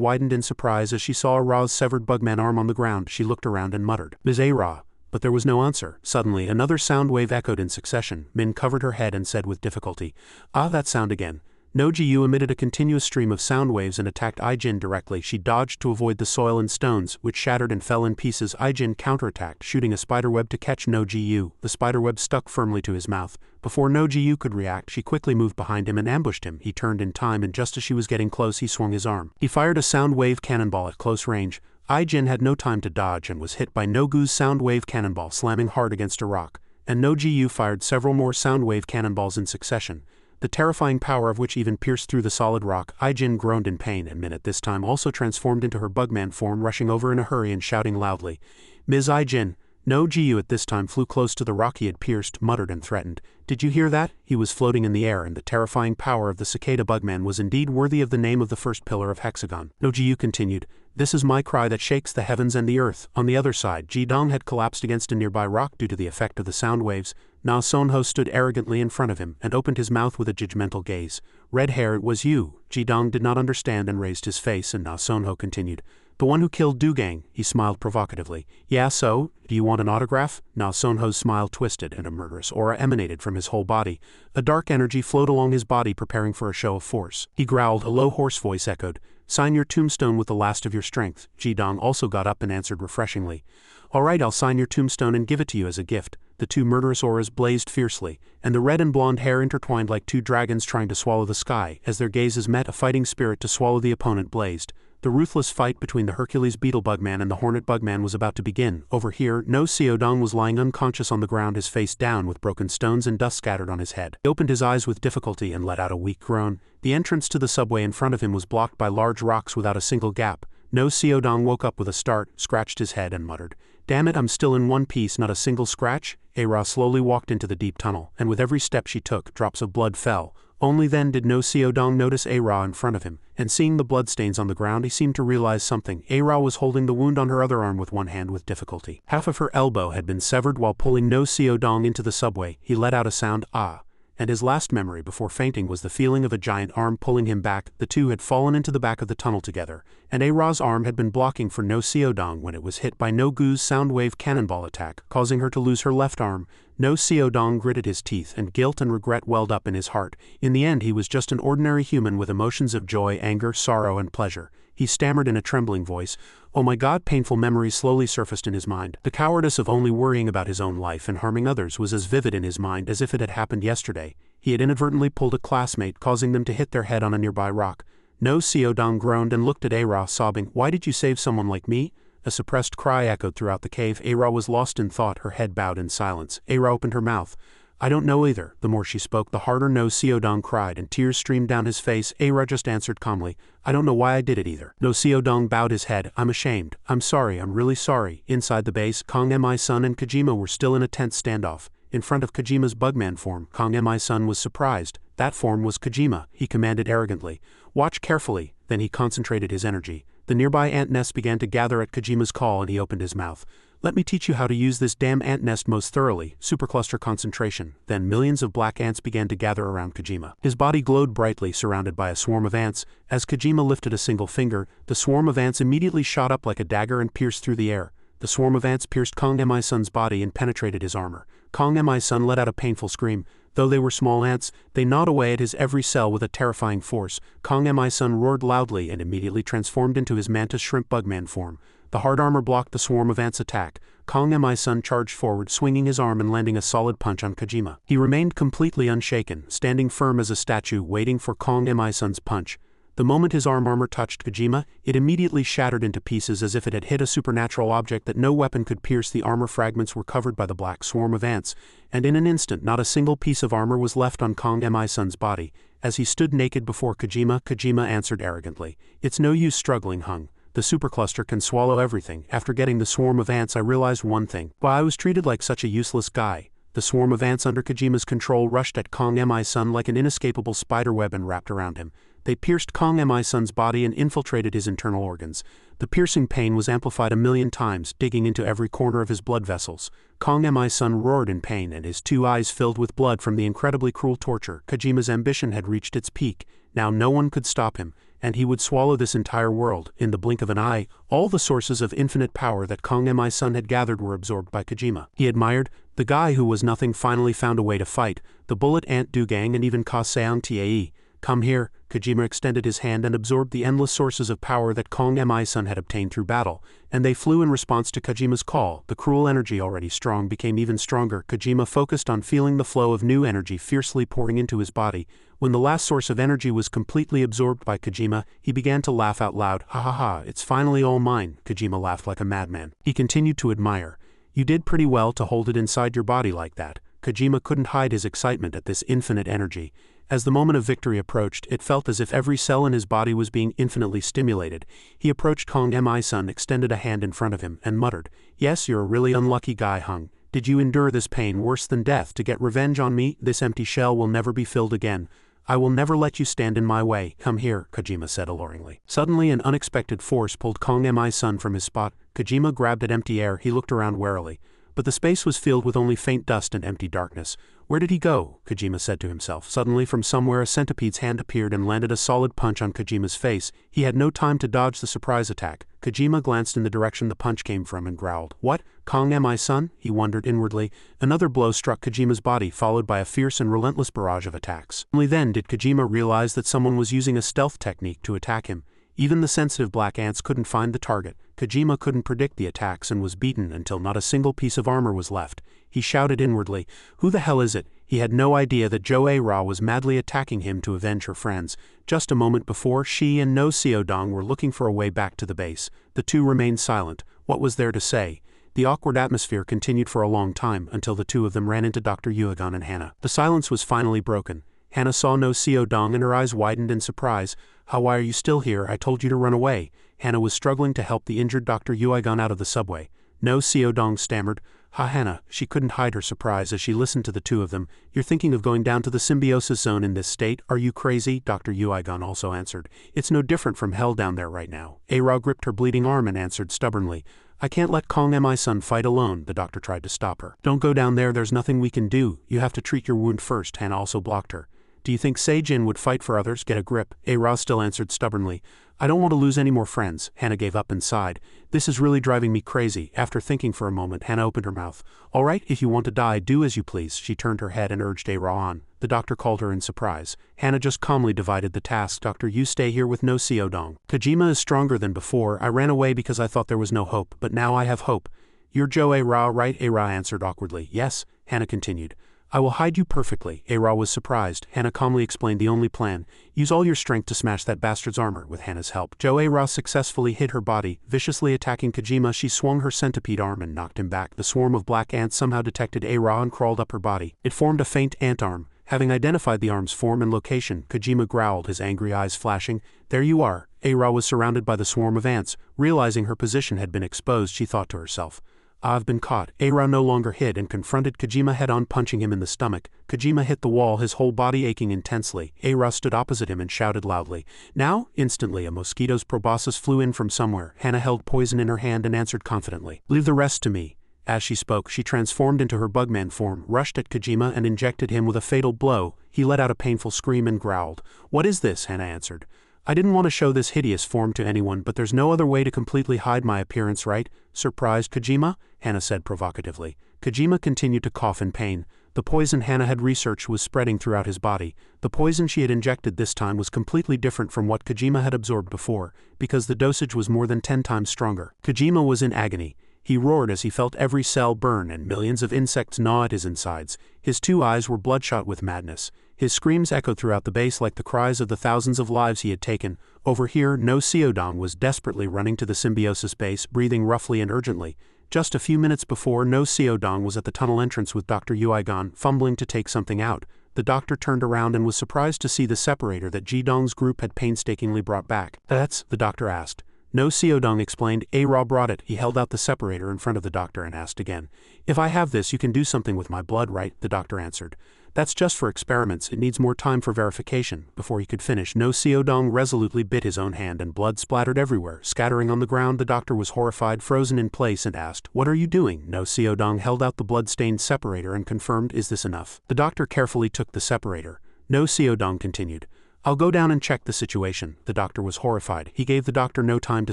widened in surprise as she saw Ra's severed bugman arm on the ground. She looked around and muttered, "Ms. Ra." But there was no answer. Suddenly another sound wave echoed in succession. Min covered her head and said with difficulty, "Ah, that sound again." No Ji-yu emitted a continuous stream of sound waves and attacked Ai-jin directly. She dodged to avoid the soil and stones, which shattered and fell in pieces. Ai-jin counterattacked, shooting a spiderweb to catch No Ji-yu. The spiderweb stuck firmly to his mouth. Before No Ji-yu could react, she quickly moved behind him and ambushed him. He turned in time, and just as she was getting close, he swung his arm. He fired a sound wave cannonball at close range. Ai-jin had no time to dodge and was hit by Nogu's sound wave cannonball, slamming hard against a rock. And No Ji-yu fired several more sound wave cannonballs in succession, the terrifying power of which even pierced through the solid rock. Ai-jin groaned in pain, and Min at this time also transformed into her bugman form, rushing over in a hurry and shouting loudly, "Ms. Ai-jin." No Ji-yu at this time flew close to the rock he had pierced, muttered and threatened, "Did you hear that?" He was floating in the air, and the terrifying power of the cicada bugman was indeed worthy of the name of the first pillar of Hexagon. No Ji-yu continued, "This is my cry that shakes the heavens and the earth." On the other side, Ji-dong had collapsed against a nearby rock due to the effect of the sound waves. Na Sonho stood arrogantly in front of him and opened his mouth with a judgmental gaze. "Red hair, it was you." Ji-dong did not understand and raised his face, and Na Sonho continued, "The one who killed Dugang." He smiled provocatively. "Yeah, so? Do you want an autograph?" Na Sonho's smile twisted, and a murderous aura emanated from his whole body. A dark energy flowed along his body, preparing for a show of force. He growled. A low hoarse voice echoed, "Sign your tombstone with the last of your strength." Ji-dong also got up and answered refreshingly, "All right, I'll sign your tombstone and give it to you as a gift." The 2 murderous auras blazed fiercely, and the red and blonde hair intertwined like 2 dragons trying to swallow the sky. As their gazes met, a fighting spirit to swallow the opponent blazed. The ruthless fight between the Hercules beetle bugman and the hornet bugman was about to begin. Over here, No Seodong was lying unconscious on the ground, his face down with broken stones and dust scattered on his head. He opened his eyes with difficulty and let out a weak groan. The entrance to the subway in front of him was blocked by large rocks without a single gap. No Seodong woke up with a start, scratched his head and muttered, Damn it, I'm still in one piece, not a single scratch? A-Ra slowly walked into the deep tunnel, and with every step she took, drops of blood fell. Only then did No Seodong notice A-Ra in front of him, and seeing the bloodstains on the ground he seemed to realize something. A-Ra was holding the wound on her other arm with one hand with difficulty. Half of her elbow had been severed while pulling No Seodong into the subway. He let out a sound, ah. And his last memory before fainting was the feeling of a giant arm pulling him back. The two had fallen into the back of the tunnel together, and A-Ra's arm had been blocking for No Seodong when it was hit by No Gu's soundwave cannonball attack, causing her to lose her left arm. No Seodong gritted his teeth, and guilt and regret welled up in his heart. In the end he was just an ordinary human with emotions of joy, anger, sorrow, and pleasure. He stammered in a trembling voice, "Oh my God!" Painful memories slowly surfaced in his mind. The cowardice of only worrying about his own life and harming others was as vivid in his mind as if it had happened yesterday. He had inadvertently pulled a classmate, causing them to hit their head on a nearby rock. No Seodong groaned and looked at A-Ra, sobbing, "Why did you save someone like me?" A suppressed cry echoed throughout the cave. A-Ra was lost in thought, her head bowed in silence. A-Ra opened her mouth. "I don't know either." The more she spoke, the harder No Seodong cried, and tears streamed down his face. A-Ra just answered calmly, "I don't know why I did it either." No Seodong bowed his head. "I'm ashamed. I'm sorry. I'm really sorry." Inside the base, Kong Mi-sun and Kojima were still in a tense standoff. In front of Kojima's bugman form, Kong Mi-sun was surprised. That form was Kojima. He commanded arrogantly, "Watch carefully." Then he concentrated his energy. The nearby ant nests began to gather at Kojima's call, and he opened his mouth. "Let me teach you how to use this damn ant nest most thoroughly." Supercluster concentration. Then millions of black ants began to gather around Kojima. His body glowed brightly, surrounded by a swarm of ants. As Kojima lifted a single finger, the swarm of ants immediately shot up like a dagger and pierced through the air. The swarm of ants pierced Kong Mi-sun's body and penetrated his armor. Kong Mi-sun let out a painful scream. Though they were small ants, they gnawed away at his every cell with a terrifying force. Kong Mi-sun roared loudly and immediately transformed into his mantis shrimp bugman form. The hard armor blocked the swarm of ants' attack. Kong Mi-sun charged forward, swinging his arm and landing a solid punch on Kojima. He remained completely unshaken, standing firm as a statue, waiting for Kong Mi-sun's punch. The moment his armor touched Kojima, it immediately shattered into pieces as if it had hit a supernatural object that no weapon could pierce. The armor fragments were covered by the black swarm of ants, and in an instant not a single piece of armor was left on Kong Mi-sun's body. As he stood naked before Kojima, Kojima answered arrogantly, "It's no use struggling, Hung. The supercluster can swallow everything." After getting the swarm of ants, I realized one thing. Why I was treated like such a useless guy. The swarm of ants under Kojima's control rushed at Kong Mi-sun like an inescapable spiderweb and wrapped around him. They pierced Kong Mi-sun's body and infiltrated his internal organs. The piercing pain was amplified 1,000,000 times, digging into every corner of his blood vessels. Kong Mi-sun roared in pain, and his two eyes filled with blood from the incredibly cruel torture. Kojima's ambition had reached its peak. Now no one could stop him, and he would swallow this entire world. In the blink of an eye, all the sources of infinite power that Kong Mi-sun had gathered were absorbed by Kojima. He admired. The guy who was nothing finally found a way to fight. The bullet ant Dugang and even Ka Seong Tae. "Come here." Kojima extended his hand and absorbed the endless sources of power that Kong Mi-sun had obtained through battle, and they flew in response to Kojima's call. The cruel energy, already strong, became even stronger. Kojima focused on feeling the flow of new energy fiercely pouring into his body. When the last source of energy was completely absorbed by Kojima, he began to laugh out loud. "Ha ha ha, it's finally all mine." Kojima laughed like a madman. He continued to admire. "You did pretty well to hold it inside your body like that." Kojima couldn't hide his excitement at this infinite energy. As the moment of victory approached, it felt as if every cell in his body was being infinitely stimulated. He approached Kong Mi-sun, extended a hand in front of him, and muttered, "Yes, you're a really unlucky guy, Hung. Did you endure this pain worse than death to get revenge on me? This empty shell will never be filled again. I will never let you stand in my way. Come here," Kojima said alluringly. Suddenly an unexpected force pulled Kong Mi-sun from his spot. Kojima grabbed at empty air. He looked around warily. But the space was filled with only faint dust and empty darkness. "Where did he go?" Kojima said to himself. Suddenly from somewhere a centipede's hand appeared and landed a solid punch on Kojima's face. He had no time to dodge the surprise attack. Kojima glanced in the direction the punch came from and growled. "What? Kong Mi-sun?" he wondered inwardly. Another blow struck Kojima's body, followed by a fierce and relentless barrage of attacks. Only then did Kojima realize that someone was using a stealth technique to attack him. Even the sensitive black ants couldn't find the target. Kojima couldn't predict the attacks and was beaten until not a single piece of armor was left. He shouted inwardly, "Who the hell is it?" He had no idea that Jo A-Ra was madly attacking him to avenge her friends. Just a moment before, she and No Seodong were looking for a way back to the base. The two remained silent. What was there to say? The awkward atmosphere continued for a long time, until the two of them ran into Dr. Yuigan and Hannah. The silence was finally broken. Hannah saw No Seodong and her eyes widened in surprise. "Why are you still here? I told you to run away." Hannah was struggling to help the injured Dr. Yuigan out of the subway. No Seodong stammered. Ha Hana, she couldn't hide her surprise as she listened to the two of them. You're thinking of going down to the symbiosis zone in this state, are you crazy? Dr. Yuigon also answered. It's no different from hell down there right now. Ara gripped her bleeding arm and answered stubbornly. I can't let Kong and my son fight alone. The doctor tried to stop her. Don't go down there's nothing we can do. You have to treat your wound first. Hana also blocked her. Do you think Seijin would fight for others? Get a grip. Ara still answered stubbornly. I don't want to lose any more friends. Hana gave up and sighed. This is really driving me crazy. After thinking for a moment, Hana opened her mouth. All right, if you want to die, do as you please. She turned her head and urged Ara on. The doctor called her in surprise. Hana just calmly divided the task. Doctor, you stay here with no Seodong. Kojima is stronger than before. I ran away because I thought there was no hope, but now I have hope. You're Joe Ara, right? Ara answered awkwardly. Yes, Hana continued. I will hide you perfectly. Ara was surprised. Hana calmly explained the only plan. Use all your strength to smash that bastard's armor. With Hana's help, Joe Ara successfully hid her body, viciously attacking Kojima. She swung her centipede arm and knocked him back. The swarm of black ants somehow detected Ara and crawled up her body. It formed a faint ant arm. Having identified the arm's form and location, Kojima growled, his angry eyes flashing. There you are. Ara was surrounded by the swarm of ants. Realizing her position had been exposed, she thought to herself. I've been caught. Ara no longer hid and confronted Kojima head-on, punching him in the stomach. Kojima hit the wall, his whole body aching intensely. Ara stood opposite him and shouted loudly. Now? Instantly, a mosquito's proboscis flew in from somewhere. Hana held poison in her hand and answered confidently. Leave the rest to me. As she spoke, she transformed into her bugman form, rushed at Kojima and injected him with a fatal blow. He let out a painful scream and growled. What is this? Hana answered. I didn't want to show this hideous form to anyone, but there's no other way to completely hide my appearance, right? Surprised, Kojima? Hana said provocatively. Kojima continued to cough in pain. The poison Hana had researched was spreading throughout his body. The poison she had injected this time was completely different from what Kojima had absorbed before, because the dosage was more than 10 times stronger. Kojima was in agony. He roared as he felt every cell burn and millions of insects gnaw at his insides. His two eyes were bloodshot with madness. His screams echoed throughout the base like the cries of the thousands of lives he had taken. Over here, no Seodong was desperately running to the symbiosis base, breathing roughly and urgently. Just a few minutes before, no Seodong was at the tunnel entrance with Dr. Yuigon, fumbling to take something out. The doctor turned around and was surprised to see the separator that Jidong's group had painstakingly brought back. That's, the doctor asked. No Seodong explained. Ra brought it. He held out the separator in front of the doctor and asked again. If I have this, you can do something with my blood, right? The doctor answered. That's just for experiments. It needs more time for verification. Before he could finish, no Seodong resolutely bit his own hand and blood splattered everywhere, scattering on the ground. The doctor was horrified, frozen in place, and asked, What are you doing? No Seodong held out the blood-stained separator and confirmed, Is this enough? The doctor carefully took the separator. No Seodong continued. I'll go down and check the situation. The doctor was horrified. He gave the doctor no time to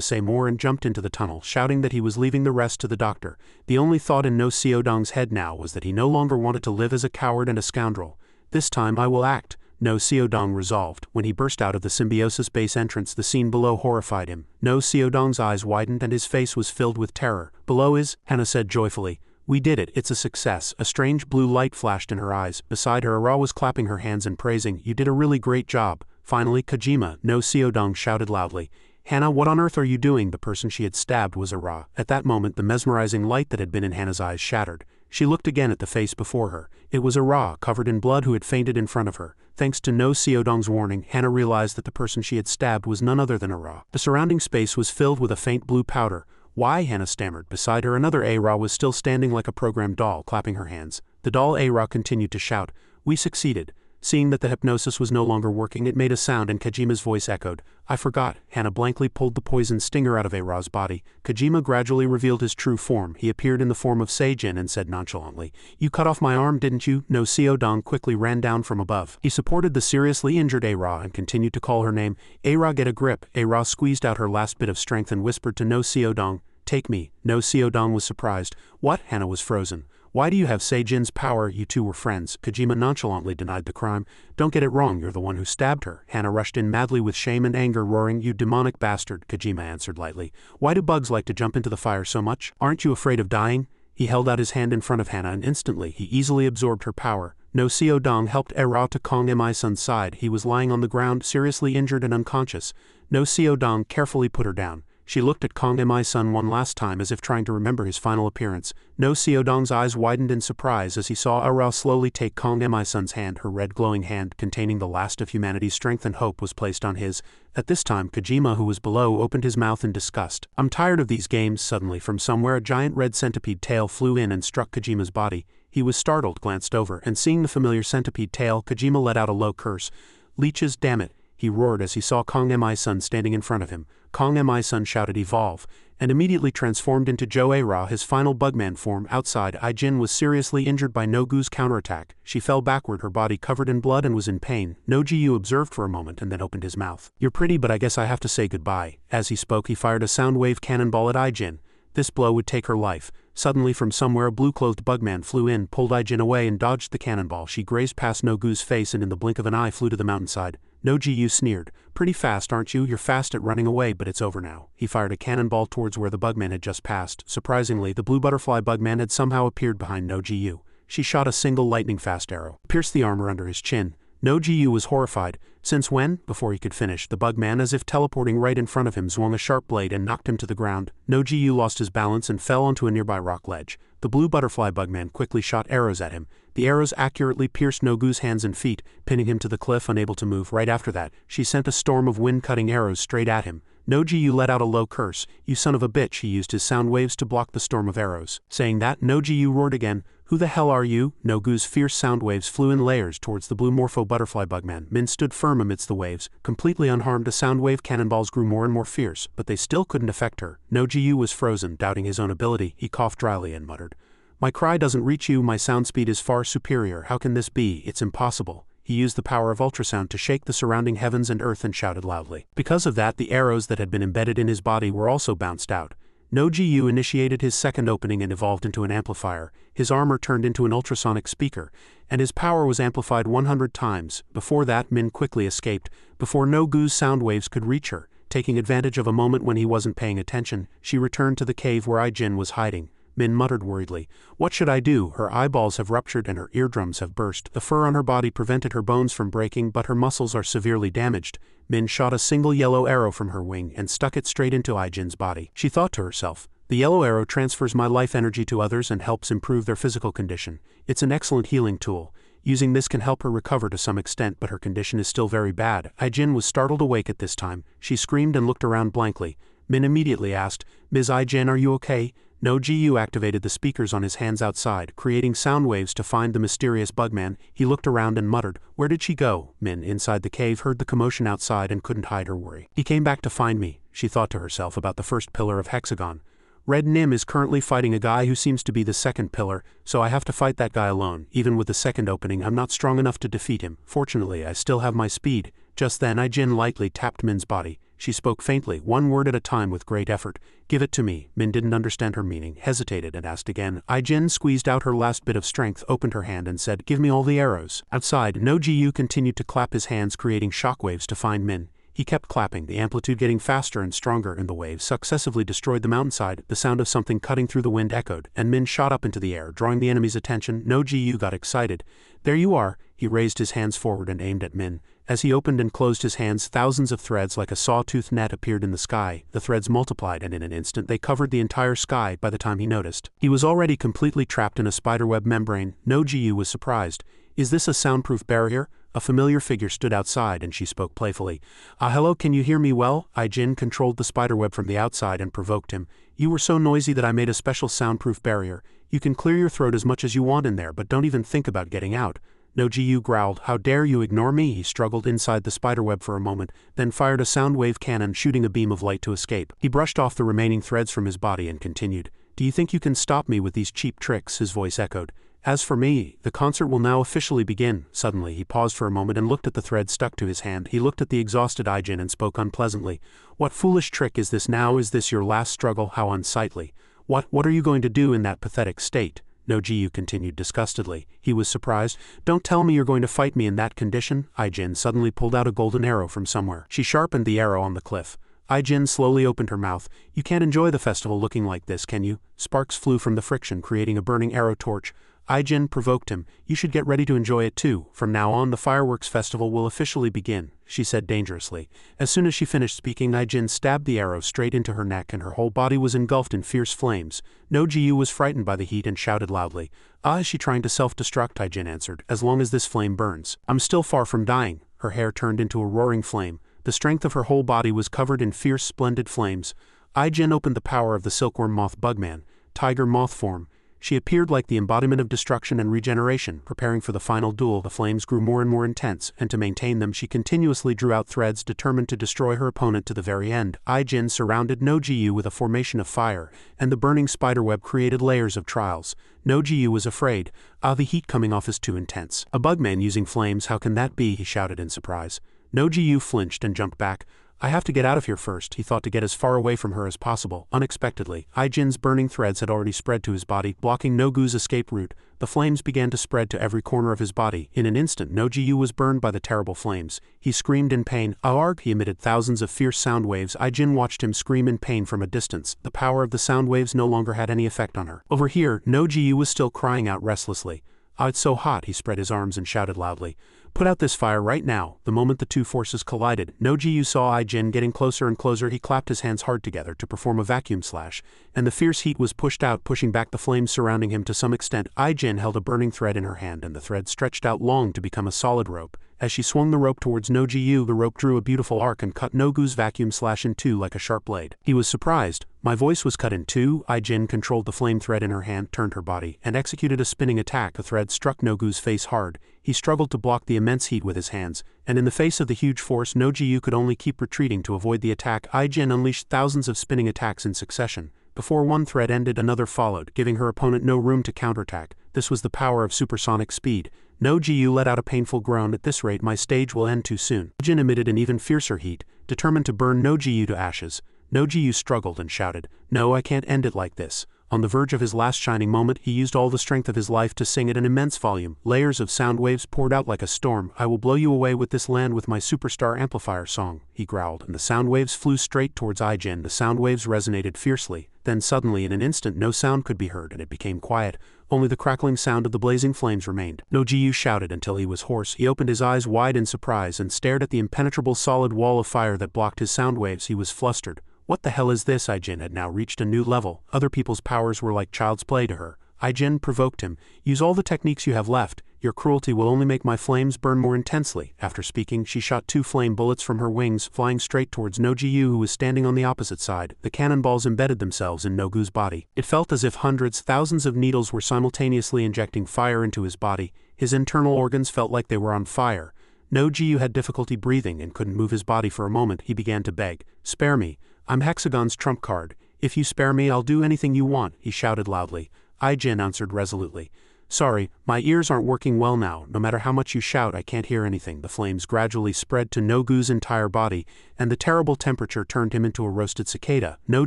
say more and jumped into the tunnel, shouting that he was leaving the rest to the doctor. The only thought in No Seodong's head now was that he no longer wanted to live as a coward and a scoundrel. This time I will act, No Seodong resolved. When he burst out of the symbiosis base entrance, the scene below horrified him. No Seodong's eyes widened and his face was filled with terror. Below is, Hana said joyfully. We did it, it's a success. A strange blue light flashed in her eyes. Beside her, Ara was clapping her hands and praising, You did a really great job. Finally, Kojima, No Seodong shouted loudly. Hana, what on earth are you doing? The person she had stabbed was Ara. At that moment, the mesmerizing light that had been in Hana's eyes shattered. She looked again at the face before her. It was Ara, covered in blood, who had fainted in front of her. Thanks to No Seodong's warning, Hana realized that the person she had stabbed was none other than Ara. The surrounding space was filled with a faint blue powder. Why? Hana stammered. Beside her, another Ara was still standing like a programmed doll, clapping her hands. The doll Ara continued to shout, We succeeded. Seeing that the hypnosis was no longer working, it made a sound and Kojima's voice echoed. I forgot. Hana blankly pulled the poison stinger out of Ara's body. Kojima gradually revealed his true form. He appeared in the form of Seijin and said nonchalantly, You cut off my arm, didn't you? No Seodong quickly ran down from above. He supported the seriously injured Ara and continued to call her name. Ara, get a grip. Ara squeezed out her last bit of strength and whispered to No Seodong, Take me. No Seodong was surprised. What? Hana was frozen. Why do you have Seijin's power? You two were friends. Kojima nonchalantly denied the crime. Don't get it wrong, you're the one who stabbed her. Hana rushed in madly with shame and anger, roaring, You demonic bastard. Kojima answered lightly. Why do bugs like to jump into the fire so much? Aren't you afraid of dying? He held out his hand in front of Hana and instantly he easily absorbed her power. No Seodong helped Ara to Kong Mi-sun's side. He was lying on the ground, seriously injured and unconscious. No Seodong carefully put her down. She looked at Kong Mi-sun one last time as if trying to remember his final appearance. No Seodong's eyes widened in surprise as he saw Arao slowly take Kong Mi-sun's hand. Her red glowing hand containing the last of humanity's strength and hope was placed on his. At this time Kojima, who was below, opened his mouth in disgust. "I'm tired of these games." Suddenly from somewhere a giant red centipede tail flew in and struck Kojima's body. He was startled, glanced over, and seeing the familiar centipede tail, Kojima let out a low curse. "Leeches, damn it," he roared as he saw Kong Mi-sun standing in front of him. Kong Mi-sun shouted "Evolve," and immediately transformed into Jo-Ra, his final bugman form. Outside, Ai-jin was seriously injured by No-Gu's counterattack. She fell backward, her body covered in blood, and was in pain. No-Ji-yu observed for a moment and then opened his mouth. "You're pretty, but I guess I have to say goodbye." As he spoke, he fired a sound wave cannonball at Ai-jin. This blow would take her life. Suddenly from somewhere a blue-clothed bugman flew in, pulled Ai-jin away and dodged the cannonball. She grazed past No-Gu's face and in the blink of an eye flew to the mountainside. No-Ji-yu sneered. "Pretty fast, aren't you? You're fast at running away, but it's over now." He fired a cannonball towards where the bugman had just passed. Surprisingly, the blue butterfly bugman had somehow appeared behind No-Ji-yu. She shot a single lightning-fast arrow, pierced the armor under his chin. No-Ji-yu was horrified. "Since when?" Before he could finish, the bugman, as if teleporting right in front of him, swung a sharp blade and knocked him to the ground. No-Ji-yu lost his balance and fell onto a nearby rock ledge. The blue butterfly bugman quickly shot arrows at him. The arrows accurately pierced No-Gu's hands and feet, pinning him to the cliff, unable to move. Right after that, she sent a storm of wind-cutting arrows straight at him. No-Ji-yu let out a low curse. "You son of a bitch." He used his sound waves to block the storm of arrows. Saying that, No-Ji-yu roared again. "Who the hell are you?" No-Gu's fierce sound waves flew in layers towards the blue morpho butterfly bugman. Min stood firm amidst the waves, completely unharmed. The sound wave cannonballs grew more and more fierce, but they still couldn't affect her. No-Ji-yu was frozen, doubting his own ability. He coughed dryly and muttered, "My cry doesn't reach you. My sound speed is far superior. How can this be? It's impossible." He used the power of ultrasound to shake the surrounding heavens and earth and shouted loudly. Because of that, the arrows that had been embedded in his body were also bounced out. No-Ji-yu initiated his second opening and evolved into an amplifier. His armor turned into an ultrasonic speaker, and his power was amplified 100 times. Before that, Min quickly escaped, before No-Gu's sound waves could reach her. Taking advantage of a moment when he wasn't paying attention, she returned to the cave where Ai-jin was hiding. Min muttered worriedly, "What should I do? Her eyeballs have ruptured and her eardrums have burst. The fur on her body prevented her bones from breaking, but her muscles are severely damaged." Min shot a single yellow arrow from her wing and stuck it straight into Ai-jin's body. She thought to herself, "The yellow arrow transfers my life energy to others and helps improve their physical condition. It's an excellent healing tool. Using this can help her recover to some extent, but her condition is still very bad." Ai-jin was startled awake at this time. She screamed and looked around blankly. Min immediately asked, "Ms. Ai-jin, are you okay?" No-Ji-yu activated the speakers on his hands outside, creating sound waves to find the mysterious bugman. He looked around and muttered, "Where did she go?" Min, inside the cave, heard the commotion outside and couldn't hide her worry. "He came back to find me," she thought to herself about the first pillar of Hexagon. "Red Nim is currently fighting a guy who seems to be the second pillar, so I have to fight that guy alone. Even with the second opening, I'm not strong enough to defeat him. Fortunately, I still have my speed." Just then Ai-jin lightly tapped Min's body. She spoke faintly, one word at a time with great effort. "Give it to me." Min didn't understand her meaning, hesitated and asked again. Ai-jin squeezed out her last bit of strength, opened her hand and said, "Give me all the arrows." Outside, No-Ji-yu continued to clap his hands, creating shockwaves to find Min. He kept clapping, the amplitude getting faster and stronger, and the waves successively destroyed the mountainside. The sound of something cutting through the wind echoed, and Min shot up into the air, drawing the enemy's attention. No-Ji-yu got excited. "There you are." He raised his hands forward and aimed at Min. As he opened and closed his hands, thousands of threads like a sawtooth net appeared in the sky. The threads multiplied, and in an instant they covered the entire sky. By the time he noticed, he was already completely trapped in a spiderweb membrane. No-Ji-yu was surprised. "Is this a soundproof barrier?" A familiar figure stood outside, and she spoke playfully. Hello, can you hear me well?" Ai-jin controlled the spiderweb from the outside and provoked him. "You were so noisy that I made a special soundproof barrier. You can clear your throat as much as you want in there, but don't even think about getting out." No-Ji-yu growled. "How dare you ignore me?" He struggled inside the spiderweb for a moment, then fired a sound wave cannon, shooting a beam of light to escape. He brushed off the remaining threads from his body and continued. "Do you think you can stop me with these cheap tricks?" His voice echoed. "As for me, the concert will now officially begin." Suddenly, he paused for a moment and looked at the thread stuck to his hand. He looked at the exhausted Ai-jin and spoke unpleasantly. "What foolish trick is this now? Is this your last struggle? How unsightly. What are you going to do in that pathetic state?" No-Ji-yu continued disgustedly. He was surprised. "Don't tell me you're going to fight me in that condition." Ai-jin suddenly pulled out a golden arrow from somewhere. She sharpened the arrow on the cliff. Ai-jin slowly opened her mouth. "You can't enjoy the festival looking like this, can you?" Sparks flew from the friction, creating a burning arrow torch. Ai-jin provoked him. You should get ready to enjoy it too. From now on the fireworks festival will officially begin, she said dangerously. As soon as she finished speaking, Ai-jin stabbed the arrow straight into her neck and her whole body was engulfed in fierce flames. No Ji-yu was frightened by the heat and shouted loudly. Is she trying to self-destruct? Ai-jin answered. As long as this flame burns. I'm still far from dying. Her hair turned into a roaring flame. The strength of her whole body was covered in fierce, splendid flames. Ai-jin opened the power of the silkworm moth bugman, tiger moth form. She appeared like the embodiment of destruction and regeneration. Preparing for the final duel, the flames grew more and more intense, and to maintain them she continuously drew out threads determined to destroy her opponent to the very end. Ai-jin surrounded No Ji-yu with a formation of fire, and the burning spiderweb created layers of trials. No Ji-yu was afraid. The heat coming off is too intense. A bugman using flames, how can that be? He shouted in surprise. No Ji-yu flinched and jumped back. I have to get out of here first. He thought to get as far away from her as possible. Unexpectedly, Ai-jin's burning threads had already spread to his body, blocking No-gu's escape route. The flames began to spread to every corner of his body. In an instant, No Ji-yu was burned by the terrible flames. He screamed in pain. Arg! He emitted thousands of fierce sound waves. Ai-jin watched him scream in pain from a distance. The power of the sound waves no longer had any effect on her. Over here, No Ji-yu was still crying out restlessly. It's so hot. He spread his arms and shouted loudly. Put out this fire right now. The moment the two forces collided, No Ji-yu saw Ai-jin getting closer and closer. He clapped his hands hard together to perform a vacuum slash, and the fierce heat was pushed out, pushing back the flames surrounding him to some extent. Ai-jin held a burning thread in her hand, and the thread stretched out long to become a solid rope. As she swung the rope towards No Ji-yu, the rope drew a beautiful arc and cut No-gu's vacuum slash in two like a sharp blade. He was surprised. My voice was cut in two. Ai-jin controlled the flame thread in her hand, turned her body, and executed a spinning attack. The thread struck No-gu's face hard. He struggled to block the immense heat with his hands, and in the face of the huge force, No Ji-yu could only keep retreating to avoid the attack. Ai-jin unleashed thousands of spinning attacks in succession. Before one thread ended, another followed, giving her opponent no room to counterattack. This was the power of supersonic speed. No Ji-yu let out a painful groan. At this rate, my stage will end too soon. Ai-jin emitted an even fiercer heat, determined to burn No Ji-yu to ashes. No Ji-yu struggled and shouted, "No, I can't end it like this." On the verge of his last shining moment, he used all the strength of his life to sing at an immense volume. Layers of sound waves poured out like a storm. I will blow you away with this land with my superstar amplifier song, he growled, and the sound waves flew straight towards Ai-jin. The sound waves resonated fiercely. Then suddenly, in an instant, no sound could be heard, and it became quiet. Only the crackling sound of the blazing flames remained. No Ji-yu shouted until he was hoarse. He opened his eyes wide in surprise and stared at the impenetrable solid wall of fire that blocked his sound waves. He was flustered. What the hell is this? Ai-jin had now reached a new level. Other people's powers were like child's play to her. Ai-jin provoked him. Use all the techniques you have left. Your cruelty will only make my flames burn more intensely. After speaking, she shot two flame bullets from her wings, flying straight towards No Ji-yu, who was standing on the opposite side. The cannonballs embedded themselves in No-gu's body. It felt as if hundreds, thousands of needles were simultaneously injecting fire into his body. His internal organs felt like they were on fire. No Ji-yu had difficulty breathing and couldn't move his body for a moment. He began to beg. Spare me. I'm Hexagon's trump card. If you spare me, I'll do anything you want, he shouted loudly. Ai-jin answered resolutely. Sorry, my ears aren't working well now. No matter how much you shout, I can't hear anything. The flames gradually spread to No-gu's entire body, and the terrible temperature turned him into a roasted cicada. No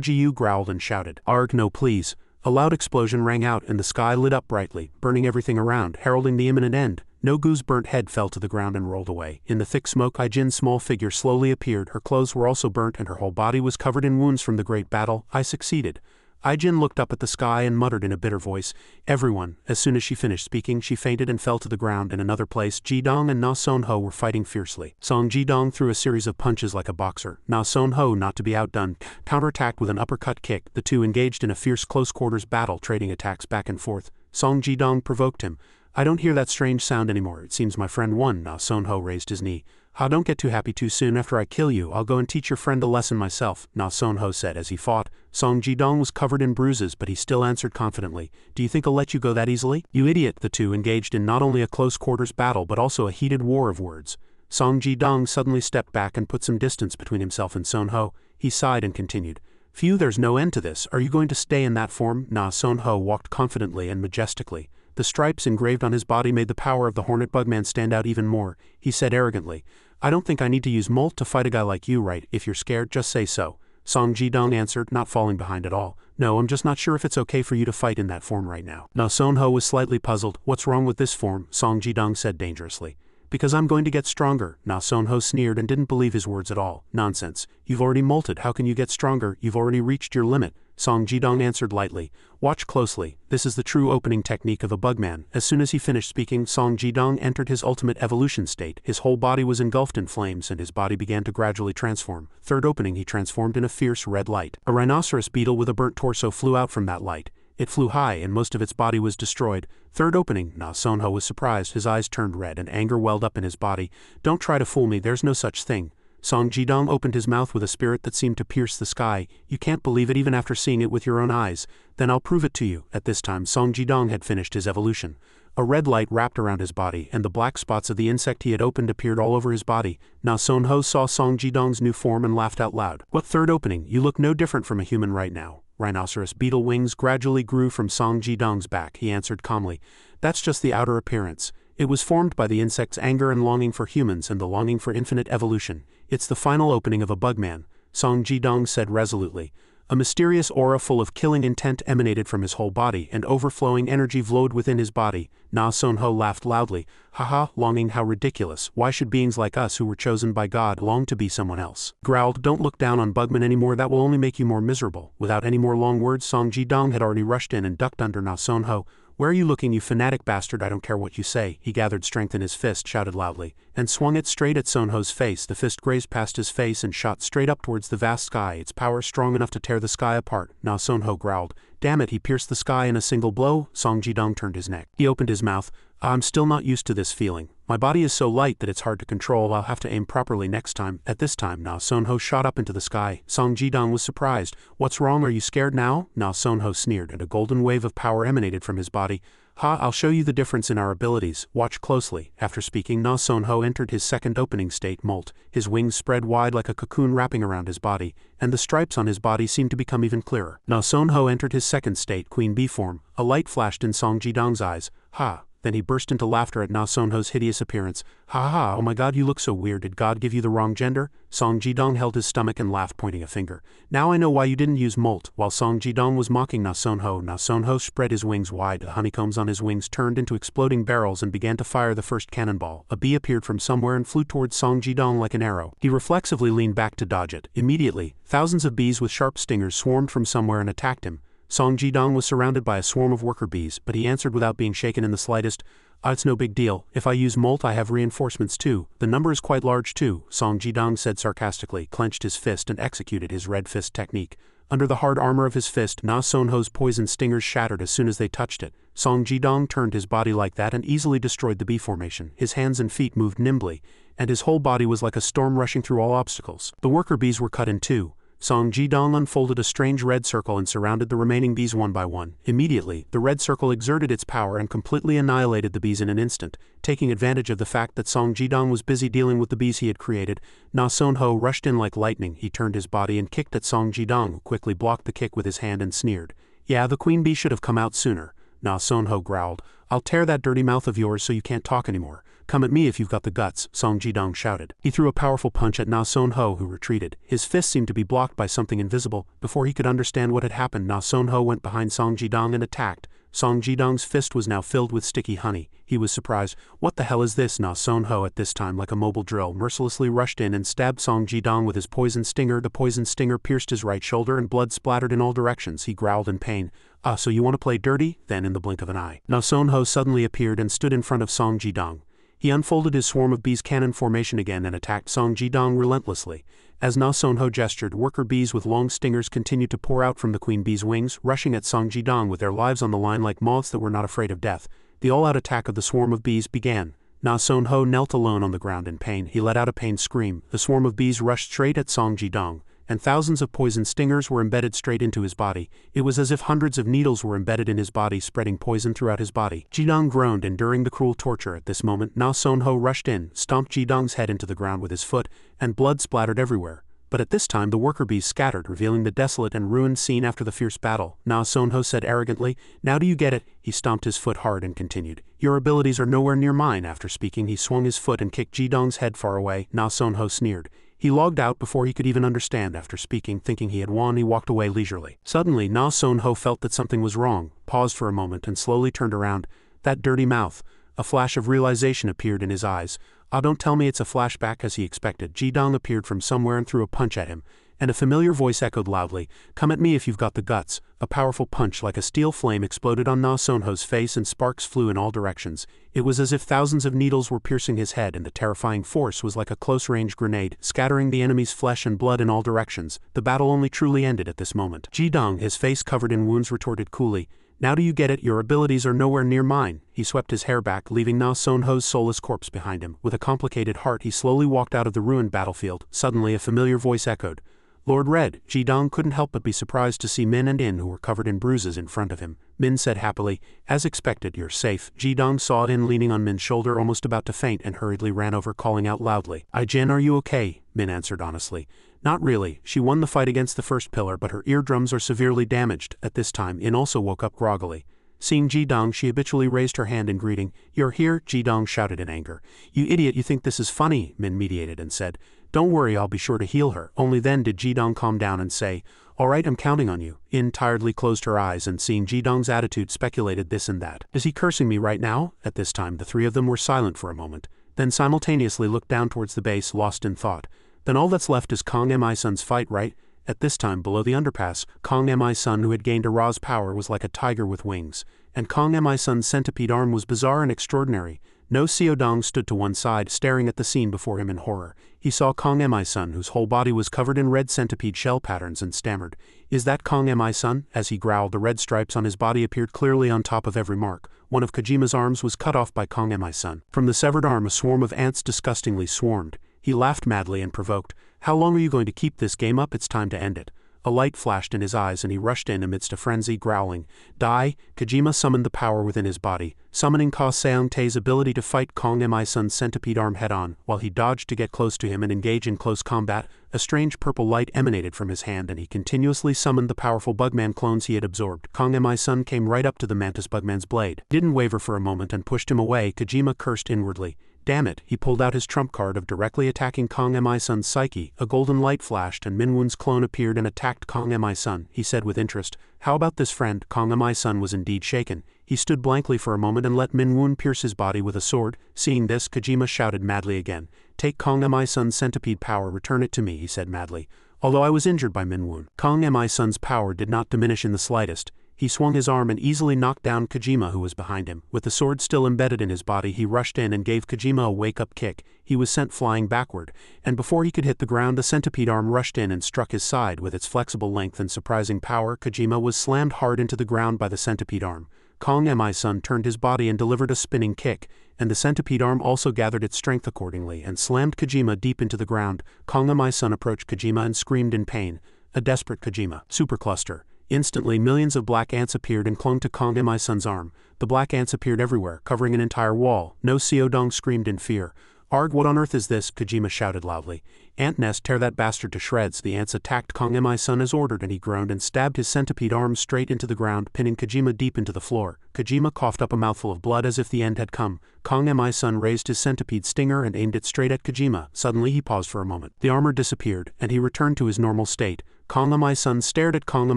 Ji-yu growled and shouted, "Arg, no please." A loud explosion rang out, and the sky lit up brightly, burning everything around, heralding the imminent end. No-gu's burnt head fell to the ground and rolled away. In the thick smoke, Ai-jin's small figure slowly appeared. Her clothes were also burnt, and her whole body was covered in wounds from the great battle. I succeeded. Ai-jin looked up at the sky and muttered in a bitter voice, "Everyone." As soon as she finished speaking, she fainted and fell to the ground. In another place, Ji-dong and Na-son-ho were fighting fiercely. Song Ji-dong threw a series of punches like a boxer. Na-son-ho, not to be outdone, counterattacked with an uppercut kick. The two engaged in a fierce close-quarters battle, trading attacks back and forth. Song Ji-dong provoked him. "I don't hear that strange sound anymore. It seems my friend won." Na-son-ho raised his knee. Don't get too happy too soon. After I kill you, I'll go and teach your friend a lesson myself," Na-son-ho said as he fought. Song Ji-dong was covered in bruises, but he still answered confidently, "Do you think I'll let you go that easily?" "You idiot." The two engaged in not only a close-quarters battle but also a heated war of words. Song Ji-dong suddenly stepped back and put some distance between himself and Son-ho. He sighed and continued, "Phew, there's no end to this. Are you going to stay in that form?" Na-son-ho walked confidently and majestically. The stripes engraved on his body made the power of the hornet bugman stand out even more. He said arrogantly, "I don't think I need to use molt to fight a guy like you, right? If you're scared, just say so." Song Ji-dong answered, not falling behind at all. "No, I'm just not sure if it's okay for you to fight in that form right now." Na-son-ho was slightly puzzled. "What's wrong with this form?" Song Ji-dong said dangerously. "Because I'm going to get stronger." Na-son-ho sneered and didn't believe his words at all. "Nonsense. You've already molted. How can you get stronger? You've already reached your limit." Song Jidong answered lightly. Watch closely, this is the true opening technique of a bugman. As soon as he finished speaking, Song Jidong entered his ultimate evolution state. His whole body was engulfed in flames and his body began to gradually transform. Third opening, he transformed in a fierce red light. A rhinoceros beetle with a burnt torso flew out from that light. It flew high and most of its body was destroyed. Third opening, Na Sonho was surprised. His eyes turned red and anger welled up in his body. Don't try to fool me, there's no such thing. Song Jidong opened his mouth with a spirit that seemed to pierce the sky. You can't believe it even after seeing it with your own eyes. Then I'll prove it to you. At this time Song Jidong had finished his evolution. A red light wrapped around his body and the black spots of the insect he had opened appeared all over his body. Na Sonho saw Song Jidong's new form and laughed out loud. What third opening? You look no different from a human right now. Rhinoceros beetle wings gradually grew from Song Jidong's back. He answered calmly. That's just the outer appearance. It was formed by the insect's anger and longing for humans and the longing for infinite evolution. It's the final opening of a bugman, Song Jidong said resolutely. A mysterious aura full of killing intent emanated from his whole body and overflowing energy flowed within his body. Na Sonho laughed loudly. Haha, longing, how ridiculous. Why should beings like us who were chosen by God long to be someone else? Growled, don't look down on bugmen anymore, that will only make you more miserable. Without any more long words, Song Jidong had already rushed in and ducked under Na Sonho. Where are you looking, you fanatic bastard? I don't care what you say. He gathered strength in his fist, shouted loudly, and swung it straight at Sonho's face. The fist grazed past his face and shot straight up towards the vast sky, its power strong enough to tear the sky apart. Na Sonho growled. Damn it, he pierced the sky in a single blow. Song Jidong turned his neck. He opened his mouth. I'm still not used to this feeling. My body is so light that it's hard to control. I'll have to aim properly next time. At this time, Na Sonho shot up into the sky. Song Jidong was surprised. What's wrong? Are you scared now? Na Sonho sneered, and a golden wave of power emanated from his body. Ha, I'll show you the difference in our abilities. Watch closely. After speaking, Na Sonho entered his second opening state, Molt. His wings spread wide like a cocoon wrapping around his body, and the stripes on his body seemed to become even clearer. Na Sonho entered his second state, Queen Bee form. A light flashed in Song Jidong's eyes. Ha! Then he burst into laughter at Na Sonho's hideous appearance. Ha ha, oh my god, you look so weird. Did God give you the wrong gender? Song Jidong held his stomach and laughed, pointing a finger. Now I know why you didn't use Molt. While Song Jidong was mocking Na Sonho spread his wings wide. The honeycombs on his wings turned into exploding barrels and began to fire the first cannonball. A bee appeared from somewhere and flew towards Song Jidong like an arrow. He reflexively leaned back to dodge it. Immediately, thousands of bees with sharp stingers swarmed from somewhere and attacked him. Song Jidong was surrounded by a swarm of worker bees, but he answered without being shaken in the slightest. It's no big deal. If I use Molt, I have reinforcements too. The number is quite large too, Song Jidong said sarcastically, clenched his fist and executed his red fist technique. Under the hard armor of his fist, Na Sonho's poison stingers shattered as soon as they touched it. Song Jidong turned his body like that and easily destroyed the bee formation. His hands and feet moved nimbly, and his whole body was like a storm rushing through all obstacles. The worker bees were cut in two. Song Jidong unfolded a strange red circle and surrounded the remaining bees one by one. Immediately, the red circle exerted its power and completely annihilated the bees in an instant. Taking advantage of the fact that Song Jidong was busy dealing with the bees he had created, Na Sonho rushed in like lightning. He turned his body and kicked at Song Jidong, who quickly blocked the kick with his hand and sneered. Yeah, the queen bee should have come out sooner. Na Sonho growled. I'll tear that dirty mouth of yours so you can't talk anymore. Come at me if you've got the guts, Song Jidong shouted. He threw a powerful punch at Na Sonho, who retreated. His fist seemed to be blocked by something invisible. Before he could understand what had happened, Na Sonho went behind Song Jidong and attacked. Song Jidong's fist was now filled with sticky honey. He was surprised. What the hell is this? Na Sonho at this time, like a mobile drill, mercilessly rushed in and stabbed Song Jidong with his poison stinger. The poison stinger pierced his right shoulder and blood splattered in all directions. He growled in pain. So you want to play dirty? Then in the blink of an eye, Na Sonho suddenly appeared and stood in front of Song Jidong. He unfolded his swarm of bees cannon formation again and attacked Song Jidong relentlessly. As Na Sonho gestured, worker bees with long stingers continued to pour out from the queen bee's wings, rushing at Song Jidong with their lives on the line like moths that were not afraid of death. The all-out attack of the swarm of bees began. Na Sonho knelt alone on the ground in pain. He let out a pained scream. The swarm of bees rushed straight at Song Jidong, and thousands of poison stingers were embedded straight into his body. It was as if hundreds of needles were embedded in his body, spreading poison throughout his body. Jidong groaned, enduring the cruel torture. At this moment, Na Sonho rushed in, stomped Jidong's head into the ground with his foot, and blood splattered everywhere. But at this time the worker bees scattered, revealing the desolate and ruined scene after the fierce battle. Na Sonho said arrogantly, "Now do you get it?" He stomped his foot hard and continued, "Your abilities are nowhere near mine." After speaking, he swung his foot and kicked Jidong's head far away. Na Sonho sneered. He logged out before he could even understand. After speaking, thinking he had won, he walked away leisurely. Suddenly, Na Sonho felt that something was wrong, paused for a moment and slowly turned around. That dirty mouth. A flash of realization appeared in his eyes. Don't tell me it's a flashback. As he expected, Jidong appeared from somewhere and threw a punch at him, and a familiar voice echoed loudly, "Come at me if you've got the guts." A powerful punch like a steel flame exploded on Na Sonho's face and sparks flew in all directions. It was as if thousands of needles were piercing his head, and the terrifying force was like a close-range grenade, scattering the enemy's flesh and blood in all directions. The battle only truly ended at this moment. Ji Dong, his face covered in wounds, retorted coolly, "Now do you get it? Your abilities are nowhere near mine." He swept his hair back, leaving Na Sonho's soulless corpse behind him. With a complicated heart, he slowly walked out of the ruined battlefield. Suddenly a familiar voice echoed, "Lord Red." Ji Dong couldn't help but be surprised to see Min and In, who were covered in bruises, in front of him. Min said happily, "As expected, you're safe." Ji Dong saw In leaning on Min's shoulder, almost about to faint, and hurriedly ran over, calling out loudly, "Jin, are you okay?" Min answered honestly, "Not really. She won the fight against the first pillar, but her eardrums are severely damaged." At this time, In also woke up groggily. Seeing Ji Dong, she habitually raised her hand in greeting. "You're here?" Ji Dong shouted in anger. "You idiot, you think this is funny?" Min mediated and said, "Don't worry, I'll be sure to heal her." Only then did Ji Dong calm down and say, "All right, I'm counting on you." In tiredly closed her eyes and, seeing Ji Dong's attitude, speculated this and that. "Is he cursing me right now?" At this time the three of them were silent for a moment, then simultaneously looked down towards the base, lost in thought. "Then all that's left is Kong Mi-sun's fight, right?" At this time, below the underpass, Kong Mi-sun, who had gained a Ra's power, was like a tiger with wings, and Kong Mi-sun's centipede arm was bizarre and extraordinary. No Seodong stood to one side, staring at the scene before him in horror. He saw Kong Mi-sun, whose whole body was covered in red centipede shell patterns, and stammered, "Is that Kong Mi-sun?" As he growled, the red stripes on his body appeared clearly on top of every mark. One of Kojima's arms was cut off by Kong Mi-sun. From the severed arm a swarm of ants disgustingly swarmed. He laughed madly and provoked, "How long are you going to keep this game up? It's time to end it." A light flashed in his eyes and he rushed in amidst a frenzy, growling, "Die!" Kojima summoned the power within his body, summoning Ka Seong-tae's ability to fight Kong Mi-sun's centipede arm head-on. While he dodged to get close to him and engage in close combat, a strange purple light emanated from his hand and he continuously summoned the powerful Bugman clones he had absorbed. Kong Mi-sun came right up to the Mantis Bugman's blade, didn't waver for a moment and pushed him away. Kojima cursed inwardly. Damn it, he pulled out his trump card of directly attacking Kong Mi-sun's psyche. A golden light flashed and Minwon's clone appeared and attacked Kong Mi-sun. He said with interest, "How about this, friend?" Kong Mi-sun was indeed shaken. He stood blankly for a moment and let Minwon pierce his body with a sword. Seeing this, Kojima shouted madly again, "Take Kong Mi-sun's centipede power, return it to me," he said madly. Although I was injured by Minwon, Kong Mi-sun's power did not diminish in the slightest. He swung his arm and easily knocked down Kojima, who was behind him. With the sword still embedded in his body, he rushed in and gave Kojima a wake-up kick. He was sent flying backward, and before he could hit the ground, the centipede arm rushed in and struck his side. With its flexible length and surprising power, Kojima was slammed hard into the ground by the centipede arm. Kong Mi-sun turned his body and delivered a spinning kick, and the centipede arm also gathered its strength accordingly and slammed Kojima deep into the ground. Kong Mi-sun approached Kojima and screamed in pain. A desperate Kojima. Supercluster. Instantly, millions of black ants appeared and clung to Kong Mi-sun's arm. The black ants appeared everywhere, covering an entire wall. No Seodong screamed in fear. "Arg, what on earth is this?" Kojima shouted loudly. "Ant nest, tear that bastard to shreds." The ants attacked Kong Mi-sun as ordered and he groaned and stabbed his centipede arm straight into the ground, pinning Kojima deep into the floor. Kojima coughed up a mouthful of blood as if the end had come. Kong Mi-sun raised his centipede stinger and aimed it straight at Kojima. Suddenly he paused for a moment. The armor disappeared, and he returned to his normal state. Kong Mi-sun stared at Kong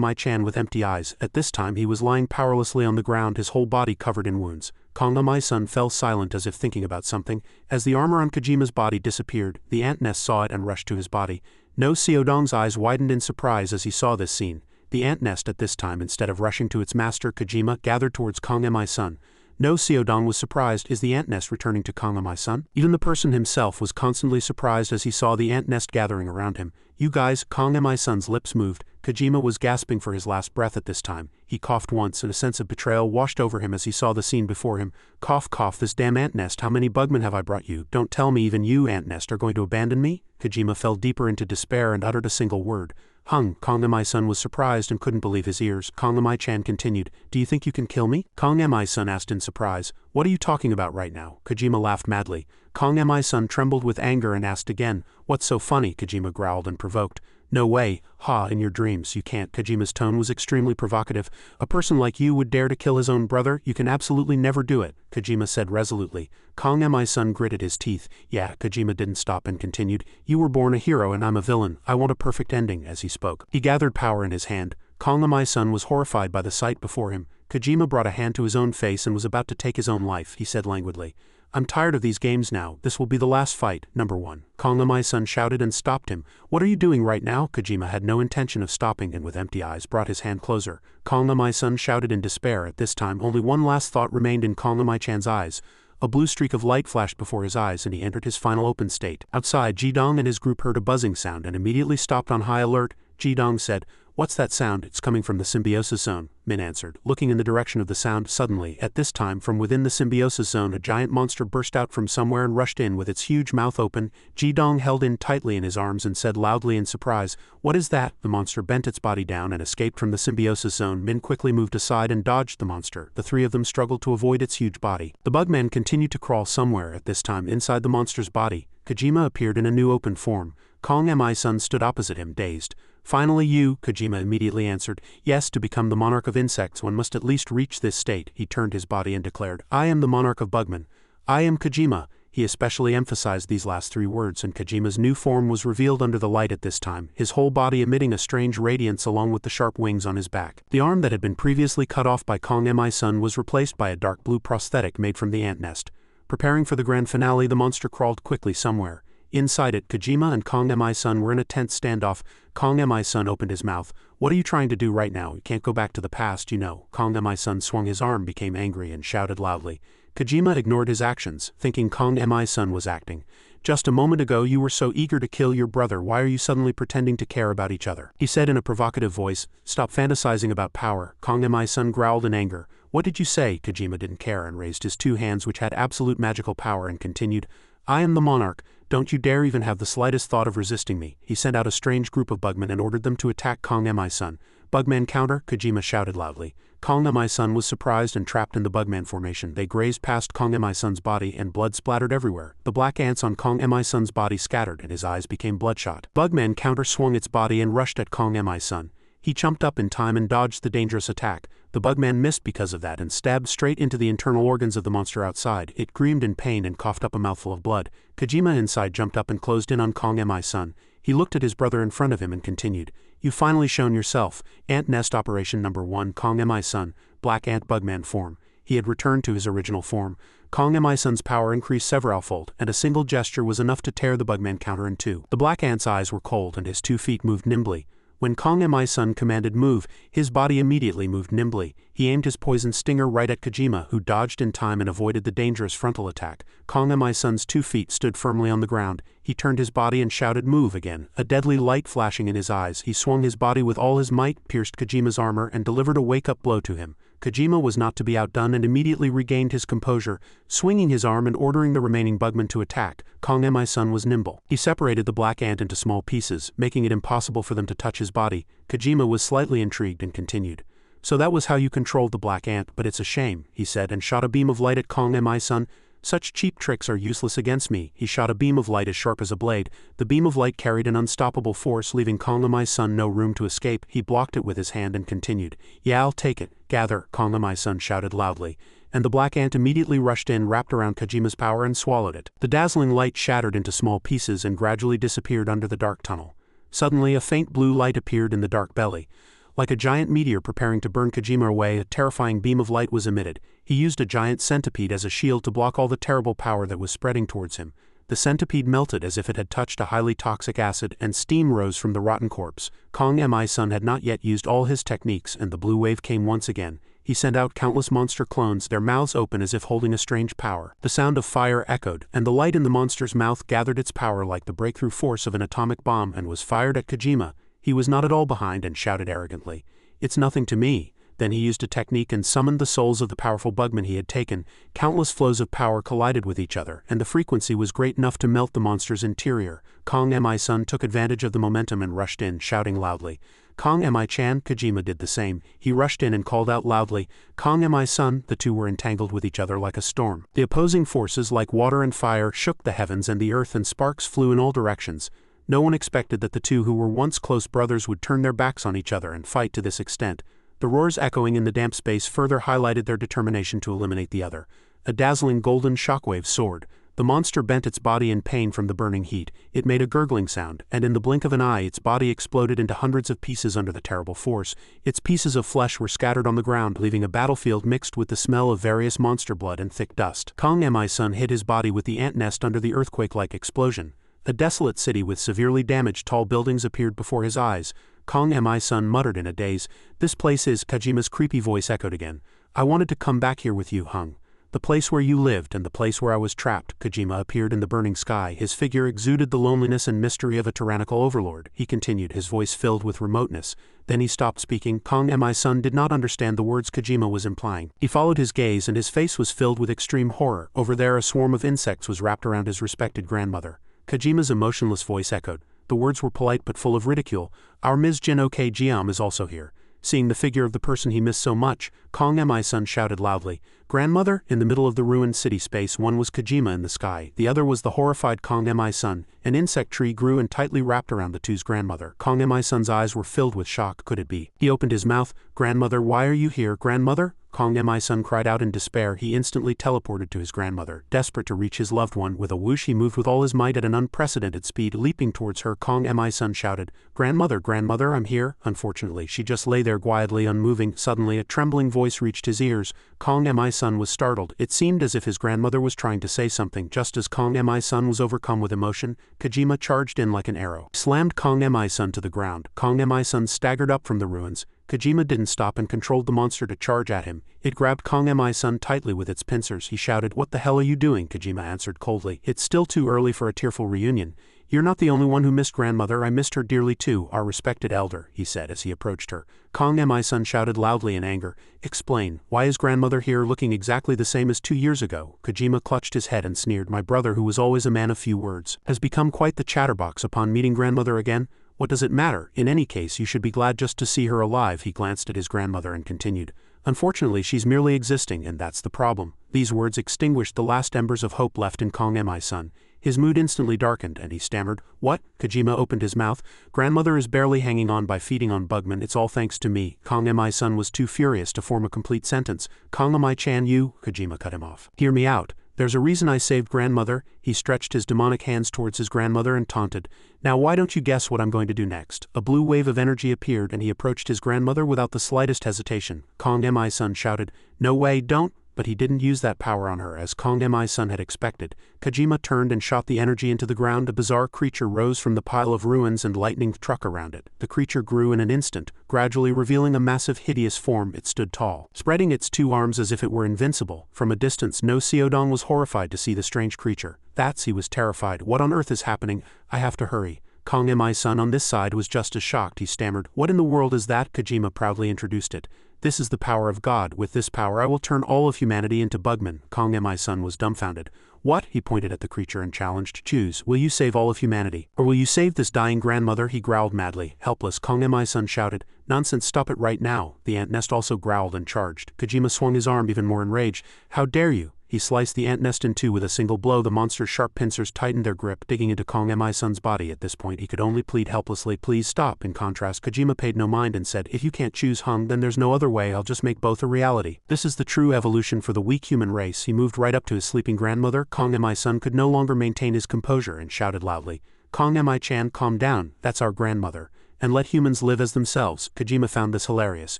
Mi-chan with empty eyes. At this time he was lying powerlessly on the ground, his whole body covered in wounds. Kong Mi-sun fell silent as if thinking about something. As the armor on Kojima's body disappeared, the ant nest saw it and rushed to his body. No Seodong's eyes widened in surprise as he saw this scene. The ant nest at this time, instead of rushing to its master Kojima, gathered towards Kong Mi-sun. No Seodong was surprised. Is the ant nest returning to Kong Mi-sun? Even the person himself was constantly surprised as he saw the ant nest gathering around him. "You guys," Kong Mi-sun's lips moved. Kojima was gasping for his last breath at this time. He coughed once and a sense of betrayal washed over him as he saw the scene before him. "Cough, cough, this damn ant nest, how many bugmen have I brought you? Don't tell me even you, ant nest, are going to abandon me?" Kojima fell deeper into despair and uttered a single word. "Hung." Kong Mi-sun was surprised and couldn't believe his ears. Kong Mi-chan continued, "Do you think you can kill me?" Kong Mi-sun asked in surprise, "What are you talking about right now?" Kojima laughed madly. Kong Mi-sun trembled with anger and asked again, "What's so funny?" Kojima growled and provoked. "No way, ha, in your dreams, you can't." Kojima's tone was extremely provocative. "A person like you would dare to kill his own brother? You can absolutely never do it," Kojima said resolutely. Kong Mi-sun gritted his teeth. "Yeah," Kojima didn't stop and continued, "You were born a hero and I'm a villain. I want a perfect ending." As he spoke, he gathered power in his hand. Kong Mi-sun was horrified by the sight before him. Kojima brought a hand to his own face and was about to take his own life. He said languidly, I'm tired of these games now, this will be the last fight, number 1. Kong Amai-san shouted and stopped him. What are you doing right now? Kojima had no intention of stopping and with empty eyes brought his hand closer. Kong Amai-san shouted in despair. At this time only one last thought remained in Kong Amai-chan's eyes. A blue streak of light flashed before his eyes and he entered his final open state. Outside, Ji-dong and his group heard a buzzing sound and immediately stopped on high alert. Ji-dong said, "What's that sound? It's coming from the symbiosis zone," Min answered, looking in the direction of the sound. Suddenly, at this time from within the symbiosis zone a giant monster burst out from somewhere and rushed in with its huge mouth open. Ji-dong held in tightly in his arms and said loudly in surprise, "What is that?" The monster bent its body down and escaped from the symbiosis zone. Min quickly moved aside and dodged the monster. The three of them struggled to avoid its huge body. The bugman continued to crawl somewhere. At this time inside the monster's body, Kojima appeared in a new open form. Kong Amai-san stood opposite him, dazed. "Finally you," Kojima immediately answered. "Yes, to become the monarch of insects one must at least reach this state." He turned his body and declared, "I am the monarch of bugmen. I am Kojima." He especially emphasized these last 3 words and Kojima's new form was revealed under the light at this time, his whole body emitting a strange radiance along with the sharp wings on his back. The arm that had been previously cut off by Kong Amai-san was replaced by a dark blue prosthetic made from the ant nest. Preparing for the grand finale, the monster crawled quickly somewhere. Inside it, Kojima and Kong Amai-san were in a tense standoff. Kong Amai-san opened his mouth. "What are you trying to do right now? You can't go back to the past, you know." Kong Amai-san swung his arm, became angry, and shouted loudly. Kojima ignored his actions, thinking Kong Amai-san was acting. "Just a moment ago you were so eager to kill your brother, why are you suddenly pretending to care about each other?" he said in a provocative voice. "Stop fantasizing about power." Kong Amai-san growled in anger. "What did you say?" Kojima didn't care and raised his 2 hands which had absolute magical power and continued, "I am the monarch. Don't you dare even have the slightest thought of resisting me." He sent out a strange group of bugmen and ordered them to attack Kong Amai-san. "Bugman counter," Kojima shouted loudly. Kong Amai-san was surprised and trapped in the bugman formation. They grazed past Kong Amai-san's body and blood splattered everywhere. The black ants on Kong Amai-san's body scattered and his eyes became bloodshot. Bugman counter swung its body and rushed at Kong Amai-san. He jumped up in time and dodged the dangerous attack. The bugman missed because of that and stabbed straight into the internal organs of the monster outside. It screamed in pain and coughed up a mouthful of blood. Kojima inside jumped up and closed in on Kong Amai-san. He looked at his brother in front of him and continued, "You've finally shown yourself. Ant nest operation number 1, Kong Amai-san, black ant bugman form." He had returned to his original form. Kong Amai-san's power increased severalfold, and a single gesture was enough to tear the bugman counter in 2. The black ant's eyes were cold and his 2 feet moved nimbly. When Kong Amai-san commanded move, his body immediately moved nimbly. He aimed his poison stinger right at Kojima, who dodged in time and avoided the dangerous frontal attack. Kong Amai-san's 2 feet stood firmly on the ground. He turned his body and shouted, "Move!" again, a deadly light flashing in his eyes. He swung his body with all his might, pierced Kojima's armor, and delivered a wake-up blow to him. Kojima was not to be outdone and immediately regained his composure, swinging his arm and ordering the remaining bugmen to attack. Kong Amai-san was nimble. He separated the black ant into small pieces, making it impossible for them to touch his body. Kojima was slightly intrigued and continued, "So that was how you controlled the black ant, but it's a shame," he said and shot a beam of light at Kong Amai-san. "Such cheap tricks are useless against me." He shot a beam of light as sharp as a blade. The beam of light carried an unstoppable force, leaving Kong Amai-san no room to escape. He blocked it with his hand and continued, "Yeah, I'll take it. Gather," Kong Amai-san shouted loudly. And the black ant immediately rushed in, wrapped around Kojima's power and swallowed it. The dazzling light shattered into small pieces and gradually disappeared under the dark tunnel. Suddenly a faint blue light appeared in the dark belly. Like a giant meteor preparing to burn Kojima away, a terrifying beam of light was emitted. He used a giant centipede as a shield to block all the terrible power that was spreading towards him. The centipede melted as if it had touched a highly toxic acid, and steam rose from the rotten corpse. Kong Amai-san had not yet used all his techniques, and the blue wave came once again. He sent out countless monster clones, their mouths open as if holding a strange power. The sound of fire echoed, and the light in the monster's mouth gathered its power like the breakthrough force of an atomic bomb and was fired at Kojima. He was not at all behind and shouted arrogantly, "It's nothing to me." Then he used a technique and summoned the souls of the powerful bugmen he had taken. Countless flows of power collided with each other, and the frequency was great enough to melt the monster's interior. Kong Amai-san took advantage of the momentum and rushed in, shouting loudly, "Kong Amai-chan!" Kojima did the same. He rushed in and called out loudly, "Kong Amai-san!" The two were entangled with each other like a storm. The opposing forces, like water and fire, shook the heavens and the earth, and sparks flew in all directions. No one expected that the two who were once close brothers would turn their backs on each other and fight to this extent. The roars echoing in the damp space further highlighted their determination to eliminate the other. A dazzling golden shockwave soared. The monster bent its body in pain from the burning heat. It made a gurgling sound, and in the blink of an eye its body exploded into hundreds of pieces under the terrible force. Its pieces of flesh were scattered on the ground, leaving a battlefield mixed with the smell of various monster blood and thick dust. Kong Mi-sun hid his body with the ant nest under the earthquake-like explosion. A desolate city with severely damaged tall buildings appeared before his eyes. Kong Mi-sun muttered in a daze. "This place is," Kojima's creepy voice echoed again. "I wanted to come back here with you, Hung. The place where you lived and the place where I was trapped." Kojima appeared in the burning sky. His figure exuded the loneliness and mystery of a tyrannical overlord. He continued, his voice filled with remoteness. Then he stopped speaking. Kong Mi-sun did not understand the words Kojima was implying. He followed his gaze and his face was filled with extreme horror. Over there a swarm of insects was wrapped around his respected grandmother. Kojima's emotionless voice echoed. The words were polite but full of ridicule. "Our Ms. Jin Ok Jiam is also here." Seeing the figure of the person he missed so much, Kong Mi-sun shouted loudly. "Grandmother?" In the middle of the ruined city space, one was Kojima in the sky, the other was the horrified Kong Mi-sun. An insect tree grew and tightly wrapped around the two's grandmother. Kong Mi-sun's eyes were filled with shock. Could it be? He opened his mouth. "Grandmother, why are you here, grandmother?" Kong Mi-sun cried out in despair. He instantly teleported to his grandmother. Desperate to reach his loved one, with a whoosh he moved with all his might at an unprecedented speed, leaping towards her. Kong Mi-sun shouted, "Grandmother, grandmother, I'm here." Unfortunately, she just lay there quietly unmoving. Suddenly a trembling voice reached his ears. Kong Mi-sun was startled. It seemed as if his grandmother was trying to say something. Just as Kong Mi-sun was overcome with emotion, Kojima charged in like an arrow, slammed Kong Mi-sun to the ground. Kong Mi-sun staggered up from the ruins. Kojima didn't stop and controlled the monster to charge at him. It grabbed Kong Mi-sun tightly with its pincers. He shouted, "What the hell are you doing?" Kojima answered coldly. "It's still too early for a tearful reunion. You're not the only one who missed grandmother. I missed her dearly too, our respected elder," he said as he approached her. Kong Mi-sun shouted loudly in anger. "Explain, why is grandmother here looking exactly the same as 2 years ago?" Kojima clutched his head and sneered. "My brother, who was always a man of few words, has become quite the chatterbox upon meeting grandmother again. What does it matter? In any case, you should be glad just to see her alive." He glanced at his grandmother and continued, "Unfortunately, she's merely existing, and that's the problem." These words extinguished the last embers of hope left in Kong Mi-sun. His mood instantly darkened, and he stammered, "What?" Kojima opened his mouth. "Grandmother is barely hanging on by feeding on bugmen. It's all thanks to me." Kong Mi-sun was too furious to form a complete sentence. "Kong Mi-chan, you..." Kojima cut him off. "Hear me out. There's a reason I saved grandmother." He stretched his demonic hands towards his grandmother and taunted, "Now why don't you guess what I'm going to do next?" A blue wave of energy appeared and he approached his grandmother without the slightest hesitation. Kong Mi-sun shouted, "No way, don't!" But he didn't use that power on her as Kong Mi-sun had expected. Kojima turned and shot the energy into the ground. A bizarre creature rose from the pile of ruins and lightning struck around it. The creature grew in an instant, gradually revealing a massive hideous form. It stood tall, spreading its 2 arms as if it were invincible. From a distance, No Seodong was horrified to see the strange creature. He was terrified. "What on earth is happening? I have to hurry." Kong Mi-sun on this side was just as shocked. He stammered, "What in the world is that?" Kojima proudly introduced it. "This is the power of God. With this power I will turn all of humanity into bugmen." Kong Mi-sun was dumbfounded. "What?" He pointed at the creature and challenged. "Choose. Will you save all of humanity? Or will you save this dying grandmother?" He growled madly. Helpless, Kong Mi-sun shouted, "Nonsense, stop it right now." The ant nest also growled and charged. Kojima swung his arm even more enraged. "How dare you!" He sliced the ant nest in two with a single blow. The monster's sharp pincers tightened their grip, digging into Kong Mi-sun's body. At this point he could only plead helplessly, "Please stop." In contrast, Kojima paid no mind and said, "If you can't choose, Hung, then there's no other way. I'll just make both a reality. This is the true evolution for the weak human race." He moved right up to his sleeping grandmother. Kong Mi-sun could no longer maintain his composure and shouted loudly, "Kong Mi-chan, calm down. That's our grandmother. And let humans live as themselves." Kojima found this hilarious.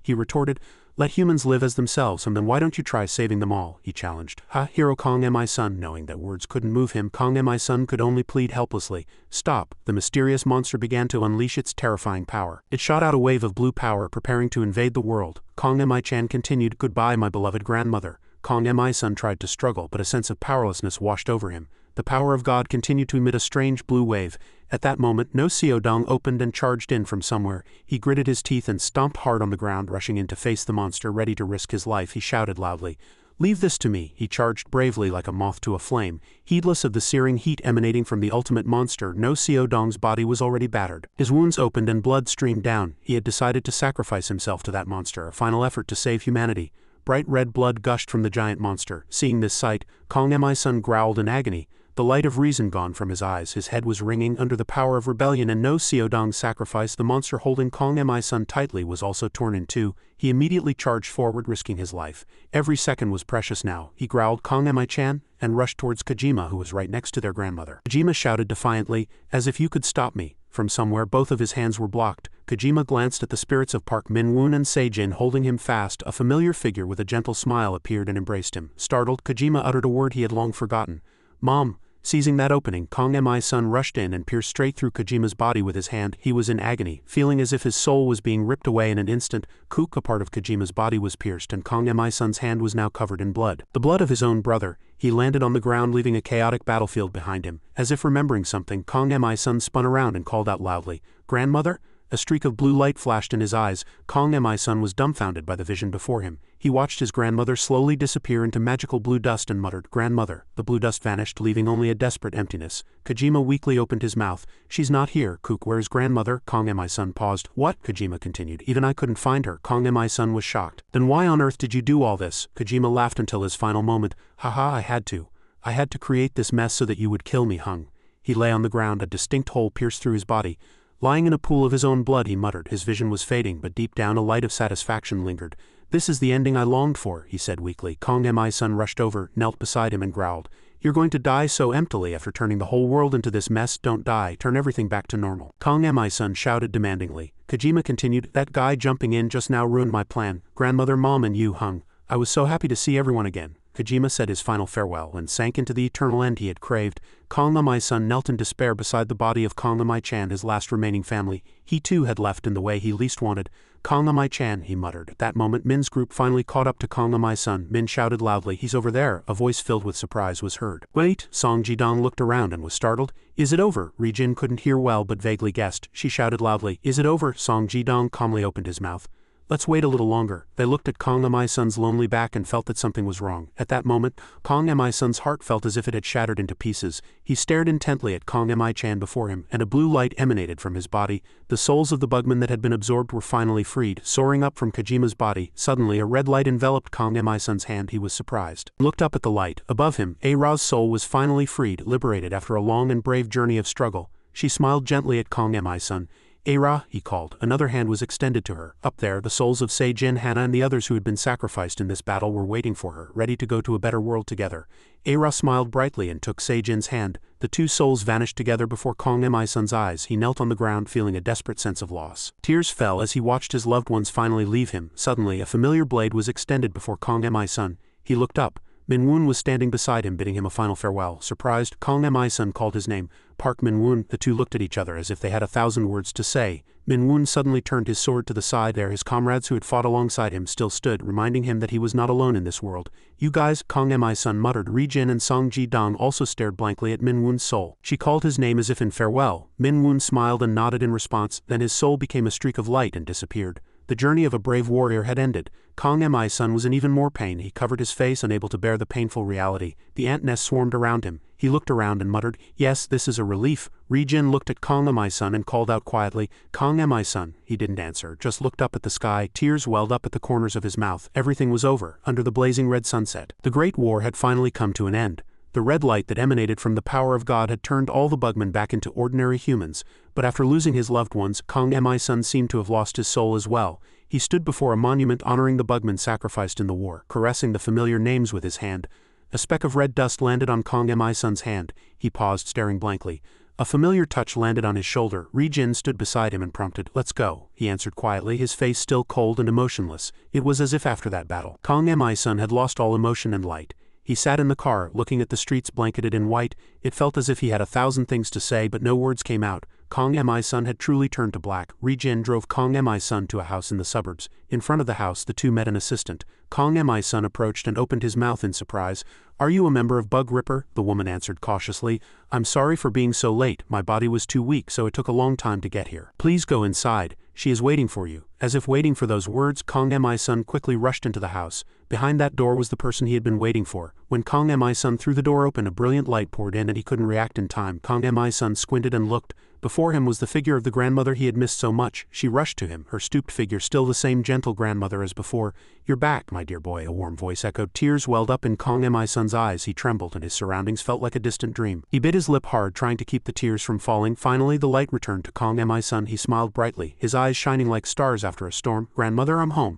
He retorted, "Let humans live as themselves, and then why don't you try saving them all?" He challenged. "Ha, hero." Kong Mi-sun, knowing that words couldn't move him, Kong Mi-sun could only plead helplessly, "Stop." The mysterious monster began to unleash its terrifying power. It shot out a wave of blue power, preparing to invade the world. Kong Mi-chan continued, "Goodbye, my beloved grandmother." Kong Mi-sun tried to struggle, but a sense of powerlessness washed over him. The power of God continued to emit a strange blue wave. At that moment, No Seodong opened and charged in from somewhere. He gritted his teeth and stomped hard on the ground, rushing in to face the monster, ready to risk his life. He shouted loudly, "Leave this to me." He charged bravely like a moth to a flame. Heedless of the searing heat emanating from the ultimate monster, No Seodong's body was already battered. His wounds opened and blood streamed down. He had decided to sacrifice himself to that monster, a final effort to save humanity. Bright red blood gushed from the giant monster. Seeing this sight, Kong Mi-sun growled in agony. the light of reason gone from his eyes. His head was ringing under the power of rebellion and no Seodong sacrifice. The monster holding Kong Mi-sun tightly was also torn in two. He immediately charged forward, risking his life. Every second was precious now. He growled, "Kong Mi-chan," and rushed towards Kojima, who was right next to their grandmother. Kojima shouted defiantly, "As if you could stop me." From somewhere both of his hands were blocked. Kojima glanced at the spirits of Park Min-woon and Se-jin holding him fast. A familiar figure with a gentle smile appeared and embraced him. Startled, Kojima uttered a word he had long forgotten. "Mom." Seizing that opening, Kong Mi-sun rushed in and pierced straight through Kojima's body with his hand. He was in agony, feeling as if his soul was being ripped away in an instant. A part of Kojima's body was pierced and Kong Mi-sun's hand was now covered in blood. The blood of his own brother. He landed on the ground, leaving a chaotic battlefield behind him. As if remembering something, Kong Mi-sun spun around and called out loudly, "Grandmother?" A streak of blue light flashed in his eyes. Kong Mi-sun was dumbfounded by the vision before him. He watched his grandmother slowly disappear into magical blue dust and muttered, "Grandmother." The blue dust vanished, leaving only a desperate emptiness. Kojima weakly opened his mouth. "She's not here. Where's grandmother?" Kong Mi-sun paused. "What?" Kojima continued. "Even I couldn't find her." Kong Mi-sun was shocked. "Then why on earth did you do all this?" Kojima laughed until his final moment. "Haha, I had to. I had to create this mess so that you would kill me, Hung." He lay on the ground, a distinct hole pierced through his body. Lying in a pool of his own blood, he muttered. His vision was fading, but deep down a light of satisfaction lingered. "This is the ending I longed for," he said weakly. Kong Mi-sun rushed over, knelt beside him and growled, "You're going to die so emptily after turning the whole world into this mess. Don't die. Turn everything back to normal." Kong Mi-sun shouted demandingly. Kojima continued, "That guy jumping in just now ruined my plan. Grandmother, Mom, and you, Hung. I was so happy to see everyone again." Kojima said his final farewell and sank into the eternal end he had craved. Kong Mi-sun knelt in despair beside the body of Kong Mi-chan, his last remaining family. He too had left in the way he least wanted. "Kong Mi-chan," he muttered. At that moment Min's group finally caught up to Kong Mi-sun. Min shouted loudly, "He's over there." A voice filled with surprise was heard. "Wait." Song Ji-dong looked around and was startled. "Is it over?" Ri-jin couldn't hear well but vaguely guessed. She shouted loudly, "Is it over?" Song Ji-dong calmly opened his mouth. "Let's wait a little longer." They looked at Kong Mi-sun's lonely back and felt that something was wrong. At that moment, Kong Mi-sun's heart felt as if it had shattered into pieces. He stared intently at Kong Mi-chan before him, and a blue light emanated from his body. The souls of the bugmen that had been absorbed were finally freed, soaring up from Kojima's body. Suddenly, a red light enveloped Kong Mi-sun's hand. He was surprised. He looked up at the light. Above him, Era's soul was finally freed, liberated after a long and brave journey of struggle. She smiled gently at Kong Mi-sun. "Era," he called. Another hand was extended to her. Up there, the souls of Se-jin, Hannah, and the others who had been sacrificed in this battle were waiting for her, ready to go to a better world together. Era smiled brightly and took Se-jin's hand. The two souls vanished together before Kong Mi-sun's eyes. He knelt on the ground, feeling a desperate sense of loss. Tears fell as he watched his loved ones finally leave him. Suddenly, a familiar blade was extended before Kong Mi-sun. He looked up. Min-woon was standing beside him, bidding him a final farewell. Surprised, Kong Mi-sun called his name. "Park Min-woon." The two looked at each other as if they had 1,000 words to say. Min-woon suddenly turned his sword to the side. There his comrades who had fought alongside him still stood, reminding him that he was not alone in this world. "You guys," Kong Mi-sun muttered. Ri-jin and Song Ji-dong also stared blankly at Min-woon's soul. She called his name as if in farewell. Min-woon smiled and nodded in response, then his soul became a streak of light and disappeared. The journey of a brave warrior had ended. Kong Mi-sun was in even more pain. He covered his face, unable to bear the painful reality. The ant nest swarmed around him. He looked around and muttered, "Yes, this is a relief." Ri-jin looked at Kong Mi-sun and called out quietly, "Kong Mi-sun." He didn't answer, just looked up at the sky. Tears welled up at the corners of his mouth. Everything was over, under the blazing red sunset. The Great War had finally come to an end. The red light that emanated from the power of God had turned all the bugmen back into ordinary humans, but after losing his loved ones, Kong Mi-sun seemed to have lost his soul as well. He stood before a monument honoring the bugmen sacrificed in the war, caressing the familiar names with his hand. A speck of red dust landed on Kong Mi-sun's hand. He paused, staring blankly. A familiar touch landed on his shoulder. Ri-jin stood beside him and prompted, "Let's go," he answered quietly, his face still cold and emotionless. It was as if after that battle, Kong Mi-sun had lost all emotion and light. He sat in the car, looking at the streets blanketed in white. It felt as if he had 1,000 things to say, but no words came out. Kong Mi-sun had truly turned to black. Ri-jin drove Kong Mi-sun to a house in the suburbs. In front of the house, the two met an assistant. Kong Mi-sun approached and opened his mouth in surprise. "Are you a member of Bug Ripper?" The woman answered cautiously. "I'm sorry for being so late. My body was too weak, so it took a long time to get here. Please go inside. She is waiting for you." As if waiting for those words, Kong Mi-sun quickly rushed into the house. Behind that door was the person he had been waiting for. When Kong Mi-sun threw the door open, a brilliant light poured in and he couldn't react in time. Kong Mi-sun squinted and looked. Before him was the figure of the grandmother he had missed so much. She rushed to him, her stooped figure still the same gentle grandmother as before. "You're back, my dear boy," a warm voice echoed. Tears welled up in Kong Mi-sun's eyes. He trembled and his surroundings felt like a distant dream. He bit his lip hard, trying to keep the tears from falling. Finally the light returned to Kong Mi-sun. He smiled brightly, his eyes shining like stars after a storm. "Grandmother, I'm home."